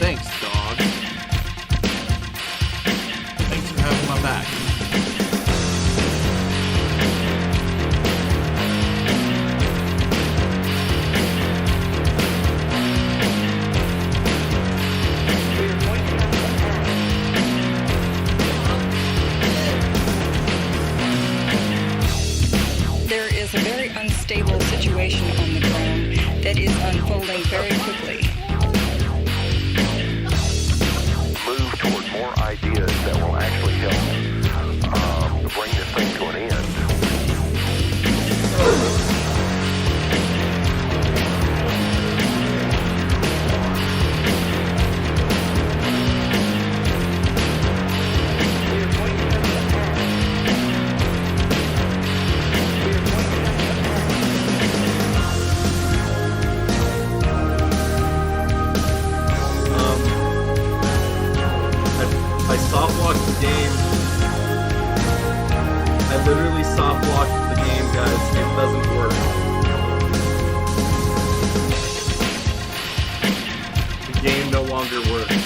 Thanks, dog. Thanks for having my back. There is a very unstable situation on the ground that is unfolding very quickly. Move toward more ideas that will actually help bring this thing to an end. I soft-locked the game. I literally soft-locked the game, guys. It doesn't work. The game no longer works.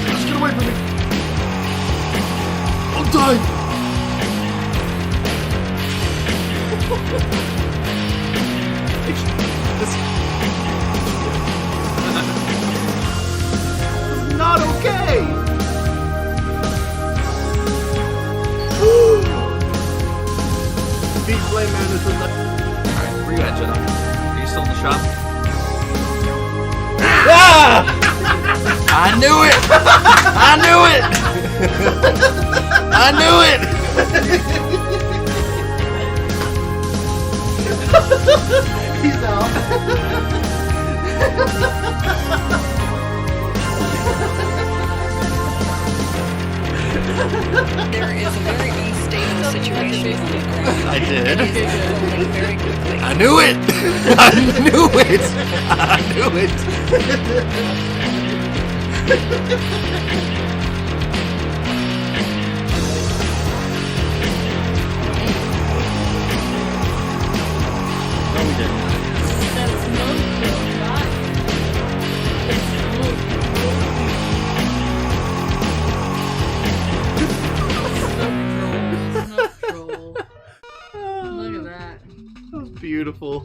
Just get away from me! I'll die! This is not okay! Beat Flame Man is in the... Alright, where you at, Jenna? Are you still in the shop? Ah! I knew it! I knew it! I knew it! He's out. There is a very unstable situation on the ground. I did. That is unfolding very quickly. I knew it! I knew it! I knew it! No, we didn't. Look at that. That was beautiful.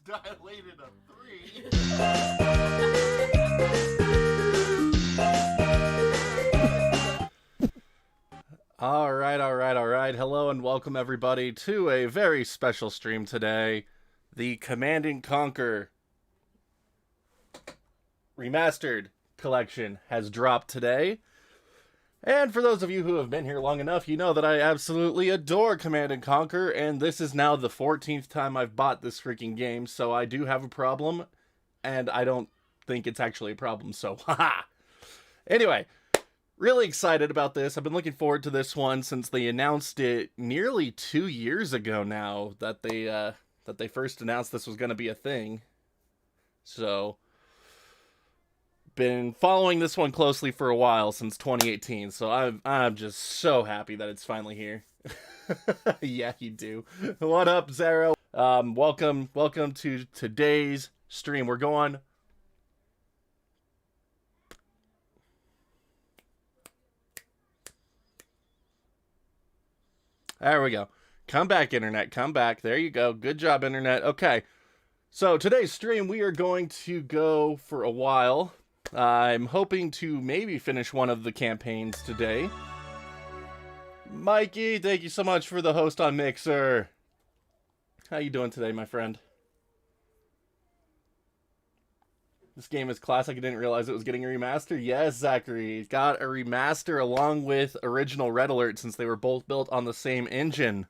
Dilated a 3. All right. Hello and welcome everybody to a very special stream today. The CommandAndConquer Remastered collection has dropped today. And for those of you who have been here long enough, you know that I absolutely adore CommandAndConquer, and this is now the 14th time I've bought this freaking game, so I do have a problem, and I don't think it's actually a problem, so haha! Anyway, really excited about this. I've been looking forward to this one since they announced it nearly 2 years ago now, that they first announced this was going to be a thing. So been following this one closely for a while, since 2018, so I'm just so happy that it's finally here. Yeah, you do. What up, Zero? Welcome to today's stream. We're going... There we go. Come back, Internet. Come back. There you go. Good job, Internet. Okay. So, today's stream, we are going to go for a while. I'm hoping to maybe finish one of the campaigns today. Mikey, thank you so much for the host on Mixer. How you doing today, my friend? This game is classic. I didn't realize it was getting a remaster. Yes, Zachary. It's got a remaster along with original Red Alert, since they were both built on the same engine.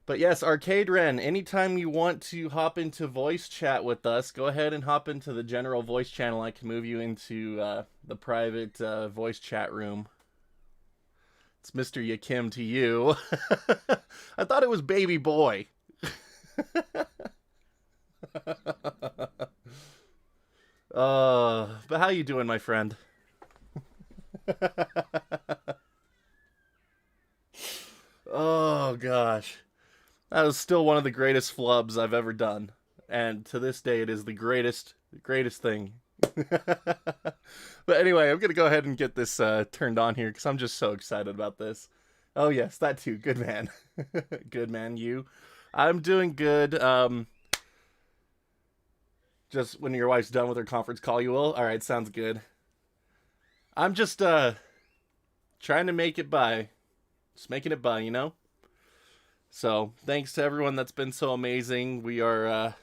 But yes, Arcade Ren, anytime you want to hop into voice chat with us, go ahead and hop into the general voice channel. I can move you into the private voice chat room. It's Mr. Yakim to you. I thought it was Baby Boy. But how you doing, my friend? Oh, gosh. That was still one of the greatest flubs I've ever done. And to this day, it is the greatest thing. But anyway, I'm going to go ahead and get this turned on here, because I'm just so excited about this. Oh, yes, that too. Good man. Good man, you. I'm doing good. Just when your wife's done with her conference call, you will? Alright, sounds good. I'm just trying to make it by. Just making it by, you know? So, thanks to everyone that's been so amazing. We are,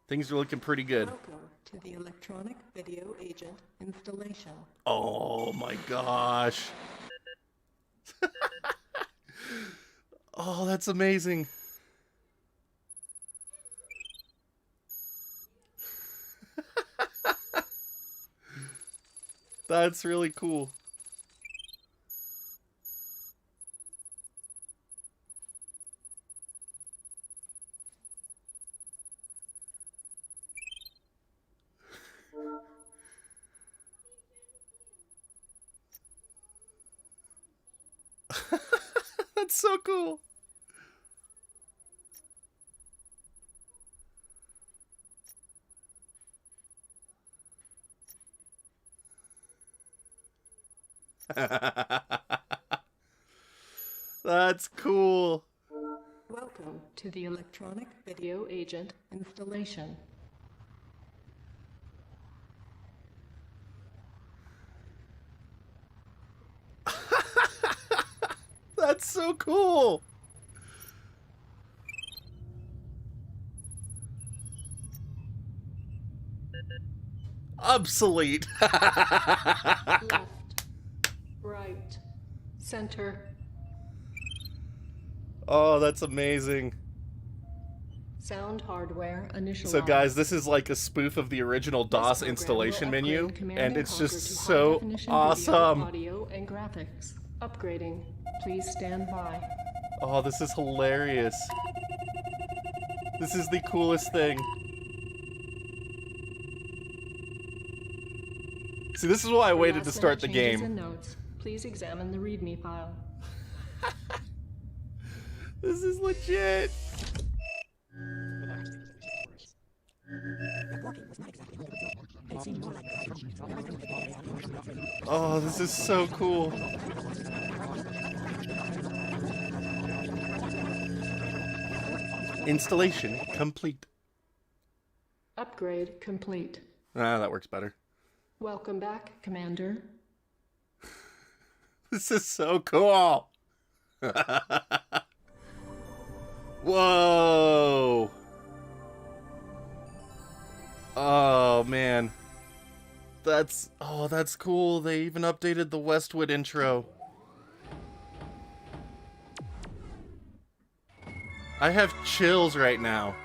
things are looking pretty good. Welcome to the electronic video agent installation. Oh my gosh. Oh, that's amazing. That's really cool. That's so cool. That's cool. Welcome to the electronic video agent installation. That's so cool. Obsolete. Left, right, center. Oh, that's amazing. Sound hardware initialized. So guys, this is like a spoof of the original DOS installation menu, and it's just so awesome. Audio and graphics. Upgrading. Please stand by. Oh, this is hilarious. This is the coolest thing. See, this is why I waited to start the Changes game. and notes. Please examine the README file. This is legit. Oh, this is so cool. Installation complete. Upgrade complete. Ah, that works better. Welcome back, Commander. This is so cool. Whoa. Oh, man. That's cool. They even updated the Westwood intro. I have chills right now.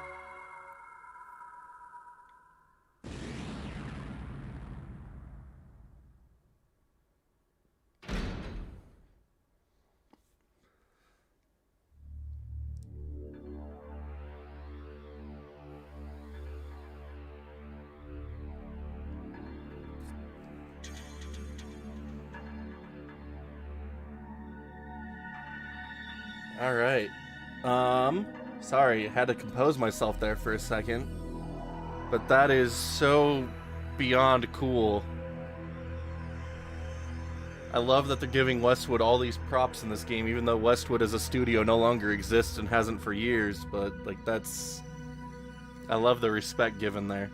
Alright. Sorry, had to compose myself there for a second. But that is so beyond cool. I love that they're giving Westwood all these props in this game, even though Westwood as a studio no longer exists and hasn't for years, but, like, that's... I love the respect given there.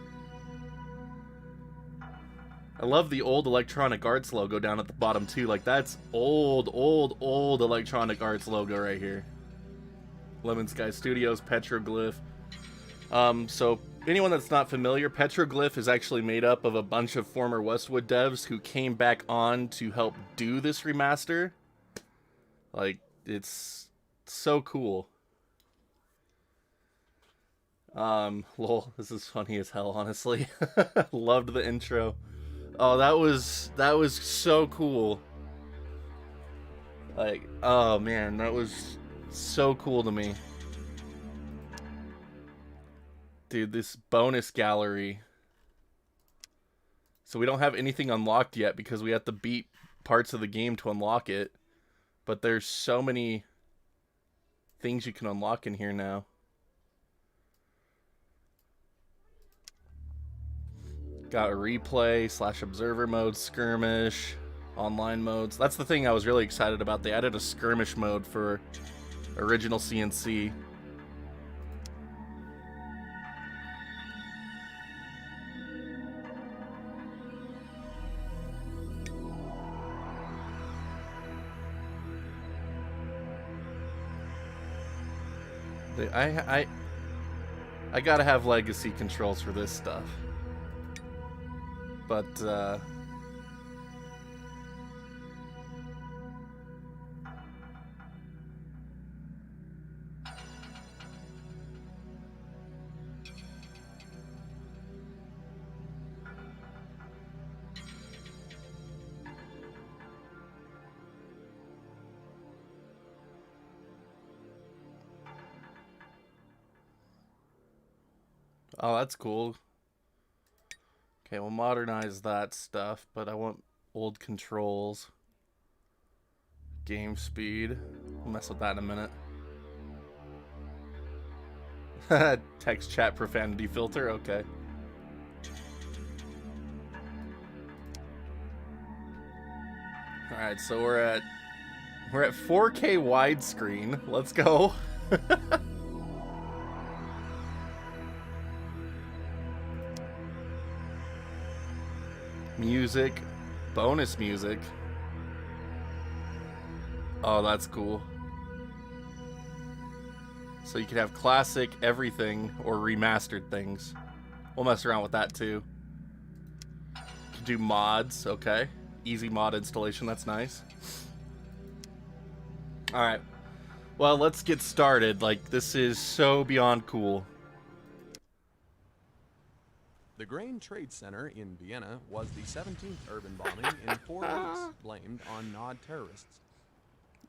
I love the old Electronic Arts logo down at the bottom, too. Like, that's old Electronic Arts logo right here. Lemon Sky Studios, Petroglyph. So, anyone that's not familiar, Petroglyph is actually made up of a bunch of former Westwood devs who came back on to help do this remaster. Like, it's so cool. Lol, this is funny as hell, honestly. Loved the intro. Oh, that was so cool. Like, oh man, that was so cool to me. Dude, this bonus gallery. So we don't have anything unlocked yet because we have to beat parts of the game to unlock it. But there's so many things you can unlock in here now. Got a replay / observer mode, skirmish, online modes. That's the thing I was really excited about. They added a skirmish mode for original CNC. I gotta have legacy controls for this stuff. But, oh, that's cool. Okay, we'll modernize that stuff, but I want old controls. Game speed. We'll mess with that in a minute. Text chat profanity filter, okay. Alright, so we're at 4K widescreen. Let's go. Music, bonus music. Oh, that's cool. So you can have classic everything or remastered things. We'll mess around with that too. You can do mods, okay. Easy mod installation, that's nice. Alright. Well, let's get started. Like, this is so beyond cool. The Grain Trade Center in Vienna was the 17th urban bombing in 4 weeks, blamed on Nod terrorists.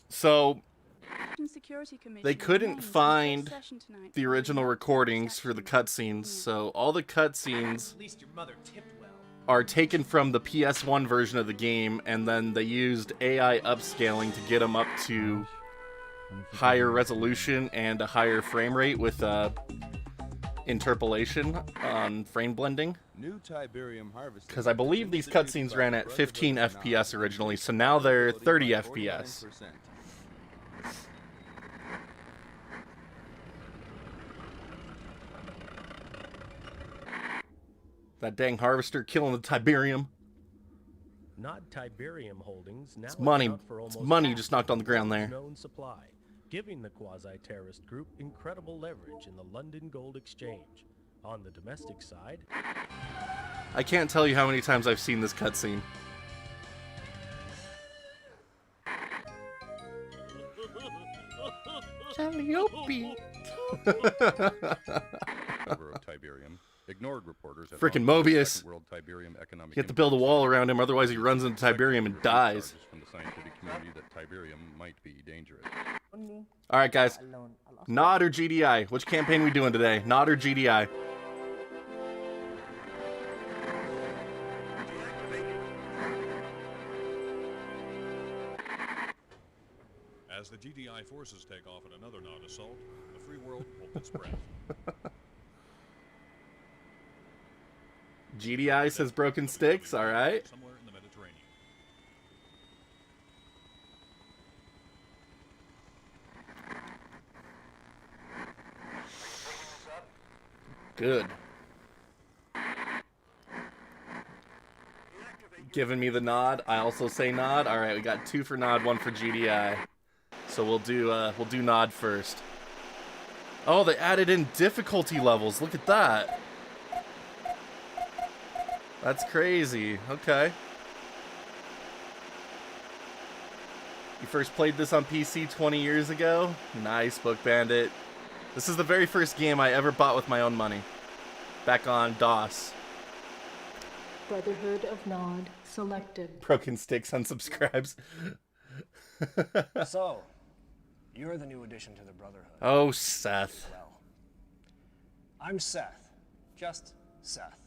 So, they couldn't find the original recordings for the cutscenes, so all the cutscenes are taken from the PS1 version of the game, and then they used AI upscaling to get them up to higher resolution and a higher frame rate with interpolation on frame blending. Because I believe these cutscenes ran at 15 FPS originally, so now they're 30 FPS. That dang harvester killing the Tiberium. Not Tiberium Holdings. Now It's money. It's money you just knocked on the ground there. Known supply, giving the quasi-terrorist group incredible leverage in the London Gold Exchange. On the domestic side, I can't tell you how many times I've seen this cutscene. Calliope. Ignored reporters Frickin' Mobius. World Tiberium economic You have to build a wall around him, otherwise he runs into Tiberium and dies. From the scientific community that Tiberium might be dangerous. Alright guys, Nod or GDI? Which campaign are we doing today? Nod or GDI? As the GDI forces take off in another Nod assault, the free world holds its breath. GDI says broken sticks, alright. Somewhere in the Mediterranean. Good. Giving me the nod. I also say nod. Alright, we got 2 for nod, 1 for GDI. So we'll do nod first. Oh, they added in difficulty levels. Look at that. That's crazy. Okay. You first played this on PC 20 years ago? Nice, Book Bandit. This is the very first game I ever bought with my own money. Back on DOS. Brotherhood of Nod selected. Broken Sticks unsubscribes. So, you're the new addition to the Brotherhood. Oh, Seth. Well, I'm Seth. Just Seth.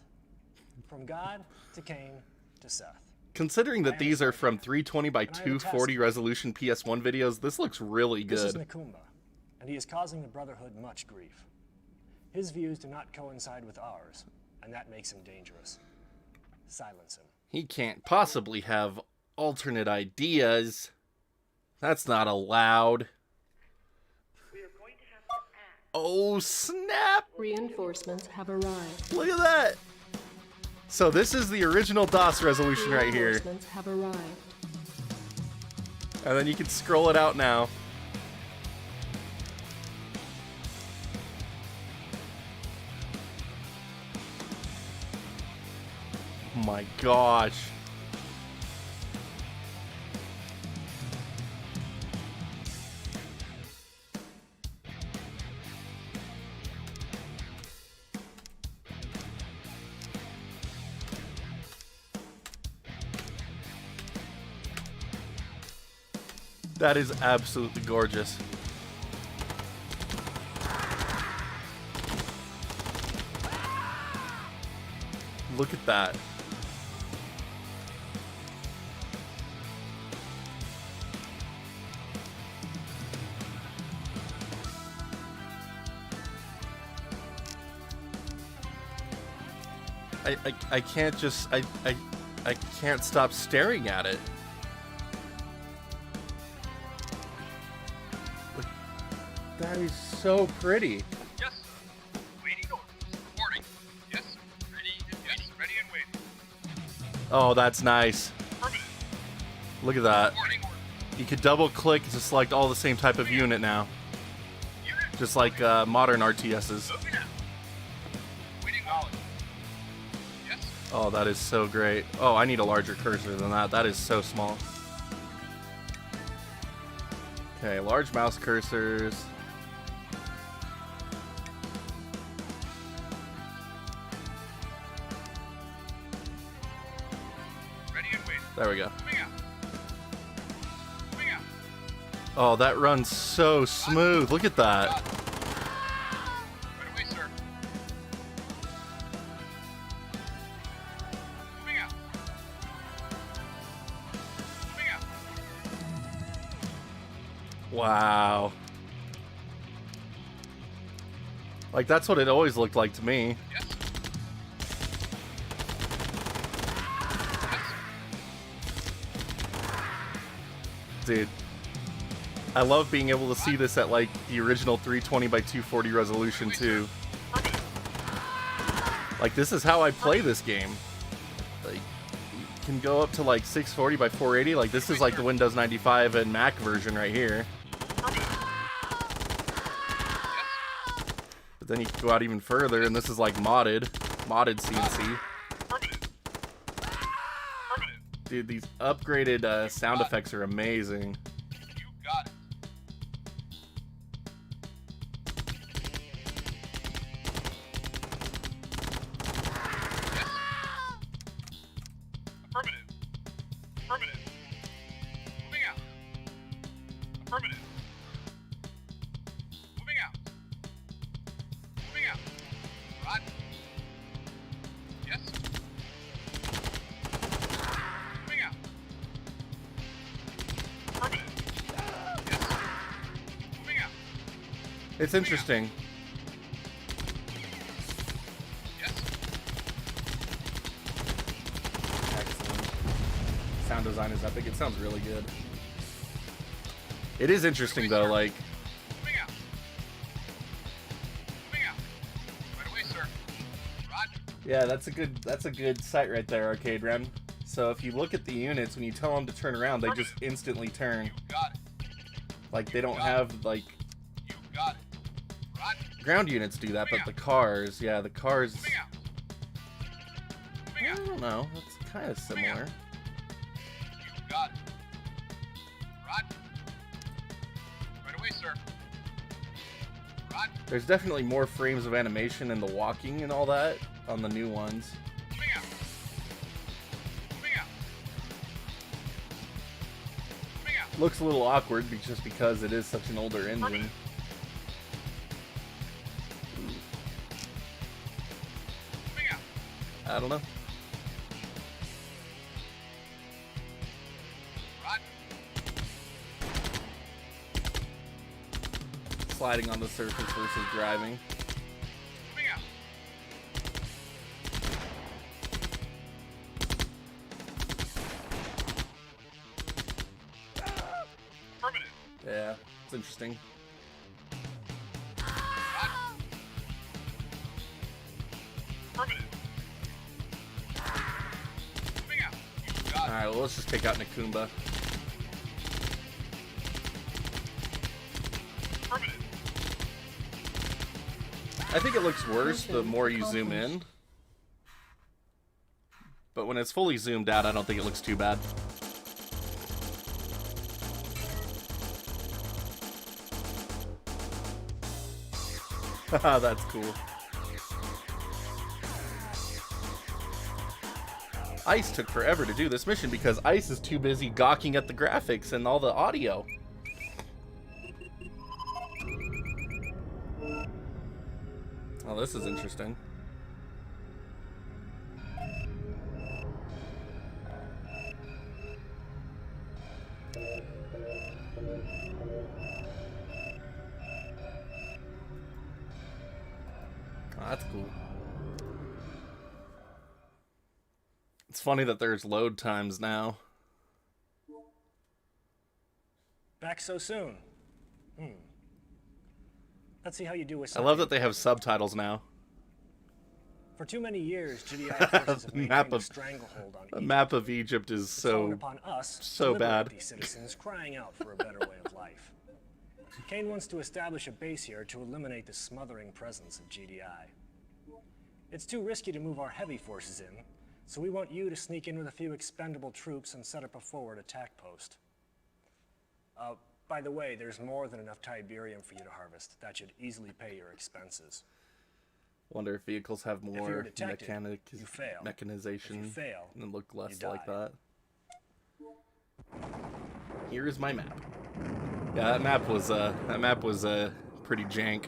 From God to Cain to Seth. Considering that these are from 320 by 240 resolution PS1 videos, this looks really This is good. Nakumba, and he is causing the Brotherhood much grief. His views do not coincide with ours, and that makes him dangerous. Silence him. He can't possibly have alternate ideas. That's not allowed. Oh, snap! Reinforcements have arrived. Look at that! So this is the original DOS resolution right here. Reinforcements have arrived. And then you can scroll it out now. Oh my gosh. That is absolutely gorgeous. Look at that. I can't just I can't stop staring at it. Look, that is so pretty. Yes, sir. Waiting orders. Reporting. Yes, sir. Ready and waiting. Yes, ready and waiting. Oh, that's nice. Look at that. You could double click to select all the same type of unit now. Just like modern RTSs. Oh, that is so great. Oh, I need a larger cursor than that. That is so small. Okay, large mouse cursors. There we go. Oh, that runs so smooth. Look at that. Wow. Like, that's what it always looked like to me. Dude, I love being able to see this at like the original 320 by 240 resolution too. Like, this is how I play this game. Like, you can go up to like 640 by 480. Like, this is like the Windows 95 and Mac version right here. But then you can go out even further, and this is like modded CNC. Dude, these upgraded sound effects are amazing. You got it. Affirmative. Affirmative. Moving out. Affirmative. Moving out. Moving out. Roger. Yes. Moving out. Affirmative. It's interesting. Yes. Excellent. Sound design is epic. It sounds really good. It is interesting though, like Moving out. Moving out. Right away, sir. Roger. yeah, that's a good sight right there, Arcade Ren. So if you look at the units, when you tell them to turn around, they just instantly turn. You got it. Like they don't have like You got it. Roger. ground units do that, but the cars, yeah, the cars. Moving out. Moving I out. don't know. It's kind of similar. You got it. Roger. Right away, sir. Roger. There's definitely more frames of animation in the walking and all that on the new ones. Moving out. Moving out. Moving out. Looks a little awkward just because it is such an older engine. Moving out. I don't know. Roger. Sliding on the surface versus driving. Moving out. Affirmative. Yeah, it's interesting. Affirmative. Moving out. You got it. Alright, well, let's just take out Nakumba. Affirmative. I think it looks worse the more you zoom in. But when it's fully zoomed out, I don't think it looks too bad. Haha, that's cool. Ice took forever to do this mission because Ice is too busy gawking at the graphics and all the audio. Oh, this is interesting. Oh, that's cool. It's funny that there's load times now. Back so soon. Let's see how you do with I something. love that they have subtitles now. For too many years, GDI forces have maintained a stranglehold on The Egypt. map of Egypt is It's fallen so upon us so to bad. liberate these citizens crying out for a better way of life. Kane wants to establish a base here to eliminate the smothering presence of GDI. It's too risky to move our heavy forces in, so we want you to sneak in with a few expendable troops and set up a forward attack post. By the way, there's more than enough Tiberium for you to harvest. That should easily pay your expenses. Wonder if vehicles have you're more detected, you fail. mechanization If you fail, and look less you like die. that. Here is my map. Yeah, that map was pretty jank.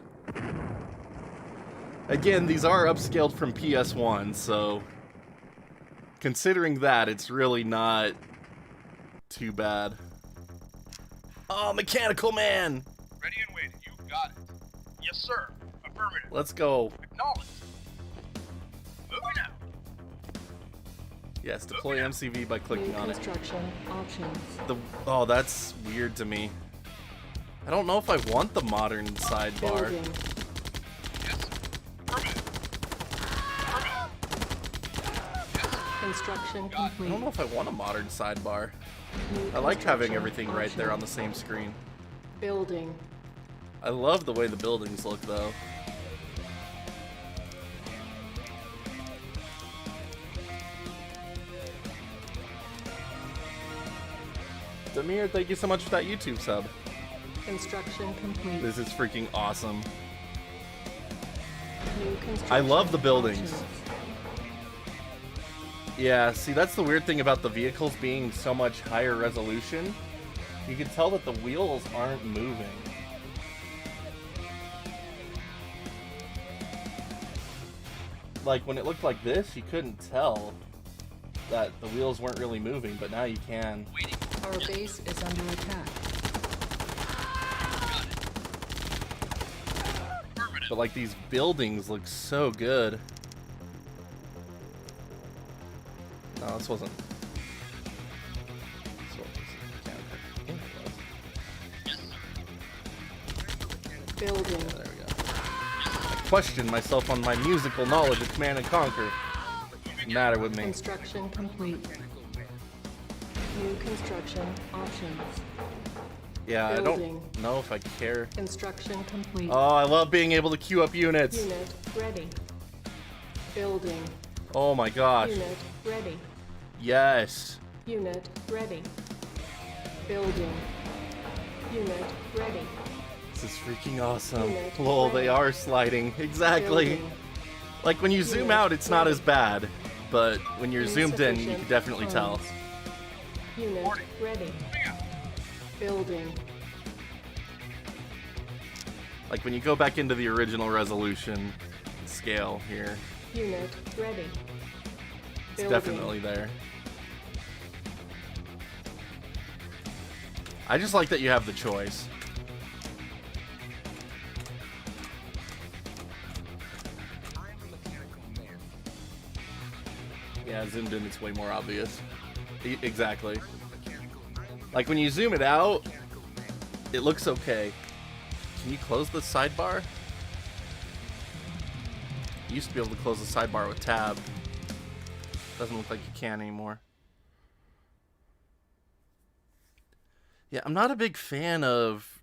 Again, these are upscaled from PS1, so considering that, it's really not too bad. Oh, Mechanical Man! Ready and waiting. You got it. Yes, sir. Affirmative. Let's go. Acknowledged. Moving out. Yes, deploy MCV by clicking New on it. construction options. Oh, that's weird to me. I don't know if I want the modern sidebar. Building. Yes. Affirmative. Affirmative. Construction I complete. don't know if I want a modern sidebar. New I like having construction everything right there on the options. same screen. Building. I love the way the buildings look, though. Demir, thank you so much for that YouTube sub. Construction complete. This is freaking awesome. New construction I love the buildings. options. Yeah, see, that's the weird thing about the vehicles being so much higher resolution. You can tell that the wheels aren't moving. Like, when it looked like this, you couldn't tell that the wheels weren't really moving, but now you can. Our base is under attack. But like these buildings look so good. No, this wasn't. This was Building. Yeah, there we go. I questioned myself on my musical knowledge of Command and Conquer. Matter with me. Construction complete. New construction options. Yeah, Building. I don't know if I care. Construction complete. Oh, I love being able to queue up units. Unit ready. Building. Oh my gosh. Unit ready. Yes. Unit ready. Building. Unit ready. This is freaking awesome. Unit Lol, they ready. are sliding. Exactly. Building. Like when you zoom Unit out, it's not ready. as bad. But when you're zoomed in, you can definitely tell. Funds. Unit ready. Building. Like when you go back into the original resolution scale here, Unit ready. it's Building. definitely there. I just like that you have the choice. Yeah, zoomed in, it's way more obvious. Exactly. Like when you zoom it out, it looks okay. Can you close the sidebar? You used to be able to close the sidebar with tab. Doesn't look like you can anymore. Yeah, I'm not a big fan of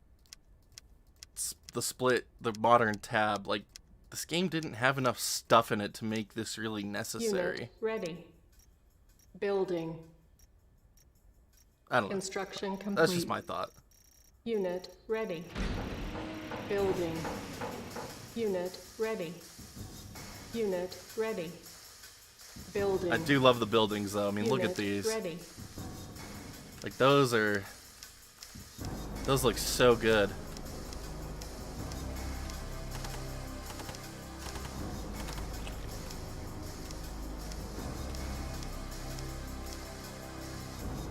the modern tab. Like, this game didn't have enough stuff in it to make this really necessary. Unit ready. Building. I don't know. Construction complete. That's just my thought. Unit ready. Building. Unit ready. Unit ready. Building. I do love the buildings, though. I mean, look at Unit these. Ready. Like, those look so good.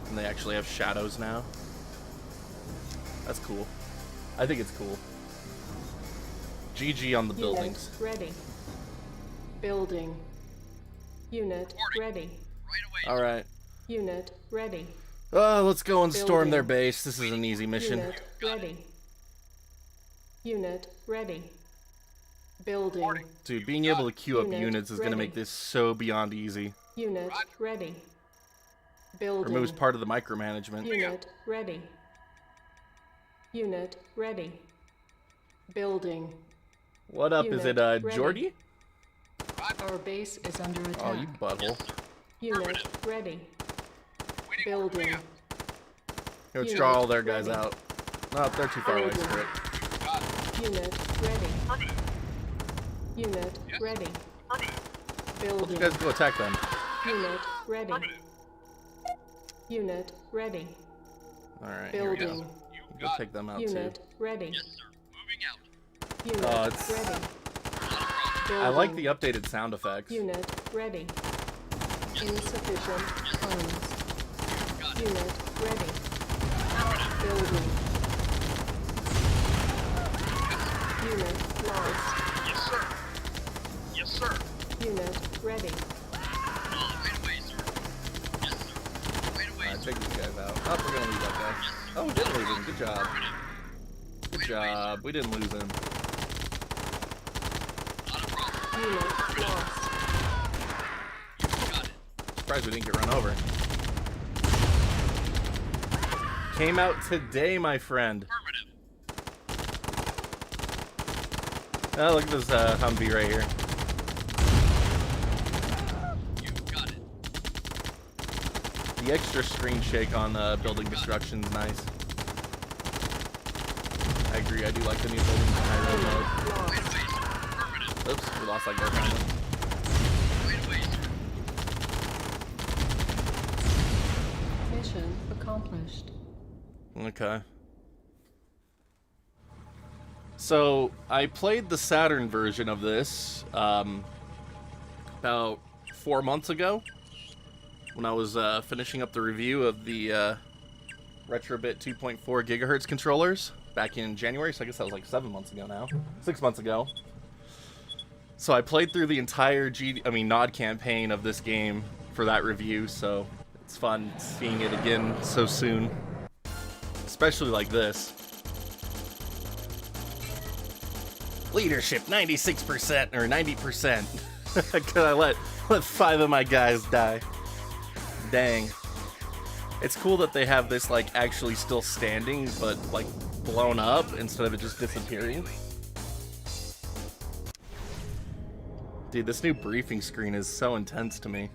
And they actually have shadows now. That's cool. I think it's cool. GG on the buildings. Unit ready. Building. Unit ready. Alright. Unit ready. Let's go and storm their Building. base. This is an easy mission. Unit ready. Unit ready. Building. Dude, being able to queue up Unit units is going to ready. make this so beyond easy. Unit ready. Building. Removes part of the micromanagement. Unit ready. Unit ready. Building. What up? Is it Unit ready. Jordy? Our base is under attack. Oh, you butthole. Unit ready. Building. Let's Unit draw all their guys ready. out. No, they're too far away. Building. Screw it. Unit ready. Unit ready. Building. You guys go attack them. Unit ready. Unit ready. Alright, here we go. Building. Go take them out, Unit too. ready. Unit Oh, it's- ready. I like the Building. updated sound effects. Unit ready. Insufficient funds. Unit ready. Building. Unit lost. Yes, sir. Yes, sir. Unit ready. Alright, take these guys out. Oh, we're gonna lose that guy. Oh, we didn't lose him. Good job. Good job. We didn't lose him. Unit lost. Surprised we didn't get run over. Came out today, my friend. Oh, look at this Humvee right here. The extra screen shake on building destruction's nice. I agree, I do like the new buildings in high road mode. Oops, we lost that guy finally. Mission accomplished. Okay. So, I played the Saturn version of this about 4 months ago when I was finishing up the review of the Retrobit 2.4 gigahertz controllers back in January, so I guess that was like 7 months ago now. 6 months ago. So I played through the entire Nod campaign of this game for that review, so it's fun seeing it again so soon. Especially like this. Leadership 96% or 90%. Could I let 5 of my guys die? Dang. It's cool that they have this like actually still standing, but like blown up instead of it just disappearing. Dude, this new briefing screen is so intense to me.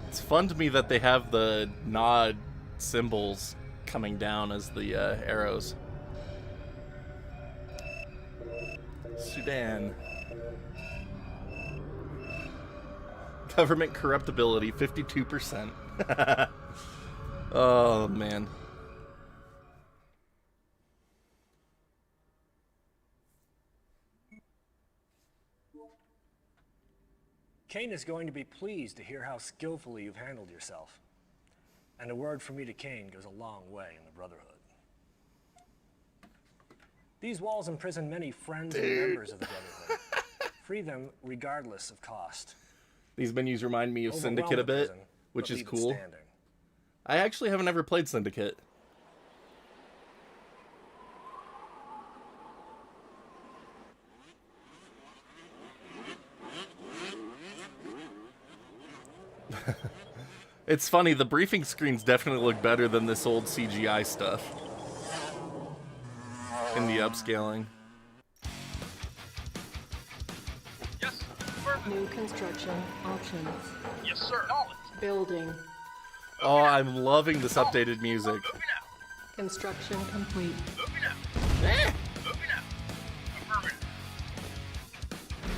It's fun to me that they have the nod symbols coming down as the arrows. Sudan. Government corruptibility, 52%. Oh, man. Kane is going to be pleased to hear how skillfully you've handled yourself. And a word from me to Kane goes a long way in the Brotherhood. These walls imprison many friends and members of the Brotherhood. Free them regardless of cost. These menus remind me of Syndicate a bit, which is cool. Standing. I actually haven't ever played Syndicate. It's funny, the briefing screens definitely look better than this old CGI stuff in the upscaling. Yes, affirmative. New construction options. Yes, sir. Knowledge. Building. Oh, I'm loving this updated music. Moving out. Construction complete. Moving out. Moving out. Affirmative.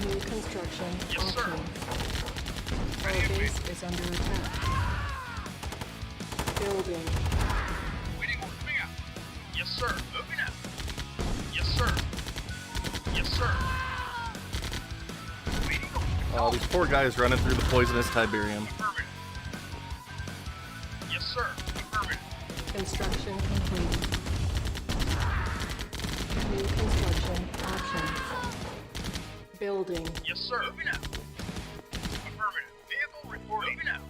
New construction Yes, sir. options. Our base is under attack. Building. Waiting order. Moving out. Yes, sir. Moving out. Yes, sir. Yes, sir. Waiting order. Oh, these poor guys running through the poisonous Tiberium. Affirmative. Yes, sir. Affirmative. Construction complete. New construction options. Building. Yes, sir. Moving out. Affirmative. Vehicle reporting. Moving out.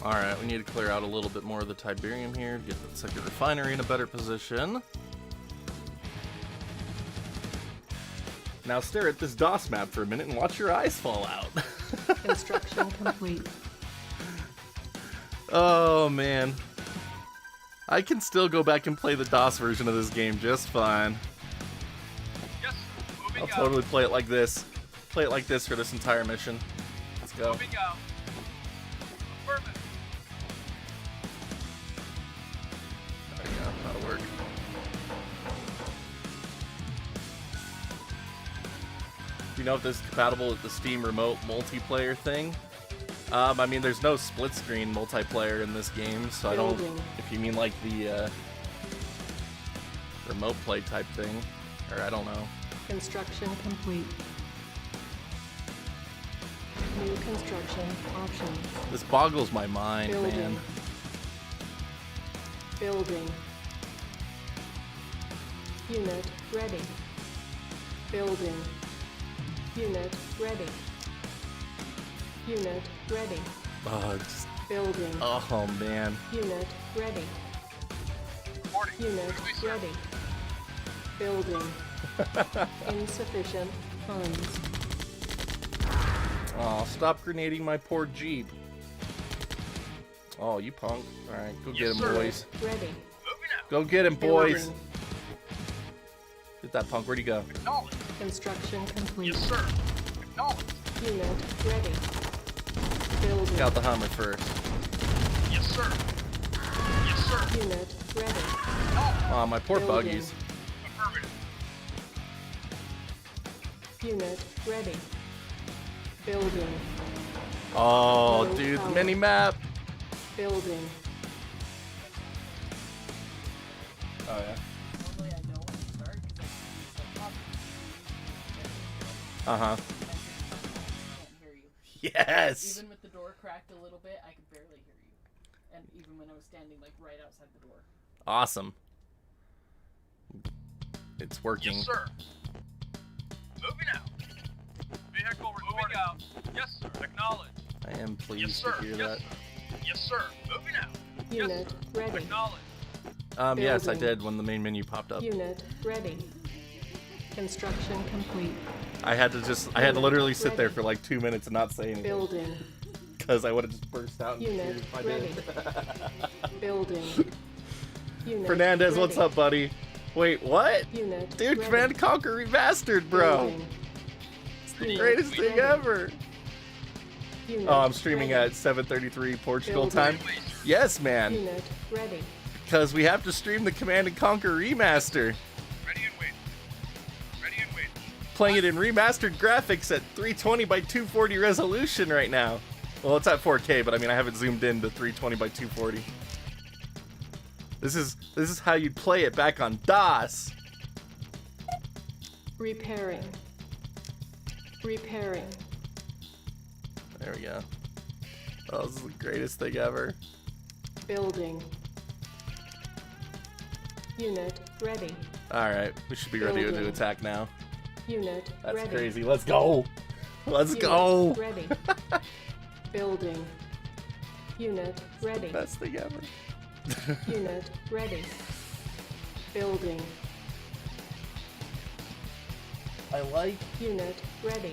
Alright, we need to clear out a little bit more of the Tiberium here to get the second refinery in a better position. Now stare at this DOS map for a minute and watch your eyes fall out. Construction complete. Oh, man. I can still go back and play the DOS version of this game just fine. Yes. Moving I'll out. totally play it like this. Play it like this for this entire mission. Let's go. Moving out. Affirmative. There we go. That'll work. Do you know if this is compatible with the Steam Remote multiplayer thing? I mean, there's no split-screen multiplayer in this game, so I don't... If you mean like the remote play type thing, or I don't know. Construction complete. New construction options. This boggles my mind, Building. man. Building. Unit ready. Building. Unit ready. Unit ready. Oh, just... Building. Oh, man. Unit ready. Reporting. Unit Quickly, sir. ready. Building. Insufficient funds. Oh, stop grenading my poor Jeep. Oh, you punk. Alright, go get Yes, him, sir. boys. Ready. Moving out. Go get him, boys. Building. Get that punk. Where'd he go? Acknowledge. Construction complete. Yes, sir. Acknowledge. Unit ready. Building. Take out the Hummer first. Yes, sir. Yes, sir. Unit ready. Oh, my poor Building. buggies. Affirmative. Unit ready. Building. Oh, No dude, power. mini map. Building. Oh, yeah. Uh-huh. Yes! Even with the door cracked a little bit, I could barely hear you. And even when I was standing, like, right outside the door. Awesome. It's working. Yes, sir. Moving out. Vehicle reporting out. Yes, sir. Acknowledge. I am Yes, pleased sir. to hear Yes, that. sir. Yes, sir. Moving out. Unit Yes, sir. ready. Acknowledge. Yes, I Building. did when the main menu popped up. Unit ready. Construction complete. I had to literally sit there for like 2 minutes and not say anything. Building. Because I would have just burst out in Unit tears if I ready. did. Building. Unit Fernandez, ready. what's up, buddy? Wait, what? Unit Dude, ready. CommandAndConquer Remastered, bro. Building. It's the Unit greatest thing ready. ever. Unit Oh, I'm streaming ready. at 7:33 Portugal Building. time. Yes, man. Unit ready. Because we have to stream the CommandAndConquer Remaster. Ready and wait. Ready and wait. Playing it in remastered graphics at 320 by 240 resolution right now. Well, it's at 4K, but I mean I haven't zoomed in to 320 by 240. This is how you'd play it back on DOS. Repairing. Repairing. There we go. Oh, this is the greatest thing ever. Building. Unit ready. Alright, we should be ready to Building. attack now. Unit That's ready. crazy. Let's go. Let's Unit go. Ready. Building. Unit ready. Best thing ever. Unit ready. Building. I like Unit ready.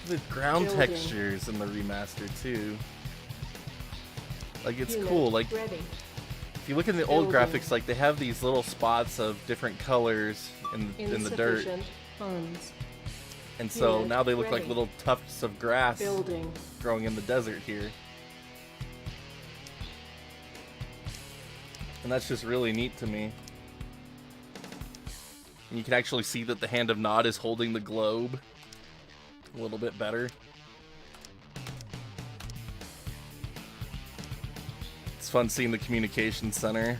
the ground Building. textures in the remaster too. Like it's Unit cool. Like ready. if you look in the old Building. graphics, like they have these little spots of different colors in the dirt, Insufficient funds. and so Unit now they look like ready. little tufts of grass Building. growing in the desert here. And that's just really neat to me. And you can actually see that the hand of Nod is holding the globe a little bit better. It's fun seeing the communication center.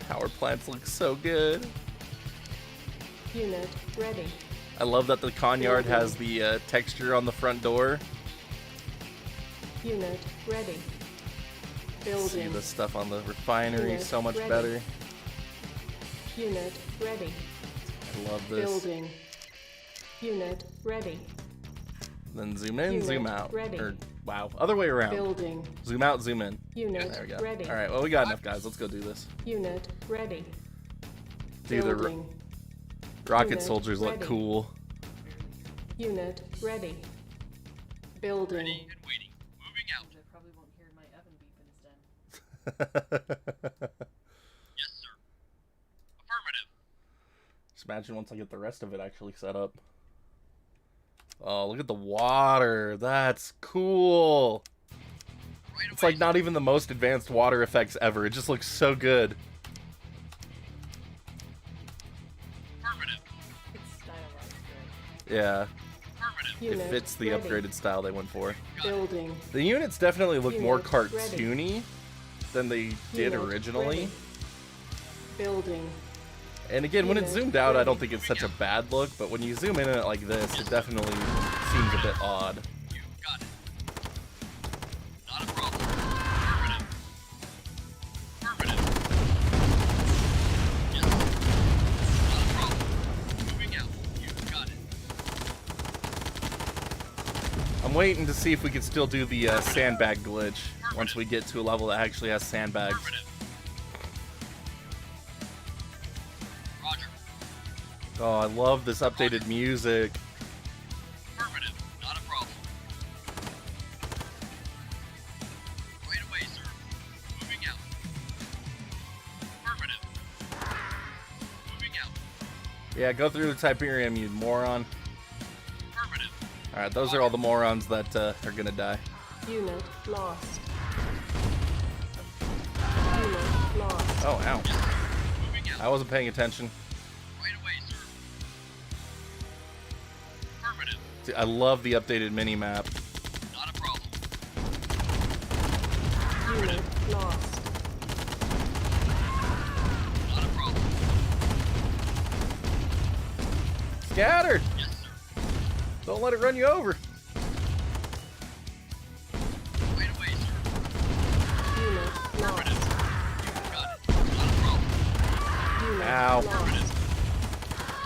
Power plants look so good. Unit ready. I love that the Conyard Building. has the texture on the front door. Unit ready. See Building. the stuff on the refinery Unit so much ready. better. Unit ready. I love this. Building. Unit ready. Then zoom in, Unit zoom out. ready. Or, wow, other way around. Building. Zoom out, zoom in. Unit There we go. ready. All right, well, we got enough, guys. Let's go do this. Unit ready. Dude, the Building. rocket Unit soldiers look ready. cool. Unit ready. Building. Ready and waiting. Moving out. I probably won't hear my oven beep instead. Yes, sir. Affirmative. Just imagine once I get the rest of it actually set up. Oh, look at the water. That's cool. Right It's away, like not even the most advanced water effects ever. It just looks so good. Affirmative. It's stylized good. Yeah, Affirmative. it Unit fits the ready. upgraded style they went for. Building. The units definitely look more Unit ready. cartoony than they did Unit originally. ready. Building. And again, when it's Unit zoomed out, I don't ready. think it's such a bad look, but when you zoom in on it like this, it definitely seems a bit odd. You got it. Not a problem. Affirmative. Affirmative. Yes. Not a problem. Moving out. You got it. I'm waiting to see if we can still do the sandbag glitch once we get to a level that actually has sandbags. Affirmative. Roger. Oh, I love this updated music. Affirmative. Not a problem. Right away, sir. Moving out. Affirmative. Moving out. Yeah, go through the Tiberium, you moron. Affirmative. Alright, those are all the morons that are gonna die. Unit lost. Unit lost. Oh, ow. Moving out. I wasn't paying attention. Right away, sir. Affirmative. Dude, I love the updated mini-map. Not a problem. Unit lost. Not a problem. Scattered! Yes, sir. Don't let it run you over. Ow. Lost.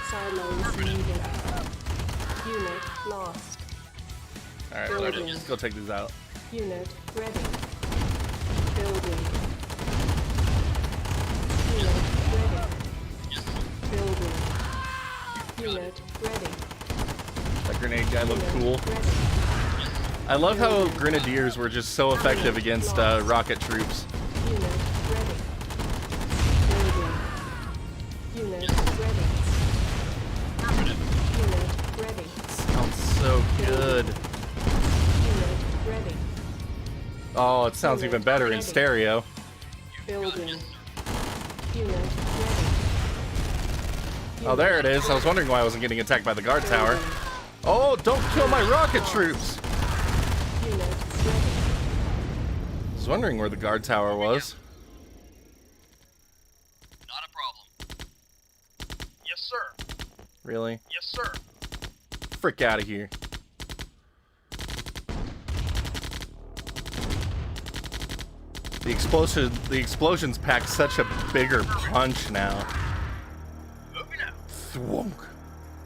Silos needed. Unit lost. Alright, Building. let's go take these out. Unit ready. Building. Unit ready. Building. Unit ready. That grenade guy looked cool. Ready. I love how grenadiers were just so effective against rocket troops. Unit ready. Building. Unit ready. Unit ready. Sounds so good. Unit ready. Oh, it sounds even better in stereo. Building. Unit ready. Oh, there it is. I was wondering why I wasn't getting attacked by the guard tower. Oh, don't kill my rocket troops! Unit ready. I was wondering where the guard tower was. Not a problem. Yes, sir. Really? Yes, sir. Frick out of here. The explosions pack such a bigger punch now. Moving out. Thwonk.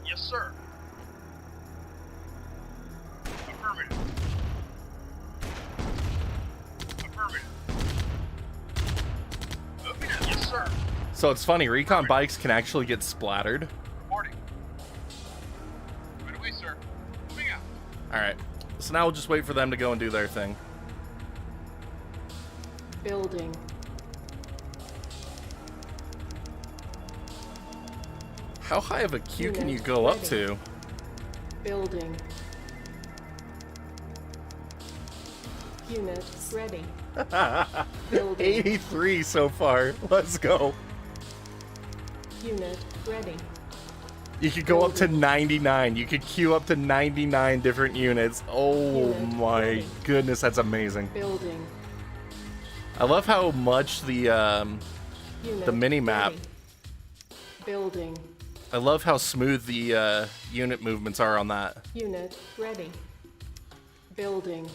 Yes, sir. Affirmative. Affirmative. Moving out. Yes, sir. So it's funny, recon bikes can actually get splattered. Reporting. Right away, sir. Moving out. Alright, so now we'll just wait for them to go and do their thing. Building. How high of a queue can you go up to? Building. Unit ready. Building. 83 so far. Let's go. Unit ready. You could go up to 99. You could queue up to 99 different units. Oh Unit my ready. goodness, that's amazing. Building. I love how much the Unit mini map. ready. Building. I love how smooth the unit movements are on that. Unit ready. Building.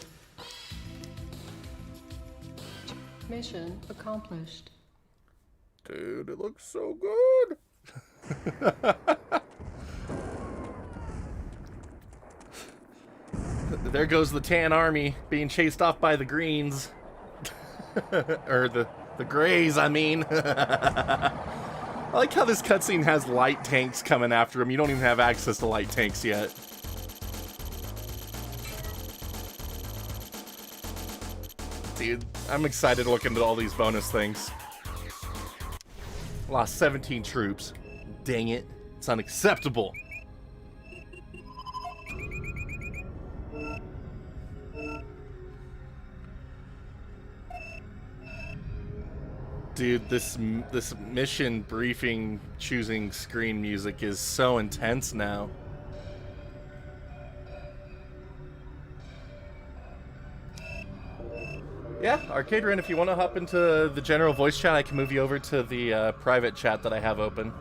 Mission accomplished. Dude, it looks so good. There goes the tan army being chased off by the greens. Or the grays, I mean. I like how this cutscene has light tanks coming after him. You don't even have access to light tanks yet. Dude, I'm excited looking at all these bonus things. Lost 17 troops. Dang it. It's unacceptable. Dude, this mission briefing choosing screen music is so intense now. Yeah, Arcade Ren, if you want to hop into the general voice chat, I can move you over to the private chat that I have open.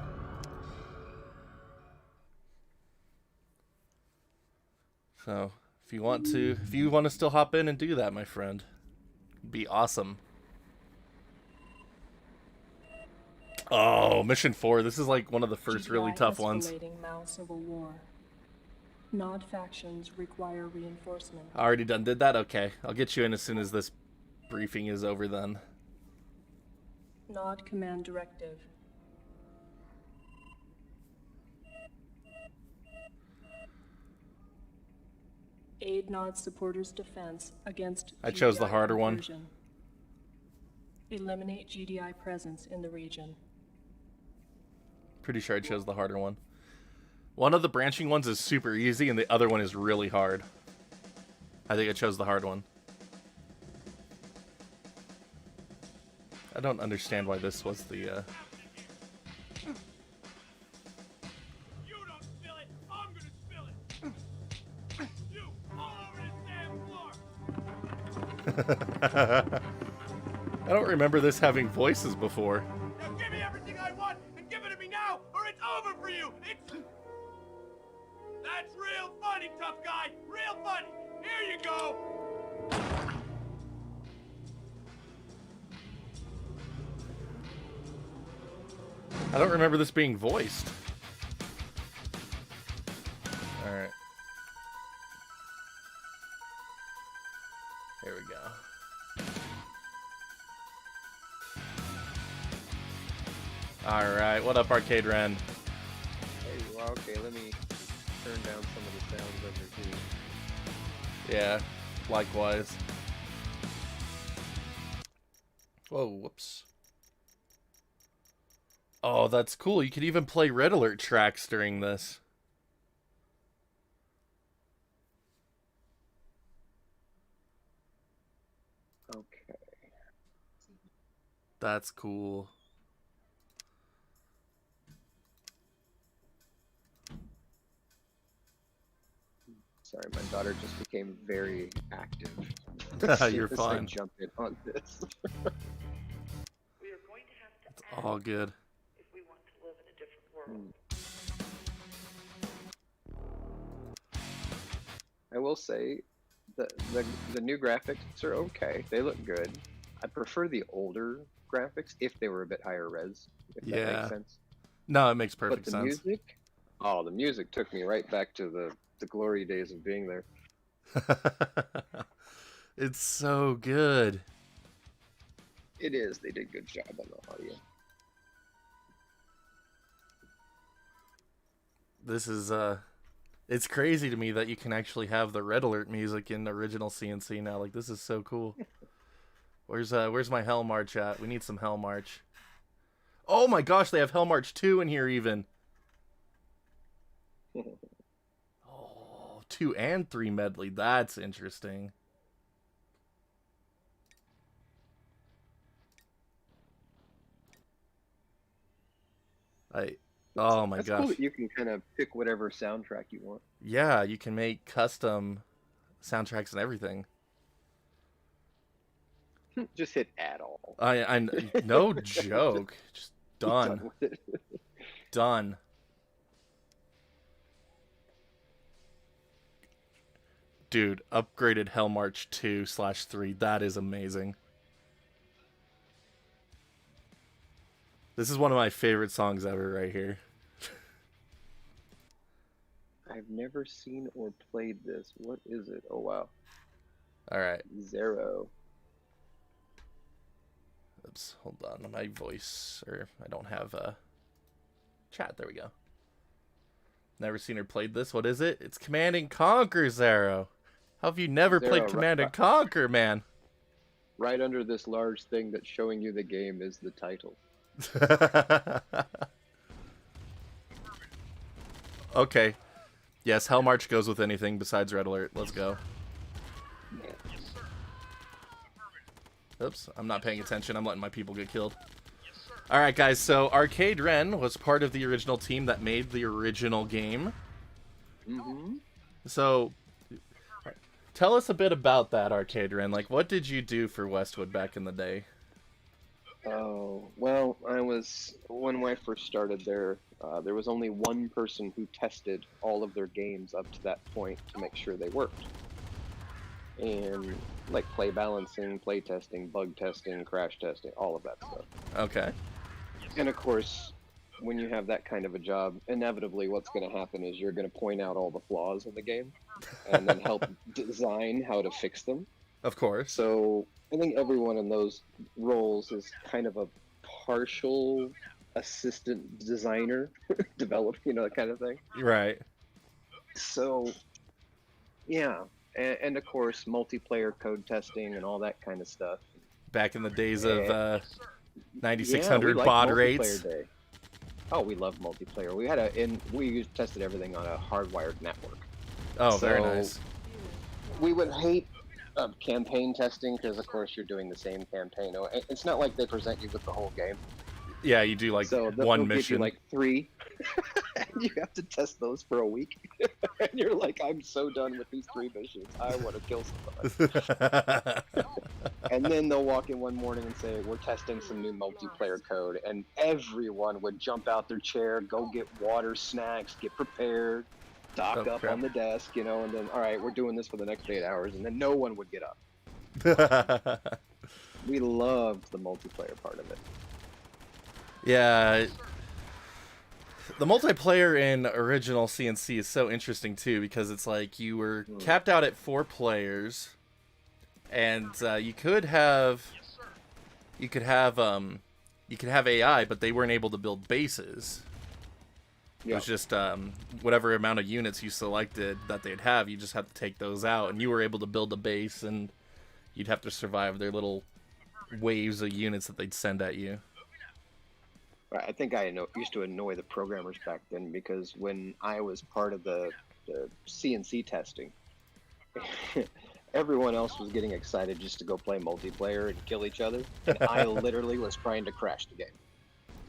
So, if you want to still hop in and do that, my friend, it'd be awesome. Oh, Mission 4. This is like one of the first really tough ones. Mao Civil War. Nod factions require reinforcement. I already did that? Okay. I'll get you in as soon as this briefing is over then. Nod command directive. Aid Nod supporters' defense against I chose the GDI harder one. conversion. Eliminate GDI presence in the region. Pretty sure I chose the harder one. One of the branching ones is super easy, and the other one is really hard. I think I chose the hard one. I don't understand why this was the, You don't spill it, I'm gonna spill it. You all over this damn floor. I don't remember this having voices before. Now give me everything I want and give it to me now, or it's over for you. That's real funny, tough guy. Real funny. Here you go. I don't remember this being voiced. Alright. Here we go. Alright, what up, Arcade Ren? Hey, well, okay, let me turn down some of the sounds over here. Yeah, likewise. Whoa, whoops. Oh, that's cool. You could even play Red Alert tracks during this. Okay. That's cool. Sorry, my daughter just became very active. You're As fine. I jump in on this. It's all good. If we want to live in a different world. I will say, the new graphics are okay. They look good. I prefer the older graphics if they were a bit higher res. If that Yeah. makes sense. No, it makes perfect But the sense. music, oh, the music took me right back to the glory days of being there. It's so good. It is. They did a good job on the audio. This is it's crazy to me that you can actually have the Red Alert music in original CNC now. Like, this is so cool. Where's my Hell March at? We need some Hell March. Oh my gosh, they have Hell March 2 in here even. Oh, 2 and 3 medley. That's interesting. Oh my That's gosh. cool that you can kind of pick whatever soundtrack you want. Yeah, you can make custom soundtracks and everything. Just hit add all. I no joke. Just done. Done with it. Done. Dude, upgraded Hell March 2/3. That is amazing. This is one of my favorite songs ever right here. I've never seen or played this. What is it? Oh, wow. All right. Zero. Oops, hold on. My voice, or I don't have chat. There we go. Never seen or played this. What is it? It's Command and Conquer, Zero. How have you never Zero, played Command and Conquer, man? Right under this large thing that's showing you the game is the title. Okay. Yes, Hell March goes with anything besides Red Alert. Let's go. Oops, I'm not paying attention. I'm letting my people get killed. Alright, guys, so Arcade Ren was part of the original team that made the original game. Mm-hmm. So, tell us a bit about that, Arcade Ren. Like, what did you do for Westwood back in the day? Oh, well, when I first started there, there was only one person who tested all of their games up to that point to make sure they worked. And, like, play balancing, play testing, bug testing, crash testing, all of that stuff. Okay. And, of course, when you have that kind of a job, inevitably what's going to happen is you're going to point out all the flaws in the game and then help design how to fix them. Of course. So I think everyone in those roles is kind of a partial assistant designer, developer, that kind of thing. Right. So, yeah. And of course, multiplayer code testing and all that kind of stuff. Back in the days of 9600 yeah, we liked baud multiplayer rates. day. Oh, we love multiplayer. We tested everything on a hardwired network. Oh, very nice. We would hate campaign testing because, of course, you're doing the same campaign. It's not like they present you with the whole game. Yeah, you do like So one they'll mission. give you like 3, and you have to test those for a week. And you're like, I'm so done with these 3 missions. I want to kill somebody. And then they'll walk in one morning and say, we're testing some new multiplayer code. And everyone would jump out their chair, go get water, snacks, get prepared, dock up crap. on the desk, and then, all right, we're doing this for the next 8 hours. And then no one would get up. We loved the multiplayer part of it. Yeah, The multiplayer in original CNC is so interesting too, because it's like you were capped out at 4 players, and you could have AI, but they weren't able to build bases. It was just whatever amount of units you selected that they'd have, you just had to take those out, and you were able to build a base, and you'd have to survive their little waves of units that they'd send at you. I think I used to annoy the programmers back then, because when I was part of the CNC testing, everyone else was getting excited just to go play multiplayer and kill each other, and I literally was trying to crash the game.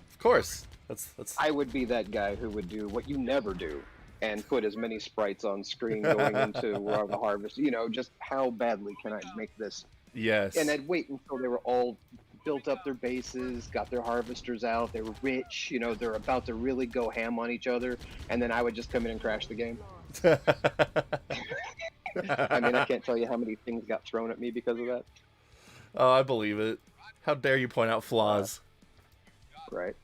Of course. That's... I would be that guy who would do what you never do and put as many sprites on screen going into the harvest. You know, just how badly can I make this? Yes. And I'd wait until they were all built up their bases, got their harvesters out, they were rich, you know, they're about to really go ham on each other, and then I would just come in and crash the game. I mean, I can't tell you how many things got thrown at me because of that. Oh, I believe it. How dare you point out flaws. Right.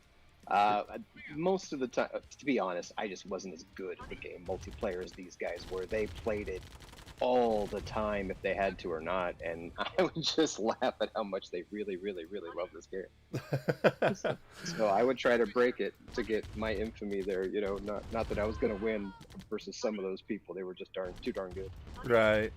Most of the time, to be honest, I just wasn't as good at the game multiplayer as these guys were. They played it all the time if they had to or not, and I would just laugh at how much they really, really, really love this game. So I would try to break it to get my infamy there, you know, not that I was going to win versus some of those people. They were just too darn good. Right.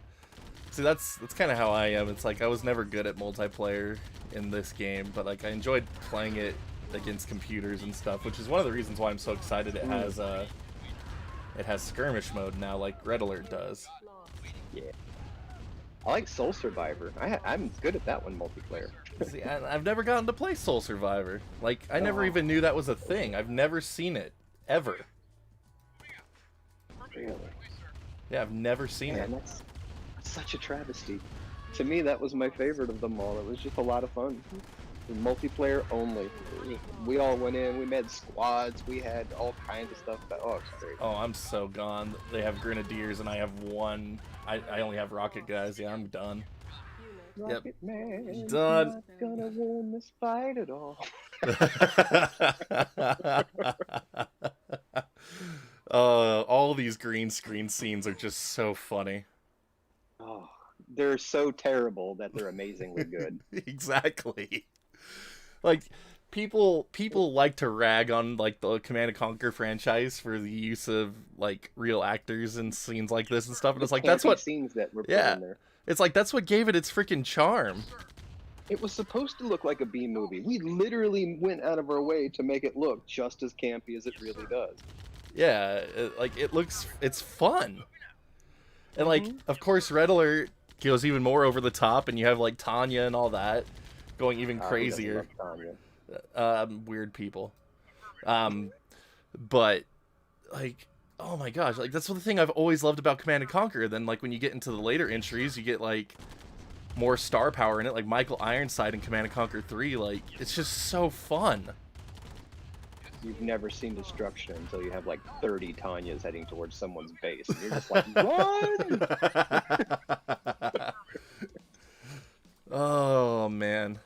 See, that's kind of how I am. It's like I was never good at multiplayer in this game, but like I enjoyed playing it against computers and stuff, which is one of the reasons why I'm so excited it has skirmish mode now, like Red Alert does. Yeah, I like Soul Survivor. I'm good at that one multiplayer. See, I've never gotten to play Soul Survivor. Like, I never even knew that was a thing. I've never seen it ever. Really? Yeah, I've never seen it. That's such a travesty. To me, that was my favorite of them all. It was just a lot of fun. Multiplayer only. We all went in, we made squads, we had all kinds of stuff. Oh, it's great. Oh, I'm so gone. They have Grenadiers and I have one. I only have Rocket Guys. Yeah, I'm done. Rocket Man, done. Not gonna win this fight at all. All these green screen scenes are just so funny. Oh, they're so terrible that they're amazingly good. Exactly. Like, people like to rag on like the Command & Conquer franchise for the use of like real actors in scenes like this and stuff, and it's like that's what scenes that were put in there. It's like that's what gave it its freaking charm. It was supposed to look like a B movie. We literally went out of our way to make it look just as campy as it really does. Yeah, it's fun. And like, of course, Red Alert goes even more over the top, and you have like Tanya and all that going even crazier. Weird people. But like, oh my gosh, like that's the thing I've always loved about Command & Conquer. Then like when you get into the later entries, you get like more star power in it, like Michael Ironside in Command & Conquer 3. Like, it's just so fun. You've never seen destruction until you have like 30 Tanyas heading towards someone's base, and you're just like, run! Oh man.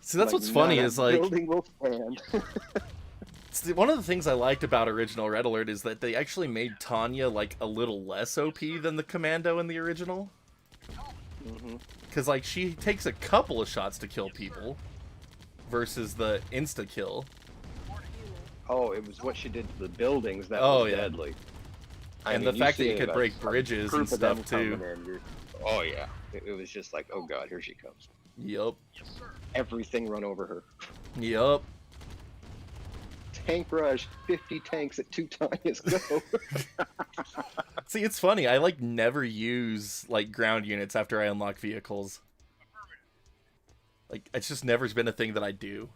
See, that's like, what's funny is like building will stand. One of the things I liked about original Red Alert is that they actually made Tanya like a little less OP than the Commando in the original. Because like she takes a couple of shots to kill people versus the insta kill. Oh, it was what she did to the buildings that was deadly. And the fact that you could break bridges and stuff too. Oh yeah, it was just like, oh god, here she comes. Yup. Everything run over her. Yup. Tank rush, 50 tanks at 2 times. Go. See, it's funny. I like never use like ground units after I unlock vehicles. Like it's just never been a thing that I do.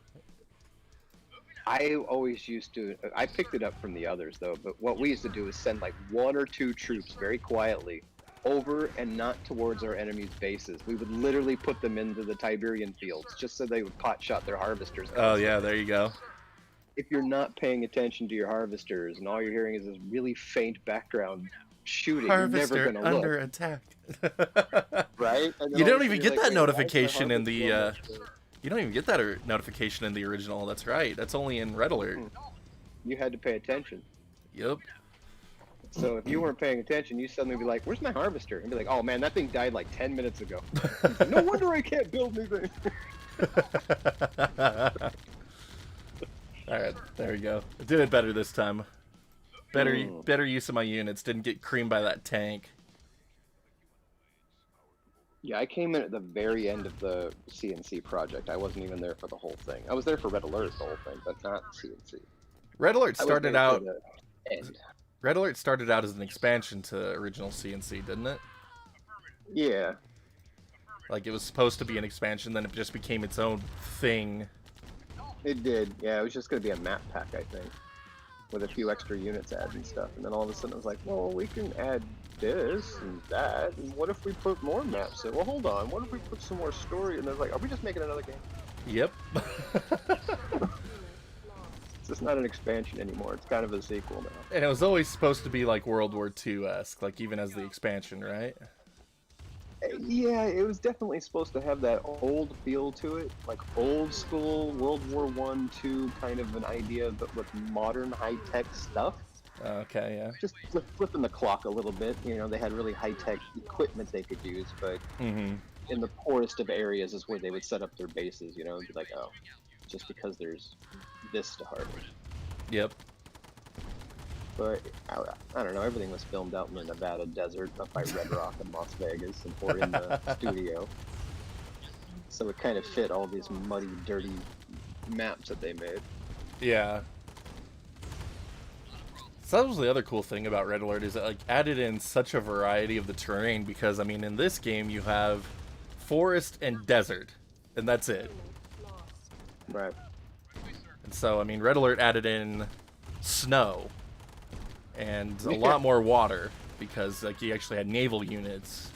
I always used to. I picked it up from the others though. But what we used to do is send like 1 or 2 troops very quietly over and not towards our enemies' bases. We would literally put them into the Tiberian fields just so they would pot shot their harvesters. Oh yeah, there you go. If you're not paying attention to your harvesters and all you're hearing is this really faint background shooting, Harvester you're never gonna under look. attack. Right? You don't even get that notification in the. You don't even get that notification in the original. That's right. That's only in Red Alert. you had to pay attention. Yep. So if you weren't paying attention, you suddenly be like, "Where's my harvester?" And be like, "Oh man, that thing died like 10 minutes ago." No wonder I can't build anything. All right, there we go. I did it better this time. Better use of my units. Didn't get creamed by that tank. Yeah, I came in at the very end of the CNC project. I wasn't even there for the whole thing. I was there for Red Alert the whole thing, but not CNC. Red Alert started out. End. Red Alert started out as an expansion to original CNC, didn't it? Yeah. Like it was supposed to be an expansion, then it just became its own thing. It did. Yeah, it was just going to be a map pack, I think, with a few extra units added and stuff. And then all of a sudden it was like, well, we can add this and that, and what if we put more maps in? Well, hold on, what if we put some more story? And they're like, are we just making another game? Yep. It's just not an expansion anymore. It's kind of a sequel now. And it was always supposed to be like World War II-esque, like even as the expansion, right? Yeah, it was definitely supposed to have that old feel to it, like old school World War I, II kind of an idea, but with modern high-tech stuff. Okay, yeah. Just flipping the clock a little bit. You know, they had really high-tech equipment they could use, but in the poorest of areas is where they would set up their bases, you know, be like, oh, just because there's this to harvest. Yep. But, I don't know, everything was filmed out in the Nevada desert, up by Red Rock and Las Vegas, or in the studio. So it kind of fit all these muddy, dirty maps that they made. Yeah. So that was the other cool thing about Red Alert, is it like added in such a variety of the terrain, because I mean in this game you have forest and desert, and that's it. Right. And so I mean Red Alert added in snow and a lot more water, because like you actually had naval units.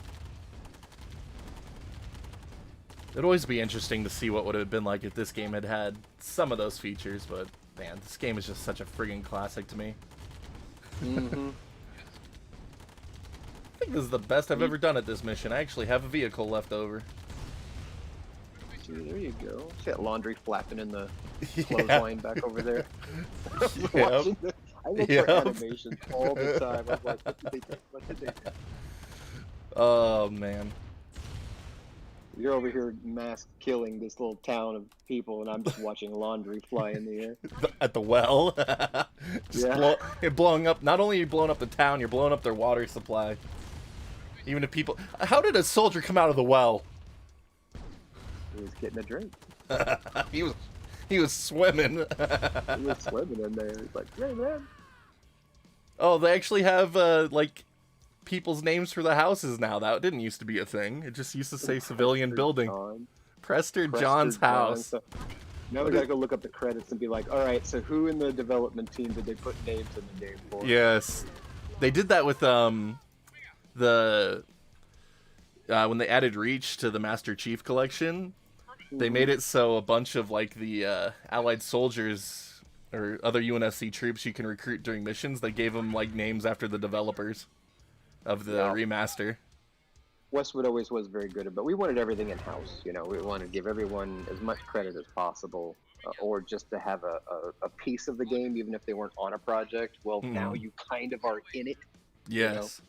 It'd always be interesting to see what would have been like if this game had had some of those features, but man, this game is just such a friggin' classic to me. I think this is the best I've ever done at this mission. I actually have a vehicle left over. Dude, there you go. See that laundry flapping in the clothesline back over there? I look for animations all the time. I was like, what did they do? What did they do? Oh, man. You're over here mass killing this little town of people, and I'm just watching laundry fly in the air. At the well? You're blowing up, not only are you blowing up the town, you're blowing up their water supply. Even if people... How did a soldier come out of the well? He was getting a drink. He was swimming. He was swimming in there. He's like, hey, man. Oh, they actually have, like, people's names for the houses now. That didn't used to be a thing. It just used to say civilian building. Prester John's house. So now we gotta go look up the credits and be like, all right, so who in the development team did they put names in the game for? Yes. They did that with, when they added Reach to the Master Chief Collection. They made it so a bunch of, like, the Allied soldiers or other UNSC troops you can recruit during missions, they gave them, like, names after the developers of the remaster. Westwood always was very good, but we wanted everything in-house, you know. We wanted to give everyone as much credit as possible, or just to have a piece of the game, even if they weren't on a project. Well, now you kind of are in it. Yes.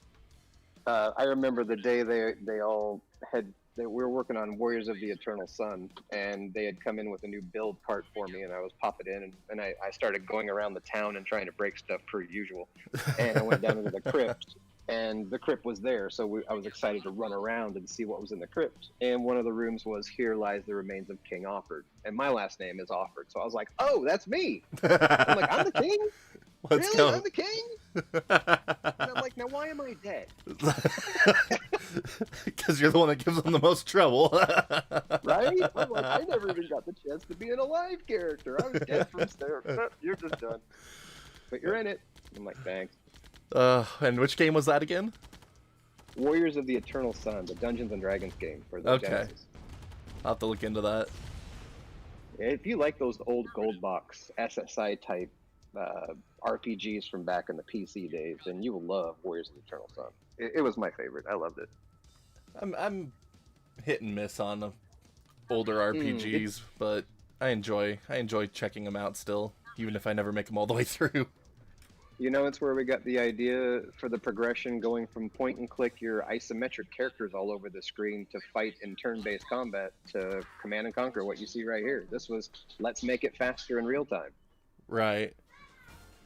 You know? I remember the day they all had... we were working on Warriors of the Eternal Sun, and they had come in with a new build part for me, and I was popping in, and I started going around the town and trying to break stuff per usual. And I went down into the crypt, and the crypt was there, so I was excited to run around and see what was in the crypt. And one of the rooms was, here lies the remains of King Offord. And my last name is Offord, so I was like, oh, that's me! I'm like, I'm the king? Let's really? go. I'm the king? And I'm like, now why am I dead? Because you're the one that gives them the most trouble. Right? I'm like, I never even got the chance to be an alive character. I was dead from start. You're just done. But you're in it. I'm like, thanks. And which game was that again? Warriors of the Eternal Sun, the Dungeons and Dragons game for the Genesis. I'll have to look into that. If you like those old gold box SSI type RPGs from back in the PC days, then you will love Warriors of the Eternal Sun. It was my favorite. I loved it. I'm hit and miss on the older RPGs, but I enjoy checking them out still, even if I never make them all the way through. You know, it's where we got the idea for the progression going from point and click your isometric characters all over the screen to fight in turn-based combat to Command and Conquer, what you see right here. This was, let's make it faster in real time. Right.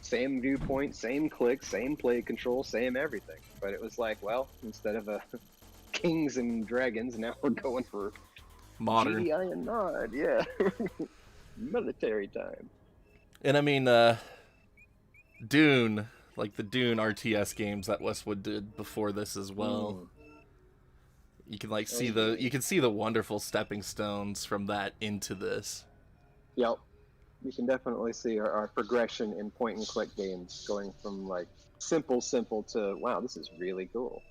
Same viewpoint, same click, same play control, same everything. But it was like, well, instead of kings and dragons, now we're going for modern. GDI and Nod, yeah. Military time. And I mean, Dune, like the Dune RTS games that Westwood did before this as well. You can like see the wonderful stepping stones from that into this. Yep. You can definitely see our progression in point and click games going from like simple to wow, this is really cool.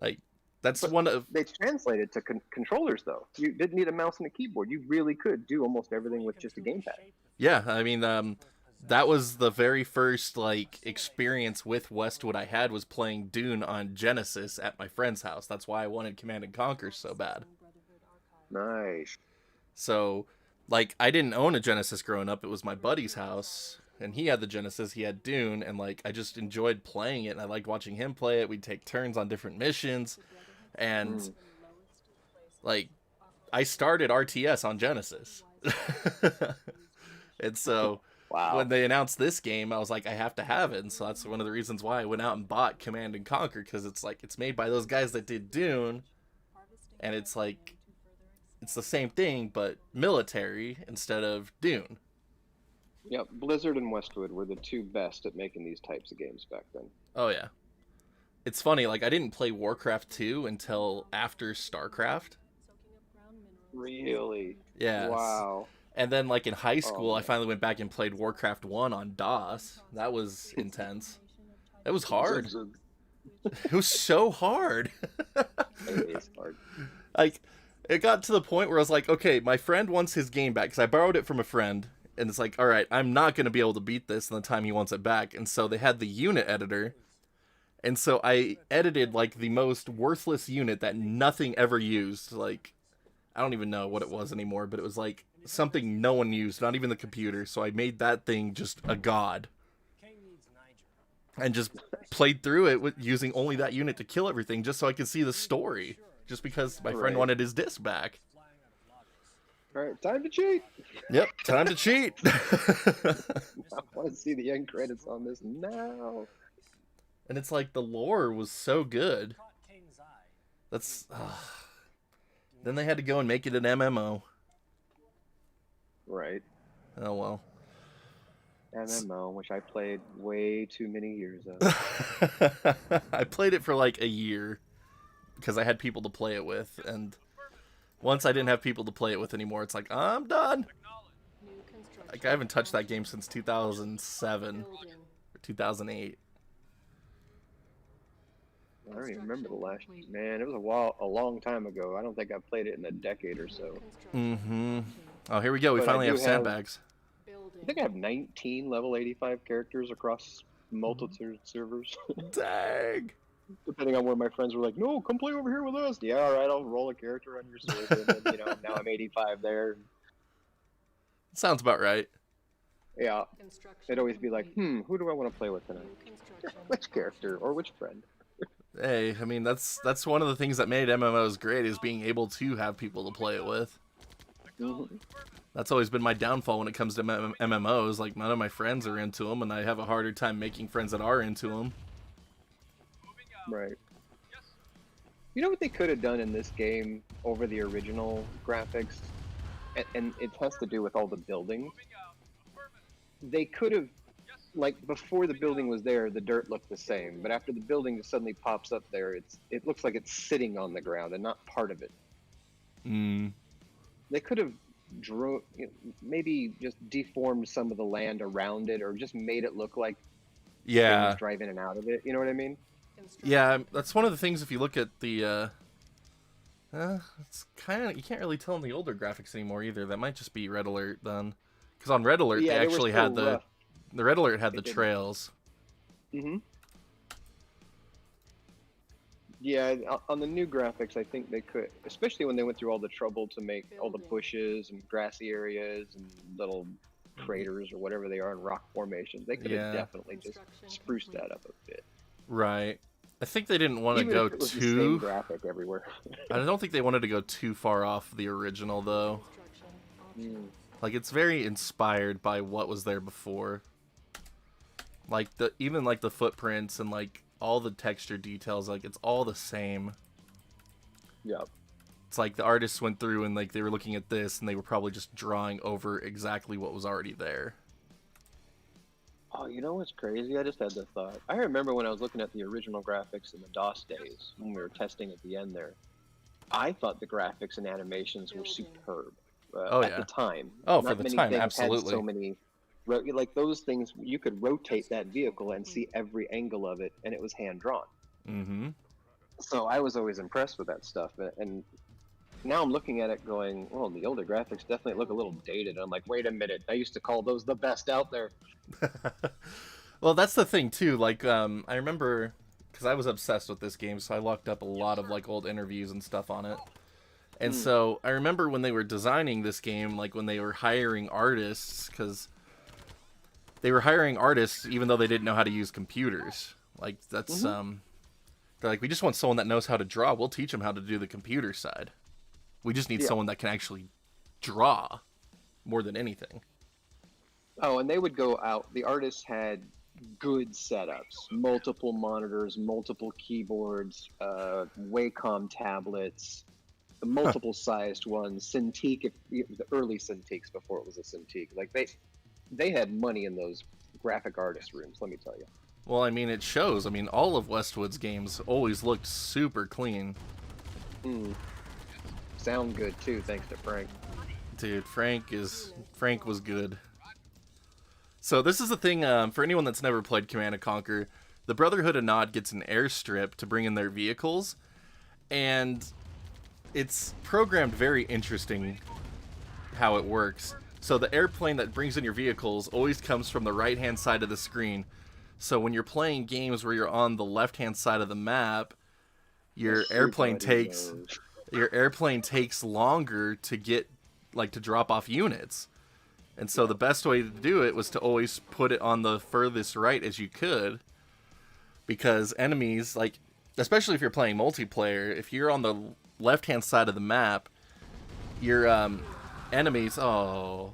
Like that's but one of they translated to controllers though. You didn't need a mouse and a keyboard. You really could do almost everything with just a gamepad. Yeah, I mean that was the very first like experience with Westwood I had, was playing Dune on Genesis at my friend's house. That's why I wanted Command and Conquer so bad. Nice. So like I didn't own a Genesis growing up. It was my buddy's house and he had the Genesis, he had Dune, and like I just enjoyed playing it and I liked watching him play it. We'd take turns on different missions, and like I started RTS on Genesis. And so when they announced this game, I was like, I have to have it. And so that's one of the reasons why I went out and bought Command and Conquer, because it's like it's made by those guys that did Dune, and it's like it's the same thing but military instead of Dune. Yep, Blizzard and Westwood were the two best at making these types of games back then. Oh yeah. It's funny, like I didn't play Warcraft 2 until after StarCraft. Really? Yeah. Wow. And then like in high school, I finally went back and played Warcraft 1 on DOS. That was intense. It was hard. It was so hard. It is hard. Like, it got to the point where I was like, okay, my friend wants his game back, because I borrowed it from a friend, and it's like, all right, I'm not going to be able to beat this in the time he wants it back. And so they had the unit editor, and so I edited like the most worthless unit that nothing ever used. Like, I don't even know what it was anymore, but it was like something no one used, not even the computer. So I made that thing just a god, and just played through it with using only that unit to kill everything, just so I could see the story, just because my friend wanted his disc back. All right, time to cheat. Yep, time to cheat. I want to see the end credits on this now. And it's like the lore was so good. That's then they had to go and make it an MMO. Right. Oh well. MMO, which I played way too many years of. I played it for like a year because I had people to play it with, and once I didn't have people to play it with anymore, it's like, I'm done. Like I haven't touched that game since 2007 or 2008. I don't even remember the last. Man, it was a long time ago. I don't think I've played it in a decade or so. Mm-hmm. Oh, here we go. We finally have sandbags. I think I have 19 level 85 characters across multiple servers. Dang. Depending on where my friends were like, no, come play over here with us. Yeah, all right, I'll roll a character on your server. And then, now I'm 85 there. Sounds about right. Yeah. It'd always be like, who do I want to play with tonight? Which character or which friend? Hey, I mean, that's one of the things that made MMOs great, is being able to have people to play it with. Mm-hmm. That's always been my downfall when it comes to MMOs. Like, none of my friends are into them, and I have a harder time making friends that are into them. Right. You know what they could have done in this game over the original graphics? And it has to do with all the buildings. They could have, like, before the building was there, the dirt looked the same. But after the building just suddenly pops up there, it looks like it's sitting on the ground and not part of it. They could have maybe just deformed some of the land around it, or just made it look like things drive in and out of it. You know what I mean? Yeah, that's one of the things. If you look at the, it's kind of, you can't really tell in the older graphics anymore either. That might just be Red Alert then, because on Red Alert they actually had the Red Alert had the trails. Mm-hmm. Yeah, on the new graphics, I think they could, especially when they went through all the trouble to make all the bushes and grassy areas and little craters or whatever they are in rock formations. They could have definitely just spruced that up a bit. Right. I think they didn't want to Even go if it was too. the same graphic everywhere. I don't think they wanted to go too far off the original though. Like it's very inspired by what was there before. Like even like the footprints and like all the texture details, like it's all the same. Yep. It's like the artists went through and like they were looking at this and they were probably just drawing over exactly what was already there. Oh, you know what's crazy? I just had the thought. I remember when I was looking at the original graphics in the DOS days, when we were testing at the end there, I thought the graphics and animations were superb at the time. Oh, Not for the many time, things absolutely. Had so many, like those things, you could rotate that vehicle and see every angle of it, and it was hand-drawn. Mm-hmm. So I was always impressed with that stuff, and now I'm looking at it going, well, the older graphics definitely look a little dated. I'm like, wait a minute, I used to call those the best out there. Well, that's the thing too. Like, I remember because I was obsessed with this game, so I looked up a lot of like old interviews and stuff on it. And so I remember when they were designing this game, like when they were hiring artists, because they were hiring artists even though they didn't know how to use computers. Like that's they're like, we just want someone that knows how to draw. We'll teach them how to do the computer side. We just need someone that can actually draw more than anything. Oh, and they would go out. The artists had good setups, multiple monitors, multiple keyboards, Wacom tablets, the multiple sized ones, Cintiq, the early Cintiqs before it was a Cintiq. Like they had money in those graphic artist rooms, let me tell you. Well, I mean, it shows. I mean, all of Westwood's games always looked super clean. Sound good too, thanks to Frank. Dude, Frank was good. So this is the thing, for anyone that's never played Command & Conquer, the Brotherhood of Nod gets an airstrip to bring in their vehicles, and it's programmed very interesting how it works. So the airplane that brings in your vehicles always comes from the right-hand side of the screen. So when you're playing games where you're on the left-hand side of the map, your airplane takes longer to get, like, to drop off units. And so the best way to do it was to always put it on the furthest right as you could, because enemies, like, especially if you're playing multiplayer, if you're on the left-hand side of the map, your enemies, I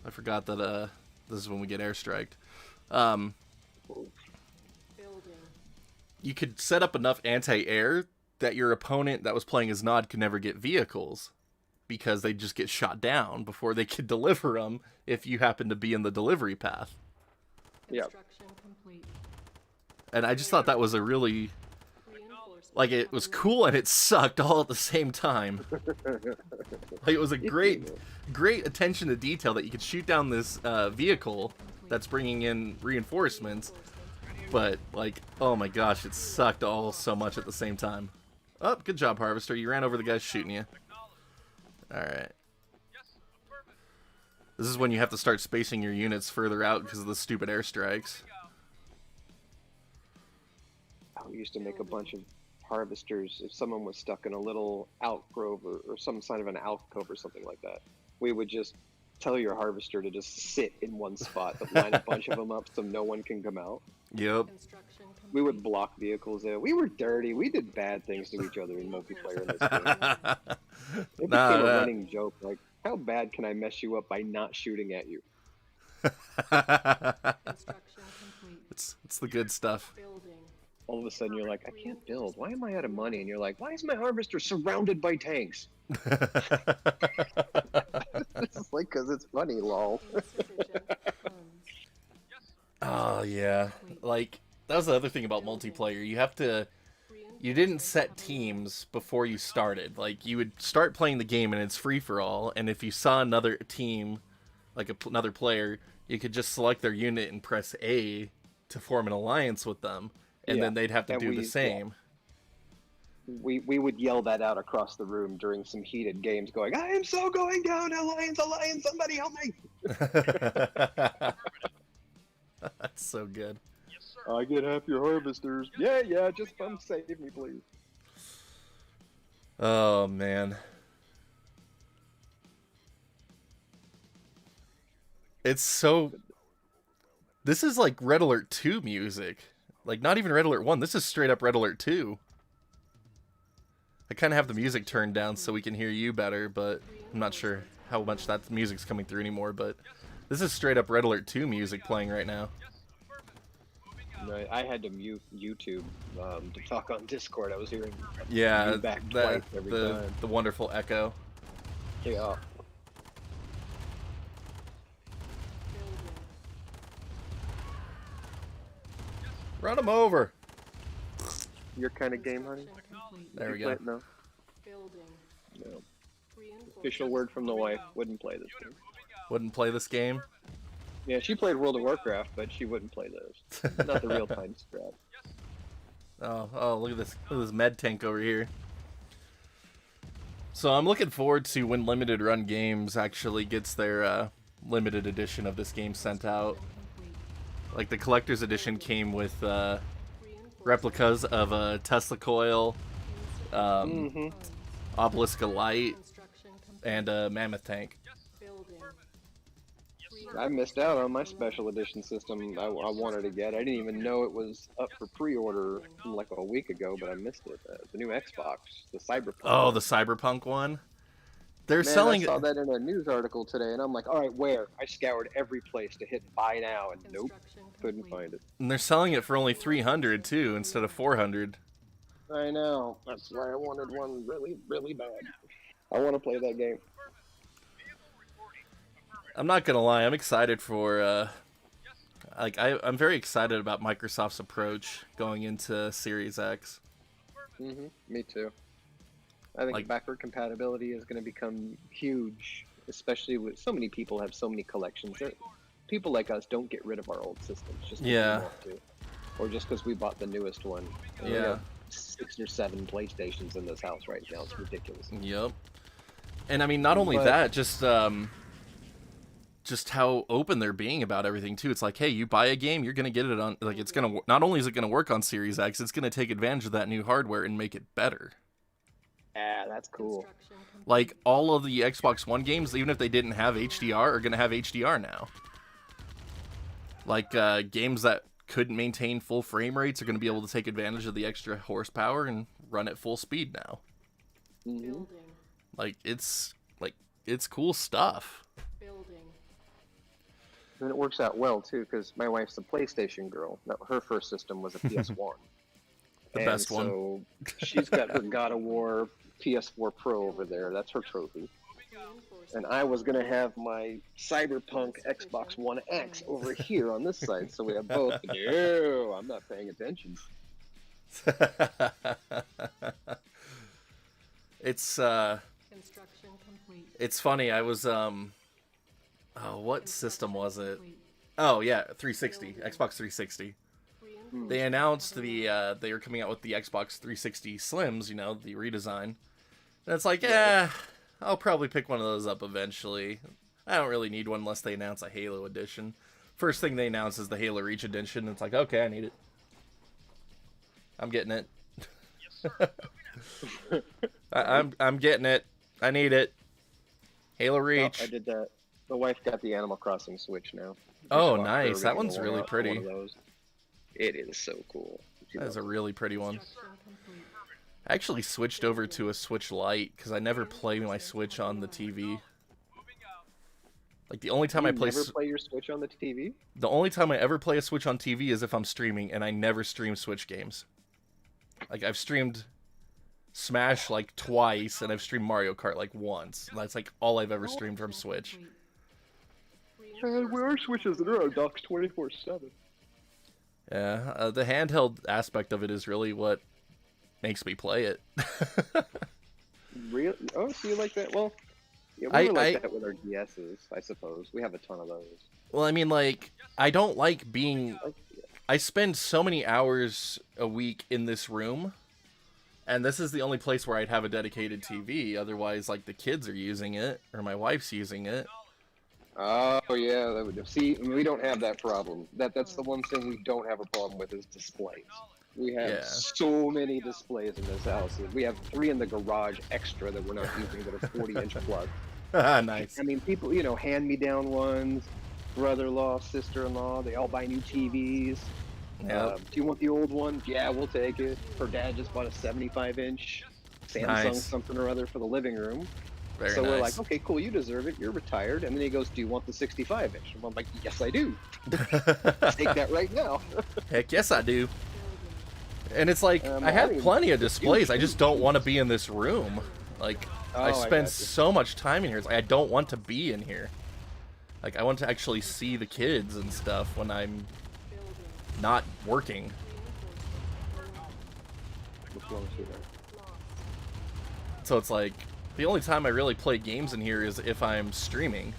forgot that this is when we get airstriked. You could set up enough anti-air that your opponent that was playing as Nod could never get vehicles, because they just get shot down before they could deliver them if you happen to be in the delivery path. Yep. And I just thought that was a really, like, it was cool and it sucked all at the same time. Like, it was a great attention to detail that you could shoot down this vehicle that's bringing in reinforcements, but, like, oh my gosh, it sucked all so much at the same time. Oh, good job, Harvester. You ran over the guy shooting you. Alright. This is when you have to start spacing your units further out because of the stupid airstrikes. We used to make a bunch of harvesters. If someone was stuck in a little outgrove or some kind of an alcove or something like that, we would just tell your harvester to just sit in one spot, but line a bunch of them up so no one can come out. Yep. We would block vehicles there. We were dirty. We did bad things to each other in multiplayer in this game. It became a running joke, like, how bad can I mess you up by not shooting at you? It's the good stuff. All of a sudden you're like, I can't build. Why am I out of money? And you're like, why is my harvester surrounded by tanks? It's like, because it's funny, lol. Oh, yeah. Like, that was the other thing about multiplayer. You didn't set teams before you started. Like, you would start playing the game and it's free-for-all, and if you saw another team, like another player, you could just select their unit and press A to form an alliance with them, and then they'd have to do the same. We would yell that out across the room during some heated games, going, I am so going down, alliance, alliance, somebody help me! That's so good. I get half your harvesters. Yeah, just come save me, please. Oh, man. It's so... This is like Red Alert 2 music. Like, not even Red Alert 1. This is straight up Red Alert 2. I kind of have the music turned down so we can hear you better, but I'm not sure how much that music's coming through anymore, but this is straight up Red Alert 2 music playing right now. Right, I had to mute YouTube to talk on Discord. I was hearing yeah, you back twice every time. The wonderful echo. Yeah. Run him over. Your kind of game, honey? There we go. No. No. Official word from the wife. Wouldn't play this game. Wouldn't play this game? Yeah, she played World of Warcraft, but she wouldn't play those. Not the real-time strat. Oh, look at this. Look at this med tank over here. So I'm looking forward to when Limited Run Games actually gets their limited edition of this game sent out. Like, the collector's edition came with replicas of a Tesla coil, Obelisk Light, and a Mammoth tank. I missed out on my special edition system I wanted to get. I didn't even know it was up for pre-order like a week ago, but I missed it. The new Xbox, the Cyberpunk. Oh, the Cyberpunk one? They're Man, selling... I saw that in a news article today, and I'm like, all right, where? I scoured every place to hit buy now, and nope, couldn't find it. And they're selling it for only $300 too, instead of $400. I know. That's why I wanted one really, really bad. I want to play that game. I'm not gonna lie, I'm excited for, I'm very excited about Microsoft's approach going into Series X. Me too. I think backward compatibility is going to become huge, especially with so many people have so many collections. People like us don't get rid of our old systems just because we want to, or just because we bought the newest one. And we have 6 or 7 PlayStations in this house right now. It's ridiculous. Yep. And I mean, not only that, just how open they're being about everything too. It's like, hey, you buy a game, you're gonna get it on. Like, it's gonna not only is it gonna work on Series X, it's gonna take advantage of that new hardware and make it better. Yeah, that's cool. Like, all of the Xbox One games, even if they didn't have HDR, are gonna have HDR now. Like, games that couldn't maintain full frame rates are gonna be able to take advantage of the extra horsepower and run at full speed now. Like, it's cool stuff. And it works out well too, because my wife's a PlayStation girl. Now, her first system was a PS1. The best one. So she's got her God of War PS4 Pro over there. That's her trophy. And I was gonna have my Cyberpunk Xbox One X over here on this side, so we have both. No, I'm not paying attention. It's funny. I was what system was it? Oh yeah, 360, Xbox 360. They announced they were coming out with the Xbox 360 Slims, you know, the redesign. And it's like, I'll probably pick one of those up eventually. I don't really need one unless they announce a Halo edition. First thing they announce is the Halo Reach edition. And it's like, okay, I need it. I'm getting it. I'm getting it. I need it. Halo Reach. Oh, I did that. The wife got the Animal Crossing Switch now. Oh, nice. That one's really pretty. It is so cool. That is a really pretty one. I actually switched over to a Switch Lite because I never play my Switch on the TV. Like, the only time I play... You never play your Switch on the TV? The only time I ever play a Switch on TV is if I'm streaming, and I never stream Switch games. Like, I've streamed Smash, like, twice, and I've streamed Mario Kart, like, once. That's, like, all I've ever streamed from Switch. Our Switches are on docks 24/7. Yeah, the handheld aspect of it is really what makes me play it. Really? Oh, so you like that? Well, yeah, we were like that with our DSs, I suppose. We have a ton of those. Well, I mean, like, I don't like being... I spend so many hours a week in this room, and this is the only place where I'd have a dedicated TV. Otherwise, like, the kids are using it, or my wife's using it. Oh yeah, that would see. We don't have that problem. That's the one thing we don't have a problem with is displays. We have so many displays in this house. We have 3 in the garage extra that we're not using that are 40-inch plus. Nice. I mean, people, hand-me-down ones, brother-in-law, sister-in-law, they all buy new TVs. Yeah. Do you want the old one? Yeah, we'll take it. Her dad just bought a 75-inch Samsung something or other for the living room. Very so we're nice. like, okay, cool, you deserve it. You're retired. And then he goes, do you want the 65-inch? And I'm like, yes, I do. Take that right now. Heck yes, I do. And it's like, I have plenty of displays. I just don't want to be in this room. Like, I spend so much time in here. It's like, I don't want to be in here. Like, I want to actually see the kids and stuff when I'm not working. So it's like, the only time I really play games in here is if I'm streaming.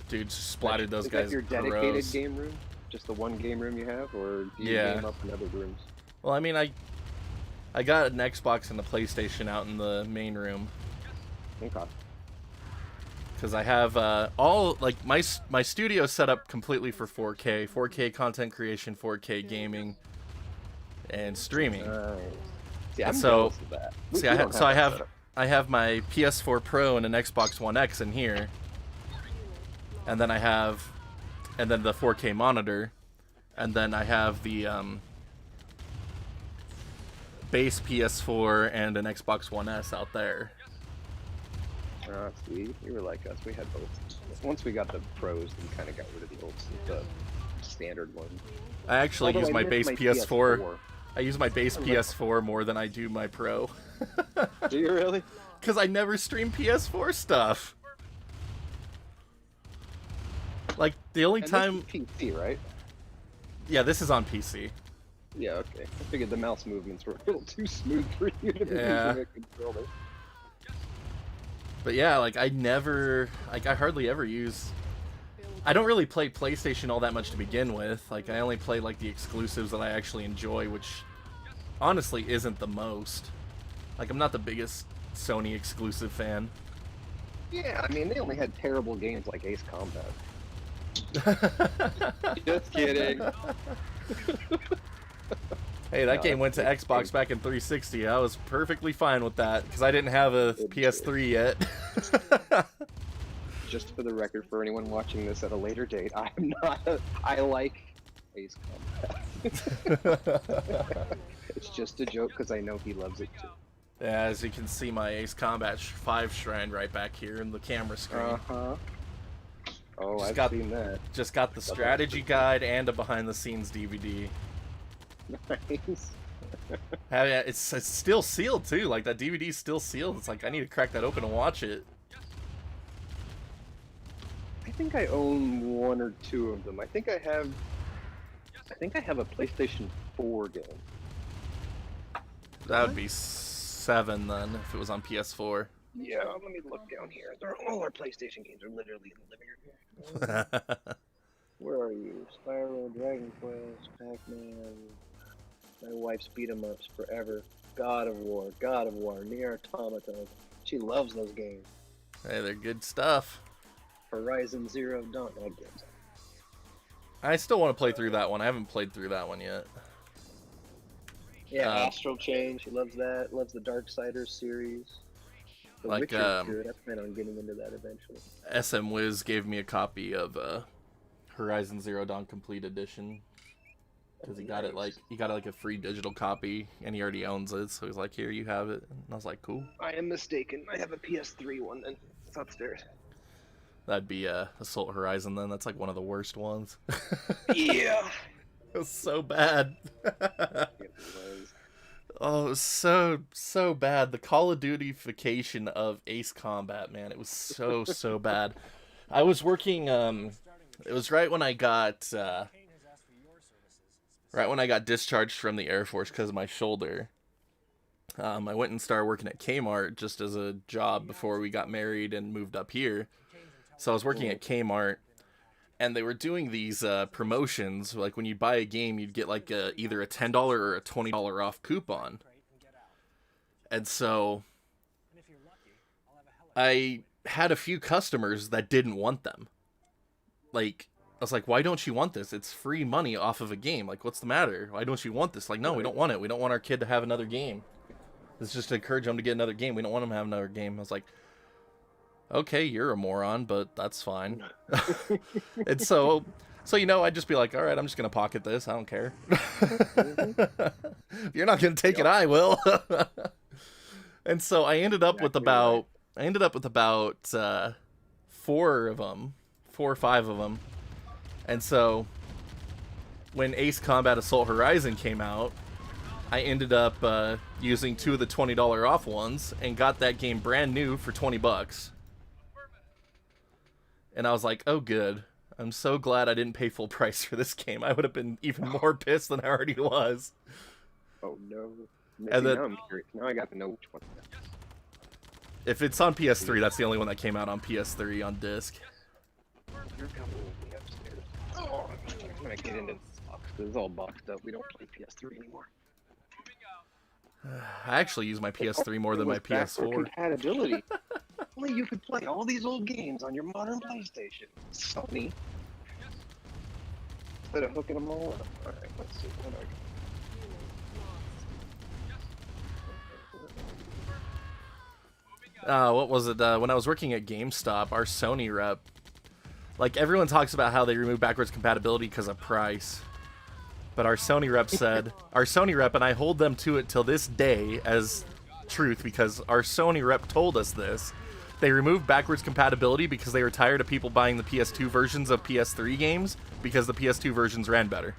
Dude, splattered those guys. Is that your dedicated game room? Just the one game room you have, or do you game up in other rooms? Well, I mean, I got an Xbox and a PlayStation out in the main room. Okay. Because I have all, like, my studio set up completely for 4K. 4K content creation, 4K gaming, and streaming. See, I'm jealous of that. See, I have my PS4 Pro and an Xbox One X in here. And then and then the 4K monitor. And then I have the base PS4 and an Xbox One S out there. See, you were like us. We had both. Once we got the pros, we kind of got rid of the standard one. I actually use my base PS4. I use my base PS4 more than I do my Pro. Do you really? Because I never stream PS4 stuff. Like, the only time... This is PC, right? Yeah, this is on PC. Yeah, okay. I figured the mouse movements were a little too smooth for you to be using a controller. But yeah, like, I hardly ever use... I don't really play PlayStation all that much to begin with. Like, I only play, like, the exclusives that I actually enjoy, which honestly isn't the most. Like, I'm not the biggest Sony exclusive fan. Yeah, I mean, they only had terrible games like Ace Combat. Just kidding. Hey, that game went to Xbox back in 360. I was perfectly fine with that, because I didn't have a PS3 yet. Just for the record, for anyone watching this at a later date, I'm not. I like Ace Combat. It's just a joke because I know he loves it too. Yeah, as you can see, my Ace Combat 5 shrine right back here in the camera screen. Oh, I've seen that. Just got the strategy guide and a behind-the-scenes DVD. Nice. It's still sealed too. Like, that DVD's still sealed. It's like I need to crack that open and watch it. I think I own one or two of them. I think I have a PlayStation 4 game. That would be 7 then, if it was on PS4. Yeah, let me look down here. All our PlayStation games are literally in the living room. Where are you? Spyro, Dragon Quest, Pac-Man, my wife's beat-em-ups forever. God of War, Nier Automata. She loves those games. Hey, they're good stuff. Horizon Zero Dawn. I still want to play through that one. I haven't played through that one yet. Yeah, Astral Chain. She loves that. Loves the Darksiders series. The like, Witcher's good. I plan on getting into that eventually. SM Wiz gave me a copy of Horizon Zero Dawn Complete Edition. Because he got it like a free digital copy, and he already owns it. So he's like, "Here, you have it." And I was like, "Cool." I am mistaken. I have a PS3 one, then it's upstairs. That'd be Assault Horizon then. That's like one of the worst ones. Yeah. It was so bad. Oh, it was so bad. The Call of Duty-fication of Ace Combat, man. It was so bad. I was working, it was right when I got discharged from the Air Force because of my shoulder. I went and started working at Kmart just as a job before we got married and moved up here. So I was working at Kmart, and they were doing these promotions. Like, when you buy a game, you'd get like either a $10 or a $20 off coupon. And so I had a few customers that didn't want them. Like, I was like, "Why don't you want this? It's free money off of a game. Like, what's the matter? Why don't you want this?" Like, "No, we don't want it. We don't want our kid to have another game. It's just to encourage them to get another game. We don't want them to have another game." I was like, okay, you're a moron, but that's fine. And so you know, I'd just be like, all right, I'm just gonna pocket this. I don't care. If you're not gonna take it, I will. And so I ended up with about 4 or 5 of them. And so when Ace Combat Assault Horizon came out, I ended up using 2 of the $20 off ones and got that game brand new for $20. And I was like, oh good. I'm so glad I didn't pay full price for this game. I would have been even more pissed than I already was. Oh no. And then, now I'm curious. Now I got to know which one. If it's on PS3, that's the only one that came out on PS3 on disc. You're coming with me upstairs. Oh, I'm gonna get into this box. It's all boxed up. We don't play PS3 anymore. I actually use my PS3 more than my PS4. Compatibility. Only you could play all these old games on your modern PlayStation. Sony. Instead of hooking them all up. Alright, let's see what I got. What was it? When I was working at GameStop, our Sony rep, like everyone talks about how they remove backwards compatibility because of price. But our Sony rep said, and I hold them to it till this day as truth because our Sony rep told us this. They removed backwards compatibility because they were tired of people buying the PS2 versions of PS3 games because the PS2 versions ran better.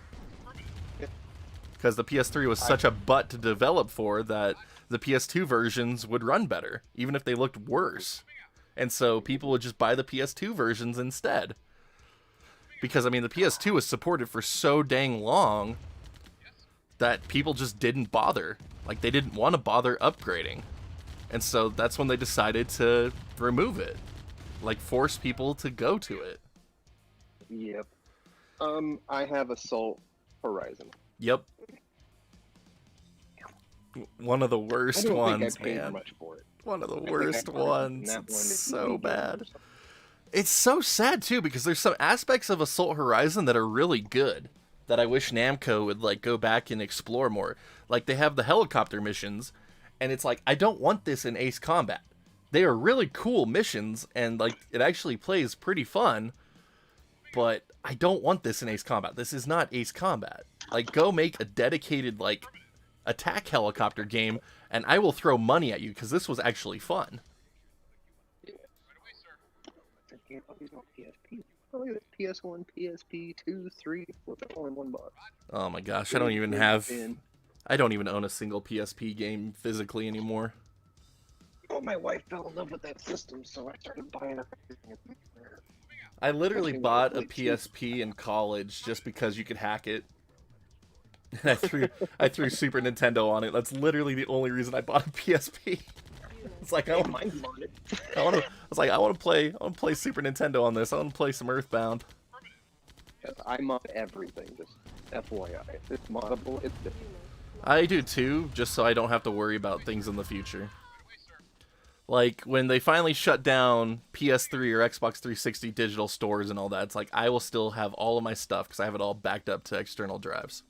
Because the PS3 was such a butt to develop for that the PS2 versions would run better, even if they looked worse. And so people would just buy the PS2 versions instead. Because, I mean, the PS2 was supported for so dang long that people just didn't bother. Like, they didn't want to bother upgrading. And so that's when they decided to remove it. Like, force people to go to it. Yep. I have Assault Horizon. Yep. One of the worst ones, man. Much for it. One of the worst ones. It's so bad. It's so sad, too, because there's some aspects of Assault Horizon that are really good that I wish Namco would, like, go back and explore more. Like, they have the helicopter missions, and it's like, I don't want this in Ace Combat. They are really cool missions, and, like, it actually plays pretty fun, but I don't want this in Ace Combat. This is not Ace Combat. Like, go make a dedicated, like, attack helicopter game, and I will throw money at you, because this was actually fun. PS1, PSP, 2, 3, 4, all in one box. Oh my gosh, I don't even own a single PSP game physically anymore. Well, my wife fell in love with that system, so I started buying everything. I literally bought a PSP in college just because you could hack it. And I threw Super Nintendo on it. That's literally the only reason I bought a PSP. It's like I want to play Super Nintendo on this. I want to play some Earthbound. Yes, I mod everything. Just FYI, if it's moddable, it's different. I do too, just so I don't have to worry about things in the future. Like when they finally shut down PS3 or Xbox 360 digital stores and all that, it's like I will still have all of my stuff because I have it all backed up to external drives.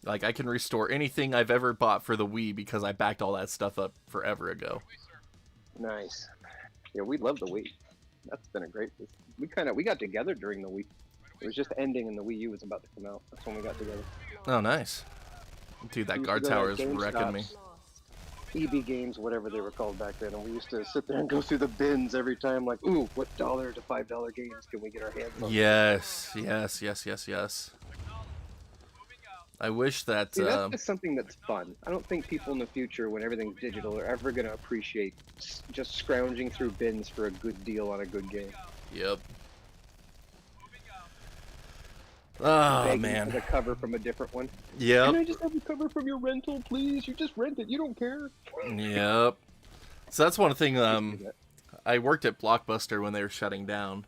Like, I can restore anything I've ever bought for the Wii because I backed all that stuff up forever ago. Nice. Yeah, we love the Wii. That's been a great... We got together during the Wii. It was just ending and the Wii U was about to come out. That's when we got together. Oh, nice. Dude, that guard tower is wrecking me. EB Games, whatever they were called back then, and we used to sit there and go through the bins every time, like, ooh, what $1 to $5 games can we get our hands on? Yes. I wish that... See, that's just something that's fun. I don't think people in the future, when everything's digital, are ever going to appreciate just scrounging through bins for a good deal on a good game. Yep. Oh, begging man. for the cover from a different one. Yep. Can I just have the cover from your rental, please? You just rent it. You don't care. Yep. So that's one thing. I worked at Blockbuster when they were shutting down,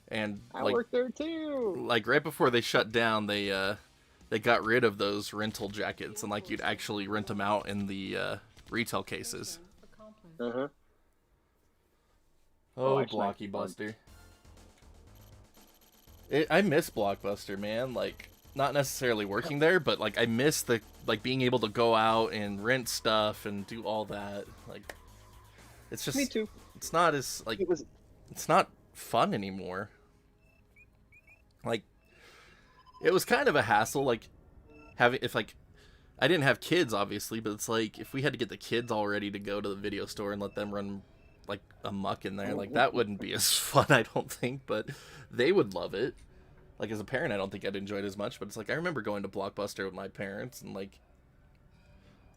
and I worked there too. Like right before they shut down, they got rid of those rental jackets, and like you'd actually rent them out in the retail cases. Uh-huh. Oh, Blocky Buster. I miss Blockbuster, man. Like, not necessarily working there, but like I miss the being able to go out and rent stuff and do all that. Like, It's just Me too. It's not as like it's not fun anymore. Like, it was kind of a hassle, like if like I didn't have kids obviously, but it's like if we had to get the kids all ready to go to the video store and let them run like amok in there, like that wouldn't be as fun, I don't think, but they would love it. Like as a parent, I don't think I'd enjoy it as much, but it's like I remember going to Blockbuster with my parents and like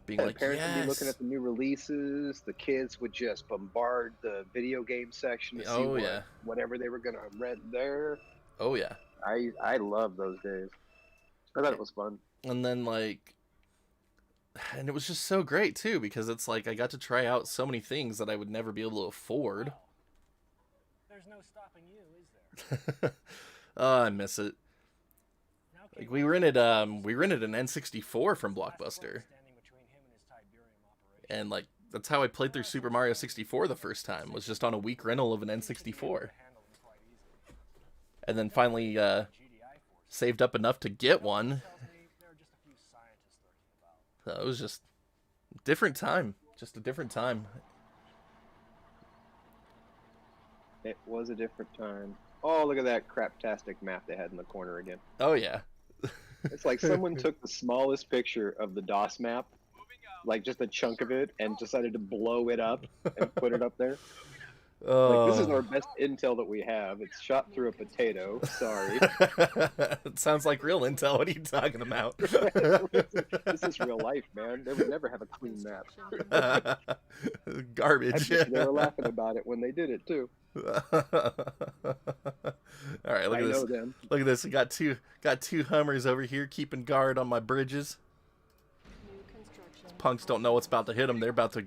being like, parents yes. would be looking at the new releases. The kids would just bombard the video game section to see whatever they were gonna rent there. Oh yeah. I love those days. I thought it was fun. And then like, and it was just so great too, because it's like I got to try out so many things that I would never be able to afford. There's no stopping you, is there? Oh, I miss it. Like we rented an N64 from Blockbuster. And like that's how I played through Super Mario 64 the first time, was just on a week rental of an N64. And then finally saved up enough to get one. So it was just a different time. Just a different time. It was a different time. Oh, look at that craptastic map they had in the corner again. Oh, yeah. It's like someone took the smallest picture of the DOS map, like just a chunk of it, and decided to blow it up and put it up there. Like, this is our best intel that we have. It's shot through a potato. Sorry. It sounds like real intel. What are you talking about? This is real life, man. They would never have a clean map. Garbage. They were laughing about it when they did it too. All right, look at this. Look at this. I got two Hummers over here keeping guard on my bridges. Punks don't know what's about to hit them. They're about to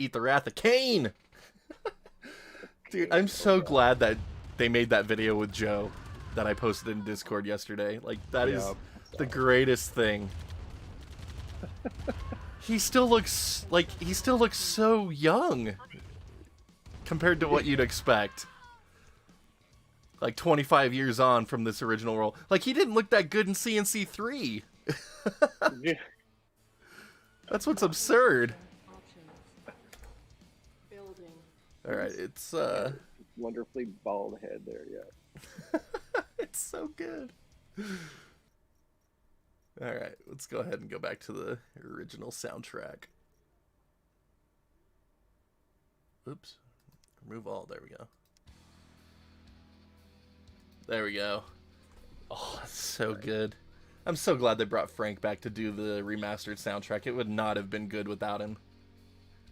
eat the wrath of Cain. Dude, I'm so glad that they made that video with Joe that I posted in Discord yesterday. Like, that is the greatest thing. He still looks so young compared to what you'd expect. Like 25 years on from this original role. Like, he didn't look that good in CNC3. That's what's absurd. All right, it's wonderfully bald head there, yeah. It's so good. All right, let's go ahead and go back to the original soundtrack. Oops. Remove all. There we go. There we go. Oh, that's so good. I'm so glad they brought Frank back to do the remastered soundtrack. It would not have been good without him.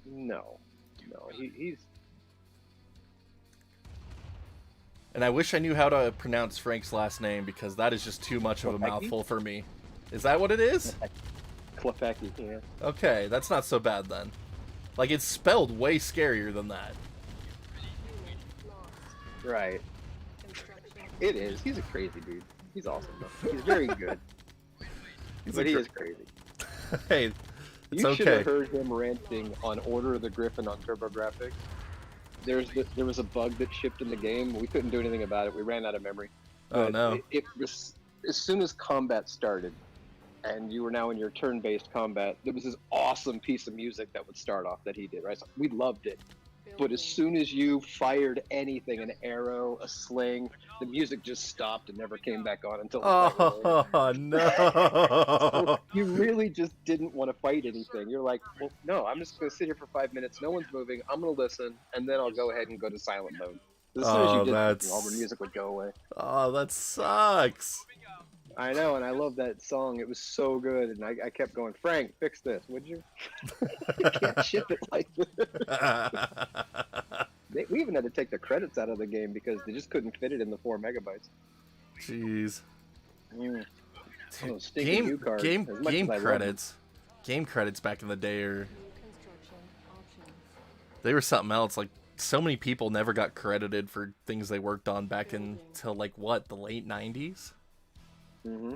No, he's... And I wish I knew how to pronounce Frank's last name, because that is just too much of a mouthful for me. Is that what it is? Klepecki, yeah. Okay, that's not so bad then. Like, it's spelled way scarier than that. Right. It is. He's a crazy dude. He's awesome, though. He's very good. But he is crazy. Hey, it's you okay. should have heard him ranting on Order of the Griffin on TurboGrafx. There was a bug that shipped in the game. We couldn't do anything about it. We ran out of memory. Oh, no. It was, as soon as combat started, and you were now in your turn-based combat, there was this awesome piece of music that would start off that he did, right? So we loved it. But as soon as you fired anything, an arrow, a sling, the music just stopped and never came back on until... Oh, no! So you really just didn't want to fight anything. You're like, well, no, I'm just going to sit here for 5 minutes, no one's moving, I'm going to listen, and then I'll go ahead and go to silent mode. As soon as you did something, all the music would go away. Oh, that sucks! I know, and I love that song. It was so good, and I kept going, Frank, fix this, would you? You can't ship it like this. We even had to take the credits out of the game because they just couldn't fit it in the 4 megabytes. Jeez. Game credits. Game credits back in the day they were something else. Like, so many people never got credited for things they worked on back until, like, what, the late 90s? Mm-hmm.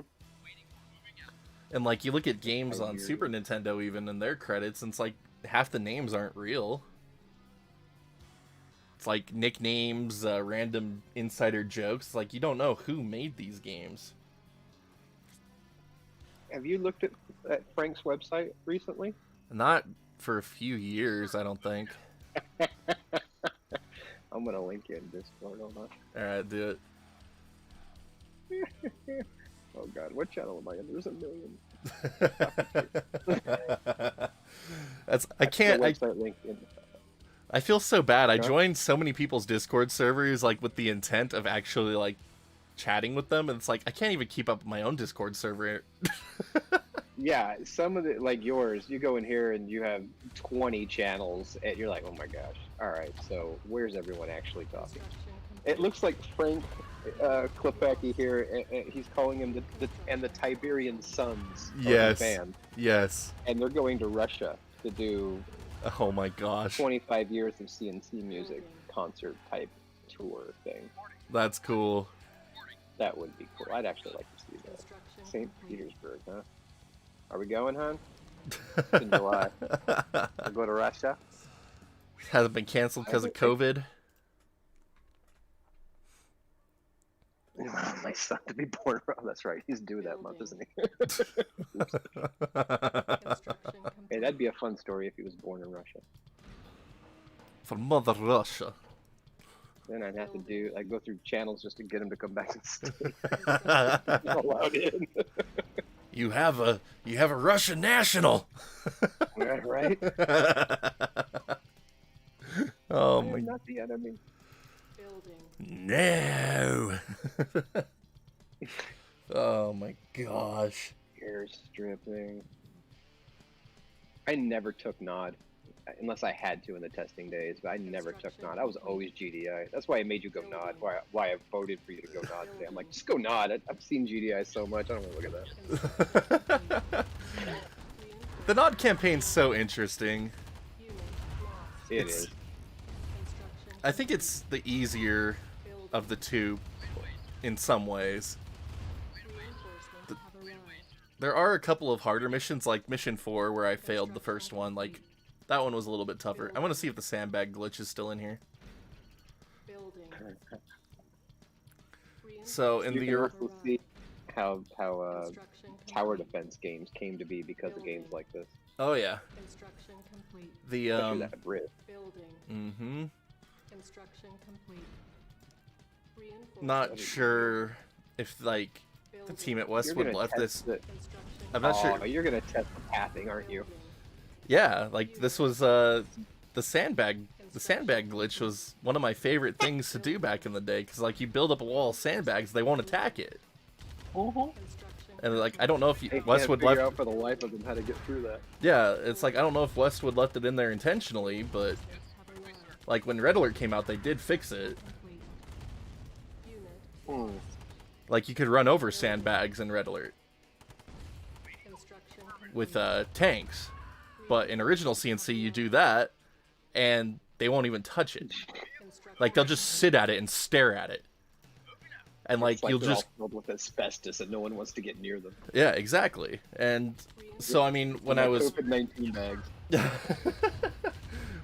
And like, you look at games on Super Nintendo even, and their credits, and it's like half the names aren't real. It's like nicknames, random insider jokes. It's like, you don't know who made these games. Have you looked at Frank's website recently? Not for a few years, I don't think. I'm gonna link you in Discord. Hold on. Alright, do it. Oh god, what channel am I in? There's a million. I can't. Website link in. I feel so bad. I joined so many people's Discord servers, like, with the intent of actually, like, chatting with them, and it's like, I can't even keep up my own Discord server. Yeah, some of the, like yours, you go in here and you have 20 channels, and you're like, oh my gosh. Alright, so where's everyone actually talking? It looks like Frank Klepecki here, he's calling him the Tiberian Sons of the band. Yes. And they're going to Russia to do oh my gosh, 25 years of CNC music concert type tour thing. That's cool. That would be cool. I'd actually like to see that. St. Petersburg, huh? Are we going, hon? In July. We'll go to Russia? Hasn't been canceled because of COVID. My son to be born. Oh, that's right. He's due that month, isn't he? Hey, that'd be a fun story if he was born in Russia. For Mother Russia. Then I'd have to do, like, go through channels just to get him to come back and stay. Allowed in. You have a Russian national. Right? Oh I my. am not the enemy. No. Oh my gosh. Hair stripping. I never took Nod, unless I had to in the testing days, but I never took Nod. I was always GDI. That's why I made you go Nod. Why I voted for you to go Nod today. I'm like, just go Nod. I've seen GDI so much. I don't want to look at that. The Nod campaign's so interesting. It is. I think it's the easier of the two in some ways. There are a couple of harder missions, like Mission 4, where I failed the first one. Like, that one was a little bit tougher. I want to see if the sandbag glitch is still in here. So, in you the... can also see how tower defense games came to be because of games like this. Oh, yeah. The, Especially that bridge. Mm-hmm. Construction complete. Not sure if, like, the team at Westwood left this... I'm not sure. You're gonna test the pathing, aren't you? Yeah, like, this was, the sandbag glitch was one of my favorite things to do back in the day, because, like, you build up a wall of sandbags, they won't attack it. And, like, I don't know if Westwood left... out for the life of them how to get through that. Yeah, it's like, I don't know if Westwood left it in there intentionally, but... Like, when Red Alert came out, they did fix it. Like, you could run over sandbags in Red Alert. With, tanks. But in original CNC, you do that, and they won't even touch it. Like, they'll just sit at it and stare at it. And, like, you'll just... all filled with asbestos and no one wants to get near them. Yeah, exactly. And so, I mean, when I was... COVID-19 bags.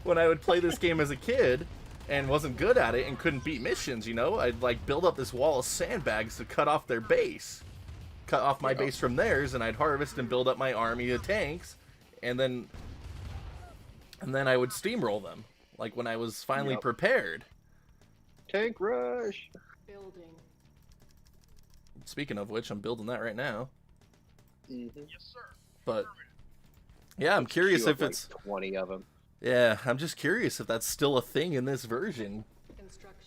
When I would play this game as a kid and wasn't good at it and couldn't beat missions, you know, I'd like build up this wall of sandbags to cut off their base. Cut off my base from theirs, and I'd harvest and build up my army of tanks, and then I would steamroll them. Like when I was finally prepared. Tank rush! Speaking of which, I'm building that right now. Yes, sir. But yeah, I'm curious if it's 20 of them. Yeah, I'm just curious if that's still a thing in this version.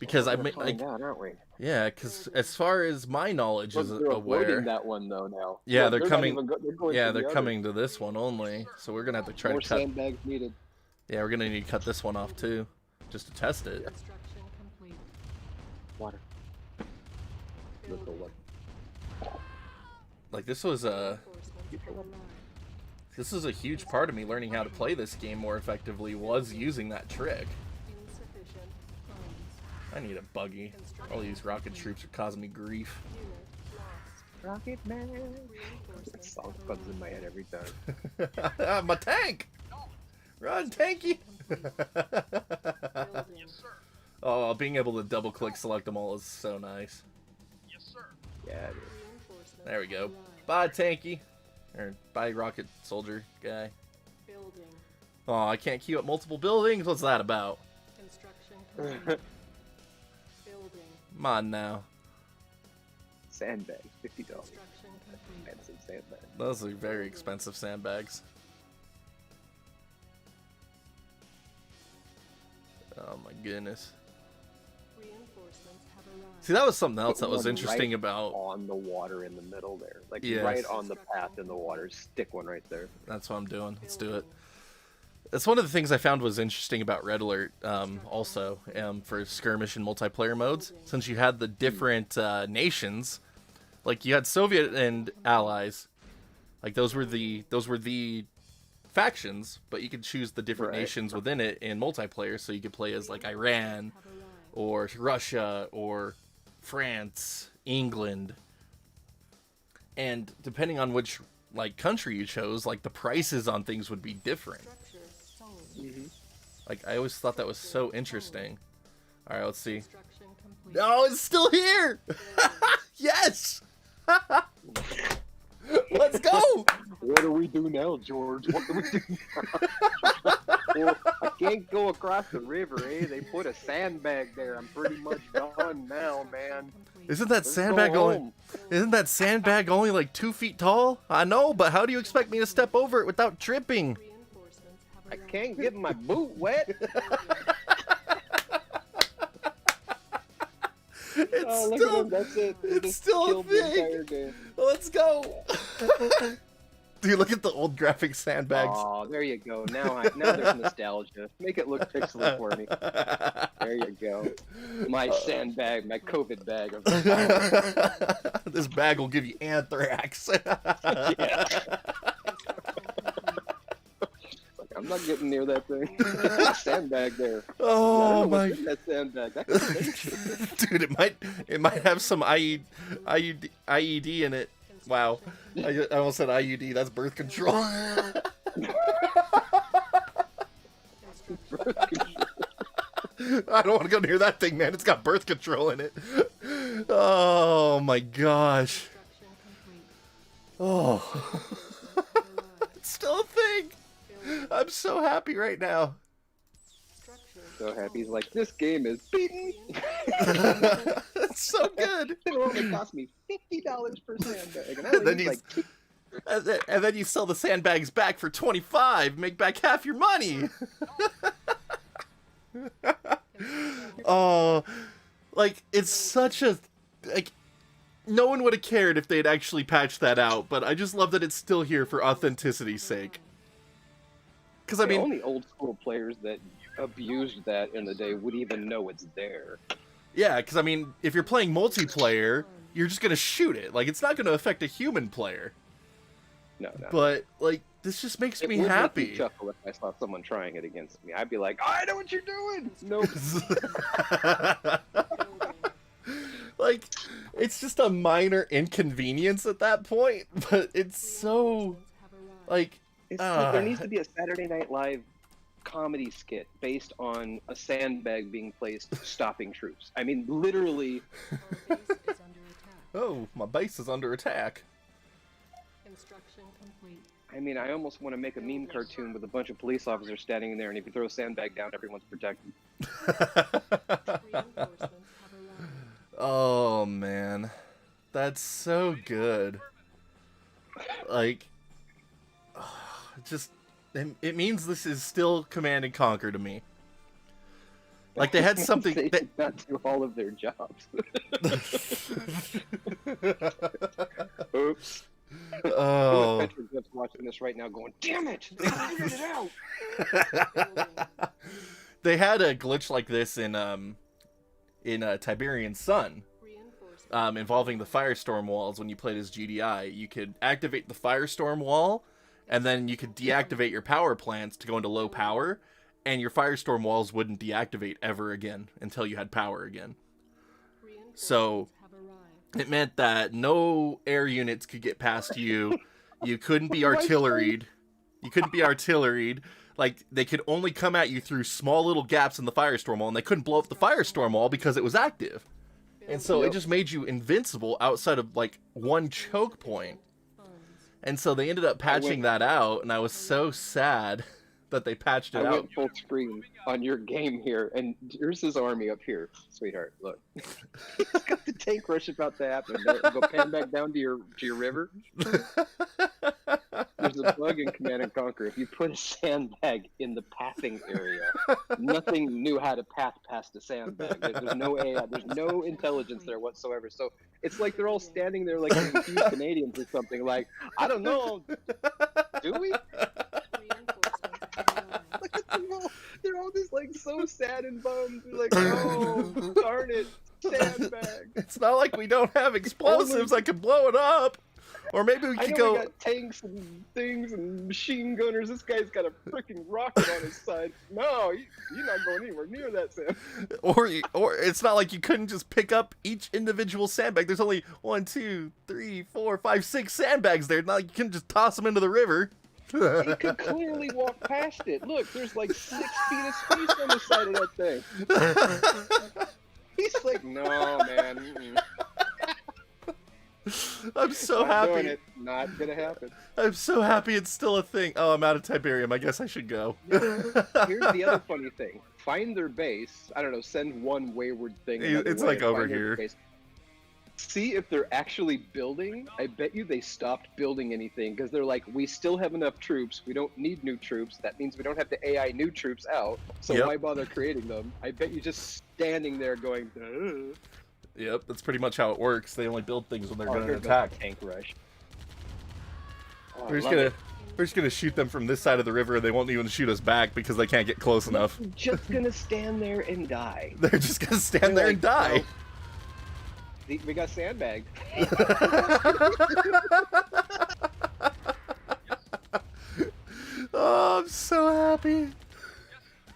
Because we're gonna find out, aren't we? Yeah, because as far as my knowledge is they're aware, uploading that one though now. Yeah, they're coming. They're they're coming to this one only. So we're gonna have to try More to cut. sandbags needed. Yeah, we're gonna need to cut this one off too, just to test it. Water. Like this was a huge part of me learning how to play this game more effectively was using that trick. I need a buggy. All these rocket troops are causing me grief. Rocket Man. That song comes in my head every time. My tank! Run, tanky! Oh, being able to double click select them all is so nice. Yes, sir. Yeah, it is. There we go. Bye, tanky. Or bye, rocket soldier guy. Oh, I can't queue up multiple buildings? What's that about? Come on now. Sandbags, $50. Expensive sandbags. Those are very expensive sandbags. Oh my goodness. See, that was something else that was interesting about on the water in the middle there, like Yes. right on the path in the water. Stick one right there. That's what I'm doing. Let's do it. That's one of the things I found was interesting about Red Alert, also for skirmish and multiplayer modes. Since you had the different nations, like you had Soviet and Allies, like those were the factions, but you could choose the different nations within it in multiplayer. So you could play as like Iran, or Russia, or France, England, and depending on which like country you chose, like the prices on things would be different. Like I always thought that was so interesting. All right, let's see. No, it's still here. Yes. Let's go. What do we do now, George? What do we do now? Well, I can't go across the river, eh? They put a sandbag there. I'm pretty much done now, man. Isn't that Let's sandbag go only? home. Isn't that sandbag only like 2 feet tall? I know, but how do you expect me to step over it without tripping? I can't get my boot wet. It's look still, at him. That's it. They it's just still a killed the entire thing. game. Let's go. Dude, look at the old graphic sandbags. Oh, there you go. Now there's nostalgia. Make it look pixely for me. There you go. My sandbag, my COVID bag. This bag will give you anthrax. Yeah. I'm not getting near that thing. There's a sandbag there. Oh my! That sandbag. That Dude, it might have some IED in it. Wow, I almost said IUD. That's birth control. I don't want to go near that thing, man. It's got birth control in it. Oh my gosh. Oh, it's still a thing. I'm so happy right now. So happy. He's like, this game is beaten. It's so good. It only cost me $50 per sandbag. And Then and then you sell the sandbags back for $25, make back half your money. Oh, like it's such a like. No one would have cared if they'd actually patched that out, but I just love that it's still here for authenticity's sake. Because I mean, only old school players that abused that in the day would even know it's there. Yeah, because I mean, if you're playing multiplayer, you're just gonna shoot it. Like, it's not gonna affect a human player. No. But like, this just makes me happy. Make me chuckle if I saw someone trying it against me. I'd be like, I know what you're doing. No. Like, it's just a minor inconvenience at that point, but it's so like. There needs to be a Saturday Night Live comedy skit based on a sandbag being placed stopping troops. I mean, literally. Oh, my base is under attack. Construction complete. I mean, I almost want to make a meme cartoon with a bunch of police officers standing there, and if you throw a sandbag down, everyone's protected. Oh man, that's so good. Like, just it means this is still Command and Conquer to me. Like they had something they that not do all of their jobs. Oops. Oh. Petro's watching this right now, going, "Damn it! They figured it out." They had a glitch like this in Tiberian Sun, involving the Firestorm walls. When you played as GDI, you could activate the Firestorm wall, and then you could deactivate your power plants to go into low power, and your Firestorm walls wouldn't deactivate ever again until you had power again. So it meant that no air units could get past you. You couldn't be artilleried. Like, they could only come at you through small little gaps in the Firestorm wall, and they couldn't blow up the Firestorm wall because it was active. And so it just made you invincible outside of, like, one choke point. And so they ended up patching that out, and I was so sad that they patched it I out. went full screen on your game here, and here's his army up here, sweetheart. Look, he's got the tank rush about to happen. Go pan back down to your river. There's a bug in Command and Conquer. If you put a sandbag in the pathing area, nothing knew how to path past the sandbag. There's no AI, there's no intelligence there whatsoever. So it's like they're all standing there like confused Canadians or something. Like, I don't know, do we? Look at them all. They're all just like so sad and bummed. They're like, oh, darn it, sandbag. It's not like we don't have explosives that could blow it up. Or maybe we could go. We got tanks and things and machine gunners. This guy's got a freaking rocket on his side. No, you're not going anywhere near that, Sam. Or it's not like you couldn't just pick up each individual sandbag. There's only 1, 2, 3, 4, 5, 6 sandbags there. Not like you can just toss them into the river. He could clearly walk past it. Look, there's like 6 feet of space on the side of that thing. He's like, no, man. I'm so Not happy. doing it. Not gonna happen. I'm so happy it's still a thing. Oh, I'm out of Tiberium. I guess I should go. Here's the other funny thing. Find their base. I don't know, send one wayward thing. It's way, like over find their here. base. See if they're actually building. I bet you they stopped building anything because they're like, we still have enough troops. We don't need new troops. That means we don't have to AI new troops out. So Yep. why bother creating them? I bet you just standing there going, ugh. Yep, that's pretty much how it works. They only build things when they're going to here goes attack. the tank rush. Oh, I We're love just gonna shoot them from this side of the river, and they won't even shoot us back because they can't get close enough. They're just gonna stand there and die. They're just gonna stand there and die. We got sandbagged. Oh, I'm so happy.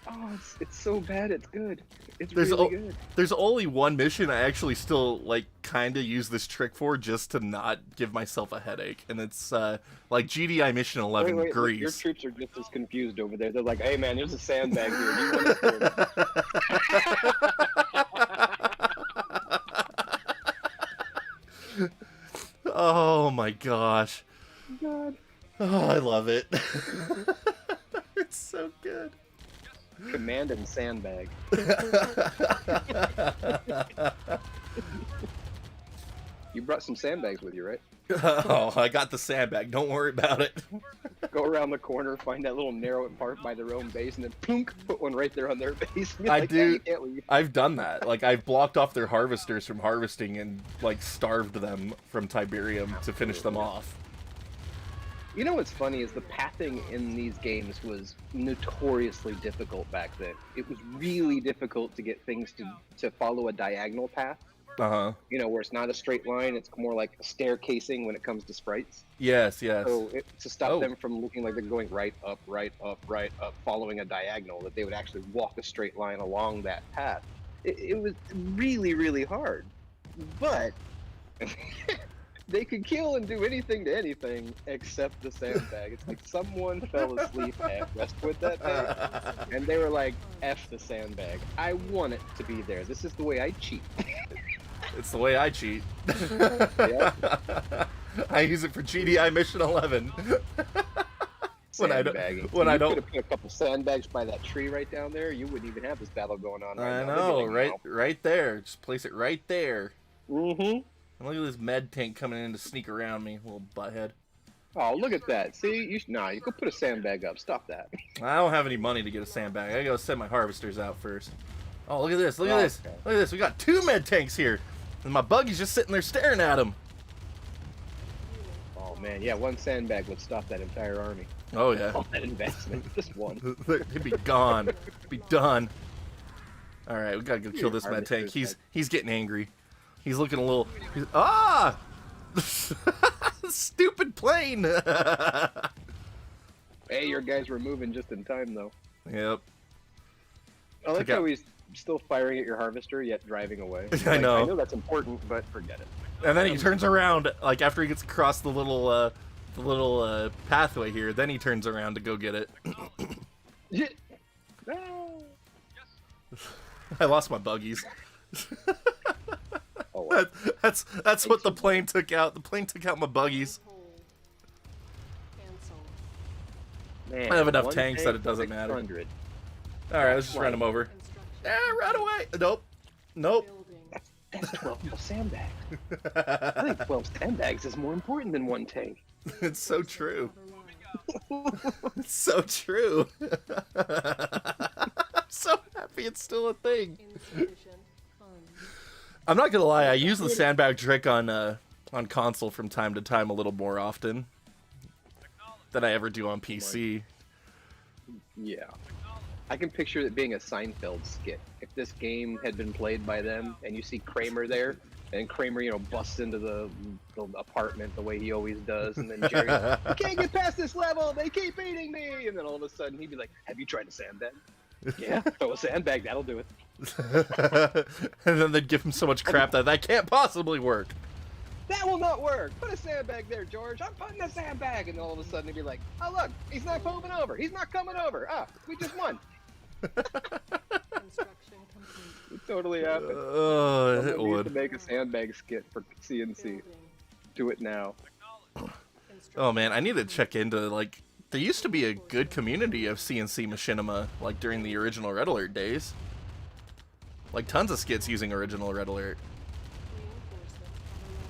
Oh, it's so bad. It's good. It's There's really good. there's only one mission I actually still like kind of use this trick for, just to not give myself a headache, and it's like GDI mission 11, Wait, Greece. your troops are just as confused over there. They're like, "Hey, man, there's a sandbag here. Do you want to?" Oh my gosh. God. Oh, I love it. It's so good. Command and sandbag. You brought some sandbags with you, right? Oh, I got the sandbag. Don't worry about it. Go around the corner, find that little narrow part by their own base, and then plunk, put one right there on their base. I Like, do. "Hey, you can't leave." I've done that. Like, I've blocked off their harvesters from harvesting and like starved them from Tiberium to finish them off. You know what's funny is the pathing in these games was notoriously difficult back then. It was really difficult to get things to follow a diagonal path. Uh-huh. You know, where it's not a straight line, it's more like a staircasing when it comes to sprites. Yes. So to stop Oh. them from looking like they're going right up, following a diagonal, that they would actually walk a straight line along that path. It was really, really hard. But they could kill and do anything to anything except the sandbag. It's like someone fell asleep at Westwood that day, and they were like, F the sandbag. I want it to be there. This is the way I cheat. It's the way I cheat. Yep. I use it for GDI mission 11. when I Sandbagging. don't. When I You don't. could have put a couple sandbags by that tree right down there. You wouldn't even have this battle going on right I now. know, They'd be like, right there. Just place it right there. Mm-hmm. And look at this med tank coming in to sneak around me, little butthead. Oh, look at that. See, you could put a sandbag up. Stop that. I don't have any money to get a sandbag. I gotta send my harvesters out first. Oh, look at this! Look at this! Okay. Look at this! We got 2 med tanks here, and my buggy's just sitting there staring at them. Oh man, yeah, one sandbag would stop that entire army. Oh yeah. All that investment, just one. He'd be gone. Be done. All right, we gotta go kill this med Harvesters, tank. He's getting angry. He's looking a little. Ah! Stupid plane. Hey, your guys were moving just in time, though. Yep. I like Took out- how he's still firing at your harvester, yet driving away. I know. I know that's important, but forget it. And then he turns around, like after he gets across the little pathway here. Then he turns around to go get it. No. I lost my buggies. Oh, wow. That's what the plane took out. The plane took out my buggies. Man, I have enough one tanks tank, that it doesn't matter. 600. Alright, let's just run them over. Yeah, run away! Nope. Nope. That's 12 sandbags. I think 12 sandbags is more important than one tank. It's so true. It's so true. I'm so happy it's still a thing. I'm not gonna lie, I use the sandbag trick on console from time to time a little more often than I ever do on PC. Yeah. I can picture it being a Seinfeld skit. If this game had been played by them, and you see Kramer there, and Kramer, you know, busts into the apartment the way he always does, and then Jerry, I can't get past this level, they keep eating me! And then all of a sudden he'd be like, have you tried a sandbag? Yeah, throw a sandbag, that'll do it. And then they'd give him so much crap that can't possibly work. That will not work! Put a sandbag there, George! I'm putting a sandbag! And then all of a sudden he'd be like, oh look, he's not moving over! He's not coming over! Ah, we just won! It totally happened. It We would. to make a sandbag skit for CNC. Do it now. Oh man, I need to check into, like, there used to be a good community of CNC machinima, like, during the original Red Alert days. Like, tons of skits using original Red Alert.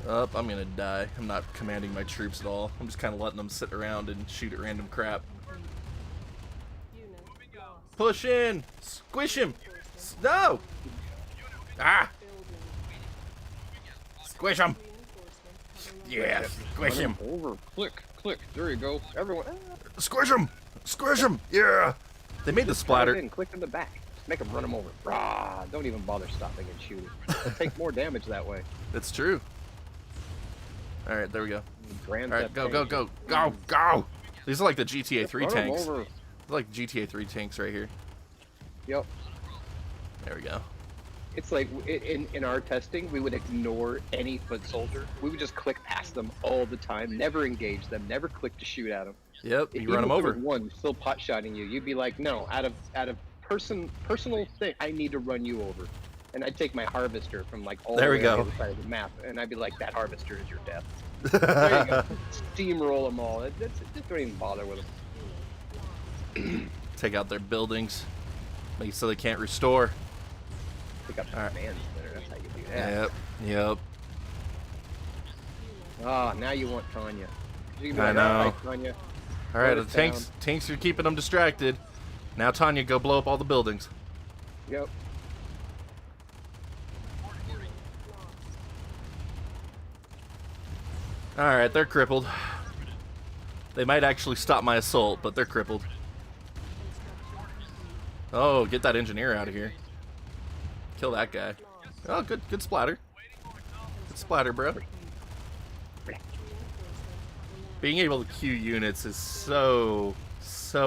Oh, I'm gonna die. I'm not commanding my troops at all. I'm just kind of letting them sit around and shoot at random crap. Push in! Squish him! No! Ah! Squish him! Yeah, squish him! Over. Click, click. There you go. Everyone. Squish him! Squish him! Yeah! They made the splatter. Click in the back. Make them run them over. Rah! Don't even bother stopping and shooting. They'll take more damage that way. That's true. Alright, there we go. Alright, go, tank. go, go, go, go! These are like the GTA 3 Run 'em tanks. over. They're like GTA 3 tanks right here. Yep. There we go. It's like in our testing, we would ignore any foot soldier. We would just click past them all the time, never engage them, never click to shoot at them. Yep, you run them Even if there over. was one still pot shotting you, you'd be like, no, out of personal thing, I need to run you over. And I'd take my harvester from like all There the we way on go. the other side of the map, and I'd be like, that harvester is your death. There you go. Steamroll them all. Just don't even bother with them. Take out their buildings. Make it so they can't restore. Pick up All right. command center. That's how you do that. Yep. Ah, now you want Tanya. You can be I like, know. "All right, Tanya. Alright, Slow the it down." tanks are keeping them distracted. Now Tanya, go blow up all the buildings. Yep. Alright, they're crippled. They might actually stop my assault, but they're crippled. Oh, get that engineer out of here. Kill that guy. Oh, good splatter. Good splatter, bro. Being able to queue units is so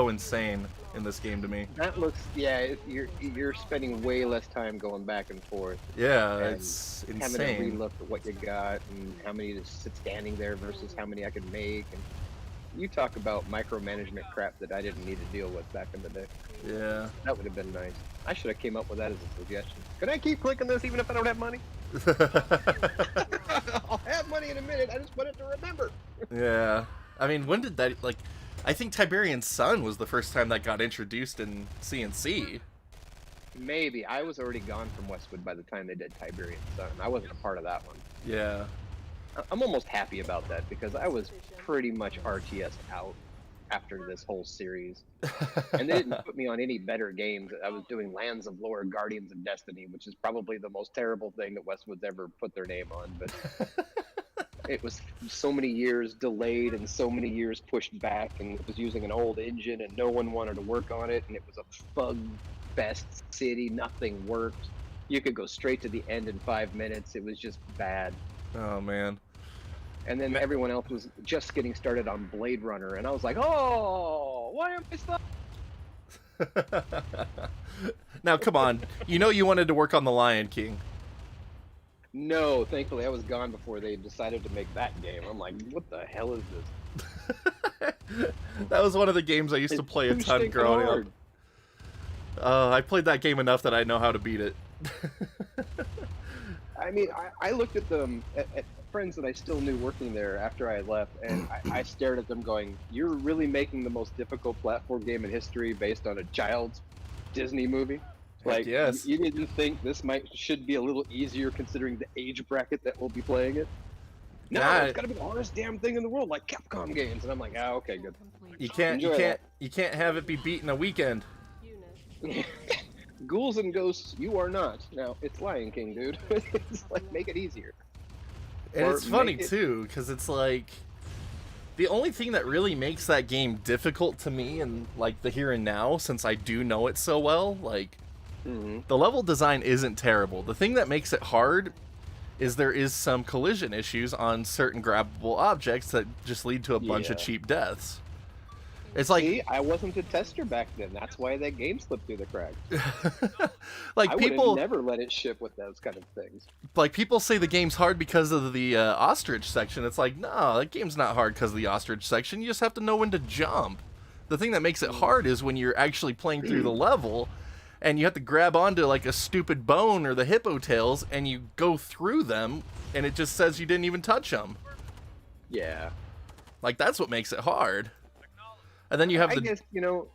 insane in this game to me. That looks, yeah, you're spending way less time going back and forth. Yeah, and it's having insane. to relook at what you got and how many to sit standing there versus how many I could make. And you talk about micromanagement crap that I didn't need to deal with back in the day. Yeah. That would have been nice. I should have came up with that as a suggestion. Can I keep clicking this even if I don't have money? I'll have money in a minute. I just want it to remember. Yeah. I mean, when did that, like, I think Tiberian's Son was the first time that got introduced in CNC. Maybe. I was already gone from Westwood by the time they did Tiberian Sun. I wasn't a part of that one. Yeah. I'm almost happy about that because I was pretty much RTS out after this whole series. And they didn't put me on any better games. I was doing Lands of Lore, Guardians of Destiny, which is probably the most terrible thing that Westwood's ever put their name on. But it was so many years delayed and so many years pushed back, and it was using an old engine and no one wanted to work on it, and it was a bug-fest city. Nothing worked. You could go straight to the end in 5 minutes. It was just bad. Oh, man. And then everyone else was just getting started on Blade Runner, and I was like, oh, why am I stuck? Now, come on. You know you wanted to work on The Lion King. No, thankfully I was gone before they decided to make that game. I'm like, what the hell is this? That was one of the games I used to play a too ton stinking growing hard. up. I played that game enough that I know how to beat it. I mean, I looked at them, friends that I still knew working there after I left, and I stared at them going, "You're really making the most difficult platform game in history based on a child's Disney movie? Like, yes. you didn't think this should be a little easier considering the age bracket that will be playing it? No, it's got to be the hardest damn thing in the world, like Capcom games." And I'm like, "Ah, okay, good." You can't have it be beat in a weekend. Ghouls and ghosts, you are not. Now, it's Lion King, dude. It's like, make it easier. And it's funny, too, because it's like... The only thing that really makes that game difficult to me and, like, the here and now, since I do know it so well, like... The level design isn't terrible. The thing that makes it hard is there is some collision issues on certain grabbable objects that just lead to a bunch of cheap deaths. It's like, see, I wasn't a tester back then. That's why that game slipped through the cracks. like I people would never let it ship with those kind of things. Like people say the game's hard because of the ostrich section. It's like, no, that game's not hard because of the ostrich section. You just have to know when to jump. The thing that makes it hard is when you're actually playing through the level and you have to grab onto like a stupid bone or the hippo tails and you go through them and it just says you didn't even touch them. Yeah. Like that's what makes it hard. And then you have I guess, you know...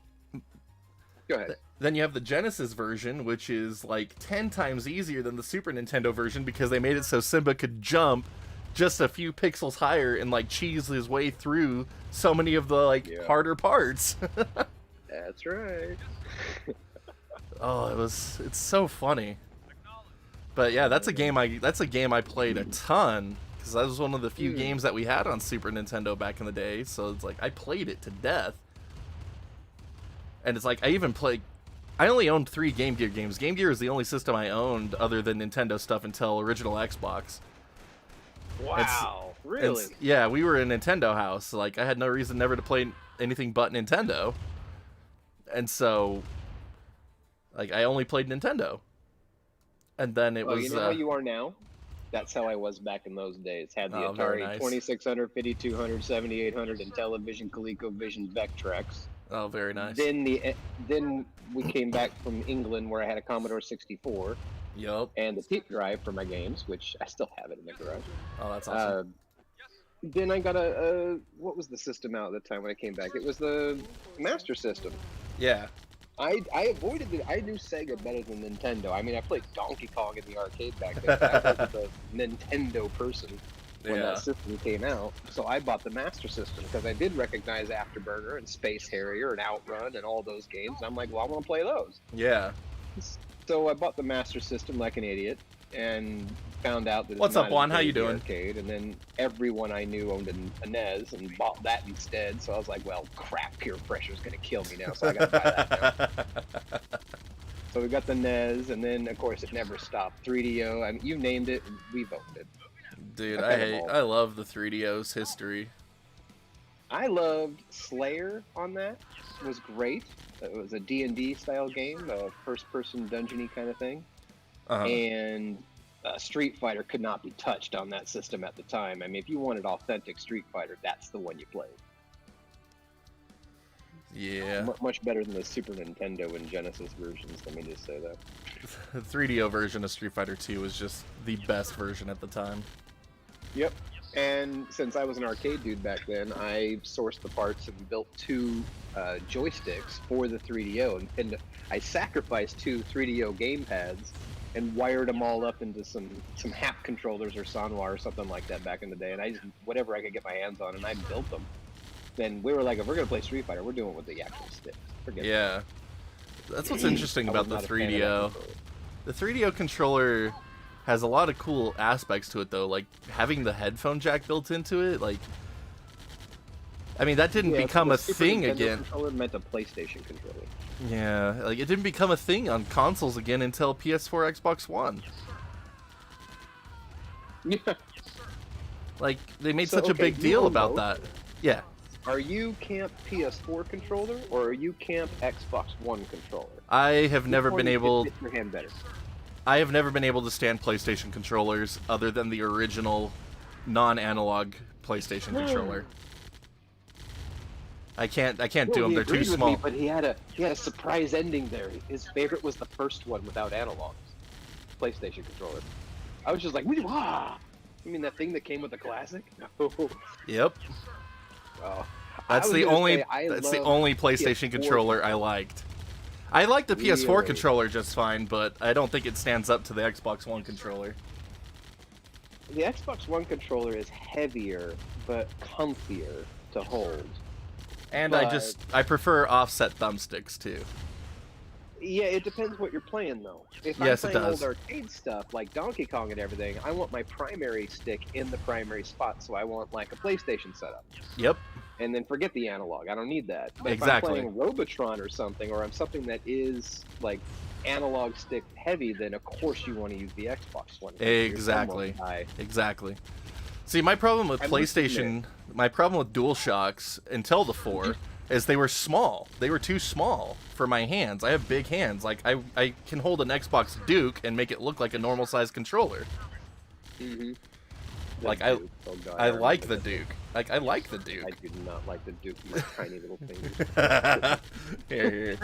Go ahead. Then you have the Genesis version, which is like 10 times easier than the Super Nintendo version because they made it so Simba could jump just a few pixels higher and like cheese his way through so many of the like harder parts. That's right. Oh, it's so funny. But yeah, that's a game I played a ton. Because that was one of the few games that we had on Super Nintendo back in the day, so it's like, I played it to death. And it's like, I only owned 3 Game Gear games. Game Gear is the only system I owned other than Nintendo stuff until original Xbox. Wow, really? Yeah, we were a Nintendo house. Like, I had no reason never to play anything but Nintendo. And so, like, I only played Nintendo. And then it was... you know how you are now? That's how I was back in those days. Had the Atari 2600, 5200, 7800, and Television, ColecoVision, Vectrex. Oh, very nice. Then we came back from England where I had a Commodore 64. Yep. And the tape drive for my games, which I still have it in the garage. Oh, that's awesome. Then I got what was the system out at the time when I came back? It was the Master System. Yeah. I avoided it. I knew Sega better than Nintendo. I mean, I played Donkey Kong in the arcade back then. I wasn't a Nintendo person when that system came out. So I bought the Master System because I did recognize Afterburner and Space Harrier and Outrun and all those games. And I'm like, well, I want to play those. Yeah. So I bought the Master System like an idiot and found out that What's up, Juan? How you doing? Arcade, and then everyone I knew owned a NES and bought that instead. So I was like, well, crap, peer pressure's going to kill me now, so I got to buy that now. So we got the NES, and then, of course, it never stopped. 3DO, I mean, you named it, we've owned it. Dude, I love the 3DO's history. I loved Slayer on that. It was great. It was a D&D style game, a first-person dungeon-y kind of thing. And Street Fighter could not be touched on that system at the time. I mean, if you wanted authentic Street Fighter, that's the one you played. Yeah. Much better than the Super Nintendo and Genesis versions, let me just say that. The 3DO version of Street Fighter 2 was just the best version at the time. Yep. And since I was an arcade dude back then, I sourced the parts and built 2 joysticks for the 3DO. And I sacrificed 2 3DO game pads and wired them all up into some HAP controllers or Sanwa or something like that back in the day. And I just, whatever I could get my hands on, and I built them. Then we were like, if we're going to play Street Fighter, we're doing it with the actual sticks. Forget that. That's what's interesting about the 3DO. The 3DO controller has a lot of cool aspects to it, though. Like, having the headphone jack built into it, like... I mean, that didn't become a thing again. The controller meant a PlayStation controller. Yeah, like, it didn't become a thing on consoles again until PS4, Xbox One. Yeah. Like, they made such a big deal about that. Yeah. Are you Camp PS4 controller, or are you Camp Xbox One controller? I have never been able... Fit your hand better? I have never been able to stand PlayStation controllers other than the original non-analog PlayStation controller. I can't do them. They're too small. Me, but he had a surprise ending there. His favorite was the first one without analogs. PlayStation controller. I was just like, wah! You mean that thing that came with the classic? Yep. Oh, That's the only PlayStation PS4 controller I liked. I like the PS4 Really? controller just fine, but I don't think it stands up to the Xbox One controller. The Xbox One controller is heavier, but comfier to hold. And But- I prefer offset thumbsticks too. Yeah, it depends what you're playing, though. If Yes, I'm it playing does. old arcade stuff, like Donkey Kong and everything, I want my primary stick in the primary spot, so I want, like, a PlayStation setup. Yep. And then forget the analog. I don't need that. But Exactly. if I'm playing Robotron or something, or I'm something that is, like, analog stick heavy, then of course you want to use the Xbox One. Exactly. Exactly. See, my problem with I must PlayStation, my problem with DualShocks until the 4 is they were small. They were too small for my hands. I have big hands. Like I can hold an Xbox Duke and make it look like a normal sized controller. Mm-hmm. Like I like the Duke. Like I like the Duke. I do not like the Duke. My tiny little fingers. Here.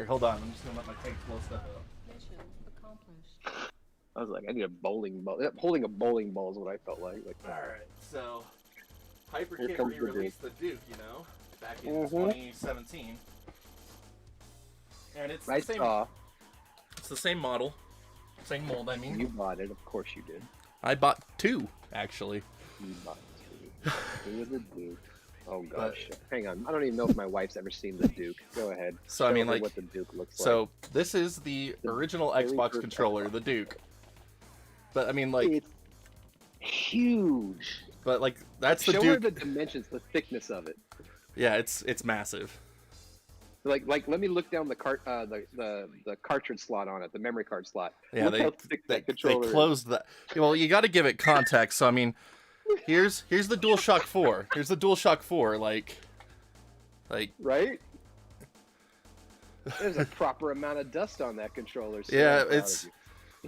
Hold on. I'm just gonna let my tank blow stuff up. Mission accomplished. I was like, I need a bowling ball. Holding a bowling ball is what I felt like. All right. So Here Hyperkin comes the re-released the Duke, you know, back in 2017, and it's the same. It's the same model, same mold. I mean, You bought it, of course you did. I bought 2 actually. You bought it. Who was the Duke? Oh gosh, hang on. I don't even know if my wife's ever seen the Duke. Go ahead. So I Show mean, her like, what the Duke looks so like. this is the original very Xbox first controller, Xbox. the Duke. But I mean, like, It's huge. but like that's the Show her Duke. the dimensions, the thickness of it. Yeah, it's massive. Like, let me look down the the cartridge slot on it, the memory card slot. Yeah, Look they how thick that they controller is. closed that. Well, you got to give it context. So I mean, here's the DualShock 4. Here's the DualShock 4. Like. Right? There's a proper amount of dust on that controller. So Yeah, I'm proud of it's you.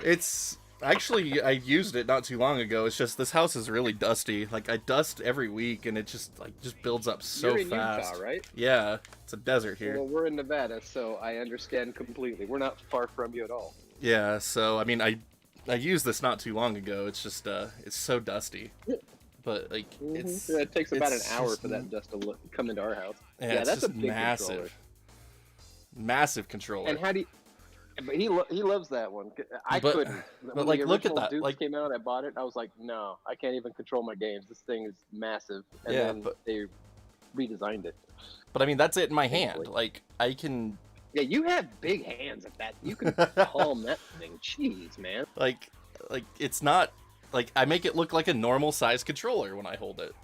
it's actually I used it not too long ago. It's just this house is really dusty. Like I dust every week, and it just builds up so You're in fast. Utah, right? Yeah, it's a desert here. Well, we're in Nevada, so I understand completely. We're not far from you at all. Yeah, so I mean I used this not too long ago. It's just it's so dusty. But like it's Yeah, it takes about an it's hour just- for that dust to come into our house. Yeah, it's that's just a big massive. controller. Massive controller. And how do you? But he loves that one. I But- couldn't. but, When like, the look at original that, Dukes like- came out, I bought it. I was like, no, I can't even control my games. This thing is massive. And Yeah, then but- they redesigned it. But I mean that's it in my hand. Like I can Yeah, you have big hands at that. You can palm that thing. Jeez, man. like it's not like I make it look like a normal size controller when I hold it.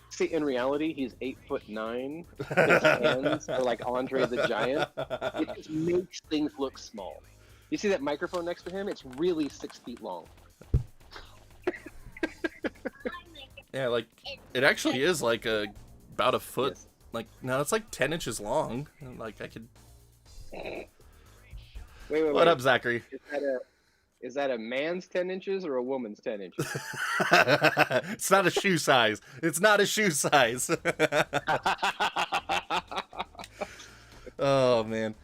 See, in reality, he's 8'9". His hands are like Andre the Giant. It just makes things look small. You see that microphone next to him? It's really 6 feet long. Yeah, like it actually is like about a foot. Yes. Like no, it's like 10 inches long. And, like I could. Wait. What up, Zachary? Is that a man's 10 inches or a woman's 10 inches? It's not a shoe size. It's not a shoe size. Oh man.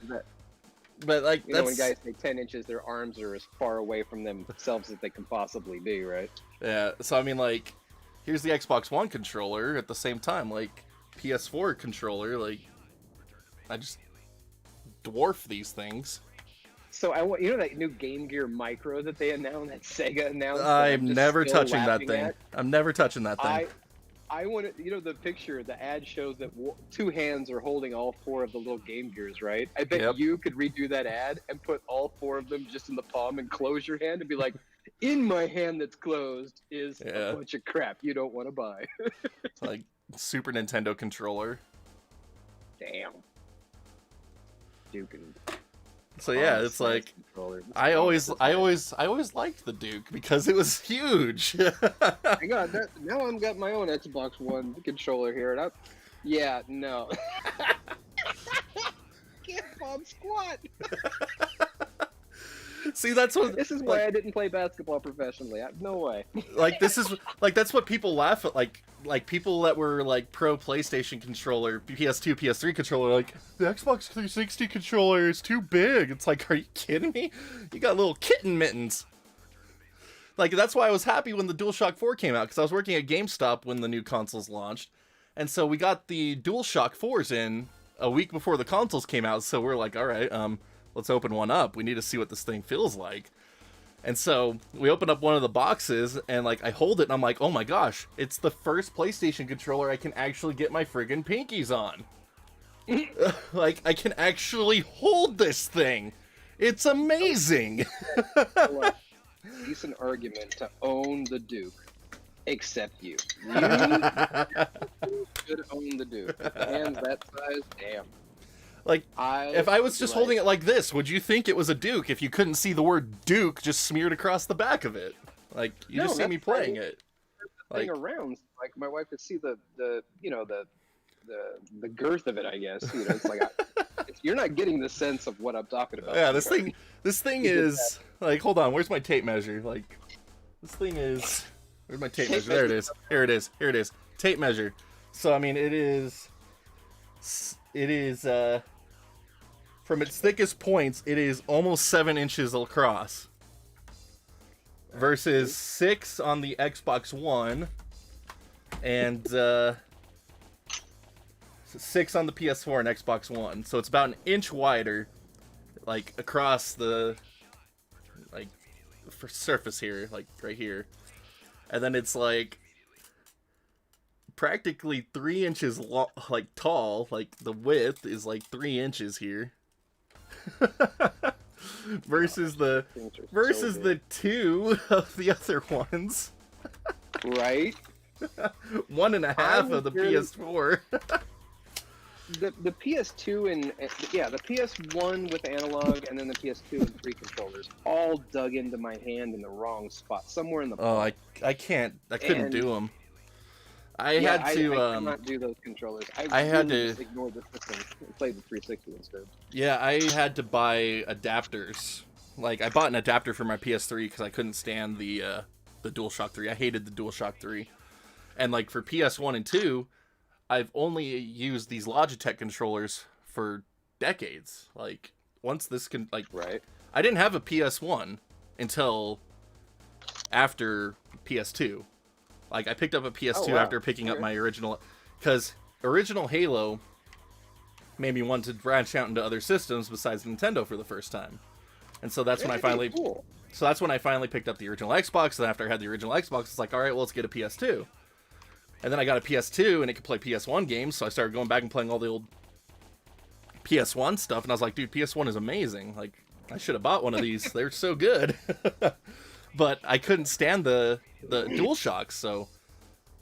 But like You know, when that's guys say 10 inches, their arms are as far away from themselves as they can possibly be, right? yeah. So I mean, like, here's the Xbox One controller. At the same time, like PS4 controller, like I just dwarf these things. So I want, you know, that new Game Gear Micro that they announced, that Sega announced. that I'm just never still touching that laughing thing. at? I'm never touching that thing. I want to, you know, the picture, the ad shows that two hands are holding all 4 of the little Game Gears, right? I bet Yep. you could redo that ad and put all 4 of them just in the palm and close your hand and be like, in my hand that's closed is Yeah. a bunch of crap you don't want to buy. Like Super Nintendo controller. Damn. Duke and So yeah, it's like I always liked the Duke because it was huge. I got that. Now I've got my own Xbox One controller here, and no. Can't bomb squat. See, that's what. This is why I didn't play basketball professionally. No way. Like this is like that's what people laugh at. Like people that were like pro PlayStation controller, PS2, PS3 controller, like the Xbox 360 controller is too big. It's like, are you kidding me? You got little kitten mittens. Like, that's why I was happy when the DualShock 4 came out, because I was working at GameStop when the new consoles launched. And so we got the DualShock 4s in a week before the consoles came out, so we're like, all right, let's open one up. We need to see what this thing feels like. And so we opened up one of the boxes, and like I hold it, and I'm like, oh my gosh, it's the first PlayStation controller I can actually get my friggin' pinkies on. Like, I can actually hold this thing. It's amazing. Decent argument to own the Duke, except you. You should own the Duke. Hands that size, damn. Like, if I was just holding it like this, would you think it was a Duke if you couldn't see the word Duke just smeared across the back of it? Like, you just see me playing it. Like, around, like my wife could see the girth of it, I guess. You know, it's like you're not getting the sense of what I'm talking about. Yeah, this thing is like, hold on, where's my tape measure? Like, this thing is, where's my tape measure? There it is. Here it is. Here it is. Tape measure. So I mean, it is from its thickest points, it is almost 7 inches across. Versus 6 on the Xbox One, and 6 on the PS4 and Xbox One. So it's about an inch wider, like across the surface here, like right here, and then it's like practically 3 inches tall. Like the width is like 3 inches here. versus the 2 of the other ones. Right? 1.5 of the PS4. The PS2 and the PS1 with analog, and then the PS2 and 3 controllers all dug into my hand in the wrong spot, somewhere in the. Oh, I couldn't do them. I cannot do those controllers. I had to just ignore the system and play the 360 instead. Yeah, I had to buy adapters. Like, I bought an adapter for my PS3 because I couldn't stand the DualShock 3. I hated the DualShock 3. And like for PS1 and 2, I've only used these Logitech controllers for decades. Like, once this right. I didn't have a PS1 until after PS2. Like, I picked up a PS2 after picking up my original, because original Halo made me want to branch out into other systems besides Nintendo for the first time. And so that's when I finally picked up the original Xbox, and after I had the original Xbox, it's like, all right, well, let's get a PS2. And then I got a PS2, and it could play PS1 games, so I started going back and playing all the old PS1 stuff, and I was like, dude, PS1 is amazing. Like, I should have bought one of these. They're so good. But I couldn't stand the DualShocks, so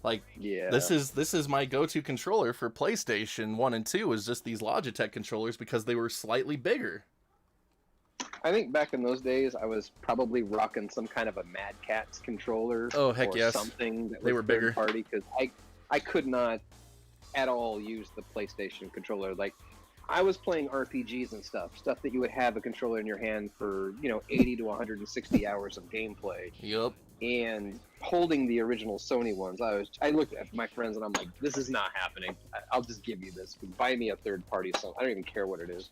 like, this is my go-to controller for PlayStation 1 and 2 is just these Logitech controllers because they were slightly bigger. I think back in those days, I was probably rocking some kind of a Mad Catz controller. Oh, heck or yes. Something that they were bigger. Party, because I could not at all use the PlayStation controller. Like, I was playing RPGs and stuff that you would have a controller in your hand for, 80 to 160 hours of gameplay. Yep. And holding the original Sony ones, I looked at my friends and I'm like, this is not happening. I'll just give you this. Buy me a third party Sony. I don't even care what it is.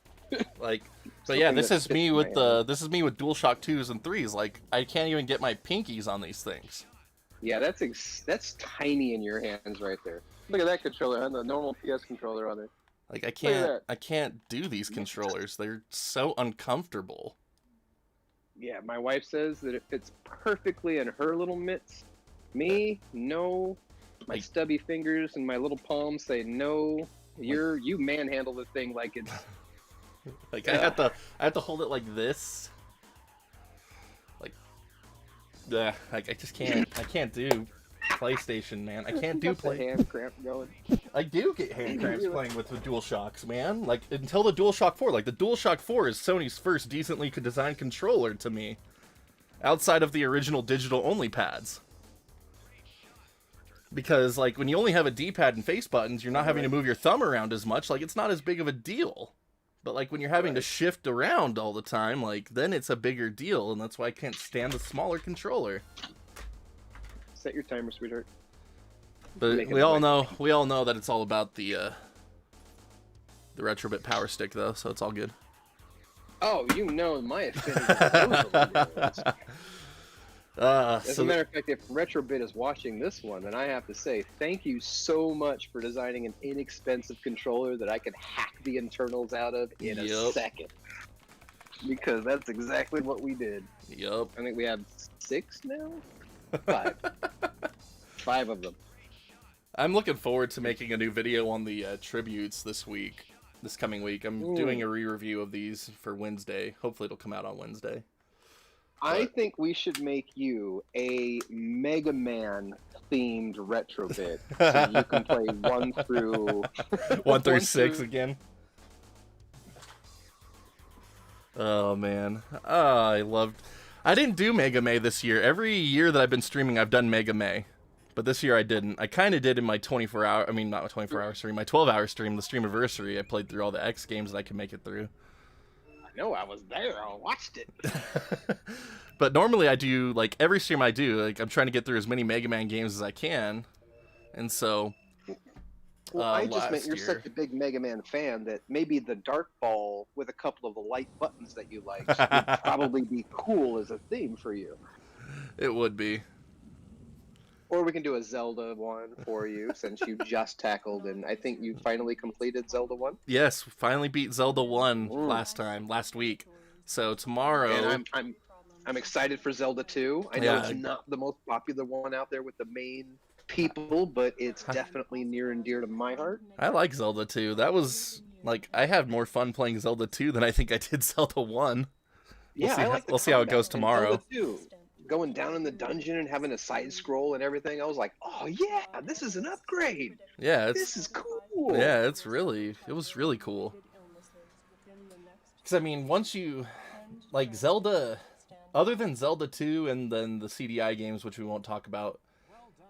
Like, but yeah, this is me with DualShock 2s and 3s. Like, I can't even get my pinkies on these things. Yeah, that's tiny in your hands right there. Look at that controller, on the normal PS controller on it. Like, I can't do these controllers. They're so uncomfortable. Yeah, my wife says that it fits perfectly in her little mitts. Me, no. My stubby fingers and my little palms say no. You manhandle the thing like it's. Like, I have to hold it like this. Like, I just can't. I can't do PlayStation, man. I can't do hand cramp going. I do get hand cramps playing with the DualShocks, man. Like, until the DualShock 4. Like, the DualShock 4 is Sony's first decently designed controller to me, outside of the original digital-only pads. Because, like, when you only have a D-pad and face buttons, you're not having to move your thumb around as much. Like, it's not as big of a deal. But, like, when you're having to shift around all the time, like, then it's a bigger deal, and that's why I can't stand the smaller controller. Set your timer, sweetheart. But we all know that it's all about the Retrobit Power Stick, though, so it's all good. Oh, my affinity. As a matter of fact, if Retrobit is watching this one, then I have to say thank you so much for designing an inexpensive controller that I could hack the internals out of in a second. Because that's exactly what we did. Yup. I think we have 6 now? 5. 5 of them. I'm looking forward to making a new video on the tributes this coming week. I'm doing a re-review of these for Wednesday. Hopefully it'll come out on Wednesday. I think we should make you a Mega Man themed Retrobit, so you can play 1 through 1 through 6 again. Oh man, I didn't do Mega May this year. Every year that I've been streaming, I've done Mega May, but this year I didn't. I kind of did in my 24-hour, I mean not my 24-hour stream, my 12-hour stream, the Streamiversary. I played through all the X games that I could make it through. No, I was there. I watched it. But normally I do, like, every stream I do, like, I'm trying to get through as many Mega Man games as I can. And so, well, I just meant you're such a big Mega Man fan that maybe the Dark Ball with a couple of the light buttons that you like would probably be cool as a theme for you. It would be. Or we can do a Zelda one for you, since you just tackled, and I think you finally completed Zelda 1? Yes, finally beat Zelda 1 last week. So tomorrow... And I'm excited for Zelda 2. I know it's not the most popular one out there with the main people, but it's definitely near and dear to my heart. I like Zelda 2. That was, like, I had more fun playing Zelda 2 than I think I did Zelda 1. We'll see how it goes tomorrow. Zelda 2. Going down in the dungeon and having a side scroll and everything, I was like, oh yeah, this is an upgrade. Yeah, this is cool. Yeah, it was really cool. Because, I mean, once you, like, Zelda, other than Zelda 2 and then the CDI games, which we won't talk about,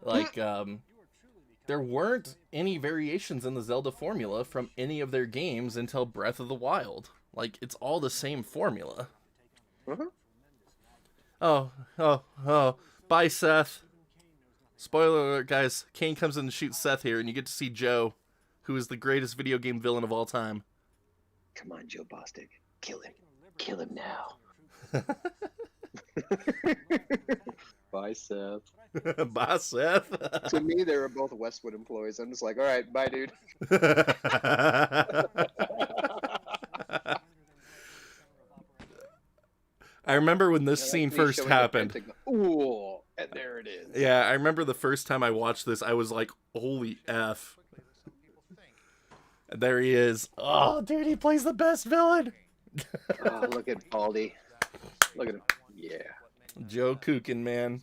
like, there weren't any variations in the Zelda formula from any of their games until Breath of the Wild. Like, it's all the same formula. Oh, bye, Seth. Spoiler alert, guys. Kane comes in and shoots Seth here, and you get to see Joe, who is the greatest video game villain of all time. Come on, Joe Bostic. Kill him. Kill him now. Bye, Seth. Bye, Seth. To me, they were both Westwood employees. I'm just like, all right, bye, dude. I remember when this scene first happened. Ooh, and there it is. Yeah, I remember the first time I watched this, I was like, holy F. And there he is. Oh, dude, he plays the best villain. Oh, look at Baldy. Look at him. Yeah. Joe Kukin, man.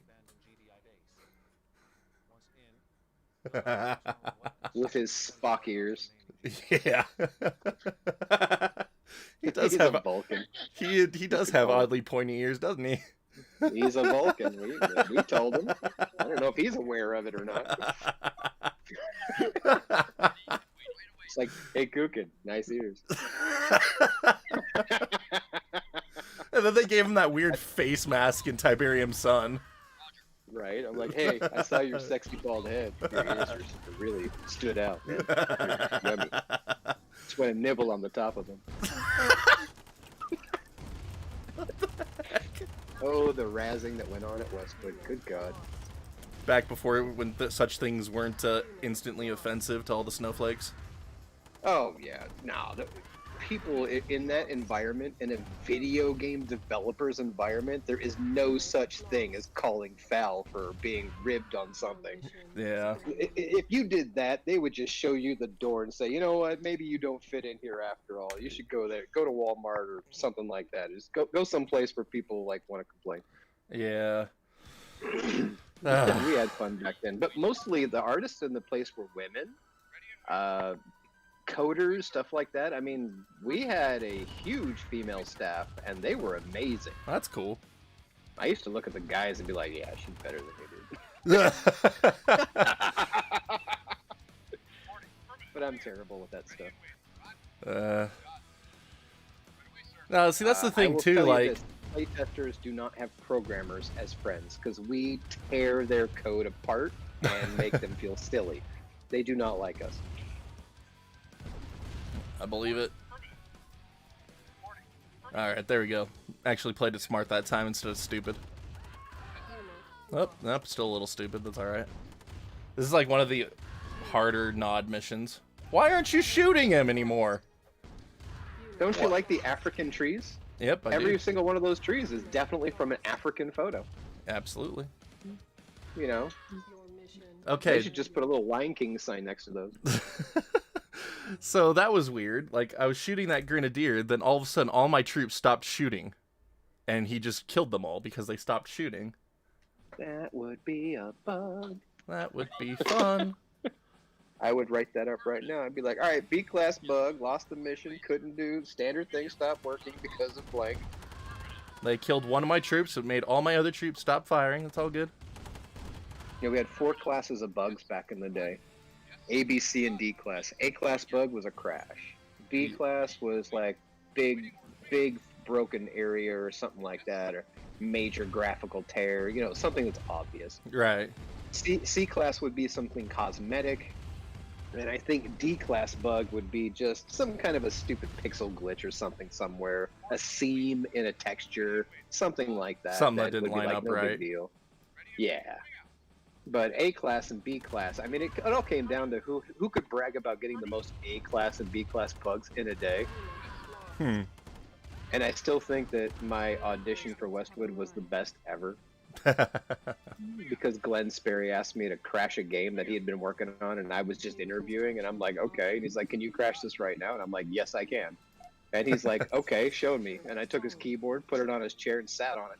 With his Spock ears. Yeah. He does have a Vulcan. He does have oddly pointy ears, doesn't he? He's a Vulcan. We told him. I don't know if he's aware of it or not. It's like, hey, Kukin, nice ears. And then they gave him that weird face mask in Tiberium Sun. Right? I'm like, hey, I saw your sexy bald head. Your ears really stood out, man. Yummy. Just went a nibble on the top of them. Oh, the razzing that went on at Westwood. Good God. Back before when such things weren't instantly offensive to all the snowflakes. Oh, yeah. No, people in that environment, in a video game developer's environment, there is no such thing as calling foul for being ribbed on something. Yeah. If you did that, they would just show you the door and say, you know what, maybe you don't fit in here after all. You should go there. Go to Walmart or something like that. Just go someplace where people like want to complain. Yeah. We had fun back then. But mostly the artists in the place were women. Coders, stuff like that. I mean, we had a huge female staff, and they were amazing. That's cool. I used to look at the guys and be like, yeah, she's better than you, dude. But I'm terrible with that stuff. No, see, that's the thing, too, like... Playtesters do not have programmers as friends, because we tear their code apart and make them feel silly. They do not like us. I believe it. Alright, there we go. Actually played it smart that time instead of stupid. Oh, nope, still a little stupid. That's alright. This is like one of the harder Nod missions. Why aren't you shooting him anymore? Don't you like the African trees? Yep, I Every do. single one of those trees is definitely from an African photo. Absolutely. You know? Okay. They should just put a little Lion King sign next to those. So that was weird. Like, I was shooting that grenadier, then all of a sudden all my troops stopped shooting. And he just killed them all because they stopped shooting. That would be a bug. That would be fun. I would write that up right now. I'd be like, all right, B-class bug, lost the mission, couldn't do, standard thing stopped working because of blank. They killed one of my troops, it made all my other troops stop firing. That's all good. You know, we had 4 classes of bugs back in the day. A, B, C, and D class. A class bug was a crash. B class was like big broken area or something like that, or major graphical tear, you know, something that's obvious. Right. C class would be something cosmetic, and I think D class bug would be just some kind of a stupid pixel glitch or something somewhere, a seam in a texture, something like that. Something that would didn't be line like up no right. big deal. Yeah. But A class and B class, I mean, it all came down to who could brag about getting the most A class and B class bugs in a day. And I still think that my audition for Westwood was the best ever. Because Glenn Sperry asked me to crash a game that he had been working on, and I was just interviewing, and I'm like, okay. And he's like, can you crash this right now? And I'm like, yes, I can. And he's like, okay, show me. And I took his keyboard, put it on his chair, and sat on it.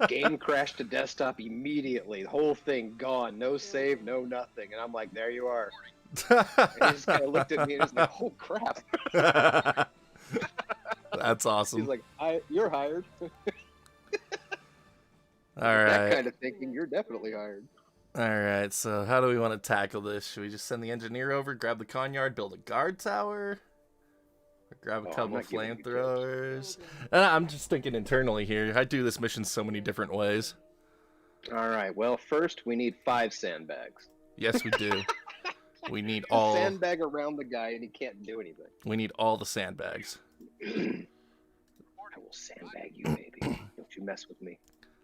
Game crashed to desktop immediately. The whole thing gone. No save, no nothing. And I'm like, there you are. And he just kind of looked at me and he's like, oh crap. That's awesome. He's like, you're hired. All That right. kind of thinking, you're definitely hired. All right. So how do we want to tackle this? Should we just send the engineer over, grab the con yard, build a guard tower? Or grab a Oh, I'm couple not giving you flamethrowers? I'm just thinking internally here. I do this mission so many different ways. All right. Well, first we need 5 sandbags. Yes, we do. We need all. Sandbag around the guy and he can't do anything. We need all the sandbags. I will sandbag you, baby. Don't you mess with me.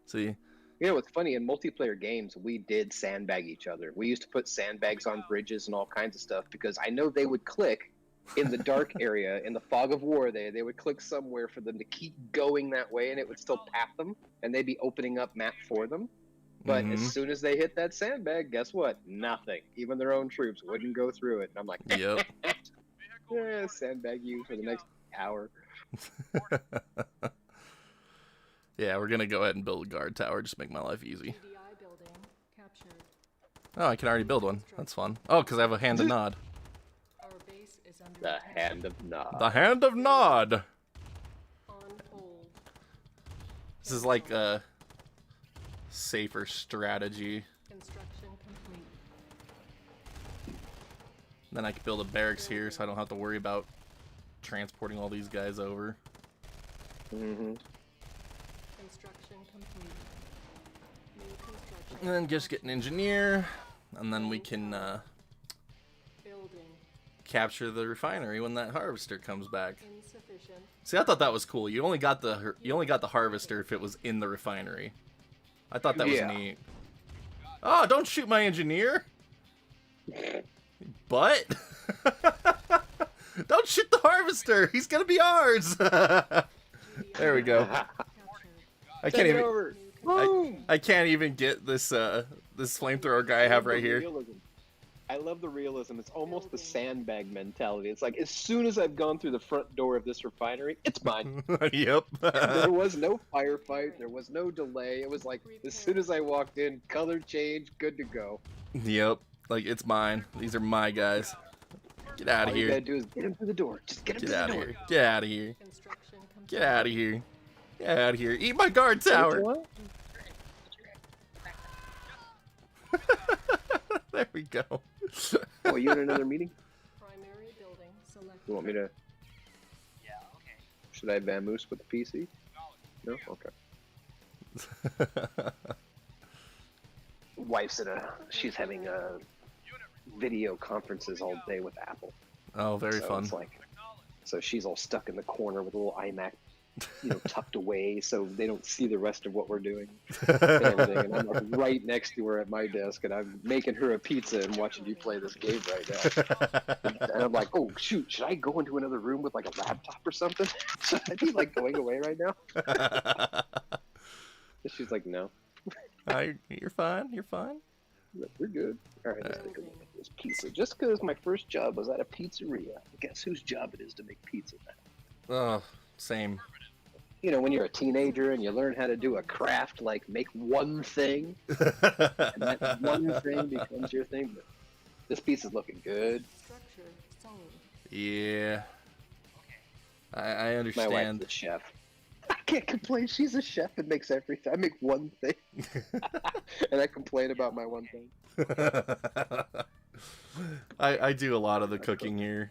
See? You know what's funny? In multiplayer games, we did sandbag each other. We used to put sandbags on bridges and all kinds of stuff because I know they would click in the dark area, in the fog of war. They would click somewhere for them to keep going that way, and it would still path them, and they'd be opening up map for them. But as soon as they hit that sandbag, guess what? Nothing. Even their own troops wouldn't go through it. And I'm like, Yep. yeah, sandbag you for the next hour. Yeah, we're gonna go ahead and build a guard tower. Just make my life easy. Oh, I can already build one. That's fun. Oh, because I have a hand of Nod. The hand of Nod. The hand of Nod. This is like a safer strategy. Then I can build a barracks here, so I don't have to worry about transporting all these guys over. Mm-hmm. And then just get an engineer, and then we can capture the refinery when that harvester comes back. See, I thought that was cool. You only got the harvester if it was in the refinery. I thought that was neat. Oh, don't shoot my engineer! But don't shoot the harvester. He's gonna be ours. There we go. I can't even. I can't even get this this flamethrower guy I have right here. I love the realism. It's almost the sandbag mentality. It's like, as soon as I've gone through the front door of this refinery, it's mine. Yep. There was no firefight. There was no delay. It was like, as soon as I walked in, color change, good to go. Yep. Like, it's mine. These are my guys. Get out of All here. you gotta do is get him through the door. Just get him through out the of door. here. Get out of here. Get out of here. Get out of here. Eat my guard tower. There we go. Oh, you in another meeting? You want me to? Yeah, okay. Should I vamoose with the PC? No? Okay. Wife's she's having video conferences all day with Apple. Oh, very fun. It's like, so she's all stuck in the corner with a little iMac tucked away so they don't see the rest of what we're doing and everything. And I'm like right next to her at my desk, and I'm making her a pizza and watching you play this game right now. And I'm like, oh shoot, should I go into another room with like a laptop or something? Should I be like going away right now? And she's like, no. You're fine. You're fine. We're good. All right, let's take a look at this pizza. Just because my first job was at a pizzeria, guess whose job it is to make pizza now? Oh, same. When you're a teenager and you learn how to do a craft, like make one thing, and that one thing becomes your thing. But this pizza's looking good. Yeah. I understand. My wife's the chef. I can't complain. She's a chef and makes everything. I make one thing. And I complain about my one thing. I do a lot of the cooking here.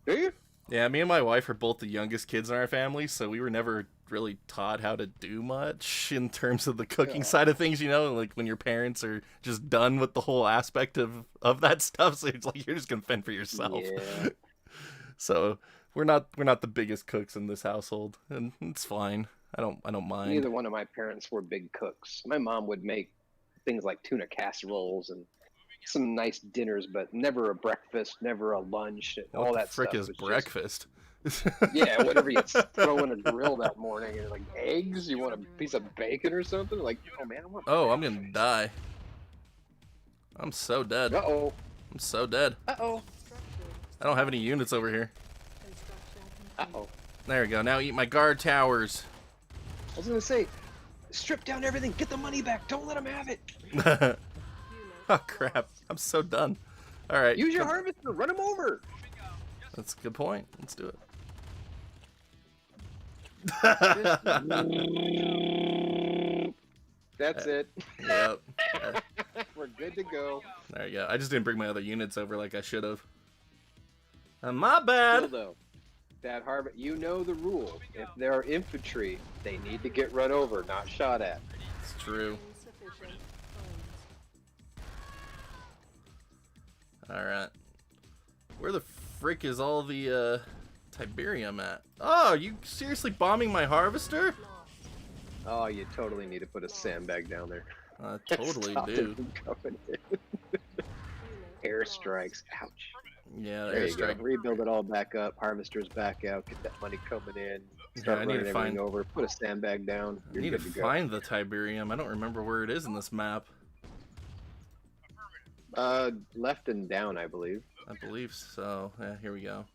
Do you? Yeah, me and my wife are both the youngest kids in our family, so we were never really taught how to do much in terms of the cooking side of things, like when your parents are just done with the whole aspect of that stuff, so it's like you're just gonna fend for yourself. Yeah. So we're not the biggest cooks in this household, and it's fine. I don't mind. Neither one of my parents were big cooks. My mom would make things like tuna casseroles and some nice dinners, but never a breakfast, never a lunch, all that stuff. What the frick is breakfast? Yeah, whatever you throw in a grill that morning, and like eggs. You want a piece of bacon or something? Like, oh man, I want. Oh, I'm gonna die. I'm so dead. Uh-oh. I'm so dead. Uh-oh. I don't have any units over here. Uh-oh. There we go. Now eat my guard towers. I was gonna say, strip down everything, get the money back. Don't let them have it. Oh crap! I'm so done. All right. Use your harvester. Run them over. That's a good point. Let's do it. That's it. Yep. We're good to go. There you go. I just didn't bring my other units over like I should have. My bad. Still, though, that you know the rule. If there are infantry, they need to get run over, not shot at. It's true. Alright. Where the frick is all the Tiberium at? Oh, you seriously bombing my harvester? Oh, you totally need to put a sandbag down there. I totally Stop do. it from coming in. Airstrikes. Ouch. Yeah, There you go. airstrike. Rebuild it all back up. Harvesters back out. Get that money coming in. Start I need running to everything find. over. Put a sandbag down. I You're need to good go. find the Tiberium. I don't remember where it is in this map. Left and down, I believe. I believe so. Yeah, here we go.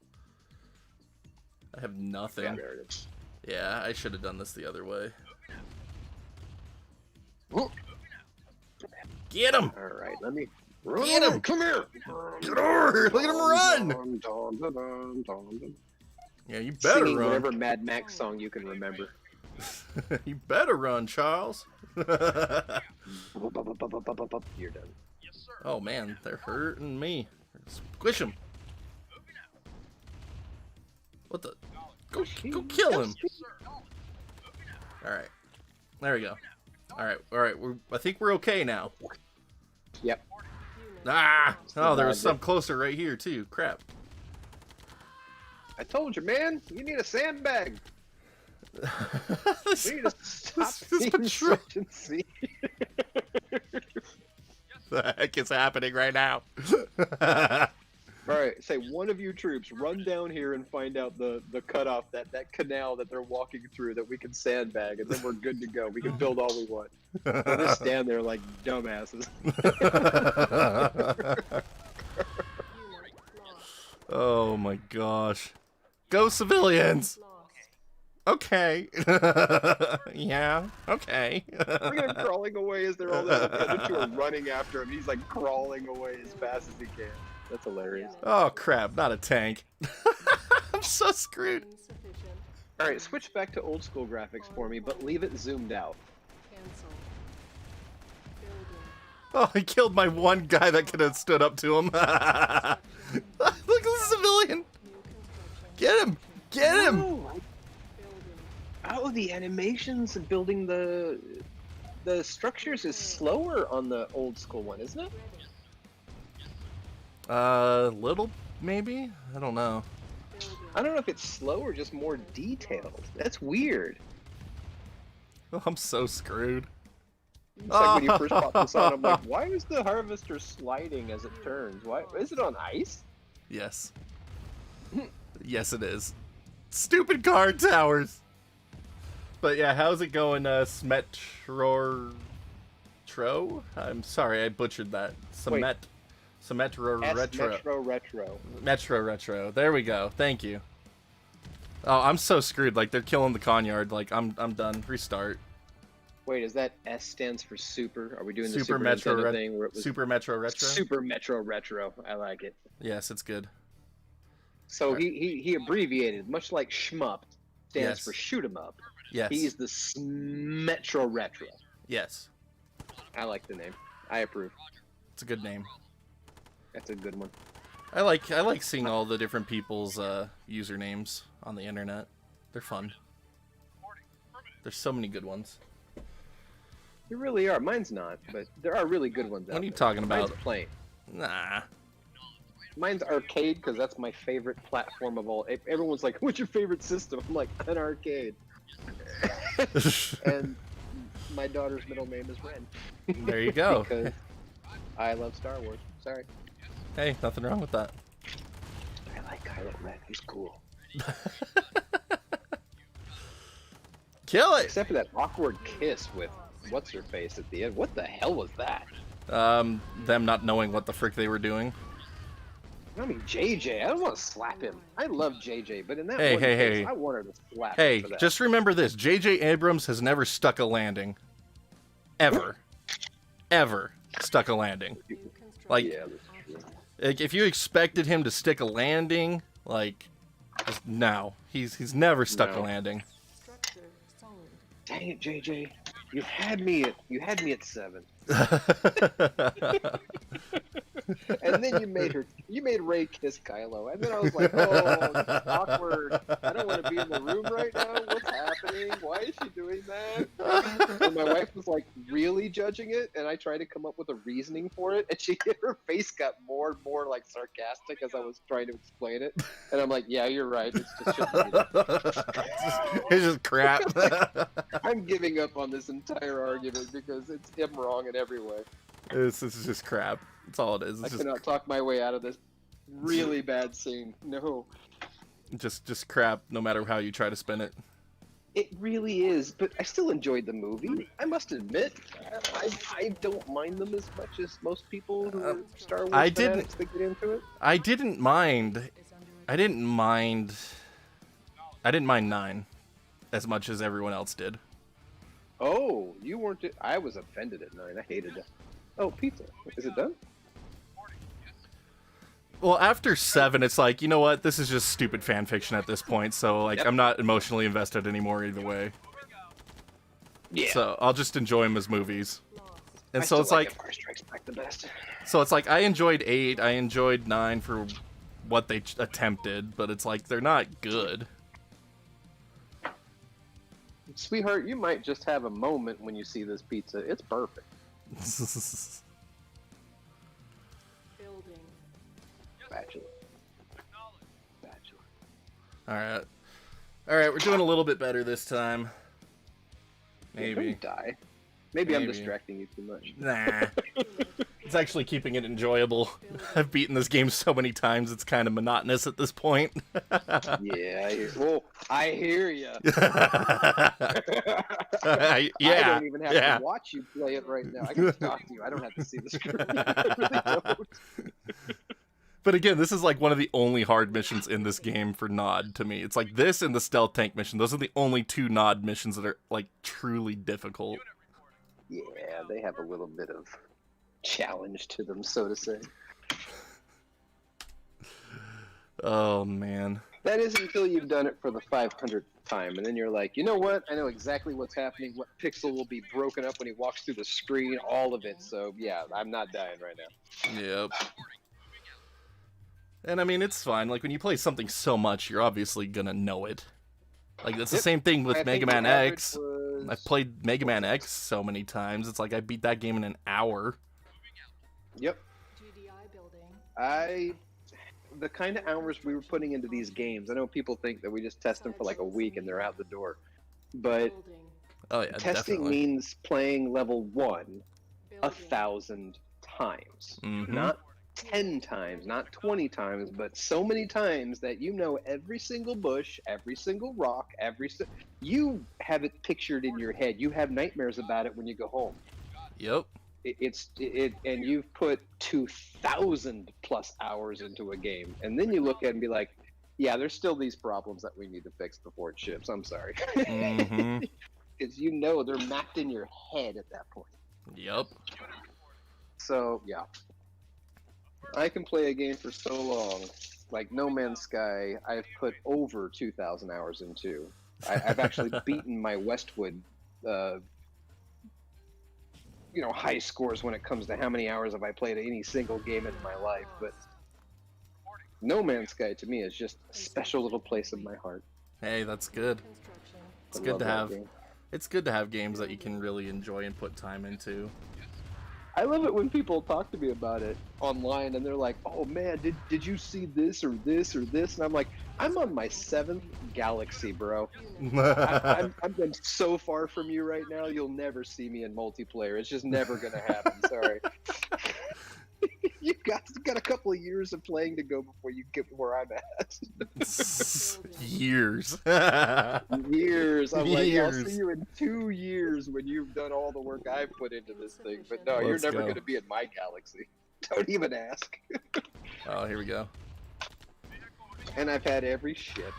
I have nothing. Yeah, there it is. Yeah, I should have done this the other way. Get him! All right, let me. Get him! Come here! Get over! Look at him run! Yeah, you better Singing run. whatever Mad Max song you can remember. You better run, Charles. You're done. Oh man, they're hurting me. Squish him. What the? Go kill him. All right, there we go. All right. I think we're okay now. Yep. Ah! Oh, there was some closer right here too. Crap. I told you, man. You need a sandbag. We need to stop being such and see. The heck is happening right now? Alright, say one of you troops run down here and find out the cutoff, that canal that they're walking through that we can sandbag, and then we're good to go. We can build all we want. We'll just stand there like dumbasses. Oh my gosh. Go civilians! Okay. Yeah, okay. Look at him crawling away as they're all there. The other two are running after him. He's like crawling away as fast as he can. That's hilarious. Oh crap, not a tank. I'm so screwed. Alright, switch back to old school graphics for me, but leave it zoomed out. Oh, he killed my one guy that could have stood up to him. Look at the civilian. Get him! Get him! Oh, the animations and building the structures is slower on the old school one, isn't it? Little, maybe? I don't know. I don't know if it's slow or just more detailed. That's weird. I'm so screwed. It's like when you first pop this on, I'm like, why is the harvester sliding as it turns? Why is it on ice? Yes. Yes, it is. Stupid card towers. But yeah, how's it going, Smetro? I'm sorry, I butchered that. Metro Retro. There we go. Thank you. Oh, I'm so screwed. Like, they're killing the Conyard. Like, I'm done. Restart. Wait, is that S stands for Super? Are we doing the Super Super Metro Nintendo thing where it was Super Metro Retro? Super Metro Retro. I like it. Yes, it's good. So he abbreviated, much like shmup stands for shoot 'em up. Yes. He's the Metro Retro. Yes. I like the name. I approve. It's a good name. That's a good one. I like seeing all the different people's usernames on the internet. They're fun. There's so many good ones. There really are. Mine's not, but there are really good ones out there. What are you talking about? Mine's plain. Nah. Mine's arcade because that's my favorite platform of all. Everyone's like, "What's your favorite system?" I'm like, "An arcade." And my daughter's middle name is Ren. There you go. Because I love Star Wars. Sorry. Hey, nothing wrong with that. I like Kylo Ren. He's cool. Kill it! Except for that awkward kiss with what's-her-face at the end. What the hell was that? Them not knowing what the frick they were doing. I mean, JJ, I don't want to slap him. I love JJ, but in that Hey, one hey, case, hey. I wanted to slap him Hey, for that. just remember this. J.J. Abrams has never stuck a landing. Ever. Ever stuck a landing. Like, yeah, that's true. like, if you expected him to stick a landing, like, just no. He's never stuck a landing. Dang it, JJ. You had me at 7. And then you made Rey kiss Kylo, and then I was like, oh, this is awkward. I don't want to be in the room right now. What's happening? Why is she doing that? And my wife was like really judging it, and I tried to come up with a reasoning for it, and her face got more and more like sarcastic as I was trying to explain it. And I'm like, yeah, you're right. It's just shouldn't be that. It's just crap. I'm giving up on this entire argument because it's him wrong in every way. This is just crap. That's all it is. I cannot talk my way out of this really bad scene. No. Just crap, no matter how you try to spin it. It really is, but I still enjoyed the movie. I must admit, I don't mind them as much as most people who are Star Wars fanatics that get into it. I didn't mind 9 as much as everyone else did. Oh, you weren't. I was offended at 9. I hated it. Oh, pizza. Is it done? Well, after 7, it's like, you know what? This is just stupid fan fiction at this point, so, like, I'm not emotionally invested anymore either way. Yeah. So, I'll just enjoy them as movies. And I so still it's like... Empire Strikes Back the best. So it's like, I enjoyed 8, I enjoyed 9 for what they attempted, but it's like, they're not good. Sweetheart, you might just have a moment when you see this pizza. It's perfect. Bachelor. Alright, we're doing a little bit better this time. Maybe. Don't die. Maybe I'm distracting you too much. Nah. It's actually keeping it enjoyable. I've beaten this game so many times, it's kind of monotonous at this point. Yeah, I hear you. Yeah. I don't even have to watch you play it right now. I can talk to you. I don't have to see the screen. I really don't. But again, this is like one of the only hard missions in this game for Nod to me. It's like this and the stealth tank mission. Those are the only 2 Nod missions that are like truly difficult. Yeah, they have a little bit of challenge to them, so to say. Oh, man. That is until you've done it for the 500th time, and then you're like, you know what? I know exactly what's happening, what pixel will be broken up when he walks through the screen, all of it. So, yeah, I'm not dying right now. Yep. And I mean, it's fine. Like, when you play something so much, you're obviously gonna know it. Like, that's the same thing with MegaManX. I've played MegaManX so many times. It's like I beat that game in an hour. Yep. the kind of hours we were putting into these games. I know people think that we just test them for like a week and they're out the door, but Oh yeah, testing definitely. means playing level 1 1,000 times, not 10 times, not 20 times, but so many times that you know every single bush, every single rock, you have it pictured in your head. You have nightmares about it when you go home. Yep. And you've put 2,000 plus hours into a game, and then you look at it and be like, yeah, there's still these problems that we need to fix before it ships. I'm sorry. Because you know they're mapped in your head at that point. Yep. So, yeah. I can play a game for so long. Like No Man's Sky, I've put over 2,000 hours into. I've actually beaten my Westwood high scores when it comes to how many hours have I played any single game in my life, but No Man's Sky to me is just a special little place in my heart. Hey, that's good. It's good to have. It's good to have games that you can really enjoy and put time into. I love it when people talk to me about it online and they're like, "Oh man, did you see this or this or this?" And I'm like, "I'm on my 7th galaxy, bro. I'm so far from you right now. You'll never see me in multiplayer. It's just never gonna happen. Sorry." You got a couple of years of playing to go before you get where I'm at. Years. Years. I'm like, I'll see you in 2 years when you've done all the work I've put into this thing. But no, you're never going to be in my galaxy. Don't even ask. Oh, here we go. And I've had every ship.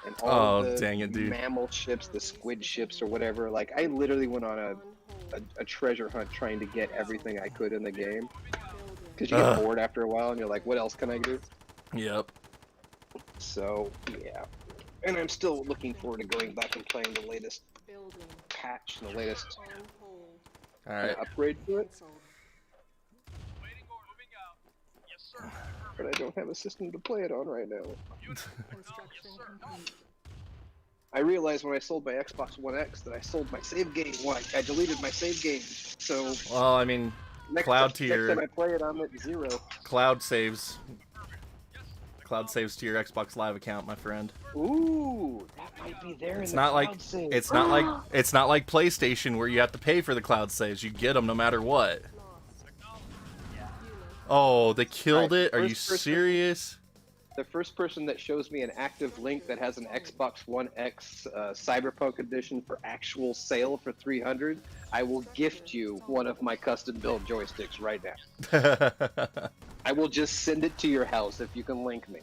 And all the dang it, dude. mammal ships, the squid ships or whatever. Like, I literally went on a treasure hunt trying to get everything I could in the game. Because you get bored after a while and you're like, what else can I do? Yep. So, yeah. And I'm still looking forward to going back and playing the latest patch, the latest upgrade to it. But I don't have a system to play it on right now. I realized when I sold my Xbox One X that I sold my save game. Well, I deleted my save game. So. Well, I mean, cloud to your. Next time I play it, I'm at 0. Cloud saves. Cloud saves to your Xbox Live account, my friend. Ooh, that might be there. It's not like it's not like PlayStation where you have to pay for the cloud saves. You get them no matter what. Oh, they killed it. Are you serious? The first person that shows me an active link that has an Xbox One X Cyberpunk edition for actual sale for $300, I will gift you one of my custom-built joysticks right now. I will just send it to your house if you can link me.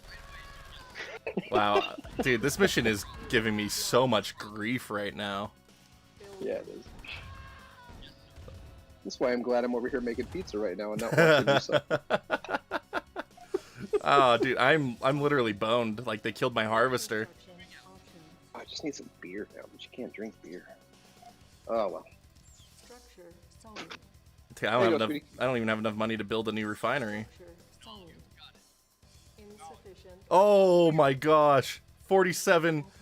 Wow, dude, this mission is giving me so much grief right now. Yeah, it is. That's why I'm glad I'm over here making pizza right now and not watching you suffer. Oh, dude, I'm literally boned. Like, they killed my harvester. I just need some beer now, but you can't drink beer. Oh, well. I don't even have enough money to build a new refinery. Oh my gosh. $47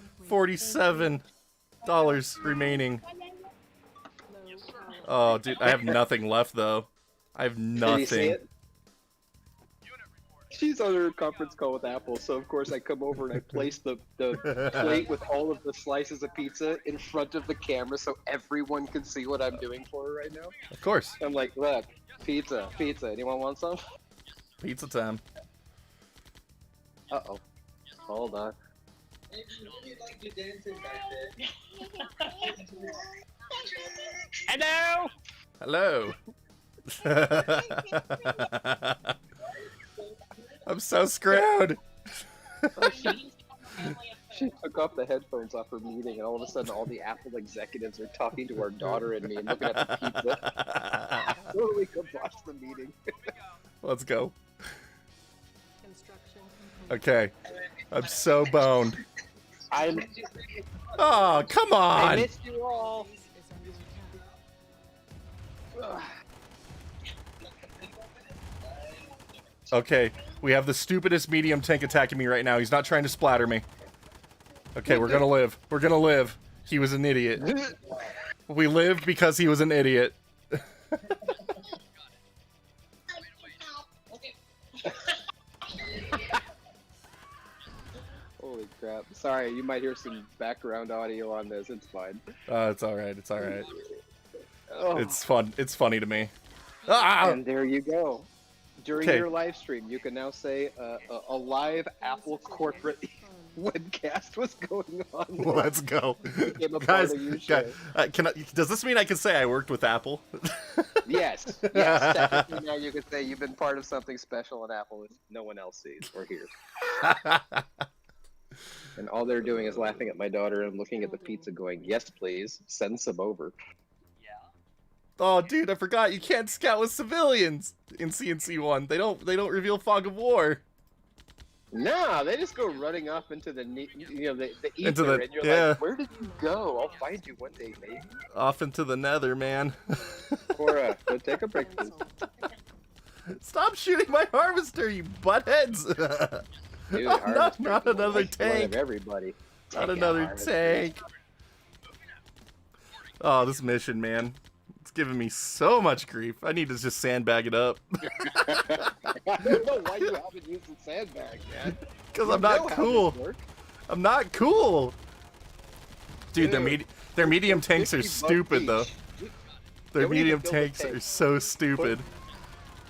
remaining. Oh, dude, I have nothing left, though. I have nothing. She's on her conference call with Apple, so of course I come over and I place the plate with all of the slices of pizza in front of the camera so everyone can see what I'm doing for her right now. Of course. I'm like, look, pizza. Anyone want some? Pizza time. Uh-oh. Hold on. Hello! Hello! I'm so screwed! She took off the headphones off her meeting, and all of a sudden all the Apple executives are talking to our daughter and me and looking at the pizza. So we could watch the meeting. Let's go. Okay. I'm so boned. Oh, come on! I missed you all. Okay, we have the stupidest medium tank attacking me right now. He's not trying to splatter me. Okay, we're gonna live. We're gonna live. He was an idiot. We lived because he was an idiot. crap. Sorry, you might hear some background audio on this. It's fine. It's alright, it's alright. Oh. It's fun. It's funny to me. Ah! And there you go. During Okay. your live stream, you can now say a live Apple corporate webcast was going on. Let's go. Became a part Guys, of your show. does this mean I can say I worked with Apple? Yes. Yes. Technically, now you can say you've been part of something special in Apple that no one else sees or hears. And all they're doing is laughing at my daughter and looking at the pizza going, yes, please, send some over. Oh, dude, I forgot you can't scout with civilians in CNC1. They don't reveal fog of war. Nah, they just go running off into the the ether, Into the- and you're yeah. like, where did you go? I'll find you one day, maybe. Off into the nether, man. Cora, go take a break, please. Stop shooting my harvester, you buttheads! Dude, Oh, harvester not is the another lifeblood tank. of everybody. Not Take a another harvester. tank. Oh, this mission, man. It's giving me so much grief. I need to just sandbag it up. I don't know why you haven't used the sandbag, man. Because You I'm know not how cool. this works. I'm not cool. Dude, Dude, their medium tanks are 50 bucks stupid, though. each. Their Don't even medium build a tanks tank. are so stupid.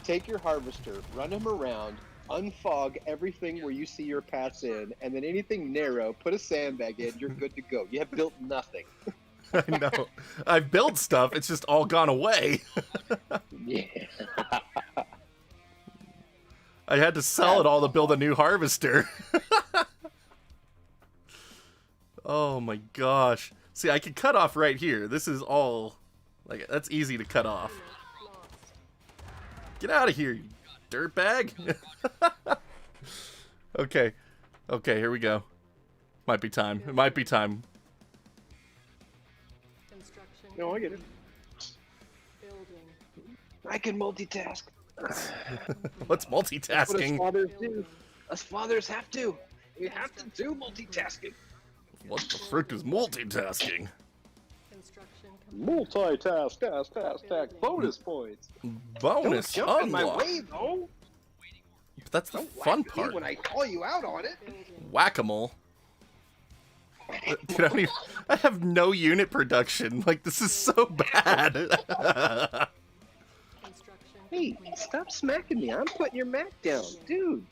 Take your harvester, run him around, unfog everything where you see your paths in, and then anything narrow, put a sandbag in, you're good to go. You have built nothing. I know. I've built stuff, it's just all gone away. Yeah. I had to sell it all to build a new harvester. Oh my gosh. See, I can cut off right here. This is all... like, that's easy to cut off. Get out of here, you dirtbag. Okay. Okay, here we go. Might be time. It might be time. No, I get it. I can multitask. What's That's what us multitasking? fathers do. Us fathers have to. We have to do multitasking. What the frick is multitasking? Multitask, task. Bonus points. Bonus Don't jump in my unlock. way, though. But that's the Don't fun whack me part. when I call you out on it. Whack-a-mole. Dude, I have no unit production. Like, this is so bad. Hey, stop smacking me. I'm putting your Mac down. Dude.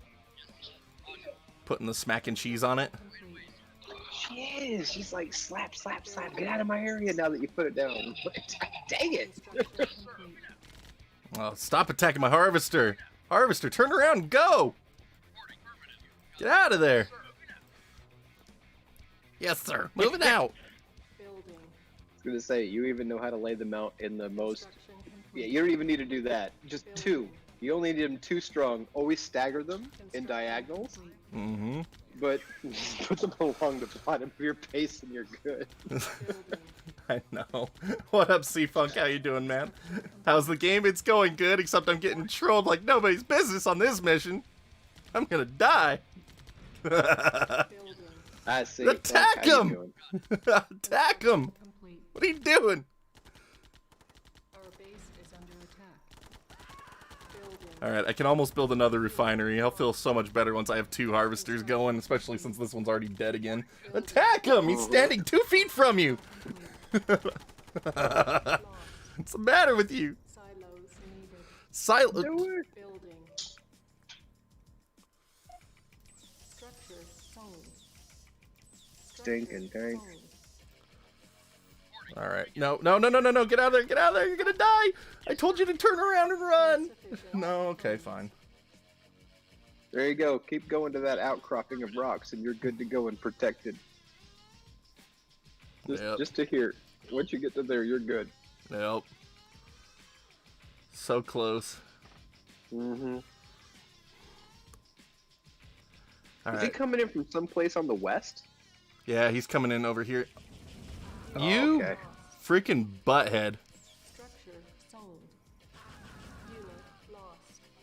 Putting the smack and cheese on it. She is. She's like, slap. Get out of my area now that you put it down. Dang it. Oh, stop attacking my harvester. Harvester, turn around and go. Get out of there. Yes, sir. Moving out. I was going to say, you even know how to lay them out in the most... Yeah, you don't even need to do that. Just two. You only need them two strong. Always stagger them in diagonals. Mm-hmm. But put them along the bottom of your base and you're good. I know. What up, C-Funk? How you doing, man? How's the game? It's going good, except I'm getting trolled like nobody's business on this mission. I'm gonna die. I see. Attack How you him! doing? Attack him! What are you doing? Alright, I can almost build another refinery. I'll feel so much better once I have two harvesters going, especially since this one's already dead again. Attack him! He's standing 2 feet from you! What's the matter with you? Silo. Stinking tank. Alright. No. Get out of there! Get out of there! You're gonna die! I told you to turn around and run! No, okay, fine. There you go. Keep going to that outcropping of rocks and you're good to go and protected. Just to here. Once you get to there, you're good. Yep. So close. Mm-hmm. All Is he right. coming in from someplace on the west? Yeah, he's coming in over here. You okay. freaking butthead.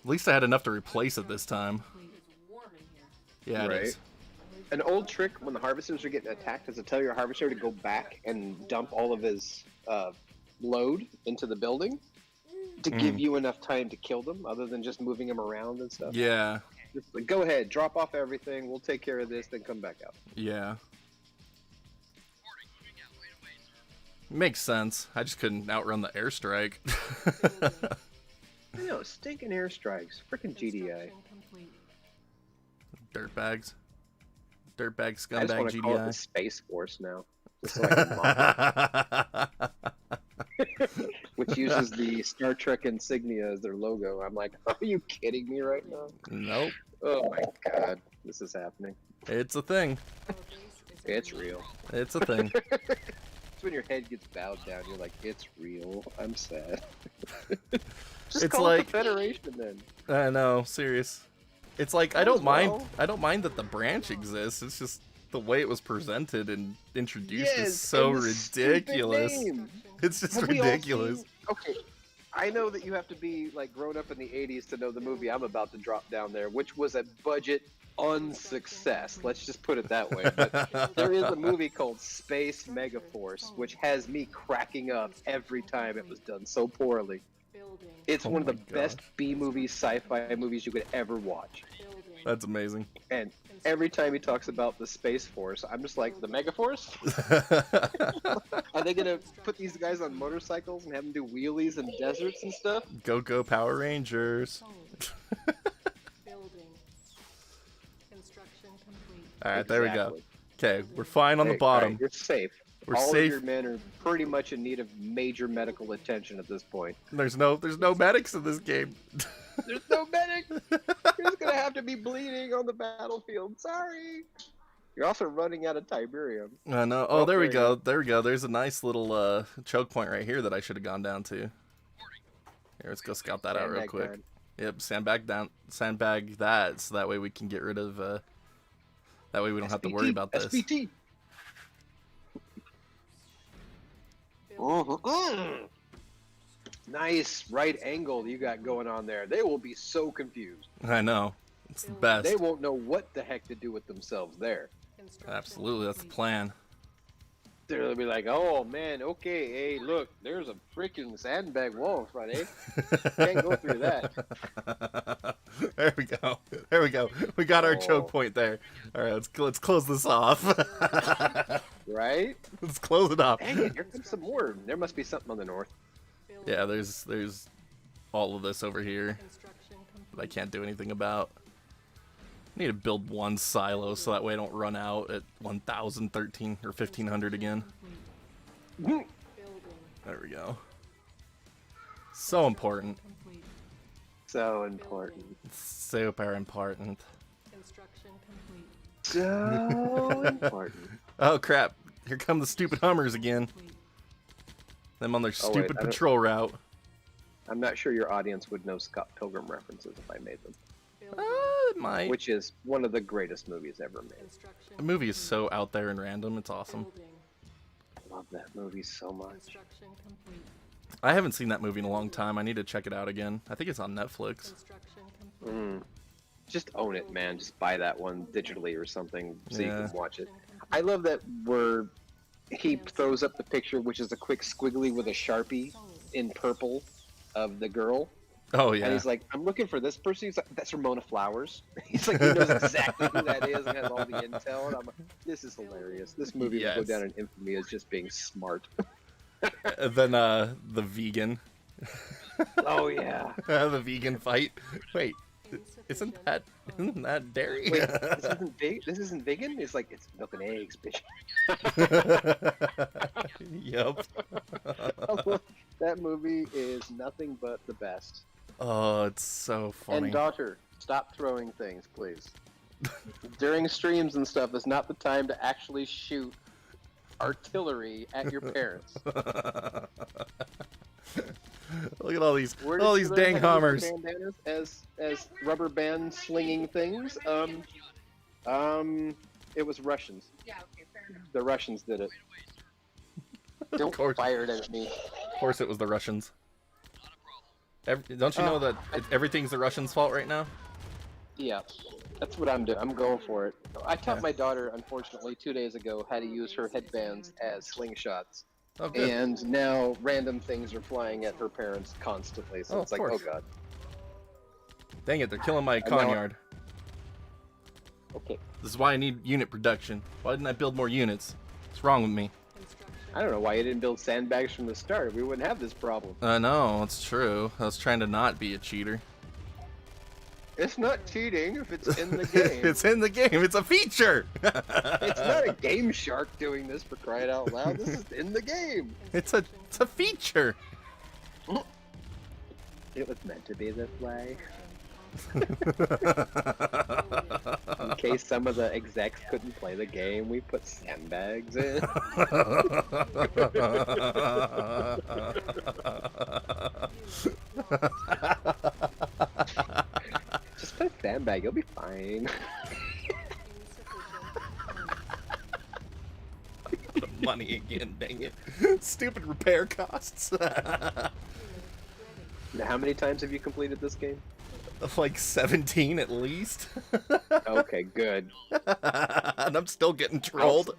At least I had enough to replace it this time. Yeah, it is. An old trick when the harvesters are getting attacked is to tell your harvester to go back and dump all of his load into the building to give you enough time to kill them, other than just moving them around and stuff. Yeah. Just like, go ahead, drop off everything. We'll take care of this, then come back out. Yeah. Makes sense. I just couldn't outrun the airstrike. I know, stinking airstrikes. Freaking GDI. Dirtbags. Dirtbag I just scumbag want to call it the GDI. Space Force now. Just so I can mock it. Which uses the Star Trek insignia as their logo. I'm like, are you kidding me right now? Nope. Oh my god, this is happening. It's a thing. It's real. It's a thing. It's when your head gets bowed down, you're like, it's real. I'm sad. Just It's call like it the Federation then. I know, serious. It's like I don't mind that the branch exists. It's just the way it was presented and introduced is so and the stupid ridiculous. name. It's just Have we all ridiculous. seen- Okay, I know that you have to be like grown up in the 80s to know the movie I'm about to drop down there, which was a budget unsuccess. Let's just put it that way. But there is a movie called Space Megaforce, which has me cracking up every time it was done so poorly. It's one of the best B-movie sci-fi movies you could ever watch. That's amazing. And every time he talks about the Space Force, I'm just like, the Megaforce? Are they gonna put these guys on motorcycles and have them do wheelies in deserts and stuff? Go Power Rangers. Alright, there we go. Okay, we're fine on the bottom. Right, you're safe. We're All safe. of your men are pretty much in need of major medical attention at this point. There's no medics in this game. There's no medic! You're just gonna have to be bleeding on the battlefield. Sorry! You're also running out of Tiberium. I know. Oh, there we go. There we go. There's a nice little choke point right here that I should have gone down to. Here, let's go scout that out real Sandbag quick. time. Yep, sandbag that, so that way we can get rid of. That way we don't have to worry about this. SBT. Nice right angle you got going on there. They will be so confused. I know. It's the best. They won't know what the heck to do with themselves there. Absolutely, that's the plan. They'll be like, oh man, okay, hey, look, there's a freaking sandbag wall in front, eh? Can't go through that. There we go. There we go. We got our choke point there. All right, let's close this off. Right? Let's close it off. Dang it, here comes some more. There must be something on the north. Yeah, there's all of this over here that I can't do anything about. I need to build one silo so that way I don't run out at 1,013 or 1,500 again. There we go. So important. So important. Super important. So important. Oh crap! Here come the stupid Hummers again. Them on their Oh, wait, stupid patrol route. I'm not sure your audience would know Scott Pilgrim references if I made them. It might. Which is one of the greatest movies ever made. The movie is so out there and random. It's awesome. I love that movie so much. I haven't seen that movie in a long time. I need to check it out again. I think it's on Netflix. Just own it, man. Just buy that one digitally or something so you Yeah. can watch it. I love that where he throws up the picture, which is a quick squiggly with a Sharpie in purple of the girl. Oh yeah. And he's like, I'm looking for this person. He's like, that's Ramona Flowers. He's like, he knows exactly who that is and has all the intel. And I'm like, this is hilarious. This movie will go Yes. down in infamy as just being smart. And then the vegan. Oh yeah. The vegan fight. Wait, isn't that dairy? Wait, this isn't vegan? It's like, it's milk and eggs, bitch. Yep. That movie is nothing but the best. Oh, it's so funny. And daughter, stop throwing things, please. During streams and stuff is not the time to actually shoot artillery at your parents. Look at all these Where did you learn dang how to use Hummers. bandanas as rubber band slinging things? It was Russians. Yeah, okay, fair enough. The Russians did it. Don't fire it at me. Of course, it was the Russians. Don't you know that everything's the Russians' fault right now? Yeah, that's what I'm doing. I'm going for it. I taught my daughter, unfortunately, 2 days ago how to use her headbands as slingshots. Oh, good. And now random things are flying at her parents constantly. So Oh, it's of like, course. oh god. Dang it, they're killing my know. coneyard. Okay. This is why I need unit production. Why didn't I build more units? What's wrong with me? I don't know why you didn't build sandbags from the start. We wouldn't have this problem. No, it's true. I was trying to not be a cheater. It's not cheating if it's in the game. It's in the game. It's a feature. It's not a Game Shark doing this, for crying out loud. This is in the game. It's a feature. It was meant to be this way. In case some of the execs couldn't play the game, we put sandbags in. Just put a sandbag, you'll be fine. Money again, dang it. Stupid repair costs. Now, how many times have you completed this game? Like 17 at least. Okay, good. And I'm still getting trolled.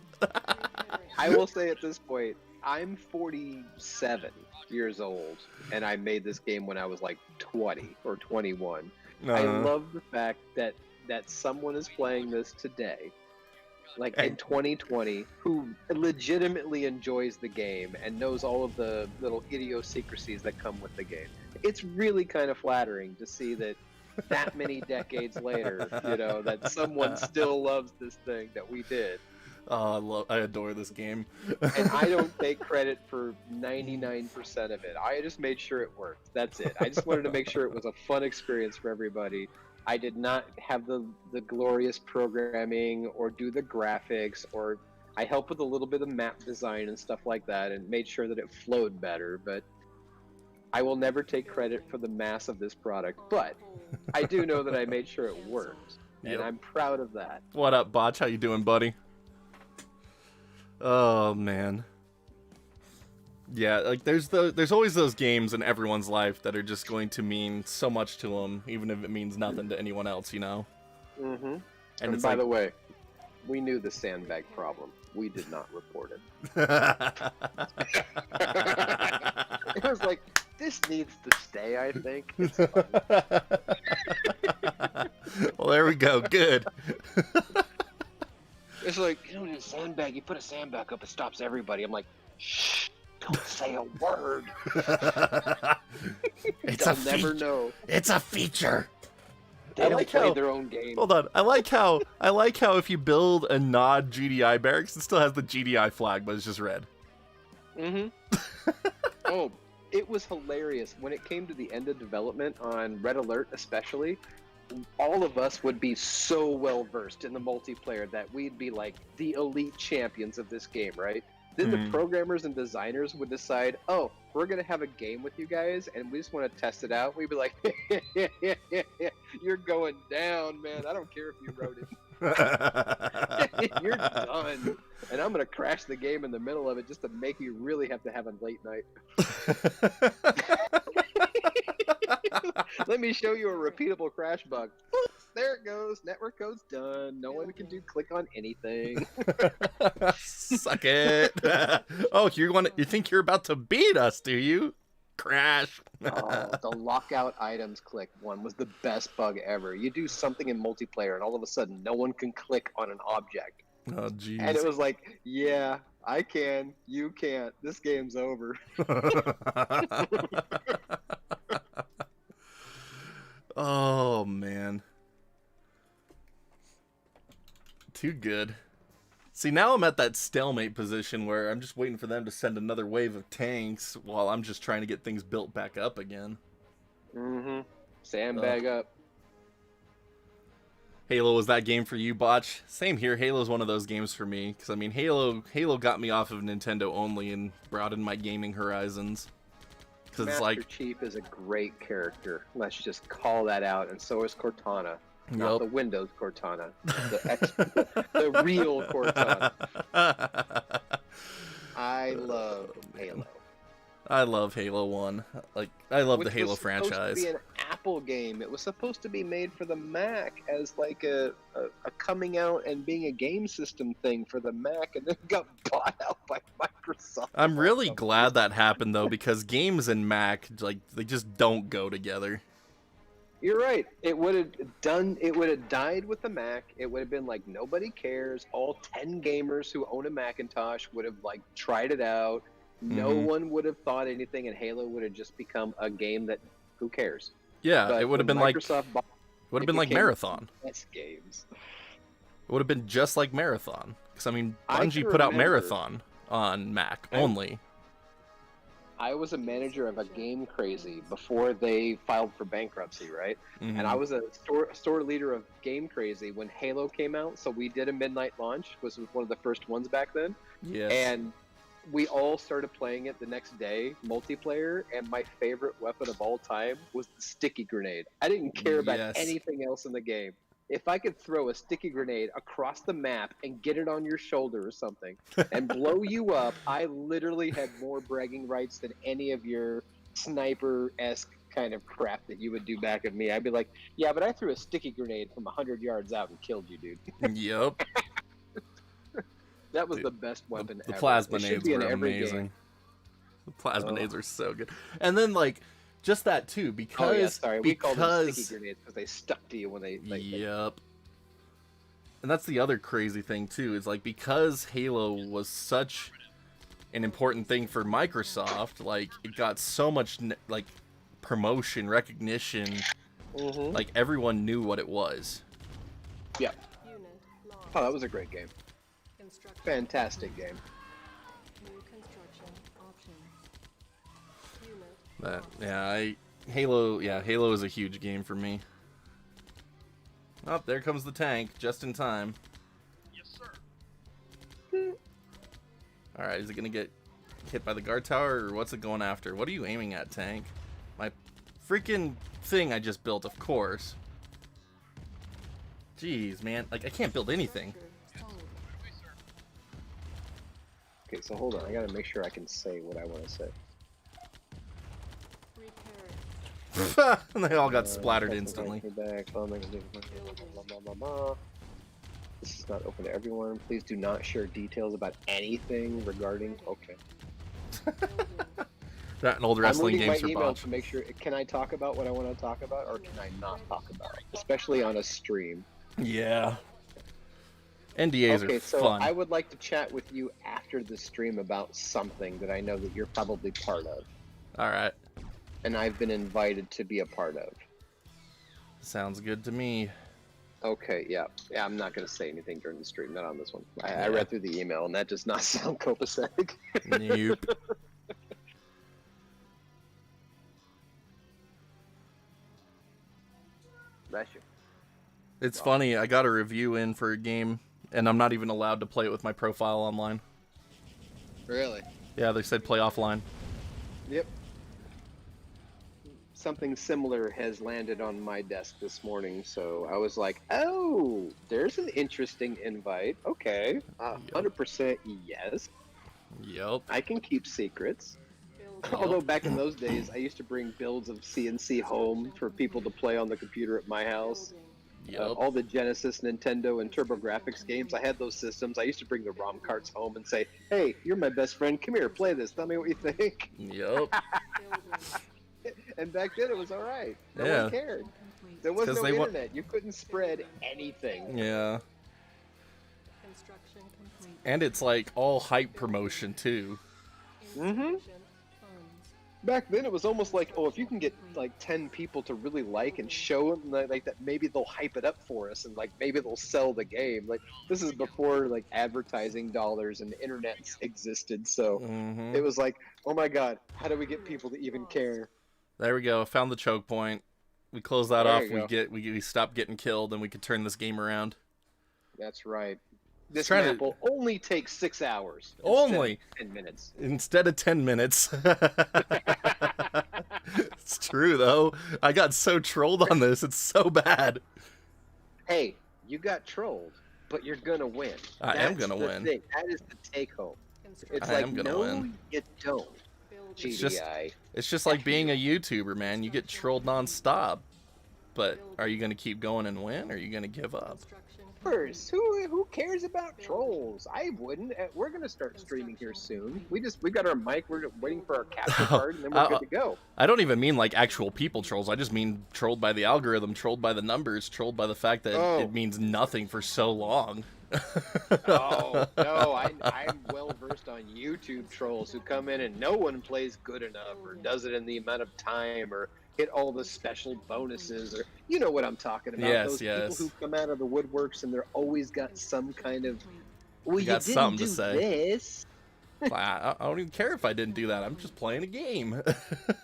I will say at this point, I'm 47 years old, and I made this game when I was like 20 or 21. I love the fact that someone is playing this today, like in 2020, who legitimately enjoys the game and knows all of the little idiosyncrasies that come with the game. It's really kind of flattering to see that many decades later, you know, that someone still loves this thing that we did. Oh, I adore this game. And I don't take credit for 99% of it. I just made sure it worked. That's it. I just wanted to make sure it was a fun experience for everybody. I did not have the glorious programming or do the graphics, or I helped with a little bit of map design and stuff like that and made sure that it flowed better, but I will never take credit for the mass of this product. But I do know that I made sure it worked, and I'm proud of that. What up, Botch? How you doing, buddy? Oh, man. Yeah, like there's always those games in everyone's life that are just going to mean so much to them, even if it means nothing to anyone else, you know? Mm-hmm. And it's by like... the way, we knew the sandbag problem. We did not report it. It was like, this needs to stay, I think. It's fun. Well, there we go. Good. It's like, you know, in a sandbag, you put a sandbag up, it stops everybody. I'm like, shh, don't say a word. They'll never know. It's a feature. They don't play their own game. Hold on. I like how if you build a Nod GDI barracks, it still has the GDI flag, but it's just red. Mm-hmm. Oh, it was hilarious. When it came to the end of development on Red Alert especially, all of us would be so well versed in the multiplayer that we'd be like the elite champions of this game, right? Then the programmers and designers would decide, oh, we're going to have a game with you guys, and we just want to test it out. We'd be like, you're going down, man. I don't care if you wrote it. You're done. And I'm going to crash the game in the middle of it just to make you really have to have a late night. Let me show you a repeatable crash bug. There it goes. Network code's done. No one can click on anything. Suck it. Oh, you think you're about to beat us, do you? Crash. Oh, the lockout items click one was the best bug ever. You do something in multiplayer and all of a sudden no one can click on an object. Oh, jeez. And it was like, yeah, I can. You can't. This game's over. Oh, man. Too good. See, now I'm at that stalemate position where I'm just waiting for them to send another wave of tanks while I'm just trying to get things built back up again. Mm-hmm. Sandbag up. Halo was that game for you, Botch? Same here. Halo's one of those games for me. Because, I mean, Halo got me off of Nintendo only and broadened my gaming horizons. Because it's like... Master Chief is a great character. Let's just call that out. And so is Cortana. Not the Windows Cortana. The real Cortana. I love Halo. I love Halo 1. Like, I love the Halo franchise. It was supposed to be an Apple game. It was supposed to be made for the Mac as like a coming out and being a game system thing for the Mac, and then got bought out by Microsoft. I'm really glad that happened, though, because games and Mac, like, they just don't go together. You're right. It would have died with the Mac. It would have been like nobody cares. All 10 gamers who own a Macintosh would have like tried it out. No one would have thought anything, and Halo would have just become a game that who cares. Yeah, But it would have been like Marathon. Best games. It would have been just like Marathon. Because I mean, I Bungie can put out remember- Marathon on Mac only. I was a manager of a Game Crazy before they filed for bankruptcy, right? Mhm. And I was a store leader of Game Crazy when Halo came out. So we did a midnight launch. Was one of the first ones back then. Yes. And we all started playing it the next day, multiplayer. And my favorite weapon of all time was the sticky grenade. I didn't care about Yes. anything else in the game. If I could throw a sticky grenade across the map and get it on your shoulder or something and blow you up, I literally had more bragging rights than any of your sniper-esque kind of crap that you would do back at me. I'd be like, yeah, but I threw a sticky grenade from 100 yards out and killed you, dude. Yup. That was the best weapon The ever. plasma It should nades be in were every amazing. game. The plasma Oh. nades are so good. And then like just that too, because Oh yeah, sorry. We called them because sticky grenades because they stuck to you when they. Yep. And that's the other crazy thing too, is like because Halo was such an important thing for Microsoft, like it got so much like promotion, recognition, like everyone knew what it was. Yeah. Oh, that was a great game. Fantastic game. That Halo is a huge game for me. Oh, there comes the tank, just in time. Yes, sir. Alright, is it gonna get hit by the guard tower, or what's it going after? What are you aiming at, tank? My freaking thing I just built, of course. Jeez, man. Like, I can't build anything. Okay, so hold on. I gotta make sure I can say what I want to say. And they all got splattered instantly. This is not open to everyone. Please do not share details about anything regarding. Okay. That and old wrestling I'm reading games my are email botched. to make sure. Can I talk about what I want to talk about, or can I not talk about it? Especially on a stream. Yeah. NDAs Okay, are so fun. I would like to chat with you after the stream about something that I know that you're probably part of. Alright. And I've been invited to be a part of. Sounds good to me. Okay, yeah. Yeah, I'm not going to say anything during the stream, not on this one. I Yeah. read through the email, and that does not sound copacetic. Nope. Bless you. It's funny, I got a review in for a game, and I'm not even allowed to play it with my profile online. Really? Yeah, they said play offline. Yep. Something similar has landed on my desk this morning, so I was like, oh, there's an interesting invite. Okay. 100% yes. Yep. I can keep secrets. Although back in those days, I used to bring builds of CNC home for people to play on the computer at my house. Yep. All the Genesis, Nintendo, and TurboGrafx games, I had those systems. I used to bring the ROM carts home and say, hey, you're my best friend. Come here, play this. Tell me what you think. Yep. And back then, it was all right. No Yeah. one cared. There was 'Cause no they wa- internet. You couldn't spread anything. Yeah. And it's like all hype promotion too. Mm-hmm. Back then, it was almost like, oh, if you can get like 10 people to really like and show them like that, maybe they'll hype it up for us, and like maybe they'll sell the game. Like this is before like advertising dollars and the internet existed, so it was like, oh my god, how do we get people to even care? There we go. Found the choke point. We close that There off. you go. We stop getting killed, and we can turn this game around. That's right. This Trying map to- will only take 6 hours. Only? instead of 10 minutes. Instead of 10 minutes. It's true though. I got so trolled on this. It's so bad. Hey, you got trolled, but you're gonna win. I am That's gonna the win. thing. That is the take home. It's I like, am gonna no, win. you don't. GDI. It's just like being a YouTuber, man. You get trolled nonstop. But are you going to keep going and win, or are you going to give up? course. Who cares about trolls? I wouldn't. We're gonna start streaming here soon. We got our mic. We're waiting for our capture card, and then we're good to go. I don't even mean like actual people trolls. I just mean trolled by the algorithm, trolled by the numbers, trolled by the fact that it means nothing for so long. Oh no, I'm well versed on YouTube trolls who come in and no one plays good enough or does it in the amount of time or hit all the special bonuses, or you know what I'm talking about. Yes, those yes. people who come out of the woodworks and they're always got some kind of, well, you got didn't something do to say. this. I don't even care if I didn't do that. I'm just playing a game.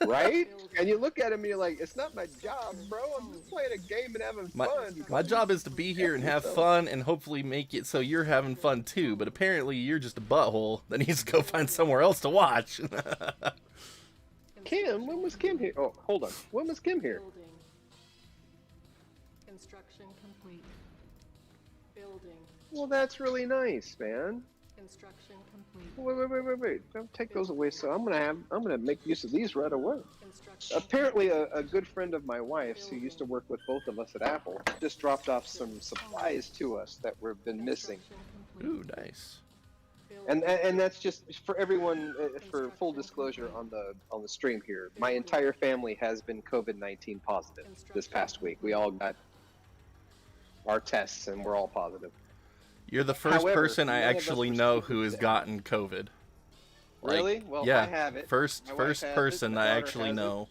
Right? And you look at him and you're like, it's not my job, bro. I'm just playing a game and having fun. My job is to be here and have fun and hopefully make it so you're having fun too, but apparently you're just a butthole that needs to go find somewhere else to watch. Kim, when was Kim here? Oh, hold on. When was Kim here? Building. Construction complete. Building. Well, that's really nice, man. Construction complete. Wait. Don't take those away. So I'm gonna make use of these right away. Apparently, a good friend of my wife's who used to work with both of us at Apple just dropped off some supplies to us that we've been missing. Ooh, nice. And that's just for everyone. For full disclosure on the stream here, my entire family has been COVID-19 positive this past week. We all got our tests, and we're all positive. You're the first However, person I none of us actually were know super who has sick. gotten COVID. Like, Really? Well, yeah, I have it. First My wife has it, person my I daughter actually has it. know.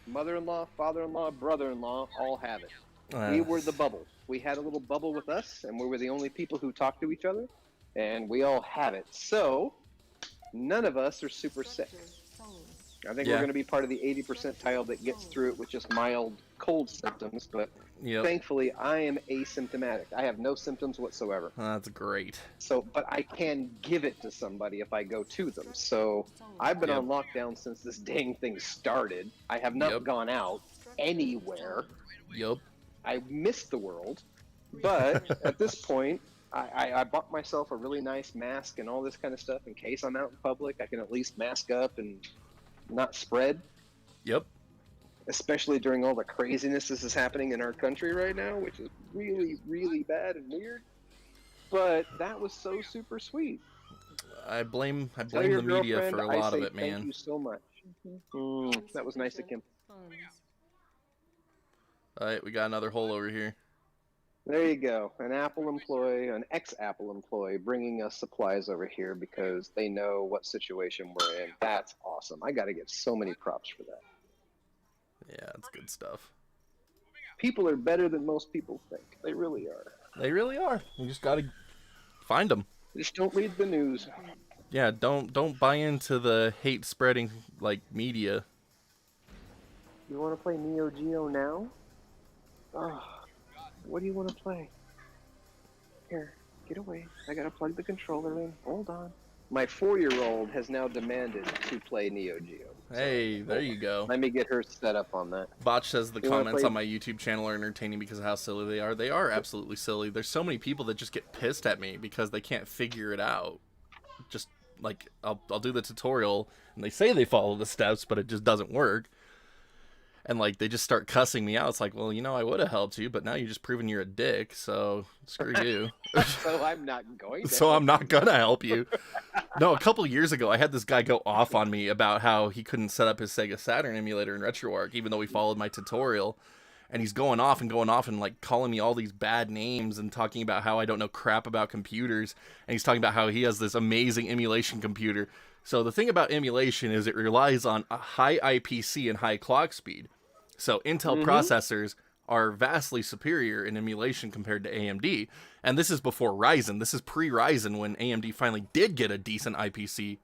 Mother-in-law, father-in-law, brother-in-law all have it. Uh. We were the bubble. We had a little bubble with us, and we were the only people who talked to each other, and we all have it. So, none of us are super sick. I think we're going to be part of the 80 percentile that gets through it with just mild cold symptoms, but thankfully I am asymptomatic. I have no symptoms whatsoever. That's great. So, but I can give it to somebody if I go to them. So I've been on lockdown since this dang thing started. I have not gone out anywhere. I missed the world, but at this point, I bought myself a really nice mask and all this kind of stuff in case I'm out in public. I can at least mask up and not spread. Especially during all the craziness this is happening in our country right now, which is really, really bad and weird. But that was so super sweet. I blame Tell the your media for a girlfriend lot I of say it, man. Thank you so much. That was nice of Kim. All right, we got another hole over here. There you go. An Apple employee, an ex-Apple employee, bringing us supplies over here because they know what situation we're in. That's awesome. I got to give so many props for that. Yeah, it's good stuff. People are better than most people think. They really are. They really are. You just got to find them. Just don't read the news. Yeah, don't buy into the hate spreading like media. You want to play Neo Geo now? Oh, what do you want to play? Here, get away. I gotta plug the controller in. Hold on. My 4-year-old has now demanded to play Neo Geo. Hey, there you go. Let me get her set up on that. Botch says the You wanna comments play- on my YouTube channel are entertaining because of how silly they are. They are absolutely silly. There's so many people that just get pissed at me because they can't figure it out. Just like I'll do the tutorial and they say they follow the steps, but it just doesn't work. And like they just start cussing me out. It's like, well, you know, I would have helped you, but now you're just proving you're a dick. So screw you. So I'm not going to. So I'm not gonna help you. No, a couple years ago, I had this guy go off on me about how he couldn't set up his SegaSaturn emulator in RetroArch, even though he followed my tutorial. And he's going off and like calling me all these bad names and talking about how I don't know crap about computers. And he's talking about how he has this amazing emulation computer. So the thing about emulation is it relies on a high IPC and high clock speed. So Intel processors are vastly superior in emulation compared to AMD. And this is before Ryzen. This is pre-Ryzen when AMD finally did get a decent IPC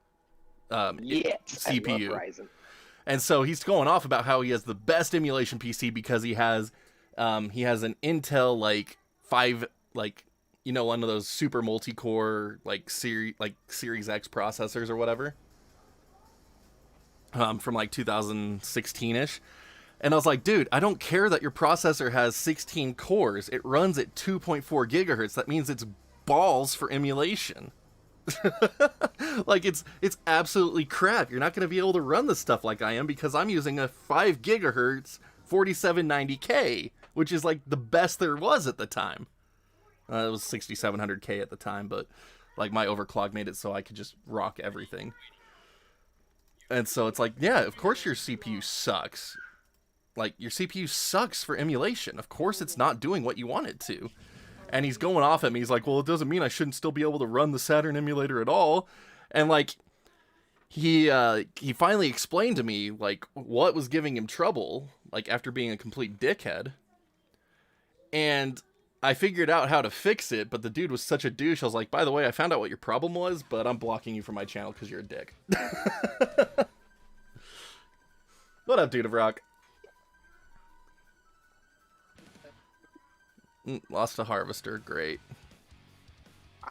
CPU. I love Ryzen. And so he's going off about how he has the best emulation PC because he has an Intel like 5 like, you know, one of those super multi-core like Series X processors or whatever. From like 2016ish. And I was like, dude, I don't care that your processor has 16 cores. It runs at 2.4 gigahertz. That means it's balls for emulation. Like it's absolutely crap. You're not going to be able to run this stuff like I am because I'm using a 5 gigahertz 4790K, which is like the best there was at the time. It was 6700K at the time, but like my overclock made it so I could just rock everything. And so it's like, yeah, of course your CPU sucks. Like, your CPU sucks for emulation. Of course it's not doing what you want it to. And he's going off at me. He's like, well, it doesn't mean I shouldn't still be able to run the Saturn emulator at all. And like, he finally explained to me like what was giving him trouble, like after being a complete dickhead. And I figured out how to fix it, but the dude was such a douche. I was like, by the way, I found out what your problem was, but I'm blocking you from my channel because you're a dick. What up, Dude of Rock? Lost a Harvester, great.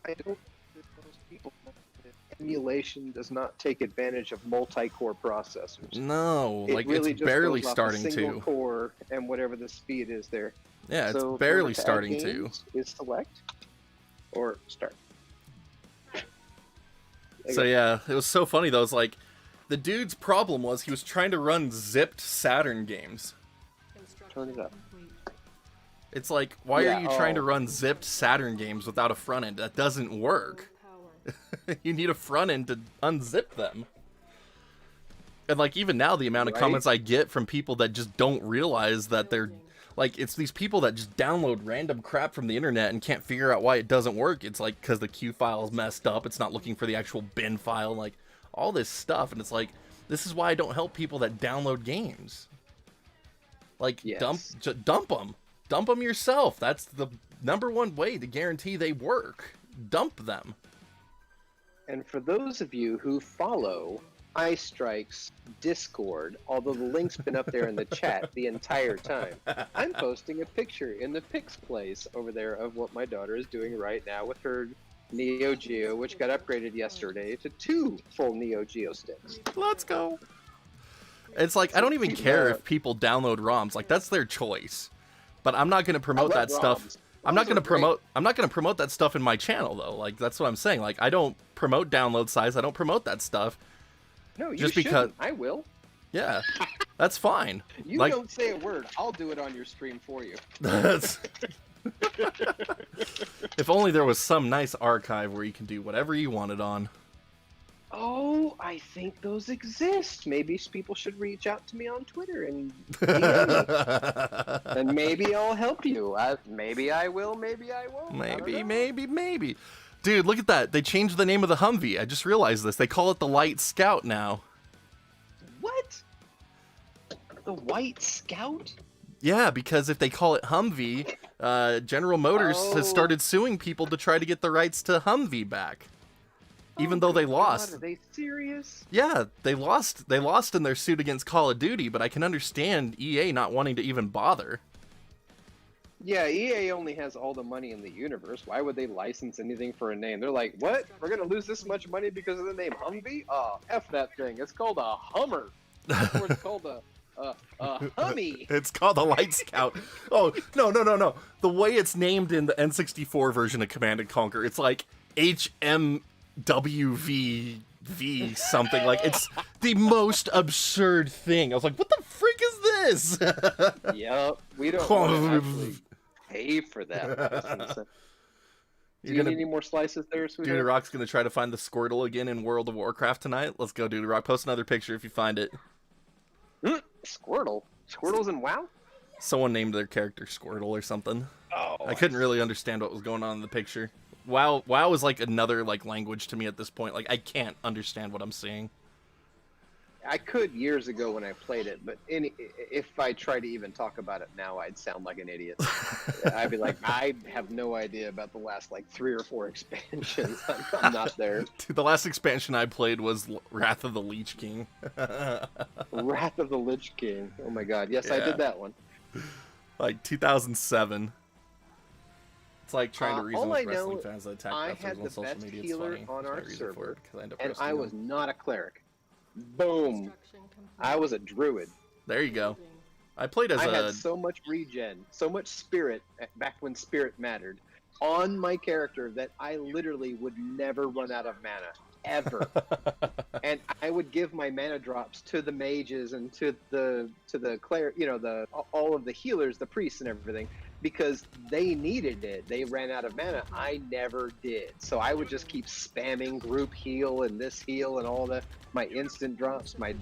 I don't think most people know that emulation does not take advantage of multi-core processors. No, it like really it's just barely goes off starting a single to. core and whatever the speed is there. Yeah, it's So barely to add starting to. games is select or start. So yeah, it was so funny though. It's like the dude's problem was he was trying to run zipped Saturn games. Turn it up. It's like, why Yeah, are you trying to run zipped Saturn games without a front end? That doesn't work. You need a front end to unzip them. And like even now, the amount of comments I get from people that just don't realize that they're like, it's these people that just download random crap from the internet and can't figure out why it doesn't work. It's like because the Q file is messed up. It's not looking for the actual bin file, like all this stuff. And it's like, this is why I don't help people that download games. Like dump them. Dump them yourself. That's the #1 way to guarantee they work. Dump them. And for those of you who follow iStrike's Discord, although the link's been up there in the chat the entire time, I'm posting a picture in the Pix place over there of what my daughter is doing right now with her Neo Geo, which got upgraded yesterday to 2 full Neo Geo sticks. Let's go. It's like, I don't even care if people download ROMs. Like, that's their choice. But I'm not going to promote that stuff. I'm not going to promote that stuff in my channel though. Like, that's what I'm saying. Like, I don't promote download size. I don't promote that stuff. No, you just shouldn't. because I will. Yeah. That's fine. You like, don't say a word. I'll do it on your stream for you. That's if only there was some nice archive where you can do whatever you wanted on. Oh, I think those exist. Maybe people should reach out to me on Twitter and DM me. And maybe I'll help you. Maybe I will, maybe I won't. Maybe. Dude, look at that. They changed the name of the Humvee. I just realized this. They call it the Light Scout now. What? The White Scout? Yeah, because if they call it Humvee, General Motors has started suing people to try to get the rights to Humvee back. Even though they lost. God, are they serious? Yeah, they lost in their suit against Call of Duty, but I can understand EA not wanting to even bother. Yeah, EA only has all the money in the universe. Why would they license anything for a name? They're like, what? We're going to lose this much money because of the name Humvee? Oh, F that thing. It's called a Hummer. Or it's called a Hummy. It's called the Light Scout. Oh, no. The way it's named in the N64 version of Command and Conquer, it's like HMWV something. Like, it's the most absurd thing. I was like, what the freak is this? Yep, we don't want to actually pay for that. Do you need any more slices there, sweetheart? Dude Rock's gonna try to find the Squirtle again in World of Warcraft tonight. Let's go, Dude Rock. Post another picture if you find it. Squirtle? Squirtle's in WoW? Someone named their character Squirtle or something. Oh, I couldn't really understand what was going on in the picture. WoW is like another language to me at this point. Like, I can't understand what I'm seeing. I could years ago when I played it, but if I try to even talk about it now, I'd sound like an idiot. I'd be like, I have no idea about the last 3 or 4 expansions. I'm not there. Dude, the last expansion I played was Wrath of the Lich King. Wrath of the Lich King. Oh my god. Yes, I did that one. 2007. It's like trying to reason with all I wrestling know, fans that attack I wrestlers had on the social best media. healer It's on funny. our There's no reason for server, it, 'cause I end up and wrestling I was them. not a cleric. Boom. I was a druid. There you go. I played as I had so much regen, so much spirit back when spirit mattered on my character that I literally would never run out of mana ever. And I would give my mana drops to the mages and to the cleric, all of the healers, the priests and everything. because they needed it. They ran out of mana. I never did. So I would just keep spamming group heal and this heal and all that. My instant drops, my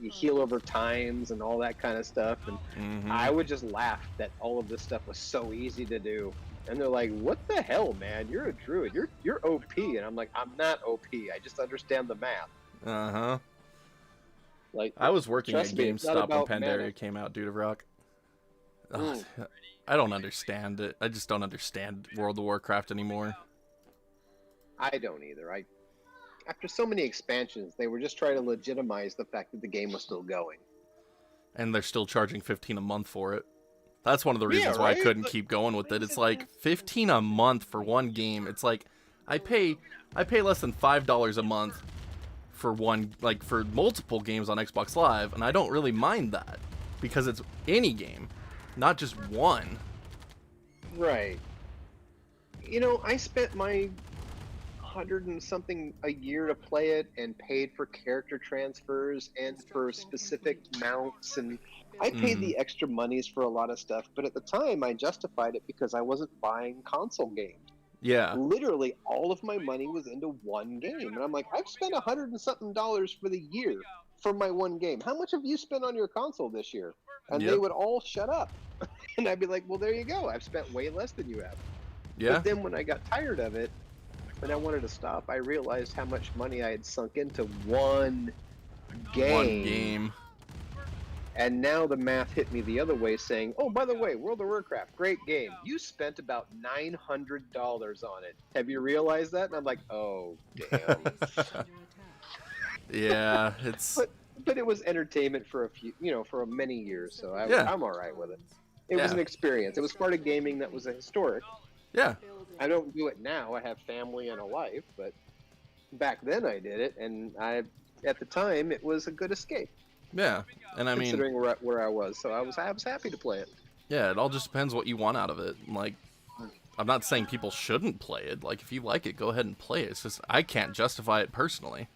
heal over times and all that kind of stuff. And I would just laugh that all of this stuff was so easy to do. And they're like, what the hell, man? You're a druid. You're OP. And I'm like, I'm not OP. I just understand the math. Uh-huh. Like, I was working at trust me, it's not GameStop when about mana. Pandaria came out, Dude of Rock. Ugh, I don't understand it. I just don't understand World of Warcraft anymore. I don't either. After so many expansions, they were just trying to legitimize the fact that the game was still going. And they're still charging $15 a month for it. That's one of the reasons why I right? couldn't keep going with it. It's like $15 a month for one game. It's like I pay less than $5 a month for for multiple games on Xbox Live, and I don't really mind that because it's any game, not just one. Right. You know, I spent my $100 and something a year to play it and paid for character transfers and for specific mounts, and I paid the extra monies for a lot of stuff, but at the time I justified it because I wasn't buying console games. Yeah. Literally all of my money was into one game, and I'm like, I've spent $100 and something for the year for my one game. How much have you spent on your console this year? And they would all shut up. And I'd be like, well, there you go. I've spent way less than you have. Yeah. But then when I got tired of it, and I wanted to stop, I realized how much money I had sunk into one game. One game. And now the math hit me the other way, saying, oh, by the way, World of Warcraft, great game. You spent about $900 on it. Have you realized that? And I'm like, oh, damn. Yeah, it's... But it was entertainment for for many years, so I'm all right with it. It was an experience. It was part of gaming that was a historic. Yeah. I don't do it now. I have family and a life, but back then I did it, and at the time, it was a good escape. Yeah, and I mean... Considering where I was, so I was happy to play it. Yeah, it all just depends what you want out of it. Like, I'm not saying people shouldn't play it. Like, if you like it, go ahead and play it. It's just, I can't justify it personally.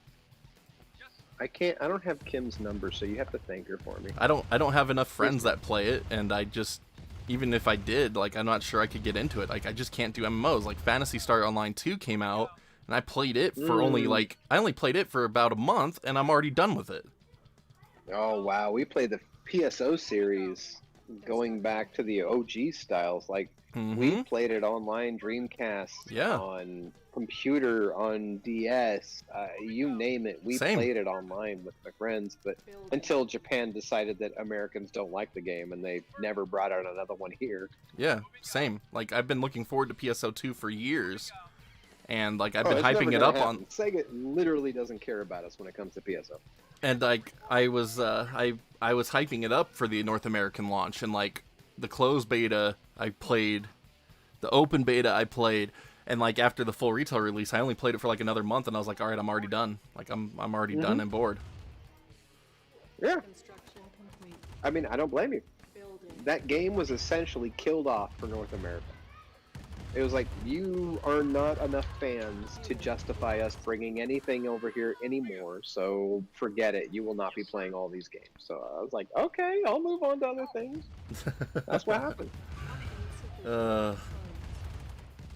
I don't have Kim's number, so you have to thank her for me. I don't have enough friends that play it, and I just... Even if I did, like, I'm not sure I could get into it. Like, I just can't do MMOs. Like, PhantasyStarOnline 2 came out, and I played it for I only played it for about a month, and I'm already done with it. Oh, wow. We played the PSO series going back to the OG styles. Like, we played it online, Dreamcast, on computer, on DS, you name it. We played it online with my friends, but until Japan decided that Americans don't like the game, and they never brought out another one here. Yeah, same. Like, I've been looking forward to PSO 2 for years, and, like, I've been hyping it up on... Sega literally doesn't care about us when it comes to PSO. And, like, I was hyping it up for the North American launch, and, like, the closed beta I played, the open beta I played, and, like, after the full retail release, I only played it for, like, another month, and I was like, all right, I'm already done. Like, I'm already done and bored. Yeah. I mean, I don't blame you. That game was essentially killed off for North America. It was like, you are not enough fans to justify us bringing anything over here anymore, so forget it. You will not be playing all these games. So I was like, okay, I'll move on to other things. That's what happened.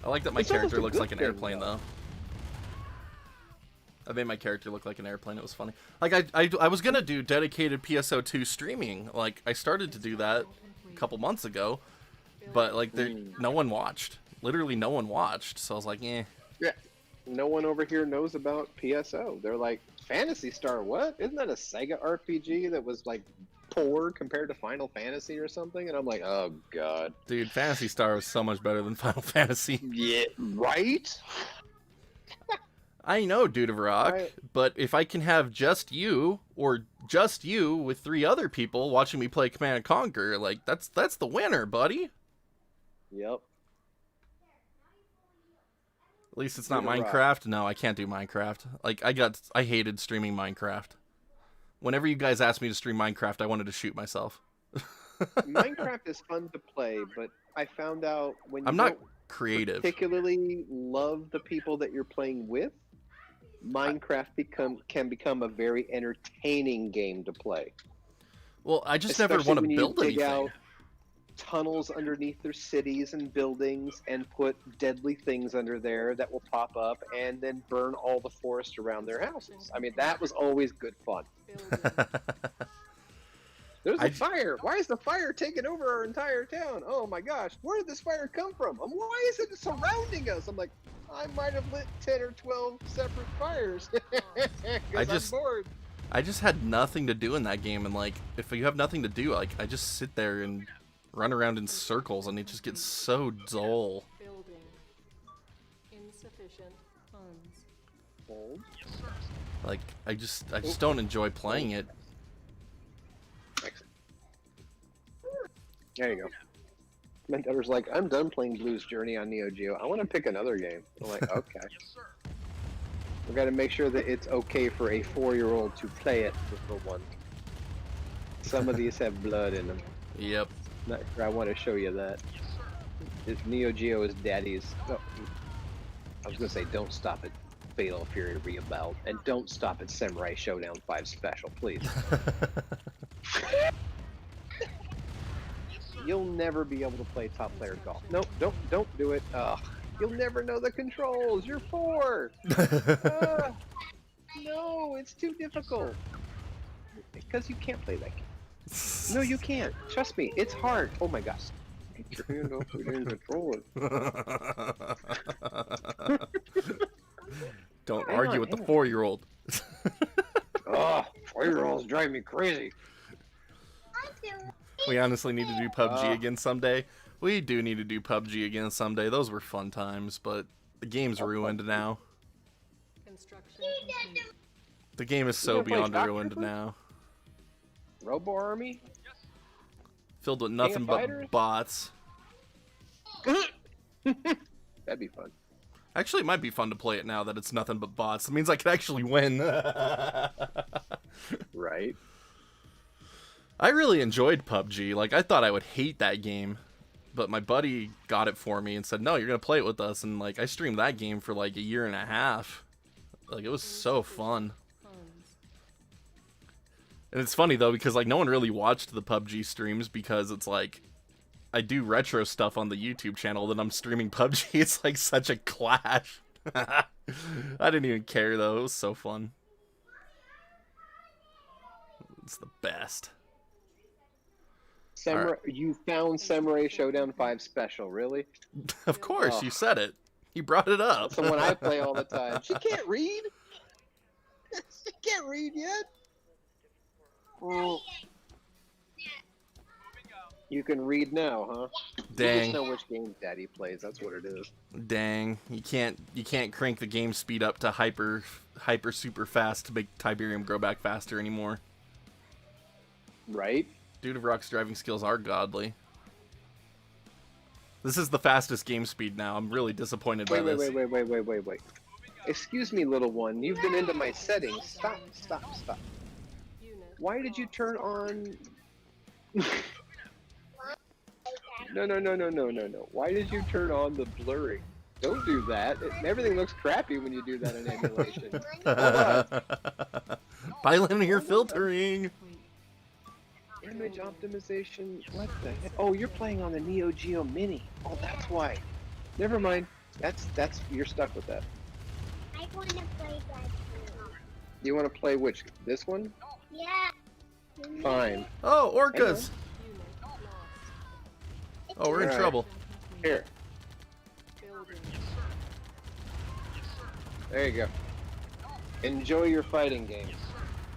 I like that my character looks like an airplane, though. I made my character look like an airplane. It was funny. Like, I was going to do dedicated PSO2 streaming. Like, I started to do that a couple months ago, but, like, no one watched. Literally no one watched, so I was like, eh. Yeah, no one over here knows about PSO. They're like, Phantasy Star, what? Isn't that a Sega RPG that was, like, poor compared to Final Fantasy or something? And I'm like, oh, God. Dude, Phantasy Star was so much better than Final Fantasy. Yeah, right? I know, Dude of Rock, but if I can have just you, or just you with 3 other people watching me play Command and Conquer, like, that's the winner, buddy. Yep. At least it's not Minecraft. No, I can't do Minecraft. Like, I hated streaming Minecraft. Whenever you guys asked me to stream Minecraft, I wanted to shoot myself. Minecraft is fun to play, but I found out when I'm not creative, particularly love the people that you're playing with, Minecraft can become a very entertaining game to play. Well, I just never want to build anything. tunnels underneath their cities and buildings and put deadly things under there that will pop up and then burn all the forest around their houses. I mean, that was always good fun. There's a fire. Why is the fire taking over our entire town? Oh my gosh, where did this fire come from? Why is it surrounding us? I'm like, I might have lit 10 or 12 separate fires. I'm bored. I just had nothing to do in that game, and like, if you have nothing to do, like, I just sit there and run around in circles, and it just gets so dull. Building. Insufficient funds. Like, I just don't enjoy playing it. There you go. My daughter's like, I'm done playing Blues Journey on Neo Geo. I want to pick another game. I'm like, okay. We got to make sure that it's okay for a 4-year-old to play it for one. Some of these have blood in them. Yep. Not sure I want to show you that. This Neo Geo is daddy's. Oh, I was gonna say, don't stop at Fatal Fury Reabout, and don't stop at Samurai Showdown 5 Special, please. You'll never be able to play top player golf. Nope, don't do it. You'll never know the controls. You're 4. No, it's too difficult. Because you can't play that game. No, you can't. Trust me, it's hard. Oh my gosh. Get your hand off the damn controller. Don't argue with the 4-year-old. Oh, 4-year-olds drive me crazy. We honestly need to do PUBG again someday. We do need to do PUBG again someday. Those were fun times, but the game's ruined now. The game is so beyond ruined now. Robo Army? Filled with nothing but bots. That'd be fun. Actually, it might be fun to play it now that it's nothing but bots. It means I can actually win. Right. I really enjoyed PUBG. Like, I thought I would hate that game, but my buddy got it for me and said, no, you're going to play it with us. And, like, I streamed that game for, like, 1.5 years. Like, it was so fun. And it's funny, though, because, like, no one really watched the PUBG streams because it's, like, I do retro stuff on the YouTube channel, then I'm streaming PUBG. It's, like, such a clash. I didn't even care, though. It was so fun. It's the best. Samurai, you found Samurai Showdown 5 Special, really? Of course, you said it. You brought it up. That's the one I play all the time. She can't read? She can't read yet? You can read now, huh? Dang. You just know which game Daddy plays. That's what it is. Dang, you can't crank the game speed up to hyper super fast to make Tiberium grow back faster anymore. Right? Dude of Rock's driving skills are godly. This is the fastest game speed now. I'm really disappointed by this. Wait. Excuse me, little one. You've been into my settings. Stop. Why did you turn on... No. Why did you turn on the blurring? Don't do that. Everything looks crappy when you do that in emulation. Bilinear filtering. Image optimization. What the heck? Oh, you're playing on the Neo Geo Mini. Oh, that's why. Never mind. That's you're stuck with that. I want to play that too. You want to play which? This one? Yeah. Fine. Oh, orcas. Oh, we're in trouble. Here. There you go. Enjoy your fighting game,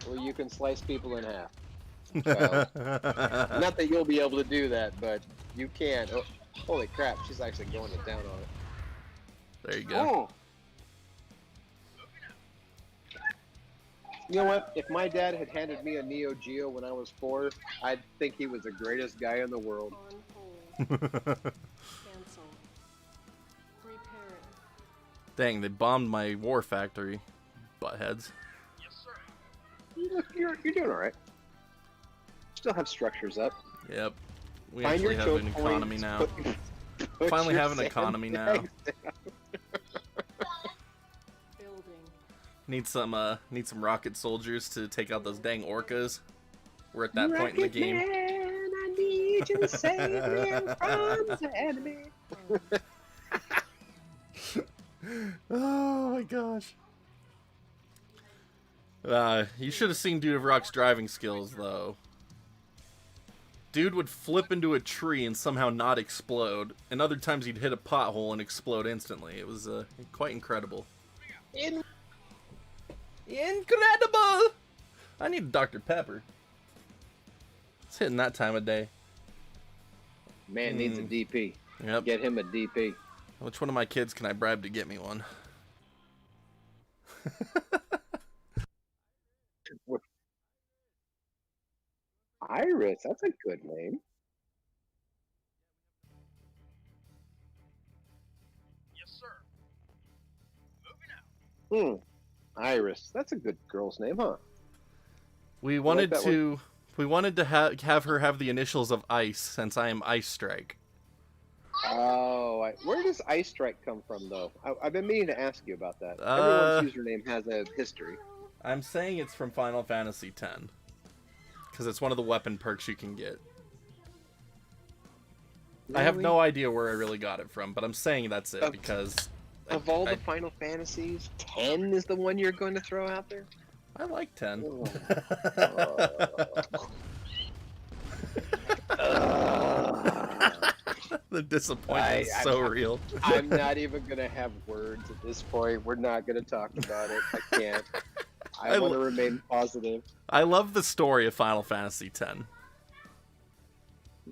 where you can slice people in half. Well, not that you'll be able to do that, but you can. Oh, holy crap, she's actually going to town on it. There you go. Oh. You know what? If my dad had handed me a Neo Geo when I was 4, I'd think he was the greatest guy in the world. Dang, they bombed my war factory, buttheads. You're doing alright. Still have structures up. Yep. We Find actually your have an choke economy points, now. put Finally your have an economy now. sandbags down. Need some rocket soldiers to take out those dang orcas. We're at that point in the game. Man, I need Legion save me from the enemy. Oh my gosh. You should have seen Dude of Rock's driving skills, though. Dude would flip into a tree and somehow not explode, and other times he'd hit a pothole and explode instantly. It was quite incredible. Incredible! I need Dr. Pepper. It's hitting that time of day. Man needs a DP. Yep. Get him a DP. Which one of my kids can I bribe to get me one? Iris, that's a good name. Yes, sir. Moving out. Iris, that's a good girl's name, huh? We wanted to have her have the initials of Ice, since I am Ice Strike. Oh, where does Ice Strike come from, though? I've been meaning to ask you about that. Everyone's username has a history. I'm saying it's from Final Fantasy X. Because it's one of the weapon perks you can get. Really? I have no idea where I really got it from, but I'm saying that's it because... Of all the Final Fantasies, 10 is the one you're going to throw out there? I like 10. The disappointment is so real. I'm not even going to have words at this point. We're not going to talk about it. I can't. I want to remain positive. I love the story of Final Fantasy X.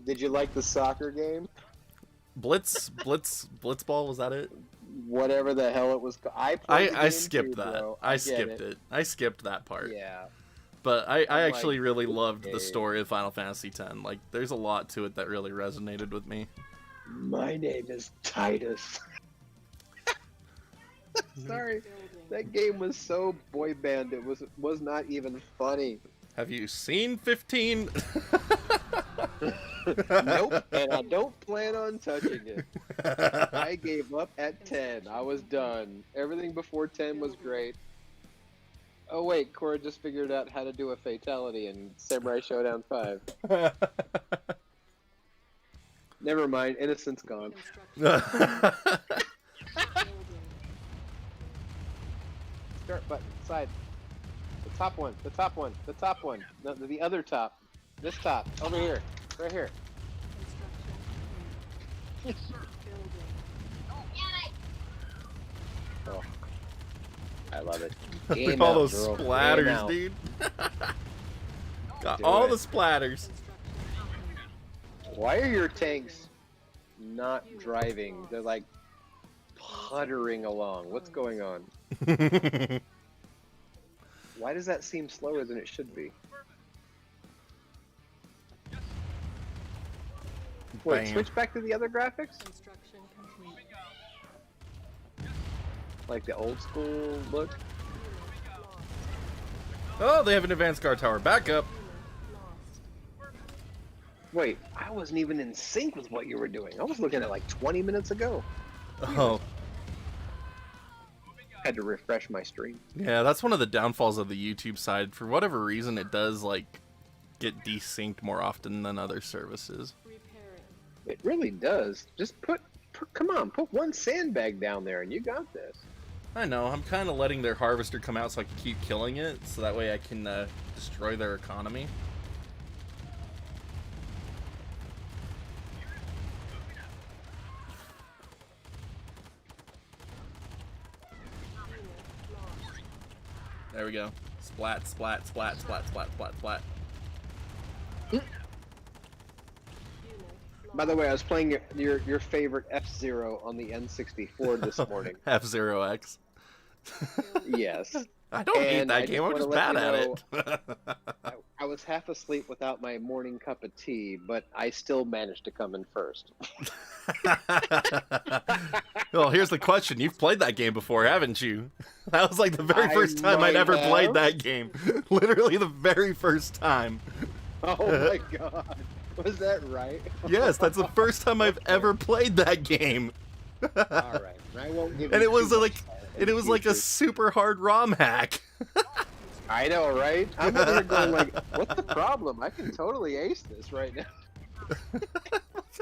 Did you like the soccer game? Blitzball, was that it? Whatever the hell it was. I skipped that. I skipped it. I skipped that part. Yeah. But I actually really loved the story of Final Fantasy X. Like, there's a lot to it that really resonated with me. My name is Titus. Sorry. That game was so boy band, it was not even funny. Have you seen 15? Nope, and I don't plan on touching it. I gave up at 10. I was done. Everything before 10 was great. Oh wait, Cora just figured out how to do a fatality in Samurai Showdown 5. Never mind, innocence gone. Start button, side. The top one, the top one, the top one. No, the other top. This top, over here, right here. Oh, I love it. Look at all those splatters, dude. Got all the splatters. Why are your tanks not driving? They're like puttering along. What's going on? Why does that seem slower than it should be? Wait, switch back to the other graphics? Like the old school look? Oh, they have an advanced guard tower. Back up. Wait, I wasn't even in sync with what you were doing. I was looking at like 20 minutes ago. Oh. Had to refresh my stream. Yeah, that's one of the downfalls of the YouTube side. For whatever reason, it does like get desynced more often than other services. It really does. Just come on, put one sandbag down there and you got this. I know, I'm kind of letting their harvester come out so I can keep killing it, so that way I can destroy their economy. There we go. Splat, splat, splat, splat, splat, splat, splat. By the way, I was playing your favorite F-Zero on the N64 this morning. F-Zero X. Yes. I don't hate that game, I'm just bad at it. I was half asleep without my morning cup of tea, but I still managed to come in first. Well, here's the question. You've played that game before, haven't you? That was like the very first time I'd ever played that game. Literally the very first time. Oh my god. Was that right? Yes, that's the first time I've ever played that game. Alright, I won't give you And it was too like much and it was like a super hard ROM hack. I know, right? I'm over here going like, what's the problem? I can totally ace this right now.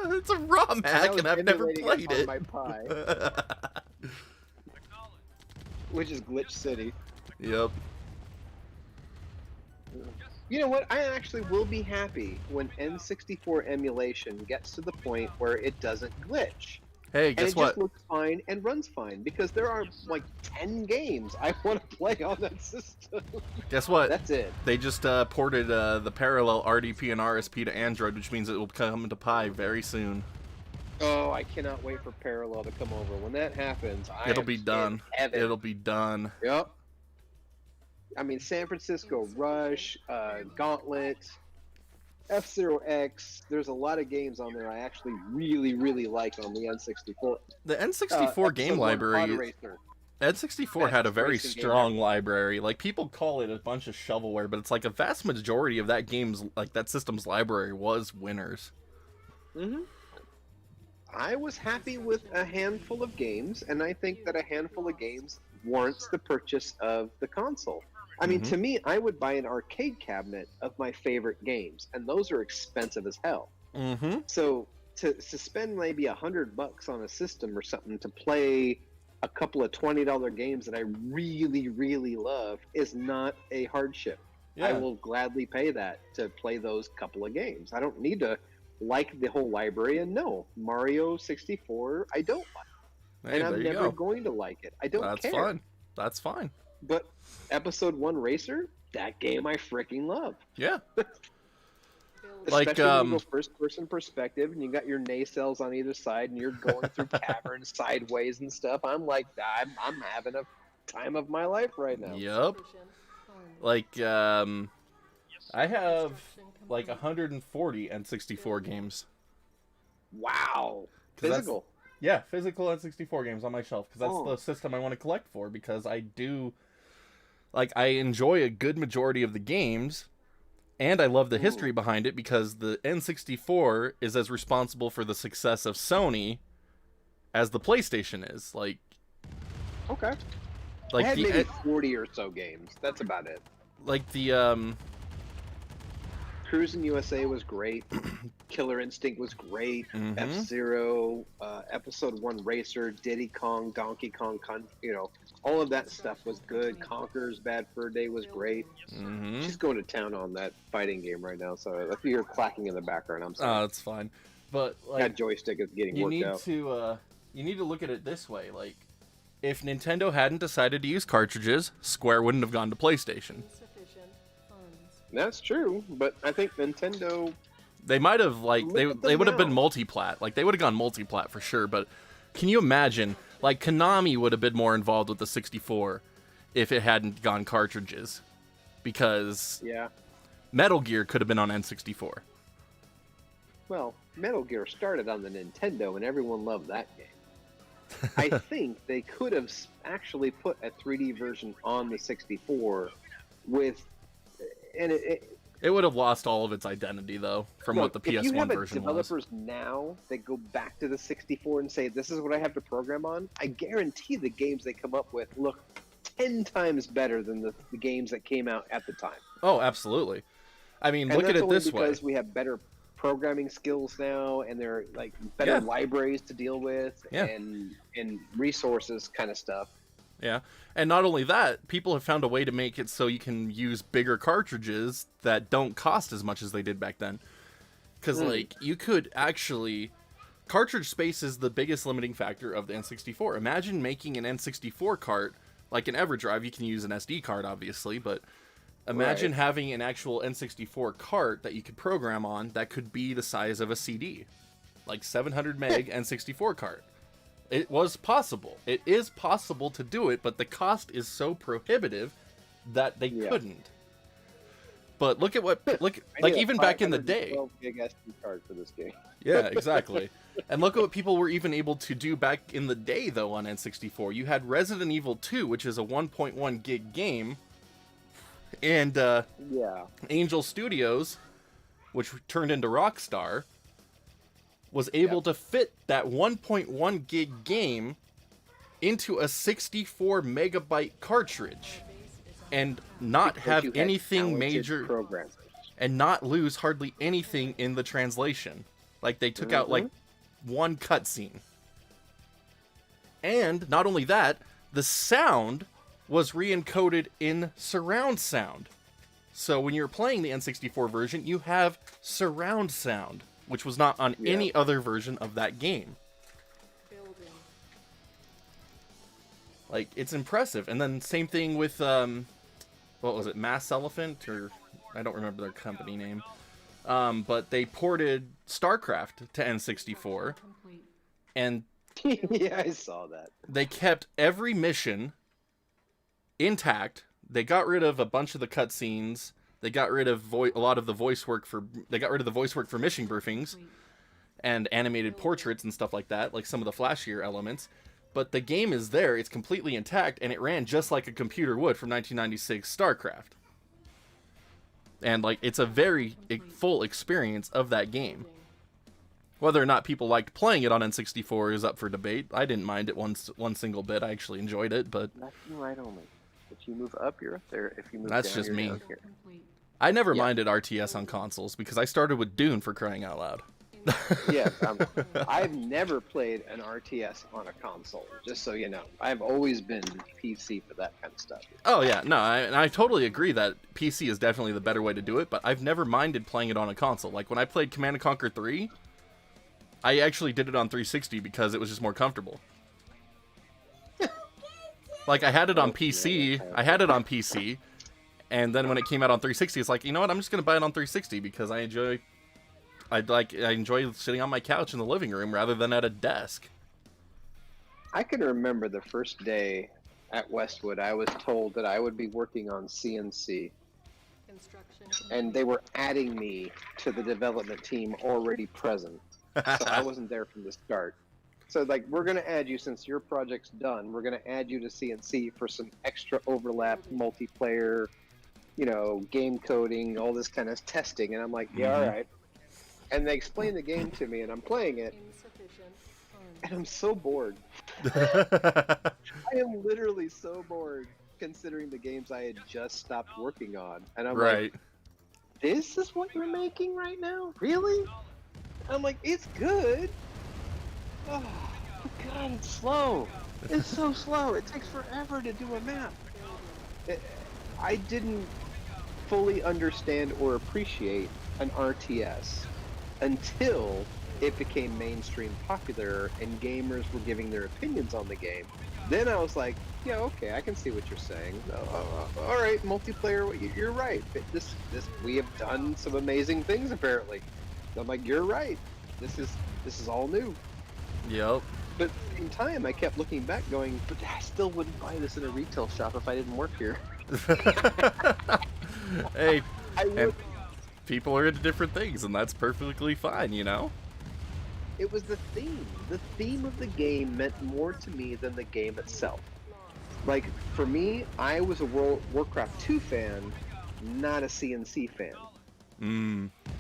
It's a ROM hack, and I've never emulating played it. on my Pi, which is Glitch City. Yep. You know what? I actually will be happy when N64 emulation gets to the point where it doesn't glitch. Hey, And guess it what? just looks fine and runs fine, because there are like 10 games I want to play on that system. Guess what? That's it. They just ported the parallel RDP and RSP to Android, which means it will come into Pi very soon. Oh, I cannot wait for Parallel to come over. When that happens, It'll be done. heaven. It'll be done. Yep. I mean, San Francisco Rush, Gauntlet, F-Zero X. There's a lot of games on there I actually really, really like on the N64. The N64 game library. N64 had a very strong library. Like, people call it a bunch of shovelware, but it's like a vast majority of that system's library was winners. Mm-hmm. I was happy with a handful of games, and I think that a handful of games warrants the purchase of the console. I mean, to me, I would buy an arcade cabinet of my favorite games, and those are expensive as hell. Mm-hmm. So to spend maybe $100 on a system or something to play a couple of $20 games that I really, really love is not a hardship. Yeah. I will gladly pay that to play those couple of games. I don't need to like the whole library, and no, Mario 64 I don't like. Hey, and I'm there you never go. going to like it. I don't That's care. fine. That's fine. But Episode 1 Racer, that game I freaking love. Yeah. Especially when you go first-person perspective, and you got your nacelles on either side, and you're going through caverns sideways and stuff. I'm like, I'm having a time of my life right now. Yep. Like, I have like 140 N64 games. Wow. 'Cause that's- Physical. Yeah, physical N64 games on my shelf, because that's Oh. the system I want to collect for, because I do, like, I enjoy a good majority of the games, and I love the history behind it, because the N64 is as responsible for the success of Sony as the PlayStation is. Like, Okay. like I had the maybe 40 or so games. That's about it. like the Cruising USA was great. Killer Instinct was great. F-Zero, Episode 1 Racer, Diddy Kong, Donkey Kong, all of that stuff was good. Conker's Bad Fur Day was great. She's going to town on that fighting game right now, so if you're clacking in the background, I'm sorry. Oh, it's fine. But like, that joystick is getting you worked need out. to you need to look at it this way. Like, if Nintendo hadn't decided to use cartridges, Square wouldn't have gone to PlayStation. That's true, but I think Nintendo... They might have, like, Look they at them would have been now. multi-plat. Like, they would have gone multi-plat for sure, but can you imagine, like, Konami would have been more involved with the 64 if it hadn't gone cartridges. Because Yeah. Metal Gear could have been on N64. Well, Metal Gear started on the Nintendo, and everyone loved that game. I think they could have actually put a 3D version on the 64 with... And It would have lost all of its identity, though, from what the PS1 if you have version was. developers now that go back to the 64 and say, this is what I have to program on, I guarantee the games they come up with look 10 times better than the games that came out at the time. Oh, absolutely. I mean, And look at that's it only this way. because we have better programming skills now, and there are like better libraries to deal with, and resources kind of stuff. Yeah, and not only that, people have found a way to make it so you can use bigger cartridges that don't cost as much as they did back then. Because, like, you could actually... Cartridge space is the biggest limiting factor of the N64. Imagine making an N64 cart, like an EverDrive. You can use an SD card, obviously, but imagine having an actual N64 cart that you could program on that could be the size of a CD. Like 700 meg N64 cart. It was possible. It is possible to do it, but the cost is so prohibitive that they couldn't. But look at what like even back in the day. 12 gig SD card for this game. Yeah, exactly. And look at what people were even able to do back in the day, though, on N64. You had Resident Evil 2, which is a 1.1 gig game, and Angel Studios, which turned into Rockstar, was able to fit that 1.1 gig game into a 64 megabyte cartridge and not Because have you had anything talented major programmers. and not lose hardly anything in the translation. Like, they took out, like, one cutscene. And, not only that, the sound was re-encoded in surround sound. So when you're playing the N64 version, you have surround sound, which was not on any other version of that game. Like, it's impressive. And then same thing with, what was it, Mass Elephant? Or, I don't remember their company name. But they ported StarCraft to N64. And yeah, I saw that. They kept every mission intact. They got rid of a bunch of the cutscenes. They got rid of a lot of the voice work for... They got rid of the voice work for mission briefings. And animated portraits and stuff like that. Like some of the flashier elements. But the game is there, it's completely intact, and it ran just like a computer would from 1996 StarCraft. And, like, it's a very full experience of that game. Whether or not people liked playing it on N64 is up for debate. I didn't mind it one single bit. I actually enjoyed it, but... Left and right only. If you move up, you're up there. If you move That's down, just you're me. down here. I never minded RTS on consoles, because I started with Dune, for crying out loud. Yeah, I've never played an RTS on a console, just so you know. I've always been PC for that kind of stuff. Oh yeah, no, I totally agree that PC is definitely the better way to do it, but I've never minded playing it on a console. Like when I played Command & Conquer 3, I actually did it on 360 because it was just more comfortable. Like I had it on PC, and then when it came out on 360, it's like, you know what, I'm just gonna buy it on 360 because I enjoy sitting on my couch in the living room rather than at a desk. I can remember the first day at Westwood, I was told that I would be working on CNC. And they were adding me to the development team already present. So I wasn't there from the start. So, like, we're going to add you, since your project's done, we're going to add you to CNC for some extra overlap, multiplayer, you know, game coding, all this kind of testing. And I'm like, yeah, all right. And they explain the game to me, and I'm playing it, and I'm so bored. I am literally so bored, considering the games I had just stopped working on. And I'm like, this is what you're making right now? Really? I'm like, it's good. Oh, God, it's slow. It's so slow. It takes forever to do a map. I didn't fully understand or appreciate an RTS until it became mainstream popular and gamers were giving their opinions on the game. Then I was like, yeah, okay, I can see what you're saying. All right, multiplayer, you're right. We have done some amazing things apparently. I'm like, you're right. This is all new. Yep. But at the same time, I kept looking back, going, but I still wouldn't buy this in a retail shop if I didn't work here. Hey, and people are into different things, and that's perfectly fine, you know? It was the theme. The theme of the game meant more to me than the game itself. Like, for me, I was a Warcraft 2 fan, not a CNC fan.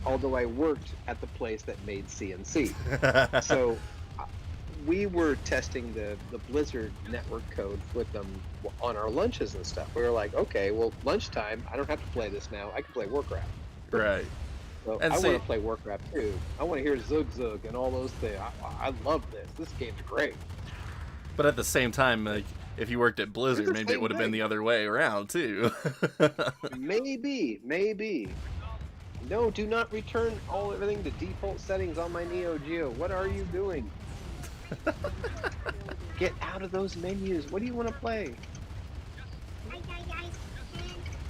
Although I worked at the place that made CNC. So we were testing the Blizzard network code with them on our lunches and stuff. We were like, okay, well, lunchtime, I don't have to play this now. I can play Warcraft. Right. So I want to play Warcraft 2. I want to hear Zug Zug and all those things. I love this. This game's great. But at the same time, like, if you worked at Blizzard, maybe it would have been the other way around, too. Maybe. No, do not return everything to default settings on my Neo Geo. What are you doing? Get out of those menus. What do you want to play?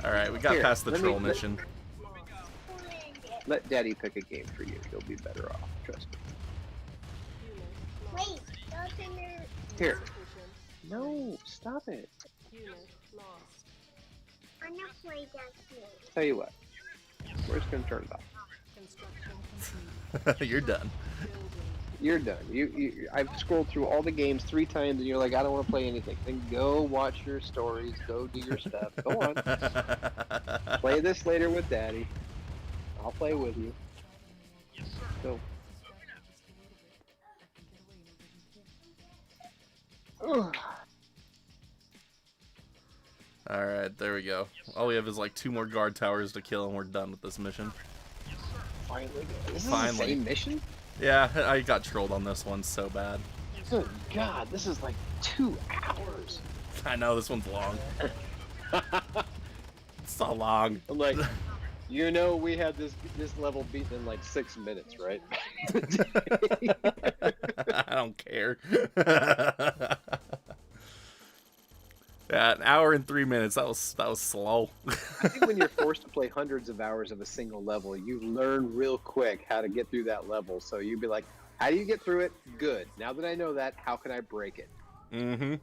Alright, we got past the troll mission. Let Daddy pick a game for you. You'll be better off. Trust me. Wait, those in there. Here. No, stop it. I'm not playing that game. Tell you what. We're just going to turn it off. You're done. You're done. I've scrolled through all the games 3 times, and you're like, I don't want to play anything. Then go watch your stories. Go do your stuff. Go on. Play this later with Daddy. I'll play with you. Go. Alright, there we go. All we have is like 2 more guard towers to kill and we're done with this mission. Finally. This is Finally. the same mission? Yeah, I got trolled on this one so bad. Good God, this is like 2 hours. I know, this one's long. It's so long. I'm like, you know, we had this level beaten in like 6 minutes, right? I don't care. Yeah, 1 hour and 3 minutes. That was slow. I think when you're forced to play hundreds of hours of a single level, you learn real quick how to get through that level. So you'd be like, how do you get through it? Good. Now that I know that, how can I break it? Mm-hmm.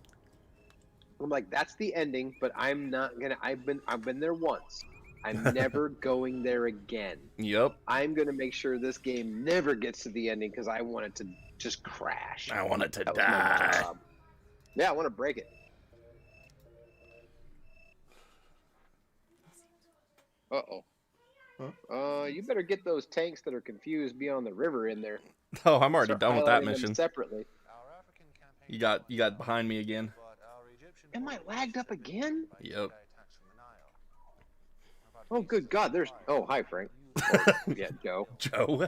I'm like, that's the ending, but I'm not gonna. I've been there once. I'm never going there again. Yep. I'm gonna make sure this game never gets to the ending because I want it to just crash. I want it to That was my die. job. Yeah, I want to break it. Uh-oh. You better get those tanks that are confused beyond the river in there. Oh, I'm already Start done with that highlighting them mission. separately. You got behind me again. Am I lagged up again? Yep. Oh, good God! There's. Oh, hi, Frank. Yeah, Joe. Joe.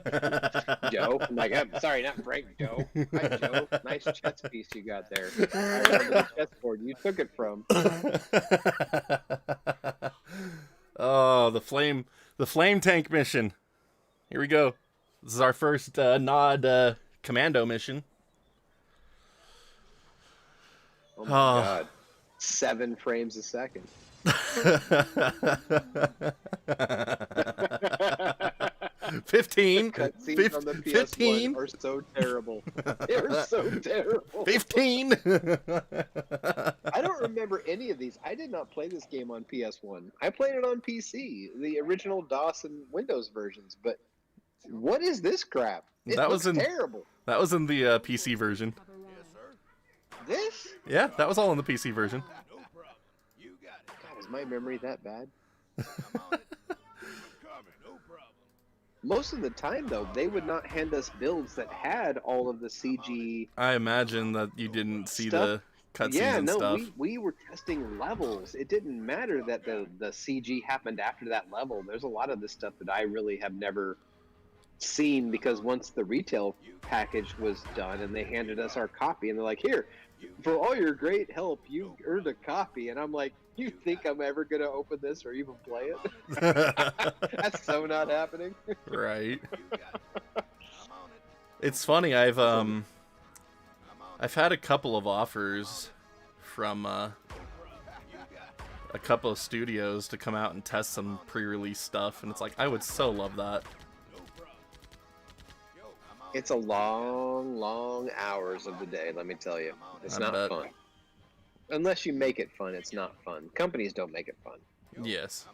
Joe. I'm like, I'm sorry, not Frank. Joe. Hi, Joe. Nice chess piece you got there. I remember the chessboard you took it from. Oh, the flame tank mission. Here we go. This is our first nod commando mission. Oh my God. 7 frames a second. 15. Cutscenes on the PS1 15 are so terrible. They're so terrible. 15. I don't remember any of these. I did not play this game on PS1. I played it on PC, the original DOS and Windows versions. But what is this crap? It looks terrible. That was in the PC version. This? Yeah, that was all in the PC version. God, is my memory that bad? Most of the time, though, they would not hand us builds that had all of the CG. I imagine that you didn't see stuff. the cutscenes and stuff. we were testing levels. It didn't matter that the CG happened after that level. There's a lot of this stuff that I really have never seen because once the retail package was done and they handed us our copy and they're like, here, for all your great help, you earned a copy. And I'm like, you think I'm ever going to open this or even play it? That's so not happening. Right. It's funny, I've had a couple of offers from a couple of studios to come out and test some pre-release stuff, and it's like, I would so love that. It's a long hours of the day, let me tell you. It's I not bet. fun. Unless you make it fun, it's not fun. Companies don't make it fun. Yes.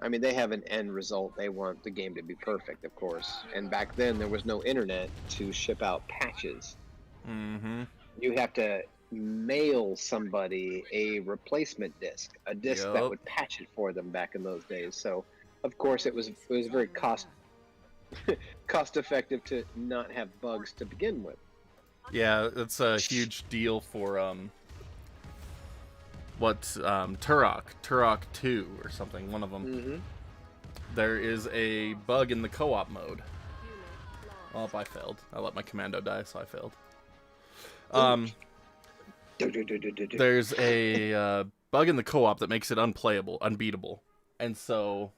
I mean, they have an end result. They want the game to be perfect, of course. And back then, there was no internet to ship out patches. Mm-hmm. You have to mail somebody a replacement disc, a disc that Yup. would patch it for them back in those days. So, of course, it was very cost effective to not have bugs to begin with. Yeah, it's a huge deal for Turok 2 or something, one of them. Mm-hmm. There is a bug in the co-op mode. Oh, I failed. I let my commando die, so I failed. There's a bug in the co-op that makes it unbeatable. And so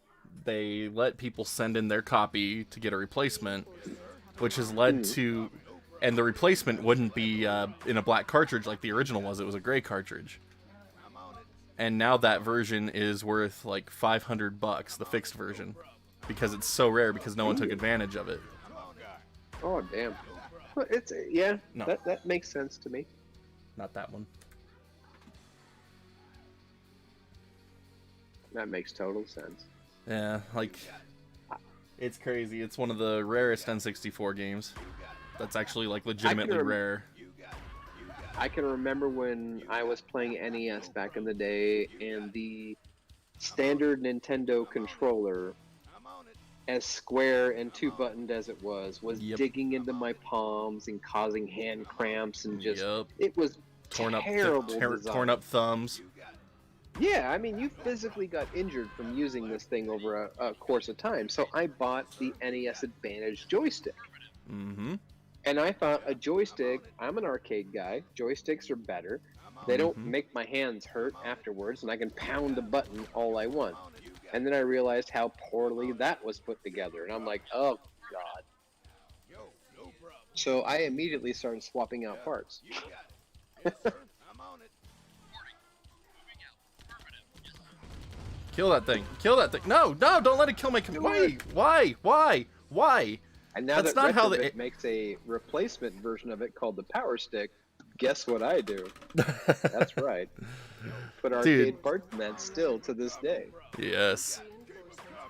they let people send in their copy to get a replacement, which has led to... And the replacement wouldn't be in a black cartridge like the original was. It was a gray cartridge. And now that version is worth like $500, the fixed version, because it's so rare because no one took advantage of it. Oh, damn. Well, No. that makes sense to me. Not that one. That makes total sense. Yeah, like, it's crazy. It's one of the rarest N64 games. That's actually like legitimately rare. I can remember when I was playing NES back in the day, and the standard Nintendo controller, as square and two-buttoned as it was digging into my palms and causing hand cramps and just... It was torn terrible up thumbs. Yeah, I mean, you physically got injured from using this thing over a course of time. So I bought the NES Advantage joystick. Mm-hmm. And I thought a joystick, I'm an arcade guy, joysticks are better. They don't make my hands hurt afterwards, and I can pound a button all I want. And then I realized how poorly that was put together. And I'm like, oh, God. So I immediately started swapping out parts. Kill that thing. Kill that thing. No, no, don't let it kill my... Why? And now That's that not how Retrofit makes a replacement version of it called the Power Stick, guess what I do? That's right. Put arcade parts in that still to this day. Yes.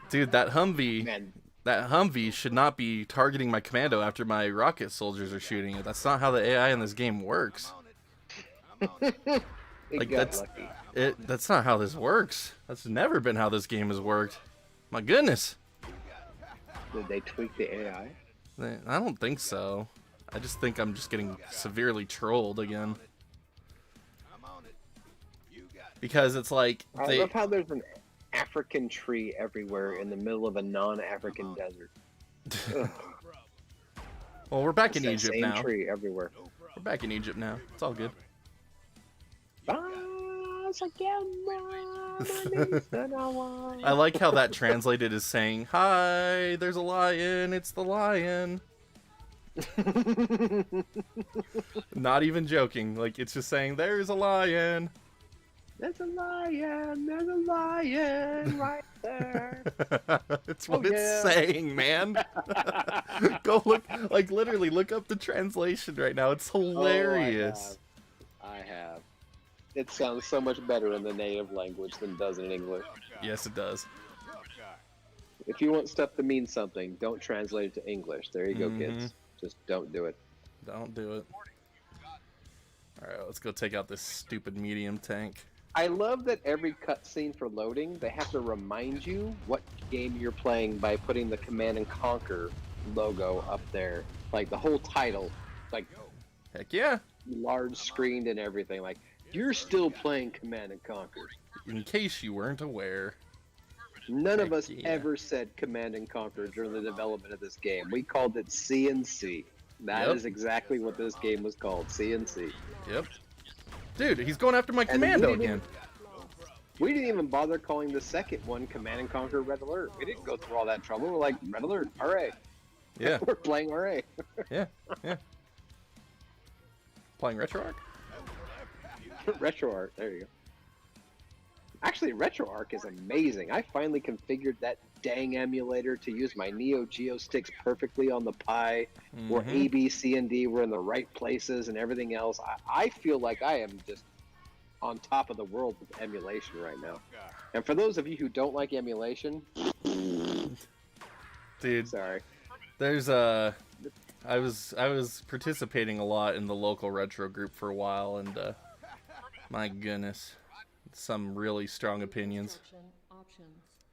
Dude, that Humvee should not be targeting my commando after my rocket soldiers are shooting it. That's not how the AI in this game works. Like, that's not how this works. That's never been how this game has worked. My goodness. Did they tweak the AI? I don't think so. I just think I'm just getting severely trolled again. Because it's like... I love how there's an African tree everywhere in the middle of a non-African desert. Well, we're back in It's that Egypt same now. tree everywhere. We're back in Egypt now. It's all good. I like how that translated is saying, "Hi, there's a lion. It's the lion." Not even joking. Like, it's just saying, "There's a lion." There's a lion. There's a lion right there. It's what it's saying, man. Go look, like, literally look up the translation right now. It's hilarious. I have. It sounds so much better in the native language than it does in English. Yes, it does. If you want stuff to mean something, don't translate it to English. There you go, kids. Just don't do it. Don't do it. Alright, let's go take out this stupid medium tank. I love that every cutscene for loading, they have to remind you what game you're playing by putting the Command and Conquer logo up there. Like, the whole title. Like, heck yeah. Large screened and everything. Like, you're still playing Command and Conquer. In case you weren't aware. None of us ever said Command and Conquer during the development of this game. We called it CNC. That is exactly what this game was called, CNC. Yep. Dude, he's going after my commando again. We didn't even bother calling the second one Command and Conquer Red Alert. We didn't go through all that trouble. We're like, Red Alert, RA. Yeah. We're playing RA. Yeah. Playing RetroArch? RetroArch, there you go. Actually, RetroArch is amazing. I finally configured that dang emulator to use my Neo Geo sticks perfectly on the Pi, where A, B, C, and D were in the right places and everything else. I feel like I am just on top of the world with emulation right now. And for those of you who don't like emulation, dude, sorry. There's I was participating a lot in the local retro group for a while, and my goodness, some really strong opinions.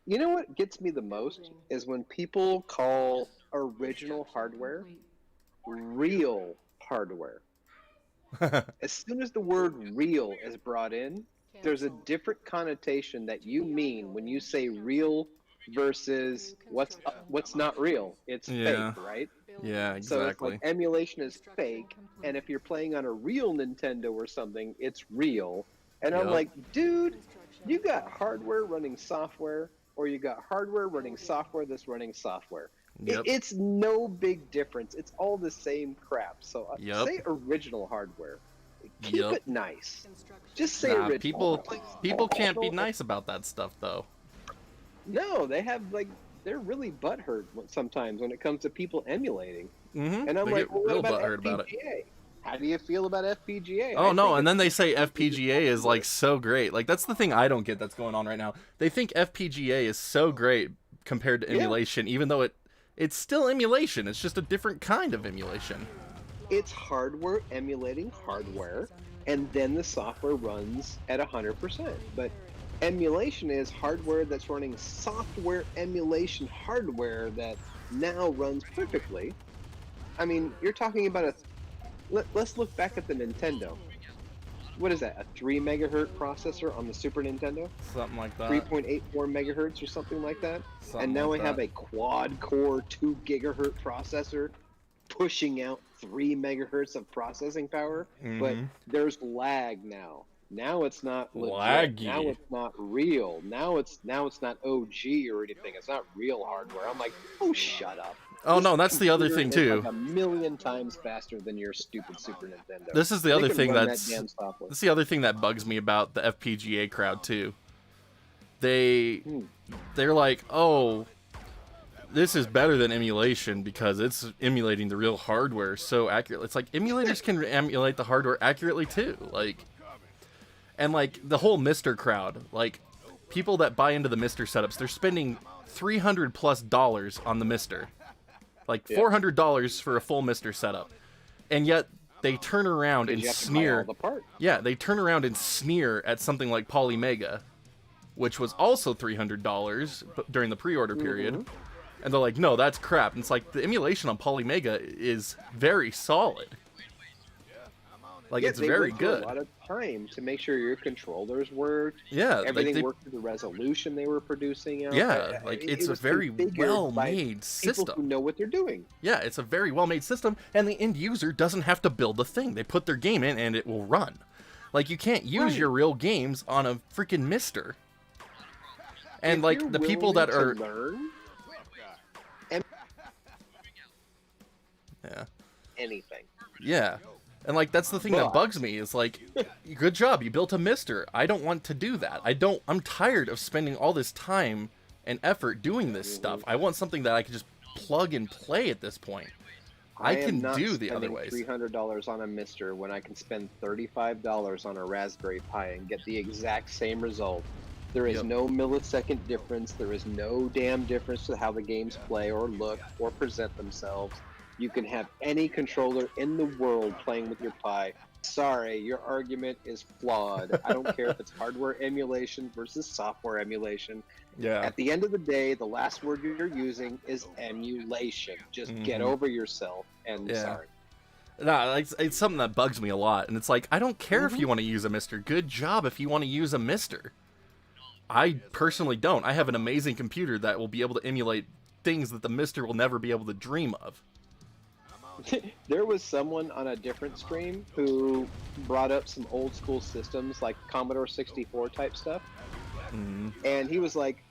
You know what gets me the most is when people call original hardware real hardware. As soon as the word real is brought in, there's a different connotation that you mean when you say real versus what's not real. It's fake, right? Yeah, exactly. So it's like emulation is fake, and if you're playing on a real Nintendo or something, it's real. And I'm like, dude, you got hardware running software, or you got hardware running software that's running software. It's no big difference. It's all the same crap. So say original hardware. Keep it nice. Just say original. People can't be nice about that stuff, though. No, they have, like, they're really butthurt sometimes when it comes to people emulating. And I'm like, well, what about FPGA? How do you feel about FPGA? Oh, no, and then they say FPGA is, like, so great. Like, that's the thing I don't get that's going on right now. They think FPGA is so great compared to emulation, even though it's still emulation. It's just a different kind of emulation. It's hardware emulating hardware, and then the software runs at 100%. But emulation is hardware that's running software emulation hardware that now runs perfectly. I mean, you're talking about let's look back at the Nintendo. what is that? A 3 megahertz processor on the Super Nintendo? Something like that. 3.84 megahertz or something like that. Something and now like I have that. a quad-core 2 gigahertz processor pushing out 3 megahertz of processing power. But there's lag now. Now it's not legit. Laggy. Now it's not real. Now it's not OG or anything. It's not real hardware. I'm like, oh, shut up. Oh no, that's the other thing Computer is too. like a million times faster than your stupid Super Nintendo. This is the They other can thing run that's that damn software. this is the other thing that bugs me about the FPGA crowd too. They're like, oh, this is better than emulation because it's emulating the real hardware so accurately. It's like emulators can emulate the hardware accurately too. Like, and like the whole Mister crowd, like people that buy into the Mister setups, they're spending $300+ on the Mister. Like $400 for a full Mister setup, and yet they turn around and sneer. Yeah, they turn around and sneer at something like Polymega, which was also $300 during the pre-order period, and they're like, "No, that's crap." And it's like the emulation on Polymega is very solid. Like it's very good. A lot of time to make sure your controllers worked. Yeah, everything worked to the resolution they were producing out. Yeah, like it's a very well-made system. People who know what they're doing. Yeah, it's a very well-made system, and the end user doesn't have to build a thing. They put their game in, and it will run. Like you can't use your real games on a freaking Mister. And like the people that are anything. Yeah. And like that's the thing that bugs me is like, good job, you built a Mister. I don't want to do that. I'm tired of spending all this time and effort doing this stuff. I want something that I can just plug and play at this point. I can do the other ways. $300 on a Mister when I can spend $35 on a Raspberry Pi and get the exact same result. There is no millisecond difference. There is no damn difference to how the games play or look or present themselves. You can have any controller in the world playing with your Pi. Sorry, your argument is flawed. I don't care if it's hardware emulation versus software emulation. Yeah. At the end of the day, the last word you're using is emulation. Just get over yourself and sorry. No, it's something that bugs me a lot. And it's like, I don't care if you want to use a Mister. Good job if you want to use a Mister. I personally don't. I have an amazing computer that will be able to emulate things that the Mister will never be able to dream of. There was someone on a different stream who brought up some old school systems like Commodore 64 type stuff. And he was like,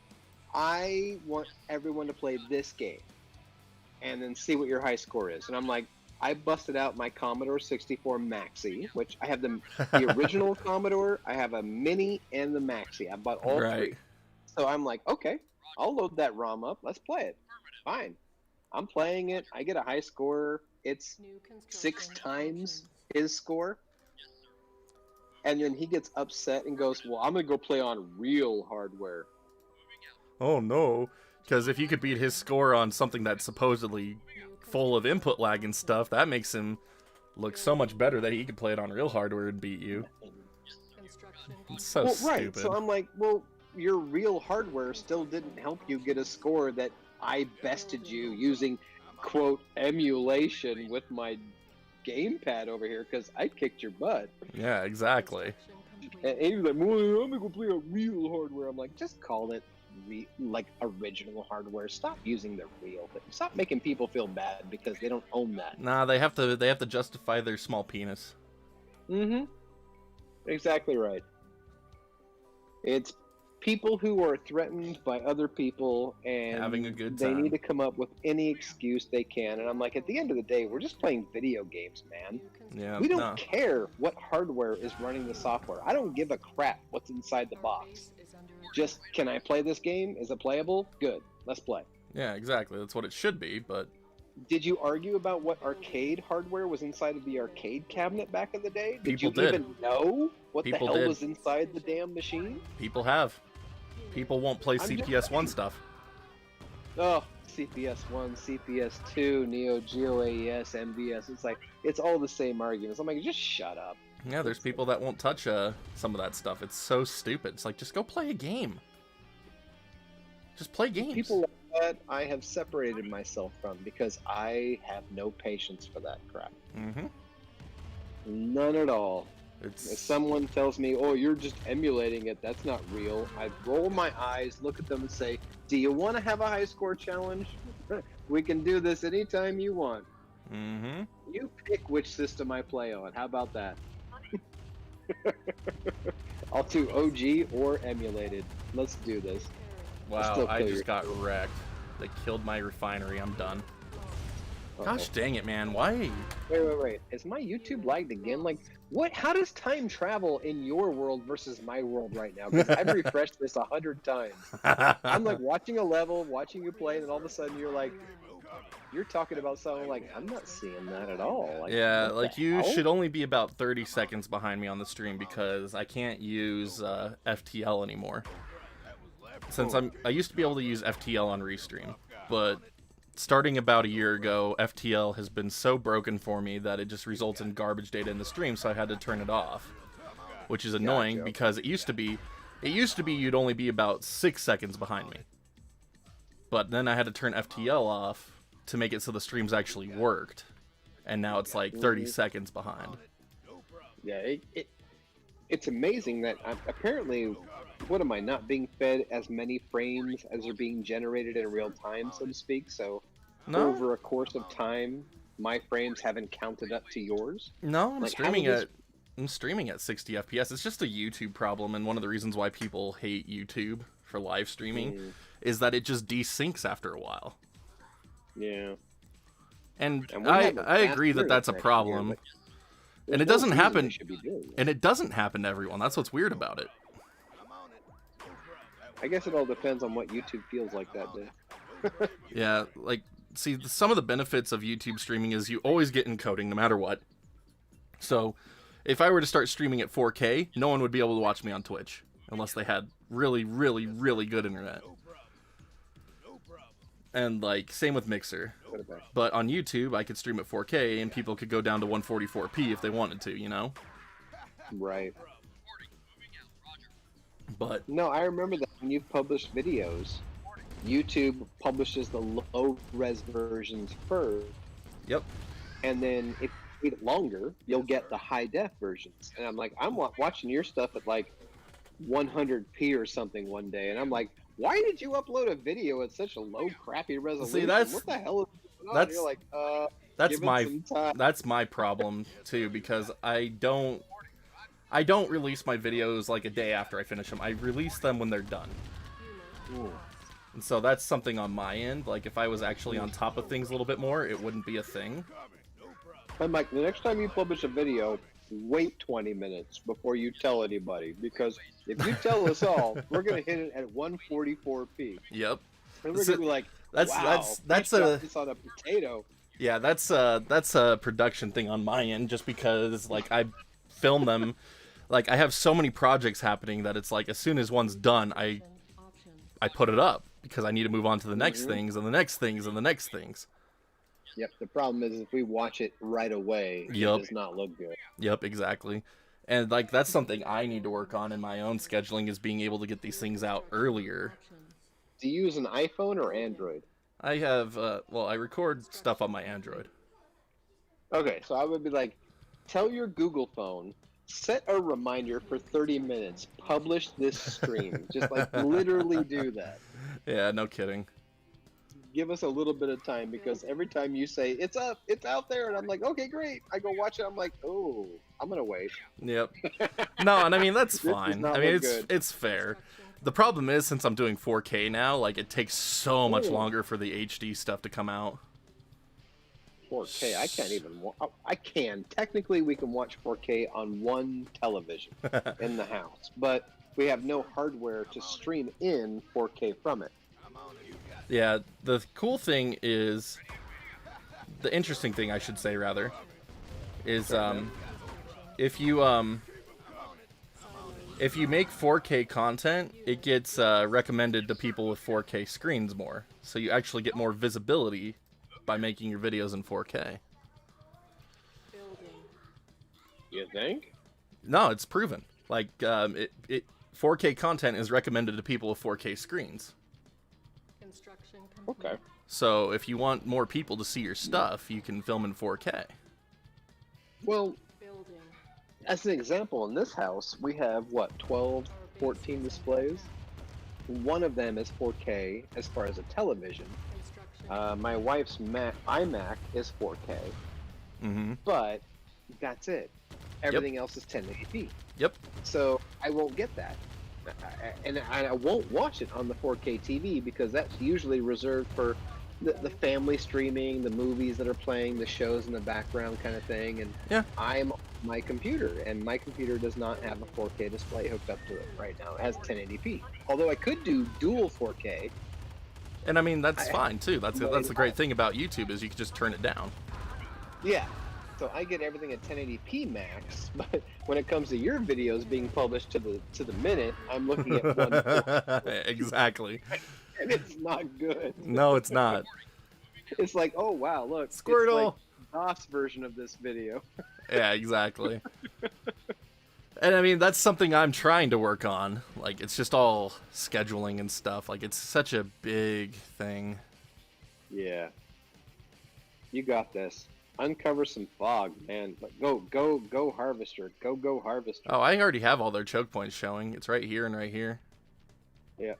I want everyone to play this game and then see what your high score is. And I'm like, I busted out my Commodore 64 Maxi, which I have the original Commodore, I have a Mini, and the Maxi. I bought all three. So I'm like, okay, I'll load that ROM up. Let's play it. Fine. I'm playing it. I get a high score. It's 6 times his score. And then he gets upset and goes, well, I'm going to go play on real hardware. Oh, no. Because if you could beat his score on something that's supposedly full of input lag and stuff, that makes him look so much better that he could play it on real hardware and beat you. It's so stupid. So I'm like, well, your real hardware still didn't help you get a score that I bested you using, quote, emulation with my gamepad over here because I kicked your butt. Yeah, exactly. And he was like, well, I'm gonna go play on real hardware. I'm like, just call it like original hardware. Stop using the real thing. Stop making people feel bad because they don't own that. Nah, they have to justify their small penis. Exactly right. It's people who are threatened by other people and having a good they time. need to come up with any excuse they can. And I'm like, at the end of the day, we're just playing video games, man. Yeah, we don't care what hardware is running the software. I don't give a crap what's inside the box. Just, can I play this game? Is it playable? Good. Let's play. Yeah, exactly. That's what it should be, but... Did you argue about what arcade hardware was inside of the arcade cabinet back in the day? Did People you did. even know what People the hell did. was inside the damn machine? People have. People won't play CPS-1 stuff. Oh, CPS-1, CPS-2, Neo Geo AES, MVS. It's like, it's all the same arguments. I'm like, just shut up. Yeah, there's people that won't touch some of that stuff. It's so stupid. It's like, just go play a game. Just play games. People like that, I have separated myself from because I have no patience for that crap. None at all. If someone tells me, "Oh, you're just emulating it," that's not real. I roll my eyes, look at them, and say, "Do you want to have a high score challenge? We can do this anytime you want. Mm-hmm. You pick which system I play on. How about that?" I'll do OG or emulated. Let's do this. Wow, I just got wrecked. They killed my refinery. I'm done. Gosh dang it, man. Why? Wait. Is my YouTube lagged again? Like, what? How does time travel in your world versus my world right now? Because I've refreshed this 100 times. I'm like watching a level, watching you play, and all of a sudden you're talking about something like, I'm not seeing that at all. Like, yeah, like you should only be about 30 seconds behind me on the stream because I can't use FTL anymore. Since I used to be able to use FTL on Restream, but starting about a year ago, FTL has been so broken for me that it just results in garbage data in the stream, so I had to turn it off, which is annoying because it used to be you'd only be about 6 seconds behind me. But then I had to turn FTL off to make it so the streams actually worked, and now it's like 30 seconds behind. Yeah, it's amazing that apparently, what am I, not being fed as many frames as are being generated in real time, so to speak? So over a course of time, my frames haven't counted up to yours? No, I'm streaming at 60 FPS. It's just a YouTube problem, and one of the reasons why people hate YouTube for live streaming is that it just desyncs after a while. Yeah. And I agree that that's a problem. And it doesn't happen. And it doesn't happen to everyone. That's what's weird about it. I guess it all depends on what YouTube feels like that day. Yeah, like, see, some of the benefits of YouTube streaming is you always get encoding no matter what. So, if I were to start streaming at 4K, no one would be able to watch me on Twitch unless they had really, really, really good internet. And, like, same with Mixer. But on YouTube, I could stream at 4K and people could go down to 144p if they wanted to, you know? Right. But no, I remember that when you've published videos, YouTube publishes the low-res versions first. Yep. And then if you wait longer, you'll get the high-def versions. And I'm like, I'm watching your stuff at like 100p or something one day, and I'm like, why did you upload a video at such a low, crappy resolution? See, that's what the hell is going on? You're like, that's my problem too, because I don't release my videos like a day after I finish them. I release them when they're done. Ooh. And so that's something on my end. Like, if I was actually on top of things a little bit more, it wouldn't be a thing. I'm like, the next time you publish a video, wait 20 minutes before you tell anybody, because if you tell us all, we're gonna hit it at 144p. Yep. And we're gonna be like, that's this on a potato. Yeah, that's a production thing on my end, just because like I film them. Like, I have so many projects happening that it's like, as soon as one's done, I put it up because I need to move on to the next things and the next things and the next things. Yep, the problem is if we watch it right away, it does not look good. Yep, exactly. And like, that's something I need to work on in my own scheduling, is being able to get these things out earlier. Do you use an iPhone or Android? I have, I record stuff on my Android. Okay, so I would be like, tell your Google phone, set a reminder for 30 minutes, publish this stream. Just like literally do that. Yeah, no kidding. Give us a little bit of time, because every time you say it's up, it's out there, and I'm like, okay, great. I go watch it. I'm like, oh, I'm gonna wait. Yep. No, and I mean, that's fine. I mean, good. it's fair. The problem is, since I'm doing 4K now, like, it takes so much longer for the HD stuff to come out. 4K, I can't even. I can. Technically, we can watch 4K on one television in the house, but we have no hardware to stream in 4K from it. Yeah, the cool thing is, the interesting thing, I should say, rather, is if you make 4K content, it gets recommended to people with 4K screens more, so you actually get more visibility by making your videos in 4K. You think? No, it's proven. Like, 4K content is recommended to people with 4K screens. Okay. So if you want more people to see your stuff, you can film in 4K. Well, As an example, in this house, we have, what, 12, 14 displays? One of them is 4K as far as a television. My wife's iMac is 4K. Mm-hmm. But that's it. Everything else is 1080p. Yep. So I won't get that. And I won't watch it on the 4K TV because that's usually reserved for the family streaming, the movies that are playing, the shows in the background kind of thing. And I'm on my computer, and my computer does not have a 4K display hooked up to it right now. It has 1080p. Although I could do dual 4K. And I mean, that's fine too. That's the great thing about YouTube is you can just turn it down. Yeah. So I get everything at 1080p max, but when it comes to your videos being published to the minute, I'm looking at 140. Exactly. And it's not good. No, it's not. It's like, oh wow, look, Squirtle. It's like DOS version of this video. Yeah, exactly. And I mean, that's something I'm trying to work on. Like, it's just all scheduling and stuff. Like, it's such a big thing. Yeah. You got this. Uncover some fog, man. Go Harvester. Go Harvester. Oh, I already have all their choke points showing. It's right here and right here. Yeah.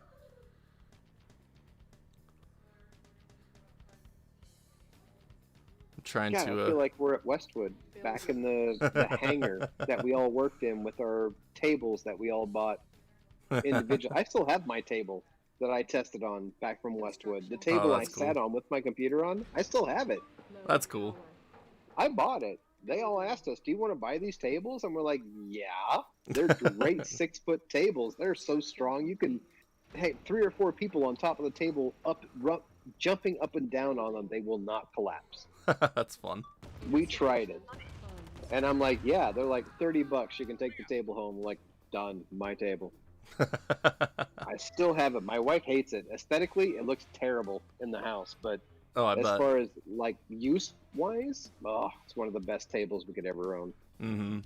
I'm trying to... I feel like we're at Westwood, back in the hangar that we all worked in with our tables that we all bought individually. I still have my table that I tested on back from Westwood. The table I sat on with my computer on, I still have it. That's cool. I bought it. They all asked us, do you want to buy these tables? And we're like, yeah. They're great 6-foot tables. They're so strong. You can, 3 or 4 people on top of the table jumping up and down on them. They will not collapse. That's fun. We tried it. And I'm like, yeah. They're like $30. You can take the table home. I'm like, done. My table. I still have it. My wife hates it. Aesthetically, it looks terrible in the house, but as far as like use-wise, it's one of the best tables we could ever own. Mm-hmm.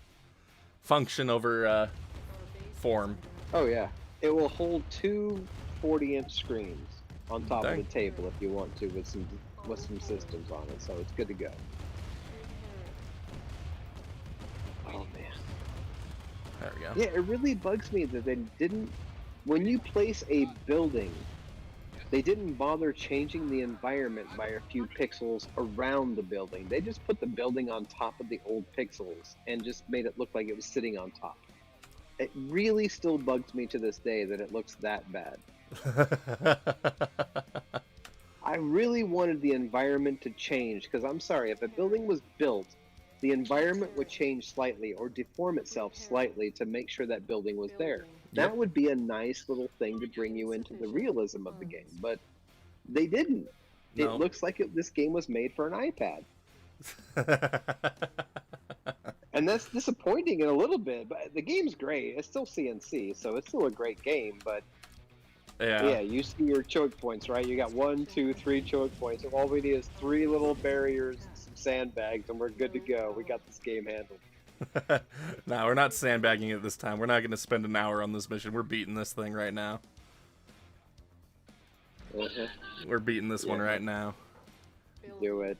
Function over form. Oh yeah, it will hold 2 40-inch screens on top of the table if you want to, with some systems on it. So it's good to go. Oh man. There we go. Yeah, it really bugs me that they didn't, when you place a building, they didn't bother changing the environment by a few pixels around the building. They just put the building on top of the old pixels and just made it look like it was sitting on top. It really still bugs me to this day that it looks that bad. I really wanted the environment to change, because I'm sorry, if a building was built, the environment would change slightly or deform itself slightly to make sure that building was there. That would be a nice little thing to bring you into the realism of the game, but they didn't. It looks like this game was made for an iPad. And that's disappointing in a little bit, but the game's great. It's still CNC, so it's still a great game, but yeah, you see your choke points, right? You got 1, 2, 3 choke points. All we need is 3 little barriers and some sandbags, and we're good to go. We got this game handled. No, we're not sandbagging it this time. We're not going to spend an hour on this mission. We're beating this thing right now. We're beating this one right now. Do it.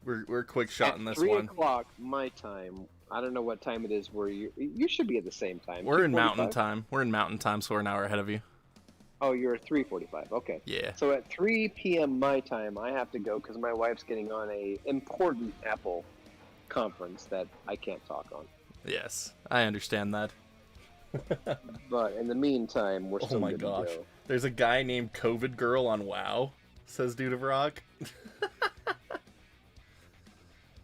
We're quick shotting this 3 one. 3 o'clock my time. I don't know what time it is where you should be at the same time. We're in mountain time. We're in mountain time, so we're an hour ahead of you. Oh, you're at 3:45. Okay. Yeah. So at 3 p.m. my time, I have to go because my wife's getting on a important Apple conference that I can't talk on. Yes, I understand that. But in the meantime, we're still good to go. There's a guy named COVID Girl on WoW, says Dude of Rock.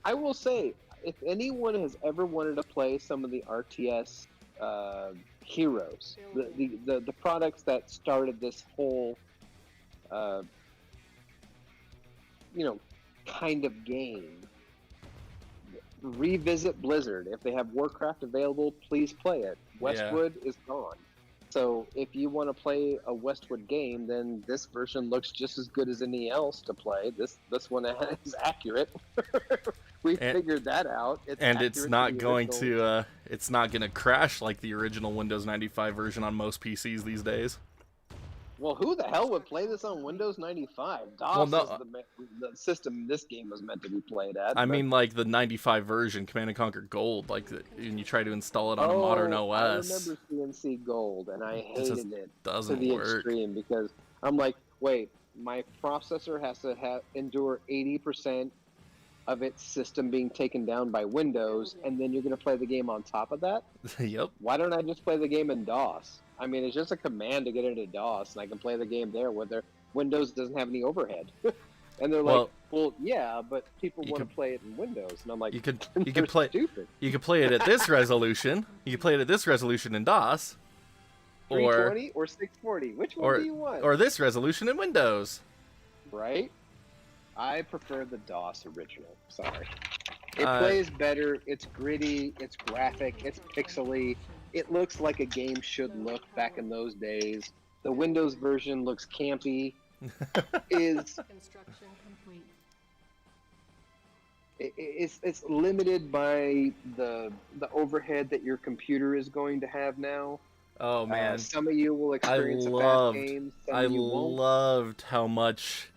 I will say, if anyone has ever wanted to play some of the RTS heroes, the products that started this whole, kind of game, revisit Blizzard. If they have Warcraft available, please play it. Westwood is gone. So if you want to play a Westwood game, then this version looks just as good as any else to play. This one is accurate. We figured that out. It's not going to crash like the original Windows 95 version on most PCs these days. Well, who the hell would play this on Windows 95? DOS is the system this game was meant to be played at. I mean, like the 95 version, Command and Conquer Gold, like, and you try to install it on a modern OS. I remember CNC Gold, and I hated it doesn't to the work. extreme because I'm like, wait, my processor has to endure 80% of its system being taken down by Windows, and then you're going to play the game on top of that? Yep. Why don't I just play the game in DOS? I mean, it's just a command to get into DOS, and I can play the game there where Windows doesn't have any overhead. And they're like, well, yeah, but people want to play it in Windows, and I'm like, you could play stupid. You could play it at this resolution. You could play it at this resolution in DOS, 320 or 640. Which one do you want? Or this resolution in Windows. Right? I prefer the DOS original. Sorry. It plays better. It's gritty. It's graphic. It's pixely. It looks like a game should look back in those days. The Windows version looks campy. Construction complete. It's limited by the overhead that your computer is going to have now. Oh man, some of you will experience a fast game. I loved how much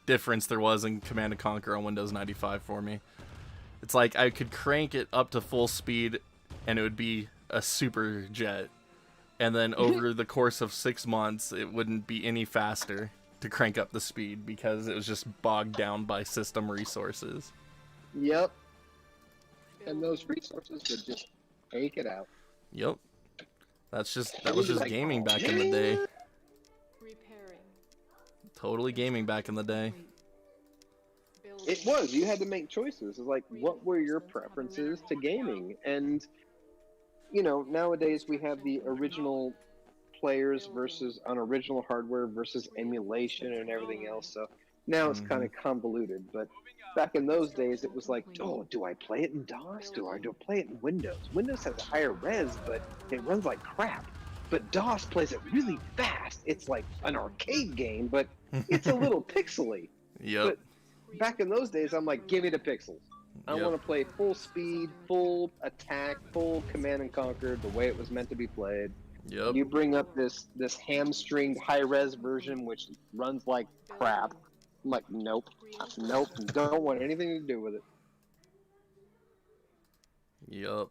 difference there was in Command and Conquer on Windows 95 for me. It's like I could crank it up to full speed and it would be a super jet, and then over the course of 6 months it wouldn't be any faster to crank up the speed because it was just bogged down by system resources. Yep. And those resources would just take it out. Yep. That was just gaming back in the day. Repairing. Totally gaming back in the day. It was. You had to make choices. It's like, what were your preferences to gaming? And, you know, nowadays we have the original players versus on original hardware versus emulation and everything else. So now it's kind of convoluted. But back in those days, it was like, oh, do I play it in DOS? Do I play it in Windows? Windows has a higher res, but it runs like crap. But DOS plays it really fast. It's like an arcade game, but it's a little pixely. Yep. But back in those days, I'm like, give me the pixels. I want to play full speed, full attack, full Command and Conquer, the way it was meant to be played. Yep. You bring up this hamstringed high-res version, which runs like crap. I'm like, nope, don't want anything to do with it. Yep.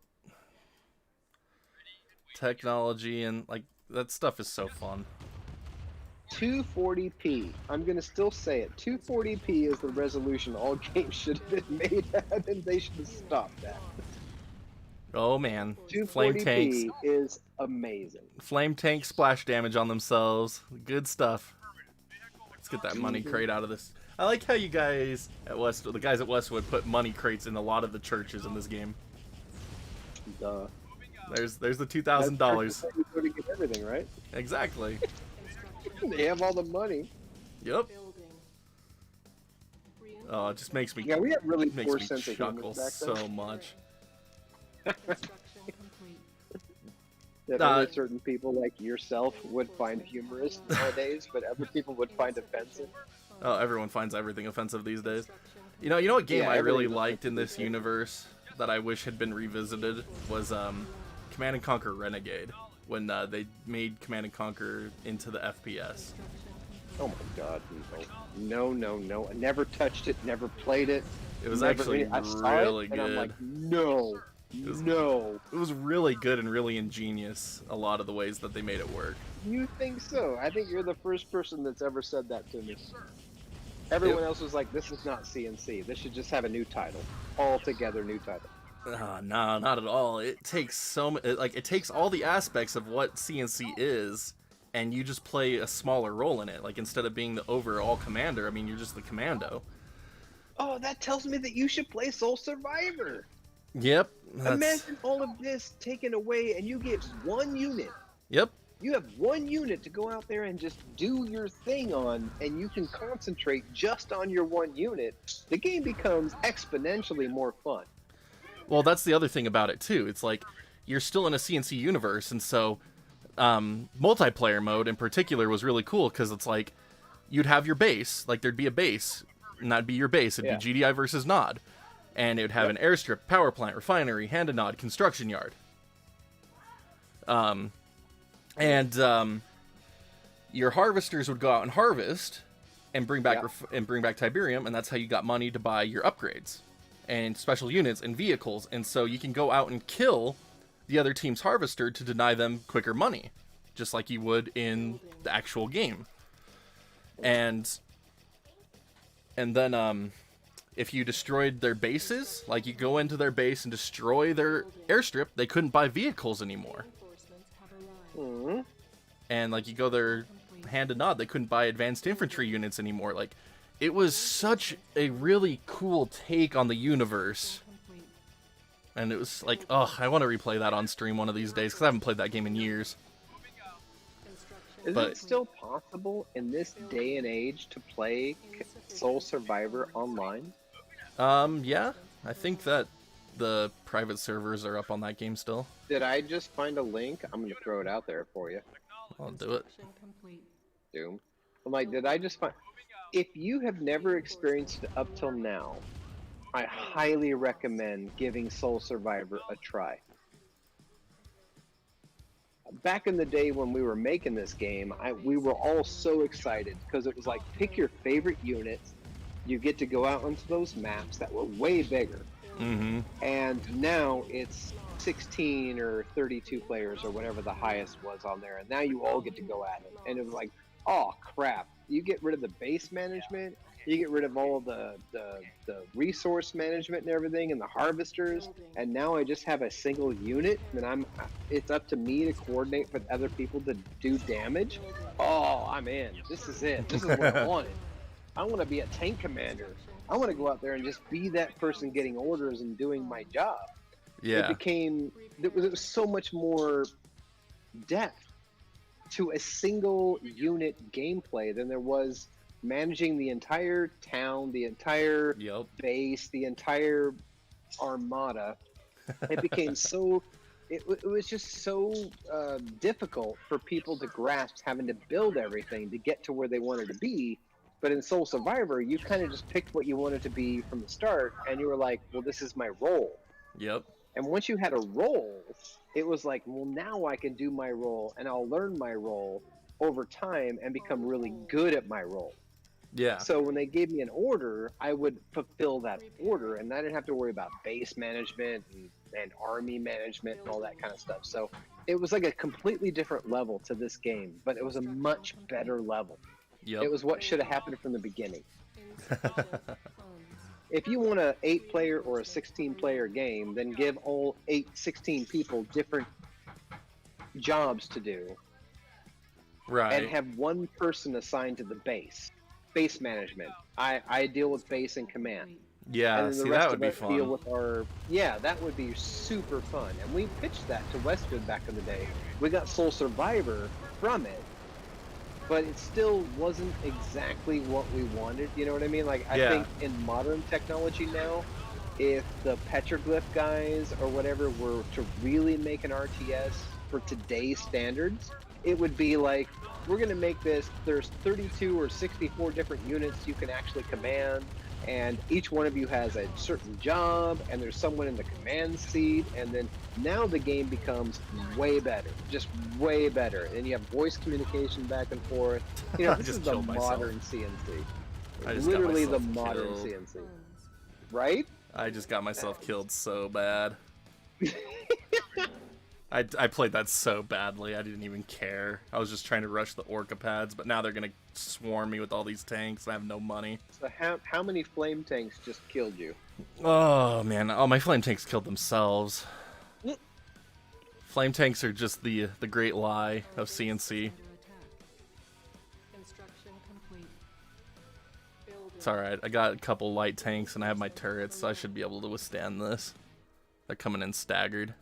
Technology and, like, that stuff is so fun. 240p. I'm going to still say it. 240p is the resolution all games should have been made at, and they should have stopped at. Oh man, 240p flame tanks is amazing. Flame tanks splash damage on themselves. Good stuff. Let's get that money crate out of this. I like how you guys at the guys at Westwood put money crates in a lot of the churches in this game. Duh. There's the $2,000. You get everything, right? Exactly. They have all the money. Yep. Oh, it just makes me. Yeah, we have really makes poor me sense of chuckle humor back so then. much. That only certain people like yourself would find humorous nowadays, but other people would find offensive. Oh, everyone finds everything offensive these days. You know what game I really liked in this universe that I wish had been revisited was Command and Conquer Renegade, when they made Command and Conquer into the FPS. Oh my god, no. I never touched it, never played it. It was actually really good. And I'm like, no. It was really good and really ingenious, a lot of the ways that they made it work. You think so? I think you're the first person that's ever said that to me. Everyone else was like, this is not CNC. This should just have a new title. Altogether new title. No, not at all. It takes it takes all the aspects of what CNC is, and you just play a smaller role in it. Like, instead of being the overall commander, I mean, you're just the commando. Oh, that tells me that you should play Soul Survivor. Yep. Imagine all of this taken away, and you get one unit. Yep. You have one unit to go out there and just do your thing on, and you can concentrate just on your one unit. The game becomes exponentially more fun. Well, that's the other thing about it, too. It's like, you're still in a CNC universe, and so multiplayer mode in particular was really cool, because it's like, you'd have your base, like there'd be a base, and that'd be your base. It'd be GDI versus Nod. And it would have an airstrip, power plant, refinery, hand-to-nod, construction your harvesters would go out and harvest and bring back Tiberium, and that's how you got money to buy your upgrades and special units and vehicles. And so you can go out and kill the other team's harvester to deny them quicker money, just like you would in the actual game. And then if you destroyed their bases, like you go into their base and destroy their airstrip, they couldn't buy vehicles anymore. Mm-hmm. And like you go there hand to nod, they couldn't buy advanced infantry units anymore. Like, it was such a really cool take on the universe. And it was like, oh, I want to replay that on stream one of these days, because I haven't played that game in years. Is it still possible in this day and age to play Soul Survivor online? Yeah. I think that the private servers are up on that game still. Did I just find a link? I'm going to throw it out there for you. I'll do it. Doom. I'm like, did I just find... If you have never experienced it up till now, I highly recommend giving Soul Survivor a try. Back in the day when we were making this game, we were all so excited because it was like, pick your favorite units. You get to go out onto those maps that were way bigger. Mm-hmm. And now it's 16 or 32 players or whatever the highest was on there. And now you all get to go at it. And it was like, oh, crap. You get rid of the base management. You get rid of all the resource management and everything and the harvesters, and now I just have a single unit, and it's up to me to coordinate with other people to do damage. Oh, I'm in. This is it. This is what I wanted. I want to be a tank commander. I want to go out there and just be that person getting orders and doing my job. Yeah. It was so much more depth to a single unit gameplay than there was managing the entire town, the entire base, the entire armada. It became so... It was just so difficult for people to grasp having to build everything to get to where they wanted to be. But in Soul Survivor, you kind of just picked what you wanted to be from the start, and you were like, well, this is my role. Yep. And once you had a role, it was like, well, now I can do my role, and I'll learn my role over time and become really good at my role. Yeah. So when they gave me an order, I would fulfill that order, and I didn't have to worry about base management and army management and all that kind of stuff. So it was like a completely different level to this game, but it was a much better level. Yep. It was what should have happened from the beginning. If you want an 8-player or a 16-player game, then give all 16 people different jobs to do. Right. And have one person assigned to the base management. I deal with base and command. Yeah, and see, that would be fun. Deal with that would be super fun. And we pitched that to Westwood back in the day. We got Soul Survivor from it, but it still wasn't exactly what we wanted. You know what I mean? Like, I think in modern technology now, if the petroglyph guys or whatever were to really make an RTS for today's standards, it would be like, we're going to make this, there's 32 or 64 different units you can actually command, and each one of you has a certain job, and there's someone in the command seat, and then now the game becomes way better, just way better, and you have voice communication back and forth. You know, this is the modern CNC. Literally the modern CNC. Right? I just got myself killed so bad. I played that so badly, I didn't even care. I was just trying to rush the Orca pads, but now they're going to swarm me with all these tanks, and I have no money. So how many flame tanks just killed you? Oh, man. Oh, my flame tanks killed themselves. Flame tanks are just the great lie of CNC. It's alright, I got a couple light tanks, and I have my turrets, so I should be able to withstand this. They're coming in staggered.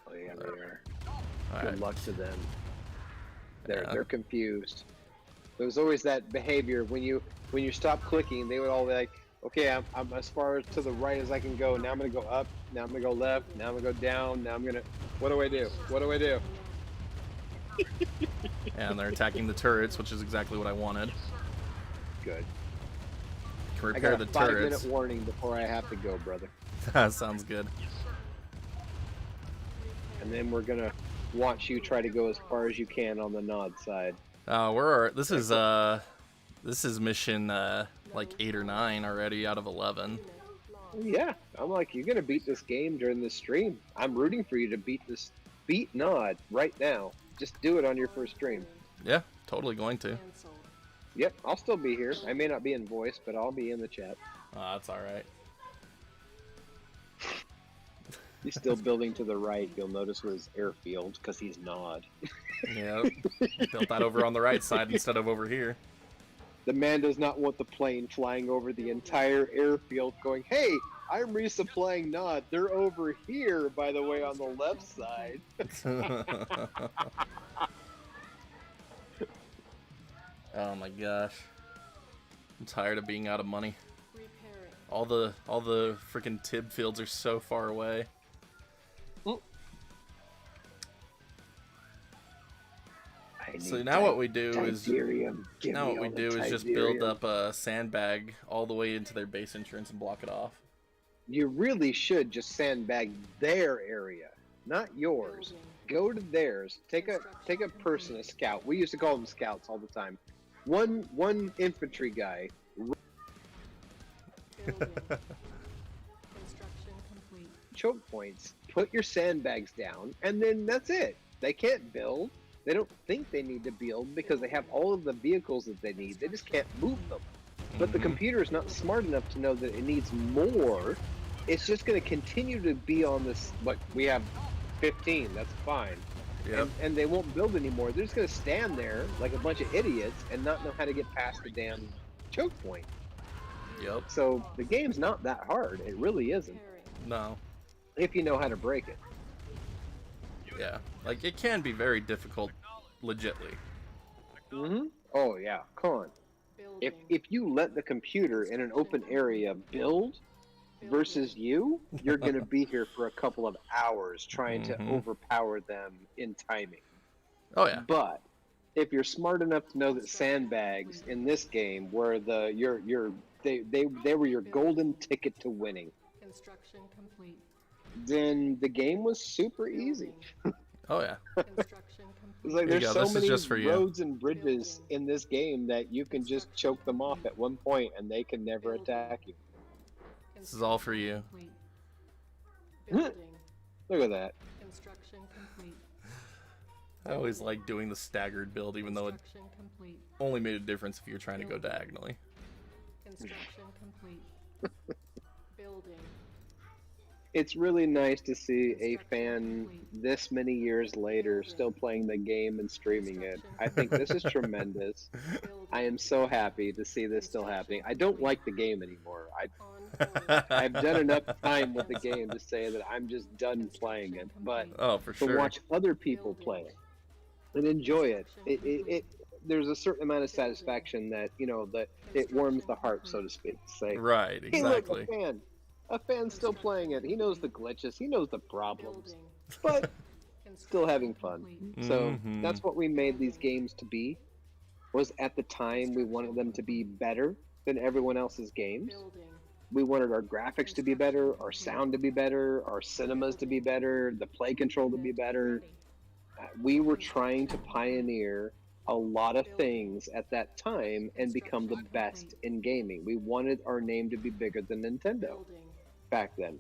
Oh yeah, they are. All Good right. luck to them. They're confused. There's always that behavior when you stop clicking. They would all be like, okay, I'm as far to the right as I can go. Now I'm gonna go up. Now I'm gonna go left. Now I'm gonna go down. Now I'm gonna. What do I do? What do I do? And they're attacking the turrets, which is exactly what I wanted. Good. Can repair the I got a turrets. 5-minute warning before I have to go, brother. That sounds good. And then we're gonna watch you try to go as far as you can on the nod side. This is mission like 8 or 9 already out of 11. Yeah, I'm like, you're gonna beat this game during this stream. I'm rooting for you to beat Nod right now. Just do it on your first stream. Yeah, totally going to. Yep, I'll still be here. I may not be in voice, but I'll be in the chat. Oh, that's alright. He's still building to the right. You'll notice with his airfield, because he's Nod. Yeah, built that over on the right side instead of over here. The man does not want the plane flying over the entire airfield going, hey, I'm resupplying Nod. They're over here, by the way, on the left side. Oh my gosh. I'm tired of being out of money. All the freaking Tib fields are so far away. So now what we do is just build up a sandbag all the way into their base entrance and block it off. You really should just sandbag their area, not yours. Go to theirs. Take a person, a scout. We used to call them scouts all the time. One infantry guy. Choke points. Put your sandbags down, and then that's it. They can't build. They don't think they need to build because they have all of the vehicles that they need. They just can't move them. But the computer is not smart enough to know that it needs more. It's just going to continue to be on this. Like, we have 15. That's fine. Yep. And they won't build anymore. They're just going to stand there like a bunch of idiots and not know how to get past the damn choke point. Yep. So the game's not that hard. It really isn't. No. If you know how to break it. Yeah. Like, it can be very difficult, legitly. Oh, yeah. Come on. If you let the computer in an open area build versus you're going to be here for a couple of hours trying to overpower them in timing. Oh, yeah. But if you're smart enough to know that sandbags in this game were they were your golden ticket to winning. Construction complete. Then the game was super easy. Oh yeah. It's like there's so many roads and bridges in this game that you can just choke them off at one point and they can never attack you. This is all for you. Look at that. Construction complete. I always like doing the staggered build, even though it only made a difference if you're trying to go diagonally. Construction complete. Building. It's really nice to see a fan this many years later still playing the game and streaming it. I think this is tremendous. I am so happy to see this still happening. I don't like the game anymore. I've done enough time with the game to say that I'm just done playing it. But to watch other people play it and enjoy it, there's a certain amount of satisfaction that, that it warms the heart, so to speak. Say, right, exactly. Hey, look, a fan's still playing it. He knows the glitches. He knows the problems. But still having fun. So that's what we made these games to be. Was at the time we wanted them to be better than everyone else's games. We wanted our graphics to be better, our sound to be better, our cinemas to be better, the play control to be better. We were trying to pioneer a lot of things at that time and become the best in gaming. We wanted our name to be bigger than Nintendo back then.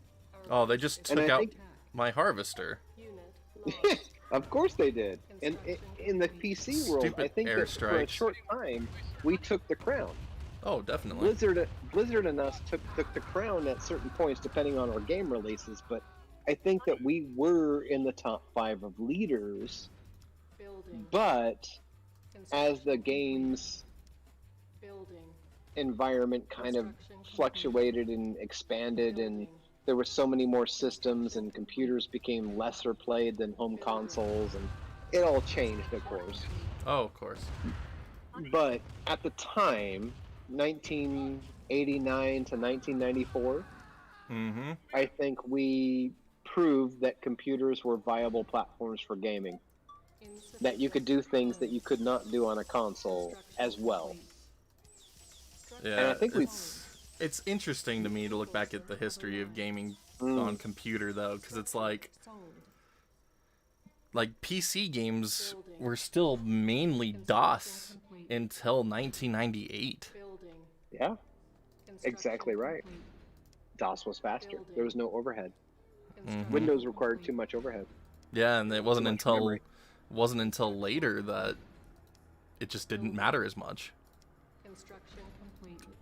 Oh, they just took out my harvester. Of course they did. And in the PC world, Stupid I think that for a short time, we took the crown. Oh, definitely. Blizzard and us took the crown at certain points, depending on our game releases, but I think that we were in the top 5 of leaders. But as the game's environment kind of fluctuated and expanded, and there were so many more systems and computers became lesser played than home consoles, and it all changed, of course. Oh, of course. But at the time, 1989 to 1994, I think we proved that computers were viable platforms for gaming. That you could do things that you could not do on a console as well. Yeah, and I think it's interesting to me to look back at the history of gaming on computer, though, because it's like like PC games were still mainly DOS until 1998. Yeah, exactly right. DOS was faster. There was no overhead. Windows required too much overhead. Yeah, and it wasn't until later that it just didn't matter as much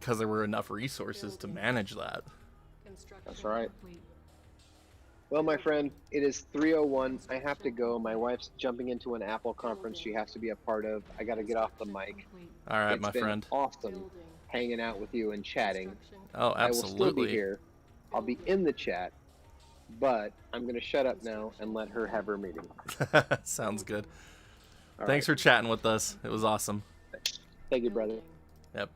because there were enough resources to manage that. That's right. Well, my friend, it is 3:01. I have to go. My wife's jumping into an Apple conference she has to be a part of. I got to get off the mic. All right, It's my been friend. Awesome hanging out with you and chatting. Oh, I will still absolutely. be here. I'll be in the chat, but I'm going to shut up now and let her have her meeting. Sounds good. All Thanks right. for chatting with us. It was awesome. Thank you, brother. Yep.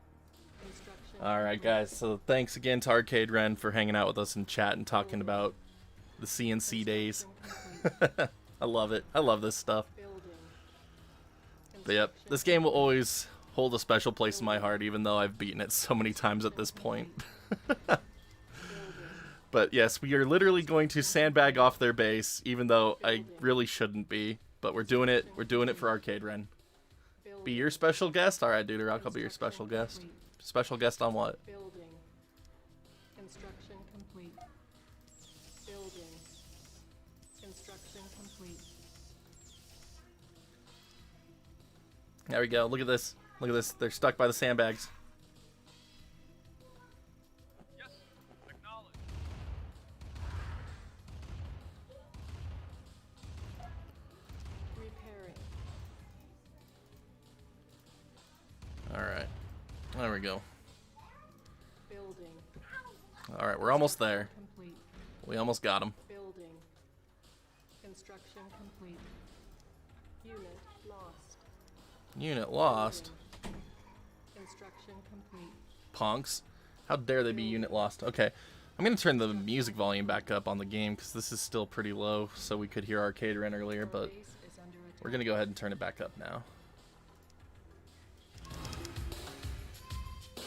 All right, guys. So thanks again to Arcade Ren for hanging out with us in chat and talking about the CNC days. I love it. I love this stuff. But yep, this game will always hold a special place in my heart, even though I've beaten it so many times at this point. But yes, we are literally going to sandbag off their base, even though I really shouldn't be. But we're doing it. We're doing it for Arcade Ren. Be your special guest? Alright, Dude Rock, I'll be your special guest. Special guest on what? Building. Construction complete. Building. Construction complete. There we go. Look at this. Look at this. They're stuck by the sandbags. Repairing. Alright. There we go. Building. Alright, we're almost there. Complete. We almost got him. Building. Construction complete. Unit lost. Unit lost. Construction complete. Punks. How dare they be unit lost? Okay. I'm going to turn the music volume back up on the game because this is still pretty low, so we could hear Arcade Ren earlier, but we're going to go ahead and turn it back up now.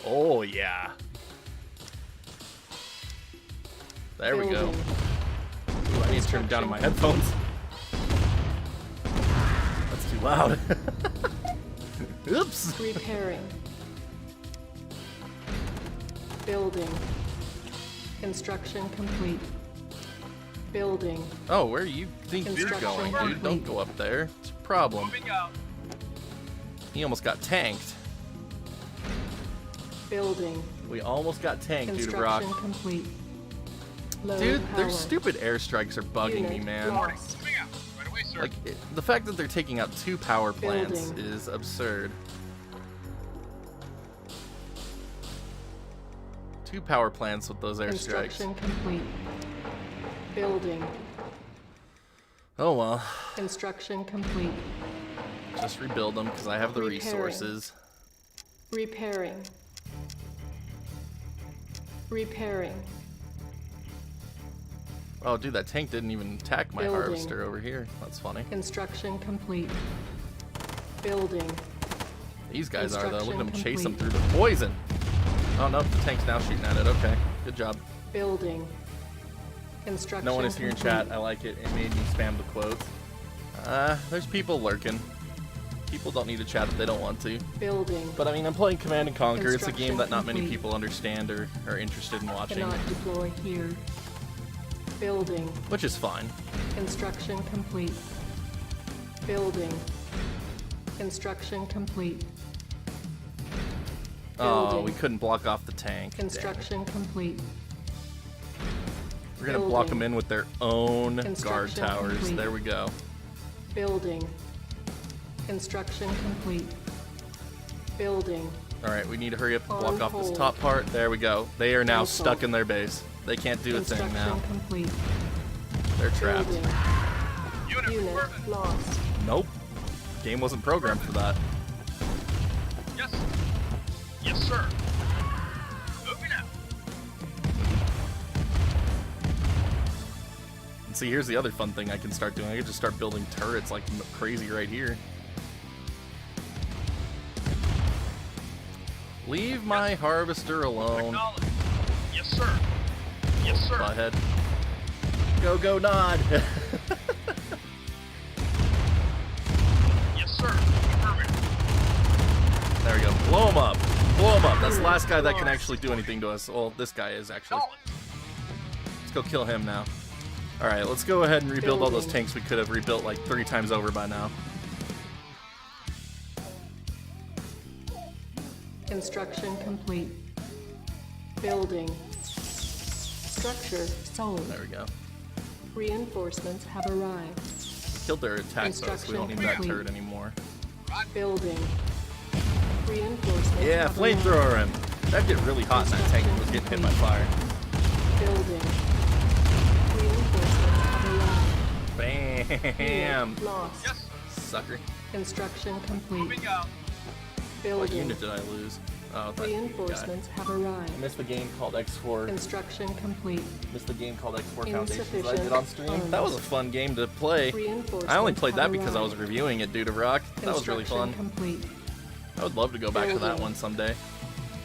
Oh, yeah. There we go. Ooh, I need to turn it down on my headphones. That's too loud. Oops. Repairing. Building. Construction complete. Building. Oh, where you think you're going, dude? Don't go up there. It's a problem. He almost got tanked. Building. We almost got tanked, Dude Rock. Construction complete. Low Dude, their power. stupid airstrikes are bugging me, Unit man. lost. Like, the fact that they're taking out 2 power plants Building. is absurd. 2 power plants with those airstrikes. Construction complete. Building. Oh well. Construction complete. Just rebuild them because I have the Repairing. resources. Repairing. Repairing. Oh, dude, that tank didn't even attack my Building. harvester over here. That's funny. Construction complete. Building. These guys are, though. Look at them Construction chase them complete. through the poison. Oh, no, the tank's now shooting at it. Okay, good job. Building. Construction No one is here in complete. chat. I like it. It made me spam the quotes. There's people lurking. People don't need to chat if they don't want to. Building. But I mean, I'm playing Command and Conquer. It's a Construction game that not many complete. people understand or are interested in watching, Cannot deploy here. Building. which is fine. Construction complete. Building. Construction complete. Oh, Building. we couldn't block off the tank. Dang. Construction complete. We're gonna block Building. them in with their own guard Construction towers. complete. There we go. Building. Construction complete. Building. All right, we need to hurry up and On block off this hold. top part. There we go. They are now Cancel. stuck in their base. They can't do a thing Construction now. complete. They're trapped. Building. Unit lost. Nope. Game wasn't programmed for that. Yes. Yes, sir. Moving out. And see, here's the other fun thing I can start doing. I can just start building turrets like crazy right here. Leave my harvester alone. Yes, sir. Yes, sir. Butthead. Go, go, nod. Blow him up. Blow him up. That's the last guy that can actually do anything to us. Well, this guy is actually. Let's go kill him now. Alright, let's go ahead and rebuild all those tanks we could have rebuilt like 3 times over by now. Construction complete. Building. Structure sold. There we go. Reinforcements have arrived. We killed their attack though, so we don't need that turret anymore. Building. Reinforcements. Yeah, flamethrower him. That'd get really hot in that tank if it was getting hit by fire. Building. Reinforcements have arrived. Bam! Lost. Yes. Sucker. Construction complete. Moving out. What Building. unit did I lose? Oh, that Reinforcements have guy. arrived. I missed the game called X4. Construction complete. Missed the game called X4 Foundations that I Insufficient did on stream. funds. That was a fun game to play. I only played that because I was reviewing it, Dude of Rock. That was really fun. Complete. I would love to go back to that Building. one someday.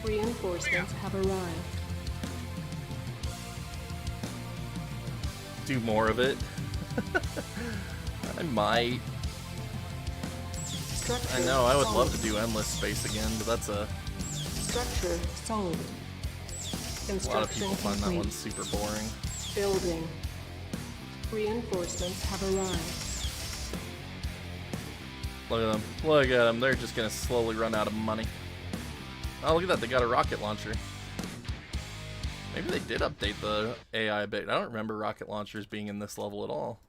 Reinforcements have arrived. Do more of it. I might. Structure I know, I would sold. love to do Endless Space again, but that's a Structure sold. lot of people find that complete. one super boring. Building. Reinforcements have arrived. Look at them. Look at them. They're just going to slowly run out of money. Oh, look at that. They got a rocket launcher. Maybe they did update the AI a bit. I don't remember rocket launchers being in this level at all.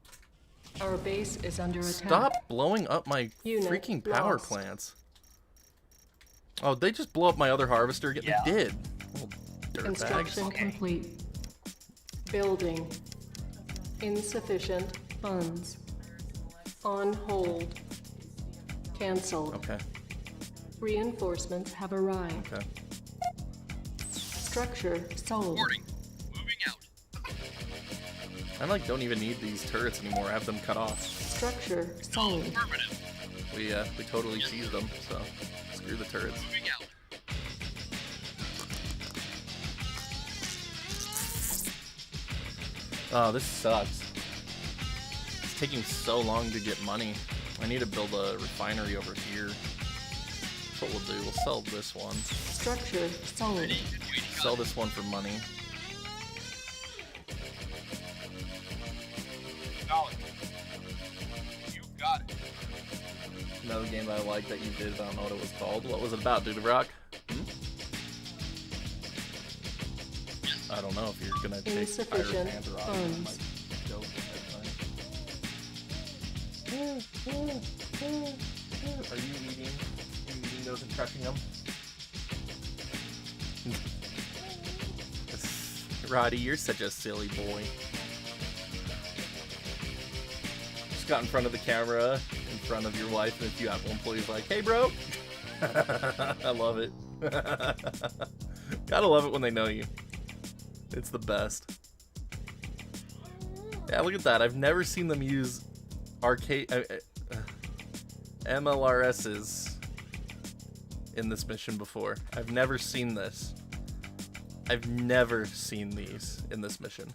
Our base is under attack. Stop blowing up my Unit freaking power lost. plants. Oh, they just blow up my other harvester again? Yeah. They did. Little Construction dirtbags. complete. Building. Insufficient funds. On hold. Cancelled. Okay. Reinforcements have arrived. Okay. Structure sold. Boarding. Moving out. I like don't even need these turrets anymore. I have them cut off. Structure sold. Affirmative. We totally seized them, so screw the turrets. Moving out. Oh, this sucks. It's taking so long to get money. I need to build a refinery over here. That's what we'll do. We'll sell this one. Structure sold. Sell this one for money. Knowledge. You got it. Another game that I like that you did, I don't know what it was called. What was it about, Dude of Rock? I don't know if you're gonna take Insufficient Panther off. funds. Are you eating? Are you eating those and crushing them? Roddy, you're such a silly boy. Just got in front of the camera, in front of your wife, and if you have one, please, like, hey, bro. I love it. Gotta love it when they know you. It's the best. Yeah, look at that. I've never seen them use arcade MLRSs in this mission before. I've never seen this. I've never seen these in this mission.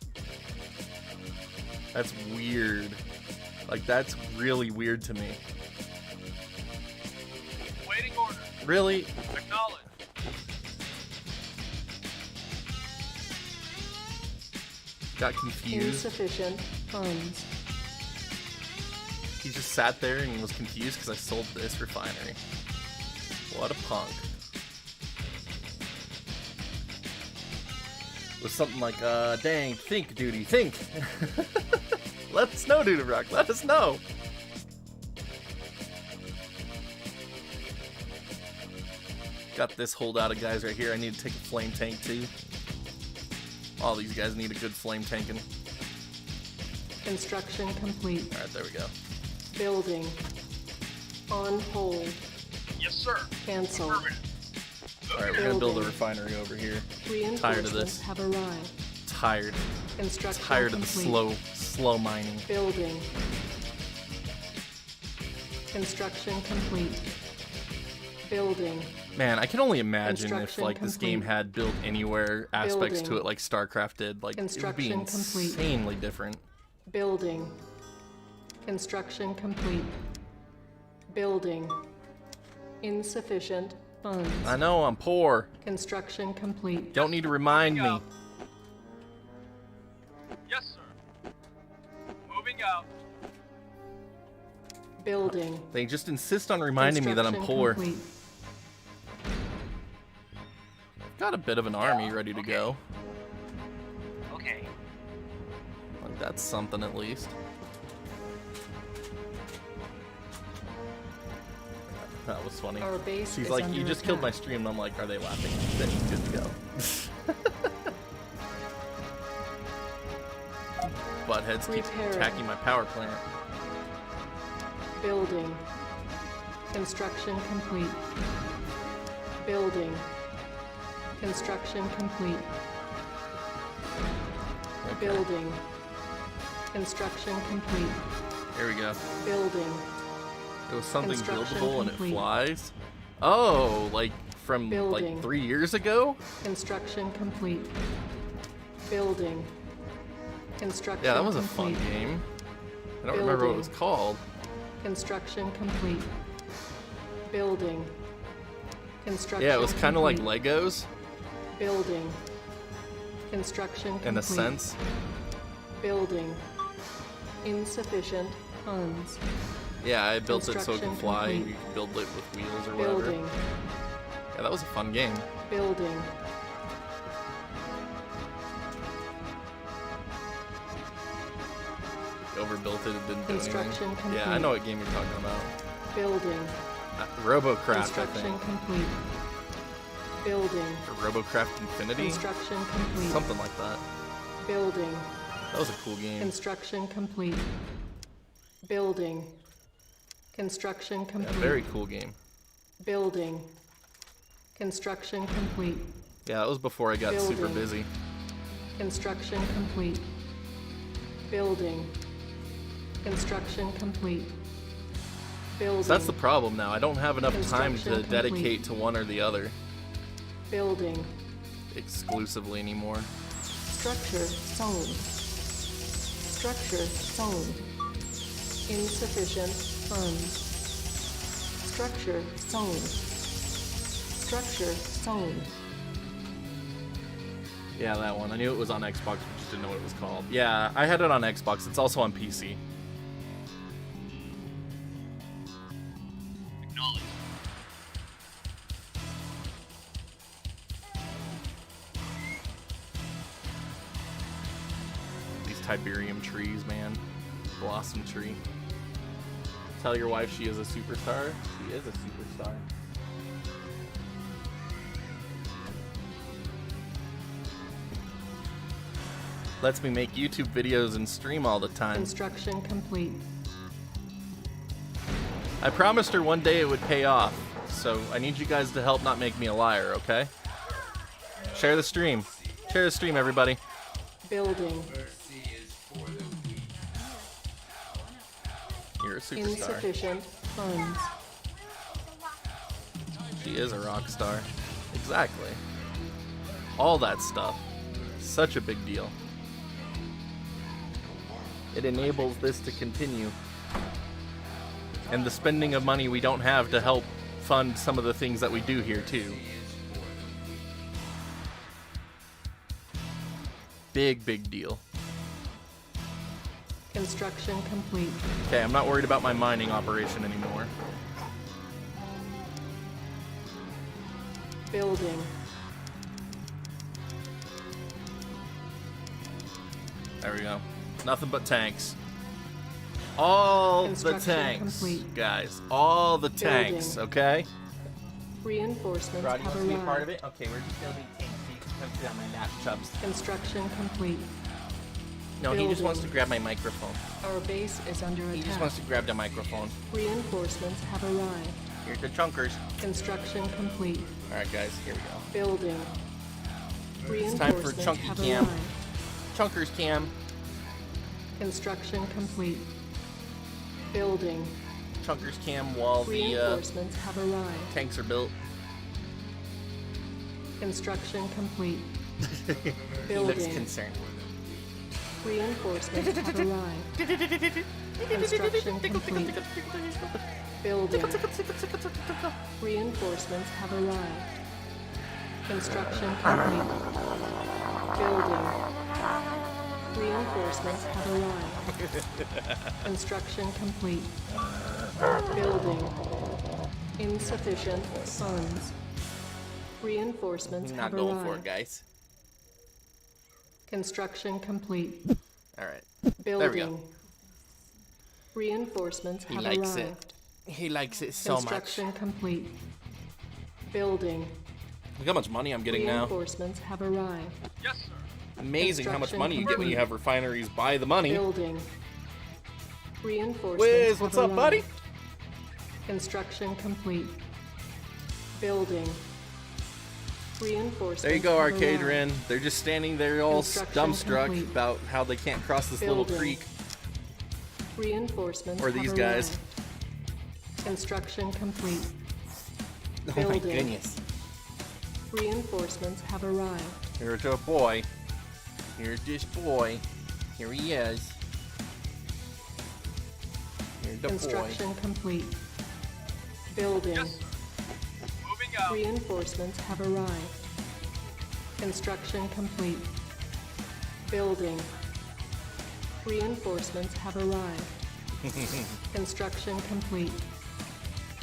That's weird. Like, that's really weird to me. Waiting order. Really? Acknowledge. Got confused. Insufficient funds. He just sat there and was confused because I sold this refinery. What a punk. It was something like, dang, think, duty, think. Let us know, Dude of Rock, let us know. Got this holdout of guys right here. I need to take a flame tank too. All these guys need a good flame tanking. Construction complete. Alright, there we go. Building. On hold. Yes, sir. Cancel. Affirmative. Alright, we're gonna build a refinery over here. Tired of this. Have arrived. Tired. Construction Tired of the complete. slow mining. Building. Construction complete. Building. Man, I can only imagine if Construction like this game complete. had built anywhere aspects to Building. it like StarCraft did. Like it would be Construction complete. insanely different. Building. Construction complete. Building. Insufficient funds. I know, I'm poor. Construction complete. Don't need to remind me. Yes, sir. Moving out. Building. They just insist on reminding me that I'm poor. Complete. Got a bit of an army ready to go. Okay. Like, that's something at least. That was funny. Our base She's is like, under you just killed my attack. stream, and I'm like, are they laughing? Then he's good to go. Buttheads keep Repairing. attacking my power plant. Building. Construction complete. Building. Construction complete. Building. Construction complete. Here we go. Building. It was something Construction buildable and it complete. flies. Oh, like from Building. like 3 years ago? Construction complete. Building. Construction Yeah, that was a complete. fun game. I don't remember what it was Building. called. Construction complete. Building. Construction Yeah, it was kind of like complete. Legos Building. Construction complete. in a sense. Building. Insufficient funds. Yeah, I built it so it Construction could fly. complete. You could build it with wheels or whatever. Building. Yeah, that was a fun game. Building. Overbuilt it, it didn't do anything. Construction complete. Yeah, I know what game you're talking about. Building. Robocraft, I Construction think. complete. Building. Or Robocraft Infinity? Construction complete. Something like that. Building. That was a cool game. Construction complete. Building. Construction Yeah, complete. very cool game. Building. Construction complete. Yeah, that was before I got super Building. busy. Construction complete. Building. Construction complete. Building. So that's the problem now. I don't have enough time to Construction dedicate complete. to one or the other Building. exclusively anymore. Structure sold. Structure sold. Insufficient funds. Structure sold. Structure sold. Yeah, that one. I knew it was on Xbox, but just didn't know what it was called. Yeah, I had it on Xbox. It's also on PC. Acknowledged. These Tiberium trees, man. Blossom tree. Tell your wife she is a superstar. She is a superstar. Lets me make YouTube videos and stream all the time. Construction complete. I promised her one day it would pay off, so I need you guys to help not make me a liar, okay? Share the stream. Share the stream, everybody. Building. You're a superstar. Insufficient funds. She is a rock star. Exactly. All that stuff. Such a big deal. It enables this to continue. And the spending of money we don't have to help fund some of the things that we do here, too. Big, big deal. Construction complete. Okay, I'm not worried about my mining operation anymore. Building. There we go. Nothing but tanks. All the Construction tanks, complete. guys. All the tanks, Building. okay? Reinforcements Rod, you have want to be a part of arrived. it? Okay, we're just building tanks. So you can come sit on my lap, chubs. Construction complete. No, he just Building. wants to grab my microphone. Our base is under He attack. just wants to grab the microphone. Reinforcements have arrived. Here's the chunkers. Construction complete. Alright, guys, here we go. Building. It's time for Reinforcements Chunky have Cam. arrived. Chunkers cam. Construction complete. Building. Chunkers cam while the Reinforcements have arrived. tanks are built. Construction complete. He looks Building. concerned. Reinforcements have arrived. Construction complete. Building. Reinforcements have arrived. Construction complete. Building. Reinforcements have arrived. Construction complete. Building. Insufficient funds. Reinforcements Not have going arrived. for it, guys. Construction complete. Alright. Building. There we go. Reinforcements He have likes arrived. it. He likes it so much. Construction complete. Building. Look how much money I'm getting now. Reinforcements have arrived. Yes, sir. Amazing how much Construction money you get when you complete. have refineries buy the money. Building. Reinforcements Wiz, have what's up, buddy? arrived. Construction complete. Building. Reinforcements There you go, have Arcade arrived. Ren. They're just standing there all Construction dumbstruck complete. about how they can't cross this little Building. creek. Reinforcements Or have these guys. arrived. Construction complete. Oh my Building. goodness. Reinforcements have arrived. Here's a boy. Here's this boy. Here he is. Here's the boy. Construction complete. Building. Moving out. Reinforcements have arrived. Construction complete. Building. Reinforcements have arrived. Construction complete.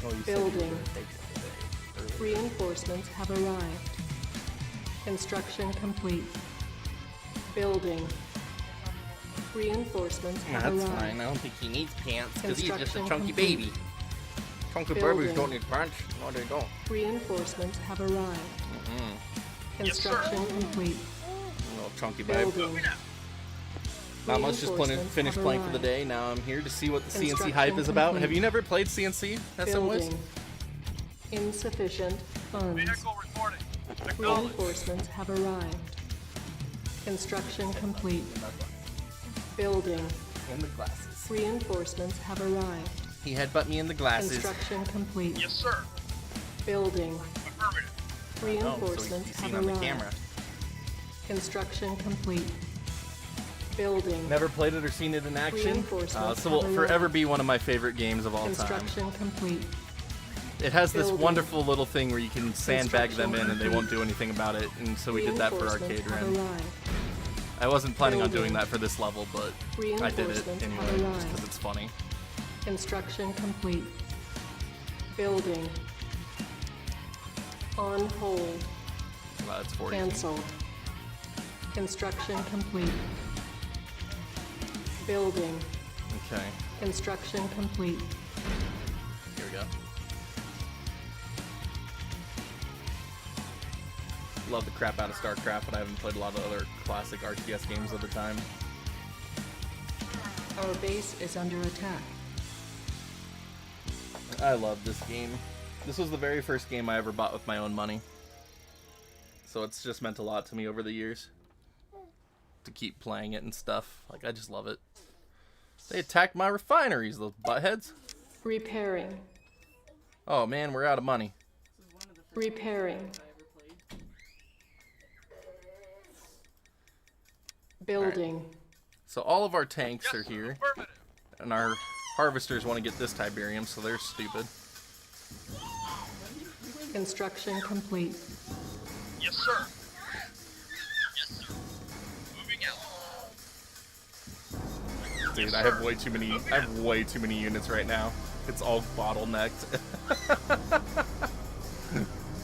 Oh, you said you were Building. gonna take it today. Reinforcements have arrived. Construction complete. Building. Reinforcements have That's arrived. fine. I don't think he needs pants because he's just a Construction chunky complete. baby. Chunky Building. babies don't need pants. No, they don't. Reinforcements have arrived. Construction complete. Little chunky baby. Building. Not much, just finished playing for the day. Now I'm here to see what the CNC hype is about. Have you never played CNC? Building. Insufficient funds. Vehicle reporting. Reinforcements have arrived. Construction complete. Building. In the glasses. Reinforcements have arrived. He headbutt me in the glasses. Construction complete. Yes, sir. Building. Affirmative. Reinforcements he's have seen on the arrived. camera. Construction complete. Building. Never played it or seen it in action. Reinforcements So will have forever arrived. be one of my favorite games of all time. Construction complete. It has this Building. wonderful little thing where you can sandbag them in and they Construction won't do anything about it, and so we did that for Reinforcements Arcade have Ren. arrived. I wasn't planning on doing Building. that for this level, but I did it Reinforcements have anyway, just arrived. because it's funny. Construction complete. Building. On hold. Well, it's 40. Cancelled. Construction complete. Building. Okay, Construction complete. here we go. Love the crap out of StarCraft, but I haven't played a lot of other classic RTS games of the time. Our base is under attack. I love this game. This was the very first game I ever bought with my own money. So it's just meant a lot to me over the years. To keep playing it and stuff. Like, I just love it. They attacked my refineries, those buttheads. Repairing. Oh man, we're out of money. Repairing. Building. So all of our tanks are here. And our harvesters want to get this Tiberium, so they're stupid. Construction complete. Yes, sir. Yes, sir. Moving out. Dude, I have way too many units right now. It's all bottlenecked.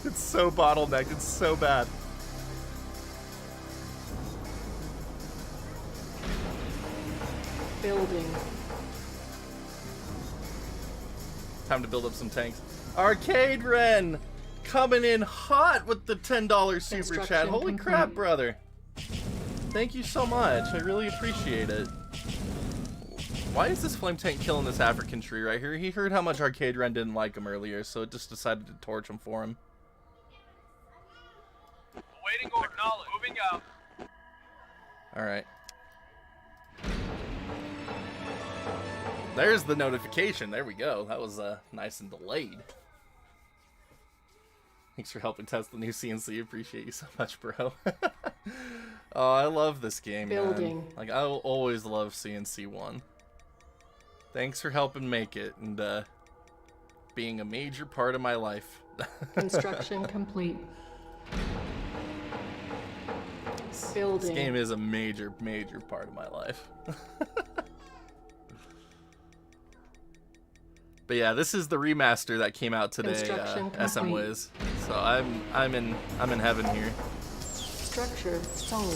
It's so bottlenecked, it's so bad. Building. Time to build up some tanks. Arcade Ren! Coming in hot with the $10 super chat. Construction Holy complete. crap, brother. Thank you so much. I really appreciate it. Why is this flame tank killing this African tree right here? He heard how much Arcade Ren didn't like him earlier, so it just decided to torch him for him. Awaiting order. Knowledge. Moving out. Alright. There's the notification. There we go. That was nice and delayed. Thanks for helping test the new CNC. Appreciate you so much, bro. Oh, I love this game, Building. man. Like, I will always love seeing C1. Thanks for helping make it and being a major part of my life. Construction complete. Building. This game is a major, major part of my life. But yeah, this is the remaster that came out today, SMWiz. So I'm in heaven here. Structure sold.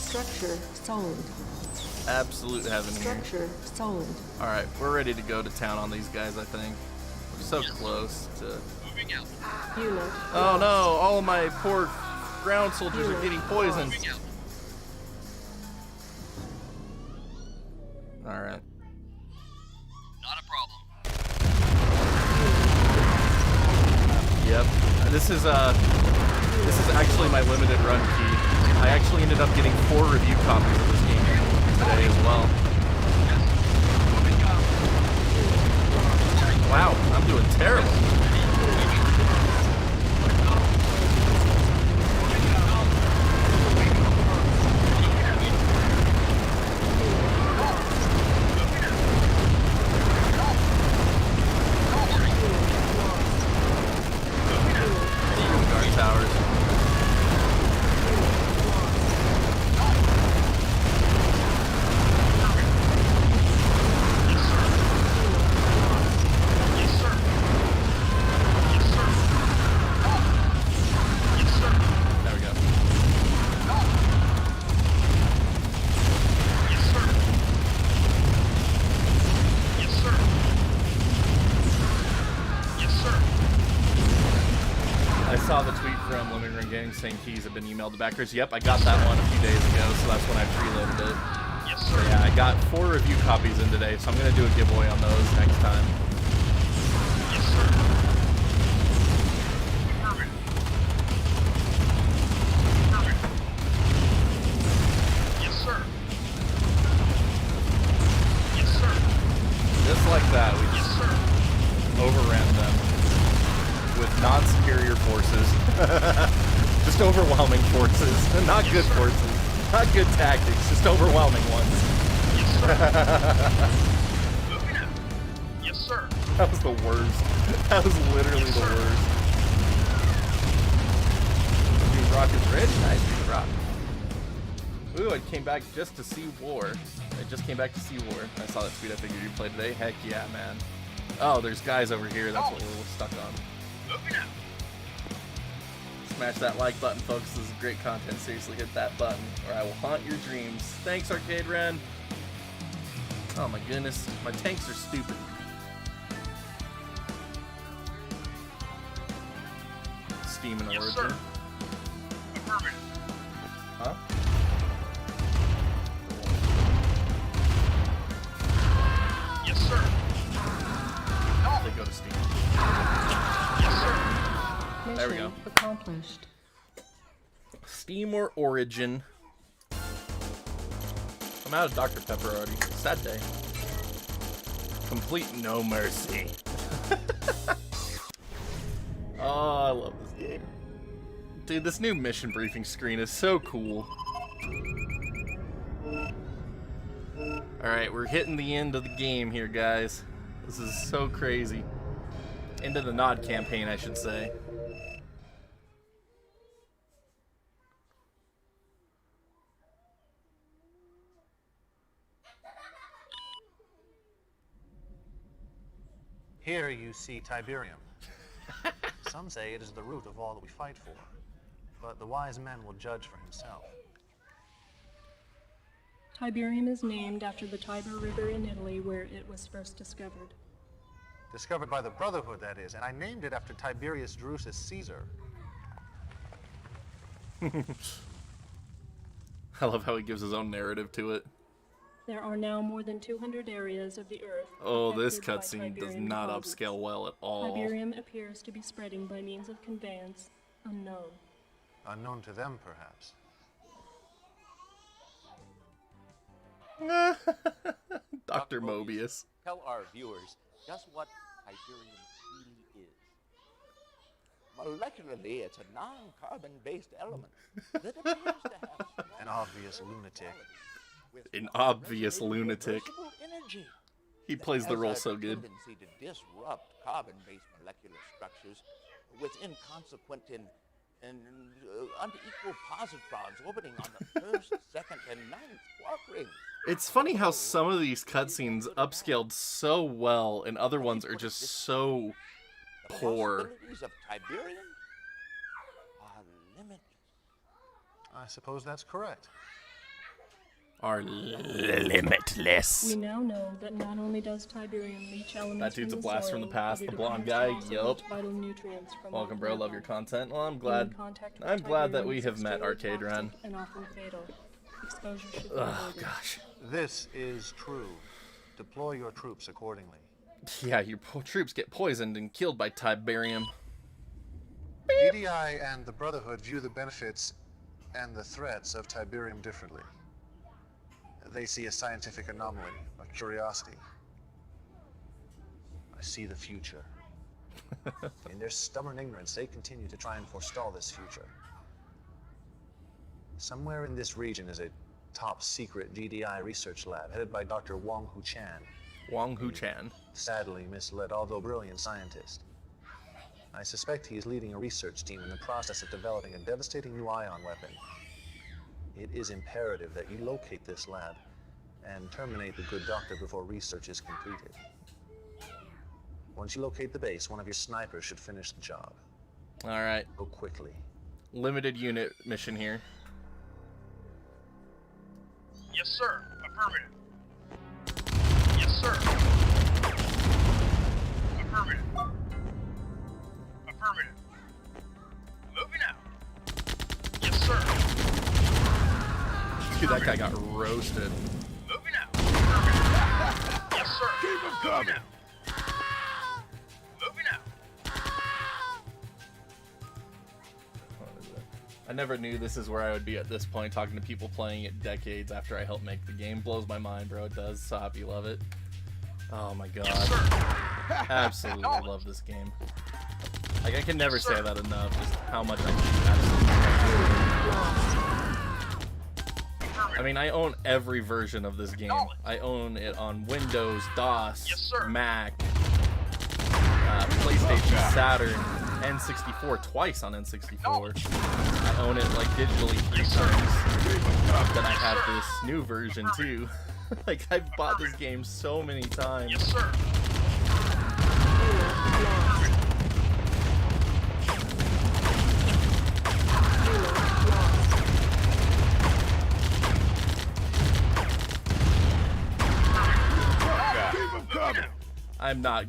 Structure sold. Absolute heaven here. Structure sold. All right, we're ready to go to town on these guys. I think we're so close to. Moving out. Unit. Oh no! All of my poor ground soldiers are getting poisoned. Moving out. All right. Not a problem. Yep. This is actually my limited run key. I actually ended up getting 4 review copies of this game today as well. Wow, I'm doing terrible. Guard towers. There we go. I saw the tweet from Living Room Gaming saying keys have been emailed to backers. Yep, I got that one a few days ago, so that's when I preloaded it. Yes, So sir. yeah, I got 4 review copies in today, so I'm gonna do a giveaway on those next time. Yes, sir. Affirmative. Affirmative. Yes, sir. Yes, sir. Just like that, we Yes, just sir. overran them with non-superior forces. Just overwhelming forces. Not good forces. Not good tactics, just overwhelming ones. Yes, sir. Moving out. Yes, sir. That was the worst. That was literally the worst. Dude, Rock is rich? Nice, dude, Rock. Ooh, I came back just to see War. I just came back to see War. I saw that tweet. I figured you'd play today. Heck yeah, man. Oh, there's guys over here. That's what we're stuck on. Moving out. Smash that like button, folks. This is great content. Seriously, hit that button, or I will haunt your dreams. Thanks, Arcade Ren. Oh my goodness, my tanks are stupid. Steam and Yes, Origin. sir. Affirmative. Huh? Yes, sir. They go to Steam. Yes, sir. There we go. Mission accomplished. Steam or Origin. I'm out of Dr. Pepper already. Sad day. Complete no mercy. Oh, I love this game. Dude, this new mission briefing screen is so cool. Alright, we're hitting the end of the game here, guys. This is so crazy. End of the Nod campaign, I should say. Here you see Tiberium. Some say it is the root of all that we fight for, but the wise man will judge for himself. Tiberium is named after the Tiber River in Italy, where it was first discovered. Discovered by the Brotherhood, that is, and I named it after Tiberius Drusus Caesar. I love how he gives his own narrative to it. There are now more than 200 areas of the Earth. Oh, this affected by cutscene does Tiberium not deposits. upscale well at all. Tiberium appears to be spreading by means of conveyance unknown. Unknown to them, perhaps. Dr. Mobius. Tell our viewers just what Tiberium really is. Molecularly, it's a non-carbon-based element that appears to have An obvious lunatic. An obvious lunatic. irreversible energy. He plays the Has role a so good. tendency to disrupt carbon-based molecular structures with inconsequent and unequal positrons orbiting on the first, second, and ninth quark rings. It's funny how some of these cutscenes upscaled so well and other ones are just so poor. The possibilities of Tiberium are limitless. I suppose that's correct. Are limitless. We now know that not only does Tiberium leach elements That dude's a from the blast from the soil, past, but the it blonde appears guy. to also Yup. leach vital nutrients from Welcome, the bro. Love your environment. content. Well, I'm Being glad. in contact with I'm glad that Tiberium we is have met extremely Arcade Run. toxic and often fatal. Exposure should be Oh avoided. gosh. This is true. Deploy your troops accordingly. Yeah, your troops get poisoned and killed by Tiberium. DDI and the Brotherhood view the benefits and the threats of Tiberium differently. They see a scientific anomaly, a curiosity. I see the future. In their stubborn ignorance, they continue to try and forestall this future. Somewhere in this region is a top-secret GDI research lab headed by Dr. Wong Hu Chan. Wong Hu Chan. Sadly misled, although brilliant scientist. I suspect he is leading a research team in the process of developing a devastating new ion weapon. It is imperative that you locate this lab and terminate the good doctor before research is completed. Once you locate the base, one of your snipers should finish the job. Alright. Go quickly. Limited unit mission here. Yes, sir. Affirmative. Yes, sir. Affirmative. Affirmative. Moving out. Yes, sir. Dude, that guy got roasted. Moving out. Affirmative. Yes, sir. Keep him coming. Moving out. I never knew this is where I would be at this point, talking to people playing it decades after I helped make the game. Blows my mind, bro. It does. So happy you love it. Oh my god. Yes, absolutely love this game. Like, I can never say that enough, just how much I absolutely. I mean, I own every version of this game. I own it on Windows, DOS, Mac, PlayStation, Saturn, N64, twice on N64. I own it like digitally 3 times. Then I have this new version too. Like, I've bought this game so many times. Yes, sir. I'm not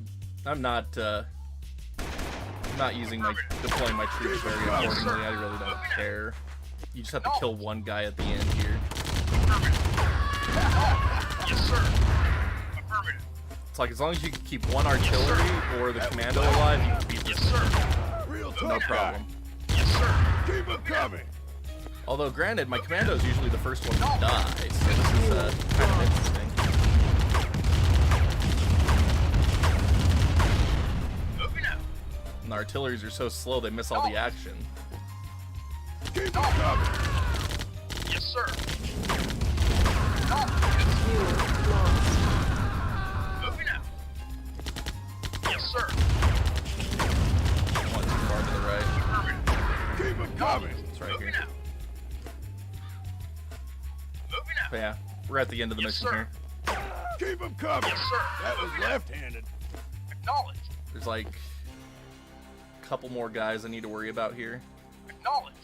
using deploying my troops very accordingly. I really don't care. You just have to kill one guy at the end here. Yes, sir. Affirmative. It's like, as long as you can keep one artillery or the commando alive, you can beat this. Yes, sir. No problem. Yes, sir. Keep him coming. Although, granted, my commando is usually the first one to die, so this is kind of interesting. And the artilleries are so slow, they miss all the action. Keep him coming. Yes, sir. Moving out. Yes, sir. One too far to the right. Keep him coming. It's right here. Moving out. But yeah, we're at the end of the mission here. Keep him coming. Yes, sir. That was left-handed. Acknowledged. There's like a couple more guys I need to worry about here. Acknowledged.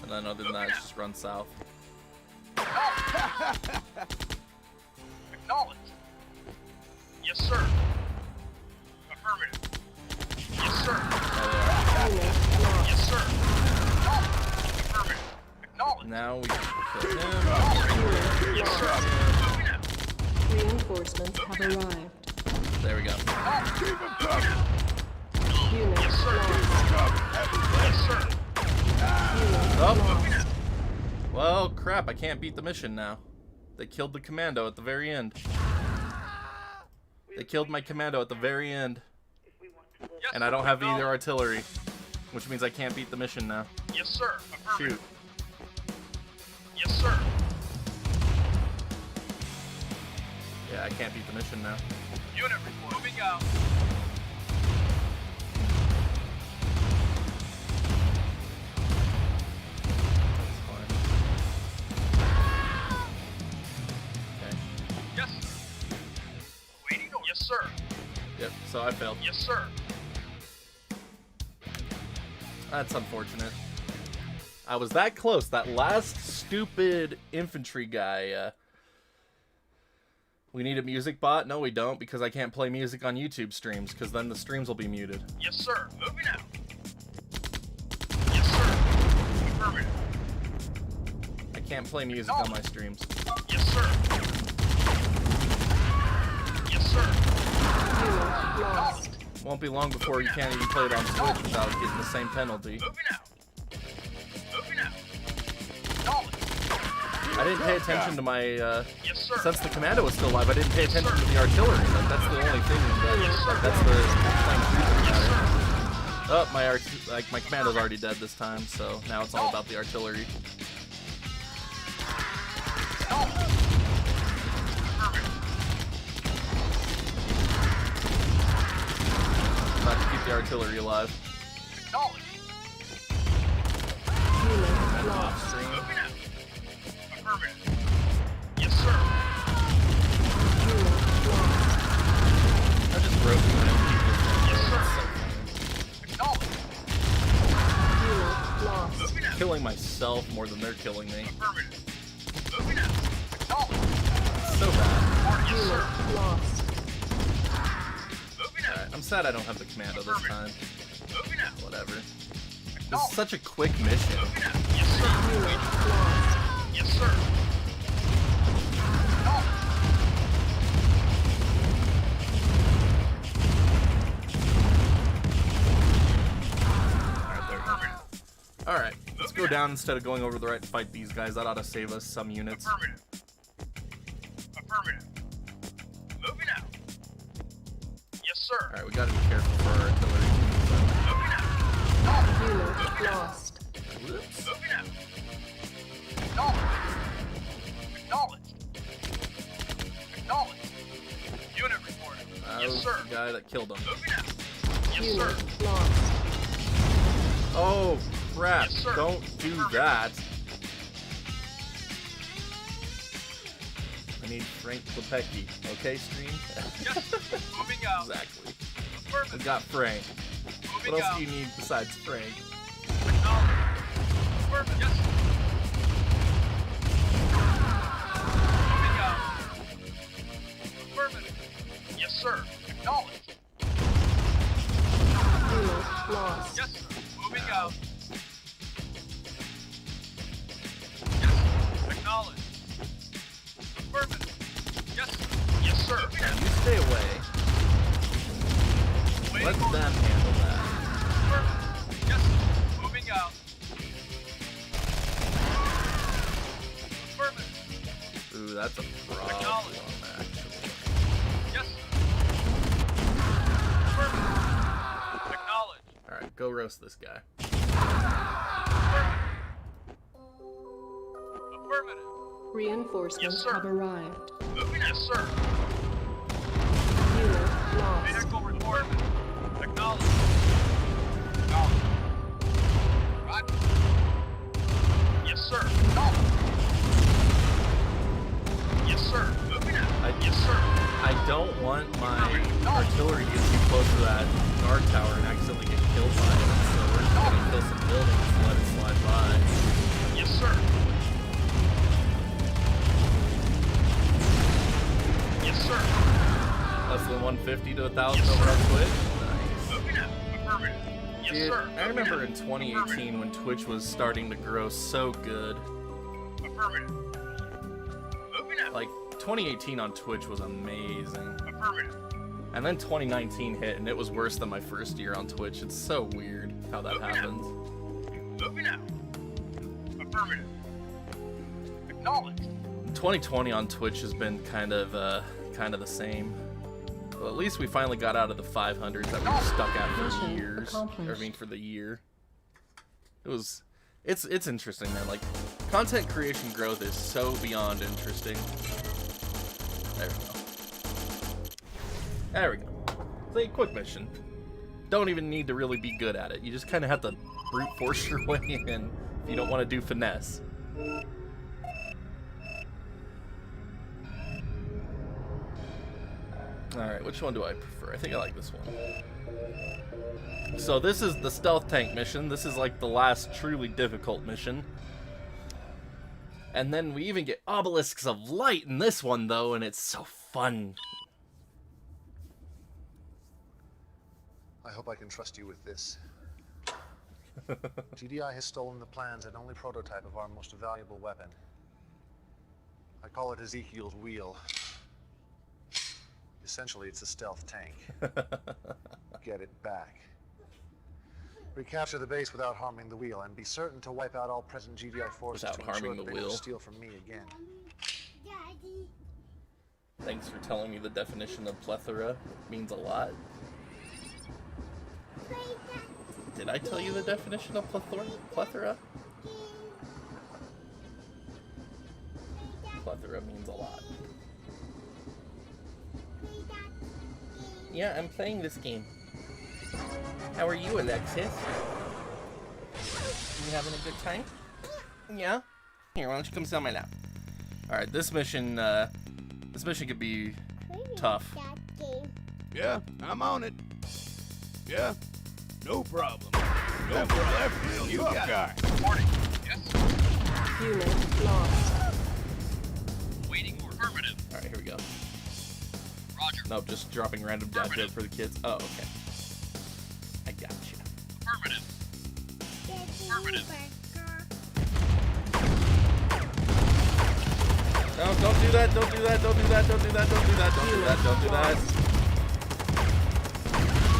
And then other than that, it's just run south. Acknowledged. Yes, sir. Affirmative. Yes, sir. Yes, sir. Affirmative. Acknowledged. Now we can kill him. Yes, sir. Reinforcements have arrived. There we go. Keep him coming. Unit Yes, sir. Yes, sir. Oh. Well, crap, I can't beat the mission now. They killed the commando at the very end. They killed my commando at the very end. And I don't have either artillery. Which means I can't beat the mission now. Yes, sir. Affirmative. Shoot. Yes, sir. Yeah, I can't beat the mission now. Unit report. Moving out. Okay. Yes, sir. Waiting order. Yes, sir. Yep, so I failed. Yes, sir. That's unfortunate. I was that close. That last stupid infantry guy. We need a music bot? No, we don't, because I can't play music on YouTube streams, because then the streams will be muted. Yes, sir. Moving out. Yes, sir. Affirmative. I can't play music on my streams. Yes, sir. Yes, sir. Lost. Won't be long before you can't even play it on Twitch without getting the same penalty. Moving out. Moving out. Knowledge. I didn't pay attention to my, Yes, sir. since the commando was still alive, I didn't pay attention to the artillery. That's the only thing that's the thing about it. Oh, my commando's already dead this time, so now it's all about the artillery. About to keep the artillery alive. Knowledge. Off stream. Moving out. Affirmative. Yes, sir. I just broke my own Yes, sir. people. Acknowledge. Moving out. Killing myself more than they're killing me. Affirmative. Moving out. Acknowledge. So bad. Yes, sir. Lost. Moving out. Alright, I'm sad I don't have the commando this time. Moving out. Whatever. This is such a quick mission. Moving out. Yes, sir. Yes, sir. Alright, let's go down instead of going over to the right to fight these guys. That ought to save us some units. Affirmative. Affirmative. Moving out. Yes, sir. Alright, we gotta be careful for our artillery. Moving out. Unit lost. Whoops. Moving out. Acknowledged. Acknowledged. Acknowledged. Unit reporting. Yes, sir. The guy that killed him. Moving out. Yes, sir. Unit lost. Oh, crap. Yes, sir. Don't do that. I need Frank Klepecki. Okay, stream? Yes. Moving out. Exactly. We Affirmative. got Frank. Moving What else out. do you need besides Frank? Acknowledged. Affirmative. Yes. Moving out. Affirmative. Yes, sir. Acknowledged. Unit lost. Yes, sir. Moving out. Yes, acknowledged. Affirmative. Yes, sir. Yes, sir. Now you stay away. Waiting Let order. them handle that. Affirmative. Yes, sir. Moving out. Affirmative. Ooh, that's a problem, Acknowledged. actually. Yes, sir. Affirmative. Acknowledged. Alright, go roast this guy. Affirmative. Reinforcements Yes, sir. have arrived. Moving, yes, sir. Unit lost. Vehicle report. Acknowledged. Acknowledged. Roger. Yes, sir. Acknowledged. Yes, sir. Moving out. Yes, sir. I don't want my artillery to get too close to that guard tower and accidentally get killed by it, so we're just gonna kill some buildings and let it slide by. Yes, sir. Yes, sir. Less than 150 to 1,000 Yes, over sir. on Twitch? Nice. Moving out. Affirmative. Yes, Dude, sir. I remember in 2018 when Twitch was starting to grow so good. Affirmative. Moving out. Like, 2018 on Twitch was amazing. Affirmative. And then 2019 hit, and it was worse than my first year on Twitch. It's so weird how that happens. Moving out. Affirmative. Acknowledged. 2020 on Twitch has been kind of the same. Well, at least we finally got out of the 500s that we were stuck at for Mission years. accomplished. I mean, for the year. It's interesting, man. Like, content creation growth is so beyond interesting. There we go. There we go. It's a quick mission. Don't even need to really be good at it. You just kind of have to brute force your way in if you don't want to do finesse. Alright, which one do I prefer? I think I like this one. So this is the stealth tank mission. This is like the last truly difficult mission. And then we even get obelisks of light in this one, though, and it's so fun. I hope I can trust you with this. GDI has stolen the plans and only prototype of our most valuable weapon. I call it Ezekiel's wheel. Essentially, it's a stealth tank. Get it back. Recapture the base without harming the wheel, and be certain to wipe out all present GDI forces Without to harming ensure the that they wheel. don't steal from me again. Thanks for telling me the definition of plethora. It means a lot. Did I tell you the definition of plethora? Plethora means a lot. Yeah, I'm playing this game. How are you, Alexis? You having a good time? Yeah? Here, why don't you come sit on my lap? Alright, this mission could be tough. Yeah, I'm on it. Yeah, no problem. No problem. You got it. Morning. Yes. Unit lost. Waiting order. Affirmative. Alright, here we go. Roger. Nope, just dropping random dad joke for the kids. Oh, okay. I got you. Affirmative. Affirmative. No, don't do that, don't do that, don't do that, don't do that, don't do that, don't do that, don't do that.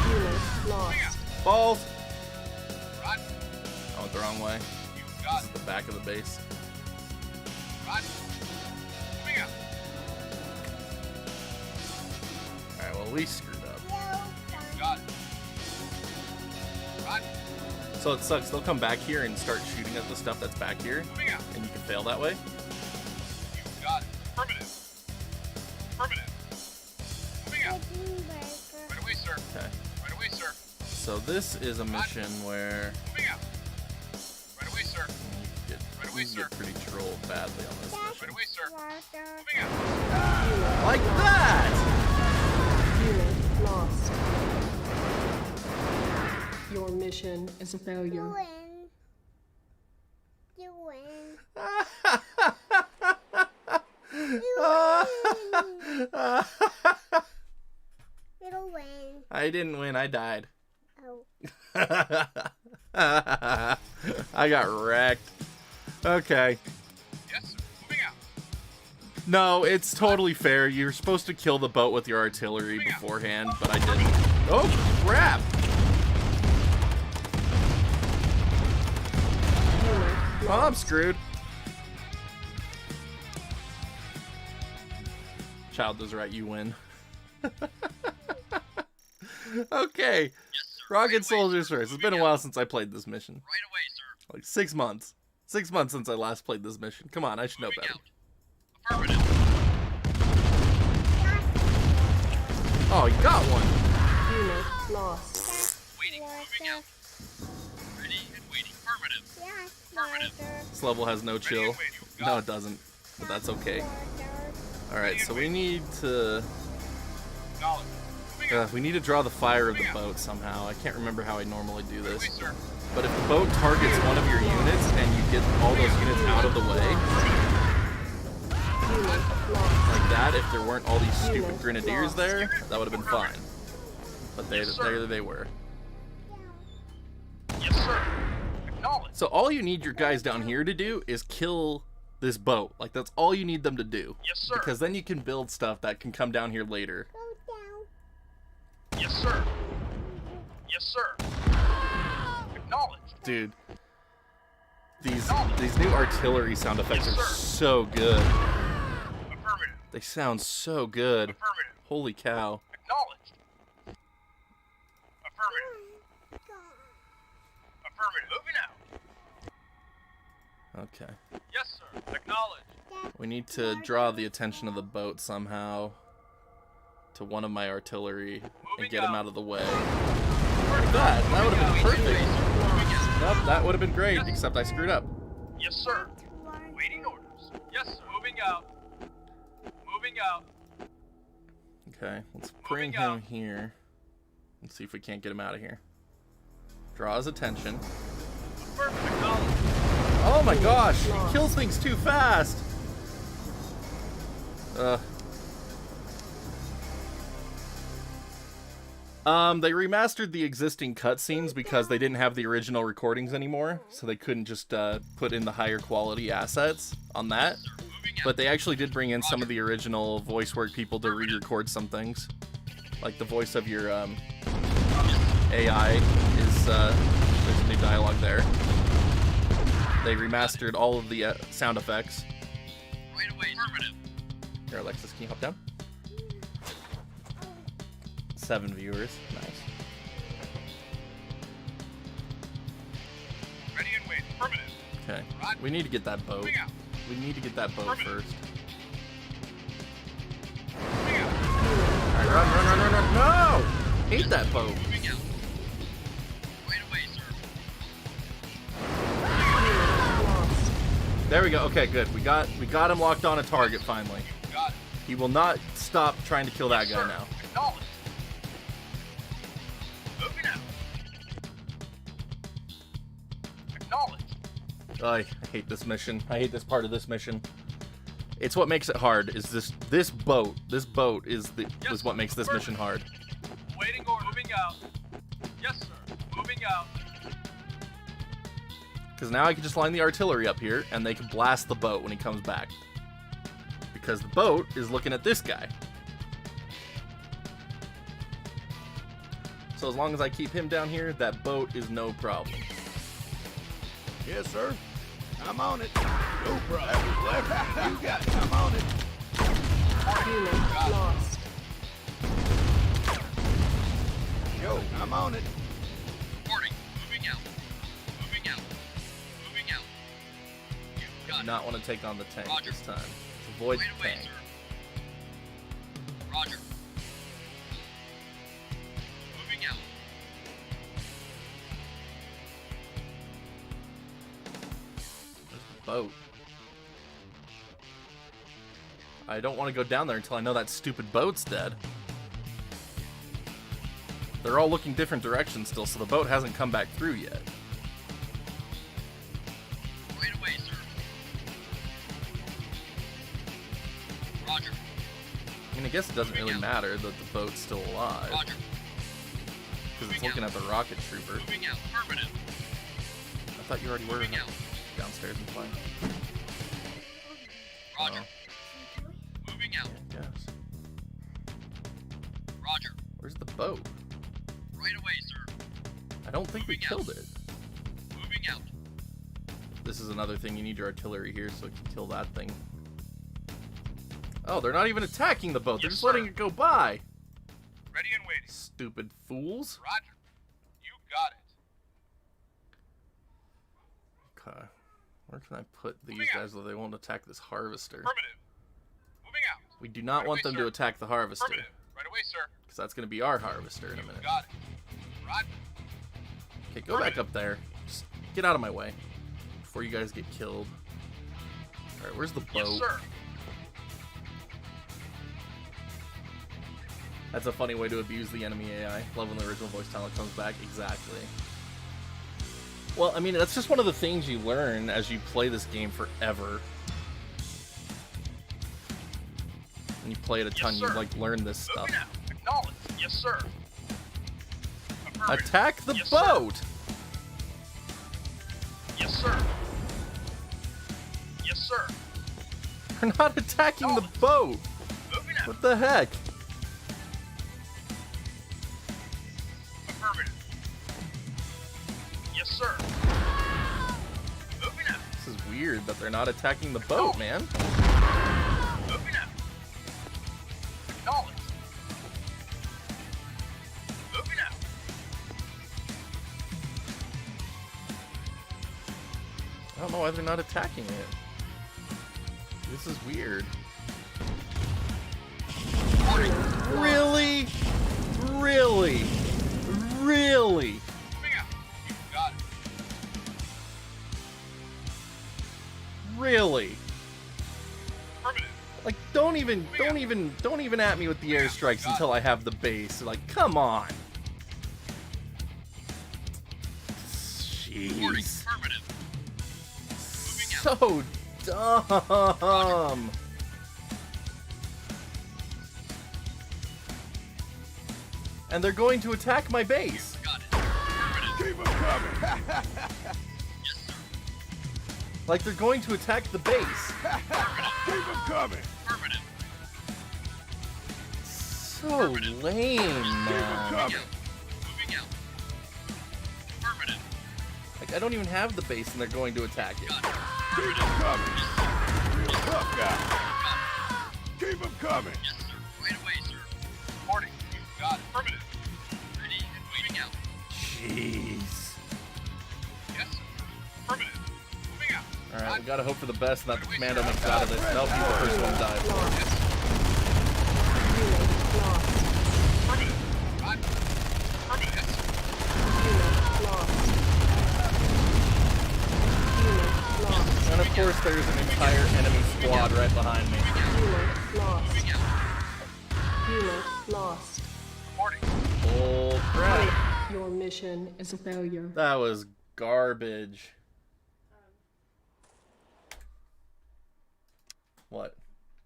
Unit lost. Balls! Right. I went the wrong way. You got This is the back of the base. Right. Moving out. Alright, well, we screwed up. You got it. Right. So it sucks. They'll come back here and start shooting at the stuff that's back here, Moving out. and you can fail that way. You got it. Affirmative. Affirmative. Moving out. Right away, sir. Okay. Right away, sir. So this is a mission where Moving out. Right away, sir. you Right away, sir. get pretty trolled badly on this Right mission. away, sir. Moving out. Like that! Unit lost. Your mission is a failure. You win. It'll win. I didn't win, I died. Oh. I got wrecked. Okay. Yes, sir. Moving out. No, it's totally fair. You're supposed to kill the boat with your artillery beforehand, but I didn't. Oh, crap! Oh, I'm screwed. Child does right, you win. Okay. Rocket Soldiers first. It's been a while since I played this mission. Right away, sir. Like 6 months. 6 months since I last played this mission. Come on, I should know better. Affirmative. Oh, you got one. Unit lost. Waiting. Moving out. Ready and waiting. Affirmative. Affirmative. This level has no chill. No, it doesn't. But that's okay. Alright, so we need to... we need to draw the fire of the boat somehow. I can't remember how I normally do this. But if the boat targets one of your units and you get all those units out of the way, like that, if there weren't all these stupid grenadiers there, that would have been fine. But there they were. Yes, sir. Acknowledge. So all you need your guys down here to do is kill this boat. Like, that's all you need them to do. Yes, sir. Because then you can build stuff that can come down here later. Yes, sir. Yes, sir. Acknowledged. Dude, these new artillery sound effects are so good. Affirmative. They sound so good. Affirmative. Holy cow. Acknowledged. Affirmative. Affirmative. Moving out. Okay. Yes, sir. Acknowledge. We need to draw the attention of the boat somehow to one of my artillery and get him out of the way. Like that. That would have been perfect. Nope, that would have been great, except I screwed up. Yes, sir. Waiting orders. Yes, sir. Moving out. Moving out. Okay, let's bring him here. Let's see if we can't get him out of here. Draw his attention. Oh my gosh, he kills things too fast. They remastered the existing cutscenes because they didn't have the original recordings anymore, so they couldn't just put in the higher quality assets on that. But they actually did bring in some of the original voice work people to re-record some things. Like the voice of your AI is, there's new dialogue there. They remastered all of the sound effects. Right away, affirmative. Here, Alexis, can you hop down? 7 viewers, nice. Ready and wait, affirmative. Okay, we need to get that boat. We need to get that boat first. Alright, run! No! Hate that boat. There we go. Okay, good. We got him locked on a target finally. He will not stop trying to kill that guy now. I hate this mission. I hate this part of this mission. It's what makes it hard. Is this boat? This boat is what makes this mission hard. Waiting order. Moving out. Yes, sir. Moving out. Because now I can just line the artillery up here, and they can blast the boat when he comes back. Because the boat is looking at this guy. So as long as I keep him down here, that boat is no problem. Yes, sir. I'm on it. No problem. You got it. I'm on it. Unit lost. Yo, I'm on it. Reporting. Moving out. Moving out. Moving out. I do not want to take on the tank this time. Let's avoid the tank. Sir. Roger. Moving out. Boat. I don't want to go down there until I know that stupid boat's dead. They're all looking different directions still, so the boat hasn't come back through yet. Right away, sir. Roger. I mean, I guess it doesn't really matter that the boat's still alive. Roger. Because it's looking at the rocket trooper. Moving out. Affirmative. I thought you already were downstairs and flying. Roger. Moving out. Yes. Roger. Where's the boat? Right away, sir. I don't think we killed it. Moving out. This is another thing. You need your artillery here so it can kill that thing. Oh, they're not even attacking the boat. They're just letting it go by. Ready and waiting. Stupid fools. Roger. You got it. Okay. Where can I put these guys so they won't attack this harvester? Affirmative. Moving out. We do not want them to attack the harvester. Affirmative. Right away, sir. Because that's going to be our harvester in a minute. Got it. Roger. Okay, go back up there. Just get out of my way before you guys get killed. Alright, where's the boat? Yes, sir. That's a funny way to abuse the enemy AI. Love when the original voice talent comes back. Exactly. Well, I mean, that's just one of the things you learn as you play this game forever. When you play it a ton, you like learn this stuff. Acknowledge. Yes, sir. Attack the boat! Sir. Yes, sir. Yes, sir. We're not attacking the boat! What the heck? Affirmative. Yes, sir. Moving out. This is weird that they're not attacking the boat, man. Moving out. Acknowledge. Moving out. Oh, don't know why they're not attacking it. This is weird. Really? Really? Really? Got it. Really? Affirmative. Like, don't even at me with the airstrikes until I have the base. Like, come on. Jeez. Affirmative. So dumb. And they're going to attack my base. Keep them coming. Like, they're going to attack the base. Keep them coming. So lame, man. Like, I don't even have the base and they're going to attack it. Keep them coming. Real tough guy. Keep them coming. Yes, sir. Right away, sir. Reporting. You got it. Affirmative. Ready and waiting out. Jeez. Yes, sir. Affirmative. Moving out. Alright, we gotta hope for the best and that the commando makes it out of this. Nope, he's the first one to die. And of course there's an entire enemy squad right behind me. Unit lost. Oh crap. Your mission is a failure. That was garbage. What?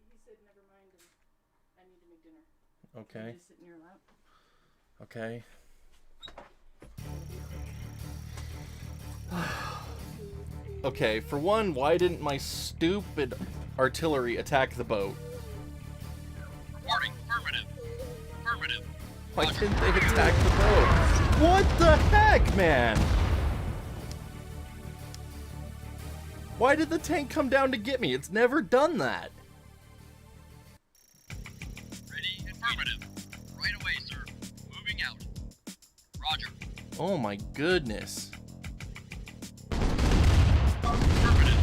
He said never mind and I need to make dinner. Okay. Just sit in your lap. Okay. Okay, for one, why didn't my stupid artillery attack the boat? Reporting. Affirmative. Affirmative. Why didn't they attack the boat? What the heck, man? Why did the tank come down to get me? It's never done that. Ready. Affirmative. Right away, sir. Moving out. Roger. Oh my goodness. Affirmative.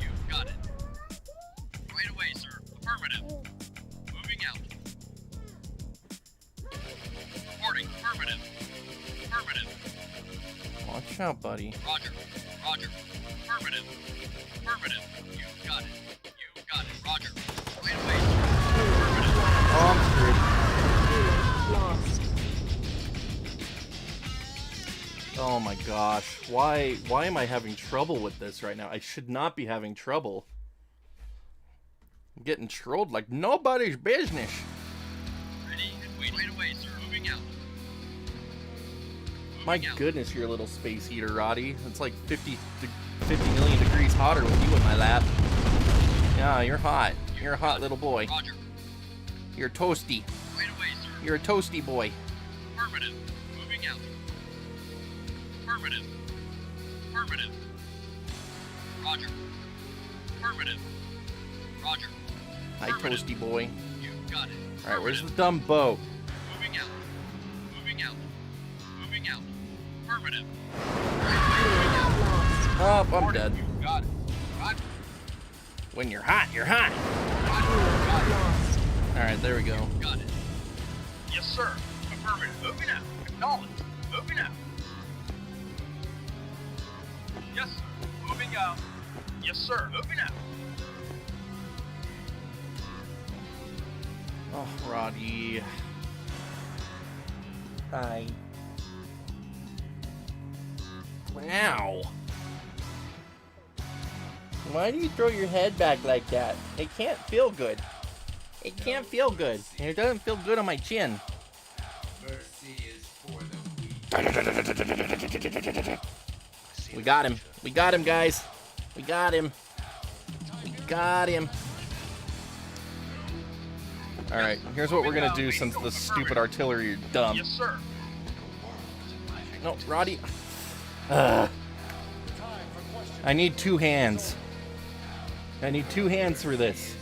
You got it. Right away, sir. Affirmative. Moving out. Reporting. Affirmative. Affirmative. Watch out, buddy. Roger. Roger. Affirmative. Affirmative. You got it. You got it. Roger. Right away, sir. Affirmative. Oh, I'm screwed. Lost. Oh my gosh. Why am I having trouble with this right now? I should not be having trouble. I'm getting trolled like nobody's business. Ready and wait. Right away, sir. Moving out. My goodness, you're a little space heater, Roddy. It's like 50 million degrees hotter with you in my lap. Yeah, you're hot. You're a hot little boy. Roger. You're toasty. Right away, sir. You're a toasty boy. Affirmative. Moving out. Affirmative. Affirmative. Roger. Affirmative. Roger. Hi, toasty boy. You got it. Alright, where's the dumb boat? Moving out. Moving out. Moving out. Affirmative. Oh, I'm dead. You got it. Roger. When you're hot, you're hot. Alright, there we go. Got it. Yes, sir. Affirmative. Moving out. Acknowledged. Moving out. Yes, sir. Moving out. Yes, sir. Moving out. Oh, Roddy. Hi. Wow. Why do you throw your head back like that? It can't feel good. It can't feel good. And it doesn't feel good on my chin. We got him. We got him, guys. We got him. We got him. Alright, here's what we're gonna do since the stupid artillery are dumb. Yes, sir. No, Roddy. I need two hands. I need two hands for this.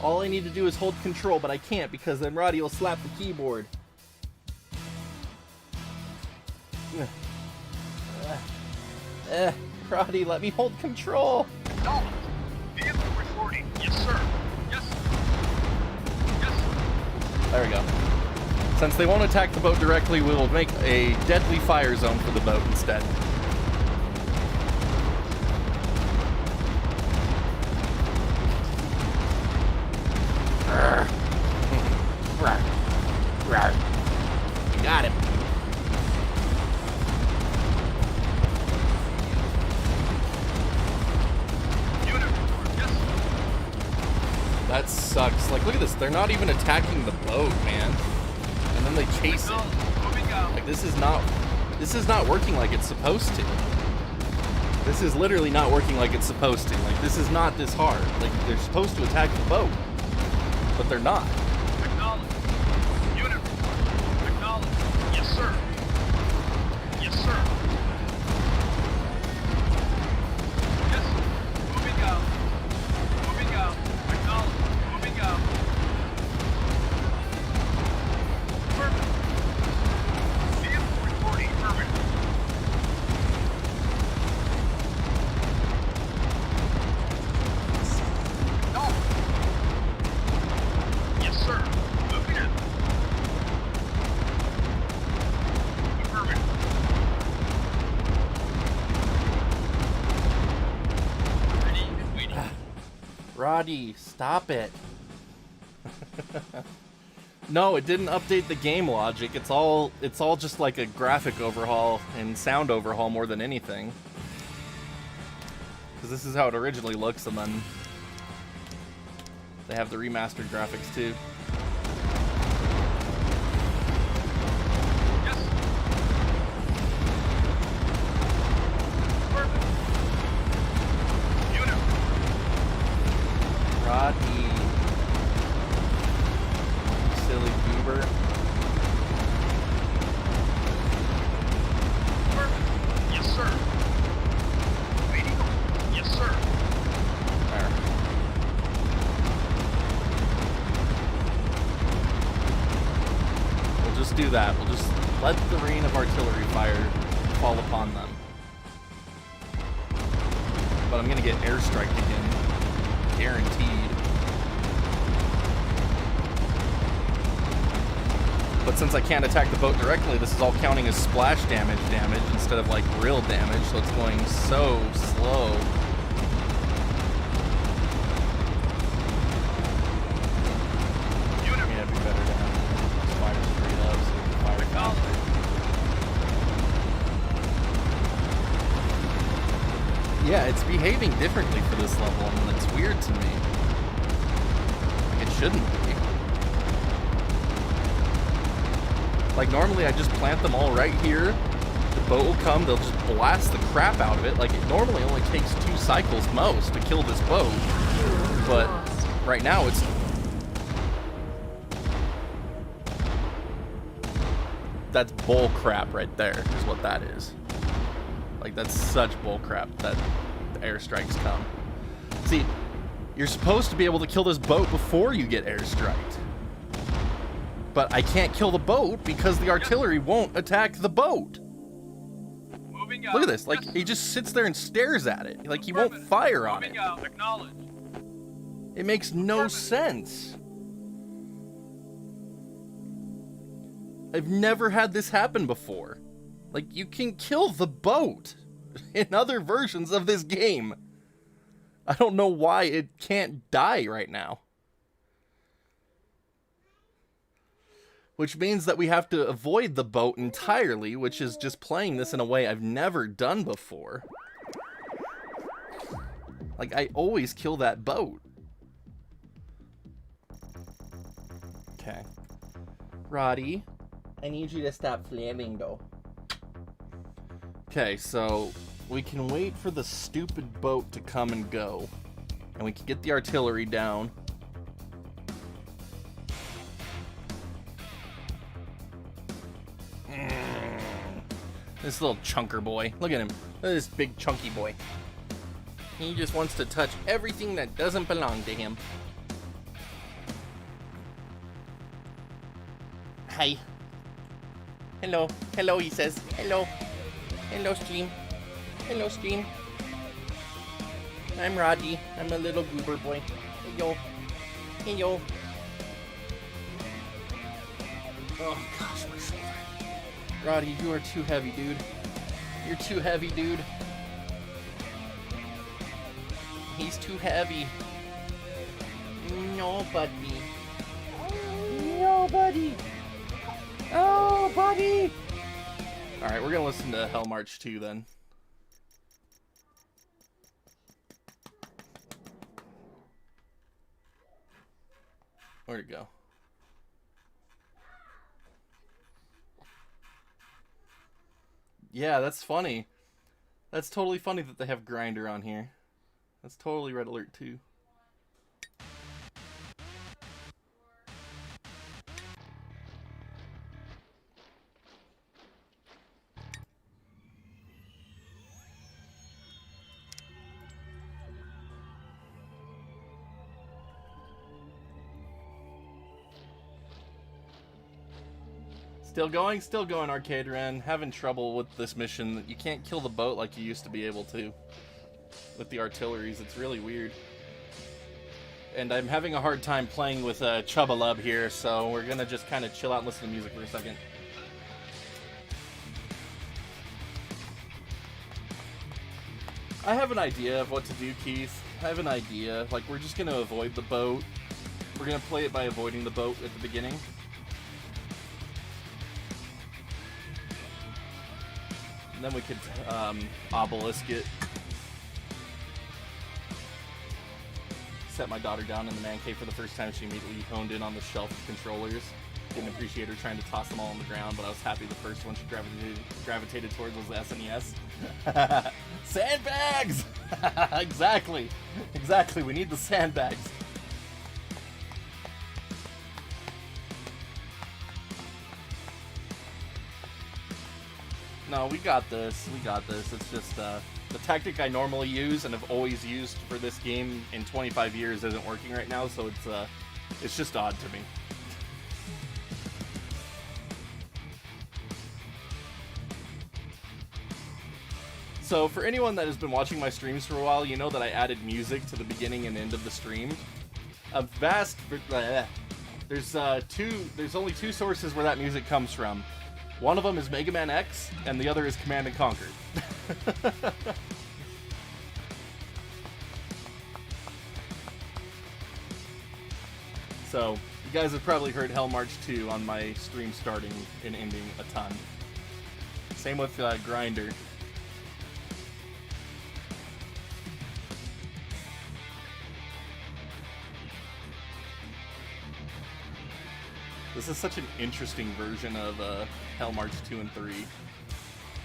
All I need to do is hold control, but I can't because then Roddy will slap the keyboard. Roddy, let me hold control. No! Vehicle reporting. Yes, sir. Yes. Yes. There we go. Since they won't attack the boat directly, we will make a deadly fire zone for the boat instead. Got him. That sucks. Like, look at this. They're not even attacking the boat, man. And then they chase it. Like, this is not working like it's supposed to. This is literally not working like it's supposed to. Like, this is not this hard. Like, they're supposed to attack the boat, but they're not. Acknowledge. Unit report. Acknowledge. Yes, sir. Yes, sir. Yes. Moving out. Moving out. Acknowledge. Moving out. Perfect. Vehicle reporting. Perfect. No. Yes, sir. Moving in. Affirmative. Ready and waiting. Roddy, stop it. No, it didn't update the game logic. It's all just like a graphic overhaul and sound overhaul more than anything. Because this is how it originally looks, and then they have the remastered graphics too. Rodney. Silly goober. Yes, sir. Waiting. Yes, sir. There. We'll just do that. We'll just let the rain of artillery fire fall upon them. But I'm gonna get airstriked again. Guaranteed. But since I can't attack the boat directly, this is all counting as splash damage instead of like real damage, so it's going so slow. I mean, it'd be better to have fire straight up so we can fire faster. Yeah, it's behaving differently for this level, and it's weird to me. Like, it shouldn't be. Like, normally I just plant them all right here. The boat will come, they'll just blast the crap out of it. Like, it normally only takes 2 cycles most to kill this boat. But right now it's... That's bull crap right there, is what that is. Like, that's such bull crap that the airstrikes come. See, you're supposed to be able to kill this boat before you get airstriked. But I can't kill the boat because the artillery won't attack the boat. Look at this. Like, he just sits there and stares at it. Like, he won't fire on it. It makes no sense. I've never had this happen before. Like, you can kill the boat in other versions of this game. I don't know why it can't die right now. Which means that we have to avoid the boat entirely, which is just playing this in a way I've never done before. Like, I always kill that boat. Okay. Roddy, I need you to stop flaming, though. Okay, so we can wait for the stupid boat to come and go. And we can get the artillery down. This little chunker boy. Look at him. Look at this big chunky boy. He just wants to touch everything that doesn't belong to him. Hi. Hello. Hello, he says. Hello. Hello, stream. Hello, stream. I'm Roddy. I'm a little goober boy. Hey, yo. Hey, yo. Oh, gosh, my shoulder. Roddy, you are too heavy, dude. You're too heavy, dude. He's too heavy. No, buddy. No, buddy. Oh, buddy. Alright, we're gonna listen to Hell March 2 then. Where'd it go? Yeah, that's funny. That's totally funny that they have Grinder on here. That's totally Red Alert 2. Still going, Arcade Ren. Having trouble with this mission. You can't kill the boat like you used to be able to with the artilleries. It's really weird. And I'm having a hard time playing with Chubba here, so we're gonna just kind of chill out and listen to music for a second. I have an idea of what to do, Keith. I have an idea. Like, we're just gonna avoid the boat. We're gonna play it by avoiding the boat at the beginning. And then we could obelisk it. Set my daughter down in the man cave for the first time. She immediately honed in on the shelf of controllers. Didn't appreciate her trying to toss them all on the ground, but I was happy the first one she gravitated towards was the SNES. Sandbags! Exactly. Exactly. We need the sandbags. No, we got this. We got this. It's just the tactic I normally use and have always used for this game in 25 years isn't working right now, so it's just odd to me. So for anyone that has been watching my streams for a while, you know that I added music to the beginning and end of the stream. There's only two sources where that music comes from. One of them is MegaManX, and the other is CommandAndConquer. So, you guys have probably heard Hell March 2 on my stream starting and ending a ton. Same with Grinder. This is such an interesting version of Hell March 2 and 3.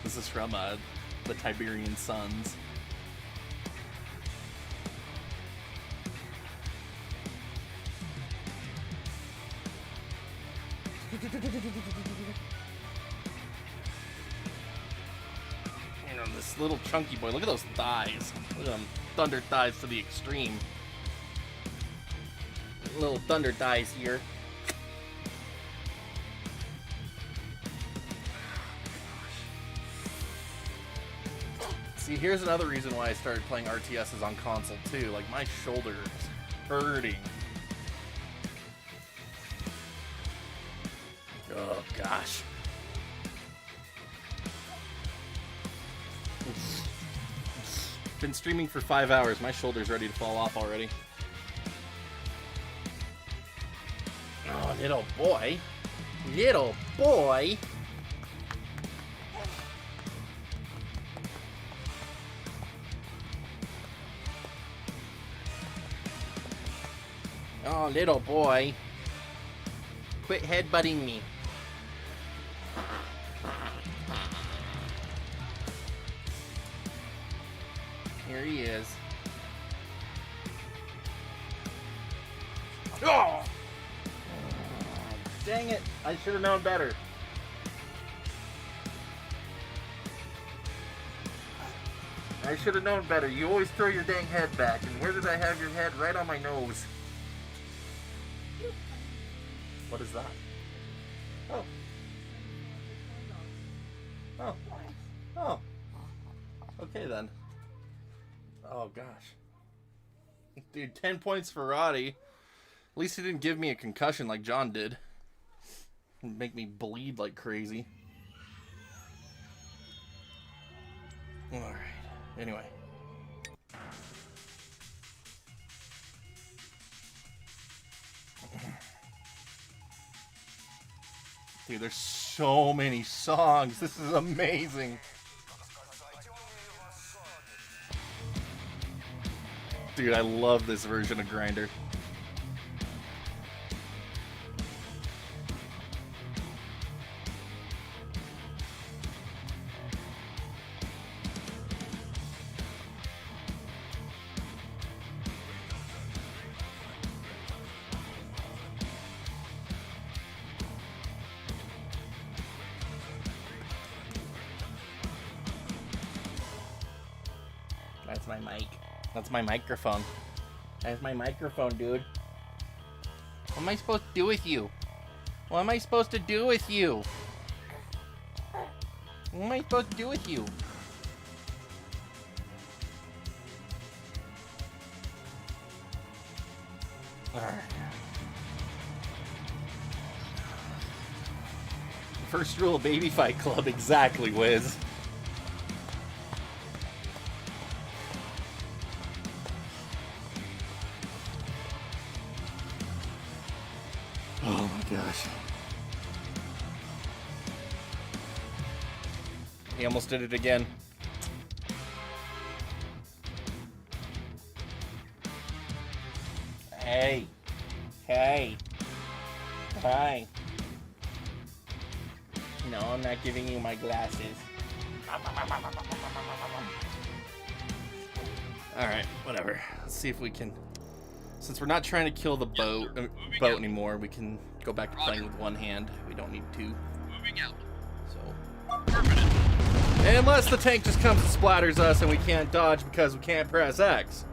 This is from the Tiberian Suns. You know, this little chunky boy. Look at those thighs. Look at them. Thunder thighs to the extreme. Little thunder thighs here. See, here's another reason why I started playing RTSs on console too. Like, my shoulder is hurting. Oh gosh. Been streaming for 5 hours. My shoulder's ready to fall off already. Oh, little boy. Little boy. Oh, little boy. Quit headbutting me. Here he is. Oh! Dang it. I should have known better. I should have known better. You always throw your dang head back. And where did I have your head? Right on my nose. What is that? Oh. Oh. Oh. Okay then. Oh gosh. Dude, 10 points for Roddy. At least he didn't give me a concussion like John did. It'd make me bleed like crazy. Alright. Anyway. Dude, there's so many songs. This is amazing. Dude, I love this version of Grinder. That's my mic. That's my microphone. That's my microphone, dude. What am I supposed to do with you? What am I supposed to do with you? What am I supposed to do with you? Alright. First rule of Baby Fight Club, exactly, Wiz. Oh my gosh. He almost did it again. Hey. Hey. Hi. No, I'm not giving you my glasses. Alright, whatever. Let's see if we can... Since we're not trying to kill the boat anymore, we can go back to playing with one hand. We don't need two. Moving out. So. Unless the tank just comes and splatters us and we can't dodge because we can't press X.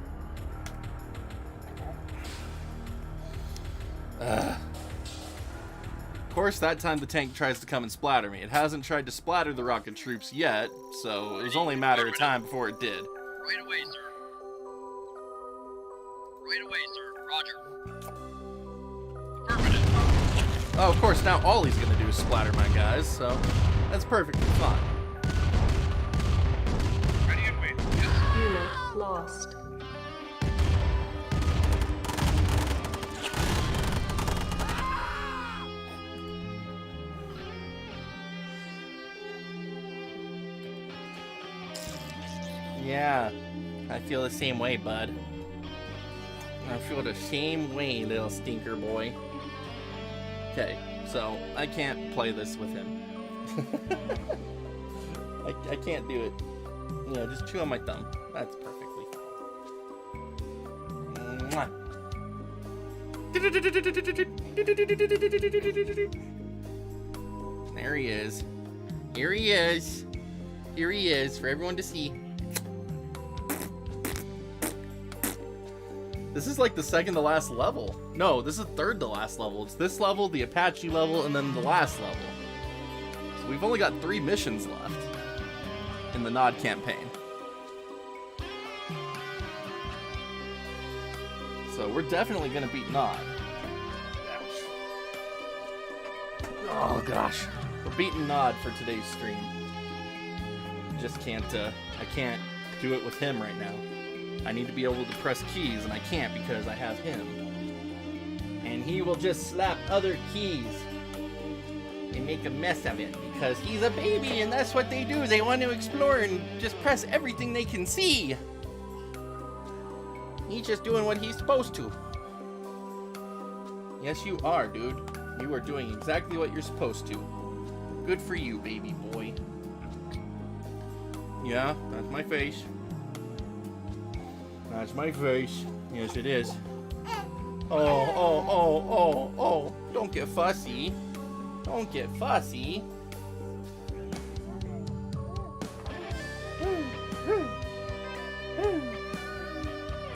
Of course, that time the tank tries to come and splatter me. It hasn't tried to splatter the rocket troops yet, so it was only a matter of time before it did. Right away, sir. Right away, sir. Roger. Affirmative. Oh, of course, now all he's gonna do is splatter my guys, so that's perfectly fine. Ready and wait. Yes. Unit lost. Yeah, I feel the same way, bud. I feel the same way, little stinker boy. Okay, so I can't play this with him. I can't do it. You know, just chew on my thumb. That's perfectly fine. Mwah. There he is. Here he is. Here he is for everyone to see. This is like the second to last level. No, this is third to last level. It's this level, the Apache level, and then the last level. So we've only got 3 missions left in the Nod campaign. So we're definitely gonna beat Nod. Ouch. Oh gosh. We're beating Nod for today's stream. Just can't, I can't do it with him right now. I need to be able to press keys, and I can't because I have him. And he will just slap other keys and make a mess of it because he's a baby, and that's what they do. They want to explore and just press everything they can see. He's just doing what he's supposed to. Yes, you are, dude. You are doing exactly what you're supposed to. Good for you, baby boy. Yeah, that's my face. That's my face. Yes, it is. Oh. Don't get fussy. Don't get fussy.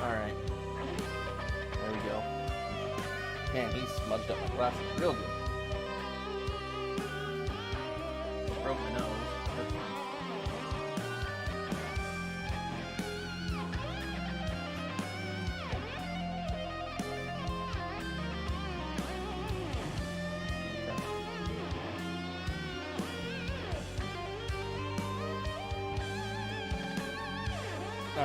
Alright. There we go. Man, he smudged up my glasses real good. Broke my nose.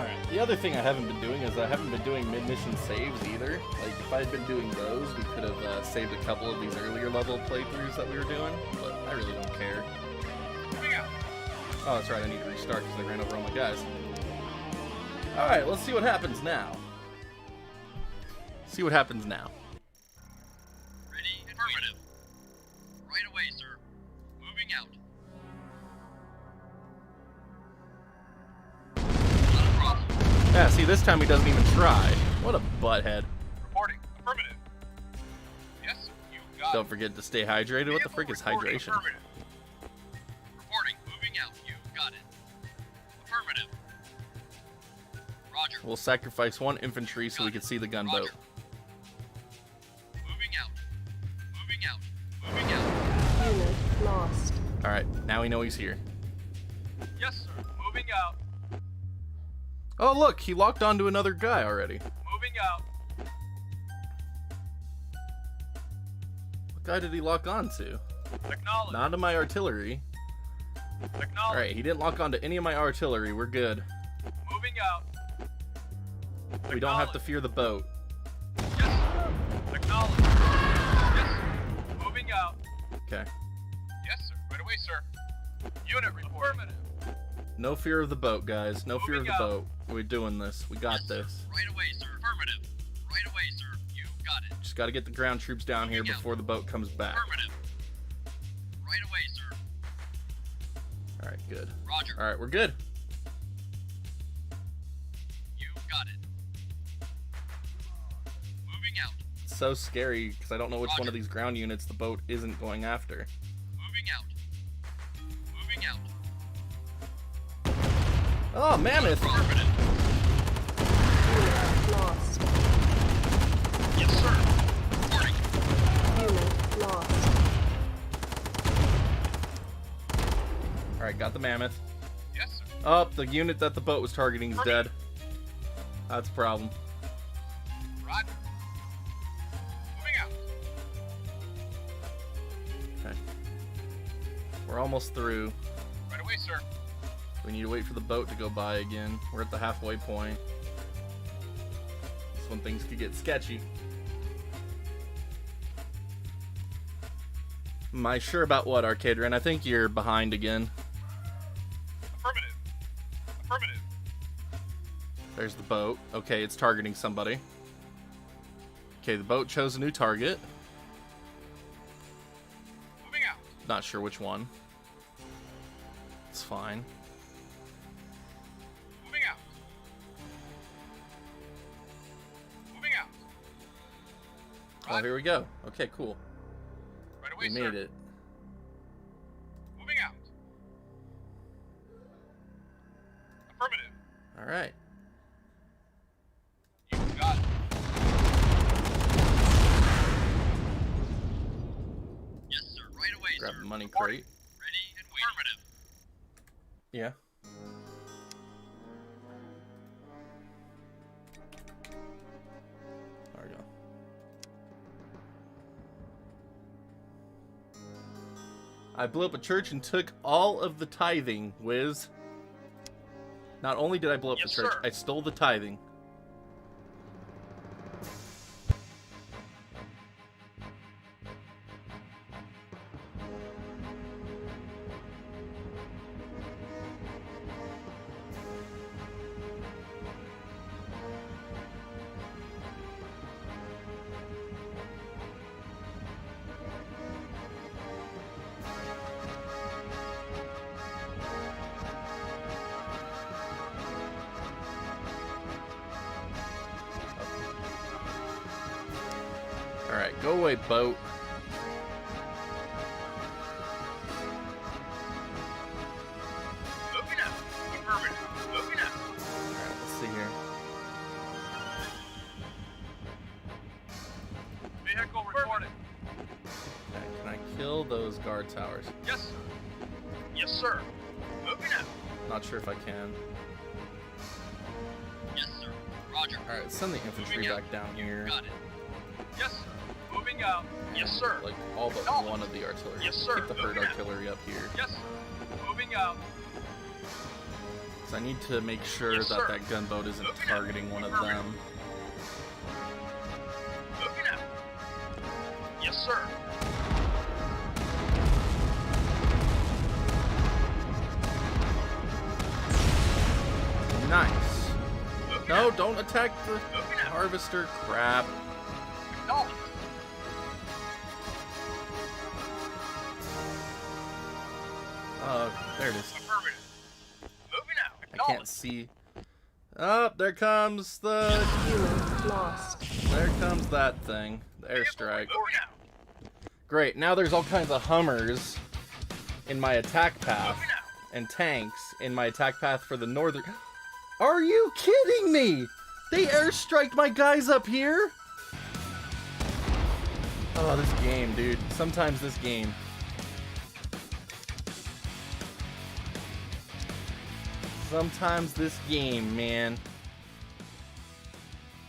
Alright, the other thing I haven't been doing is I haven't been doing mid-mission saves either. Like, if I had been doing those, we could have saved a couple of these earlier level playthroughs that we were doing, but I really don't care. Oh, that's right, I need to restart because I ran over all my guys. Alright, let's see what happens now. See what happens now. Ready and affirmative. Right away, sir. Moving out. Not a problem. Yeah, see, this time he doesn't even try. What a butthead. Reporting. Affirmative. Yes, sir. You got Don't forget to stay hydrated. What the frick is hydration? Affirmative. Reporting. Moving out. You got it. Affirmative. Roger. We'll sacrifice one infantry so we can see the gunboat. Moving out. Moving out. Moving out. Unit lost. Alright, now we know he's here. Yes, sir. Moving out. Oh, look, he locked onto another guy already. Moving out. What guy did he lock onto? Acknowledge. Not to my artillery. Acknowledge. Alright, he didn't lock onto any of my artillery. We're good. Moving out. We don't have to fear the boat. Yes, sir. Acknowledge. Yes, sir. Moving out. Okay. Yes, sir. Right away, sir. Unit report. Affirmative. No fear of the boat, guys. No fear of the boat. We're doing this. We got this. Right away, sir. Affirmative. Right away, sir. You got it. Just got to get the ground troops down here before the boat comes back. Affirmative. Right away, sir. Alright, good. Roger. Alright, we're good. You got it. Moving out. It's so scary because I don't know which one of these ground units the boat isn't going after. Moving out. Moving out. Oh, mammoth! Affirmative. Unit lost. Yes, sir. Reporting. Unit lost. Alright, got the mammoth. Yes, sir. Oh, the unit that the boat was targeting is dead. That's a problem. Roger. Moving out. Okay. We're almost through. Right away, sir. We need to wait for the boat to go by again. We're at the halfway point. That's when things could get sketchy. Am I sure about what, Arcade Ren? I think you're behind again. Affirmative. Affirmative. There's the boat. Okay, it's targeting somebody. Okay, the boat chose a new target. Moving out. Not sure which one. It's fine. Moving out. Moving out. Oh, here we go. Okay, cool. Right away, We sir. made it. Moving out. Affirmative. All right. You got it. Yes, sir. Right away, Grab sir. the money Reporting. crate. Ready and waiting. Affirmative. Yeah. There we go. I blew up a church and took all of the tithing, Wiz. Not only did I blow up Yes, the church, sir. I stole the tithing. Alright, go away, boat. Moving out. Affirmative. Moving out. Alright, let's see here. Vehicle reporting. Okay, can I kill those guard towers? Yes, sir. Yes, sir. Moving out. Not sure if I can. Yes, sir. Roger. Alright, send the infantry Moving out. back down here. Got it. Yes, sir. Moving out. Yes, sir. Like all but Acknowledged. one of the artillery. Yes, sir. Keep the herd Moving out. artillery up here. Yes, sir. Moving out. So I need to make sure that that gunboat isn't targeting one of them. Moving out. Yes, sir. Nice. No, don't attack the harvester. Crap. Acknowledged. There it is. Affirmative. Moving out. I can't see. Oh, there comes the... Unit lost. There comes that thing. The airstrike. Great, now there's all kinds of Hummers in my attack path. And tanks in my attack path for the northern... Are you kidding me? They airstriked my guys up here? Oh, this game, dude. Sometimes this game. Sometimes this game, man.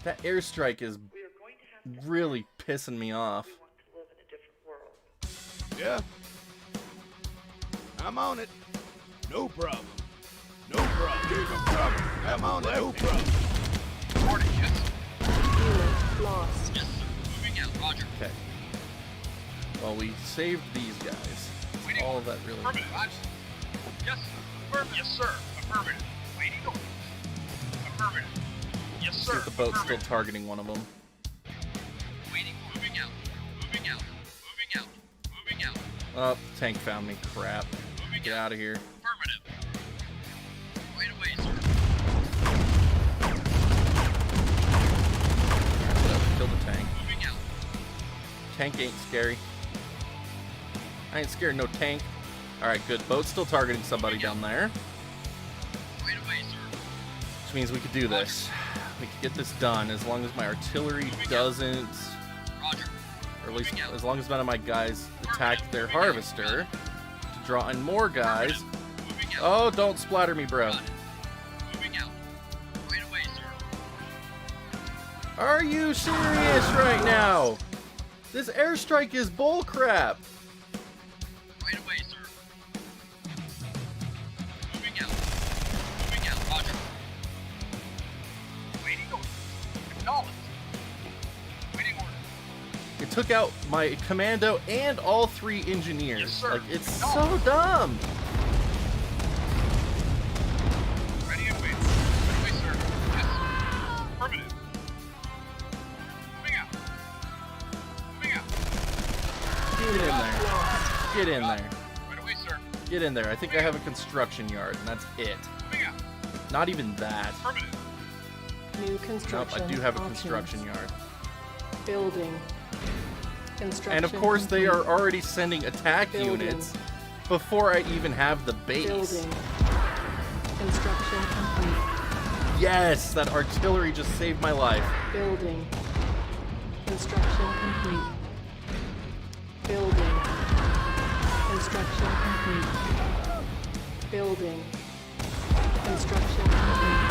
That airstrike is really pissing me off. Yeah. I'm on it. No problem. No problem. I'm on it. No problem. Reporting, yes. Unit lost. Yes, sir. Moving out. Roger. Okay. Well, we saved these guys. That's all that really Affirmative. matters. Yes, sir. Affirmative. Yes, sir. Affirmative. Waiting order. Affirmative. Yes, See sir. if the boat's still targeting one of them. Waiting. Moving out. Moving out. Moving out. Moving out. Oh, tank found me. Crap. Get out of here. Affirmative. Wait away, sir. Kill the tank. Moving out. Tank ain't scary. I ain't scared no tank. Alright, good. Boat's still targeting somebody down there. Wait away, sir. Which means we could do this. We could get this done as long as my artillery doesn't... Roger. Or at least as long as none of my guys attack their harvester. To draw in more guys. Oh, don't splatter me, bro. Moving out. Wait away, sir. Are you serious right now? This airstrike is bullcrap. Wait away, sir. Moving out. Moving out. Roger. Waiting order. Acknowledged. Waiting order. It took out my commando and all 3 engineers. Yes, sir. Like, it's so dumb. Ready and wait. Wait away, sir. Yes. Affirmative. Moving out. Moving out. Get in there. Get in there. Right away, sir. Get in there. I think I have a construction yard, and that's it. Moving out. Not even that. Affirmative. New Nope, construction. I do have a options. construction yard. Building. Construction. And of course, they complete. are already sending attack Building. units before I even have the base. Building. Construction complete. Yes, that artillery just saved my life. Building. Construction complete. Building. Construction complete. Building. Construction complete.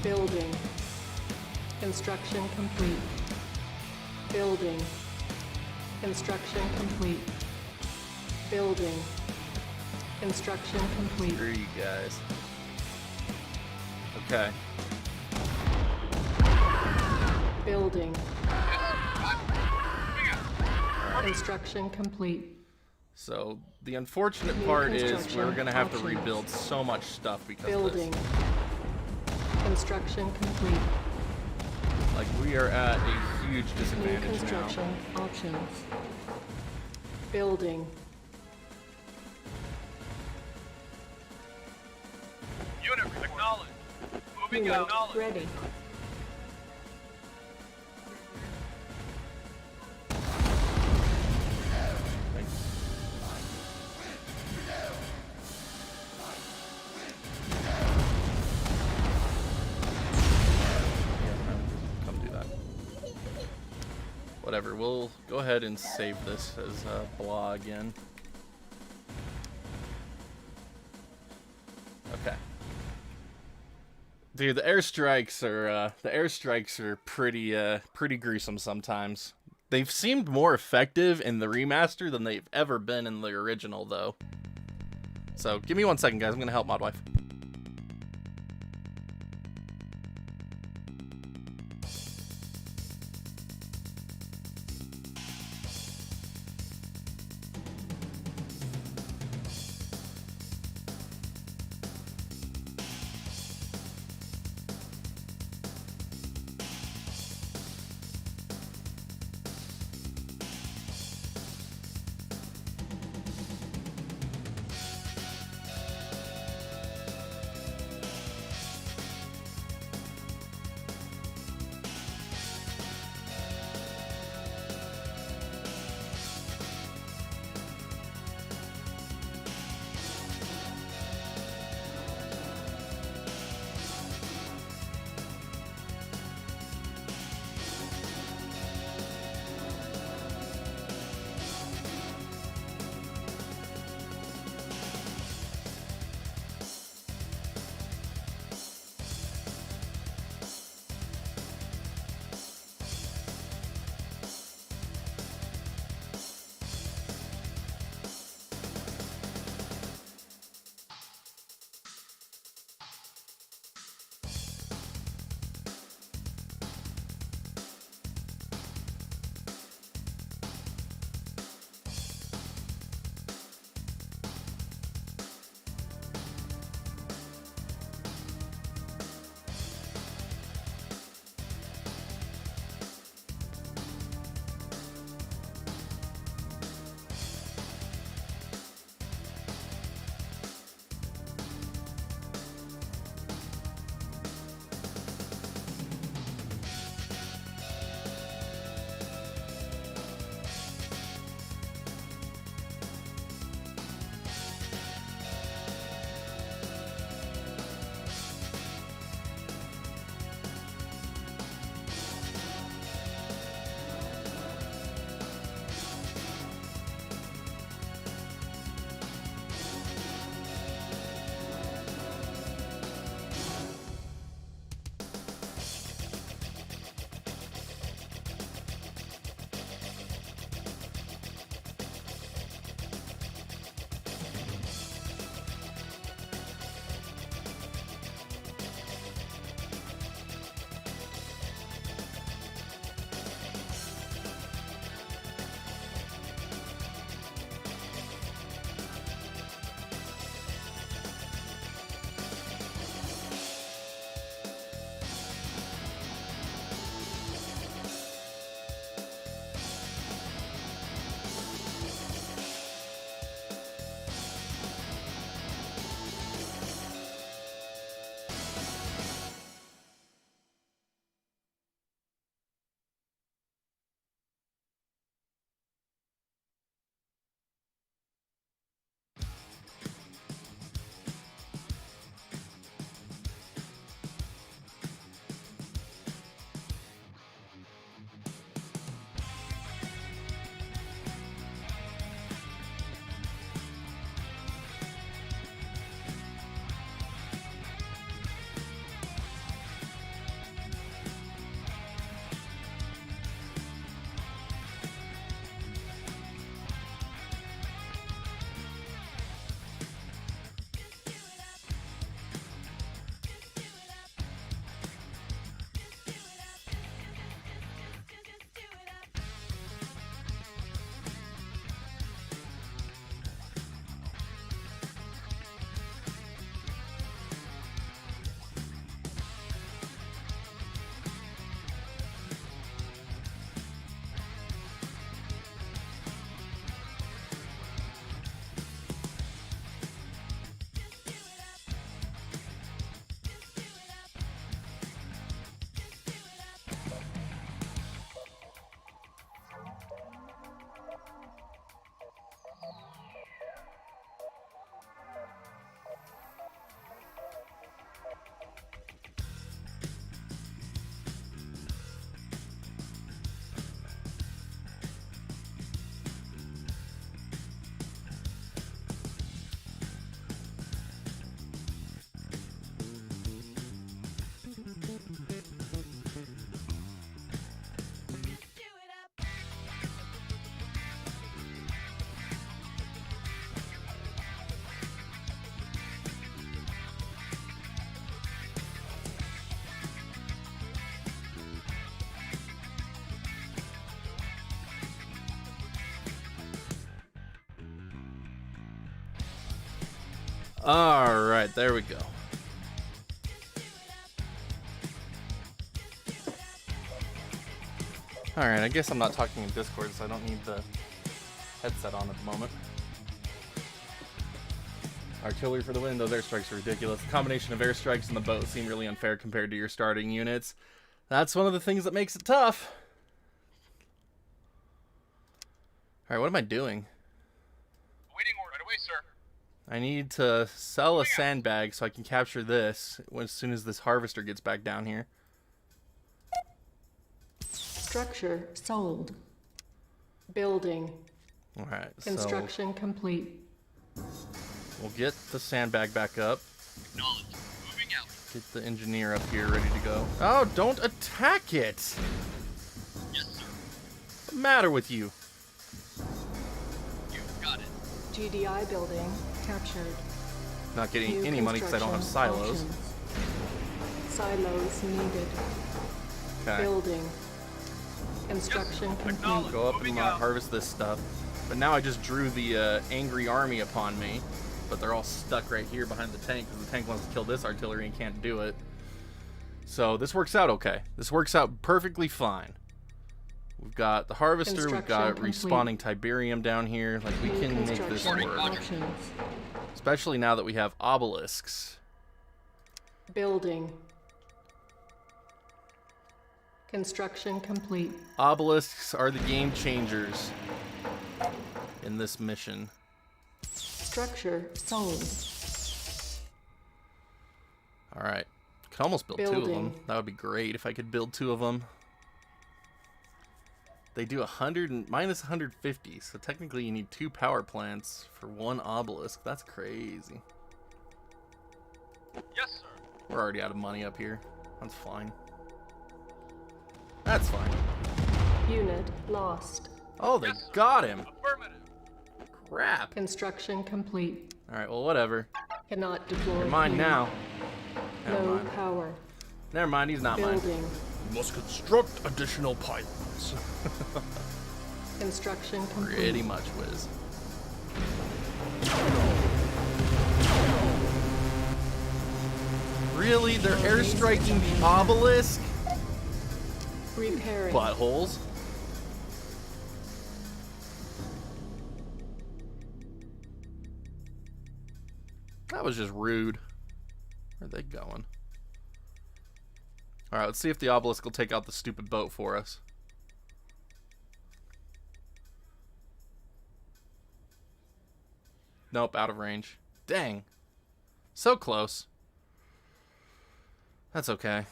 Building. Construction complete. Building. Construction complete. Building. Construction complete. Screw you guys. Okay. Building. Construction complete. So the unfortunate New part is construction we're gonna have to options. rebuild so much stuff because Building. of this. Construction complete. Like, we are at a huge New disadvantage now. construction options. Building. Unit acknowledged. Moving Unit out. Acknowledged. ready. Come do that. Whatever, we'll go ahead and save this as blah again. Okay. Dude, the airstrikes are pretty gruesome sometimes. They've seemed more effective in the remaster than they've ever been in the original, though. So, give me 1 second, guys. I'm gonna help Modwife. Alright, there we go. Alright, I guess I'm not talking in Discord, so I don't need the headset on at the moment. Artillery for the win. Those airstrikes are ridiculous. The combination of airstrikes and the boat seem really unfair compared to your starting units. That's one of the things that makes it tough. Alright, what am I doing? Waiting order right away, sir. I need to sell a sandbag so I can capture this as soon as this harvester gets back down here. Structure sold. Building. Alright, so Construction complete. we'll get the sandbag back up. Acknowledge. Moving out. Get the engineer up here ready to go. Oh, don't attack it! Yes, sir. What's the matter with you? You got it. GDI building captured. Not getting New any money because I don't have construction silos. options. Silos needed. Okay. Building. Construction complete. Go up and harvest this stuff. But now I just drew the angry army upon me. But they're all stuck right here behind the tank because the tank wants to kill this artillery and can't do it. So this works out okay. This works out perfectly fine. We've got the harvester, we've got respawning Tiberium down here. Like, we can make this work. Especially now that we have obelisks. Building. Construction complete. Obelisks are the game changers in this mission. Structure sold. Alright. Could almost build 2 of them. Building. That would be great if I could build 2 of them. They do 100 and minus 150, so technically you need 2 power plants for 1 obelisk. That's crazy. Yes, sir. We're already out of money up here. That's fine. That's fine. Unit lost. Oh, they got him. Affirmative. Crap. Construction complete. Alright, well, whatever. Cannot deploy. You're mine here. now. Never No mind. power. Never mind, he's not mine. Building. You must construct additional pylons. Construction complete. Pretty much, Wiz. Really? They're airstriking the obelisk? Repairing. Buttholes. That was just rude. Where are they going? Alright, let's see if the obelisk will take out the stupid boat for us. Nope, out of range. Dang. So close. That's okay.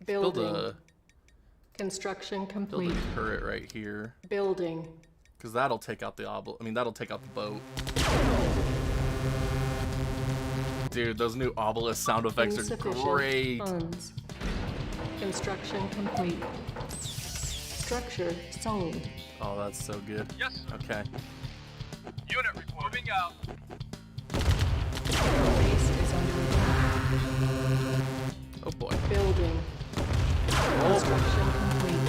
Build Building. a Construction build complete. a turret right here. Building. Because that'll take out the that'll take out the boat. Dude, those new obelisk sound effects are Insufficient great. funds. Construction complete. Structure sold. Oh, that's so good. Yes, sir. Okay. Unit report. Moving out. Base is under attack. Oh boy. Building. Construction complete.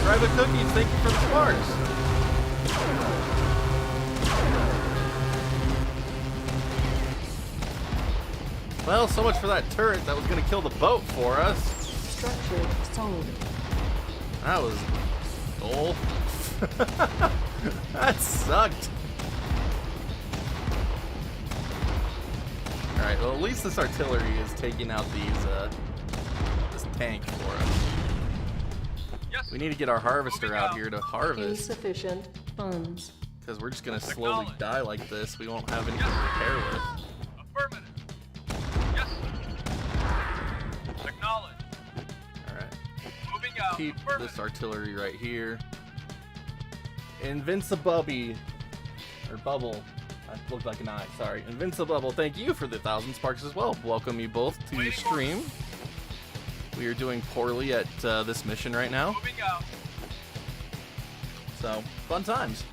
Private Cookies, thank you for the sparks. Well, so much for that turret that was going to kill the boat for us. Structure sold. That was goal. That sucked. Alright, well, at least this artillery is taking out these, this tank for us. We need to get our harvester out here to harvest. Insufficient funds. Because we're just going to slowly die like this. We won't have anything to repair with. Affirmative. Yes, sir. Acknowledge. Alright. Moving out. Keep this artillery right here. Invincibubby. Or Bubble. That looked like an eye, sorry. Invincibubble, thank you for the 1,000 sparks as well. Welcome you both to your stream. We are doing poorly at this mission right now. Moving out. So, fun times.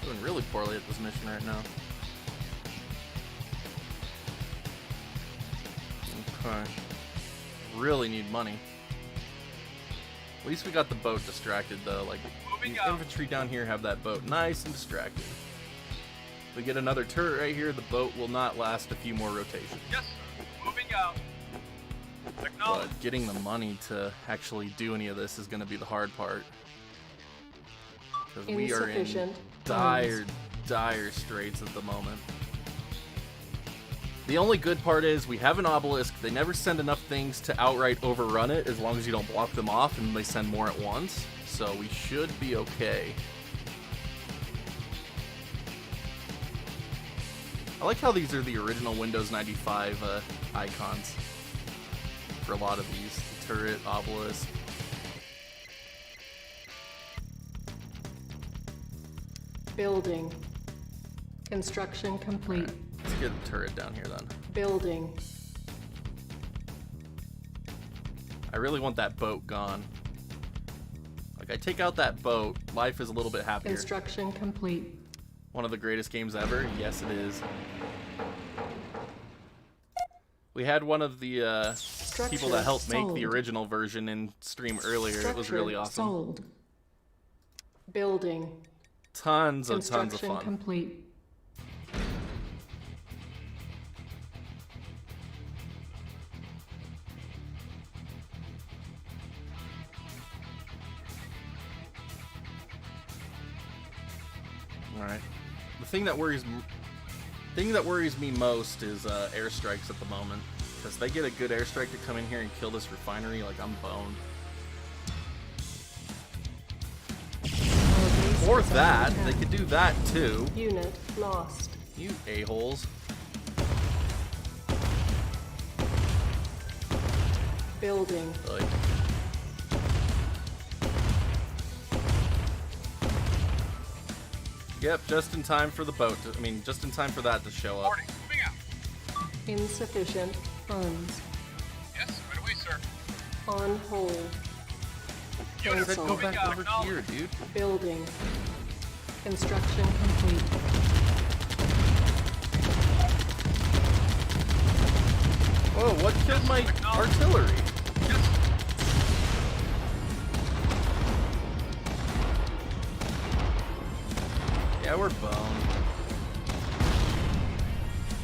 Doing really poorly at this mission right now. Okay. Really need money. At least we got the boat distracted, though. Like, the infantry down here have that boat nice and distracted. If we get another turret right here, the boat will not last a few more rotations. Yes, sir. Moving out. Acknowledge. But getting the money to actually do any of this is going to be the hard part. Because we are in dire straits at the moment. The only good part is we have an obelisk. They never send enough things to outright overrun it as long as you don't block them off, and they send more at once. So we should be okay. I like how these are the original Windows 95 icons for a lot of these. The turret, obelisk. Building. Construction complete. Let's get the turret down here then. Building. I really want that boat gone. Like, I take out that boat, life is a little bit happier. Construction complete. One of the greatest games ever? Yes, it is. We had one of the people that helped make the original version in stream earlier. It was really awesome. Sold. Building. Tons of fun. Construction complete. All right. The thing that worries me most is airstrikes at the moment, because they get a good airstrike to come in here and kill this refinery, like I'm boned. Or that, they could do that too. Unit lost. You a-holes. Building. Like. Yep, just in time for the boat. Just in time for that to show up. Moving out. Insufficient funds. Yes, right away, sir. On hold. Let's Cancel. go back over here, dude. Building. Construction complete. Whoa, what killed my artillery? Yeah, we're boned.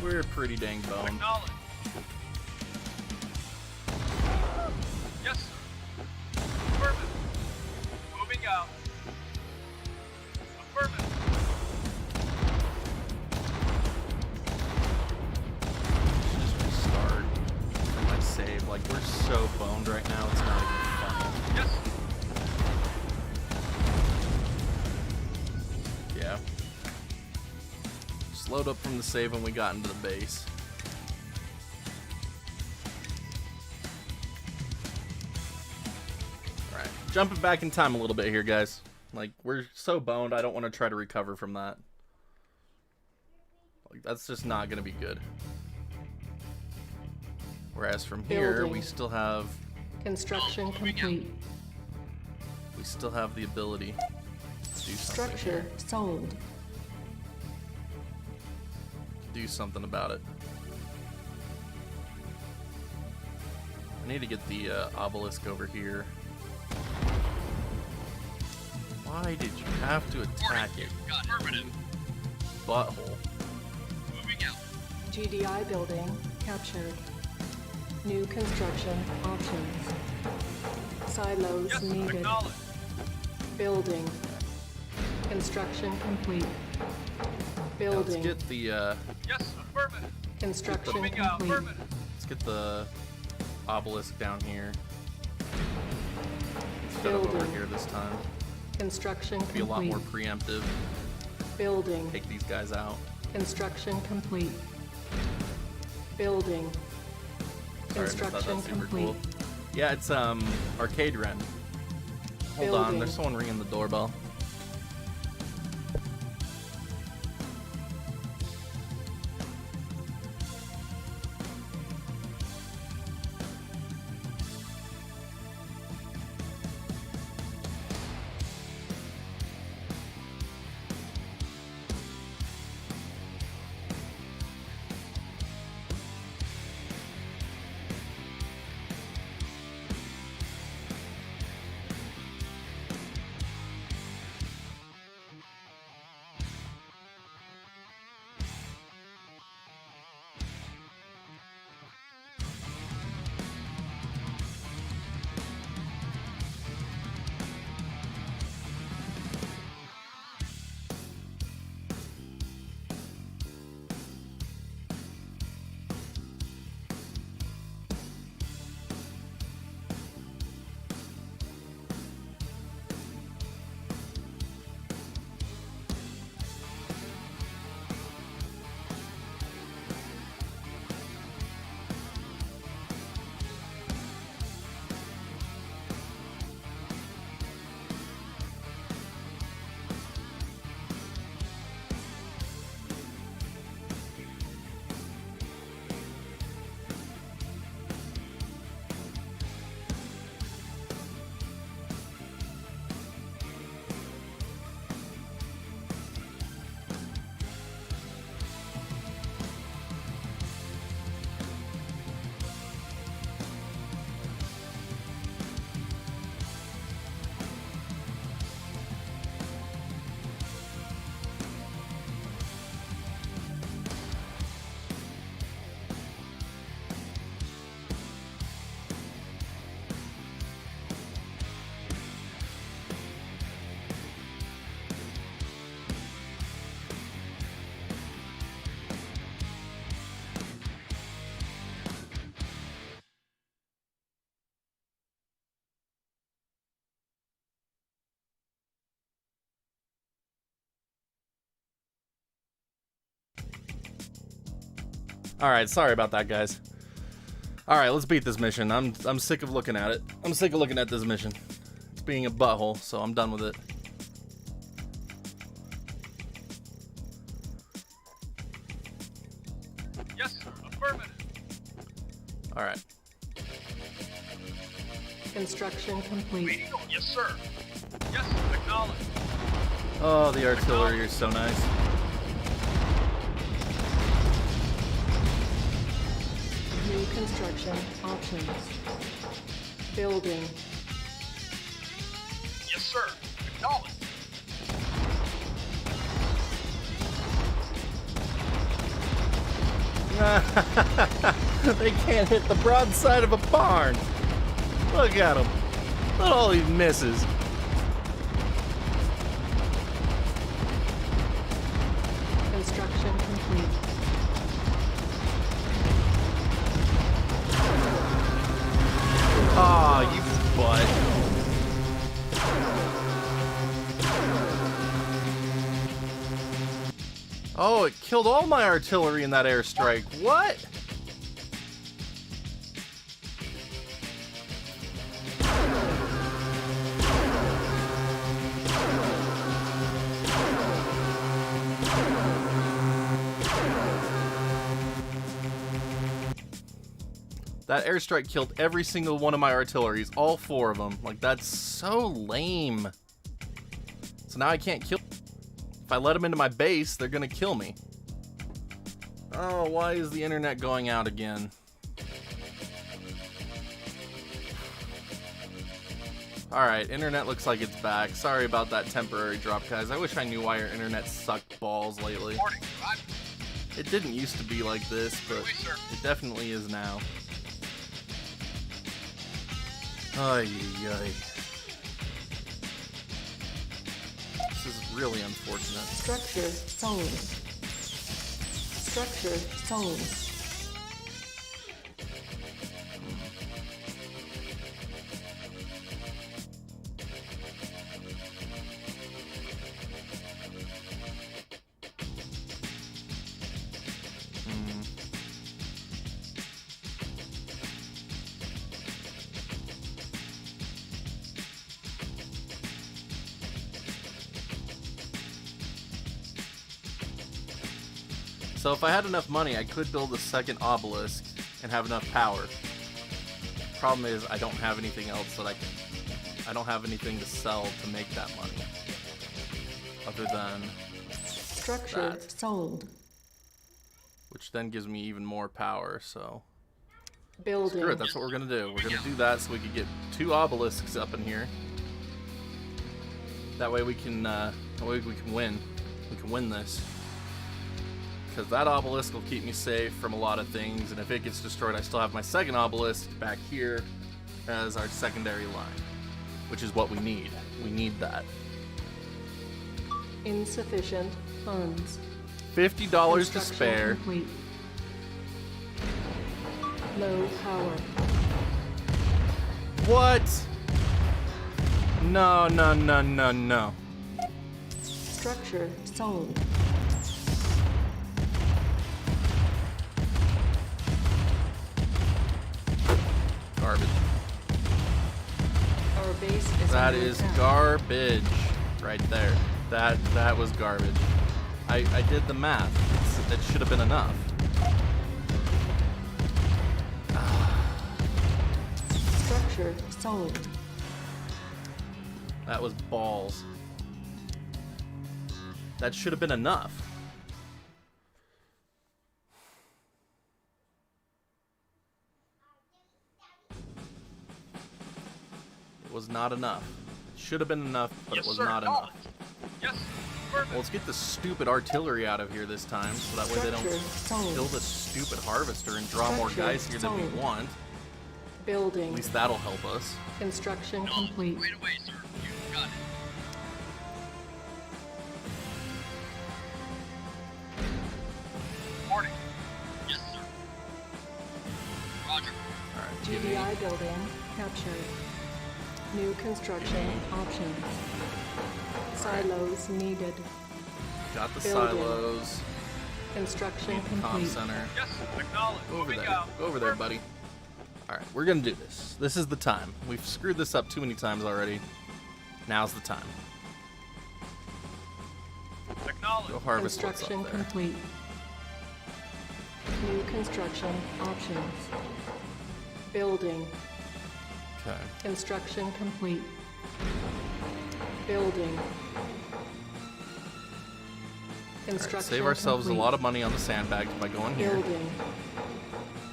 We're pretty dang boned. Acknowledge. Yes, sir. Affirmative. Moving out. Affirmative. Just restart from my save. Like, we're so boned right now, it's not even funny. Yes. Yeah. Just load up from the save when we got into the base. Alright, jumping back in time a little bit here, guys. Like, we're so boned, I don't want to try to recover from that. Like, that's just not going to be good. Whereas from here, Building. we still have... Construction complete. We still have the ability to do something Structure here. sold. Do something about it. I need to get the obelisk over here. Why did you have to attack it? Butthole. Moving out. GDI building captured. New construction options. Silos Yes, needed. acknowledge. Building. Construction complete. Yeah, let's Building. get the Yes, affirmative. Construction Moving out. complete. Affirmative. let's get the obelisk down here. Instead of over Building. here this time. Construction Be a lot more complete. preemptive. Building. Take these guys out. Construction complete. Building. Sorry, I just thought Construction that was super complete. cool. Yeah, it's Arcade Ren. Hold on, Building. there's someone ringing the doorbell. Alright, sorry about that, guys. Alright, let's beat this mission. I'm sick of looking at it. I'm sick of looking at this mission. It's being a butthole, so I'm done with it. Yes, sir. Affirmative. Alright. Construction complete. Waiting on. Yes, sir. Yes, acknowledge. Oh, the artillery is so nice. New construction options. Building. Yes, sir. Acknowledge. They can't hit the broadside of a barn. Look at him. Look at all these misses. Construction complete. Aw, you butt. Oh, it killed all my artillery in that airstrike. What? That airstrike killed every single one of my artilleries, all 4 of them. Like, that's so lame. So now I can't kill. If I let them into my base, they're gonna kill me. Oh, why is the internet going out again? Alright, internet looks like it's back. Sorry about that temporary drop, guys. I wish I knew why your internet sucked balls lately. It didn't used to be like this, but it definitely is now. Ay, ay. This is really unfortunate. Structure sold. Structure sold. So if I had enough money, I could build a second obelisk and have enough power. Problem is, I don't have anything else that I don't have anything to sell to make that money. Other than Structure that, sold. which then gives me even more power, so... Building. Screw it, that's what we're gonna do. We're gonna do that so we can get 2 obelisks up in here. That way we can win. We can win this. Because that obelisk will keep me safe from a lot of things, and if it gets destroyed, I still have my second obelisk back here as our secondary line, which is what we need. We need that. Insufficient funds. $50 to spare. Complete. Low power. What? No, no, no, no, no. Structure sold. Garbage. Our base is That under is attack. garbage right there. That was garbage. I did the math. It should have been enough. Structure sold. That was balls. That should have been enough. It was not enough. It should have been enough, but Yes, it was sir. not enough. Yes. Well, let's get the stupid artillery out of here this time, so that way they don't Structure sold. kill the stupid harvester and draw more Structure guys here than we sold. want. Building. At least that'll help us. Construction complete. Wait away, sir. You got it. Morning. Yes, sir. Roger. Alright, GDI building captured. New construction options. Silos needed. got the Building. silos. Construction Comm complete. center. Yes, acknowledge. Go over Moving there. out. Go over there, buddy. Alright, we're gonna do this. This is the time. We've screwed this up too many times already. Now's the time. Acknowledge. Go harvest what's Construction up there. complete. New construction options. Building. Okay. Construction complete. Building. Construction Save ourselves complete. a lot of money on the sandbags by going here. Building.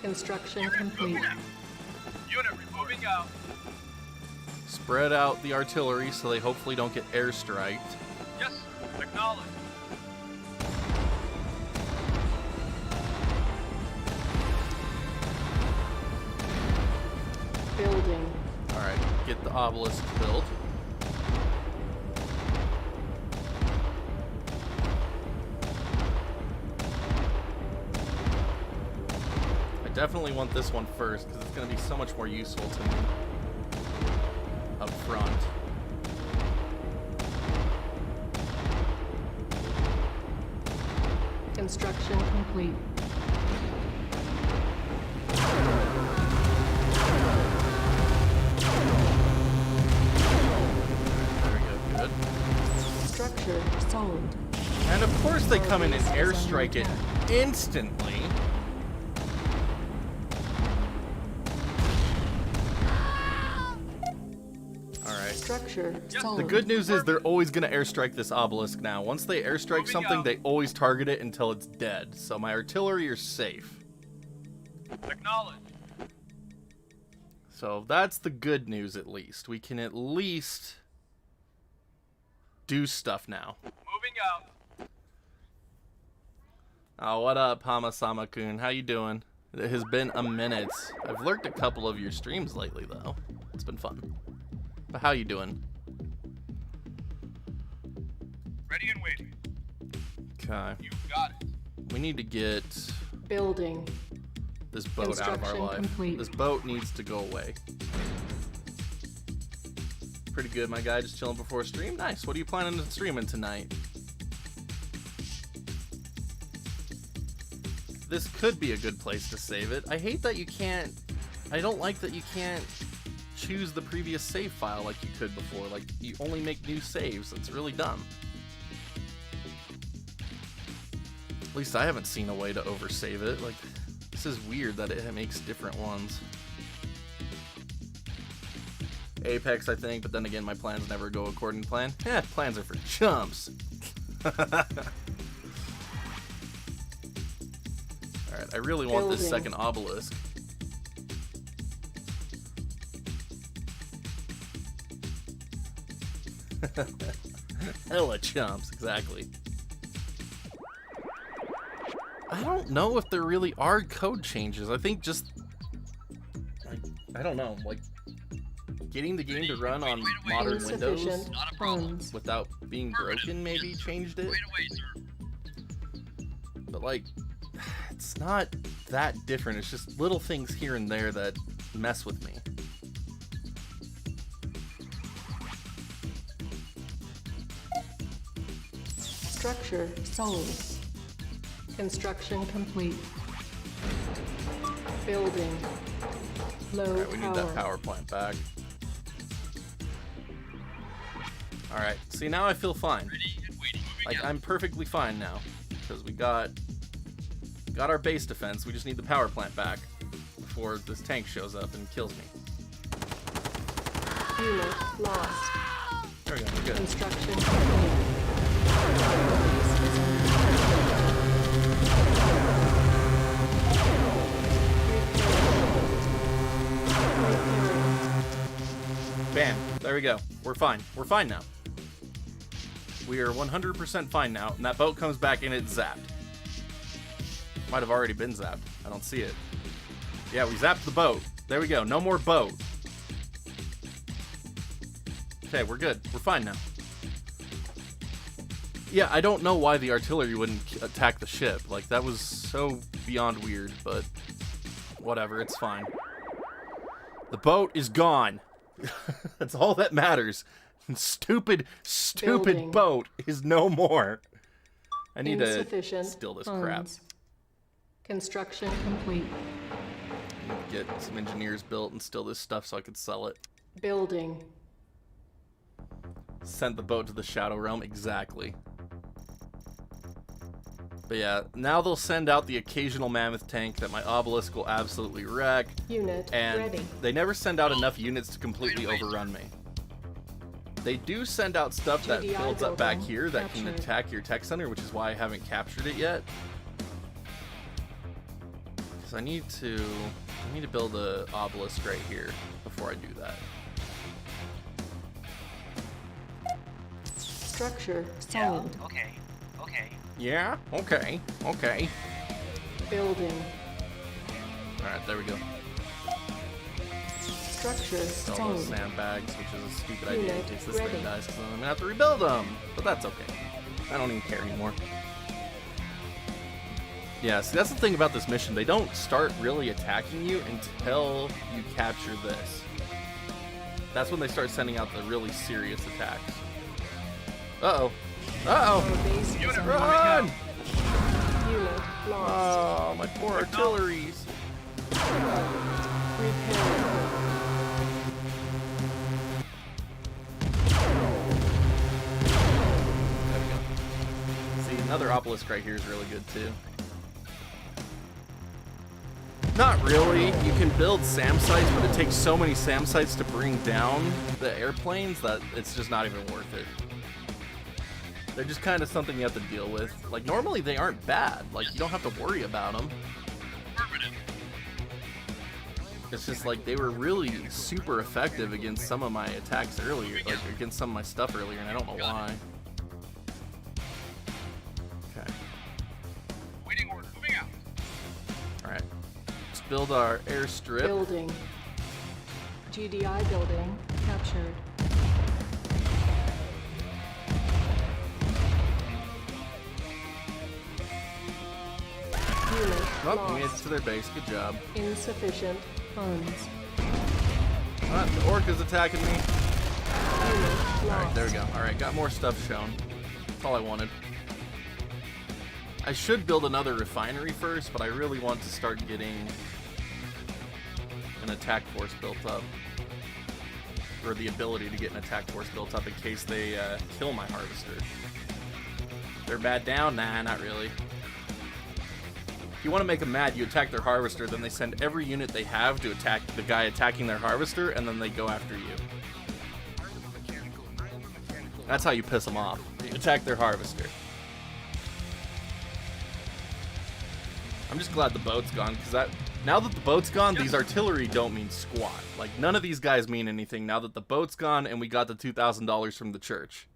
Construction complete. Unit moving out. Spread out the artillery so they hopefully don't get airstriked. Yes, acknowledge. Building. Alright, get the obelisk built. I definitely want this one first because it's going to be so much more useful to me up front. Construction complete. There we go, good. Structure sold. And of course they come in and airstrike it instantly. Alright. Structure sold. The good news is they're always going to airstrike this obelisk now. Once they airstrike something, they always target it until it's dead. So my artillery are safe. Acknowledge. So that's the good news at least. We can at least do stuff now. Moving out. Oh, what up, Hama-sama-kun? How you doing? It has been a minute. I've lurked a couple of your streams lately, though. It's been fun. But how you doing? Ready and waiting. Okay. You got it. We need to get Building. this boat out of our Construction life. complete. This boat needs to go away. Pretty good, my guy. Just chilling before stream. Nice. What are you planning on streaming tonight? This could be a good place to save it. I hate that you can't... I don't like that you can't choose the previous save file like you could before. Like, you only make new saves. It's really dumb. At least I haven't seen a way to oversave it. Like, this is weird that it makes different ones. Apex, I think, but then again, my plans never go according to plan. Eh, plans are for chumps. Alright, I really want this second obelisk. Hella chumps, exactly. I don't know if there really are code changes. I think just... I don't know, like... Getting the game to run on modern Windows without being broken maybe changed it. But like, it's not that different. It's just little things here and there that mess with me. Structure sold. Construction complete. Building. Low Alright, we need power. that power plant back. Alright, see now I feel fine. Like, I'm perfectly fine now. Because we got our base defense, we just need the power plant back before this tank shows up and kills me. Unit lost. There we go, we're good. Construction complete. Bam, there we go. We're fine. We're fine now. We are 100% fine now, and that boat comes back and it's zapped. Might have already been zapped. I don't see it. Yeah, we zapped the boat. There we go. No more boat. Okay, we're good. We're fine now. Yeah, I don't know why the artillery wouldn't attack the ship. Like, that was so beyond weird, but whatever, it's fine. The boat is gone. That's all that matters. Stupid Building. boat is no more. I need to Insufficient steal this crap. funds. Construction complete. Get some engineers built and steal this stuff so I could sell it. Building. Sent the boat to the Shadow Realm, exactly. But yeah, now they'll send out the occasional mammoth tank that my obelisk will absolutely wreck. Unit and ready. They never send out enough units to completely overrun me. They do send out stuff that GDI builds up back building here that can captured. attack your tech center, which is why I haven't captured it yet. Because I need to build a obelisk right here before I do that. Structure sound. Okay. Yeah. Okay. Okay. Building. All right. There we go. Structure All those sound. sandbags, which is a stupid idea in Unit case this ready. thing dies, because I'm gonna have to rebuild them. But that's okay. I don't even care anymore. Yeah, see, that's the thing about this mission. They don't start really attacking you until you capture this. That's when they start sending out the really serious attacks. Uh-oh. Uh-oh! Unit Run! Unit lost. Oh, my poor artilleries. Repair. There we go. See, another obelisk right here is really good too. Not really. You can build SAM sites, but it takes so many SAM sites to bring down the airplanes that it's just not even worth it. They're just kind of something you have to deal with. Like, normally they aren't bad. Like, you don't have to worry about them. It's just like they were really super effective against some of my attacks earlier, like against some of my stuff earlier, and I don't know why. Okay. Waiting order. Moving out. Alright. Let's build our airstrip. Building. GDI building captured. Unit Oh, we made it lost. to their base. Good job. Insufficient funds. Ah, the orca's attacking me. Unit Alright, lost. there we go. Alright, got more stuff shown. That's all I wanted. I should build another refinery first, but I really want to start getting an attack force built up. Or the ability to get an attack force built up in case they kill my harvester. They're bad down? Nah, not really. If you want to make them mad, you attack their harvester, then they send every unit they have to attack the guy attacking their harvester, and then they go after you. That's how you piss them off. You attack their harvester. I'm just glad the boat's gone, because now that the boat's gone, these artillery don't mean squat. Like, none of these guys mean anything now that the boat's gone and we got the $2,000 from the church.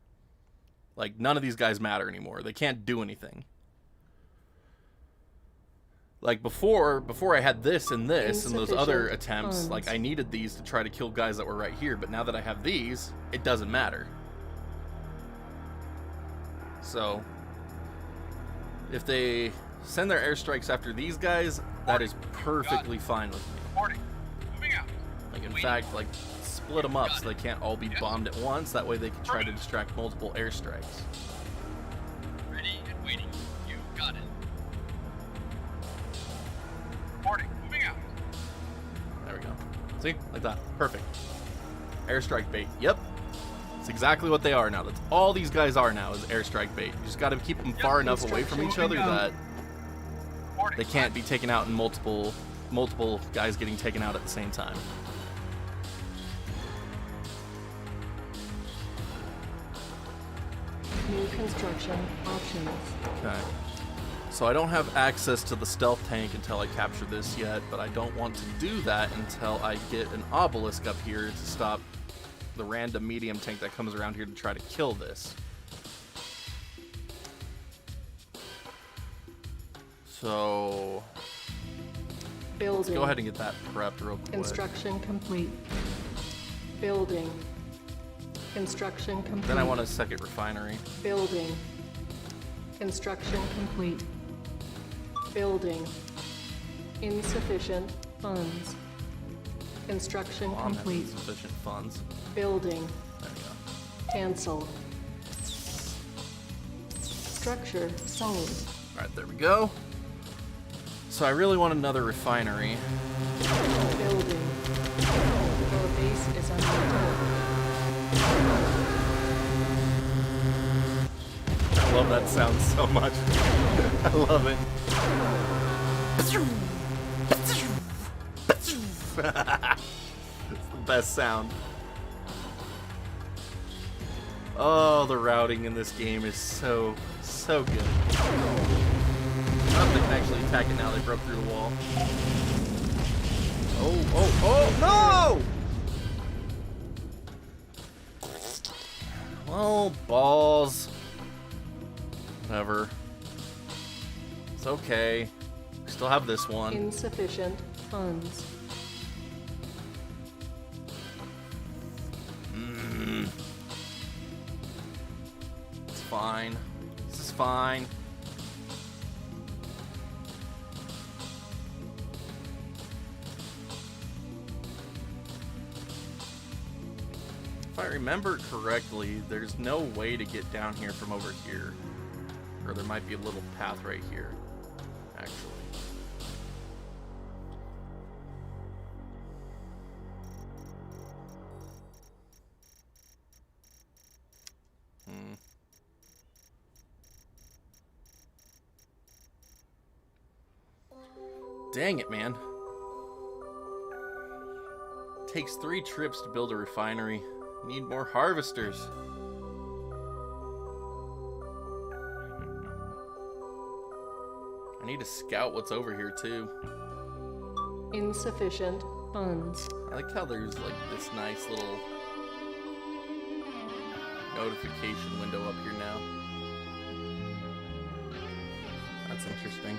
Like, none of these guys matter anymore. They can't do anything. Like, before I had this and this and those other attempts, like, I needed these to try to kill guys that were right here, but now that I have these, it doesn't matter. So, if they send their airstrikes after these guys, that is perfectly fine with me. Like, in fact, like, split them up so they can't all be bombed at once. That way they can try to distract multiple airstrikes. Ready and waiting. You got it. Moving out. There we go. See? Like that. Perfect. Airstrike bait. Yep. That's exactly what they are now. That's all these guys are now, is airstrike bait. You just got to keep them far enough away from each other that they can't be taken out in multiple guys getting taken out at the same time. New construction options. Okay. So I don't have access to the stealth tank until I capture this yet, but I don't want to do that until I get an obelisk up here to stop the random medium tank that comes around here to try to kill this. So Building. let's go ahead and get that prepped real quick. Construction complete. Building. Construction complete. Then I want a second refinery. Building. Construction complete. Building. Insufficient funds. Construction Well, I'm having complete. insufficient funds. Building. There we go. Cancel. Structure sold. Alright, there we go. So I really want another refinery. Building. Your base is under attack. I love that sound so much. I love it. It's the best sound. Oh, the routing in this game is so good. I don't think they can actually attack it now. They broke through the wall. Oh, no! Well, balls. Whatever. It's okay. We still have this one. Insufficient funds. It's fine. This is fine. If I remember correctly, there's no way to get down here from over here. Or there might be a little path right here, actually. Dang it, man. Takes 3 trips to build a refinery. Need more harvesters. I need to scout what's over here too. Insufficient funds. I like how there's like this nice little notification window up here now. That's interesting.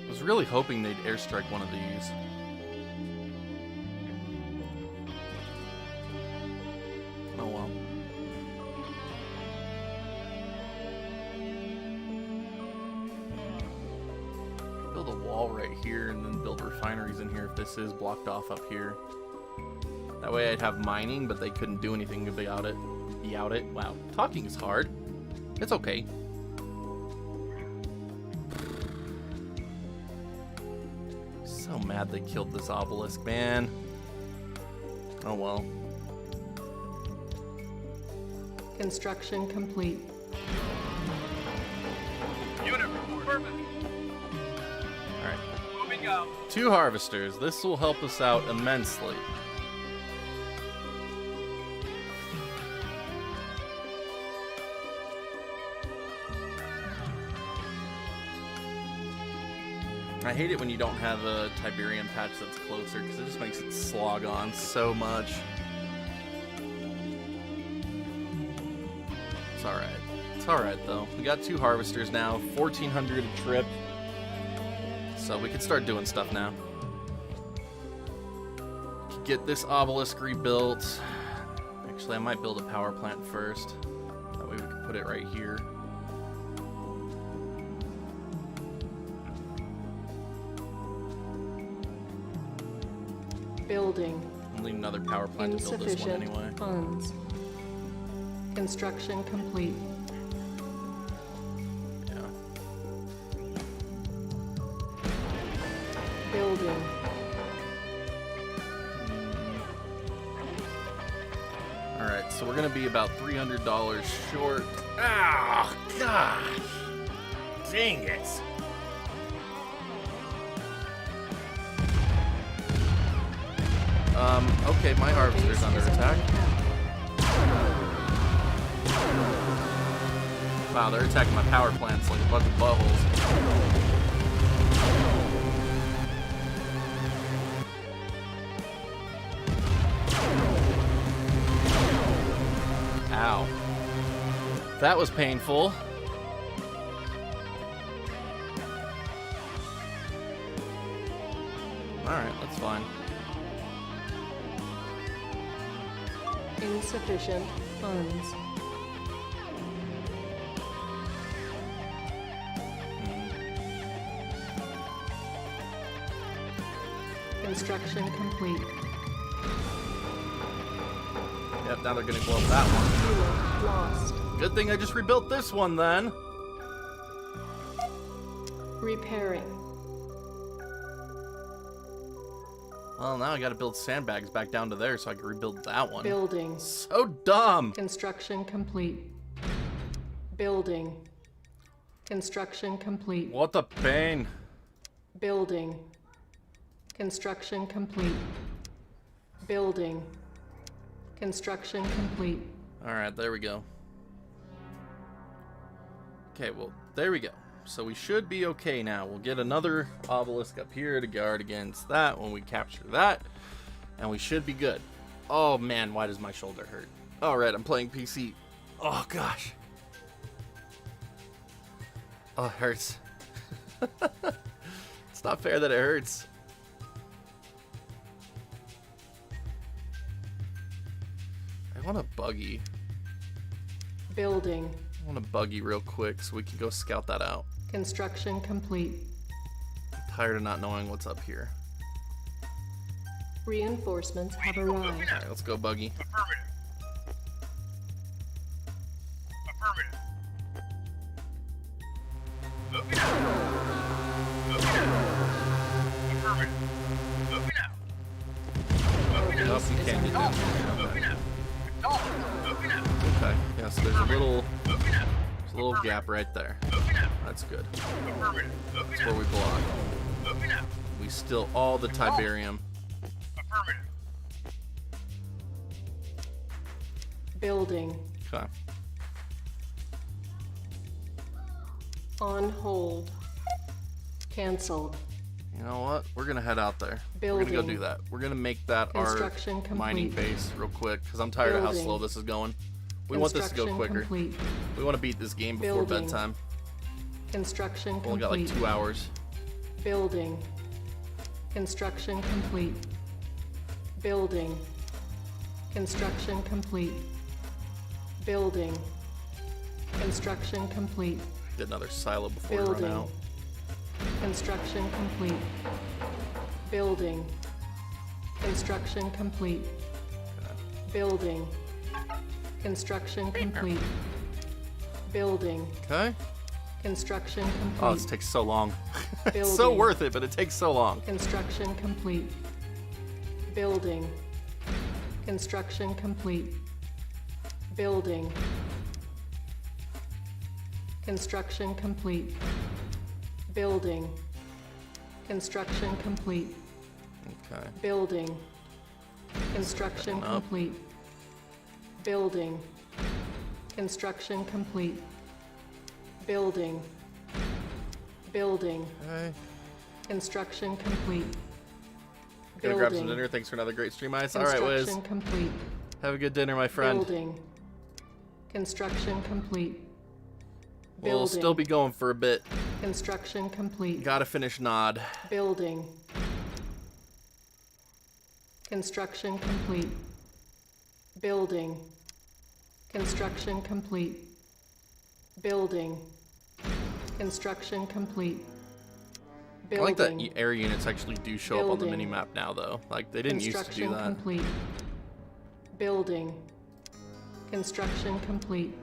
I was really hoping they'd airstrike one of these. Oh well. Build a wall right here and then build refineries in here if this is blocked off up here. That way I'd have mining, but they couldn't do anything about it. Wow, talking is hard. It's okay. So mad they killed this obelisk, man. Oh well. Construction complete. Unit report. Alright. Moving out. 2 harvesters. This will help us out immensely. I hate it when you don't have a Tiberium patch that's closer, because it just makes it slog on so much. It's alright. It's alright, though. We got 2 harvesters now, 1,400 a trip. So we can start doing stuff now. Get this obelisk rebuilt. Actually, I might build a power plant first. That way we can put it right here. Building. I'll need another power plant to build this one anyway. Funds. Construction complete. Yeah. Building. Alright, so we're gonna be about $300 short. Ah, gosh! Dang it! Okay, my harvester's under attack. Wow, they're attacking my power plants like a bunch of buttholes. Ow. That was painful. Alright, that's fine. Insufficient funds. Construction complete. Yep, now they're gonna blow up that one. Unit lost. Good thing I just rebuilt this one then. Repairing. Well, now I gotta build sandbags back down to there so I can rebuild that one. Building. So dumb. Construction complete. Building. Construction complete. What a pain. Building. Construction complete. Building. Construction complete. Alright, there we go. Okay, well, there we go. So we should be okay now. We'll get another obelisk up here to guard against that when we capture that. And we should be good. Oh man, why does my shoulder hurt? Alright, I'm playing PC. Oh gosh. Oh, it hurts. It's not fair that it hurts. I want a buggy. Building. I want a buggy real quick so we can go scout that out. Construction complete. I'm tired of not knowing what's up here. Reinforcements have arrived. Alright, let's go buggy. Affirmative. Affirmative. Moving out. Moving out. Affirmative. Moving out. Moving out. Oh, you can't get that. Moving out. Moving out. Okay, yeah, so there's a little gap right there. That's good. Affirmative. That's where we block. Moving out. We still all the Tiberium. Affirmative. Building. Okay. On hold. Cancelled. You know what? We're gonna head out there. We're gonna go do that. We're gonna make that our Construction mining complete. base real quick because I'm tired of how Building. slow this is going. We want this to go Construction quicker. complete. We want to beat this game before Building. bedtime. Construction We complete. only got like 2 hours. Building. Construction complete. Building. Construction complete. Building. Construction complete. Get another silo before we run Building. out. Construction complete. Building. Construction complete. Building. Construction complete. Building. Okay. Construction complete. Oh, this takes so long. It's so Building. worth it, but it takes so long. Construction complete. Building. Construction complete. Building. Construction complete. Building. Construction complete. Okay. Building. Construction Setting up. complete. Building. Construction complete. Building. Building. Okay. Construction complete. Gonna grab some Building. dinner. Thanks for another great stream, Ice. All right, Wiz. Construction complete. Have a good dinner, my friend. Building. Construction complete. We'll Building. still be going for a bit. Construction complete. Gotta finish Nod. Building. Construction complete. Building. Construction complete. Building. Construction complete. I Building. like that air units actually do show up on the Building. minimap now, though. Like, they didn't used to do Construction that. complete. Building. Construction complete.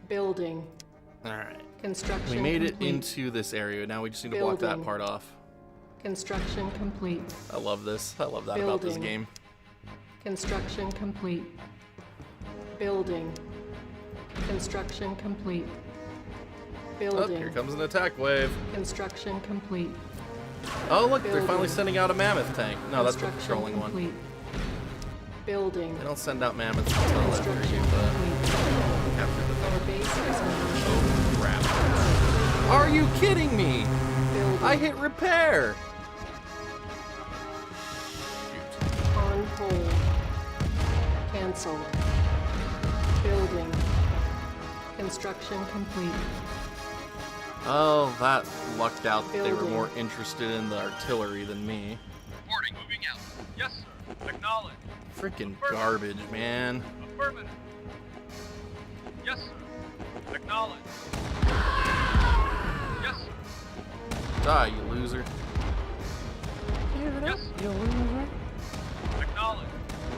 Building. Alright. Construction We made it complete. into this area. Now we just need to block that Building. part off. Construction complete. I love this. I love that about this Building. game. Construction complete. Building. Construction complete. Oh, Building. here comes an attack wave. Construction complete. Oh, look, they're finally Building. sending out a mammoth tank. No, that's the Construction patrolling one. complete. Building. They don't send out mammoths until after Construction you've complete. captured the Our base is under Oh, crap. Are you kidding me? Building. I hit repair. On hold. Cancelled. Building. Construction complete. Oh, that lucked out. They were Building. more interested in the artillery than me. Reporting. Moving out. Yes, sir. Acknowledge. Freaking garbage, man. Affirmative. Yes, sir. Acknowledge. Yes, sir. Die, you loser. Yes, You loser. Acknowledge.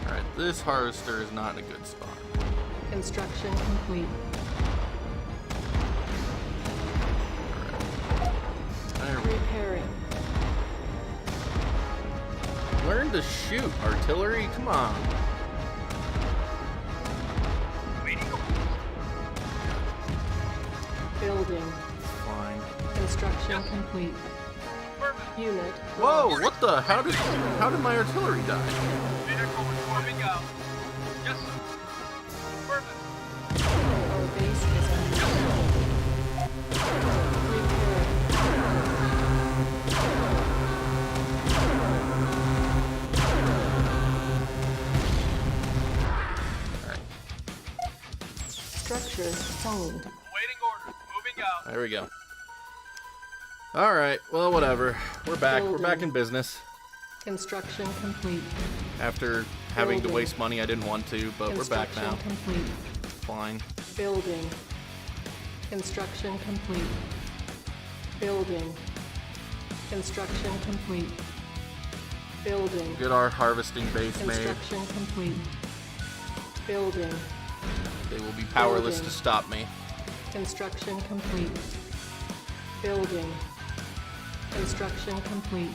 Alright, this harvester is not in a good spot. Construction complete. Repairing. Learn to shoot, artillery. Come on. Building. Fine. Construction complete. Unit. Whoa! What the? How did my artillery die? Moving out. Yes. Perfect. Our base is under Structure sold. Waiting orders. Moving out. There we go. All right. Well, whatever. We're back. We're back in business. Construction complete. After having to waste money, I didn't want to, but we're back now. Complete. Fine. Building. Construction complete. Building. Construction complete. Building. Get our harvesting base made. Construction complete. Building. They will be powerless to stop me. Construction complete. Building. Construction complete.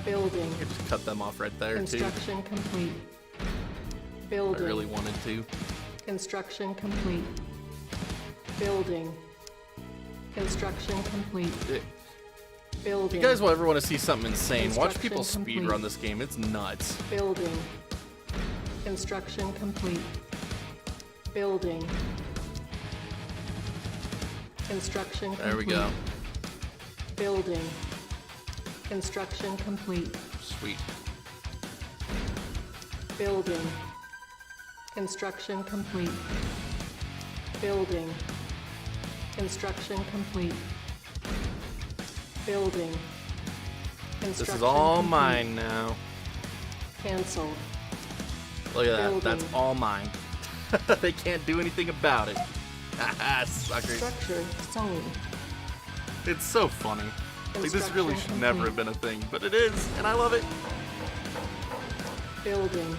Building. I just cut them off right there, too. Construction complete. Building. I really wanted to. Construction complete. Building. Construction complete. Building. If you guys will ever want to see something insane, watch people Construction speedrun this game. It's nuts. Building. Construction complete. Building. Construction complete. There we go. Building. Construction complete. Sweet. Building. Construction complete. Building. Construction complete. Building. This is all mine now. Cancelled. Look at that. Building. That's all mine. They can't do anything about it. Haha, suckers. Structure sold. It's so funny. Like, this really should never have been a thing, but it is, and I love it. Building.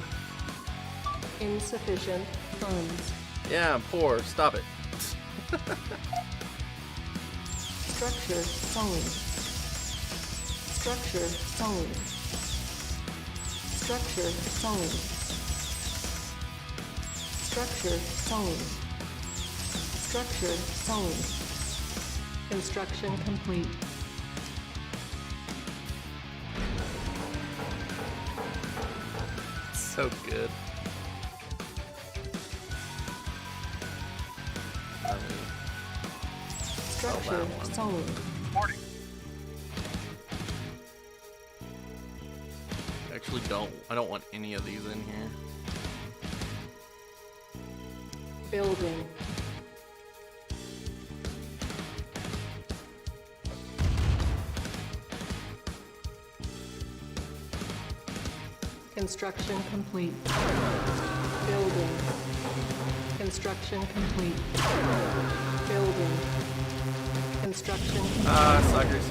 Insufficient funds. Yeah, I'm poor. Stop it. Structure sold. Structure sold. Structure sold. Structure sold. Structure sold. Construction complete. So good. Structure sold. Actually, I don't want any of these in here. Building. Construction complete. Building. Construction complete. Building. Construction complete. Ah, suckers.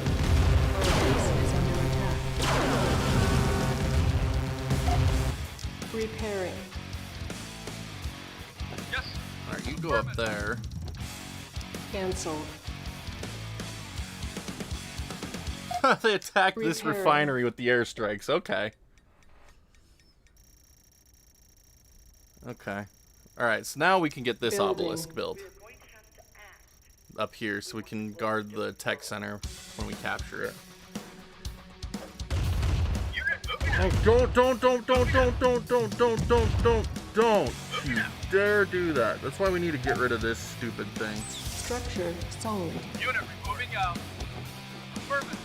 Our base is under attack. Repairing. Yes. Alright, you go up there. Cancelled. They attacked this Repairing. refinery with the airstrikes. Okay. Okay. Alright, so now we can get this Building. obelisk built. Up here, so we can guard the tech center when we capture it. Oh, don't you dare do that. That's why we need to get rid of this stupid thing. Structure sold. Unit moving out. Affirmative.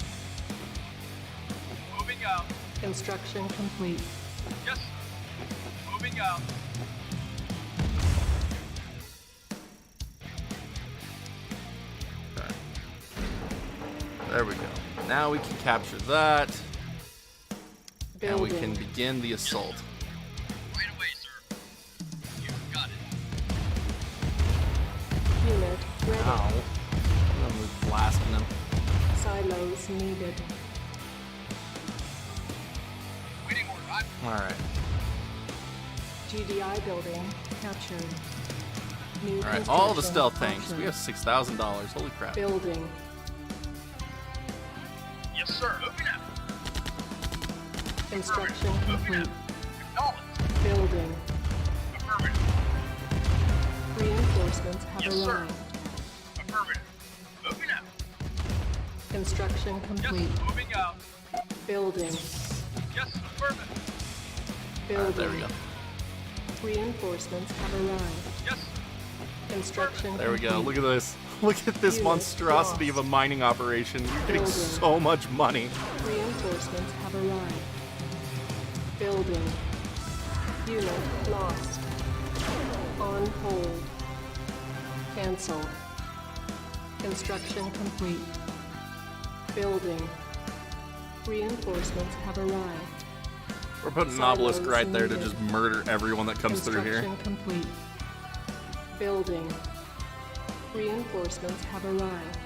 Moving out. Construction complete. Yes. Moving out. Okay. There we go. Now we can capture that. And we can begin the assault. Right away, sir. You got it. Unit ready. Ow. I'm blasting them. Silos needed. Waiting order. Alright. GDI building captured. New Alright, all the construction stealth tanks. options. We have $6,000. Holy crap. Building. Yes, sir. Moving out. Construction complete. Acknowledged. Building. Affirmative. Reinforcements have Yes, sir. arrived. Affirmative. Moving out. Construction complete. Yes, moving out. Building. Yes, affirmative. Building. There we go. Reinforcements have arrived. Yes. Construction There we go. complete. Look at this. Look at this Unit monstrosity lost. of a mining operation. You're getting Building. so much money. Reinforcements have arrived. Building. Unit lost. On hold. Cancelled. Construction complete. Building. Reinforcements have arrived. We're putting an Silos obelisk right there to needed. just murder everyone that comes through here. Construction complete. Building. Reinforcements have arrived.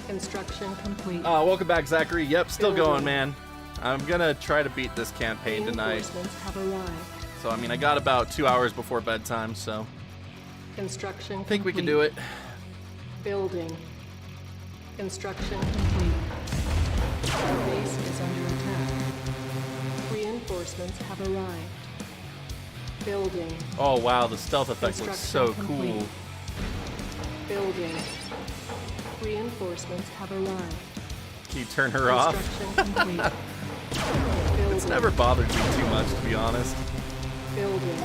Construction complete. Welcome back, Zachary. Yep, still Building. going, man. I'm gonna try to beat this campaign tonight. Reinforcements have arrived. So, I mean, I got about 2 hours before bedtime, so Construction I think we can complete. do it. Building. Construction complete. Our base is under attack. Reinforcements have arrived. Building. Oh, wow, the stealth effect looks so Construction cool. complete. Building. Reinforcements have arrived. Can you turn her off? Construction complete. It's never bothered me too much, to be honest. Building.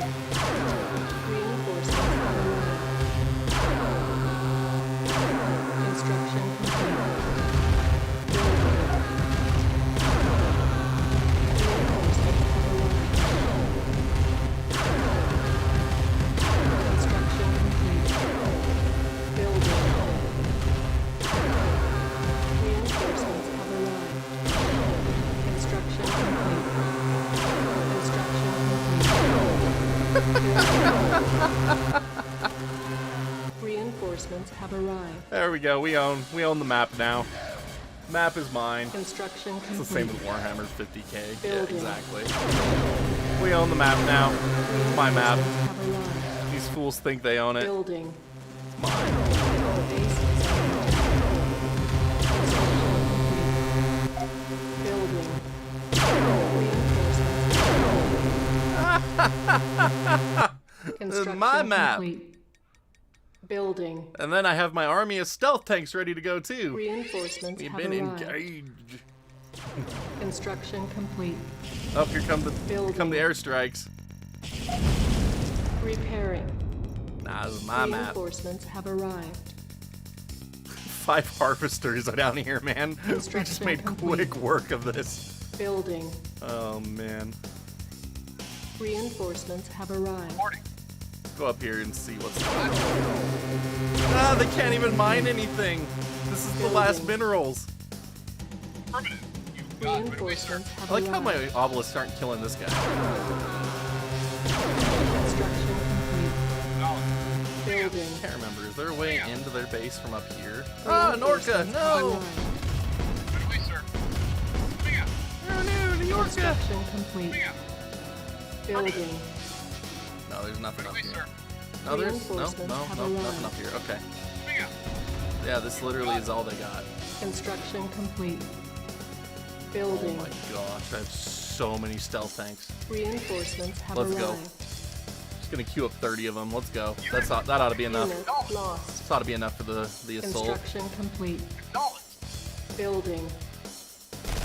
Reinforcements have arrived. Construction complete. Building. Reinforcements have arrived. Construction complete. Building. Reinforcements have arrived. Construction complete. Reinforcements have arrived. There we go. We own the map now. Map is mine. Construction It's complete. the same with Warhammer 50K. Yeah, Building. exactly. We own the map now. It's my map. Reinforcements have arrived. These fools think they own it. Building. It's mine. Our base is under attack. Construction complete. Building. This is my map. Complete. Building. And then I have my army of stealth tanks ready to go too. Reinforcements We've have been arrived. engaged. Construction complete. Oh, here come the airstrikes. Repairing. Nah, this is my map. Reinforcements have arrived. 5 harvesters are down here, man. We just Construction made complete. quick work of this. Building. Oh man. Reinforcements have arrived. Go up here and see what's going on. Ah, they can't even mine anything. This is the last minerals. Reinforcements have I like how arrived. my obelisks aren't killing this guy. Construction complete. Building. Can't remember. Is there a way into their base from up here? Ah, an orca! Reinforcements have No! arrived. No, the orca! Construction complete. Building. No, there's nothing up here. No, there's no, Reinforcements have nothing arrived. up here. Okay. Yeah, this literally is all they got. Construction complete. Oh Building. my gosh, I have so many stealth tanks. Reinforcements have Let's arrived. go. Just gonna queue up 30 of them. Let's go. That ought to be enough. Unit lost. This ought to be enough for the assault. Construction complete. Building.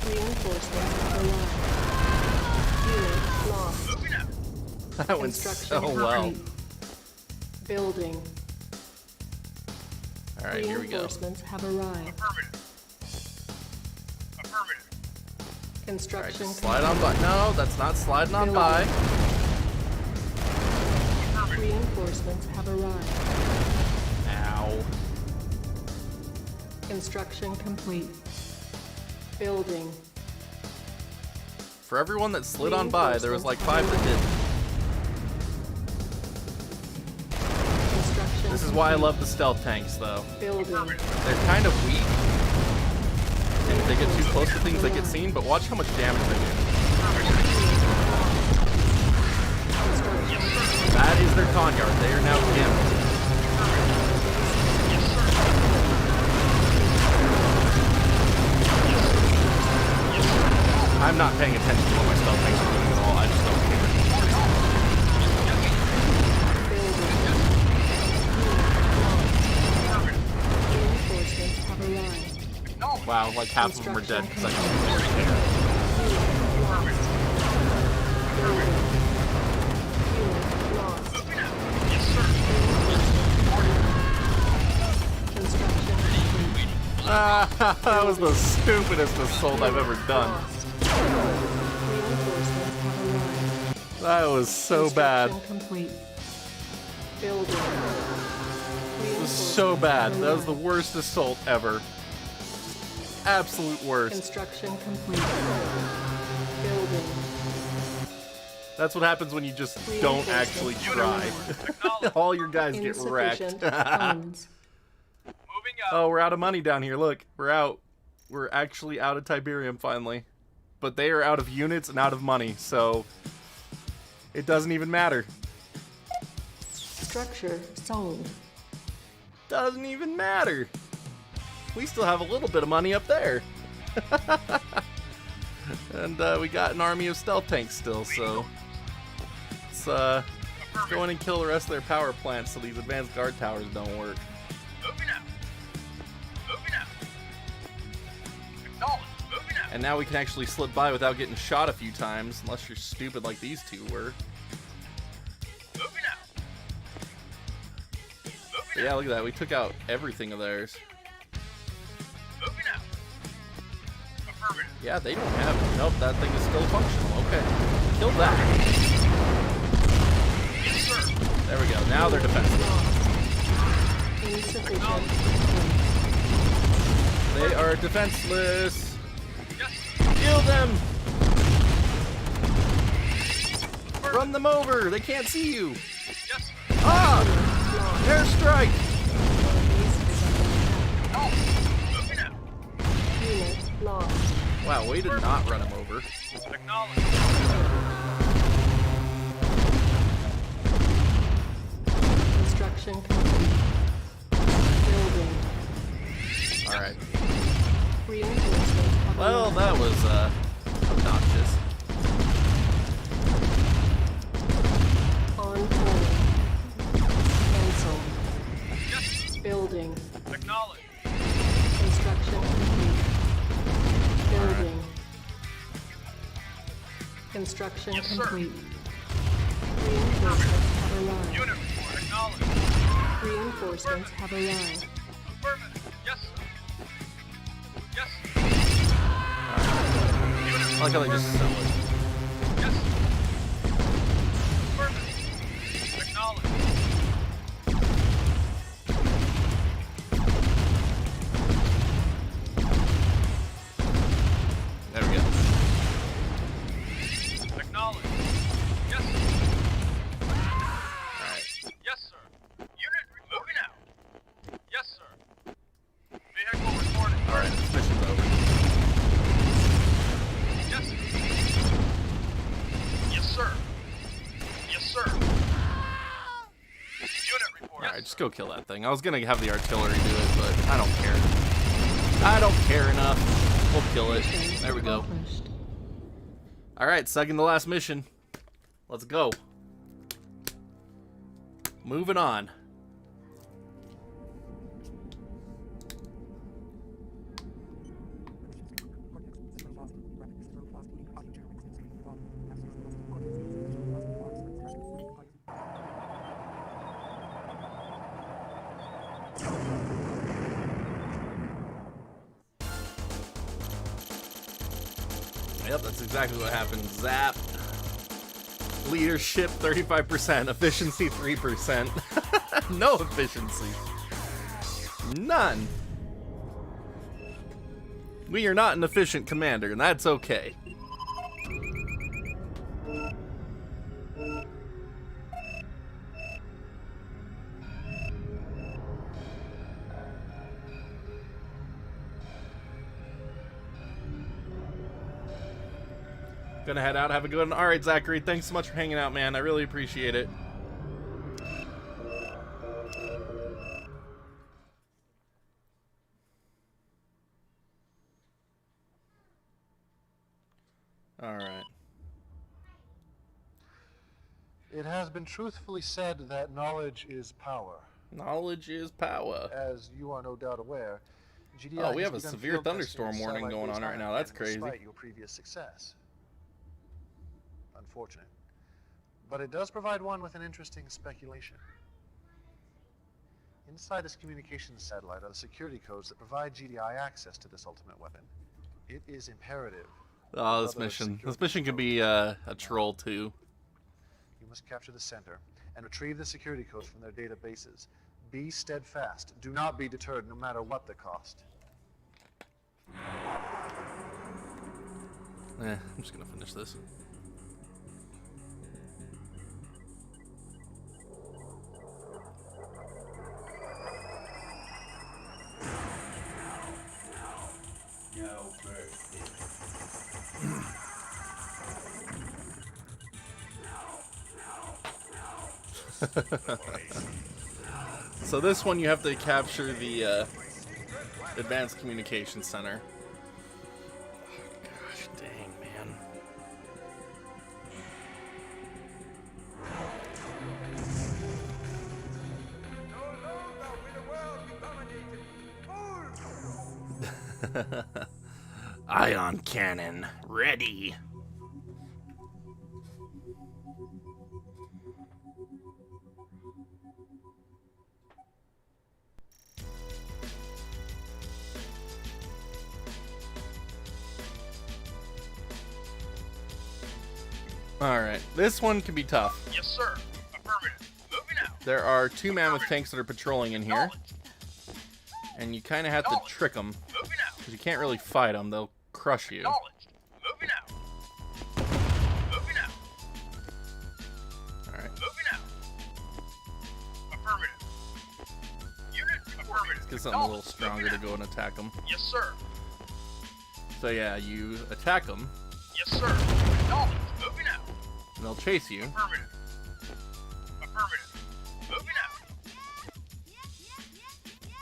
Reinforcements have arrived. Unit lost. That went Construction so well. complete. Building. All right, here we go. Reinforcements have arrived. Construction Slide on by. No, that's not sliding on by. Reinforcements have arrived. Ow. Construction complete. Building. For everyone that slid on by, there was like 5 that didn't. Construction This is why I love the stealth tanks, though. Building. They're kind of weak. And if they get too close to things, they get seen, but watch how much damage they do. Construction That is their con yard. They are now gimped. I'm not paying attention to what my spell tanks are doing at all. I just don't care. Wow, like half of them are dead because I don't really care. That was the stupidest assault I've ever done. That was so bad. It was so bad. That was the worst assault ever. Absolute worst. Construction complete. Building. That's what happens when you just don't actually try. All your guys get wrecked. Oh, we're out of money down here. Look, we're out. We're actually out of Tiberium finally. But they are out of units and out of money, so it doesn't even matter. Structure sold. Doesn't even matter. We still have a little bit of money up there. And we got an army of stealth tanks still, so let's go in and kill the rest of their power plants so these advanced guard towers don't work. And now we can actually slip by without getting shot a few times, unless you're stupid like these two were. But yeah, look at that. We took out everything of theirs. Yeah, they don't have it. Nope, that thing is still functional. Okay. Kill that. There we go. Now they're defensive. They are defenseless. Kill them! Run them over! They can't see you! Ah! Airstrike! Wow, way to not run him over. Construction complete. Building. Alright. Well, that was obnoxious. On hold. Cancel. Building. Construction complete. Building. Construction complete. Reinforcements have arrived. Reinforcements have arrived. I like how they just sell it. There we go. Alright. Yes, sir. Unit moving out. Yes, sir. Vehicle reporting. Alright, this mission's over. Yes, sir. Yes, sir. Unit report. Alright, just go kill that thing. I was gonna have the artillery do it, but I don't care. I don't care enough. We'll kill it. There we go. Alright, second to last mission. Let's go. Moving on. Yep, that's exactly what happened. Zap. Leadership 35%, efficiency 3%. No efficiency. None. We are not an efficient commander, and that's okay. Gonna head out, have a good one. Alright, Zachary, thanks so much for hanging out, man. I really appreciate it. Alright. It has been truthfully said that knowledge is power. Knowledge is power. As you are no doubt aware, GDI Oh, we has have a begun severe field testing thunderstorm of warning going on satellite-based right now. That's Hyperkin crazy. Despite your previous success. Unfortunate. But it does provide one with an interesting speculation. Inside this communications satellite are the security codes that provide GDI access to this ultimate weapon. It is imperative. Oh, this mission. This mission could be a troll too. You must capture the center and retrieve the security codes from their databases. Be steadfast. Do not be deterred, no matter what the cost. I'm just gonna finish this. So this one you have to capture the Advanced Communications Center. Oh, gosh dang, man. Ion cannon ready. Alright, this one can be tough. Yes, sir. Affirmative. Moving out. There are 2 mammoth tanks that are patrolling in here. And you kind of have to trick them. Moving out. Because you can't really fight them, they'll crush you. Acknowledged. Moving out. Moving out. Alright. Moving out. Affirmative. Unit affirmative. Let's get something a little stronger to go and attack them. Yes, sir. So yeah, you attack them. Yes, sir. Acknowledged. Moving out. And they'll chase you. Affirmative. Affirmative. Moving out.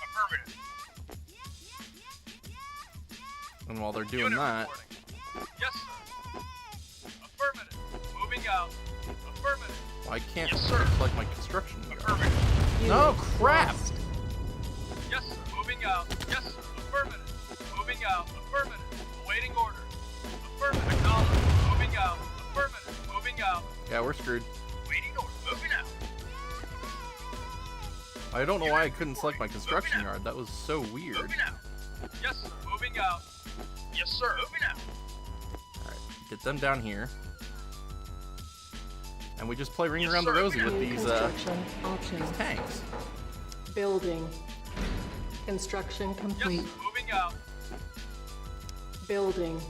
Affirmative. And while they're doing that, Yes, sir. Affirmative. Moving out. Affirmative. well, I can't Yes, sir. select my construction yard. Affirmative. No, crap! Yes, sir. Moving out. Yes, sir. Affirmative. Moving out. Affirmative. Awaiting orders. Affirmative. Acknowledged. Moving out. Affirmative. Moving out. Yeah, we're screwed. Waiting order. Moving out. I don't know why I couldn't select my construction yard. That was so weird. Moving out. Yes, sir. Moving out. Yes, sir. Moving out. Alright, get them down here. And we just play ring around the rosy with these tanks. Building. Construction complete. Yes, sir. Moving out. Building.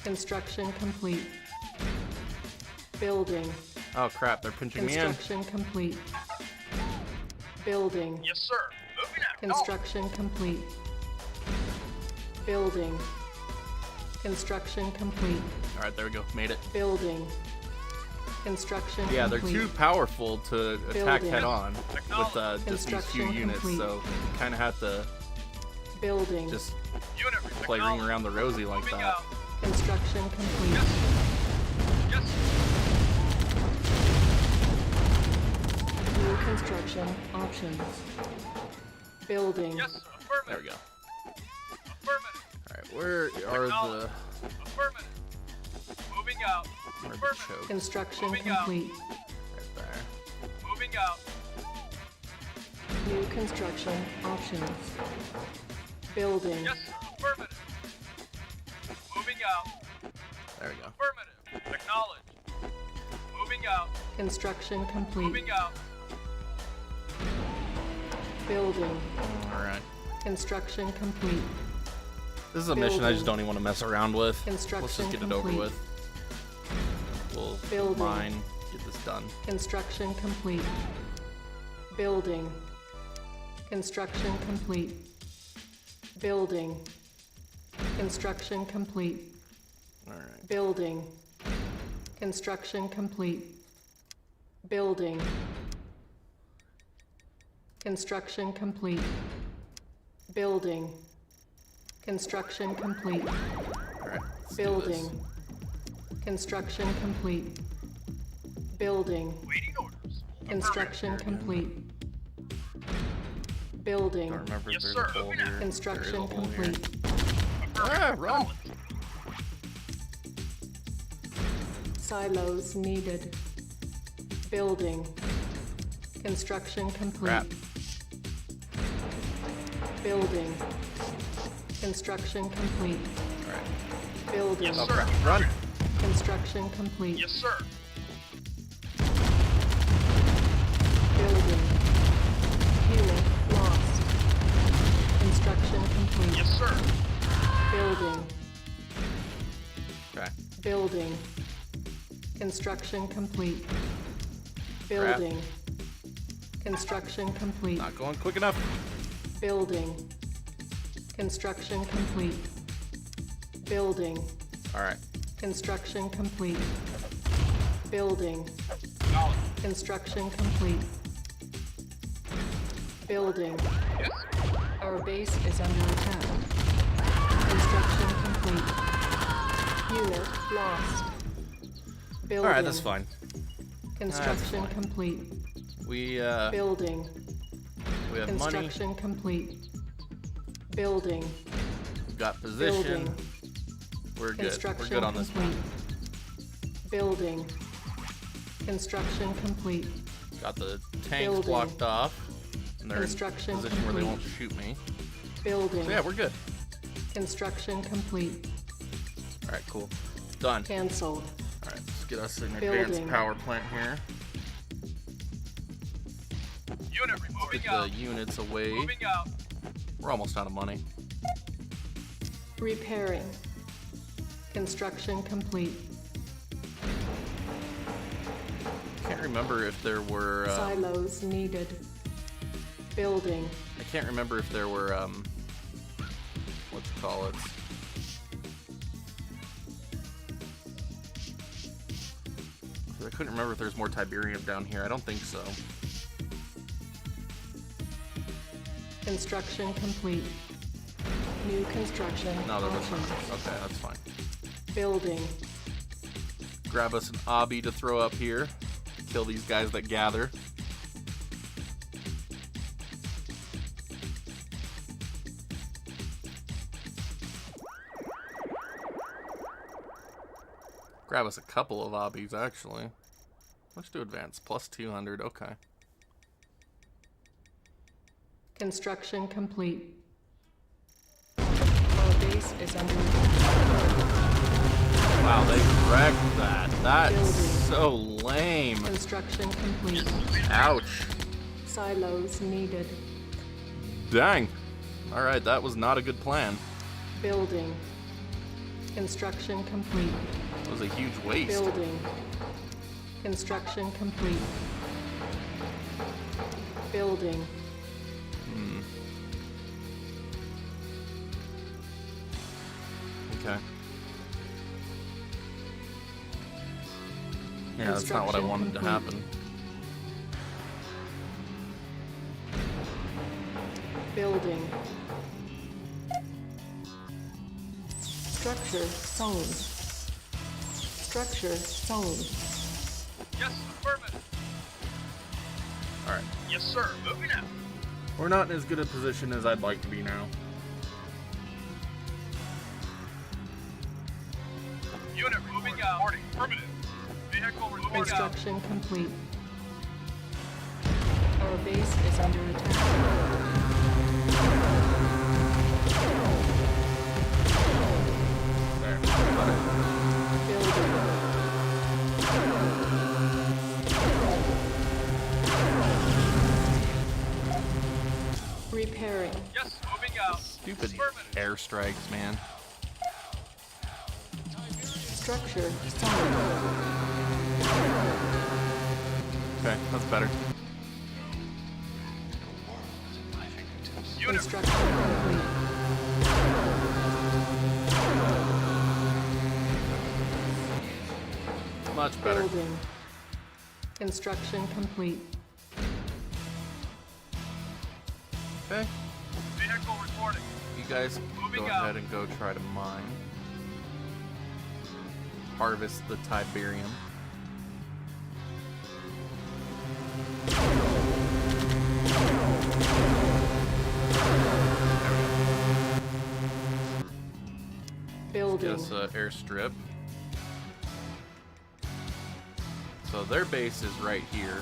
Construction complete. Building. Oh crap, they're pinching me in. Construction complete. Building. Yes, sir. Moving out. Construction complete. Building. Construction complete. Alright, there we go. Made it. Building. Construction Yeah, they're complete. too powerful to attack Building. head on with just these few Construction units, complete. so you kind of have to Building. just play ring around the rosy like that. Construction complete. Yes. New construction options. Building. Yes, sir. Affirmative. There we go. Affirmative. Alright, where are the... Affirmative. Moving out. Where are the Affirmative. chokes? Construction Moving out. complete. Right there. Moving out. New construction options. Building. Yes, sir. Affirmative. Moving out. There we go. Affirmative. Acknowledged. Moving out. Construction complete. Moving out. Building. Alright. Construction complete. This is a mission I just don't even want to mess around with. Let's Construction just get it over complete. with. We'll Building. mine, get this done. Construction complete. Building. Construction complete. Building. Construction complete. Alright. Building. Construction complete. Building. Construction complete. Building. Construction complete. Alright, let's do Building. this. Construction complete. Building. Waiting orders. Construction complete. Building. Don't remember if Yes, there's sir. a hole here. There is Construction a hole here. complete. Ah, run! Silos needed. Building. Construction complete. Crap. Building. Construction complete. Alright. Building. Yes, Oh, sir. crap. Run! Construction complete. Yes, sir. Building. Unit lost. Construction complete. Yes, sir. Building. Okay. Building. Construction complete. Building. Construction complete. Not going quick enough. Building. Construction complete. Building. Alright. Construction complete. Building. Construction complete. Building. Yes. Our base is under attack. Construction complete. Unit lost. Building. Alright, that's fine. Construction complete. We Building. we have money. Construction complete. Building. We've got position. Building. We're good. We're Construction good on this one. complete. Building. Construction complete. Got the tanks Building. blocked off. And they're in a Construction position where they complete. won't shoot me. Building. So yeah, we're good. Construction complete. Alright, cool. Done. Cancelled. Alright, let's get us an Building. advanced power plant here. Unit moving Get out. the units away. Moving out. We're almost out of money. Repairing. Construction complete. Can't remember if there were. Silos needed. Building. I can't remember if there were. Let's call it. I couldn't remember if there's more Tiberium down here. I don't think so. Construction complete. New construction. No, there wasn't. options. Okay, that's fine. Building. Grab us an obby to throw up here. Kill these guys that gather. Grab us a couple of obbies, actually. Let's do advance. Plus 200, okay. Construction complete. Our base is under attack. Wow, they wrecked that. That's Building. so lame. Construction complete. Ouch. Silos needed. Dang. Alright, that was not a good plan. Building. Construction complete. It was a huge waste. Building. Construction complete. Building. Okay. Yeah, that's not what I wanted to happen. Building. Structure sown. Structure sown. Yes, affirmative. Alright. Yes, sir. Moving out. We're not in as good a position as I'd like to be now. Unit moving out. Reporting. Affirmative. Vehicle moving out. Construction complete. Our base is under attack. There. Building. Repairing. Yes, moving out. Stupid airstrikes, man. Structure sown. Okay, that's better. Construction complete. Much better. Building. Construction complete. Okay. Vehicle reporting. You guys Moving go out. ahead and go try to mine. harvest the Tiberium. Building. Get us an airstrip. So their base is right here.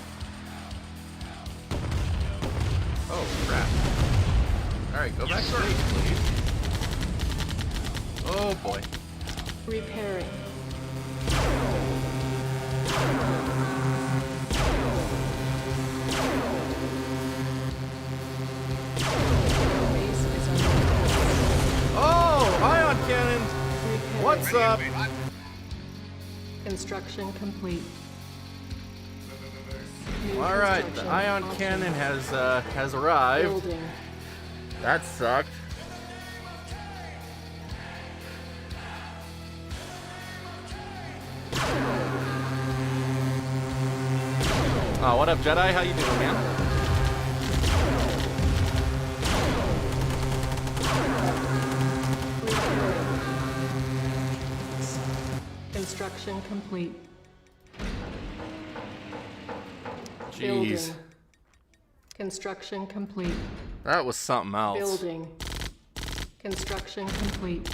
Oh, crap. Alright, go back to base, please. Oh, boy. Repairing. Oh, ion cannon! What's up? Construction complete. All right, the ion cannon has arrived. Building. That sucked. Oh, what up, Jedi? How you doing, man? Construction complete. Jeez. Building. Construction complete. That was something else. Building. Construction complete.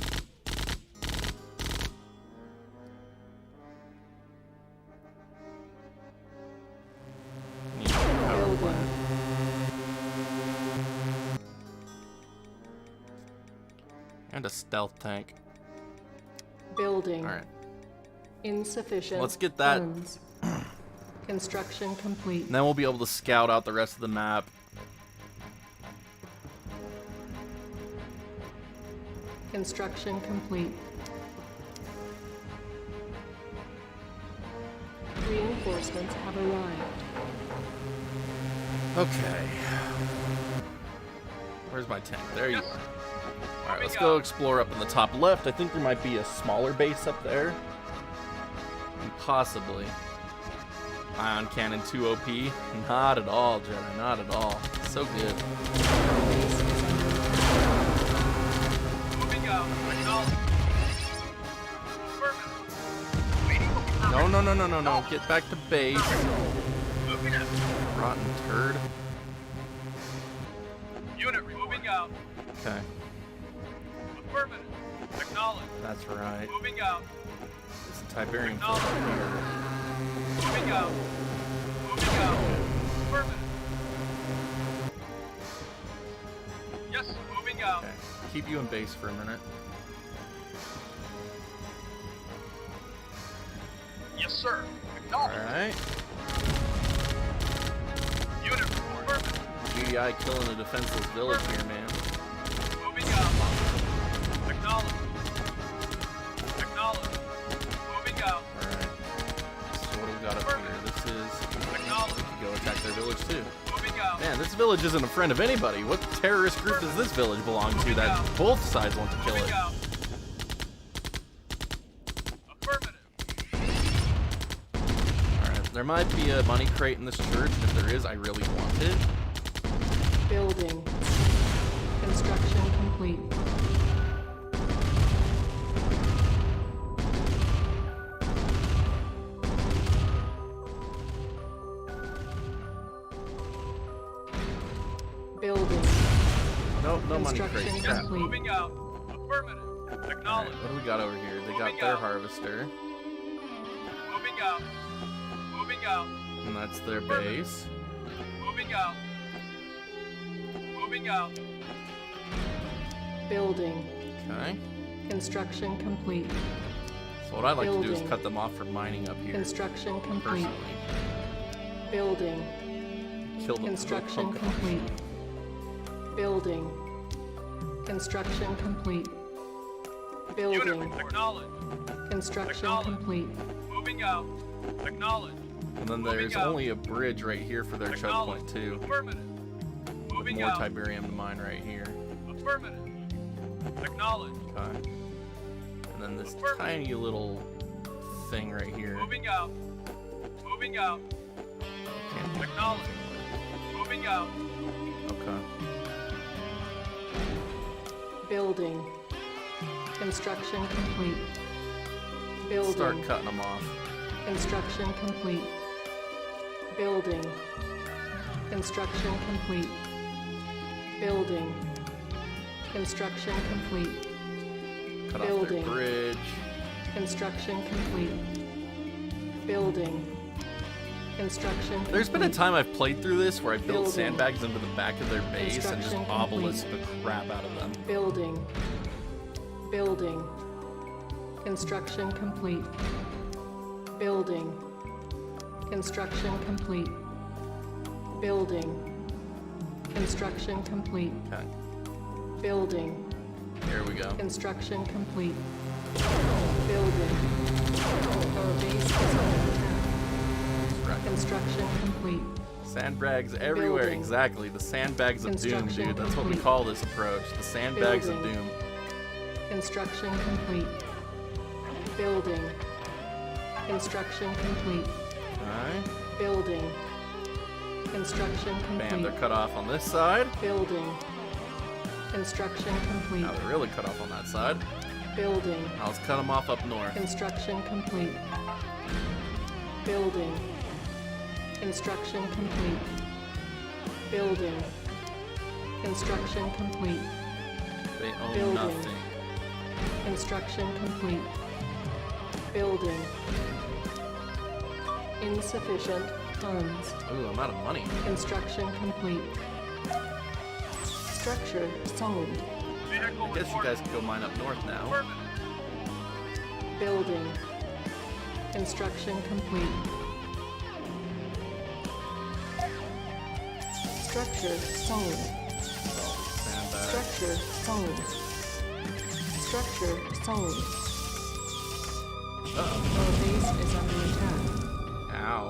Building. And a stealth tank. Building. All right. Insufficient. Let's get that. Funds. Construction complete. And then we'll be able to scout out the rest of the map. Construction complete. Reinforcements have arrived. Okay. Where's my tank? There you are. Alright, let's go explore up in the top left. I think there might be a smaller base up there. And possibly. Ion Cannon 2 OP. Not at all, Jedi. Not at all. So good. Moving out. No, no, no, no, no, no. Get back to base. Rotten turd. Unit moving out. Okay. Affirmative. Acknowledge. That's right. Moving out. There's a Tiberium field up here. Moving out. Moving out. Affirmative. Yes, moving out. Okay. Keep you in base for a minute. Yes, sir. Acknowledge. Alright. Unit affirmative. GDI killing a defenseless village here, man. Moving out. Acknowledge. Acknowledge. Moving out. Alright. So what do we got up here? This is... Acknowledge. We can go attack their village too. Moving out. Man, this village isn't a friend of anybody. What terrorist group does this village belong to that both sides want to kill it? Moving out. Affirmative. Alright, there might be a money crate in this church, and if there is, I really want it. Building. Construction complete. Building. Nope, no money Construction crate. Crap. complete. Moving out. Affirmative. Acknowledge. What do we got over here? They got Moving their out. harvester, Moving out. Moving out. and that's their base. Moving out. Moving out. Building. Okay. Construction complete. So what I'd like to do is Building. cut them off from mining up here. Construction complete. Personally. Building. Kill them. Construction complete. Building. Construction complete. Building. Unit acknowledge. Construction Acknowledge. complete. Moving out. Acknowledge. And then there's out. only a bridge right here for their choke point too. Affirmative. Moving More out. Tiberium to mine right here. Affirmative. Acknowledge. Okay. And then this tiny little thing right here. Moving out. Moving out. Acknowledge. Moving out. Okay. Building. Construction complete. Building. Start cutting them off. Construction complete. Building. Construction complete. Building. Construction complete. Cut off their Building. bridge. Construction complete. Building. Construction complete. There's been a time I've played through this where I built Building. sandbags into the back of their base and just Construction obelisk complete. the crap out of them. Building. Building. Construction complete. Building. Construction complete. Building. Construction complete. Okay. Building. Here we go. Construction complete. Building. Our base is under attack. Construction complete. Sandbags everywhere. Building. Exactly. The sandbags of doom, Construction dude. That's what we complete. call this approach. The sandbags of Building. doom. Construction complete. Building. Construction complete. Alright. Building. Construction complete. Bam, they're cut off on this side. Building. Construction complete. Now they're really cut off on that side. Building. Now let's cut them off up north. Construction complete. Building. Construction complete. Building. Construction complete. They own Building. nothing. Construction complete. Building. Insufficient funds. Ooh, I'm out of money. Construction complete. Structure sold. I guess you guys can go mine up north now. Building. Construction complete. Structure sold. Sandbag. Structure sold. Structure sold. Our base is under attack. Ow.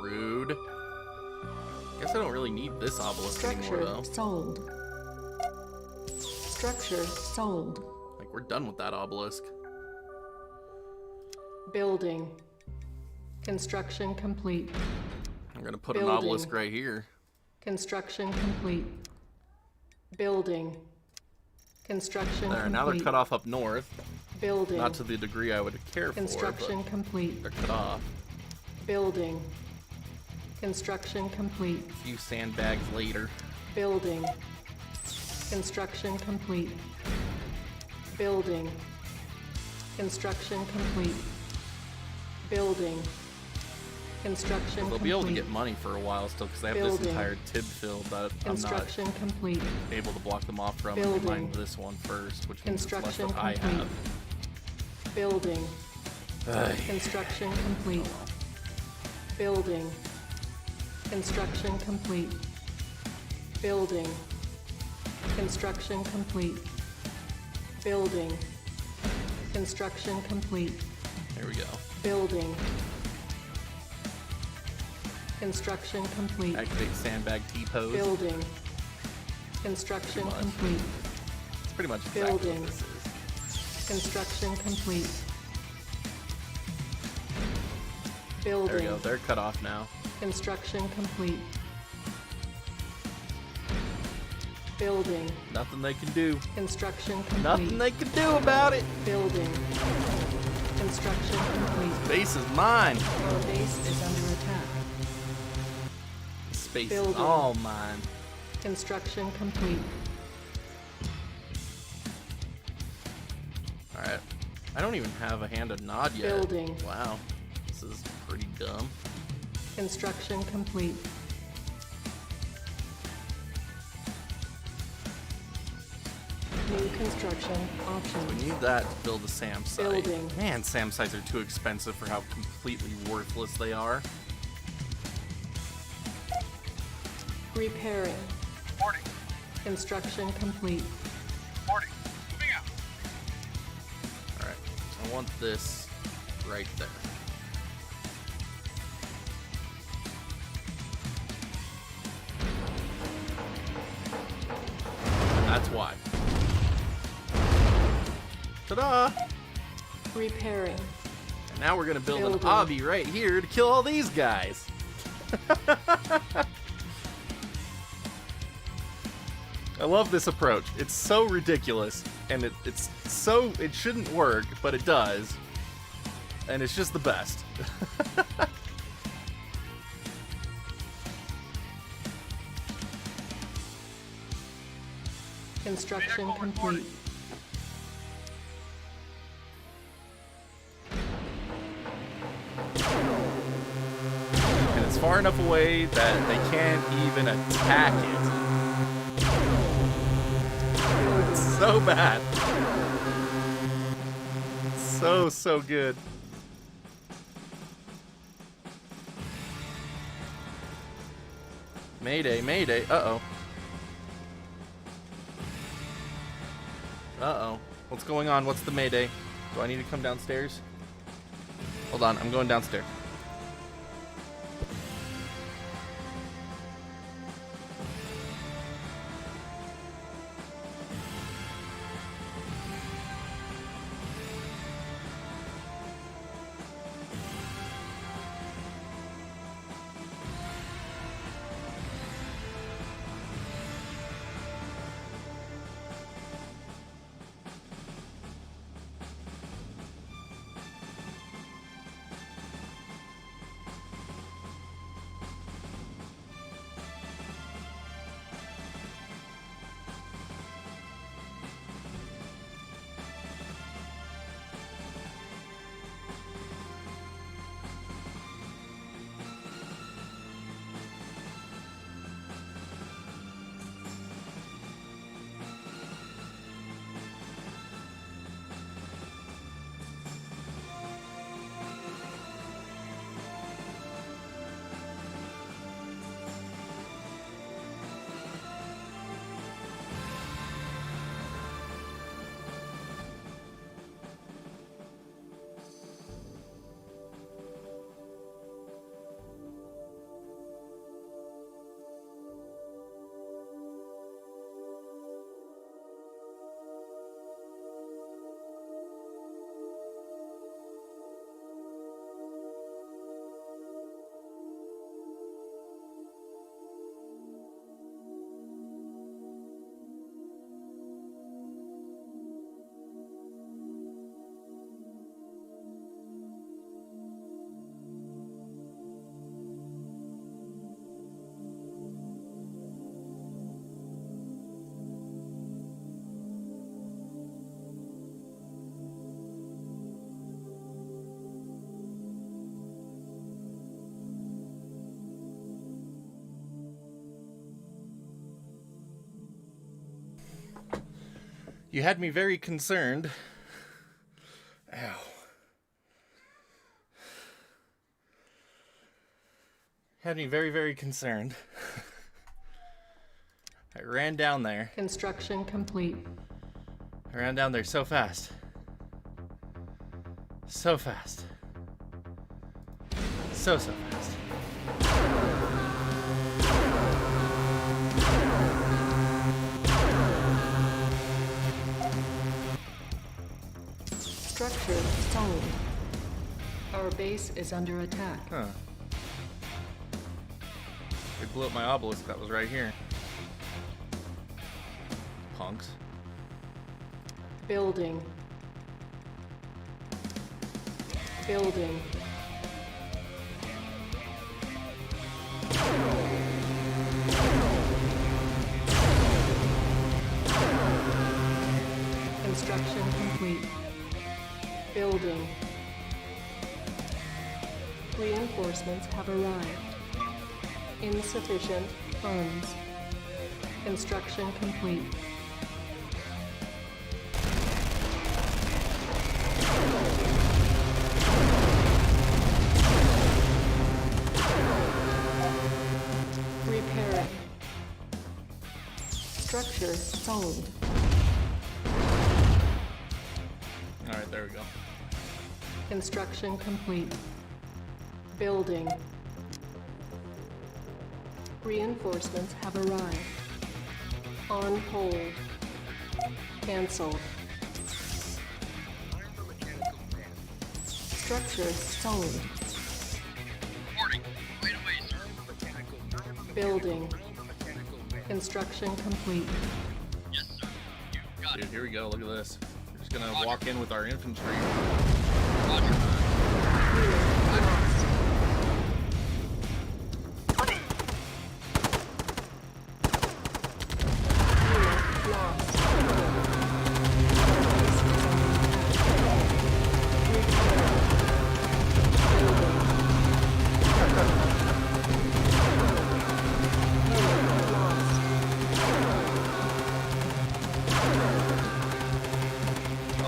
Rude. Guess I don't really need this obelisk anymore, Structure though. sold. Structure sold. Like, we're done with that obelisk. Building. Construction complete. I'm gonna put Building. an obelisk right here. Construction complete. Building. Construction There, complete. now they're cut off up north. Building. Not to the degree I would care Construction for, complete. but they're cut off. Building. Construction complete. A few sandbags later. Building. Construction complete. Building. Construction complete. Building. Construction They'll complete. be able to get money for a while still because they have this Building. entire tib field that I'm not Construction complete. able to block them off from. And Building. mine this one first, which means it's less Construction than I complete. have. Building. Ay. Construction complete. Building. Construction complete. Building. Construction complete. Building. Construction complete. There we go. Building. Construction complete. Activate sandbag T-pose. Building. Construction complete. It's pretty much exactly Building. what this is. Construction complete. Building. There we go. They're cut off now. Construction complete. Building. Nothing they can do. Construction complete. Nothing they can do about it. Building. Construction complete. Base is mine. Our base is under attack. Space is Building. all mine. Construction complete. Alright. I don't even have a hand of nod yet. Building. Wow. This is pretty dumb. Construction complete. New construction options. We need that to build a SAM site. Building. Man, SAM sites are too expensive for how completely worthless they are. Repairing. Reporting. Construction complete. Reporting. Moving out. Alright. I want this right there. And that's why. Ta-da! Repairing. And now we're gonna build Building. an obby right here to kill all these guys. I love this approach. It's so ridiculous, and it shouldn't work, but it does. And it's just the best. Construction complete. And it's far enough away that they can't even attack it. It's so bad. So good. Mayday, mayday. Uh-oh. Uh-oh. What's going on? What's the mayday? Do I need to come downstairs? Hold on, I'm going downstairs. You had me very concerned. Ow. Had me very, very concerned. I ran down there. Construction complete. I ran down there so fast. So fast. So fast. Structure solid. Our base is under attack. Huh. They blew up my obelisk that was right here. Punks. Building. Building. Construction complete. Building. Reinforcements have arrived. Insufficient funds. Construction complete. Repairing. Structure sold. Alright, there we go. Construction complete. Building. Reinforcements have arrived. On hold. Cancel. Structure sold. Reporting. Right away, sir. Building. Construction complete. Dude, here we go. Look at this. We're just gonna walk in with our infantry.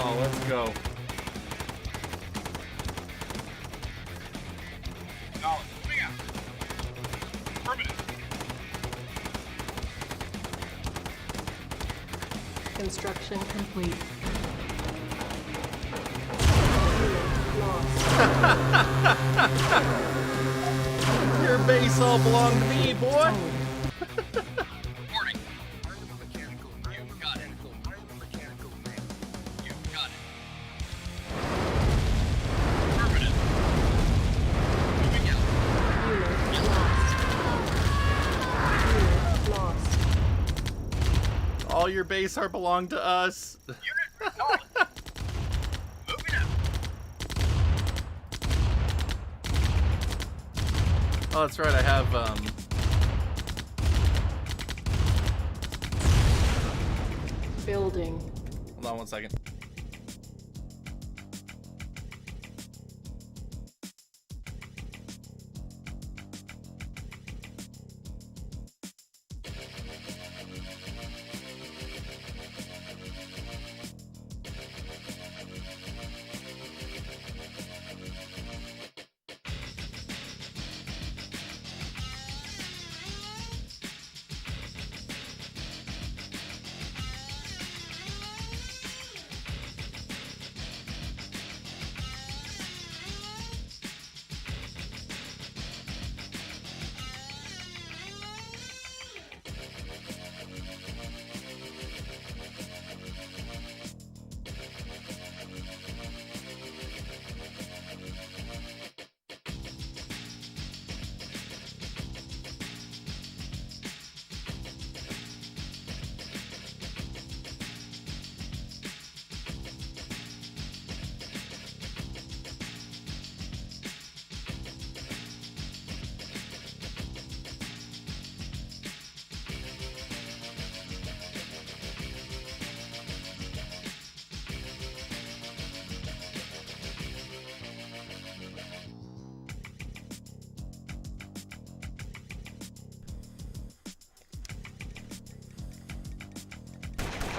Oh, let's go. Knowledge. Moving out. Affirmative. Construction complete. Your base all belong to me, boy. Warning. You've got it. You've got it. Affirmative. Moving out. Unit lost. All your base are belong to us. Unit acknowledged. Moving out. Oh, that's right. I have Building. Hold on one second.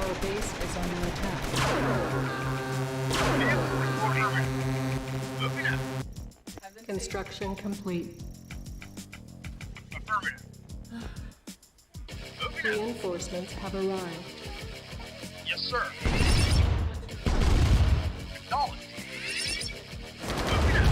Our base is under attack. Moving out. Construction complete. Affirmative. Moving out. Reinforcements have arrived. Yes, sir. Acknowledged. Moving out.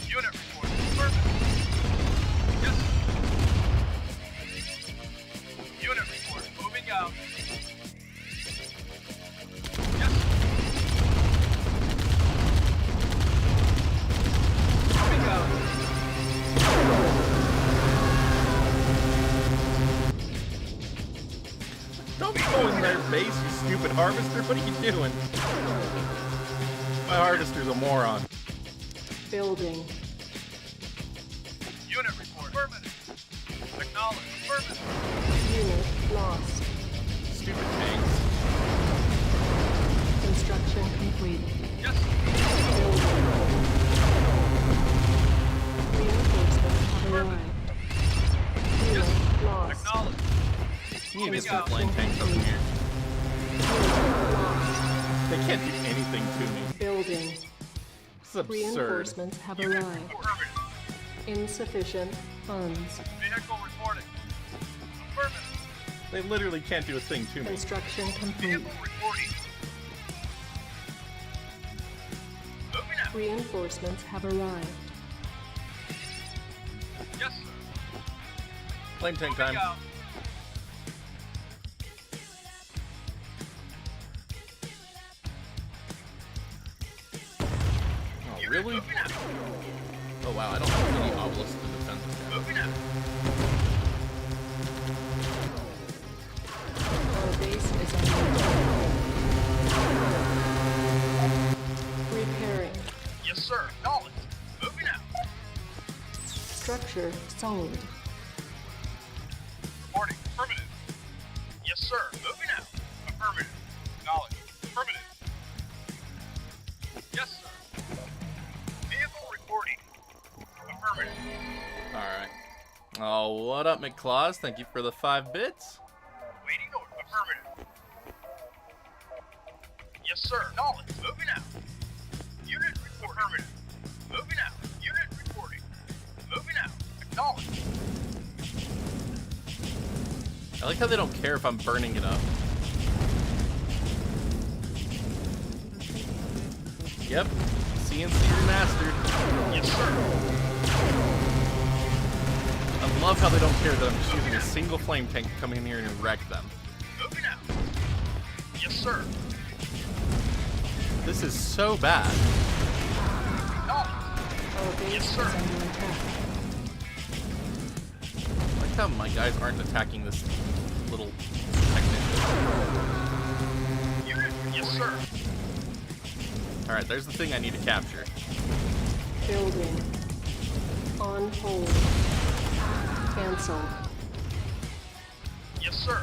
Unit report. Affirmative. Yes. Unit report. Moving out. Yes. Moving out. Don't go in their base, you stupid harvester. What are you doing? My harvester's a moron. Building. Unit report. Affirmative. Acknowledged. Affirmative. Unit lost. Stupid tanks. Construction complete. Yes. Building. Reinforcements have arrived. Unit lost. Acknowledged. You need to get some flame tanks over here. Lost. They can't do anything to me. Building. It's absurd. Reinforcements have arrived. Insufficient funds. Vehicle reporting. Affirmative. They literally can't do a thing to me. Construction complete. Vehicle reporting. Moving out. Reinforcements have arrived. Yes, sir. Flame tank Moving time. out. Really? Oh wow, I don't have any obelisks to defend this guy. Our base is under attack. Repairing. Yes, sir. Knowledge. Moving out. Structure sold. Reporting. Affirmative. Yes, sir. Moving out. Affirmative. Knowledge. Affirmative. Yes, sir. Vehicle reporting. Affirmative. Alright. Oh, what up, McClaws? Thank you for the 5 bits. Waiting order. Affirmative. Yes, sir. Knowledge. Moving out. Unit reporting. Affirmative. Moving out. Unit reporting. Moving out. Acknowledged. I like how they don't care if I'm burning it up. Yep. CNC Remastered. Yes, sir. I love how they don't care that I'm just using a single flame tank to come in here and wreck them. Moving out. Yes, sir. This is so bad. Our base Yes, is sir. under attack. I like how my guys aren't attacking this little technician. Unit. Yes, sir. Alright, there's the thing I need to capture. Building. On hold. Cancel. Yes, sir.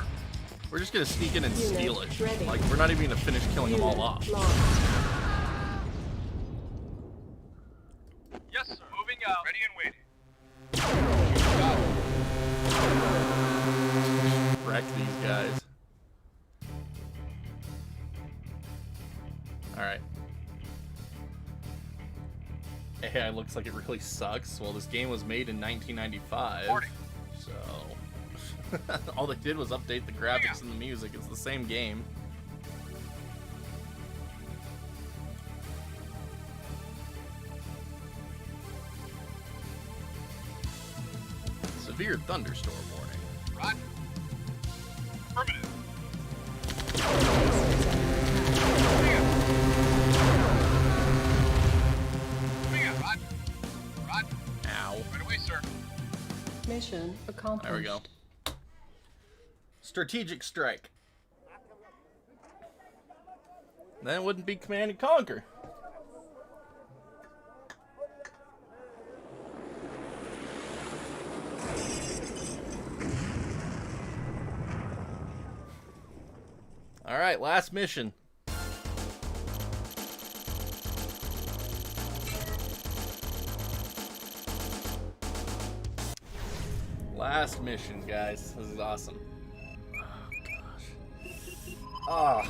We're just gonna sneak in and Unit steal it. ready. Like, we're not even gonna finish killing them all Unit off. lost. Yes, sir. Moving out. Ready and waiting. Wreck these guys. Alright. AI looks like it really sucks. Well, this game was made in 1995, so all they did was update the graphics and the music. It's the same game. Severe thunderstorm warning. Roger. Affirmative. Moving out. Roger. Roger. Ow. Right away, sir. Mission accomplished. There we go. Strategic strike. Then it wouldn't be Command and Conquer. Alright, last mission. Last mission, guys. This is awesome. Oh, gosh. Ah.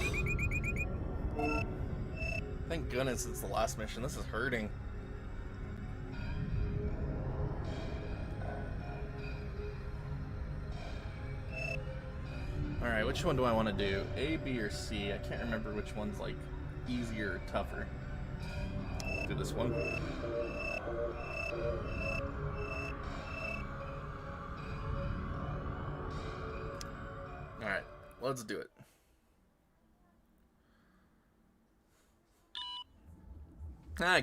Thank goodness it's the last mission. This is hurting. Alright, which one do I want to do? A, B, or C? I can't remember which one's like easier or tougher. Do this one. Alright, let's do it.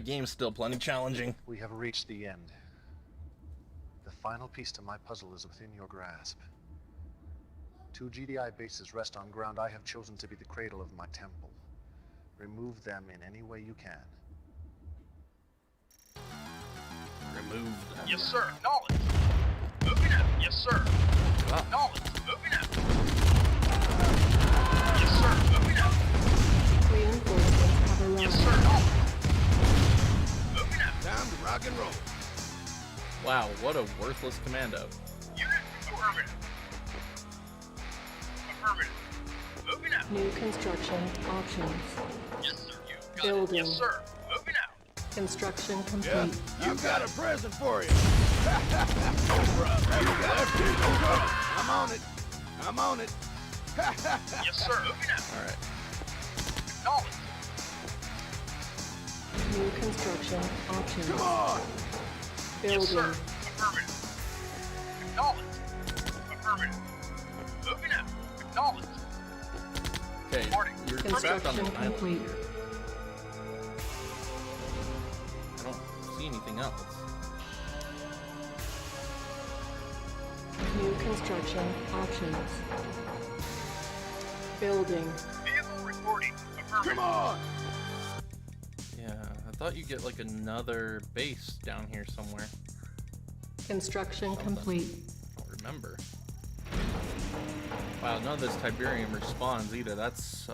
Game's still plenty challenging. We have reached the end. The final piece to my puzzle is within your grasp. 2 GDI bases rest on ground I have chosen to be the cradle of my temple. Remove them in any way you can. Remove them. Yes, sir. Knowledge. Moving out. Yes, sir. Knowledge. Moving out. Yes, sir. Moving out. Reinforcements have arrived. Yes, sir. Knowledge. Moving out. Time to rock and roll. Wow, what a worthless commando. Unit. Affirmative. Affirmative. Moving out. New construction options. Yes, sir. You got Building. it. Yes, sir. Moving out. Construction complete. Yeah, you got a present for you. No problem. You got it. No problem. I'm on it. I'm on it. Yes, sir. Moving out. Alright. Knowledge. New construction options. Come on. Yes, Building. sir. Affirmative. Acknowledge. Affirmative. Moving out. Acknowledge. Okay, you're trapped on Construction the island complete. here. I anything else. New construction options. Building. Vehicle reporting. Affirmative. Come on! Yeah, I thought you'd get like another base down here somewhere. Construction complete. I don't remember. Wow, none of this Tiberium respawns either. That's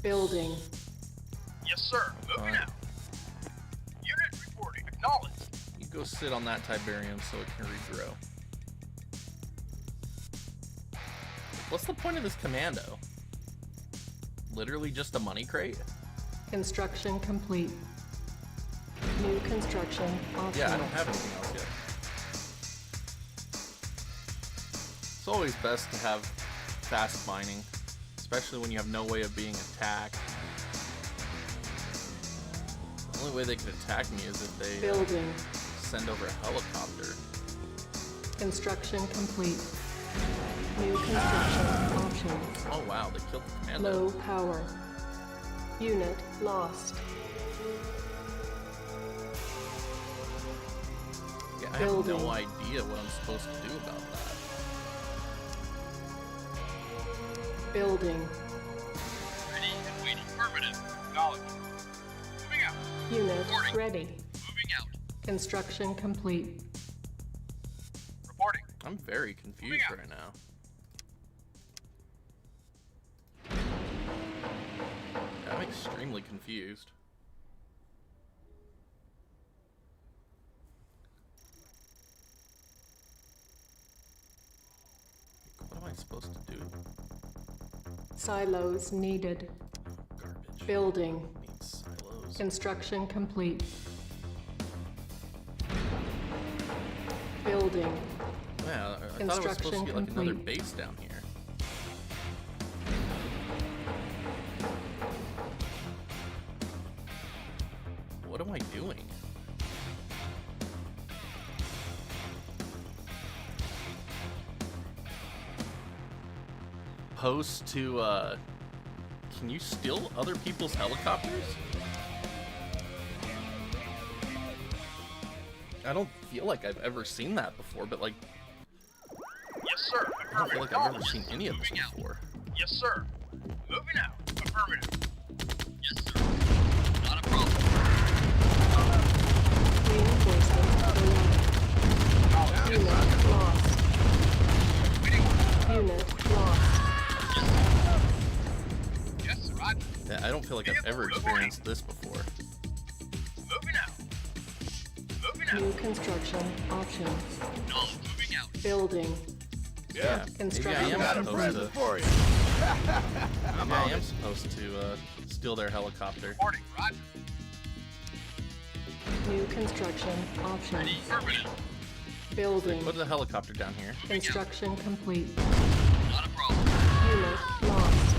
Building. Yes, sir. Moving out. Unit reporting. Acknowledged. You go sit on that Tiberium so it can regrow. What's the point of this commando? Literally just a money crate? Construction complete. New construction options. Yeah, I don't have anything else yet. It's always best to have fast mining, especially when you have no way of being attacked. The only way they can attack me is if they Building. send over a helicopter. Construction complete. New construction options. Oh wow, they killed the commando. Low power. Unit lost. Yeah, I have Building. no idea what I'm supposed to do about that. Building. Ready and waiting. Affirmative. Acknowledged. Moving out. Unit Reporting. ready. Moving out. Construction complete. Reporting. I'm very confused right now. I'm extremely confused. What am I supposed to do? Silos needed. Garbage. Building. Needs silos. Construction complete. Building. Yeah, I thought I was supposed to get like another complete. base down here. What am I doing? Post to, can you steal other people's helicopters? I don't feel like I've ever seen that before, but like, Yes, sir. I don't feel Affirmative. like I've ever seen any of this before. Yes, sir. Moving out. Affirmative. Yes, sir. Not a problem. Reinforcements arrived. Unit lost. Unit lost. Yes, sir. I Yeah, I don't feel like I've ever experienced this before. moving out. Moving out. New construction options. No, moving out. Building. Yeah, maybe I Construction am Got a supposed present to. for you. Maybe I am supposed to steal their helicopter. Reporting. Roger. New construction options. Affirmative. Building. Put the helicopter down here. Construction complete. Not a problem. Unit lost.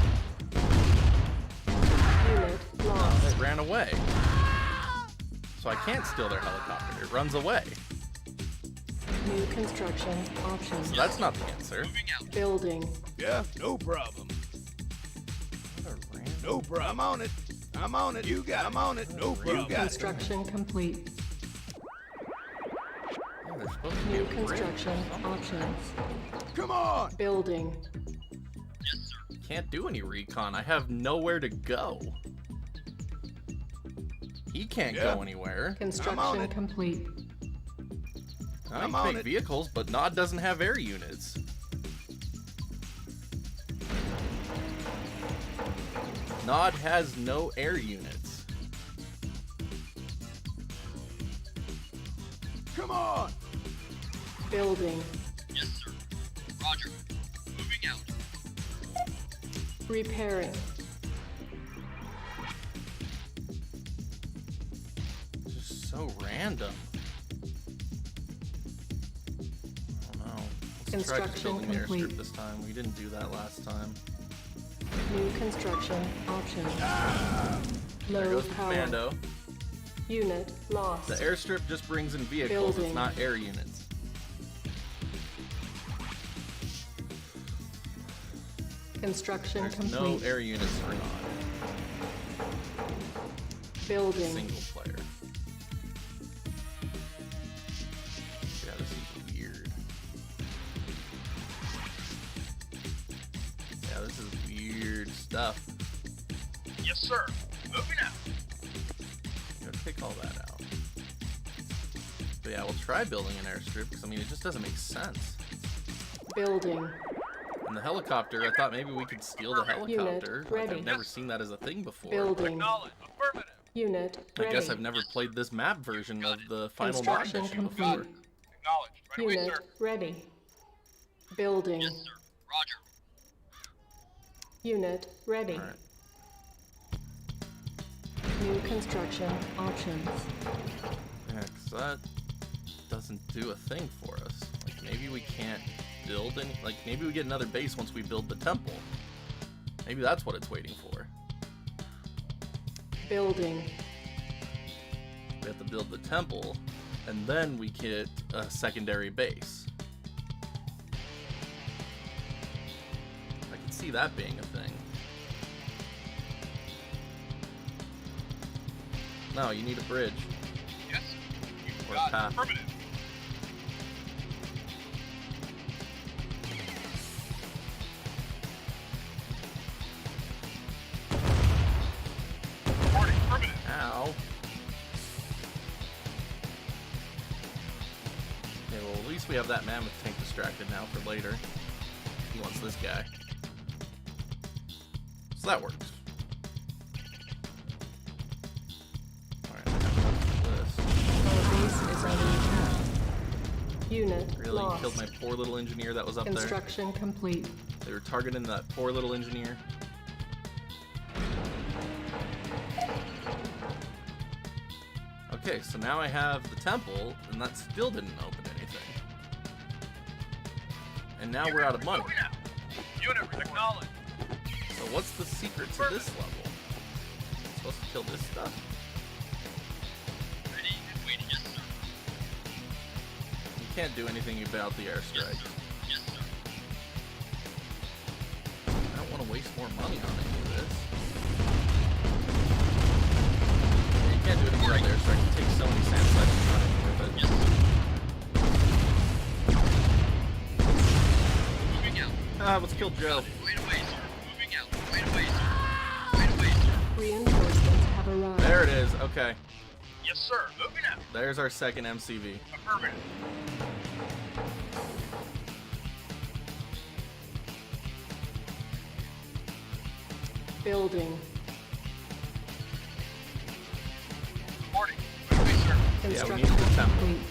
Unit lost. It ran away. So I can't steal their helicopter. It runs away. New construction options. So that's not the answer. Building. Yeah, no problem. No problem. I'm on it. I'm on it. You got it. I'm on it. No problem. You got it. Construction complete. Yeah, there's supposed to be New a bridge. construction options. Come on. Building. Can't do any recon. I have nowhere to go. He can't go anywhere. Construction complete. I can make vehicles, but Nod doesn't have air units. Nod has no air units. Come on. Building. Yes, sir. Roger. Moving out. Repairing. Just so random. I don't know. Let's try just Construction building the complete. airstrip this time. We didn't do that last time. New construction options. There Low goes the power. commando. Unit lost. The airstrip just brings in vehicles. Building. It's not air units. Construction There's complete. no air units for Nod. Building. Single player. stuff. Yes, sir. Moving out. Gotta take all that out. But yeah, we'll try building an airstrip, because I mean, it just doesn't make sense. Building. And the helicopter, I thought maybe we could steal the helicopter. Unit Like, ready. I've never seen that as a thing before. Building. Acknowledge. Affirmative. Unit I ready. guess I've never played this map version of the final mod Construction mission complete. before. Acknowledged. Right away, Unit sir. ready. Building. Yes, sir. Roger. Unit ready. Alright. New construction options. Yeah, 'cause that doesn't do a thing for us. Like, maybe we can't build any... Like, maybe we get another base once we build the temple. Maybe that's what it's waiting for. Building. We have to build the temple, and then we get a secondary base. I can see that being a thing. No, you need a bridge. Yes. Or a Got it. path. Affirmative. Reporting. Affirmative. Ow. Okay, well, at least we have that mammoth tank distracted now for later. He wants this guy. So that works. Alright, Our base is under attack. Unit really lost. killed my poor little engineer that was up there. Construction complete. They were targeting that poor little engineer. Okay, so now I have the temple, and that still didn't open anything. And now we're out of money. Unit acknowledged. So what's the secret to this level? I'm supposed to kill this stuff? Ready and waiting. Yes, sir. You can't do anything about the airstrike. Yes, sir. I don't want to waste more money on any of this. Yeah, you can't do anything about the airstrike. It takes so many sand sites to run it with it. Moving out. Ah, let's kill Joe. Wait away, sir. Moving out. Wait away, sir. Wait away, sir. Reinforcements have arrived. There it is. Okay. Yes, sir. Moving out. There's our second MCV. Affirmative. Building. Reporting. Wait away, sir. Yeah, we Construction need the temple. complete.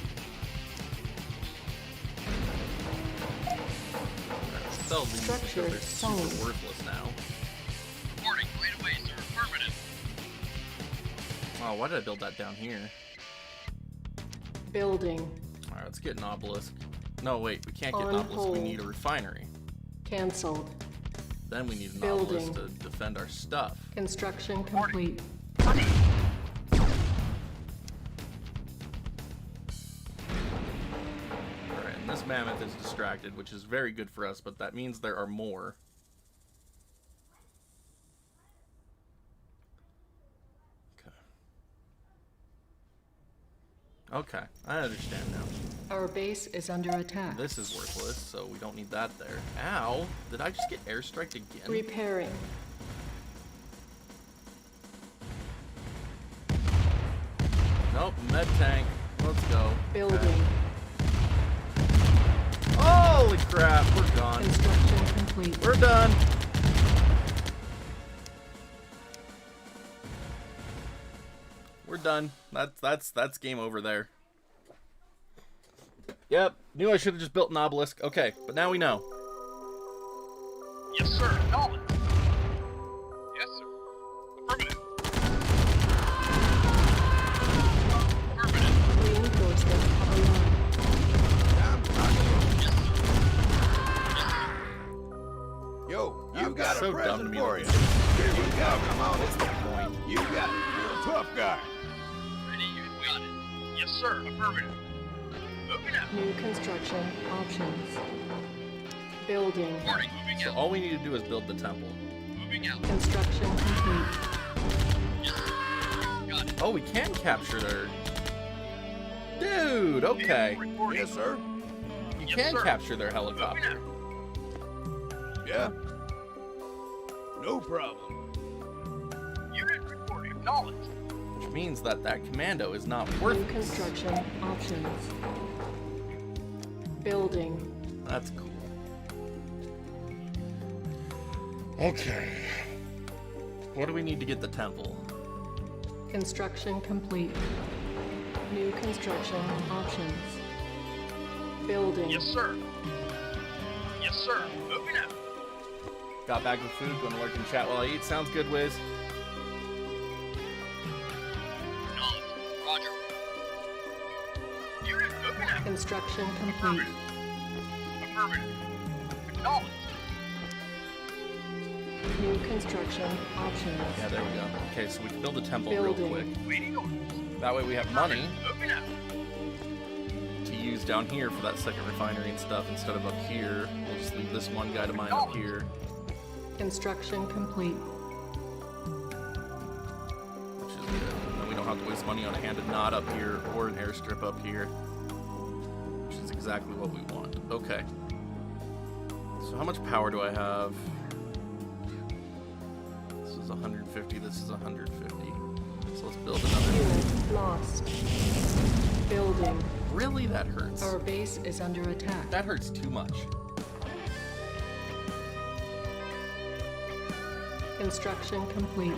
Sell these because Structure they're super sold. worthless now. Reporting. Wait away, sir. Affirmative. Oh, why did I build that down here? Building. Alright, let's get an obelisk. No, wait, we can't get an On obelisk. We hold. need a refinery. Cancelled. Then we need an Building. obelisk to defend our stuff. Construction complete. Alright, and this mammoth is distracted, which is very good for us, but that means there are more. Okay, I understand now. Our base is under attack. This is worthless, so we don't need that there. Ow! Did I just get airstriked again? Repairing. Nope, med tank. Let's go. Building. Okay. Holy crap, we're gone. Construction complete. We're done. We're done. That's game over there. Yep, knew I should have just built an obelisk. Okay, but now we know. Yes, sir. Acknowledged. Yes, sir. Affirmative. Affirmative. Reinforcements have arrived. Yes, sir. Yo, you got so a dumb to present me for to you. do Here you go. Come on. What's the point? You got it. You're a tough guy. Ready and waiting. Yes, sir. Affirmative. Moving out. New construction options. Building. Reporting. Moving So out. all we need to do is build the temple. Moving out. Construction complete. Yes, sir. Got it. Oh, we can capture their... Dude, okay. Reporting. Yes, sir. You Yes, can sir. capture their helicopter. Yeah. No problem. Unit report acknowledged. Which means that commando is not worth New it. construction options. Building. That's cool. Okay. What do we need to get the temple? Construction complete. New construction options. Building. Yes, sir. Yes, sir. Moving out. Got back with food, going to lurk in chat while I eat. Sounds good, Wiz. Roger. Unit moving out. Construction complete. Affirmative. Acknowledged. New construction options. Yeah, there we go. Okay, so we can build a temple Building. real quick. Waiting orders. That way we have money Moving out. to use down here for that second refinery and stuff instead of up here. We'll just leave this one guy to mine up here. Construction complete. Which is good. And we don't have to waste money on a handed knot up here or an airstrip up here. Which is exactly what we want. Okay. So how much power do I have? This is 150, this is 150. So let's build another. Unit lost. Building. Really? That hurts. Our base is under attack. That hurts too much. Construction complete.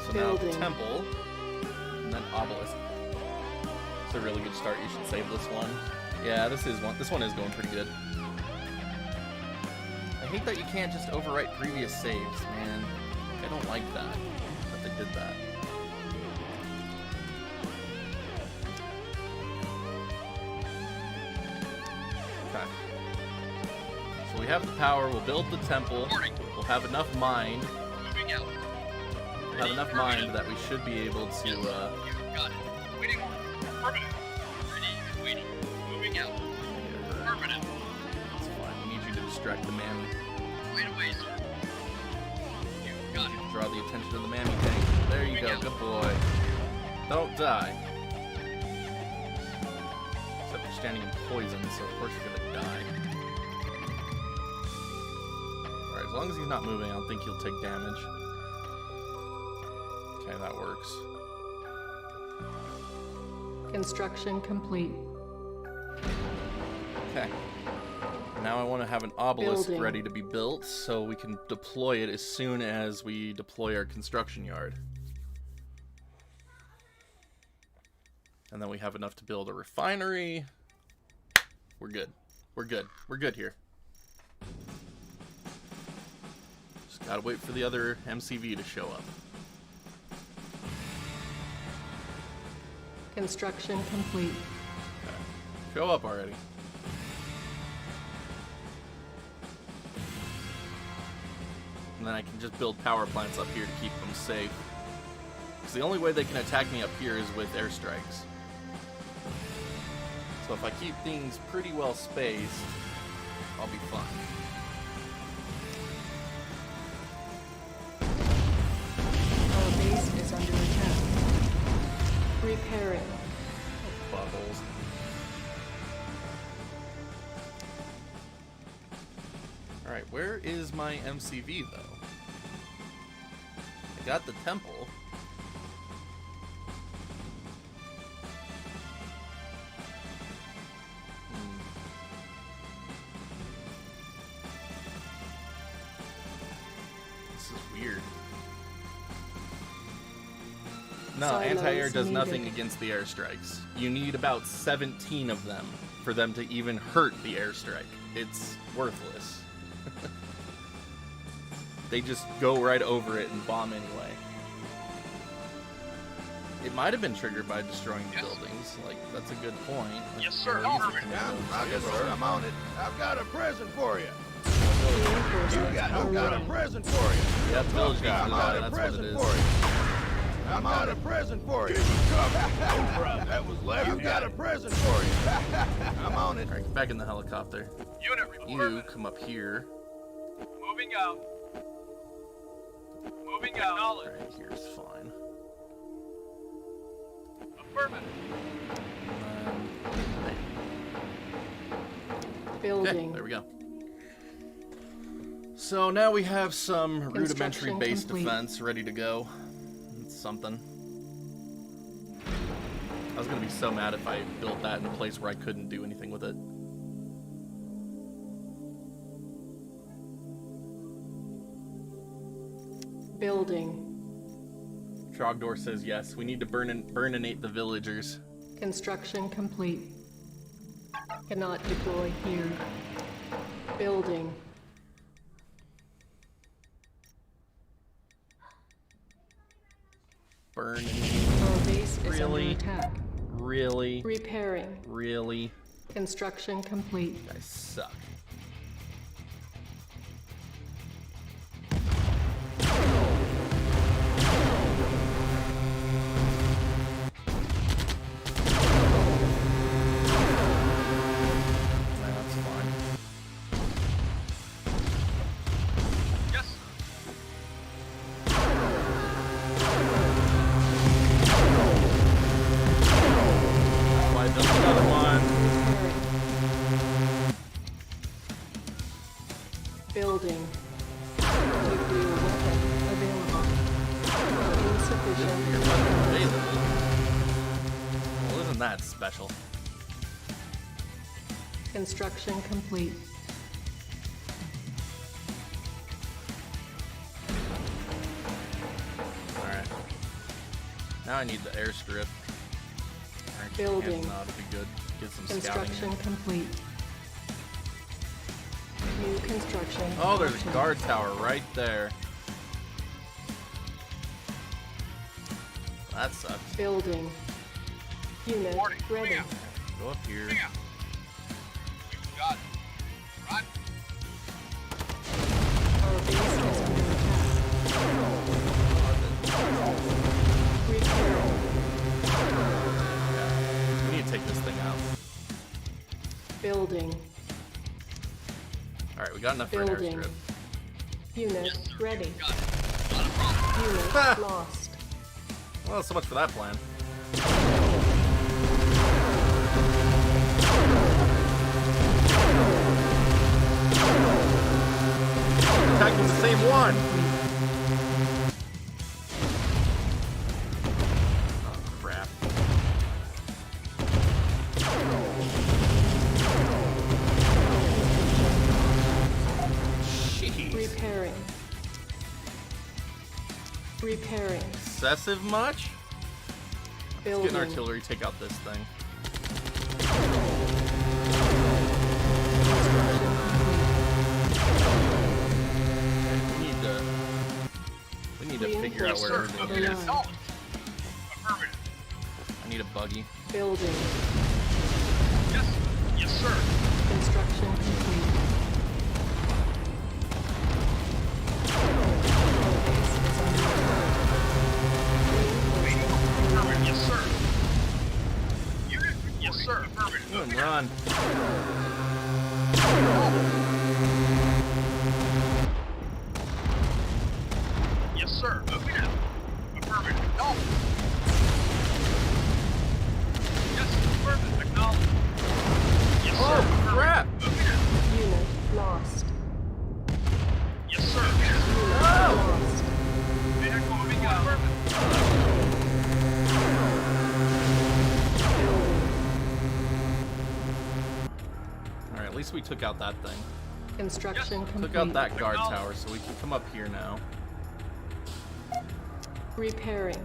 So Building. now temple, and then obelisk. It's a really good start. You should save this one. Yeah, this one is going pretty good. I hate that you can't just overwrite previous saves, man. I don't like that they did that. Okay. So we have the power. We'll build the temple. We'll have enough mind. Moving out. We'll have enough mind that we should be able to. Got it. Waiting order. Affirmative. Ready and waiting. Moving out. Affirmative. That's fine. We need you to distract the mammy. Wait away, sir. You got it. Draw the attention of the mammy tank. There you go. Good boy. Don't die. Except you're standing in poison, so of course you're gonna die. Alright, as long as he's not moving, I don't think he'll take damage. Okay, that works. Construction complete. Okay. Now I want to have an obelisk Building. ready to be built so we can deploy it as soon as we deploy our construction yard. And then we have enough to build a refinery. We're good. We're good. We're good here. Just gotta wait for the other MCV to show up. Construction complete. Okay. Show up already. And then I can just build power plants up here to keep them safe. Because the only way they can attack me up here is with airstrikes. So if I keep things pretty well spaced, I'll be fine. Our base is under attack. Repairing. Bubbles. Alright, where is my MCV though? I got the temple. This is weird. No, Silos anti-air does needed. nothing against the airstrikes. You need about 17 of them for them to even hurt the airstrike. It's worthless. They just go right over it and bomb anyway. It might have been triggered by destroying the buildings. Like, that's a good point. Yes, sir. Yeah, roger, sir. I'm on it. I've got a present for you. I've got a present for you. Yeah, the village needs to I'm do on that. a That's what it present is. for you. I'm on a present for you. No problem. That was left. I've got a present for you. I'm on it. Alright, get back in the helicopter. Unit You report. come up here. Moving out. Moving out. Acknowledged. Right here's fine. Affirmative. Okay, Building. there we go. So now we have some rudimentary Construction base complete. defense ready to go. It's something. I was gonna be so mad if I built that in a place where I couldn't do anything with it. Building. Trogdor says yes. We need to burninate the villagers. Construction complete. Cannot deploy here. Building. Burn. Our base is Really? under attack. Really? Repairing. Really? Construction complete. You guys suck. That's fine. Yes, That's why I built another one. Building. Nuclear weapon available. Insufficient. Available. Well, isn't that special? Construction complete. Alright. Now I need the airstrip. Building. Now it'll be good. Get some scouting Construction in. complete. New construction. Oh, there's a option. guard tower right there. That sucks. Building. Unit ready. Go up here. got it. Right. Our base is under attack. Repairing. We need to take this thing out. Building. Alright, we got enough for an Building. airstrip. Unit ready. Ha! Unit lost. Well, so much for that plan. Attacking the same one! Oh, crap. Jeez. Repairing. Repairing. Excessive much? Let's get Building. an artillery, take out this thing. We need to figure out where everything is. I need a buggy. Building. Yes, sir. Construction complete. Yes, sir. Unit. Yes, sir. Affirmative. Go and run. Yes, sir. Moving out. Affirmative. No. Yes, affirmative. Acknowledge. Yes, sir. Oh, crap! Unit lost. Yes, sir. Unit lost. Vehicle moving out. Affirmative. Alright, at least we took out that thing. Construction complete. Took out that guard tower, so we can come up here now. Repairing.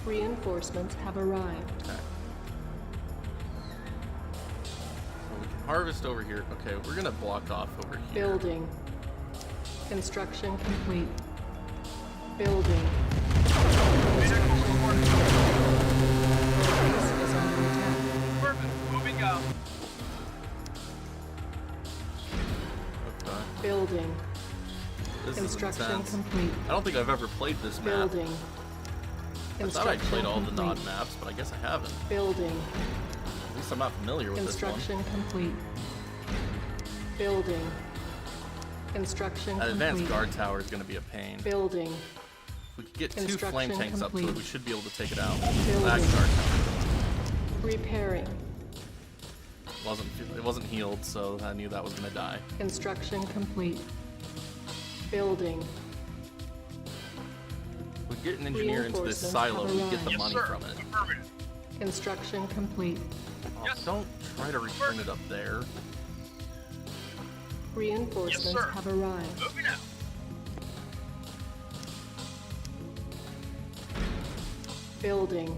Reinforcements have arrived. Okay. So we can harvest over here. Okay, we're gonna block off over here. Building. Construction complete. Building. Affirmative. Moving out. Okay. Building. This is Construction intense. complete. I don't think I've ever played this map. Building. I thought I'd played all the complete. nod maps, but I guess I haven't. Building. At least I'm not familiar with this one. Construction complete. Building. Construction That complete. advanced guard tower is going to be a pain. Building. If we could get 2 Construction flame tanks up to it, complete. we should be able to take it out. Building. That guard tower Repairing. it wasn't healed, so I knew that was going to die. Construction complete. Building. We get an engineer into this silo, we get the money from it. Construction complete. Oh, don't try to return it up there. Reinforcements have arrived. Building.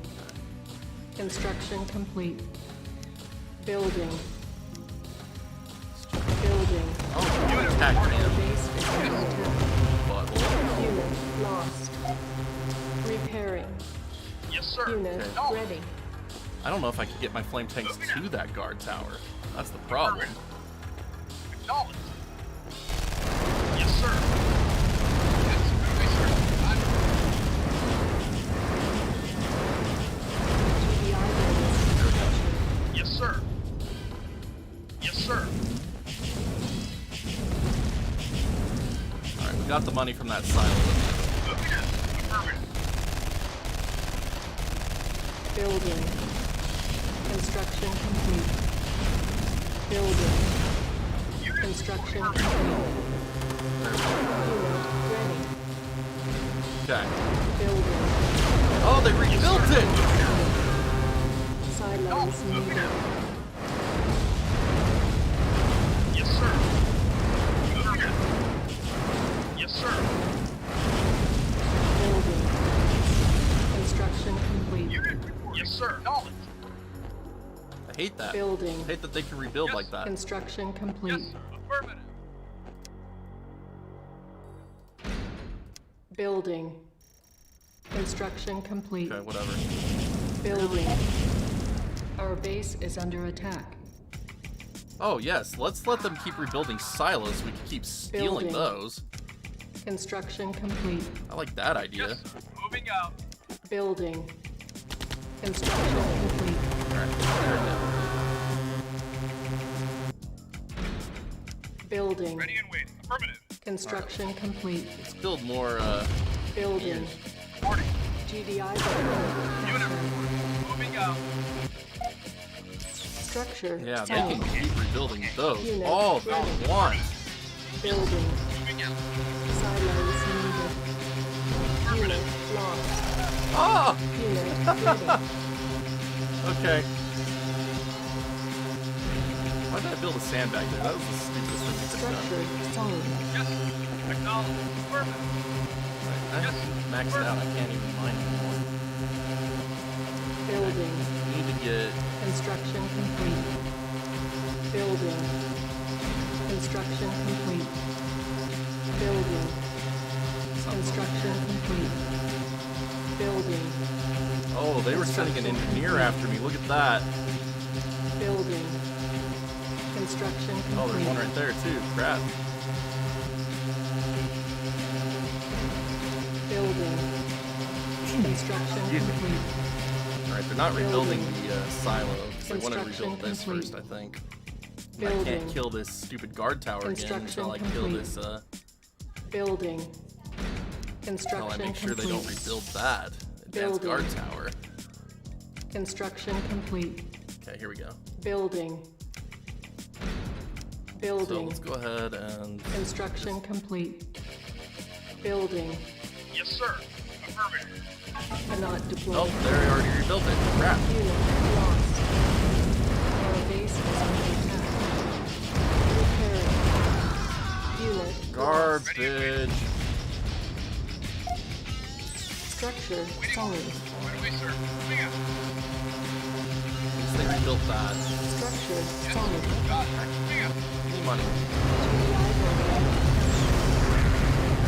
Construction complete. Building. Building. Oh, you attacked him. Base is under attack. Butthole. Unit lost. Repairing. Yes, sir. Unit Okay. ready. I don't know if I could get my flame tanks to that guard tower. That's the problem. Acknowledged. Yes, sir. Yes, moving, sir. Yes, sir. Yes, sir. Alright, we got the money from that silo. Building. Construction complete. Building. Construction complete. Unit ready. Okay. Building. Oh, they rebuilt it! Silos needed. Yes, sir. Yes, sir. Building. Construction complete. Yes, sir. Knowledge. I hate that. Building. I hate that they can rebuild like that. Construction complete. Affirmative. Building. Construction complete. Okay, whatever. Building. Our base is under attack. Oh, yes. Let's let them keep rebuilding silos. We can keep stealing Building. those. Construction complete. I like that idea. Moving out. Building. Construction complete. Alright, there it is. Building. Ready and waiting. Affirmative. Construction complete. Let's build more, Building. GDI Unit moving out. Structure. Yeah, they solid. can keep rebuilding those. Unit All ready. at once. Building. Moving out. Silos needed. Unit lost. Ah! Unit ready. Okay. Why did I build a sandbag there? That was the stupidest thing we could have Structure done. solid. Yes. Acknowledged. Affirmative. I maxed it out. I can't even mine anymore. Building. Need to get... Construction complete. Building. Construction complete. Building. Construction complete. Building. Oh, they were sending an engineer after me. Look at that. Building. Construction complete. Oh, there's one right there too. Crap. Building. Construction complete. Alright, they're not rebuilding the silo. So they want to Construction rebuild this complete. first, I think. I Building. can't kill this stupid guard tower again Construction until I kill complete. this, Building. until Construction I make sure complete. they don't rebuild that advanced Building. guard tower. Construction complete. Okay, here we go. Building. So Building. let's go ahead and... Construction complete. Building. Yes, sir. Affirmative. Cannot deploy. Oh, they already rebuilt it. Crap. Unit lost. Our base is under attack. Repairing. Unit Garbage. Structure solid. Away, sir. Moving out. They rebuilt that. Structure solid. Moving out. Any money.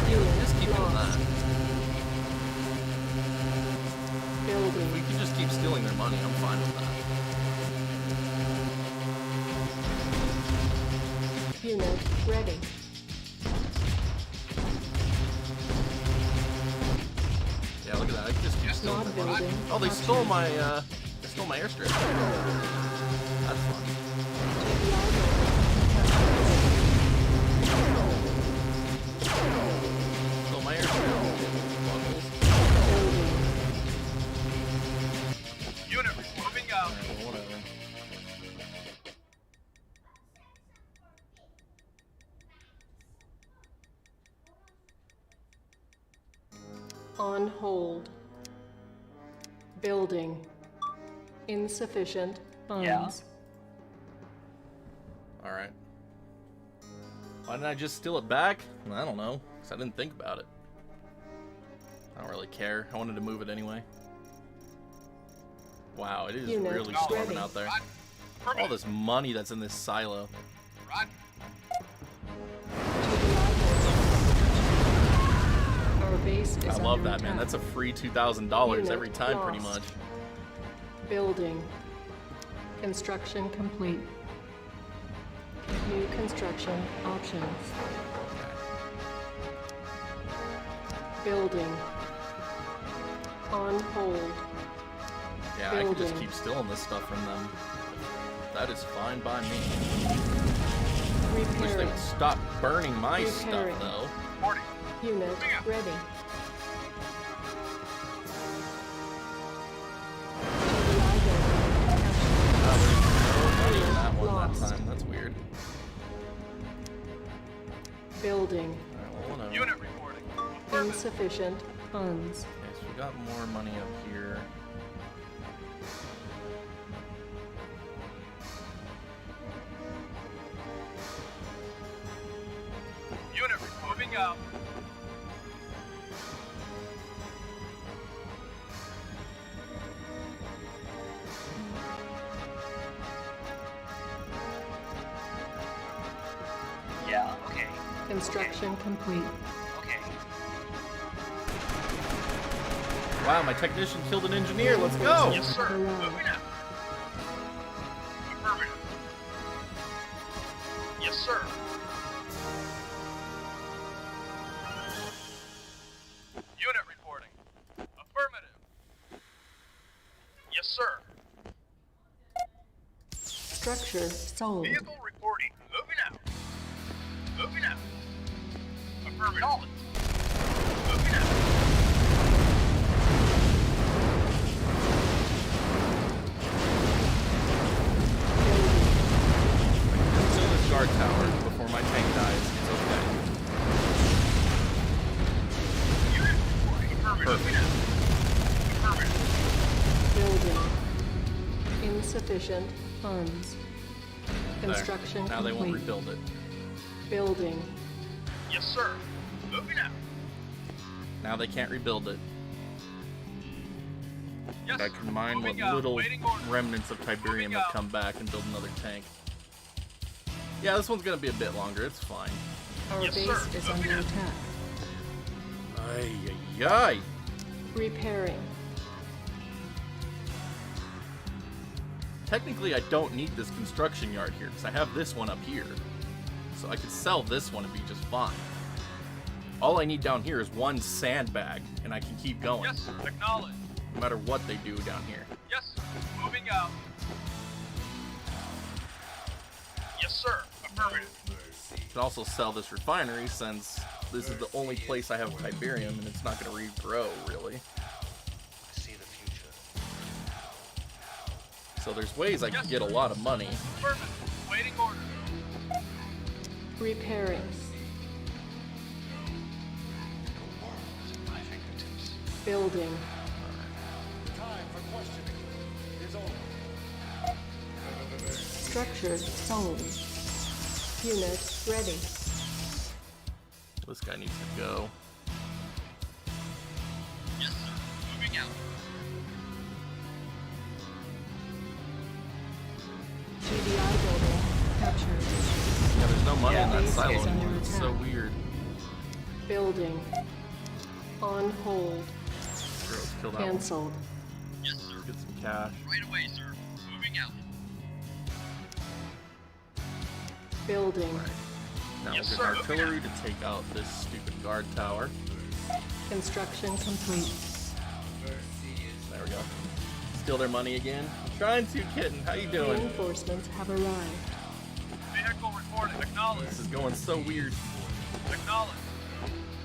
Unit Just keep doing lost. that. Building. We can just keep stealing their money. I'm fine with that. Unit ready. Yeah, look at that. I can just keep stealing Not their money. building. Oh, they stole my airstrip. That's fun. Stole my airstrip. Buggles. Unit moving out. Alright, well, whatever. On hold. Building. Insufficient funds. Alright. Why didn't I just steal it back? I don't know, because I didn't think about it. I don't really care. I wanted to move it anyway. Wow, it is Unit really ready. storming out there. All this money that's in this silo. Our base is I love under that, man. attack. That's a free $2,000 Unit every time, pretty lost. much. Building. Construction complete. New construction options. Building. On hold. Yeah, I could just Building. keep stealing this stuff from them. That is fine by me. Wish they Repairing. would stop burning my Repairing. stuff, though. Unit ready. Oh, there's no money in that one Lost. that time. That's weird. Building. Alright, well, whatever. Unit reporting. Insufficient funds. Okay, so we got more money up here. Unit moving out. Yeah, okay. Construction complete. Okay. Wow, my technician killed an engineer. Let's go! Yes, sir. Arrived. Moving out. Affirmative. Yes, sir. Unit reporting. Affirmative. Yes, sir. Structure sold. Vehicle reporting. Moving out. Moving out. Affirmative. Moving out. Kill this guard tower before my tank dies. It's okay. Unit reporting. Affirmative. Affirmative. Building. Insufficient funds. Construction There. Now they won't complete. rebuild it. Building. Yes, sir. Moving out. Now they can't rebuild it. Yes, I sir. can mine what Moving out. little Waiting order. remnants of Tiberium Moving have out. come back and build another tank. Yeah, this one's gonna be a bit longer. It's fine. Our Yes, base sir. is Moving under out. attack. Ay, ay, ay. Repairing. Technically, I don't need this construction yard here because I have this one up here. So I could sell this one and be just fine. All I need down here is one sandbag, and I can keep going. Yes, sir. Acknowledge. No matter what they do down here. Yes, sir. Moving out. Yes, sir. Affirmative. I can also sell this refinery since this is the only place I have Tiberium and it's not going to regrow, really. I see the future. So there's ways I Yes, can get a sir. lot of money. Affirmative. Waiting order. Repairing. Building. Structure sold. Unit ready. This guy needs to go. Yes, sir. Moving out. GDI building captured. Yeah, there's no money in that Base silo is under anymore. It's so attack. weird. Building. On hold. Sure, let's kill that one. Cancelled. Yes, sir. Get some cash. Right away, sir. Moving out. Building. Now Yes, we'll sir. get artillery to take out this stupid guard tower. Construction complete. There we go. Steal their money again. I'm trying to, kitten. How you doing? Reinforcements have arrived. Vehicle reporting. Acknowledge. This is going so weird. Acknowledge.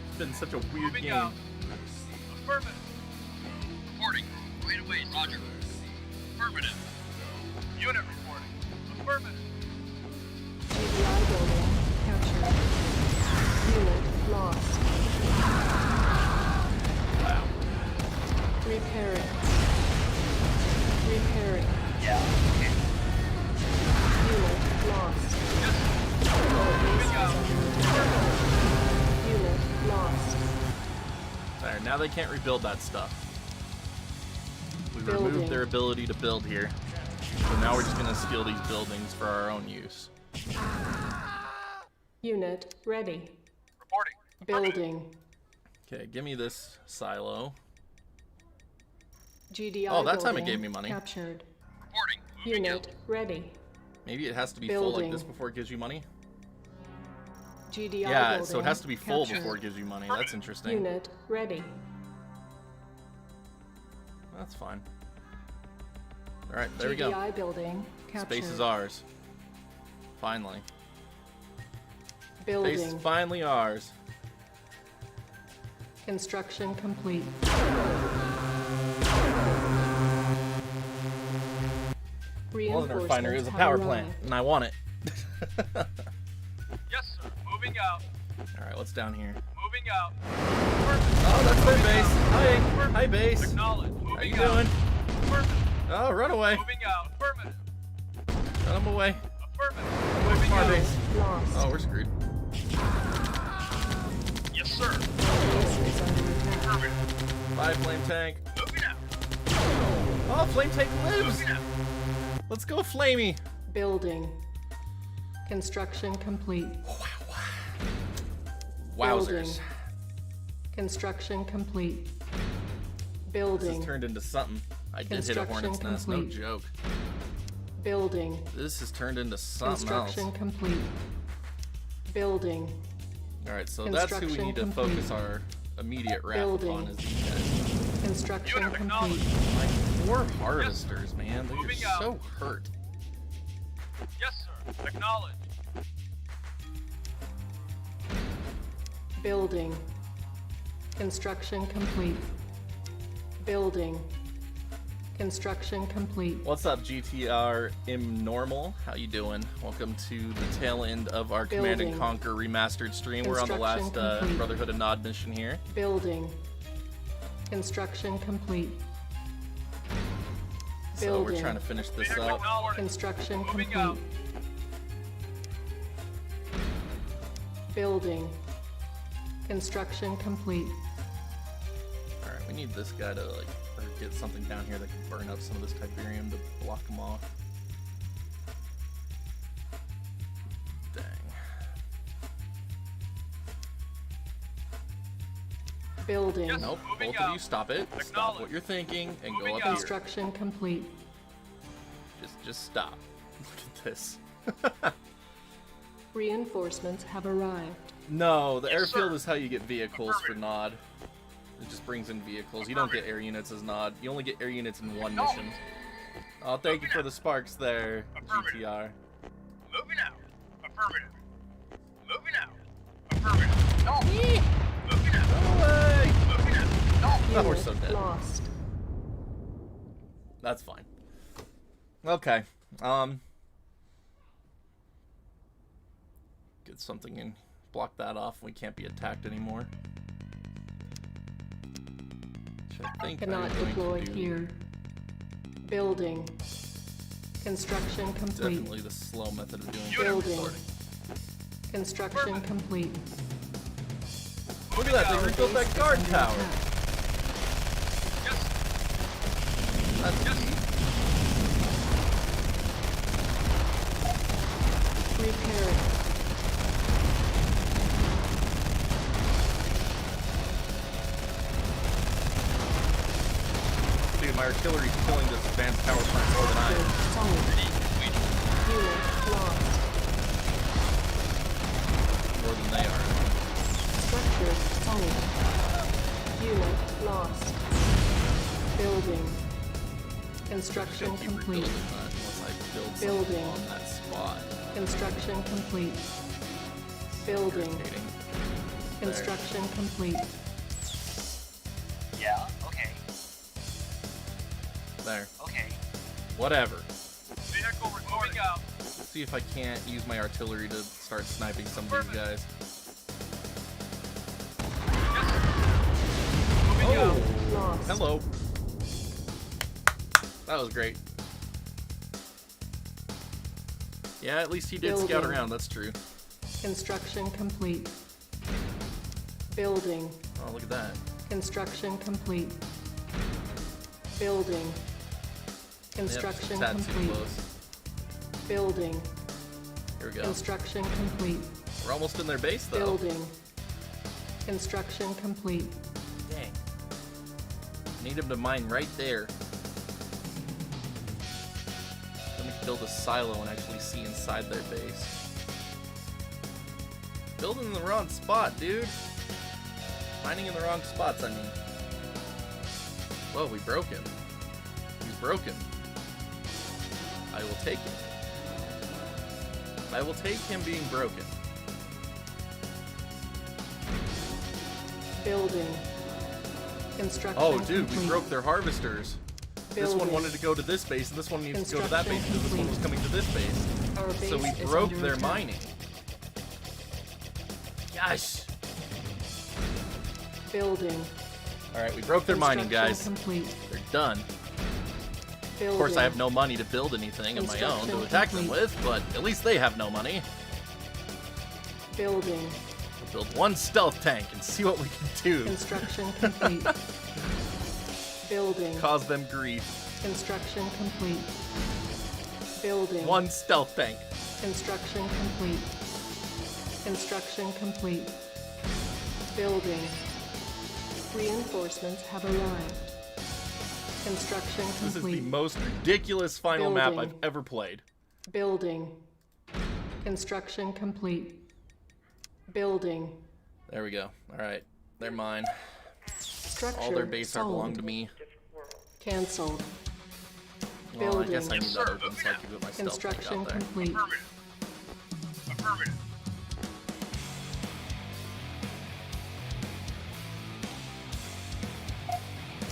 It's been such a weird Moving game. out. Affirmative. Reporting. Right away, Roger. Affirmative. Unit reporting. Affirmative. GDI building captured. Unit lost. Wow. Now they can't rebuild that stuff. We Building. removed their ability to build here. So now we're just going to steal these buildings for our own use. Unit ready. Reporting. Building. Okay, give me this silo. GDI Oh, that time it building gave me money. Captured. Reporting. Moving Unit ready. Maybe it has to be full like Building. this before it gives you money? GDI Yeah, building so it has to be full captured. before it gives you money. That's interesting. Unit ready. That's fine. Alright, there we go. GDI building captured. Space is ours. Finally. Building. Space is finally ours. Construction complete. Wasn't a refinery, it was a power plant, and I want it. Yes, sir. Moving out. Alright, what's down here? Moving out. Oh, that's their base. Hi, hi base. Acknowledge. How Moving you out. doing? Affirmative. Oh, run away. Moving out. Affirmative. Run them away. Affirmative. Away Moving from our out. base. Lost. Oh, we're screwed. Yes, sir. Base is under attack. Affirmative. Bye, flame tank. Moving out. Oh, flame tank lives. Moving out. Let's go, Flamey. Building. Construction complete. Wowzers. Building. Construction complete. This Building. has turned into something. I did hit a Construction hornet's nest, no complete. joke. Building. This has turned into something else. Construction complete. Building. Alright, so that's who we need to Construction focus our immediate wrath Building. upon is these guys. Construction Unit complete. Like, 4 harvesters, man. They're Moving just out. so hurt. Yes, sir. Acknowledge. Building. Construction complete. Building. Construction complete. What's up, GTR Normal? How you doing? Welcome to the tail end of our Command and Building. Conquer Remastered stream. We're on the last Construction complete. Brotherhood of Nod mission here. Building. Construction complete. So Building. we're trying to finish this up. Construction Moving complete. out. Building. Construction complete. Alright, we need this guy to like or get something down here that can burn up some of this Tiberium to block him off. Dang. Building. Yes. Nope, Moving both of you out. stop it. Stop Acknowledge. what you're thinking and Moving go up out. here. Construction complete. Just stop. Look at this. Reinforcements have arrived. No, the Yes, airfield sir. is how you get vehicles for Nod. It just brings in vehicles. You don't get air units as Nod. You only get air units in one mission. Oh, thank you for the sparks there, GTR. Moving out. Affirmative. Moving out. Affirmative. No. Moving out. Go away! Moving out. No. Oh, we're Unit so dead. lost. That's fine. Okay. Get something in. Block that off. We can't be attacked anymore. Which I think Cannot I'm going deploy to do. here. Building. Construction complete. Definitely the slow method of doing Building. reporting. Construction complete. Look at that, they rebuilt that guard tower. Yes. That's Yes. Repairing. Dude, my artillery's killing this advanced power plant more than I am. Solid. Unit lost. More than they are. Structure solid. Unit lost. Building. Construction Keep complete. rebuilding that unless I build something Building. on that spot. Construction complete. Building. Irritating. Construction complete. Yeah. Okay. There. Okay. Whatever. Vehicle reporting out. See if I can't use my artillery to start sniping some of these guys. Moving out. Lost. Hello. That was great. Yeah, at least he did scout Building. around, that's true. Construction complete. Building. Oh, look at that. Construction complete. Building. Construction Yep, that's too complete. close. Building. Here we go. Construction complete. We're almost in their base, though. Building. Construction complete. Dang. Need him to mine right there. Let me build a silo and actually see inside their base. Building in the wrong spot, dude. Mining in the wrong spots, I mean. Whoa, we broke him. He's broken. I will take him. I will take him being broken. Building. Construction Oh, dude, complete. we broke their harvesters. This one Building. wanted to go to this base, and this one needs to go to that base because this one was coming to this base. Our So we base is broke under their attack. mining. Gosh. Building. Alright, we broke their mining, guys. Construction complete. They're done. Building. Of course, I have no money to build anything of my own to attack them with, but at least they have no money. Building. We'll build one stealth tank and see what we can do. Construction complete. Building. Cause them grief. Construction complete. Building. One stealth tank. Construction complete. Construction complete. Building. Reinforcements have arrived. Construction This is the complete. most ridiculous final map I've Building. ever played. Building. Construction complete. Building. There we go. Alright, they're mine. Structure All their base are sold. belong to me. Cancelled. Well, Building. I guess I need that open so I can put my stealth tank Construction out there. complete. Affirmative.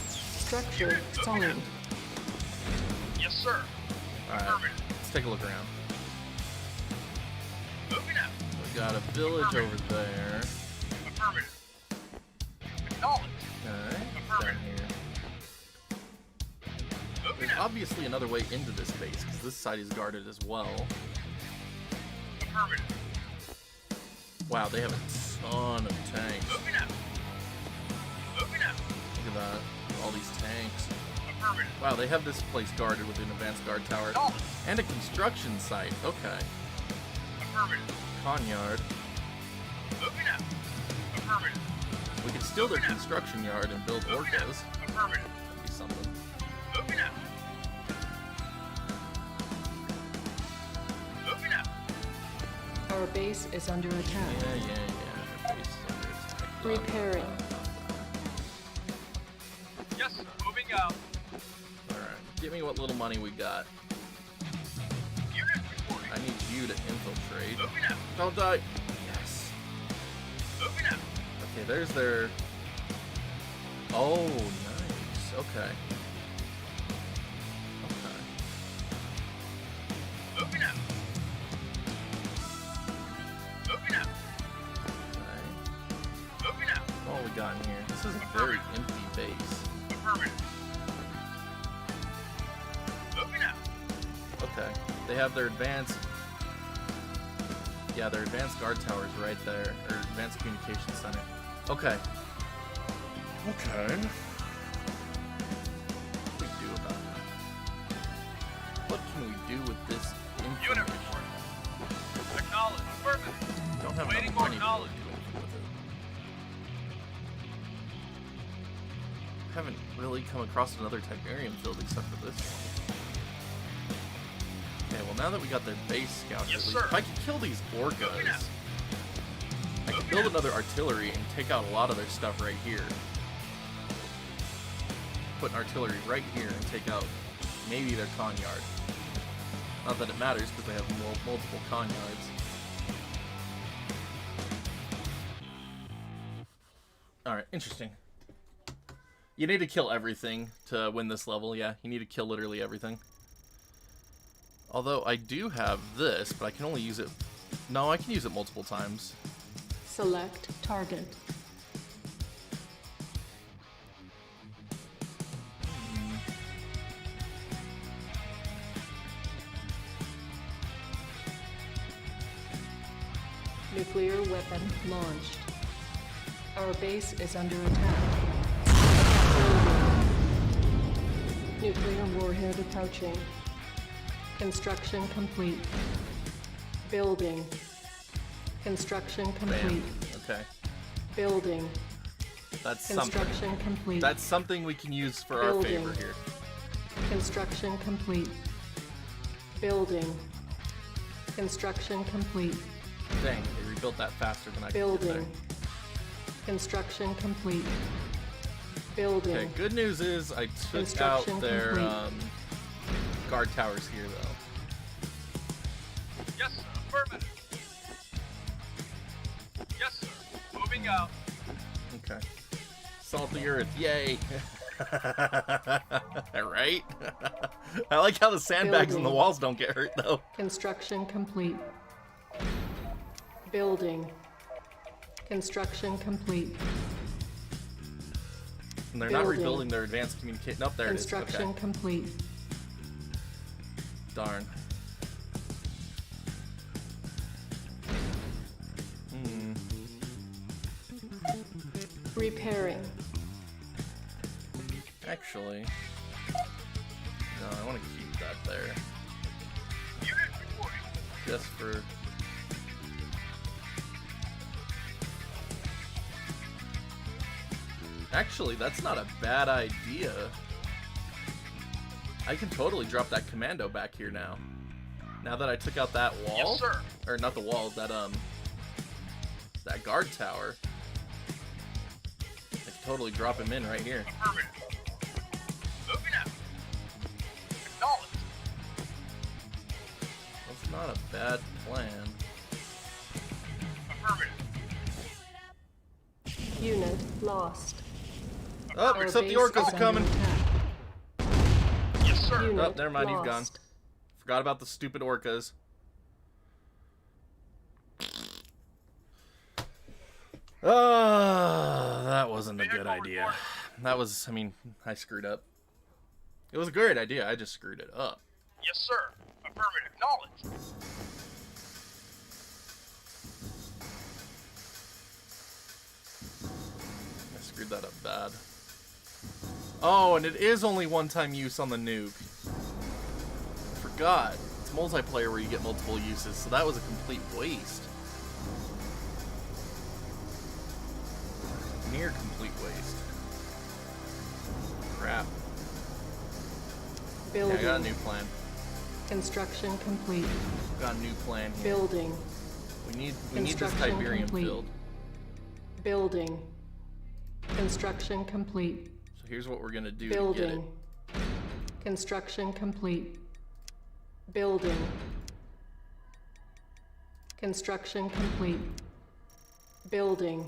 Structure sold. Yes, sir. Alright, let's take a look around. Moving out. We got a village over there. Affirmative. Acknowledged. Alright, down here. There's obviously another way into this base, because this side is guarded as well. Affirmative. Wow, they have a ton of tanks. Moving out. Moving out. Look at that. All these tanks. Affirmative. Wow, they have this place guarded with an advanced guard tower. And a construction site. Okay. Affirmative. Con yard. Moving out. Affirmative. We could steal their construction yard and build orcas. Affirmative. That'd be something. Moving out. Moving out. Our base is under attack. Yeah. Their base is under attack. Repairing. Yes, moving out. Alright, give me what little money we got. Unit reporting. I need you to infiltrate. Moving out. Don't die. Yes. Moving out. Okay, there's their... Oh, nice. Okay. Okay. Moving out. Moving out. Okay. Moving out. What we got in here? This is a very empty base. Affirmative. Moving out. Okay. They have their advanced... Yeah, their advanced guard tower is right there. Or advanced communication center. Okay. Okay. What do we do about that? What can we do with this Unit information? report. Acknowledged. Affirmative. Don't have Waiting enough for money to really knowledge. do anything with it. Haven't really come across another Tiberium build except for this one. Okay, well now that we got their base scouted, Yes, at least, sir. if I could kill these orcas, I could build another artillery and take out a lot of their stuff right here. Put an artillery right here and take out maybe their con yard. Not that it matters because they have multiple con yards. Alright, interesting. You need to kill everything to win this level, yeah. You need to kill literally everything. Although I do have this, but I can only use it... No, I can use it multiple times. Select target. Nuclear weapon launched. Our base is under attack. Nuclear warhead approaching. Construction complete. Building. Construction complete. Okay. Building. That's Construction something. complete. That's something we can use for Building. our favor here. Construction complete. Building. Construction complete. Dang, they rebuilt that faster than I could Building. get there. Construction complete. Building. Okay, good news is I took Construction out their complete. guard towers here, though. Yes, sir. Affirmative. Yes, sir. Moving out. Okay. Salt the earth, yay! Right? I like how the sandbags and the Building. walls don't get hurt, though. Construction complete. Building. Construction complete. And they're not Building. rebuilding their advanced communication. Nope, there it is. Construction Okay. complete. Darn. Repairing. Actually, no, I want to keep that there. Just for... Actually, that's not a bad idea. I can totally drop that commando back here now. Now that I took out that wall. Yes, sir. Or not the wall, that guard tower. I can totally drop him in right here. Affirmative. Moving out. Acknowledged. That's not a bad plan. Affirmative. Unit lost. Oh, Our except the base orcas is are coming. under attack. Yes, sir. Unit Oh, never mind, he's gone. lost. Forgot about the stupid orcas. That wasn't a good idea. That was, I mean, I screwed up. It was a great idea, I just screwed it up. Yes, sir. Affirmative. Acknowledged. I screwed that up bad. Oh, and it is only one-time use on the nuke. I forgot. It's multiplayer where you get multiple uses, so that was a complete waste. Near complete waste. Crap. Yeah, Building. I got a new plan. Construction complete. Got a new plan here. Building. We need this Construction Tiberium complete. filled. Building. Construction complete. So here's what we're gonna do to get it. Building. Construction complete. Building. Construction complete. Building.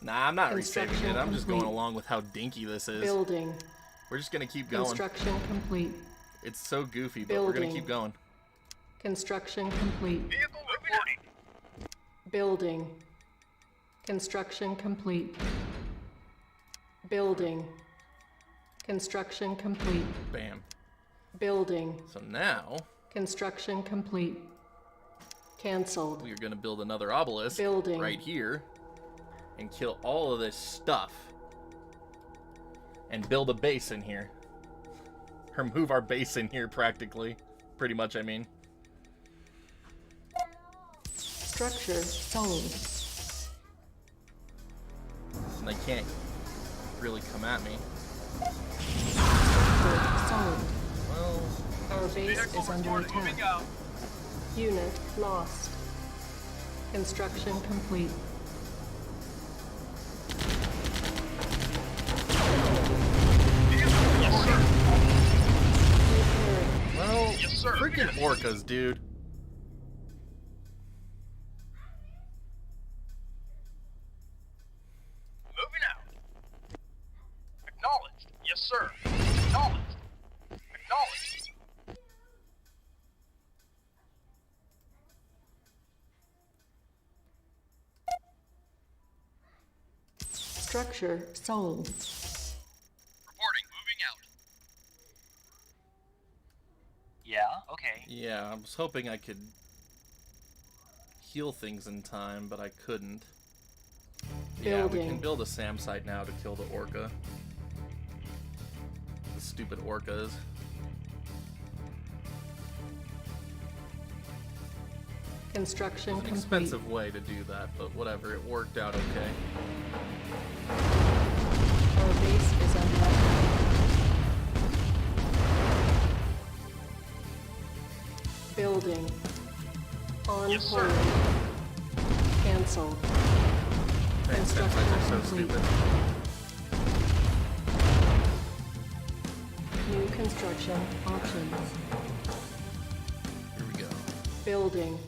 Nah, I'm not resaving Construction it. I'm just going complete. along with how dinky this is. Building. We're just gonna keep going. Construction complete. It's so goofy, but we're gonna Building. keep going. Construction complete. Vehicle reporting. Building. Construction complete. Building. Construction complete. Bam. Building. So now Construction complete. Cancelled. we are gonna build another obelisk Building. right here and kill all of this stuff and build a base in here. Or move our base in here practically. Pretty much, I mean. Structure sold. And they can't really come at me. Structure sold. Well, Our base Vehicle is under reporting. Moving attack. out. Unit lost. Construction complete. Yes, sir. Repairing. well, Yes, sir. freaking orcas, dude. Moving out. Acknowledged. Yes, sir. Acknowledged. Acknowledged. Structure sold. Reporting. Moving out. Yeah, okay. Yeah, I was hoping I could heal things in time, but I couldn't. Yeah, we can Building. build a SAM site now to kill the orca. The stupid orcas. Construction It's an complete. expensive way to do that, but whatever, it worked out okay. Our base is under attack. Building. On Yes, hold. sir. Cancel. Thanks, guys, are so stupid. New construction options. Here we go. Building.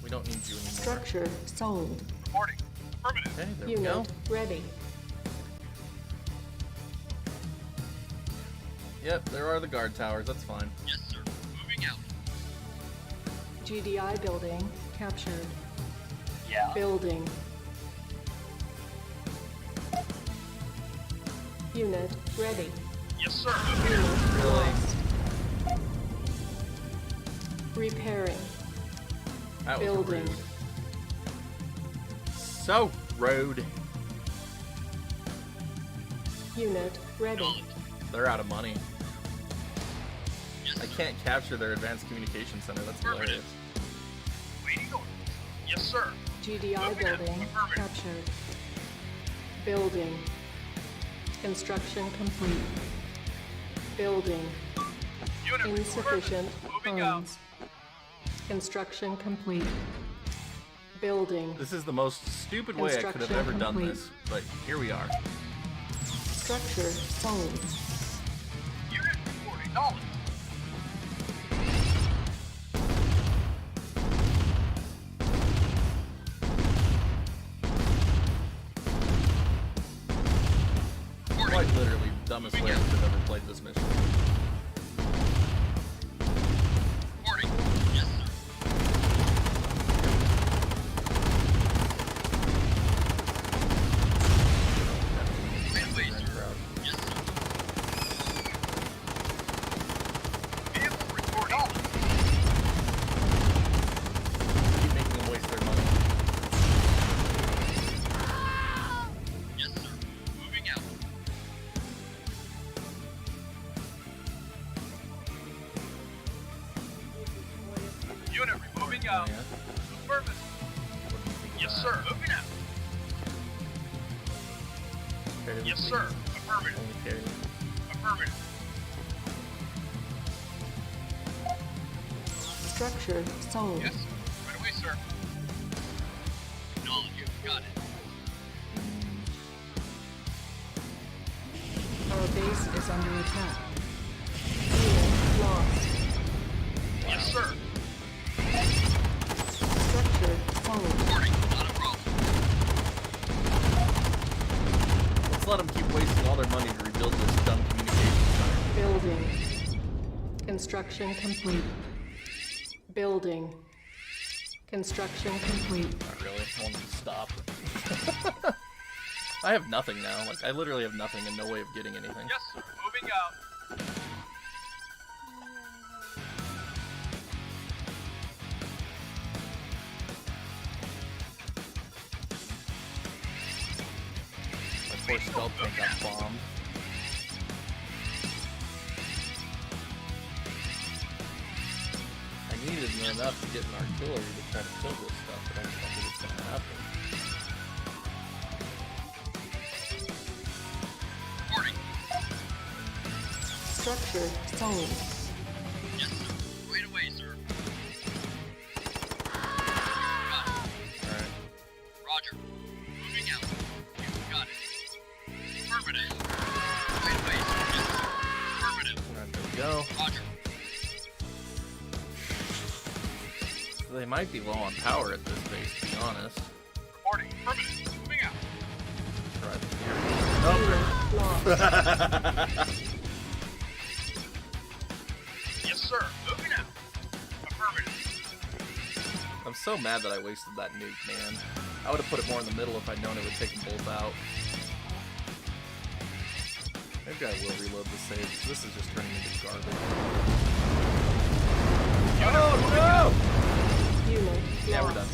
We don't need you anymore. Structure sold. Reporting. Affirmative. Okay, there we Unit go. ready. Yep, there are the guard towers, that's fine. Yes, sir. Moving out. GDI building captured. Yeah. Building. Unit ready. Yes, sir. Unit lost. Repairing. That was Building. rude. So rude. Unit ready. They're out of money. I can't capture their advanced communication center. That's hilarious. Waiting order. Yes, sir. GDI building captured. Building. Construction complete. Building. Unit Insufficient moving out. funds. Construction complete. Building. This is the most stupid way I could have ever done this, but here we are. Structure sold. Unit reporting. Knowledge. Quite literally the dumbest way I could have ever played this mission. Reporting. Yes, sir. Right away, sir. Yes, sir. Vehicle reporting. Keep making them waste their money. Yes, sir. Moving out. Unit moving out. Affirmative. Yes, sir. Moving out. Yes, sir. Affirmative. Okay. Affirmative. Structure sold. Yes, sir. Right away, sir. Knowledge, you got it. Our base is under attack. Unit lost. Yes, sir. Structure sold. Reporting. Not a problem. Let's let them keep wasting all their money to rebuild this dumb communication center. Building. Construction complete. Building. Construction complete. Not really. I want them to stop. I have nothing now. Like, I literally have nothing and no way of getting anything. Yes, sir. Moving out. My poor stealth tank got bombed. I needed enough to get an artillery to try to kill this stuff, but I don't think it's gonna happen. Reporting. Structure sold. Yes, sir. Right away, sir. Alright. Roger. Moving out. You got it. Affirmative. Right away, sir. Yes, sir. Affirmative. Alright, there we go. Roger. So they might be low on power at this base, to be honest. Reporting. Affirmative. Moving out. Right Yes, sir. Moving out. Affirmative. I'm so mad that I wasted that nuke, man. I would have put it more in the middle if I'd known it would take them both out. Maybe I will reload the save, 'cause this is just turning into garbage. Oh no! Unit Yeah, we're lost. done.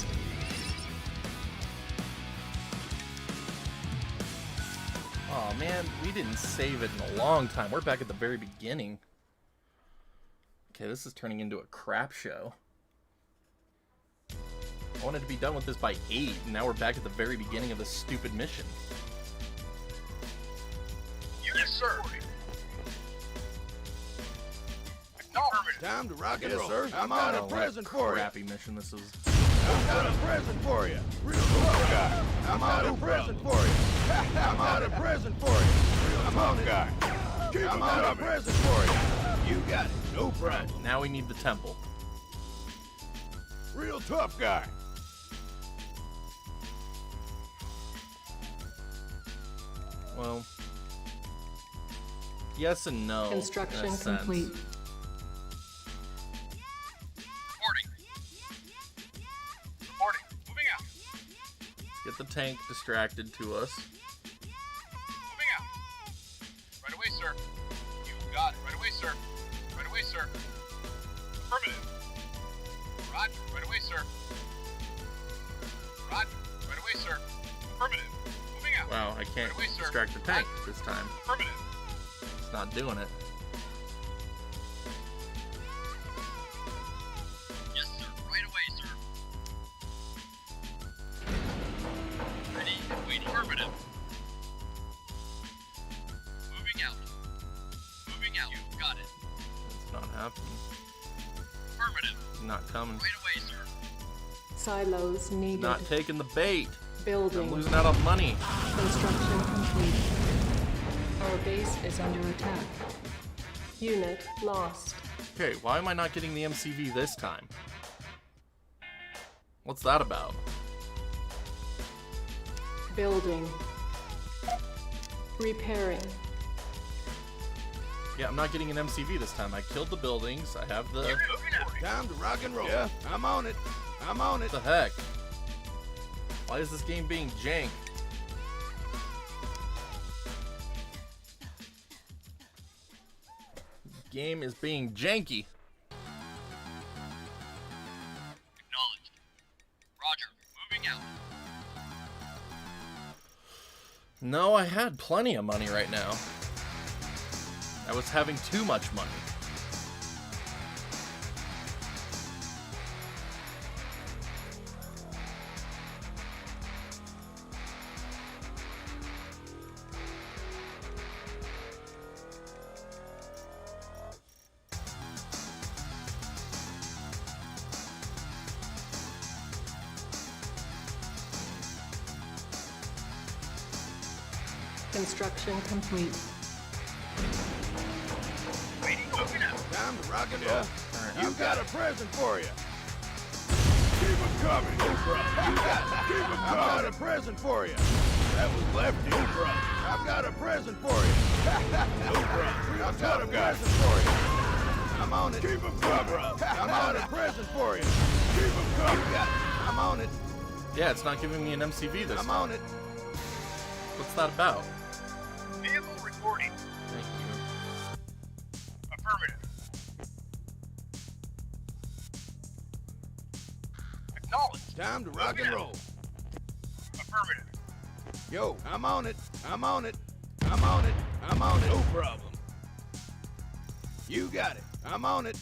Oh man, we didn't save it in a long time. We're back at the very beginning. Okay, this is turning into a crap show. I wanted to be done with this by 8, and now we're back at the very beginning of this stupid mission. Yes, sir. Time to rock and roll. Sir. I'm on a present for you. Crappy mission this is. I've got a present for you. Real tough guy. I'm on a present for you. I'm on a present for you. I'm on guy. I'm on a present for you. You got it. No problem. Now we need the temple. Real tough guy. Well, yes and no. Construction in a sense. complete. Reporting. Moving out. Get the tank distracted to us. Moving out. Right away, sir. You got it. Right away, sir. Right away, sir. Affirmative. Roger. Right away, sir. Roger. Right away, sir. Affirmative. Moving out. Wow, I can't Right away, sir. distract the tank this time. Affirmative. It's not doing it. Yes, sir. Right away, sir. Ready and waiting. Affirmative. Moving out. Moving out. You got it. It's not happening. Affirmative. Not coming. Right away, sir. Silos needed. Not taking the bait. Building. I'm losing out on money. Construction complete. Our base is under attack. Unit lost. Okay, why am I not getting the MCV this time? What's that about? Building. Repairing. Yeah, I'm not getting an MCV this time. I killed the buildings. I have the... Time to rock and roll. Yeah, I'm on it. I'm on it. What the heck? Why is this game being jank? This game is being janky. Acknowledged. Roger. Moving out. No, I had plenty of money right now. I was having too much money. Construction complete. Time to rock and roll. You got a present for you. Keep them coming. No problem. You got it. Keep them coming. I've got a present for you. That was Lefty. No problem. I've got a present for you. No problem. I've got a present for you. I'm on it. Keep them coming. I'm on a present for you. Keep them coming. You got it. I'm on it. Yeah, it's not giving me an MCV this I'm time. on it. What's that about? Vehicle reporting. Thank you. Affirmative. Acknowledged. Time to rock and roll. Affirmative. Yo, I'm on it. I'm on it. I'm on it. I'm on it. No problem. You got it. I'm on it.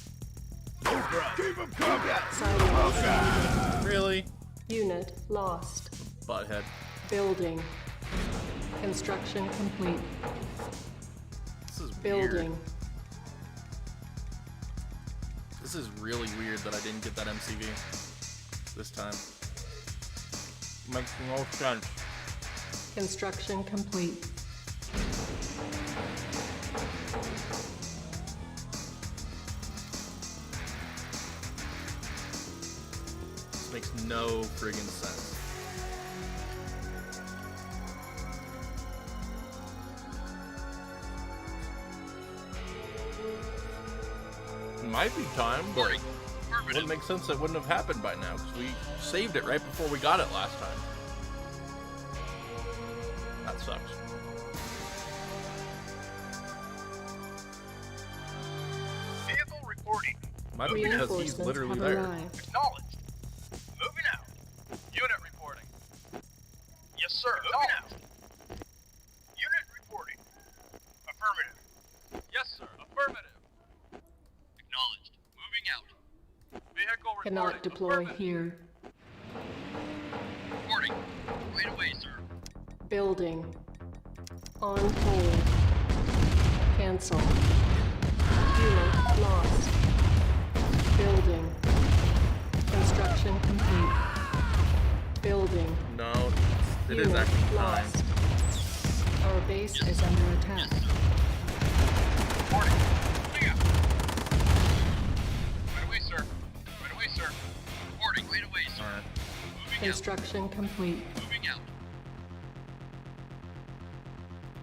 No problem. Keep them coming. Silos. Really? Unit lost. Butthead. Building. Construction complete. This is Building. weird. This is really weird that I didn't get that MCV this time. Makes no sense. Construction complete. This makes no friggin' sense. It might be time, but it wouldn't make sense that wouldn't have happened by now, because we saved it right before we got it last time. That sucks. Vehicle reporting. Might be because he's literally there. Acknowledged. Moving out. Unit reporting. Yes, sir. Moving out. Unit reporting. Cannot deploy here. Reporting. Right away, sir. Building. On hold. Cancel. Unit lost. Building. Construction complete. Building. No, it is Unit actually time. lost. Our base is under attack. Reporting. Moving out. Right away, sir. Right away, sir. Reporting. Right away, sir. Moving Construction complete. out. Moving out.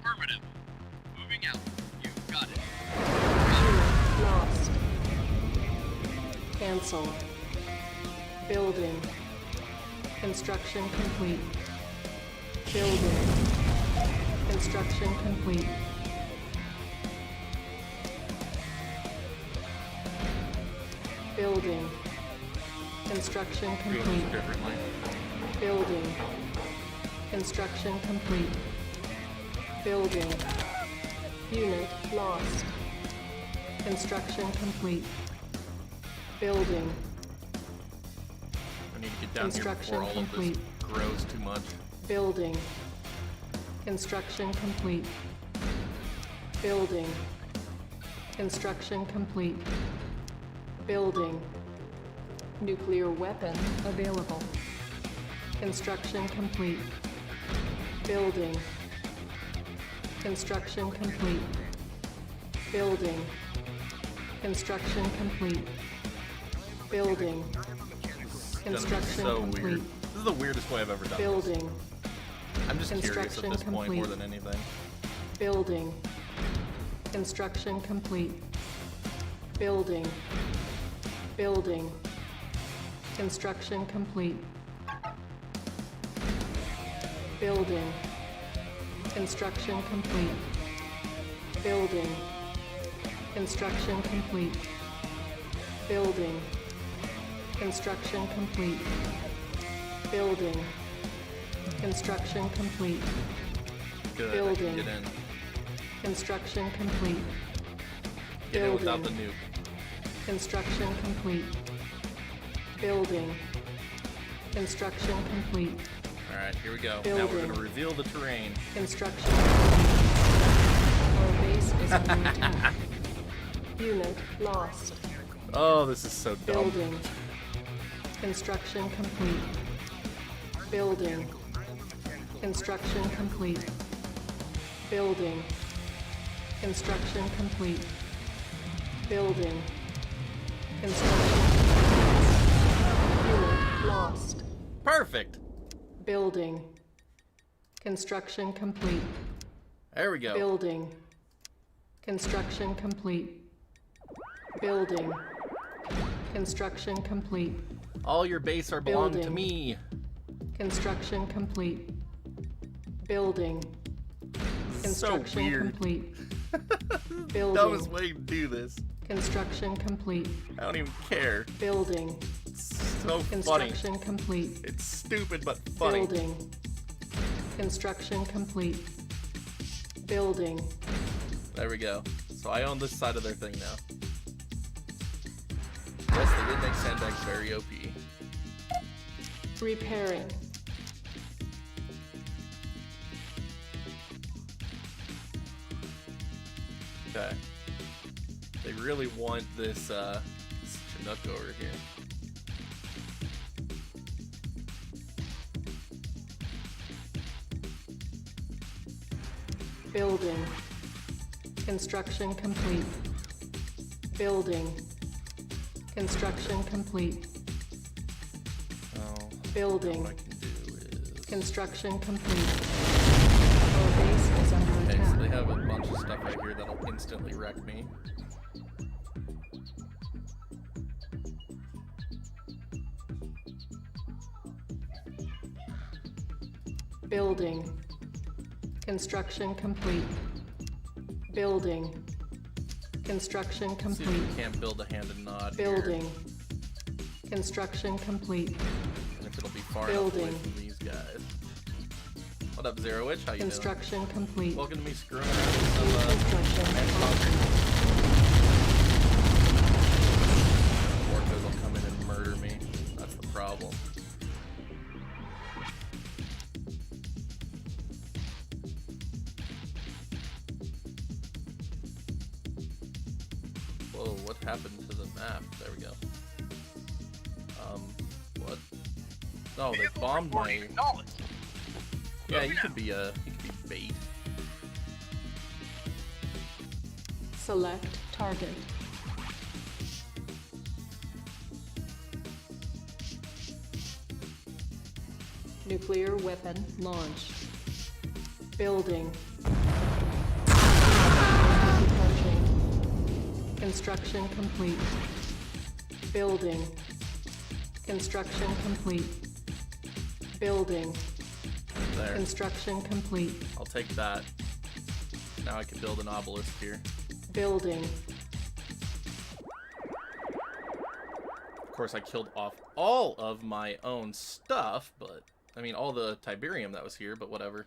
Affirmative. Moving out. You got it. Unit lost. Cancel. Building. Construction complete. Building. Construction complete. Building. Construction complete. Differently. Building. Construction complete. Building. Unit lost. Construction complete. Building. I need to get down here Construction before all complete. of this grows too much. Building. Construction complete. Building. Construction complete. Building. Nuclear weapon available. Construction complete. Building. Construction complete. Building. Construction complete. Building. Construction so complete. weird. This is the weirdest way I've ever done Building. this. I'm just curious at Construction this point more complete. than anything. Building. Construction complete. Building. Building. Construction complete. Building. Construction complete. Building. Construction complete. Building. Construction complete. Building. Construction complete. Good. I Building. can get in. Construction complete. Get in without the Building. nuke. Construction complete. Building. Construction complete. Alright, here we go. Now Building. we're going to reveal the terrain. Construction complete. Our base is under attack. Unit lost. Oh, this is so dumb. Building. Construction complete. Building. Construction complete. Building. Construction complete. Building. Construction complete. Unit lost. Perfect. Building. Construction complete. There we go. Building. Construction complete. Building. Construction complete. All your base are belong to Building. me. Construction complete. Building. This is so Construction weird. complete. Dumbest Building. way to do this. Construction complete. I don't even care. Building. It's so funny. Construction complete. It's stupid but funny. Building. Construction complete. Building. There we go. So I own this side of their thing now. Yes, they did make sandbags very OP. Repairing. Okay. They really want this Chinook over here. Building. Construction complete. Building. Construction complete. Oh, Building. what I can do is... Construction complete. Our base is under Okay, attack. so they have a bunch of stuff right here that'll instantly wreck me. Building. Construction complete. Building. Construction See if complete. we can't build a hand and nod here. Building. Construction complete. And if it'll be far enough away Building. from these guys. What up, Zero Witch? How you Construction complete. doing? Welcome to me screwing around with some Construction Orcos will come in and murder me. Whoa, what happened to the map? There we go. What? Oh, they bombed my... Yeah, he could be bait. Select target. Nuclear weapon launched. Building. Approaching. Construction complete. Building. Construction complete. Building. There. Construction complete. I'll take that. Now I can build an obelisk here. Building. Of course, I killed off all of my own stuff, but... I mean, all the Tiberium that was here, but whatever.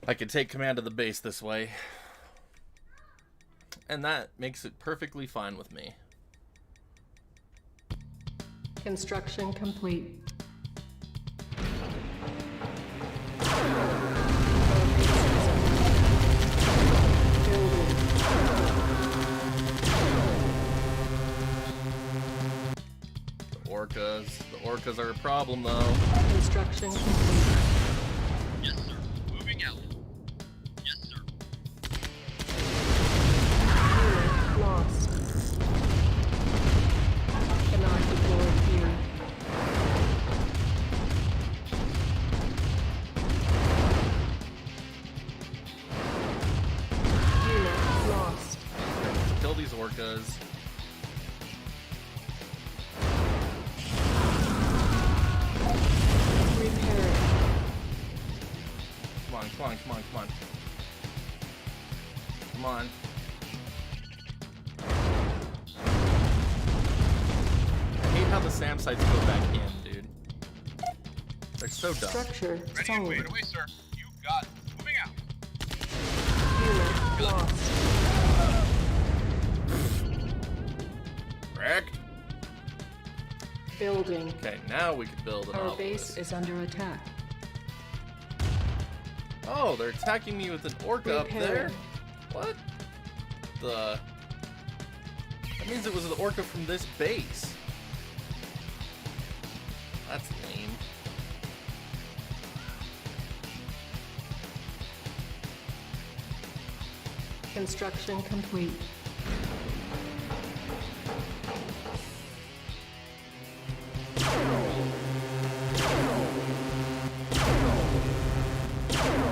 I can take command of the base this way. And that makes it perfectly fine with me. Construction complete. The orcas are a problem, though. Construction complete. Yes, sir. Moving out. Yes, sir. Unit lost. Cannot deploy here. Unit lost. Kill these orcas. Come on. Come on. I hate how the SAM sites go back in, dude. They're so dumb. Structure sold. Right away, sir. You got it. Moving out. Unit lost. Wrecked. Building. Okay, now we can build an Our obelisk. base is under attack. Oh, they're attacking me with an orca up there? Repairing. What? That means it was the orca from this base. That's lame. Construction complete.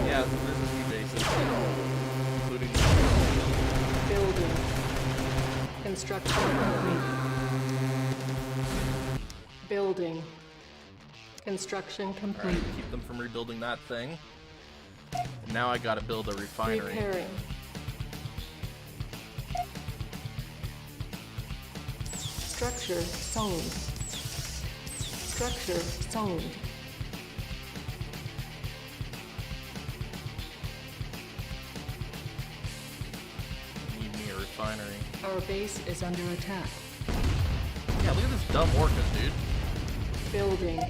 Yeah, there's a few bases, including Building. Construction complete. Building. Construction complete. Alright, keep them from rebuilding that thing. And now I gotta build a refinery. Repairing. Structure sold. Structure sold. Need me a refinery. Our base is under attack. Yeah, look at this dumb orca, dude. Building.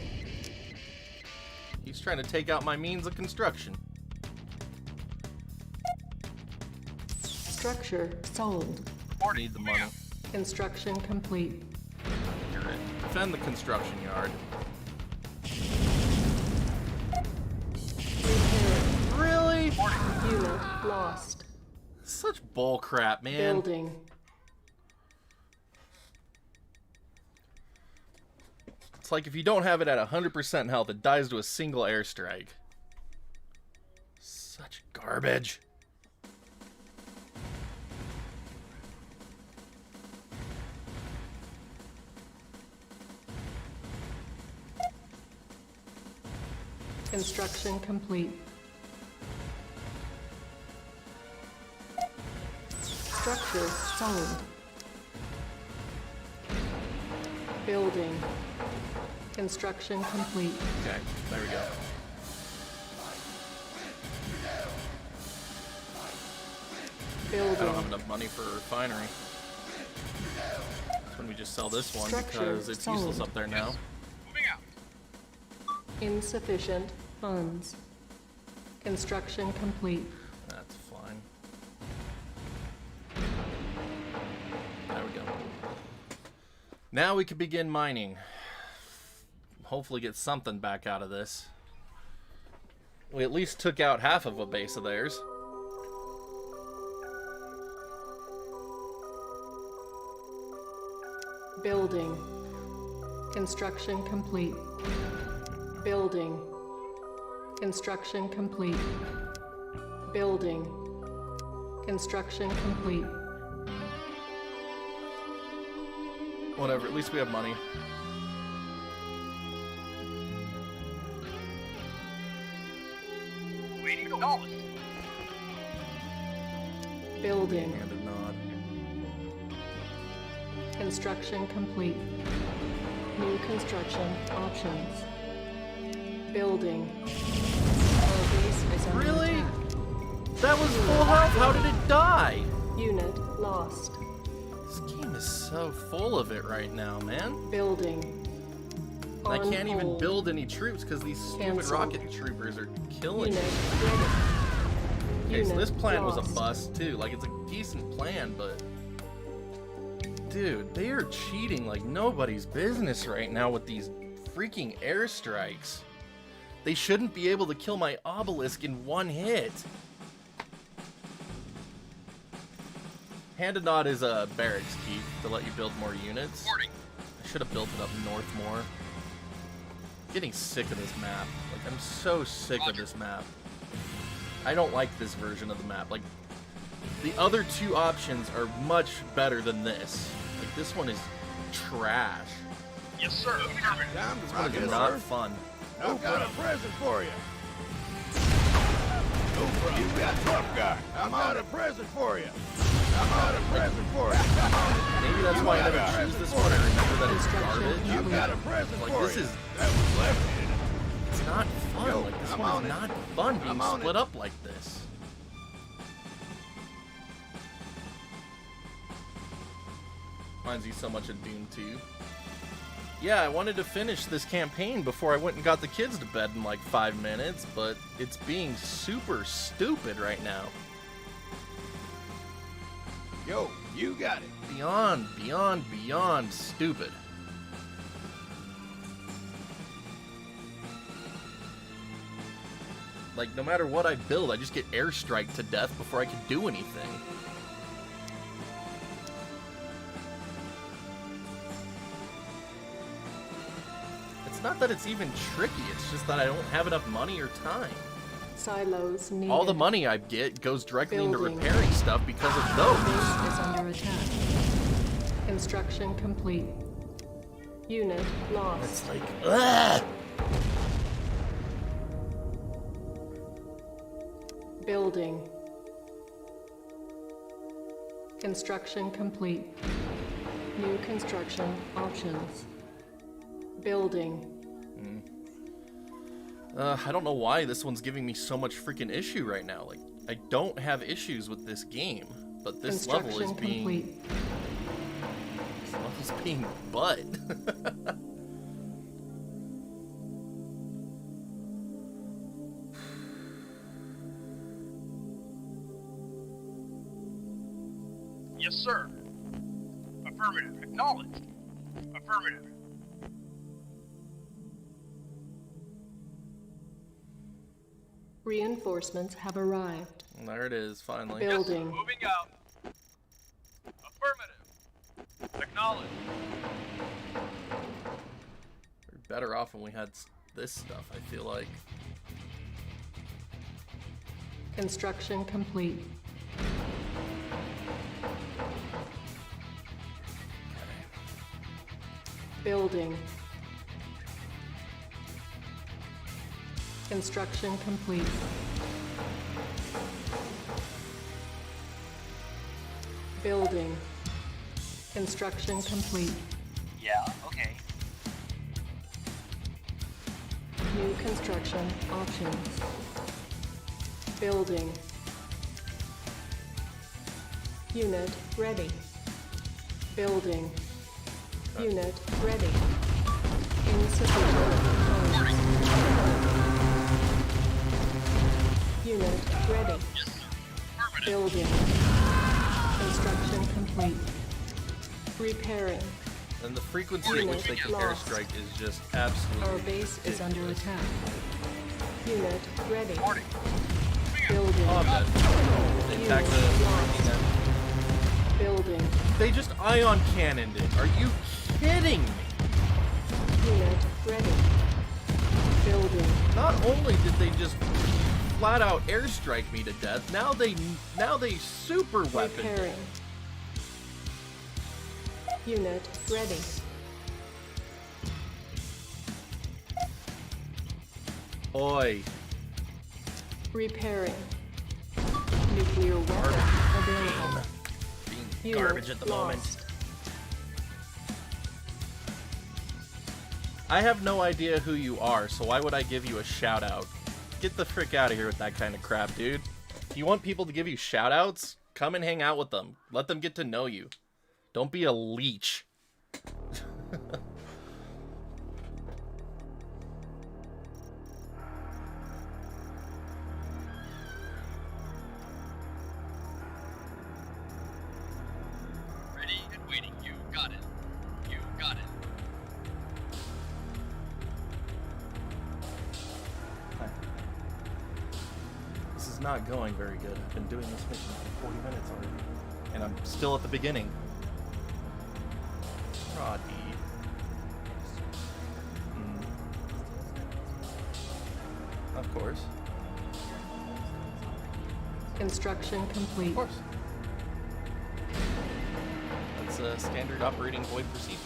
He's trying to take out my means of construction. Structure sold. I need the money. Construction complete. Defend the construction yard. Really? Unit lost. Such bull crap, man. Building. It's like if you don't have it at 100% health, it dies to a single airstrike. Such garbage. Construction complete. Structure sold. Building. Construction complete. Okay, there we go. Building. I don't have enough money for a refinery. That's when we just sell this one Structure because it's useless sold. up there now. Moving out. Insufficient funds. Construction complete. That's fine. Now we can begin mining. Hopefully get something back out of this. We at least took out half of a base of theirs. Building. Construction complete. Building. Construction complete. Building. Construction complete. Whatever, at least we have money. Waiting knowledge. Building. And a nod. Construction complete. New construction options. Building. Our base is under Really? attack. That was full health. How did it die? Unit lost. This game is so full of it right now, man. Building. And I On can't even hold. build any troops because these stupid Cancel. rocket troopers are killing me. Unit ready. Okay, so Unit this plan was lost. a bust too. Like, it's a decent plan, but dude, they are cheating like nobody's business right now with these freaking airstrikes. They shouldn't be able to kill my obelisk in one hit. Hand a nod is a barracks key to let you build more units. I should have built it up north more. Getting sick of this map. Like, I'm so sick of this map. I don't like this version of the map. Like, the other two options are much better than this. Like, this one is trash. Yes, sir. Time This to one rock is it, not sir. fun. I've got a present for you. No problem. You got tough guy. I'm out a present for you. I'm out a present for you. Maybe that's why I never choose this one. I remember that it's garbage. I've got a present Like, for this you. is... That was left in it. It's not fun. Yo, Like, this I'm one on is it. not fun being I'm on split it. up like this. Reminds you so much of Doom 2. Yeah, I wanted to finish this campaign before I went and got the kids to bed in like 5 minutes, but it's being super stupid right now. Yo, you got it. Beyond stupid. Like, no matter what I build, I just get airstriked to death before I can do anything. It's not that it's even tricky, it's just that I don't have enough money or time. Silos needed. All the money I get goes directly into Building. repairing stuff because of Base those. is under attack. Construction complete. Unit lost. It's like, ugh! Building. Construction complete. New construction options. Building. I don't know why this one's giving me so much freaking issue right now. Like, I don't have issues with this game, but this level is Construction being... complete. This level's being butt. Yes, sir. Affirmative. Acknowledged. Affirmative. Reinforcements have arrived. There it is, finally. Building. Moving out. Affirmative. Acknowledged. We're better off when we had this stuff, I feel like. Construction complete. Building. Construction complete. Building. Construction complete. Yeah, okay. New construction options. Building. Unit ready. Building. Unit ready. Insufficient funds. Unit ready. Building. Construction complete. Repairing. And the frequency at which they can Lost. airstrike is just absolutely Our base is under ridiculous. attack. Unit ready. Morning. Building. Oh, I'm dead. They attack the freaking end. Building. They just ion cannoned it. Are you kidding me? Unit ready. Building. Not only did they just flat out airstrike me to death, now they super weapon. Repairing. Unit ready. Oi. Repairing. Nuclear weapon available. Being garbage at the moment. I have no idea who you are, so why would I give you a shout out? Get the frick out of here with that kind of crap, dude. You want people to give you shout outs? Come and hang out with them. Let them get to know you. Don't be a leech. Ready and waiting. You got it. You got it. This is not going very good. I've been doing this mission for 40 minutes already. And I'm still at the beginning. Roddy. Of course. Construction complete. Of course. That's a standard operating void procedure.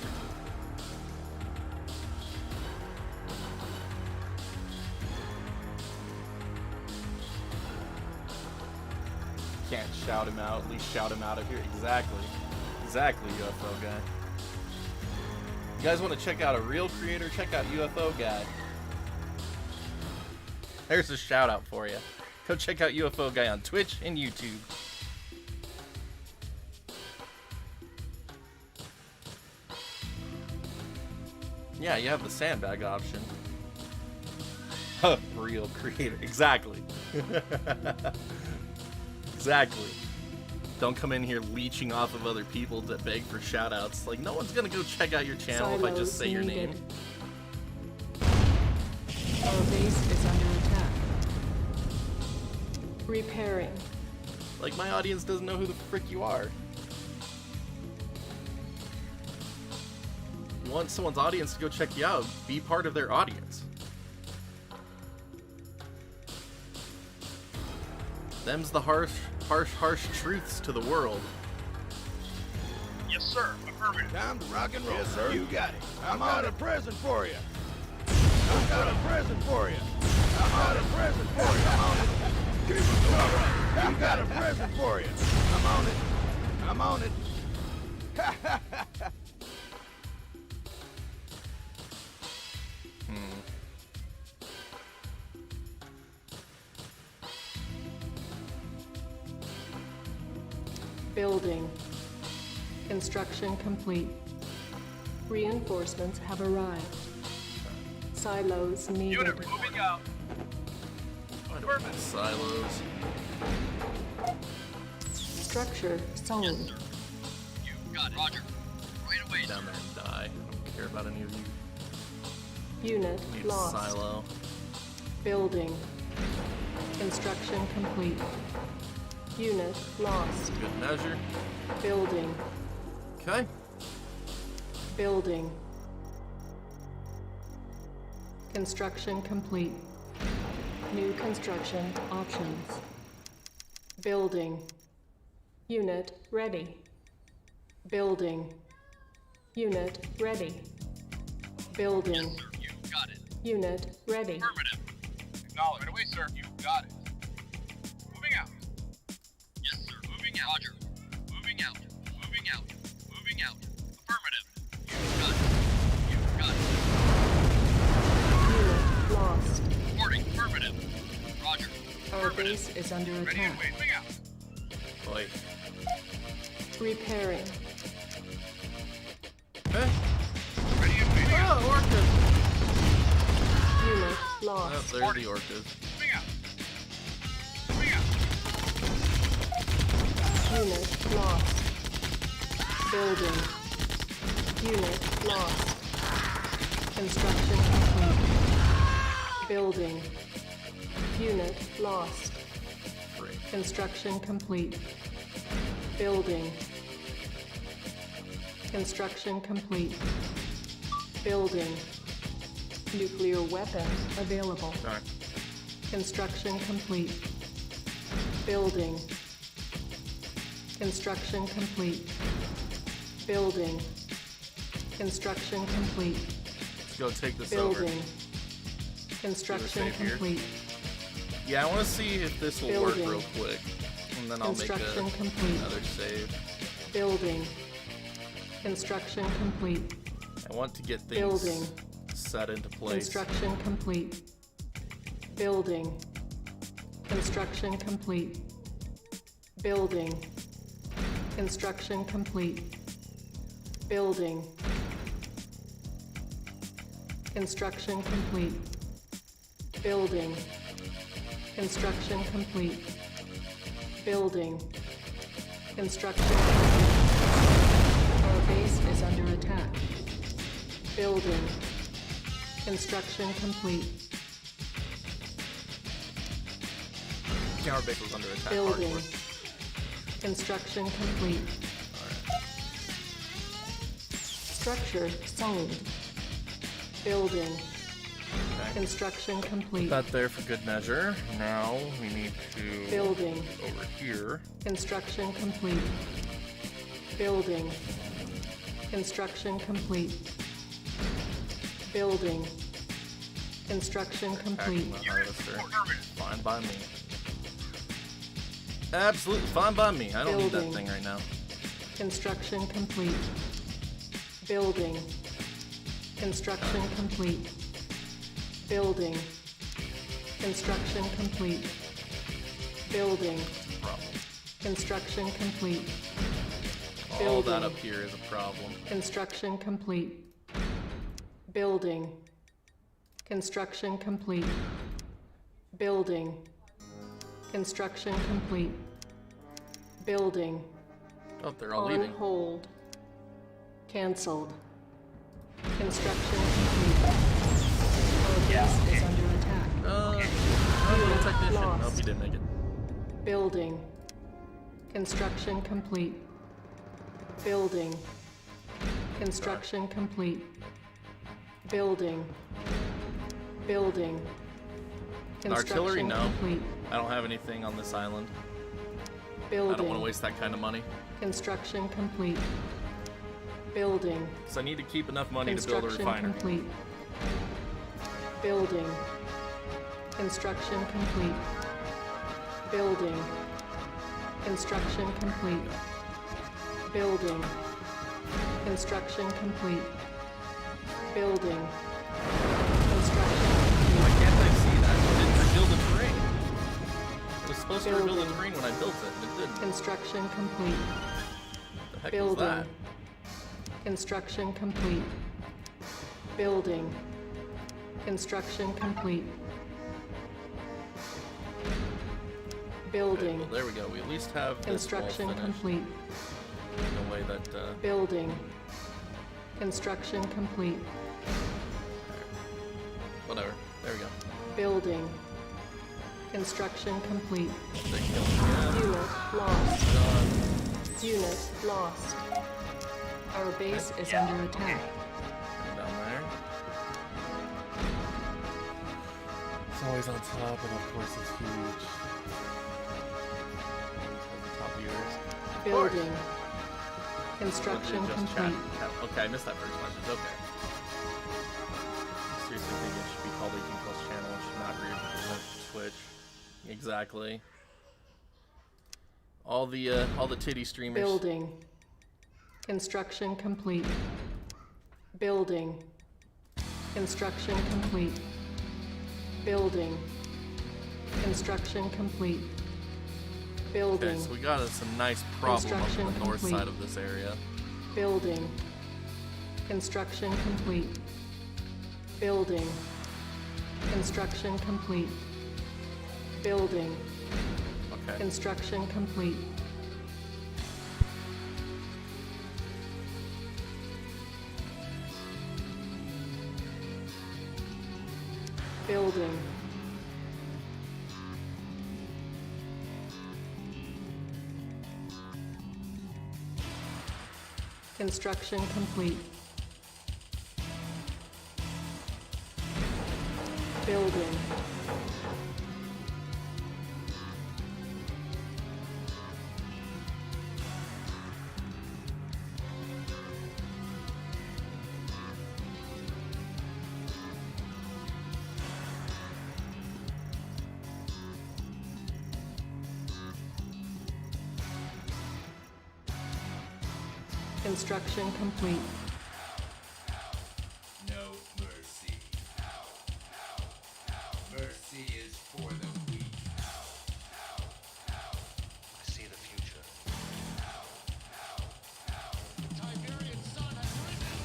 Can't shout him out, at least shout him out of here. Exactly. Exactly, UFO guy. You guys want to check out a real creator? Check out UFO guy. There's a shout out for you. Go check out UFO guy on Twitch and YouTube. Yeah, you have the sandbag option. Huh, real creator. Exactly. Exactly. Don't come in here leeching off of other people that beg for shoutouts. Like, no one's gonna go check out your channel if I just say your name. Our base is under attack. Repairing. Like, my audience doesn't know who the frick you are. You want someone's audience to go check you out, be part of their audience. Them's the harsh truths to the world. Yes, sir. Affirmative. Time to rock and roll. Yes, sir. You got it. I got a present for you. I got a present for you. I got a present for you. I'm on it. Keep it going. I got a present for you. I'm on it. I'm on it. Building. Construction complete. Reinforcements have arrived. Silos needed. Unit moving out. Affirmative. Silos. Structure sold. Yes, sir. You got it. Roger. Right away, Down sir. there and die. I don't care about any of you. Unit Need lost. a silo. Building. Construction complete. Unit lost. Good measure. Building. Okay. Building. Construction complete. New construction options. Building. Unit ready. Building. Unit ready. Building. Yes, sir. You got it. Unit ready. Affirmative. Acknowledge. Right away, sir. You got it. Moving out. Yes, sir. Moving out. Roger. Moving out. Moving out. Moving out. Affirmative. You got it. You got it. Unit lost. Reporting. Affirmative. Roger. Our base is under Ready and attack. waiting out. Boy. Repairing. Okay. Ready and waiting out. Oh, orcas. Unit Oh, lost. there's the orcas. Moving out. Moving out. Unit lost. Building. Unit lost. Construction complete. Building. Unit lost. Construction complete. Building. Construction complete. Building. Nuclear weapon available. Alright. Construction complete. Building. Construction complete. Building. Construction complete. Let's go take this Building. over. Construction save here. complete. Yeah, I want to see if this will Building. work real quick. And then I'll make Construction complete. another save. Building. Construction complete. I want to get things Building. set into place. Construction complete. Building. Construction complete. Building. Construction complete. Building. Construction complete. Building. Construction complete. Building. Construction complete. Our base is under attack. Building. Construction complete. Yeah, our base was under attack. Building. Hardcore. Construction complete. Structure sold. Building. Construction complete. Put that there for good measure. Now we need to Building. over here. Construction complete. Building. Construction complete. Building. Construction complete. Attacking the harvester. Fine by me. Absolutely fine by me. I don't need that Building. thing right now. Construction complete. Building. Construction complete. Building. Construction complete. Building. Construction complete. All that Building. up here is a problem. Construction complete. Building. Construction complete. Building. Construction complete. Building. Oh, they're all On leaving. hold. Cancelled. Construction complete. Our base is under attack. Little technician. Lost. Nope, he didn't make it. Building. Construction complete. Building. Construction complete. Building. Building. Artillery? Construction No. complete. I don't have anything on this island. Building. I don't want to waste that kind of money. Construction complete. Building. Because I need to keep enough money to build a Construction refinery. complete. Building. Construction complete. Building. Construction complete. Building. Construction complete. Building. Construction Why complete. can't I see that? It didn't reveal the terrain. It was supposed to reveal the Building. terrain when I built it, and it didn't. Construction complete. The heck was Building. that? Construction complete. Building. Construction complete. Building. Well, there we go. We at least have this wall Construction finished complete. in a way that Building. Construction complete. whatever. There we go. Building. Construction complete. They killed me. Yeah. Unit lost. Done. Unit lost. Our base is under attack. Down there. It's always on top, and of course it's huge. Top viewers. Building. Construction Just complete. chat. Okay, I missed that first message. Okay. I seriously think it should be called 18 Plus channel. It should not represent Twitch. Exactly. All the titty streamers. Building. Construction complete. Building. Construction complete. Building. Construction complete. Building. Okay, so we got us a nice problem up Construction on the north complete. side of this area. Building. Construction complete. Building. Construction complete. Building. Okay. Construction complete. Building. Construction complete. Building. Construction complete. No mercy. Mercy is for the weak. I see the future. Tiberian sun has risen.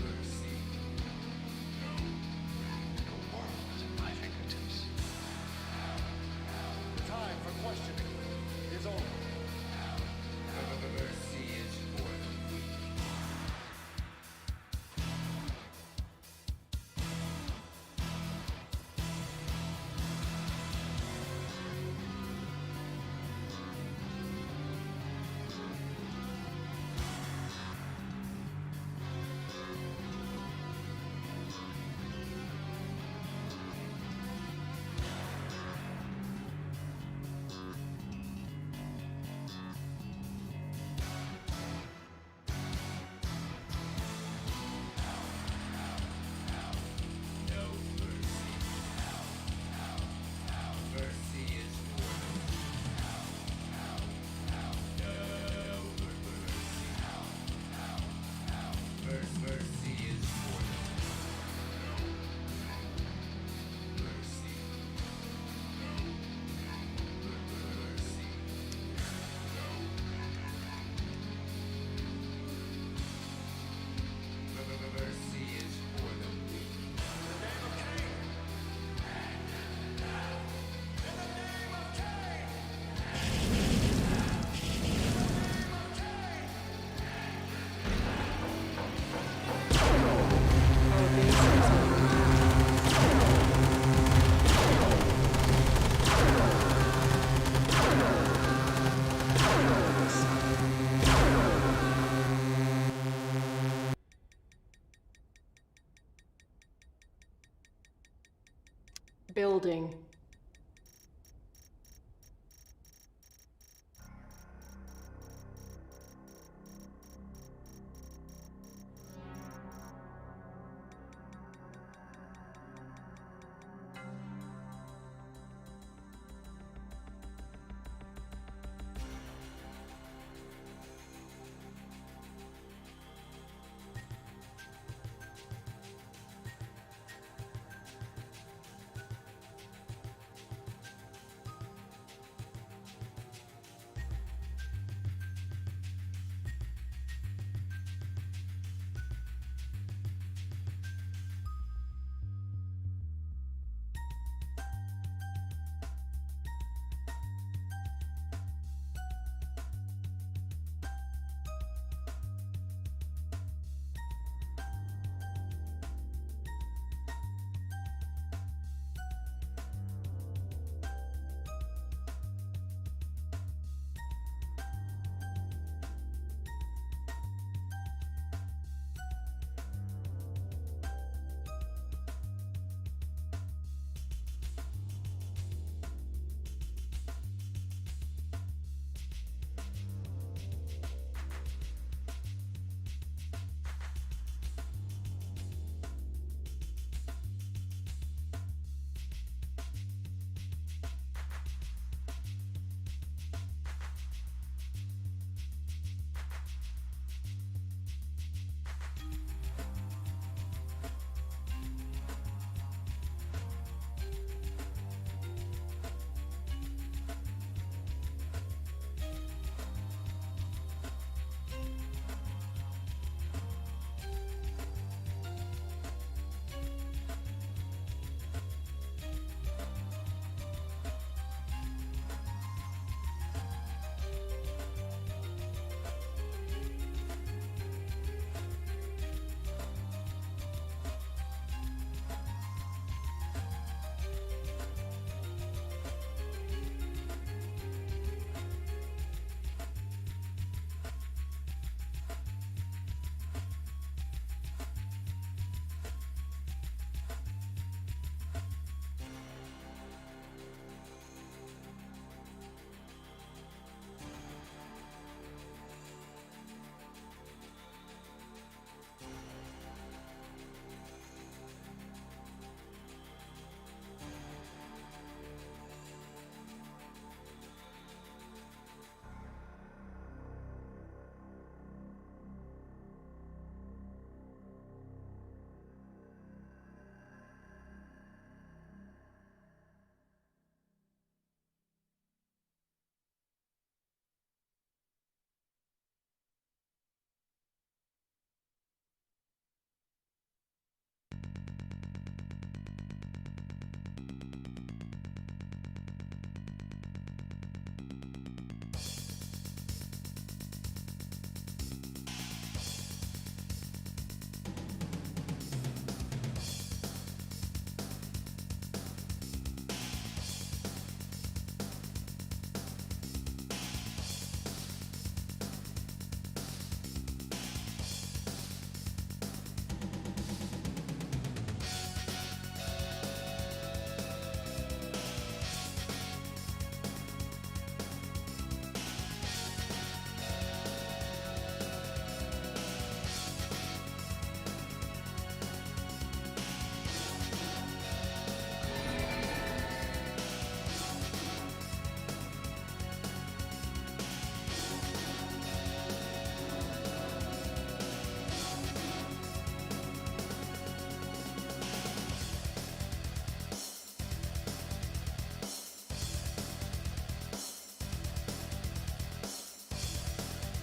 Mercy. The world is at my fingertips. The time for questioning is over. Mercy is for the weak. No mercy. Mercy is for the weak. No mercy. Mercy is for the weak. Mercy. Mercy is for the weak. Building.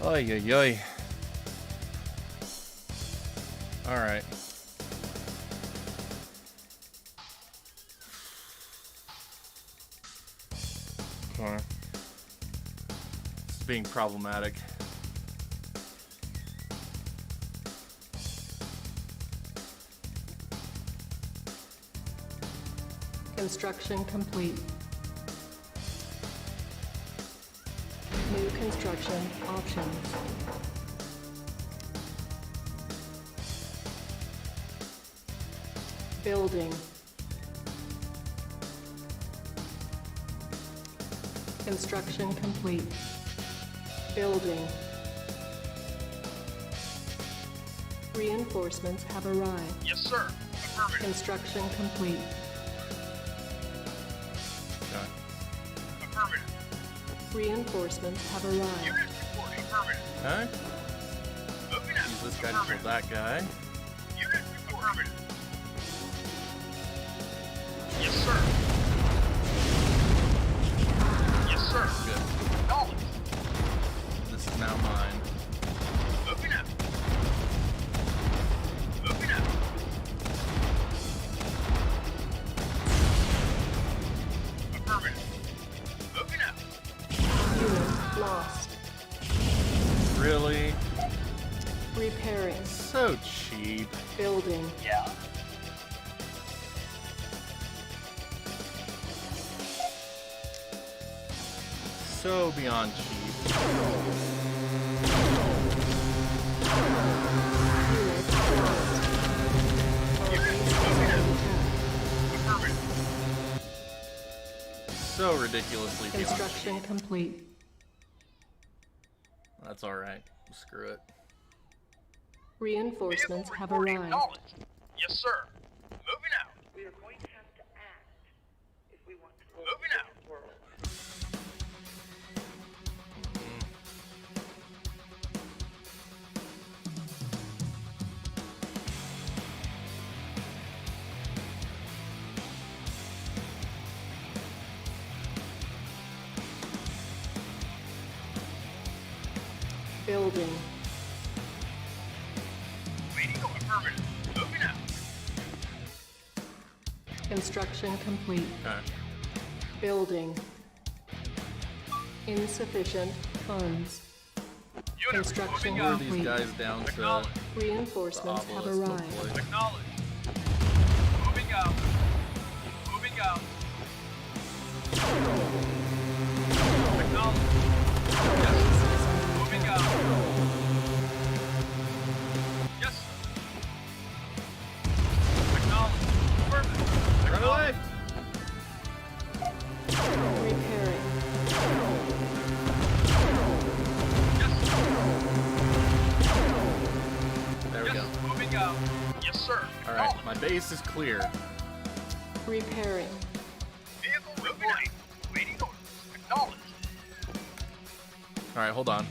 Oy, oy, oy. Alright. Okay. This is being problematic. Construction complete. New construction options. Building. Construction complete. Building. Reinforcements have arrived. Yes, sir. Affirmative. Construction complete. Affirmative. Reinforcements have arrived. Units reporting. Affirmative. Okay. Moving out. Use this guy to kill that guy. Units affirmative. Yes, sir. Yes, sir. Good. Knowledge. This is now mine. Moving out. Moving out. Affirmative. Moving out. Unit lost. Really? Repairing. So cheap. Building. Yeah. So beyond cheap. So ridiculously beyond. Construction complete. That's alright. Screw it. Reinforcements have Reporting arrived. knowledge. Yes, sir. Moving out. We are going to have to act if we want to live Moving in out. this world. Building. Waiting to affirmative. Moving out. Construction complete. Okay. Building. Insufficient funds. Unit Construction moving out. These complete. guys down to Acknowledge. Reinforcements the have obelisk, arrived. hopefully. Acknowledge. Moving out. Moving out. Acknowledge. Yes. Moving out. Yes. Acknowledge. Affirmative. Run away! Repairing. There we Yes. go. Moving out. Yes, sir. Alright, my base is clear. Repairing. Vehicle reporting. Waiting orders. Acknowledge. Alright, hold on.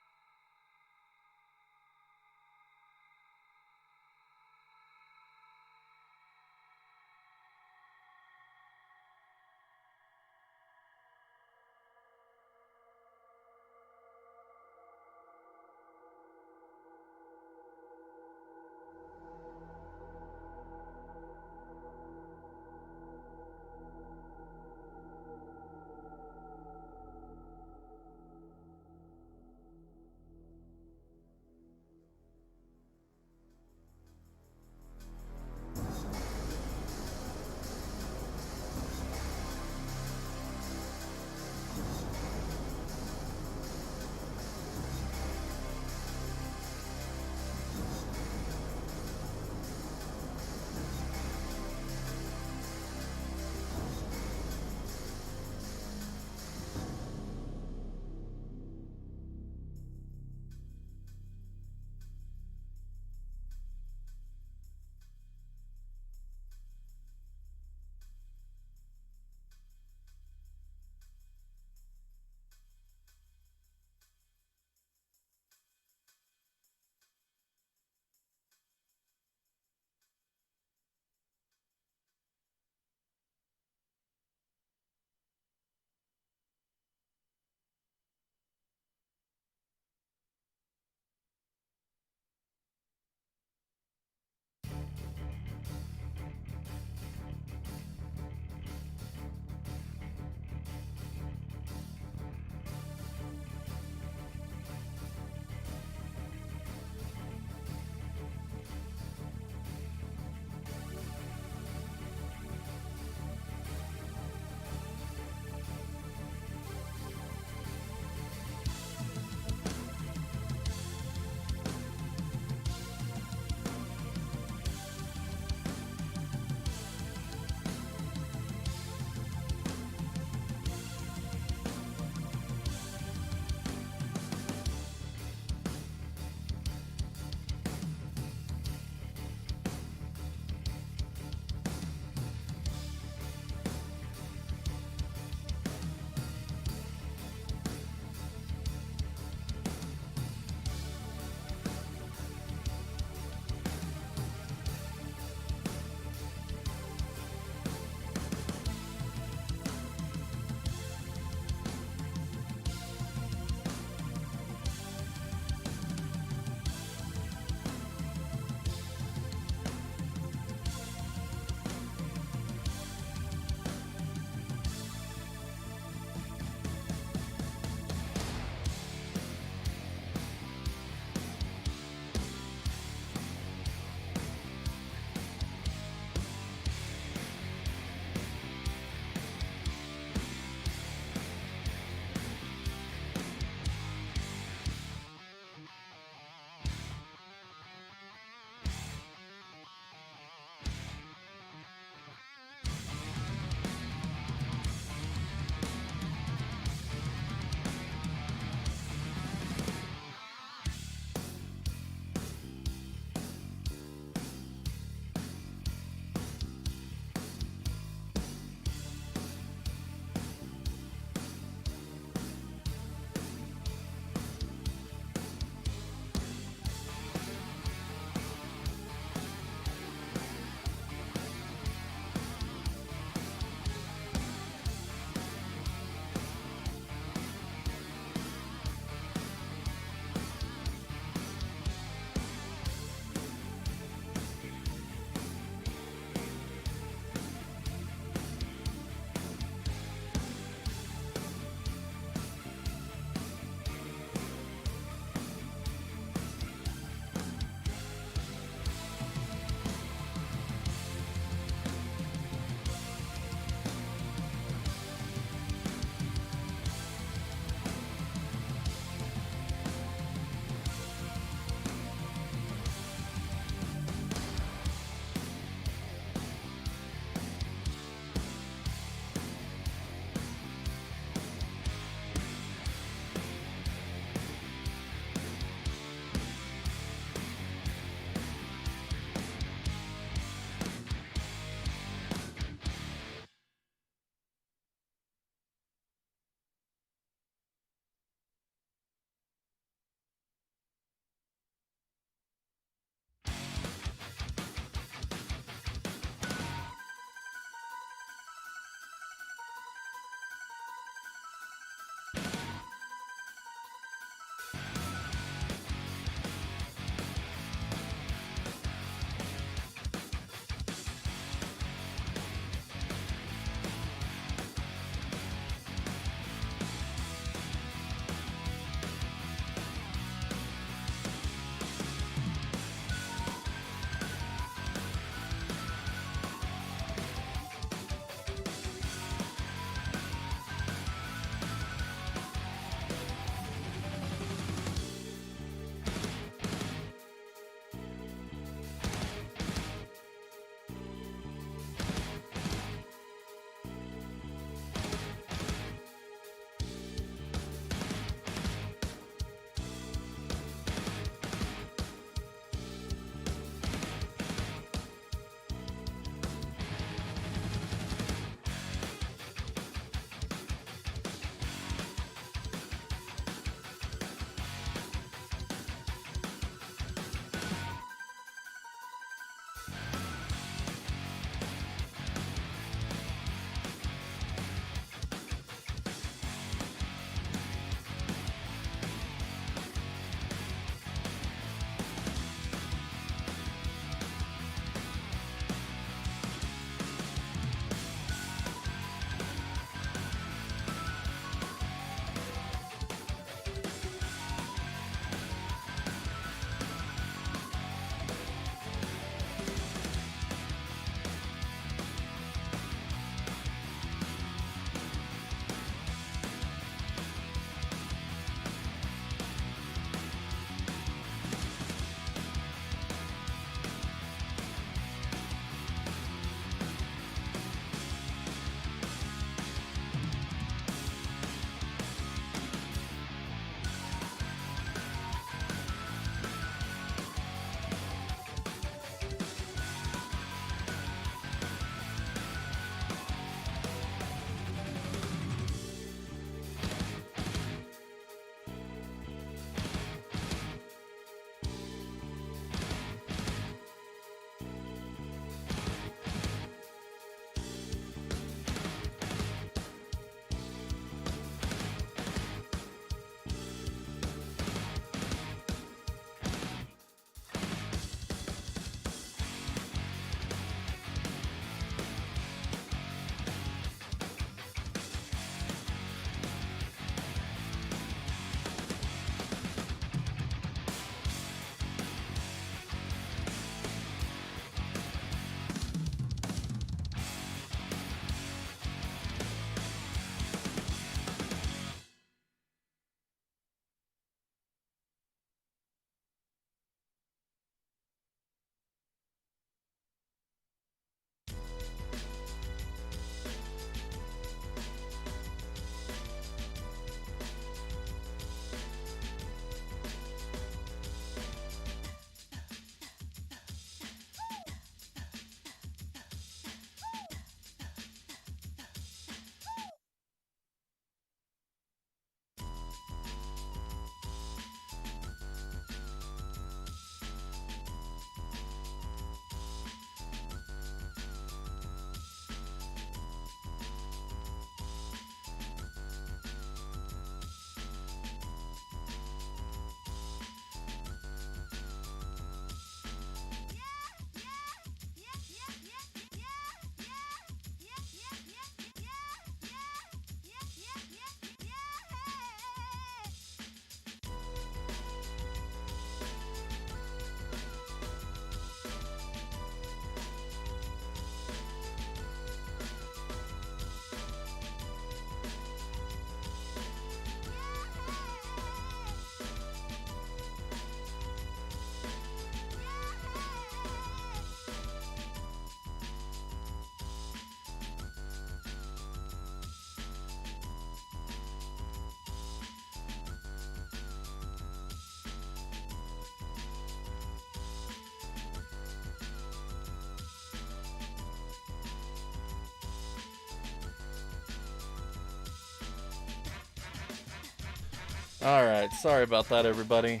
Alright, sorry about that, everybody.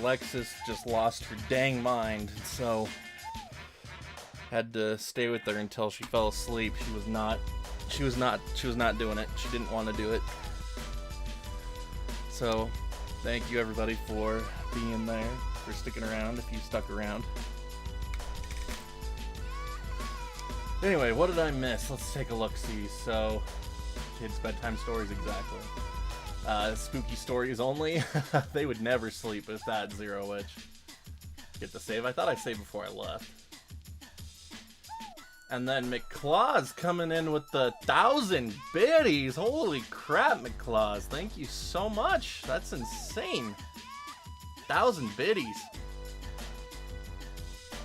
Alexis just lost her dang mind, so had to stay with her until she fell asleep. She was not doing it. She didn't want to do it. So, thank you everybody for being there, for sticking around if you stuck around. Anyway, what did I miss? Let's take a look-see. So, kids' bedtime stories, exactly. Spooky stories only. They would never sleep with that Zero Witch. Get the save. I thought I saved before I left. And then McClaw's coming in with the 1,000 biddies. Holy crap, McClaw's. Thank you so much. That's insane. 1,000 biddies.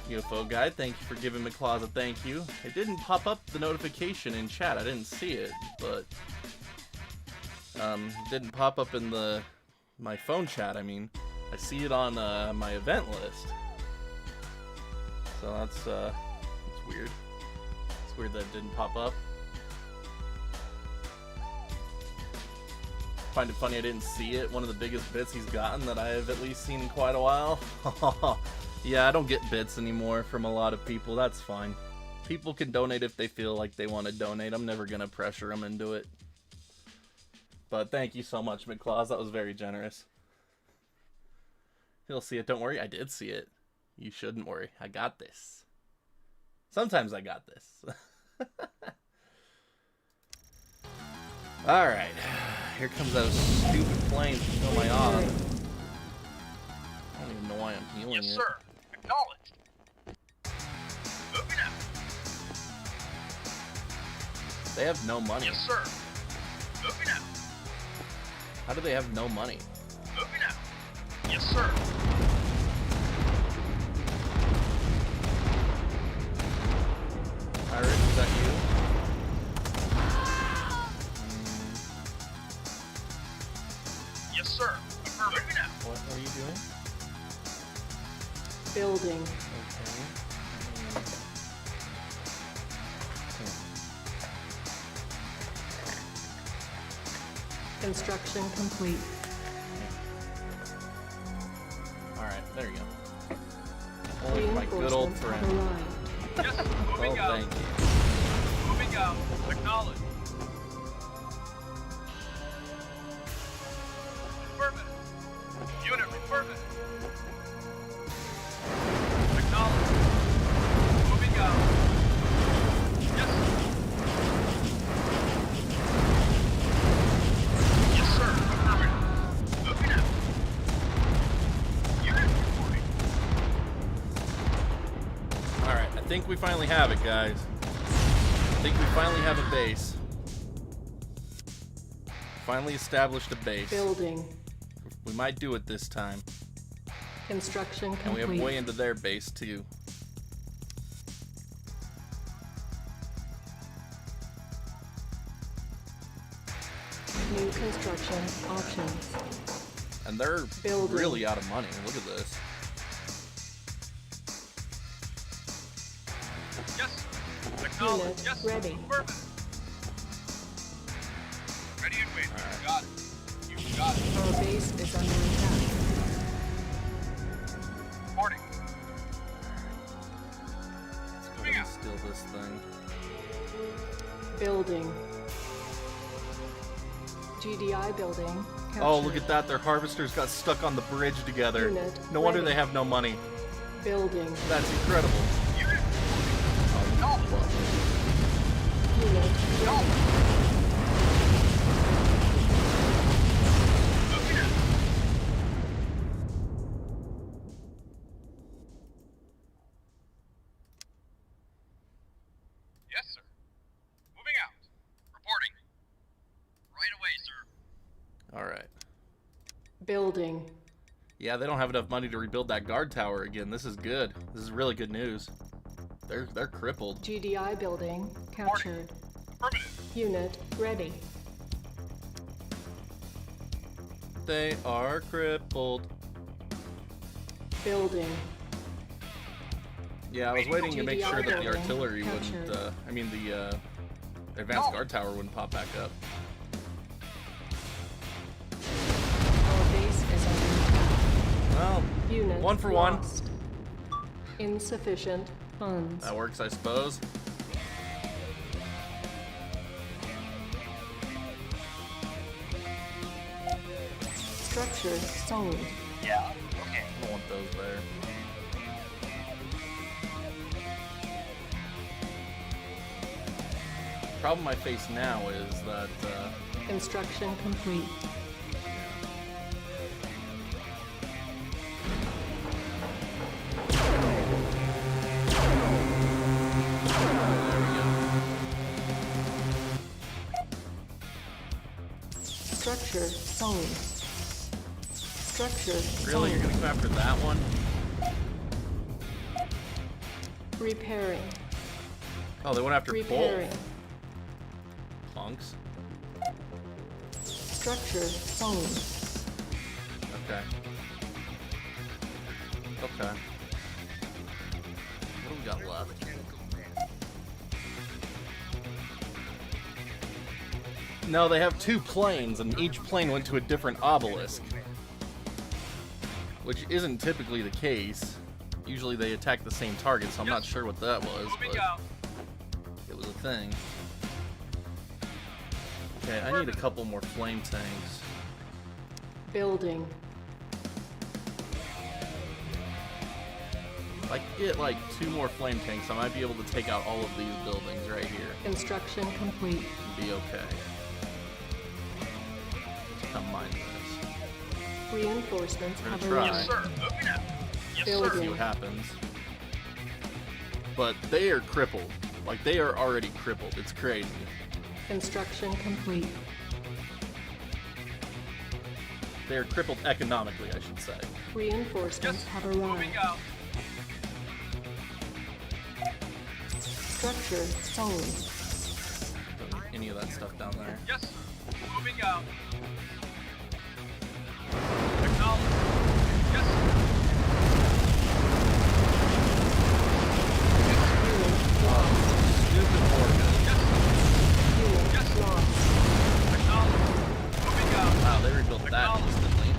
UFO guy, thank you for giving McClaw's a thank you. It didn't pop up the notification in chat. I didn't see it, but it didn't pop up in my phone chat. I mean, I see it on my event list. So that's weird. It's weird that it didn't pop up. Find it funny I didn't see it. One of the biggest bits he's gotten that I have at least seen in quite a while. Yeah, I don't get bits anymore from a lot of people. That's fine. People can donate if they feel like they want to donate. I'm never going to pressure them into it. But thank you so much, McClaws. That was very generous. He'll see it. Don't worry. I did see it. You shouldn't worry. I got this. Sometimes I got this. Alright. Here comes those stupid flames to fill my off. I don't even know why I'm healing it. Yes, sir. Acknowledged. Moving out. They have no money. Yes, sir. Moving out. How do they have no money? Moving out. Yes, sir. Pirate, is that you? Yes, sir. Affirmative. Moving out. What are you doing? Building. Okay. Construction complete. Alright, there you go. Oh, my good old friend. Yes, moving out. Thank you. Moving out. Acknowledged. Affirmative. Unit affirmative. Acknowledged. Moving out. Yes. Yes, sir. Affirmative. Moving out. Unit reporting. Alright, I think we finally have it, guys. I think we finally have a base. Finally established a base. Building. We might do it this time. Construction complete. And we have way into their base, too. New construction options. And they're Building. really out of money. Look at this. Yes. Acknowledged. Unit Yes. ready. Affirmative. Ready and waiting. You got it. You got it. Our base is under attack. Reporting. Let's go ahead and steal this thing. Building. GDI building. Oh, look at that. Their harvesters got stuck on the bridge together. Unit No wonder ready. they have no money. Building. That's incredible. Unit ready. Yes, sir. Moving out. Reporting. Right away, sir. Alright. Building. Yeah, they don't have enough money to rebuild that guard tower again. This is good. This is really good news. They're crippled. GDI building captured. Unit ready. They are crippled. Building. Yeah, I was waiting to make GDI sure that the building artillery captured. wouldn't, the advanced guard tower wouldn't pop back up. Our Well, Unit 1 for lost. Insufficient funds. That works, I suppose. Structure sold. Yeah, okay. I don't want those there. Problem I face now is that Construction complete. Structure sold. Structure really you're sold. gonna go after that one. Repairing. Oh, they went after Repairing. both. Punks. Structure sold. Okay. Okay. What do we got left? No, they have 2 planes, and each plane went to a different obelisk. Which isn't typically the case. Usually they attack the same target, so I'm not sure what that was, but it was a thing. Okay, I need a couple more flame tanks. Building. If I get like 2 more flame tanks, I might be able to take out all of these buildings right here. Construction complete. And be okay. Come mind this. Reinforcements We're have gonna try. arrived. Yes, sir. Moving out. Yes, See sir. what happens. But they are crippled. Like, they are already crippled. It's crazy. Construction complete. They are crippled economically, I should say. Reinforcements have arrived. Moving out. Structure sold. Don't need any of that stuff down there. Yes, sir. Moving out. Acknowledge. Yes, sir. Stupid orcas. Unit lost. Acknowledge. Moving out. Wow, they rebuilt that instantly.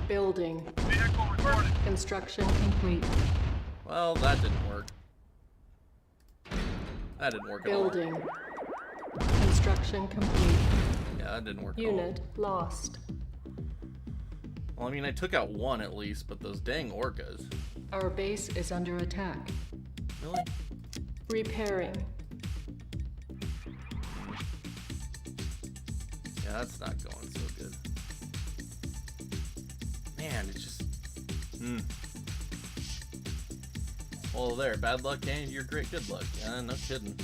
Building. Vehicle reported. Construction complete. Well, that didn't work. That didn't work at all. Building. Construction complete. Yeah, that didn't work at all. Unit lost. Well, I mean, I took out 1 at least, but those dang orcas. Our base is under attack. Really? Repairing. Yeah, that's not going so good. Man, it's just... Well, there, bad luck and you're great good luck. Yeah, no kidding.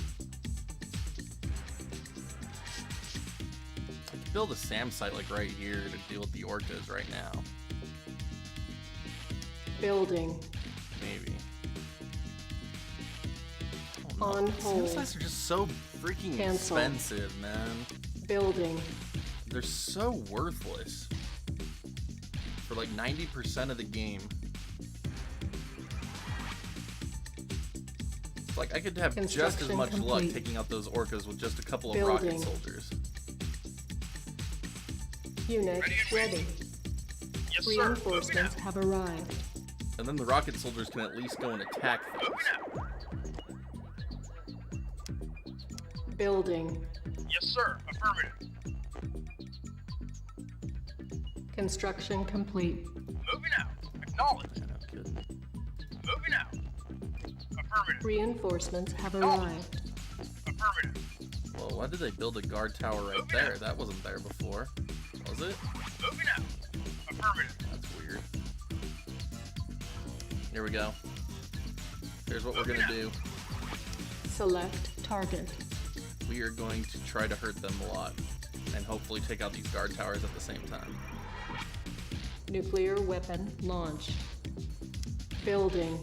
I could build a SAM site like right here to deal with the orcas right now. Building. Maybe. Oh, On SAM hold. sites are just so freaking Cancel. expensive, man. Building. They're so worthless for like 90% of the game. Like, I could have just as Construction much luck complete. taking out those orcas with just a couple of Building. rocket soldiers. Unit ready. Yes, sir. Reinforcements have arrived. And then the rocket soldiers can at least go and attack things. Building. Yes, sir. Affirmative. Construction complete. Moving out. Acknowledge. Moving out. Affirmative. Reinforcements have arrived. Affirmative. Well, why did they build a guard tower right there? That wasn't there before. Was it? Moving out. Affirmative. That's weird. Here we go. Here's what we're gonna do. Select target. We are going to try to hurt them a lot. And hopefully take out these guard towers at the same time. Nuclear weapon launch. Building.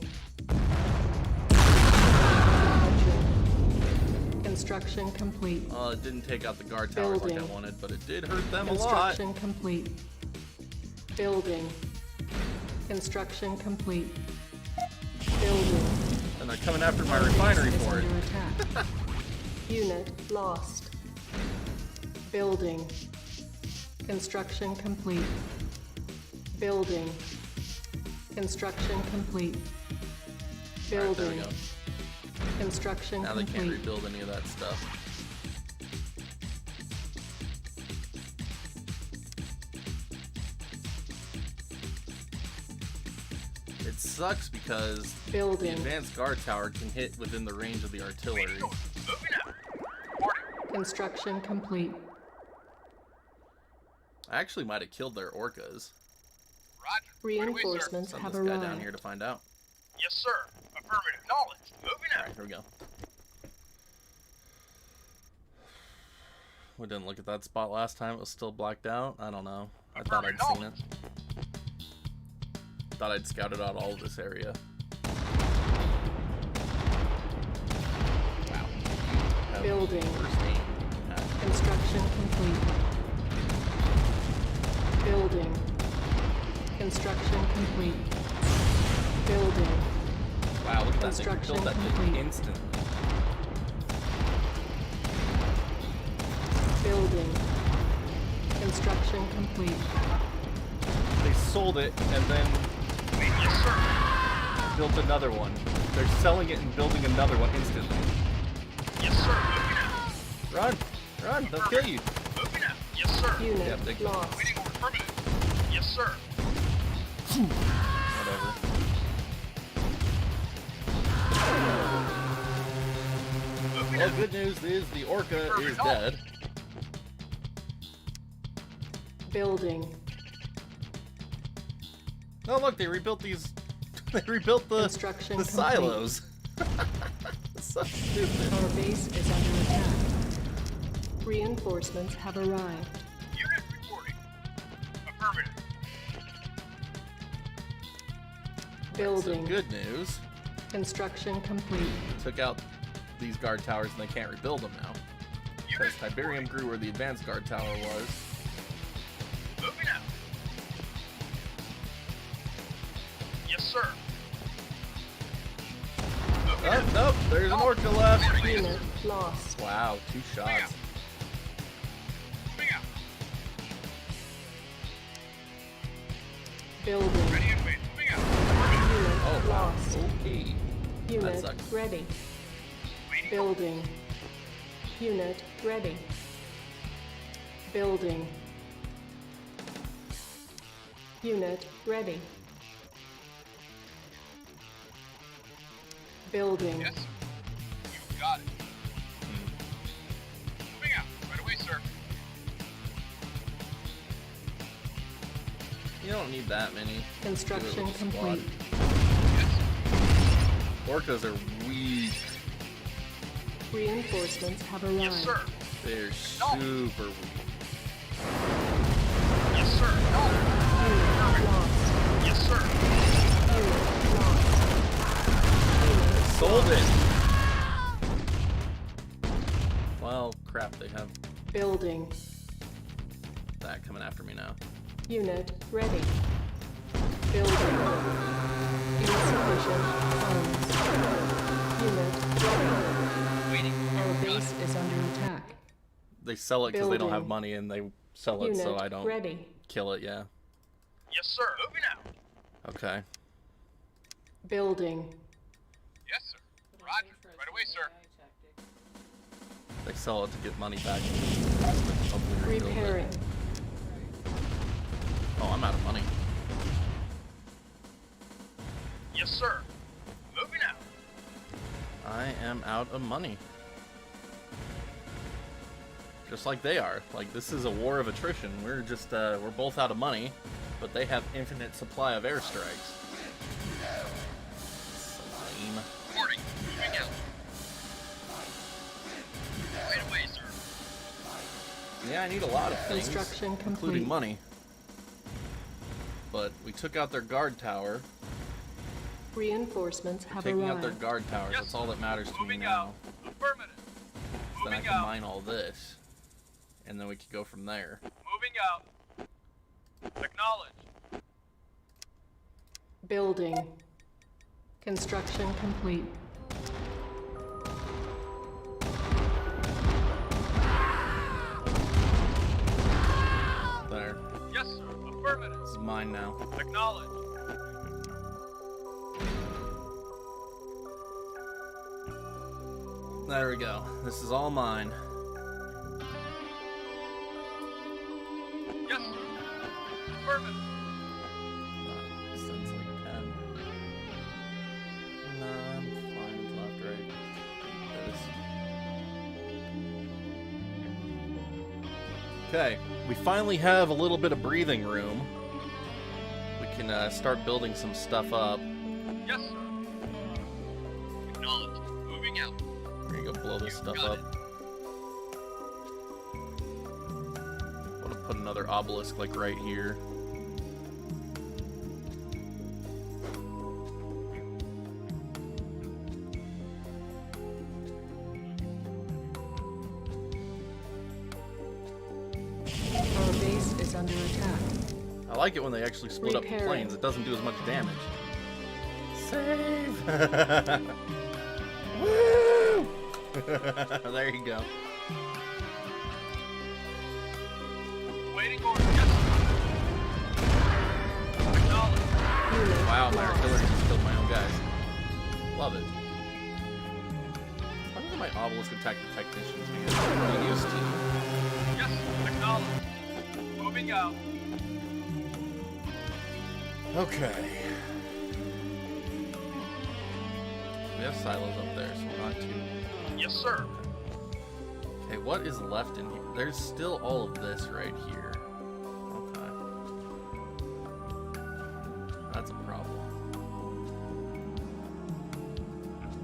Construction complete. Well, it didn't take out the guard towers like I Building. wanted, but it did hurt them a lot. Construction complete. Building. Construction complete. Building. And they're coming after my refinery Is for it. under attack. Unit lost. Building. Construction complete. Building. Construction complete. Alright, there we Building. go. Construction Now they complete. can't rebuild any of that stuff. It sucks because Building. the advanced guard tower can hit within the range of the artillery. Construction complete. I actually might have killed their orcas. Reinforcements Send have this guy down arrived. here to find out. Yes, sir. Affirmative. Knowledge. Moving out. Alright, here we go. We didn't look at that spot last time. It was still blacked out. I don't know. I thought I'd seen it. Thought I'd scouted out all of this area. Wow. Building. First aim. Construction complete. Building. Construction complete. Building. Wow, look at that thing. We Construction killed that thing complete. instantly. Building. Construction complete. They sold it and then built another one. They're selling it and building another one instantly. Yes, sir. Run! Run! They'll kill you! Moving out. Yes, sir. Unit Yeah, they- lost. Waiting order. Affirmative. Yes, sir. Whatever. Well, good news is the orca is dead. Building. Oh look, they rebuilt these. They rebuilt the Construction complete. silos. So stupid. Our base is under attack. Reinforcements have arrived. Unit reporting. Affirmative. Building. So good news. Construction complete. Took out these guard towers and they can't rebuild them now. Because Tiberium grew where the advanced guard tower was. Moving out. Yes, sir. Oh, nope, there's an orca left. Unit lost. Wow, 2 shots. Moving out. Building. Ready and wait. Moving out. Unit Oh, wow. lost. Okay. That Unit sucks. ready. Building. Unit ready. Building. Unit ready. Building. Yes. You got it. Moving out. Right away, sir. You don't need that many. Construction Do a little complete. squad. Orcas are weak. Reinforcements have arrived. Yes, sir. They're super weak. Yes, sir. Unit lost. Yes, sir. Unit lost. Unit Sold it. Well, crap, they have Building. that coming after me now. Unit ready. Building. Insufficient funds. Unit ready. Waiting. Our base is under attack. They sell it because they don't have Building. money and they sell it Unit so I don't ready. kill it, yeah. Yes, sir. Moving out. Okay. Building. Yes, sir. Roger. Right away, sir. They sell it to get money back. Hopefully rebuild it. Repairing. Oh, I'm out of money. Yes, sir. Moving out. I am out of money. Just like they are. Like, this is a war of attrition. We're just, we're both out of money, but they have infinite supply of airstrikes. So lame. Reporting. Moving out. Right away, sir. Yeah, I need a lot of things, Construction complete. including money. But we took out their guard tower. Reinforcements have Taking out arrived. their guard towers. That's all that matters to me Moving now. out. Affirmative. Then I Moving can out. mine all this, and then we can go from there. Moving out. Acknowledge. Building. Construction complete. There. Yes, sir. Affirmative. Affirmative. This is mine now. Acknowledged. There we go. This is all mine. Yes, sir. Affirmative. Sounds like 10. No, I'm fine with left, right. Okay, we finally have a little bit of breathing room. We can start building some stuff up. Yes, sir. Acknowledged. Moving out. We're gonna go blow this stuff up. I want to put another obelisk like right here. Our base is under attack. I like it when they actually split up the Repairing. planes. It doesn't do as much damage. Save! Woo! There you go. Waiting order. Yes, sir. Acknowledged. Wow, my artillery just killed my own guys. Love it. Why doesn't my obelisk attack the technicians? Because I'm used to. Yes, acknowledged. Moving out. Okay. We have silos up there, so we're not too... Yes, sir. Okay, what is left in here? There's still all of this right here. Okay. That's a problem.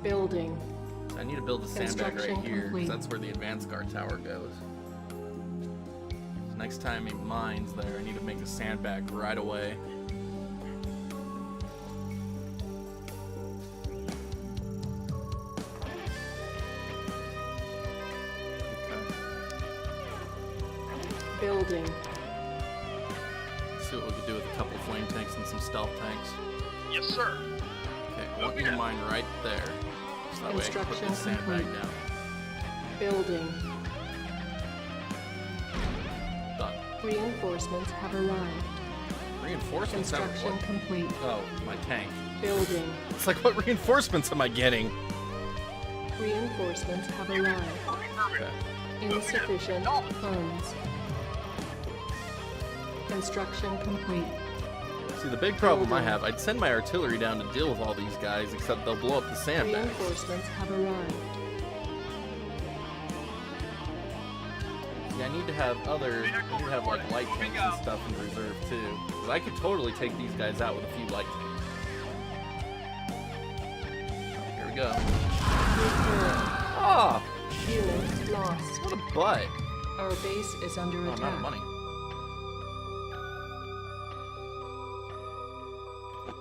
Building. So I need to build a sandbag right Construction here, complete. because that's where the advanced guard tower goes. So next time he mines there, I need to make a sandbag right away. Building. See what we could do with a couple of flame tanks and some stealth tanks. Yes, sir. Okay, I want you to mine right there. So that way I can put this sandbag down. Building. Done. Reinforcements have arrived. Reinforcements have Construction what? complete. Oh, my tank. Building. It's like, what reinforcements am I getting? Reinforcements have arrived. Okay. Insufficient funds. Construction complete. See, the big problem I have, I'd send my artillery down to deal with all these guys, except they'll blow up the sandbags. Reinforcements have arrived. See, I need to have like light tanks and stuff in reserve too. Because I could totally take these guys out with a few light tanks. Here we go. Ah! Unit lost. What a butt. Our base is under Oh, I'm attack. out of money.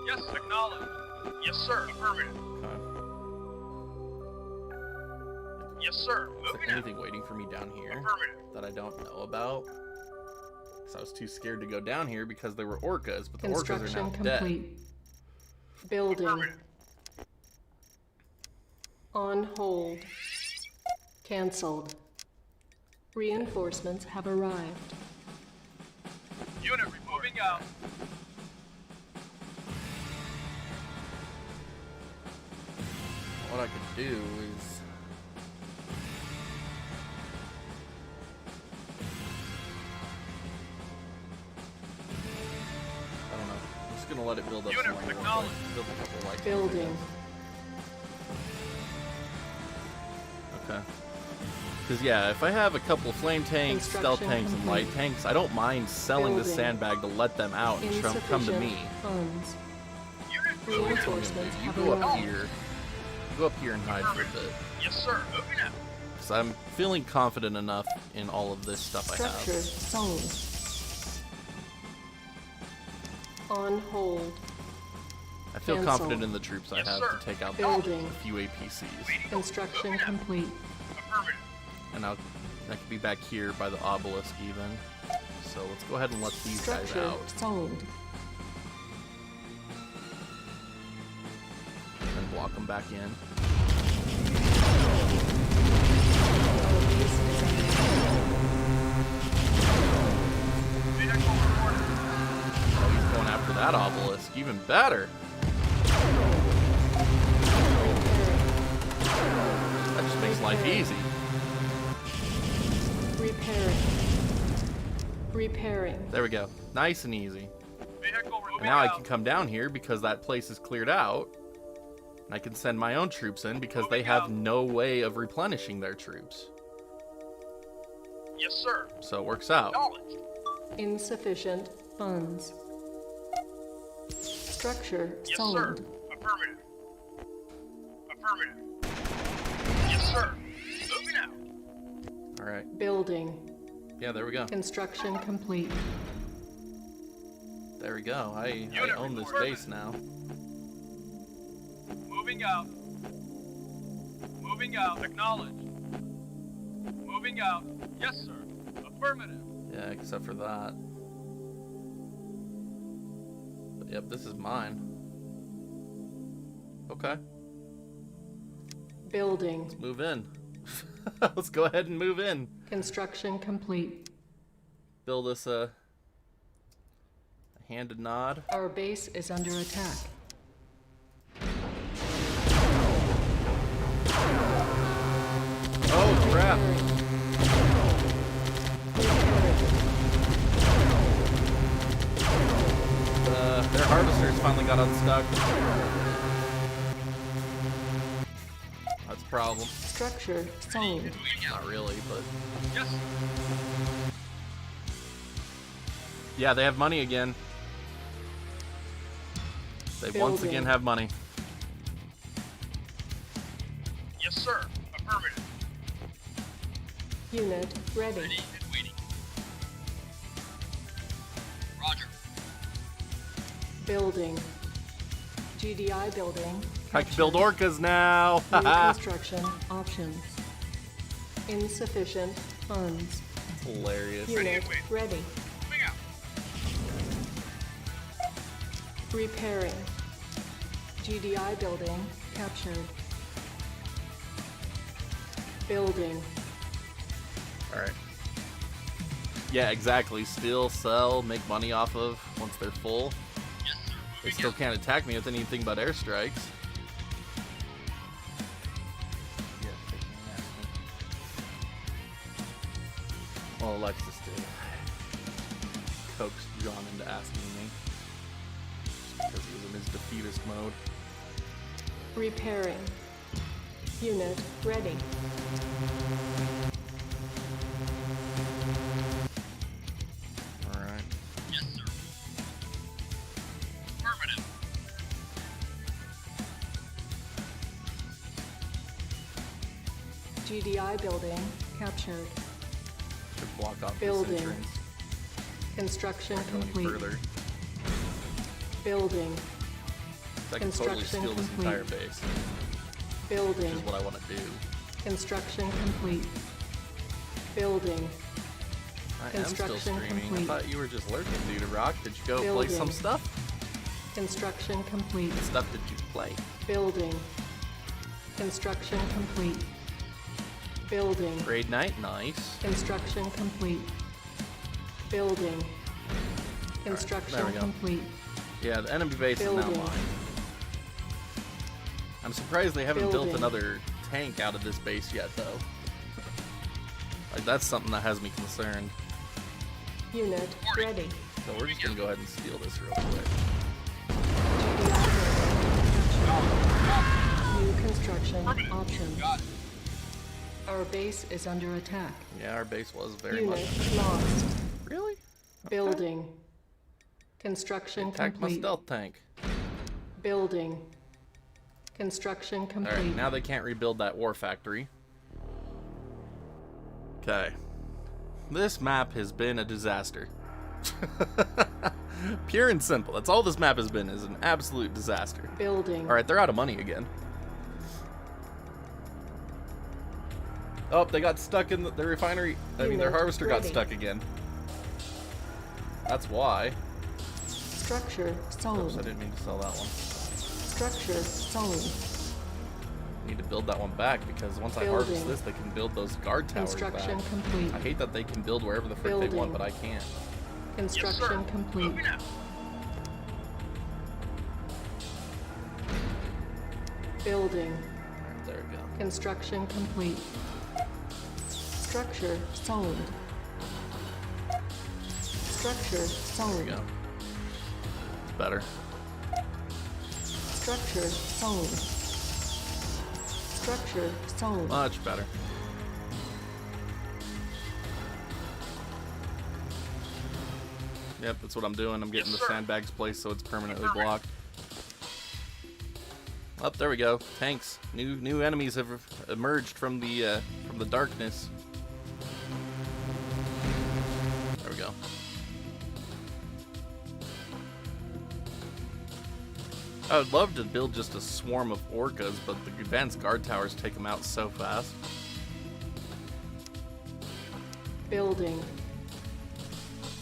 Yes, acknowledged. Yes, sir. Affirmative. Okay. Yes, sir. Is Moving there out. anything waiting for me down here Affirmative. that I don't know about? Because I was too scared to go down here because there were orcas, but the orcas are Construction now complete. dead. Building. On hold. Cancelled. Reinforcements have arrived. Unit moving out. What I could do is... I don't know. I'm just gonna let it build up some more. Build a couple light Building. Okay. Because, yeah, if I have a couple flame tanks, stealth Construction tanks, and light complete. tanks, I don't mind selling the Building. sandbag to let them out and come to me. Funds. So what I'm gonna do, you go up here. You go up here and hide for a bit. Yes, sir. Moving out. Because I'm feeling confident enough in all of this stuff I Structure have. sold. On hold. I feel Cancel. confident in the troops I have to take out Building. a few APCs. Construction complete. And that could be back here by the obelisk even. So let's go ahead and let these guys Structure out. sold. And then block them back in. that obelisk. Even better. That just makes life easy. Repairing. There we go. Nice and easy. And now I can come down here because that place is cleared out. And I can send my own troops in because they have no way of replenishing their troops. Yes, sir. So it works out. Insufficient funds. Structure Yes, sold. sir. Affirmative. Affirmative. Yes, sir. Moving out. Alright. Building. Yeah, there we go. Construction complete. There we go. I own this base now. Moving out. Moving out. Acknowledged. Moving out. Yes, sir. Affirmative. Yeah, except for that. But yep, this is mine. Okay. Building. Let's move in. Let's go ahead and move in. Construction complete. Build us a handed nod. Our base is under attack. Oh crap! Their harvesters finally got unstuck. That's a problem. Structure sold. Not really, but Yes. yeah, they have money again. They once Building. again have money. Yes, sir. Affirmative. Unit ready. Ready and waiting. Roger. Building. GDI building. I can build orcas now. New construction options. Insufficient funds. Hilarious. Unit ready. Moving out. Repairing. GDI building captured. Building. Alright. Yeah, exactly. Steal, sell, make money off of once they're full. Yes, sir. They Moving still out. can't attack me with anything but airstrikes. Well, Alexis did. Coaxed John into asking me. Because he was in his defeatist mode. Repairing. Unit ready. Alright. Yes, sir. Affirmative. GDI building captured. Should block off Building. this entrance. Construction Go any complete. further. Building. I can totally Construction steal this complete. entire base. Building. Which is what I want to do. Construction complete. Building. I am still Construction streaming. complete. I thought you were just lurking, dude. Rock, did you go play Building. some stuff? Construction complete. What stuff did you play? Building. Construction complete. Building. Raid night, nice. Construction complete. Building. there Construction we go. complete. Yeah, the enemy base is now Building. mine. I'm surprised they haven't built Building. another tank out of this base yet, though. Like, that's something that has me concerned. Unit ready. So we're just gonna go ahead and steal this real quick. New construction options. Our base is under attack. Yeah, our base was very Unit much. lost. Really? Building. Construction Attacked my complete. stealth tank. Building. Construction complete. Alright, now they can't rebuild that war factory. Okay. This map has been a disaster. Pure and simple. That's all this map has been, is an absolute disaster. Building. Alright, they're out of money again. Oh, they got stuck in the refinery. I mean, their Unit harvester got ready. stuck again. That's why. Structure sold. Oops, I didn't mean to sell that one. Structure sold. Need to build that one back because once I harvest Building. this, they can build those guard towers back. Construction complete. I hate that they can build wherever the frick they want, Building. but I can't. Construction complete. Building. There we go. Construction complete. Structure sold. Structure sold. There we go. It's better. Structure sold. Structure sold. Much better. Yep, that's what I'm doing. I'm getting the sandbags placed so it's permanently blocked. Oh, there we go. Tanks. New enemies have emerged from the darkness. There we go. I would love to build just a swarm of orcas, but the advanced guard towers take them out so fast. Building.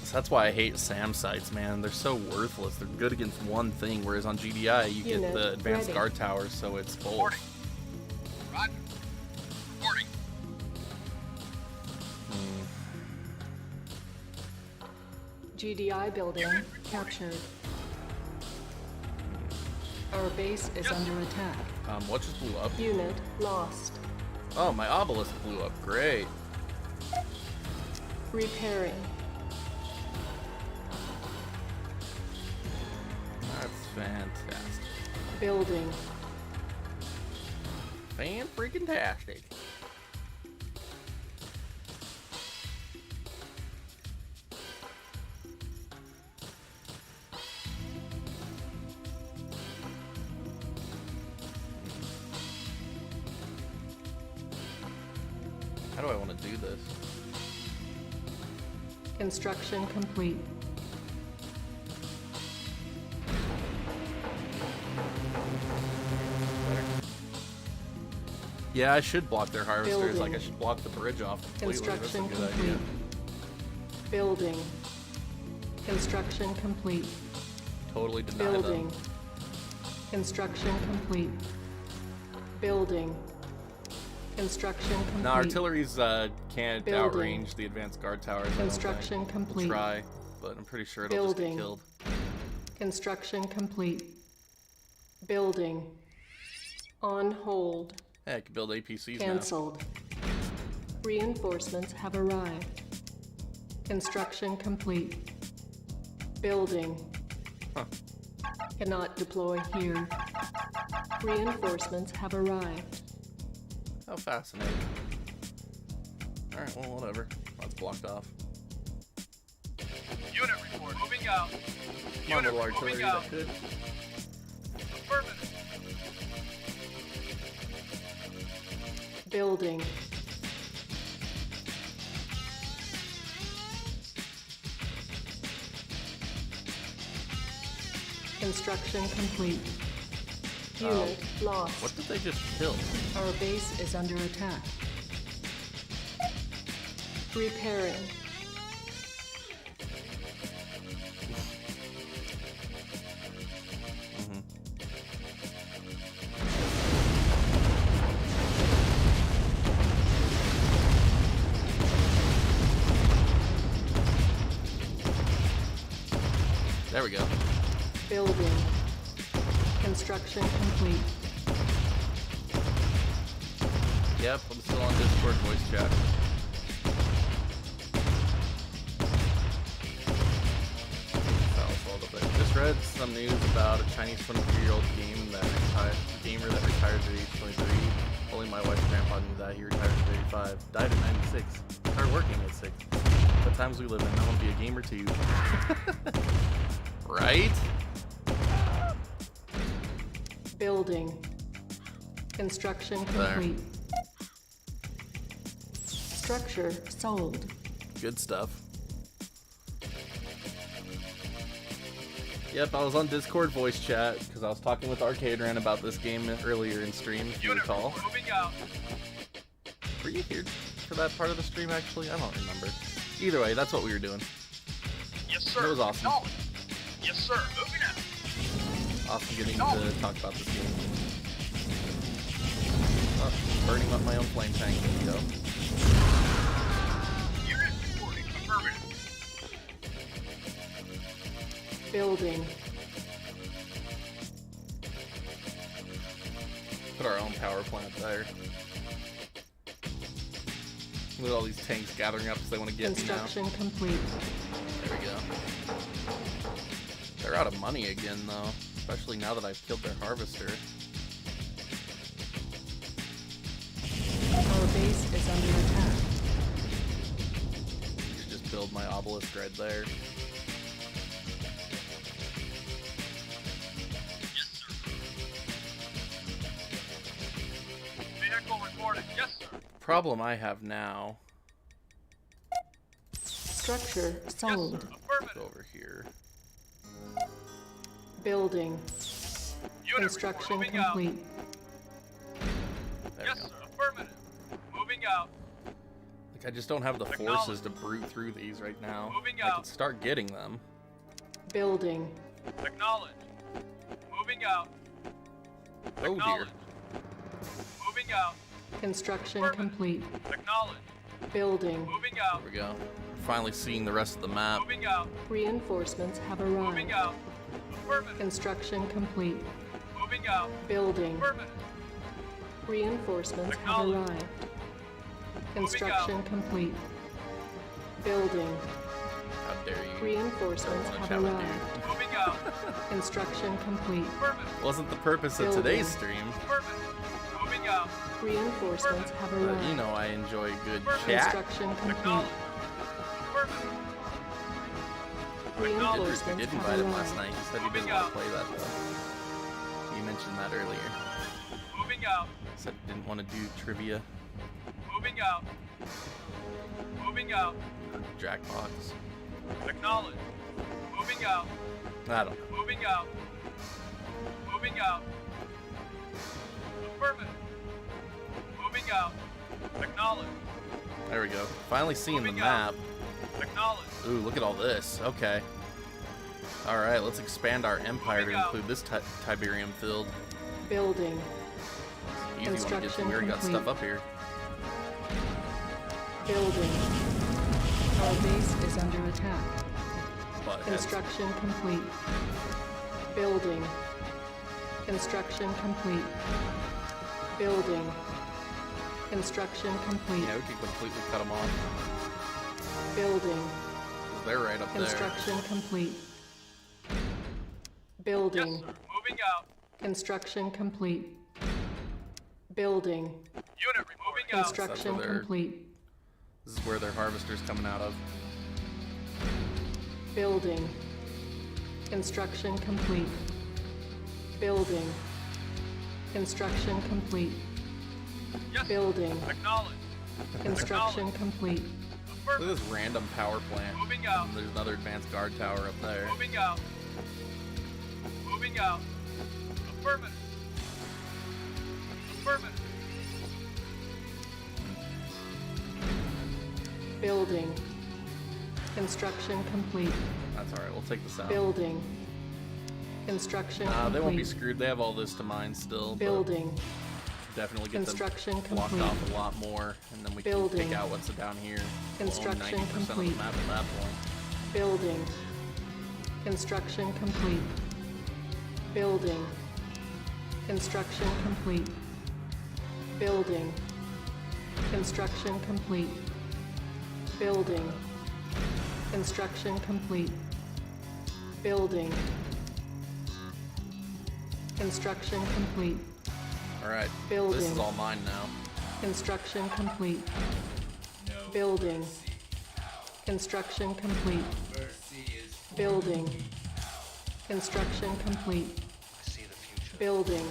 So that's why I hate SAM sites, man. They're so worthless. They're good against one thing, whereas on GDI you get the advanced guard towers, so it's full. Roger. Reporting. GDI building captured. Our base is under attack. What just blew up? Unit lost. Oh, my obelisk blew up. Great. Repairing. That's fantastic. Building. Fan-freaking-tastic. How do I want to do this? Construction complete. Yeah, I should block their harvesters. Building. Like I should block the bridge off completely. That's a Construction good complete. idea. Building. Construction complete. Totally deny Building. them. Construction complete. Building. Construction complete. No, artilleries can't Building. outrange the advanced guard towers. I don't Construction think. complete. We'll try, but I'm pretty sure it'll Building. just get killed. Construction complete. Building. On hold. Yeah, I could build APCs Cancelled. Reinforcements have arrived. Construction complete. Building. Huh. Cannot deploy here. Reinforcements have arrived. How fascinating. Alright, well, whatever. That's blocked off. Unit report. Moving out. Come on, Unit little artillery moving that out. could. Affirmative. Building. Construction complete. Unit lost. What did they just kill? Our base is under attack. Repairing. There we go. Building. Construction complete. Yep, I'm still on Discord voice chat. Just read some news about a Chinese 23-year-old gamer that retired at age 23. Only my wife's grandpa knew that. He retired at 35. Died at 96. Started working at 6. What times we live in. I want to be a gamer too. Right? Building. Construction complete. Structure sold. Good stuff. Yep, I was on Discord voice chat because I was talking with Archades about this game earlier in stream, if you recall. Moving out. Were you here for that part of the stream, actually? I don't remember. Either way, that's what we were doing. Yes, sir. It was awesome. No. Yes, sir. Moving out. Awesome getting to talk about this game. Oh, burning up my own flame tank. There we go. Unit reporting. Affirmative. Building. our own power plant there. Look at all these tanks gathering up because they want to get me now. Construction complete. There we go. They're out of money again, though. Especially now that I've killed their harvester. Our base is under attack. I should just build my obelisk right there. Vehicle reported. Yes, sir. Problem I have now. Structure sold. Go over here. Building. Construction complete. There Yes, we go. sir. Affirmative. Moving out. Like, I just don't have the forces to brute through these right now. Moving I out. can start getting them. Building. Acknowledge. Moving out. Oh dear. Acknowledge. Moving out. Construction complete. Acknowledge. Building. Moving out. There we go. Finally seeing the rest of the map. Moving out. Reinforcements have Moving arrived. out. Affirmative. Construction complete. Moving out. Building. Affirmative. Reinforcements have Acknowledge. arrived. Construction complete. Building. How dare you? Reinforcements Don't wanna have challenge arrived. Moving out. Construction complete. Affirmative. Wasn't the purpose of Building. today's stream. Affirmative. Moving out. Reinforcements have But arrived. you know I enjoy good chat. Construction complete. Acknowledge. Affirmative. We Reinforcements did have invite him last arrived. night. He said he didn't want to play that though. You mentioned that earlier. Moving out. He said he didn't want to do trivia. Moving out. Moving out. Jackbox. Acknowledge. Moving out. I don't know. Moving out. Moving out. Affirmative. Moving out. Acknowledge. There we go. Finally seeing the Moving out. map. Acknowledge. Ooh, look at all this. Okay. Alright, let's expand our empire to Moving out. include this Tiberium field. Building. Easy one to get to. Construction We already got complete. stuff up here. Building. Our base is under attack. But Construction complete. Building. Construction complete. Building. Construction complete. yeah, we could completely cut them off. Building. 'Cause they're right up there. Construction complete. Building. Yes, sir. Moving out. Construction complete. Building. Unit moving out. Construction That's where they're- complete. This is where their harvester's coming out of. Building. Construction complete. Building. Construction complete. Yes. Building. Acknowledge. Construction complete. Look at this random power plant. Moving out. And there's another advanced guard tower up there. Moving out. Moving out. Affirmative. Affirmative. Building. Construction complete. That's alright, we'll take this out. Building. Construction complete. They won't be screwed. They have all this to mine still. but Building. Definitely get Construction them blocked complete. off a lot more, and then we can Building. pick out what's down here. Construction We'll own 90% complete. of the map at that point. Building. Construction complete. Building. Construction complete. Building. Construction complete. Building. Construction complete. Building. Construction complete. Alright, Building. this is all mine now. Construction complete. Building. Construction complete. Building. Construction complete. Building.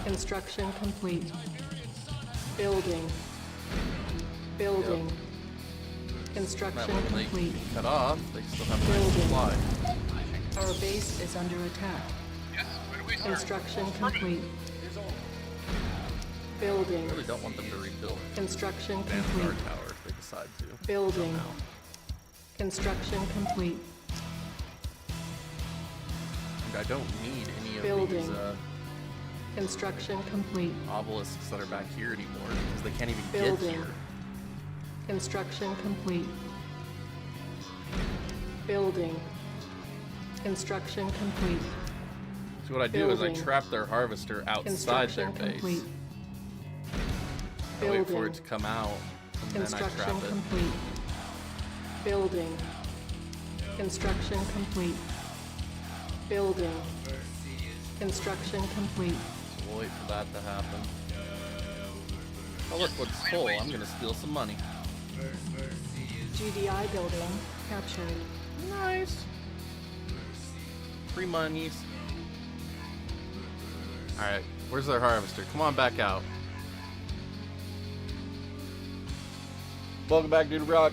Construction complete. Building. Building. That Construction way when they complete. cut off, they still have a nice Building. supply. Our base is under attack. Yes. Right away, sir. Construction complete. Building. I really don't want them to rebuild Construction advanced complete. guard tower if they decide to. Building. somehow. Construction complete. And I don't need any of Building. these Construction complete. obelisks that are back here anymore because they can't even Building. get here. Construction complete. Building. Construction complete. So what I do is I Building. trap their harvester outside their Construction base. complete. I wait for Building. it to come out, and then I Construction trap it. complete. Building. Construction complete. Building. Construction complete. So we'll wait for that to happen. Oh look, what's full? I'm gonna steal some money. GDI building captured. Nice. Free monies. Alright, where's their harvester? Come on back out. Welcome back, Dude Brock.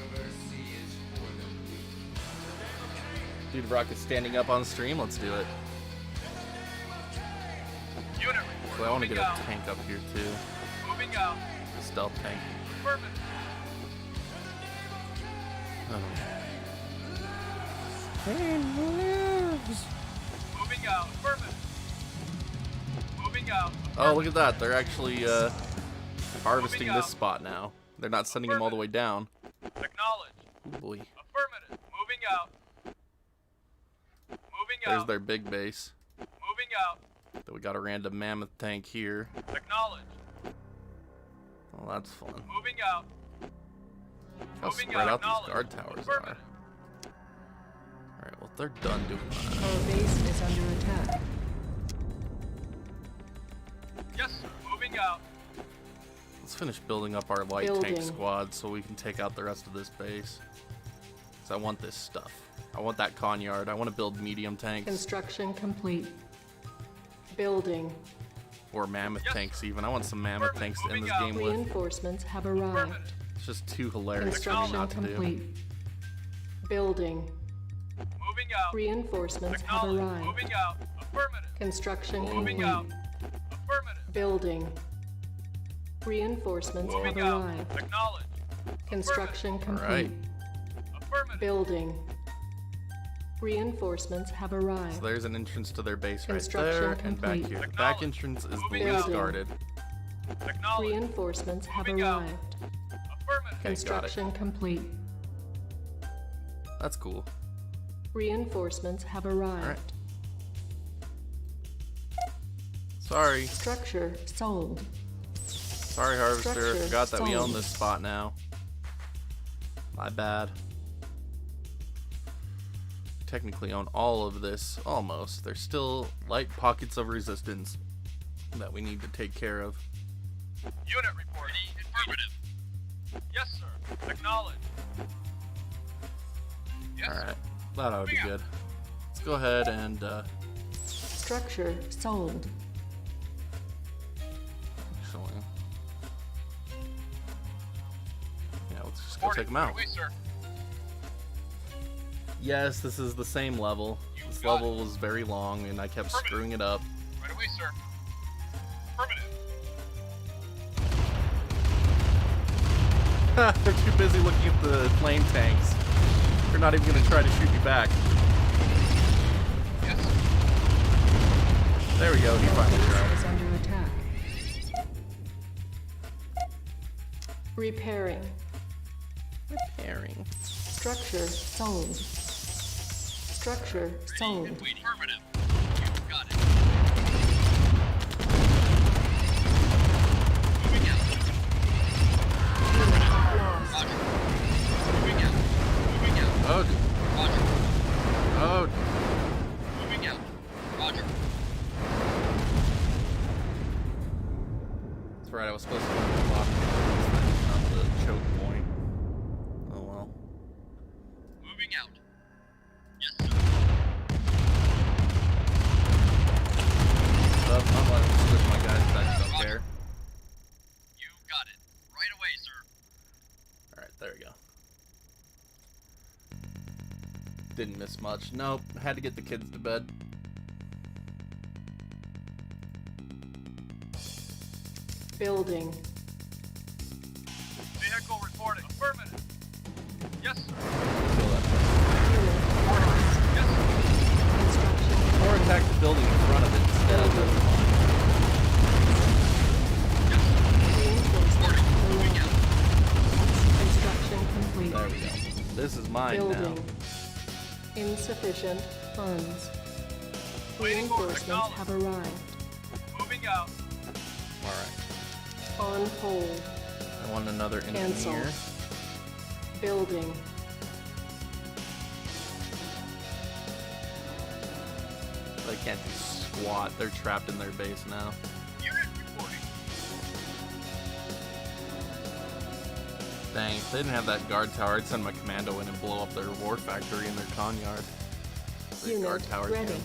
Dude Brock is standing up on stream. Let's do it. Unit So I want to get a tank up here too. moving out. A stealth tank. Affirmative. Moving out. Affirmative. Moving out. Oh, look at that. They're actually harvesting this spot now. They're not sending them all the way down. Acknowledge. Oh boy. Affirmative. Moving out. Moving There's out. their big base. Moving out. Then we got a random mammoth tank here. Acknowledge. Well, that's fun. Moving out. How spread out these guard towers are. Alright, well, they're done doing that. Our base is under attack. Yes, sir. Moving out. Let's finish building up our light Building. tank squad so we can take out the rest of this base. Because I want this stuff. I want that con yard. I want to build medium tanks. Construction complete. Building. Or mammoth tanks even. I want some mammoth tanks to end this game with. Reinforcements have arrived. It's just too hilarious for me Construction not to complete. do. Building. Moving out. Reinforcements have Acknowledge. arrived. Moving out. Affirmative. Construction Moving complete. out. Affirmative. Building. Reinforcements have Moving out. arrived. Acknowledge. Construction complete. Alright. Affirmative. Building. Reinforcements have arrived. So there's an entrance to their base right Construction there, and back complete. here. The back entrance is the least Building. guarded. Acknowledge. Reinforcements have Moving out. arrived. Affirmative. Okay, got it. Construction complete. That's cool. Reinforcements have arrived. Alright. Sorry. Structure sold. Sorry, Harvester. I Structure forgot that we own sold. this spot now. My bad. Technically own all of this, almost. There's still light pockets of resistance that we need to take care of. Unit reporting. Affirmative. Yes, sir. Acknowledge. Yes, sir. Alright, that ought to be good. Let's go ahead and, Structure sold. actually... Yeah, let's just go take them out. Right away, sir. Yes, this is the same level. This level was very long, and I kept screwing it up. Right away, sir. Affirmative. They're too busy looking at the flame tanks. They're not even going to try to shoot me back. Yes. There we go, he finally Base tried. is under attack. Repairing. Repairing. Structure sold. Structure sold. Affirmative. You got it. Moving out. Lost. Roger. Moving out. Moving out. Oh, Roger. oh, Moving out. Roger. that's right, I was supposed to block not the choke point. Oh well. Moving out. Yes, sir. I'm letting them switch my guys back up there. You got it. Right away, sir. Alright, there we go. Didn't miss much. Nope, had to get the kids to bed. Building. Vehicle reporting. Affirmative. Yes, sir. Kill that Unit lost. Yes, sir. Construction. Or attack the building in front of it instead. That's fine. Reinforcements have arrived. Construction complete. There we go. This is mine Building. now. Insufficient funds. Reinforcements have arrived. Moving out. Alright. On hold. I want another Cancel. engineer. Building. They can't do squat. They're trapped in their base now. Unit reporting. Dang, if they didn't have that guard tower, I'd send my commando in and blow up their war factory and their con yard. Their Unit guard tower ready. can.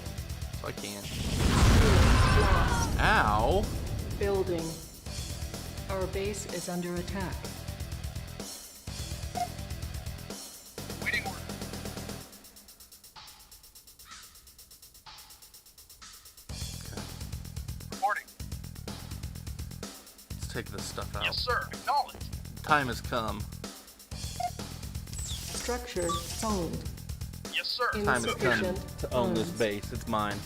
So I can't. Unit lost. Ow! Building. Our base is under attack. Waiting order. Reporting. Let's take this stuff out. Yes, sir. Acknowledged. Time has come. Structure sold. Yes, sir. Time has come Insufficient to own this funds. base. It's mine.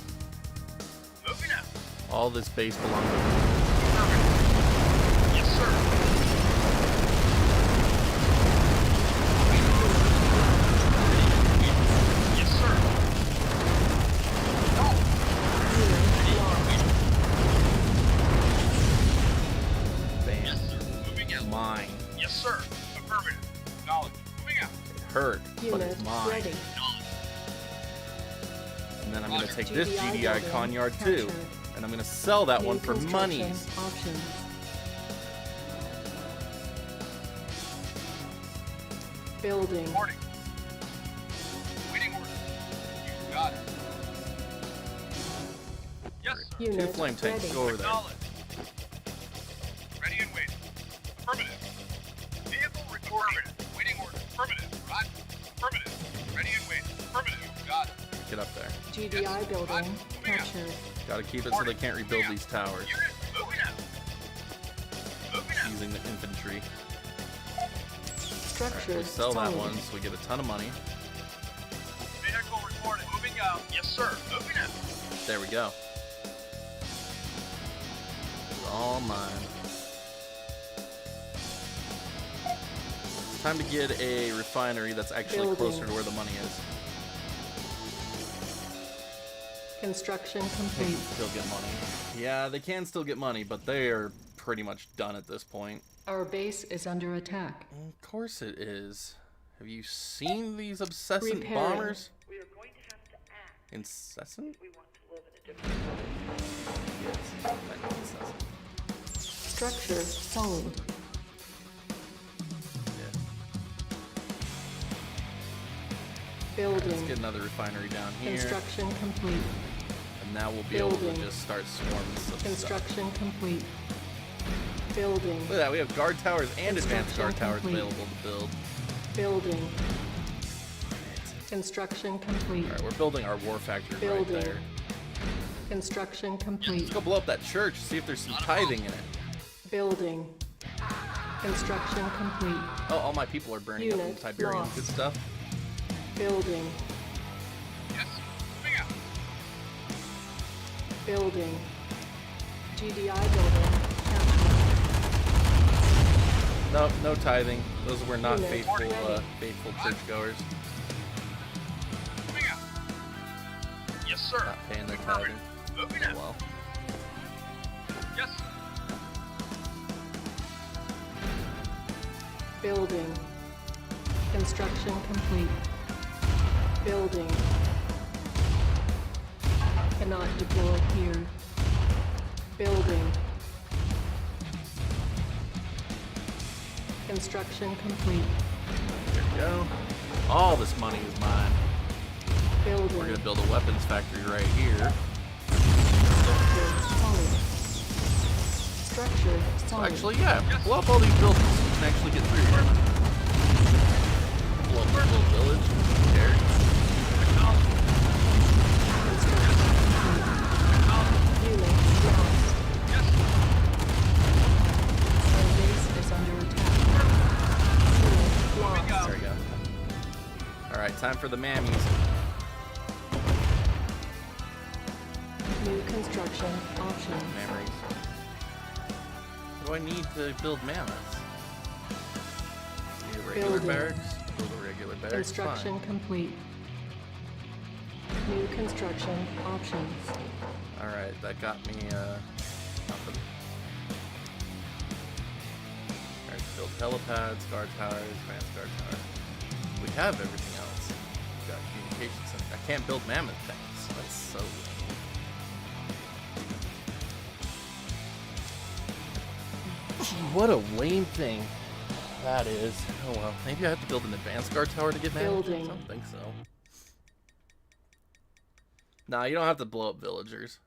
Moving out. All this base belongs to me. Yes, sir. Yes, sir. No. Bam. Yes, sir. Moving out. Mine. Yes, sir. Affirmative. Acknowledged. Moving out. It hurt, but Unit it's mine. ready. Acknowledged. And then I'm going to Roger. take this GDI GDI building con yard too. captured. And I'm going to sell that New one for construction monies. Options. Building. Reporting. Waiting order. You got it. Yes, sir. Two Unit flame tanks. ready. Go over there. Acknowledged. Ready and waiting. Affirmative. Vehicle recorded. Waiting order. Affirmative. Right. Affirmative. Ready and waiting. Affirmative. You got it. Get up there. GDI Yes, building Moving out. captured. Gotta keep it so they can't rebuild these towers Unit moving out. Moving out. using the infantry. Structure Alright, we sell that solid. one so we get a ton of money. Vehicle reported. Moving out. Yes, sir. Moving out. There we go. It's all mine. Time to get a refinery that's actually Building. closer to where the money is. Construction They can complete. still get money. Yeah, they can still get money, but they are pretty much done at this point. Our base is under attack. Of course it is. Have you seen these obsessant Repairing. bombers? We are going to have to act Incessant? if we want to live in a different world. Yes, I know incessant. Structure sold. Yeah. Building. Let's get another refinery down here. Construction complete. And now we'll be able to Building. just start swarming some stuff. Construction complete. Building. Look at that, we have guard towers and advanced guard Construction towers complete. available to build. Building. Construction complete. Alright, we're building our war factory Building. right there. Construction complete. Let's go blow up that church, see if there's some tithing in it. Building. Construction complete. Oh, all my people are burning up in Unit Tiberium. lost. Good stuff. Building. Yes, moving out. Building. GDI building captured. No, no tithing. Those were not Unit faithful, ready. faithful churchgoers. Moving out. Yes, sir. Not paying their tithing. Moving Oh, out. well. Yes, sir. Building. Construction complete. Building. Cannot deploy here. Building. Construction complete. There we go. All this money is mine. Building. We're gonna build a weapons factory right here. Structure solid. Structure solid. Actually, yeah, blow up all these buildings so we can actually get through here. Blow up our little village. Who cares? Unit lost. Our base is under attack. Unit lost. There we go. Alright, time for the mammies. New construction option. Memories. What do I need to build mammoths? Need a regular Building. barracks? Build a regular barracks. Construction Fine. complete. New construction options. Alright, that got me, nothing. Alright, build helipads, guard towers, advanced guard tower. We have everything else. We've got communication center. I can't build mammoth things. That's so lame. What a lame thing that is. Oh well, maybe I have to build an advanced guard tower to get mammoth. I don't think so. Nah, you don't have to blow up villagers.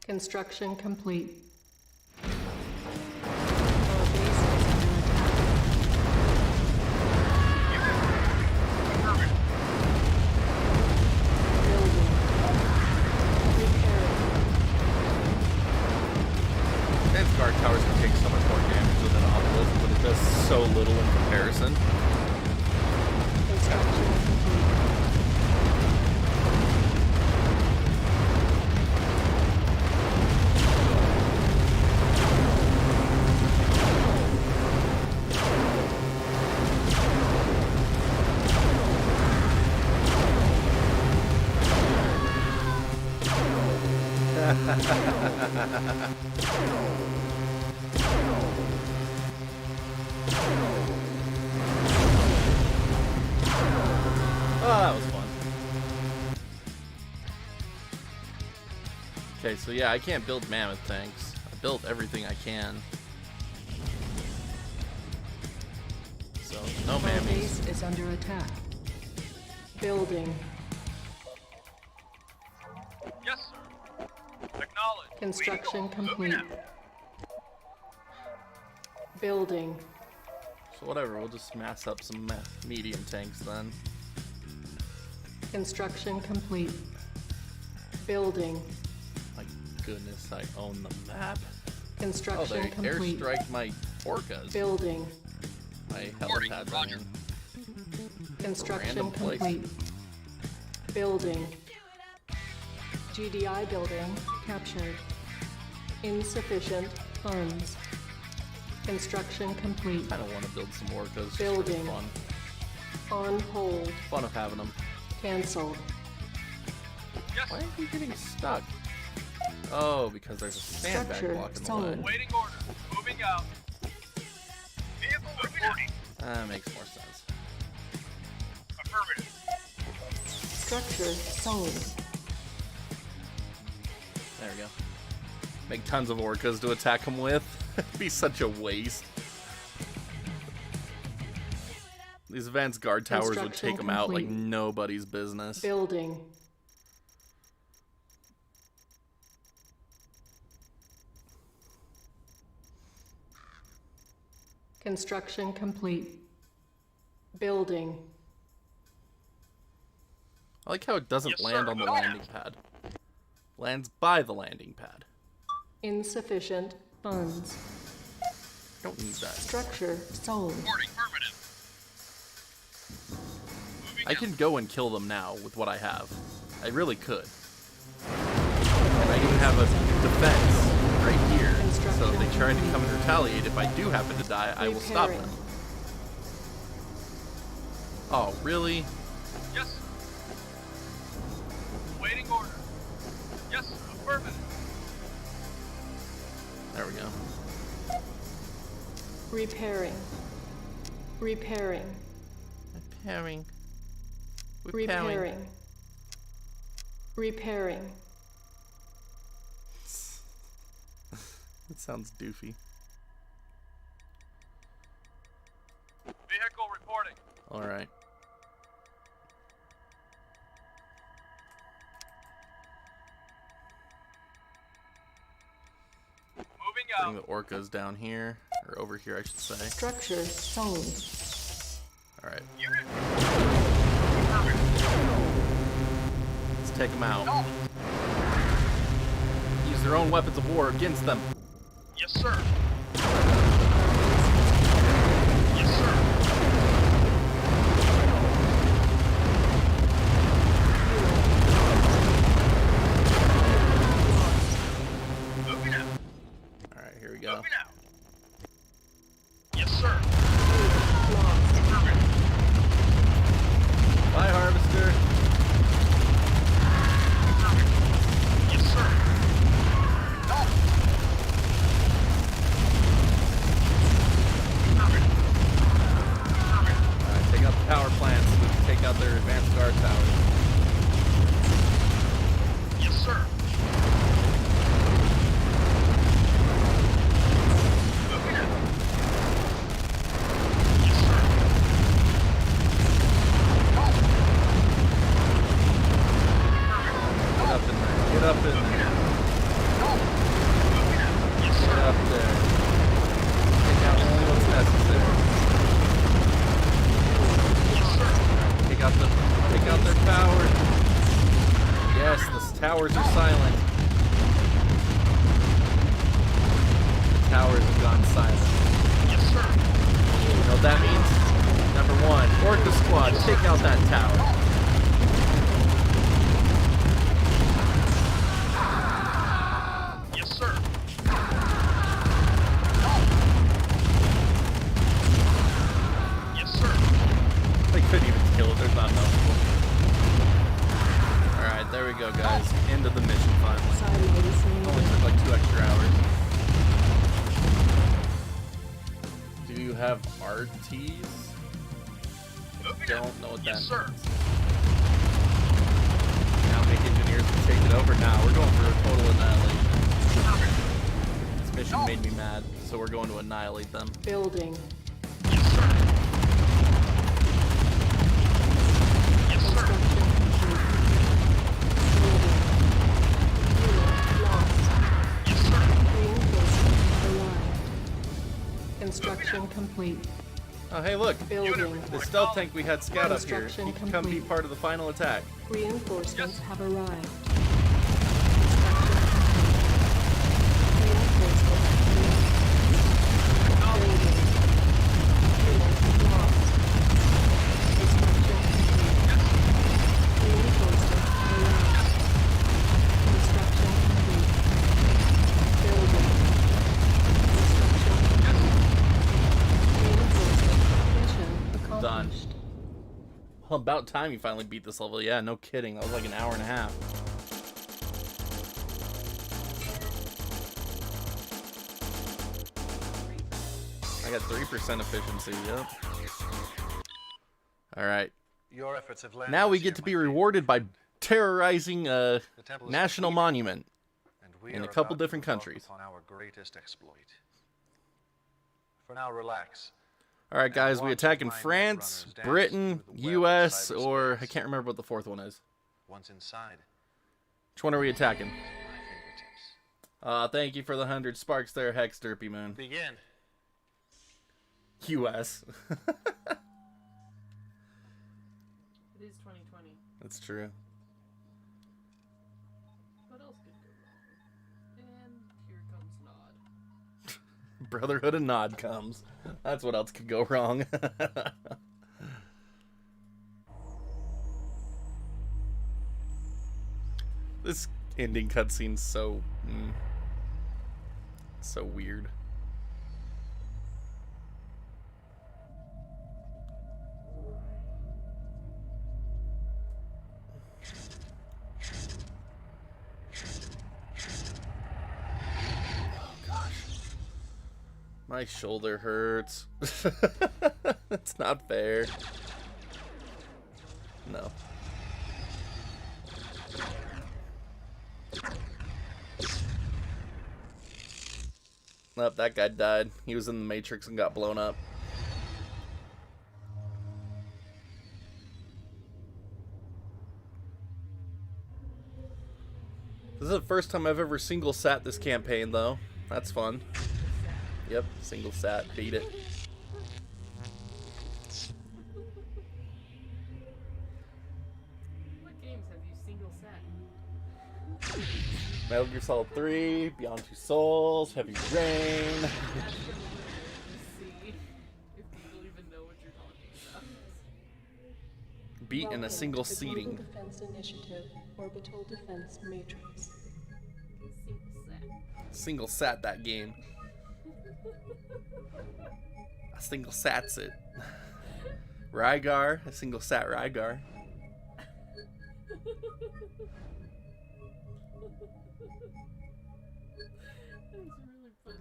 Construction complete. Advanced guard towers can take so much more damage than an obelisk, but it does so little in comparison. Oh, that was fun. Okay, so yeah, I can't build mammoth tanks. I built everything I can. So, no Our mammies. base is under attack. Building. Yes, sir. Acknowledge. Construction complete. Building. So whatever, we'll just mass up some medium tanks then. Construction complete. Building. My goodness, I own the map. Construction oh, they complete. airstrike my orcas. Building. My helipads, I mean. Construction Random place. complete. Building. GDI building captured. Insufficient funds. Construction complete. I don't want to build some orcas. Just for Building. fun. On hold. Fun of having them. Cancelled. Yes. Why are you getting stuck? Oh, because there's a sandbag Structure blocking the solid. way. Waiting order. Moving out. Vehicle reporting. That makes more sense. Affirmative. Structure sold. There we go. Make tons of orcas to attack them with. It'd be such a waste. These advanced guard towers would take them out like nobody's business. Building. Construction complete. Building. I like how it doesn't land on the landing pad. Lands by the landing pad. Insufficient funds. Don't need that. Structure sold. I can go and kill them now with what I have. I really could. And I even have a defense right here. So if they try to come and retaliate, if I do happen to die, I will stop them. Oh, really? Yes. Waiting order. Yes, affirmative. There we go. Repairing. Repairing. Repairing. Repairing. Repairing. It sounds doofy. Vehicle reporting. Alright. Moving out. Bring the orcas down here, or over here, I should say. Structure sold. Alright. Let's take them out. Use their own weapons of war against them. Yes, sir. Yes, sir. Moving out. Alright, here we go. Moving out. Yes, sir. Bye, Harvester. on silent. Yes, sir. You know what that means? Number 1, Orca Squad, take out that tower. Yes, sir. Yes, sir. They couldn't even kill it, there's not enough. Alright, there we go, guys. End of the mission finally. Only took like 2 extra hours. Do you have RTs? Don't know what that means. Now make engineers can take it over. Now we're going for a total annihilation. This mission made me mad, so we're going to annihilate them. Building. Construction complete. Oh, hey, look. Building. The stealth tank we had scout up here. Construction He can come be complete. part of the final attack. Reinforcements have arrived. Done. Well, about time you finally beat this level. Yeah, no kidding. That was like an hour and a half. I got 3% efficiency, yep. Alright. Your efforts have landed Now we us get here, to my be friend. rewarded by terrorizing a temple is national complete, monument and we in are a couple about to different embark countries. upon our greatest exploit. For now, relax. Alright, guys, we watch attack in as my France, netrunners dance Britain, through the web of US, or I cyberspace. can't remember what the 4th one is. Once inside, Which one are we attacking? my fingertips. Thank you for the 100 sparks there, Hex Derpy Moon. Begin. US. It is 2020. That's true. What else could go wrong? And here comes Nod. Brotherhood of Nod comes. That's what else could go wrong. This ending cutscene's so so weird. Oh gosh. My shoulder hurts. It's not fair. No. Nope, that guy died. He was in the Matrix and got blown up. This is the first time I've ever single sat this campaign, though. That's fun. Yep, single sat. Beat it. What games have you single sat? Metal Gear Solid 3, Beyond Two Souls, Heavy Rain. See if people even know what you're talking about. Beat in a single to the seating. Global Defense Initiative, Orbital Defense Matrix. Single sat that game. I single sats it. Rygar, I single sat Rygar.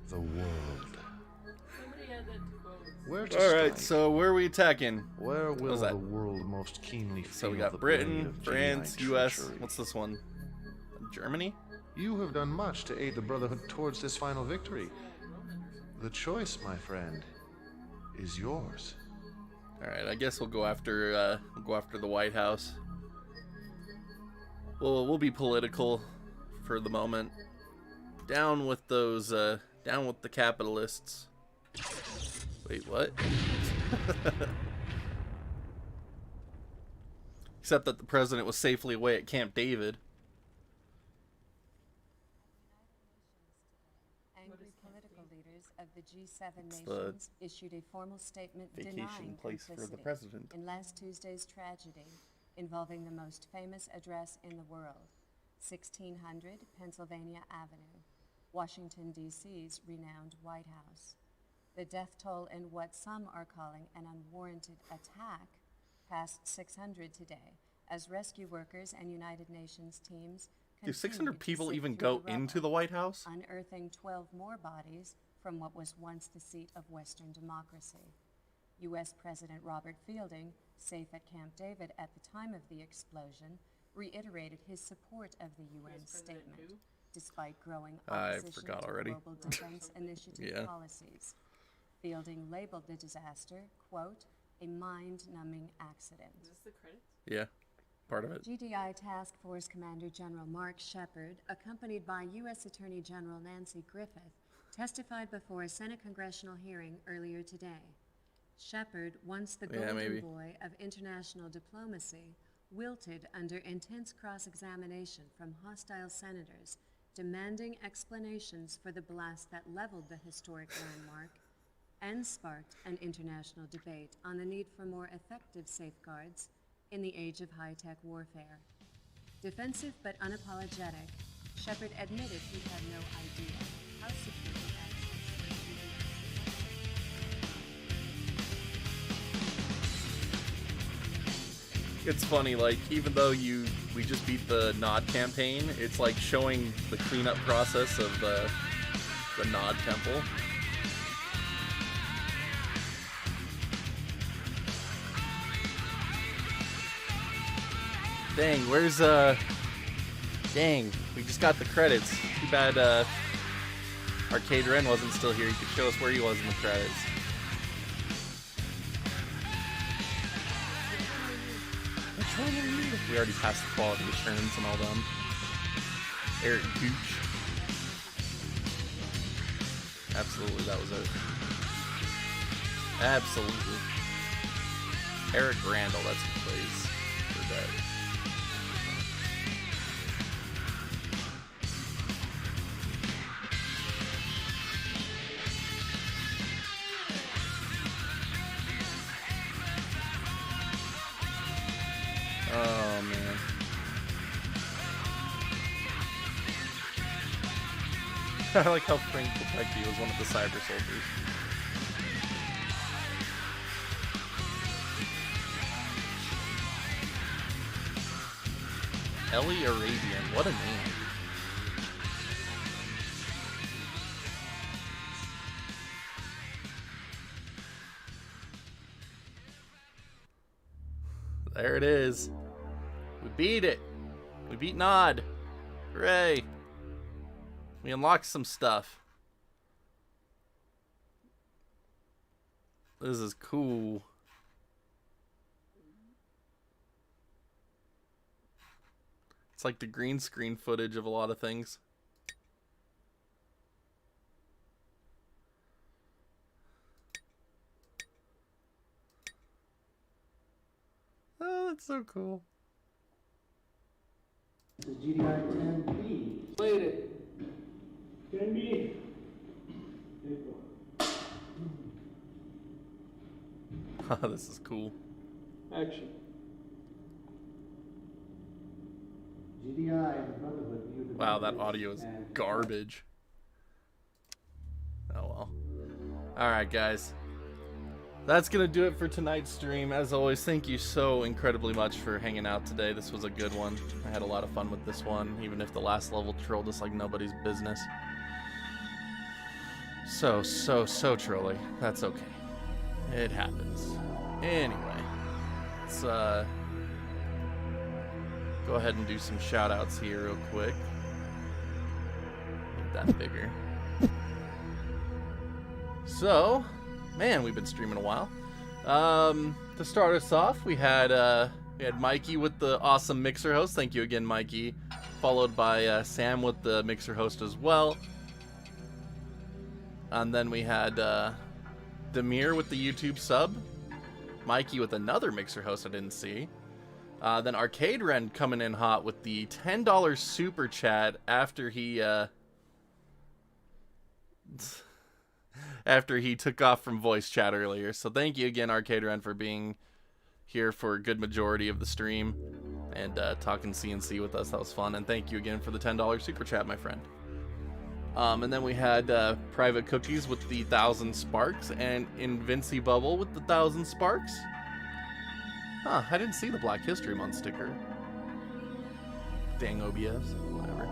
The world. Somebody had that quote. Where to Alright, strike? so where are we attacking? Where What will was that? the world most keenly feel So we the got blade Britain, of France, genuine US. treachery? What's this one? Germany? You have done much to aid the Brotherhood towards this final victory. The choice, my friend, is yours. Alright, I guess we'll go after the White House. We'll be political for the moment. Down with those down with the capitalists. Wait, what? Except that the president was safely away at Camp David. Angry political leaders leaders of the G7 It's nations issued a formal statement vacation denying place for the complicity president. in last Tuesday's tragedy involving the most famous address in the world, 1600 Pennsylvania Avenue, Washington, D.C.'s renowned White House. The death toll in what some are calling an unwarranted attack passed 600 today, as rescue workers and United Nations teams Do 600 continued to people sift even through go the into rubble, the White House? unearthing 12 more bodies from what was once the seat of Western democracy. U.S. President Robert Fielding, safe at Camp David at the time of the explosion, reiterated his support of the UN statement, despite growing I opposition forgot to already. Global Defense Initiative Yeah. policies. Fielding labeled the disaster, quote, a mind-numbing accident. Is this the credits? Yeah, part of it. GDI Task Force Commander General Mark Shepard, accompanied by U.S. Attorney General Nancy Griffith, testified before a Senate congressional hearing earlier today. Shepard, once the Yeah, golden maybe. boy of international diplomacy, wilted under intense cross-examination from hostile senators, demanding explanations for the blast that leveled the historic landmark and sparked an international debate on the need for more effective safeguards in the age of high-tech warfare. Defensive but unapologetic, Shepard admitted he had no idea how security It's funny, like, even though we just beat the Nod campaign, it's like showing the cleanup process of the Nod temple. Dang, where's dang, we just got the credits. Too bad Arcade Ren wasn't still here. He could show us where he was in the credits. We already passed the quality assurance and all them. Eric Gooch. Absolutely, that was it. Absolutely. Eric Randall, that's who plays for that. Oh, man. I like how Frank Kopecki was one of the cyber soldiers. Ellie Arabian, what a name. There it is. We beat it. We beat Nod. Hooray. We unlocked some stuff. This is cool. It's like the green screen footage of a lot of things. Oh, that's so cool. This is GDI 10B. Played it. 10B. This is cool. Action. GDI and the Brotherhood view the Wow, that audio is garbage. Oh well. Alright, guys. That's going to do it for tonight's stream. As always, thank you so incredibly much for hanging out today. This was a good one. I had a lot of fun with this one, even if the last level trolled us like nobody's business. So trolly. That's okay. It happens. Anyway, let's go ahead and do some shout outs here real quick. Make that bigger. So, man, we've been streaming a while. To start us off, we had Mikey with the awesome Mixer host. Thank you again, Mikey. Followed by Sam with the Mixer host as well. And then we had Demir with the YouTube sub. Mikey with another Mixer host I didn't see. Then Arcade Ren coming in hot with the $10 super chat after he after he took off from voice chat earlier. So thank you again, Arcade Ren, for being here for a good majority of the stream and talking CNC with us. That was fun. And thank you again for the $10 super chat, my friend. And then we had Private Cookies with the 1,000 sparks and Invinci Bubble with the 1,000 sparks. Huh, I didn't see the Black History Month sticker. Dang OBS, whatever.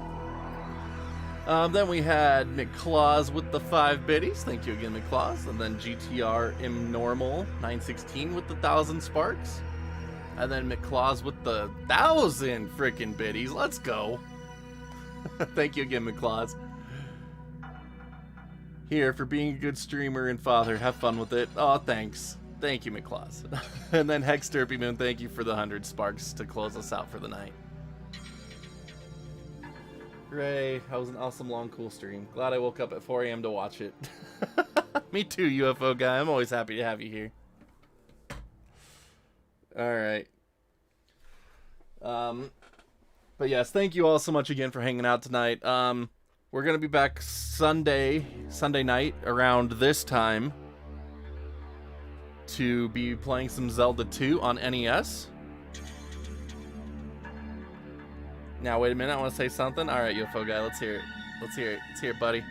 Then we had McClaws with the 5 biddies. Thank you again, McClaws. And then GTR Normal 916 with the 1,000 sparks. And then McClaws with the 1,000 frickin' biddies. Let's go. Thank you again, McClaws. Here, for being a good streamer and father, have fun with it. Oh, thanks. Thank you, McClaws. And then Hex Derpy Moon, thank you for the 100 sparks to close us out for the night. Hooray, that was an awesome, long, cool stream. Glad I woke up at 4 a.m. to watch it. Me too, UFO guy. I'm always happy to have you here. Alright. But yes, thank you all so much again for hanging out tonight. We're going to be back Sunday night around this time to be playing some Zelda 2 on NES. Now, wait a minute, I want to say something. Alright, UFO guy, let's hear it. Let's hear it. Let's hear it, buddy.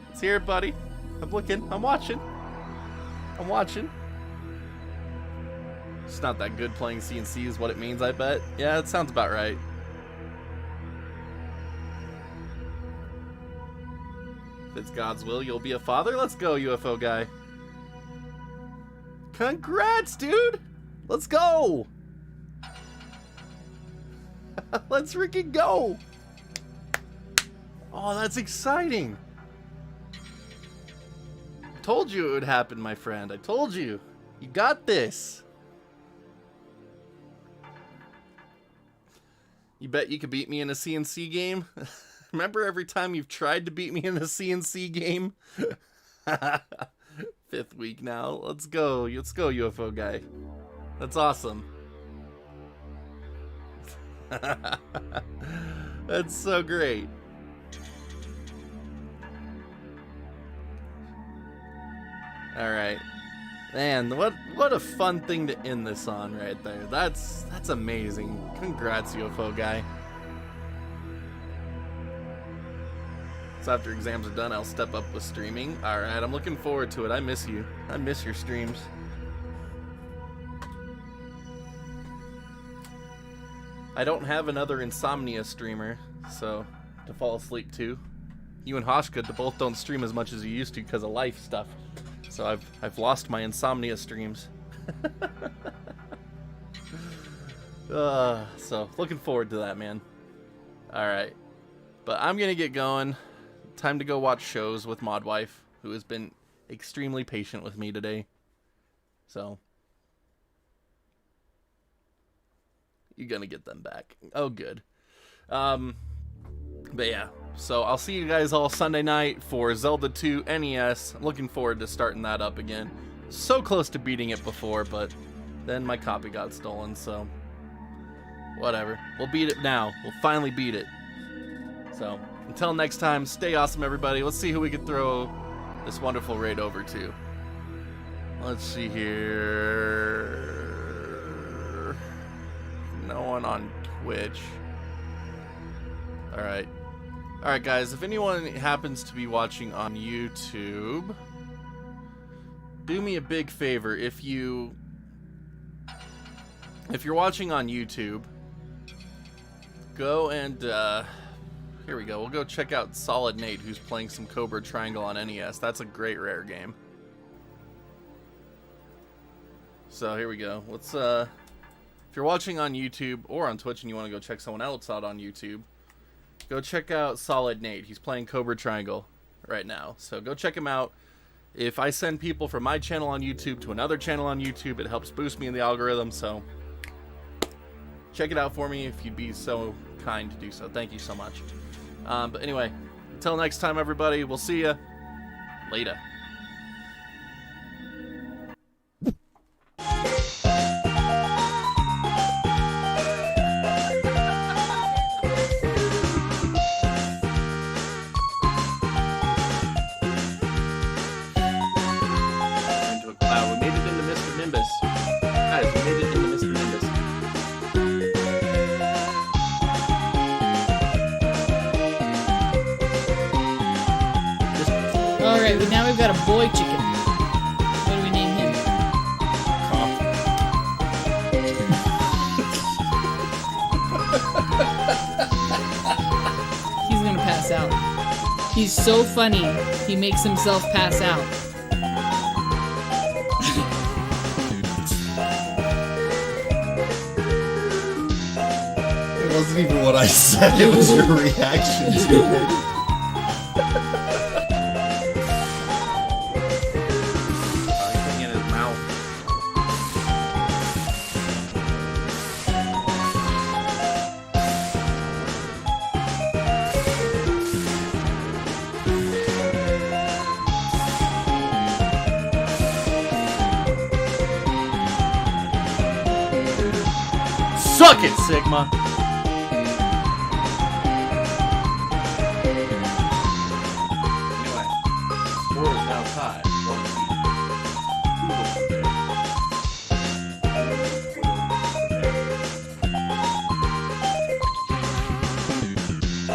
Let's hear it, buddy. I'm looking. I'm watching. I'm watching. It's not that good playing CNC is what it means, I bet. Yeah, that sounds about right. If it's God's will, you'll be a father? Let's go, UFO guy. Congrats, dude! Let's go! Let's freaking go! Oh, that's exciting! I told you it would happen, my friend. I told you. You got this. You bet you could beat me in a CNC game? Remember every time you've tried to beat me in a CNC game? 5th week now. Let's go. Let's go, UFO guy. That's awesome. That's so great. Alright. Man, what a fun thing to end this on right there. That's amazing. Congrats, UFO guy. So after exams are done, I'll step up with streaming. Alright, I'm looking forward to it. I miss you. I miss your streams. I don't have another insomnia streamer, so to fall asleep to. You and Hoshka both don't stream as much as you used to because of life stuff. So I've lost my insomnia streams. So looking forward to that, man. Alright. But I'm gonna get going. Time to go watch shows with Modwife, who has been extremely patient with me today. So you're gonna get them back. Oh, good. But yeah, so I'll see you guys all Sunday night for Zelda 2 NES. I'm looking forward to starting that up again. So close to beating it before, but then my copy got stolen, so whatever. We'll beat it now. We'll finally beat it. So until next time, stay awesome, everybody. Let's see who we can throw this wonderful raid over to. Let's see here. No one on Twitch. Alright. Alright, guys. If anyone happens to be watching on YouTube, do me a big favor. If you're watching on YouTube, go and, here we go. We'll go check out Solid Nate, who's playing some Cobra Triangle on NES. That's a great rare game. So here we go. Let's, if you're watching on YouTube or on Twitch and you want to go check someone else out on YouTube, go check out Solid Nate. He's playing Cobra Triangle right now. So go check him out. If I send people from my channel on YouTube to another channel on YouTube, it helps boost me in the algorithm. So check it out for me if you'd be so kind to do so. Thank you so much. But anyway, until next time, everybody, we'll see ya later. Alright, but now we've got a boy chicken. What do we name him? He's gonna pass out. He's so funny, he makes himself pass out. It wasn't even what I said, it was your reaction to it. Something in his mouth. Suck it, Sigma! Anyway, score is now tied. 1-1.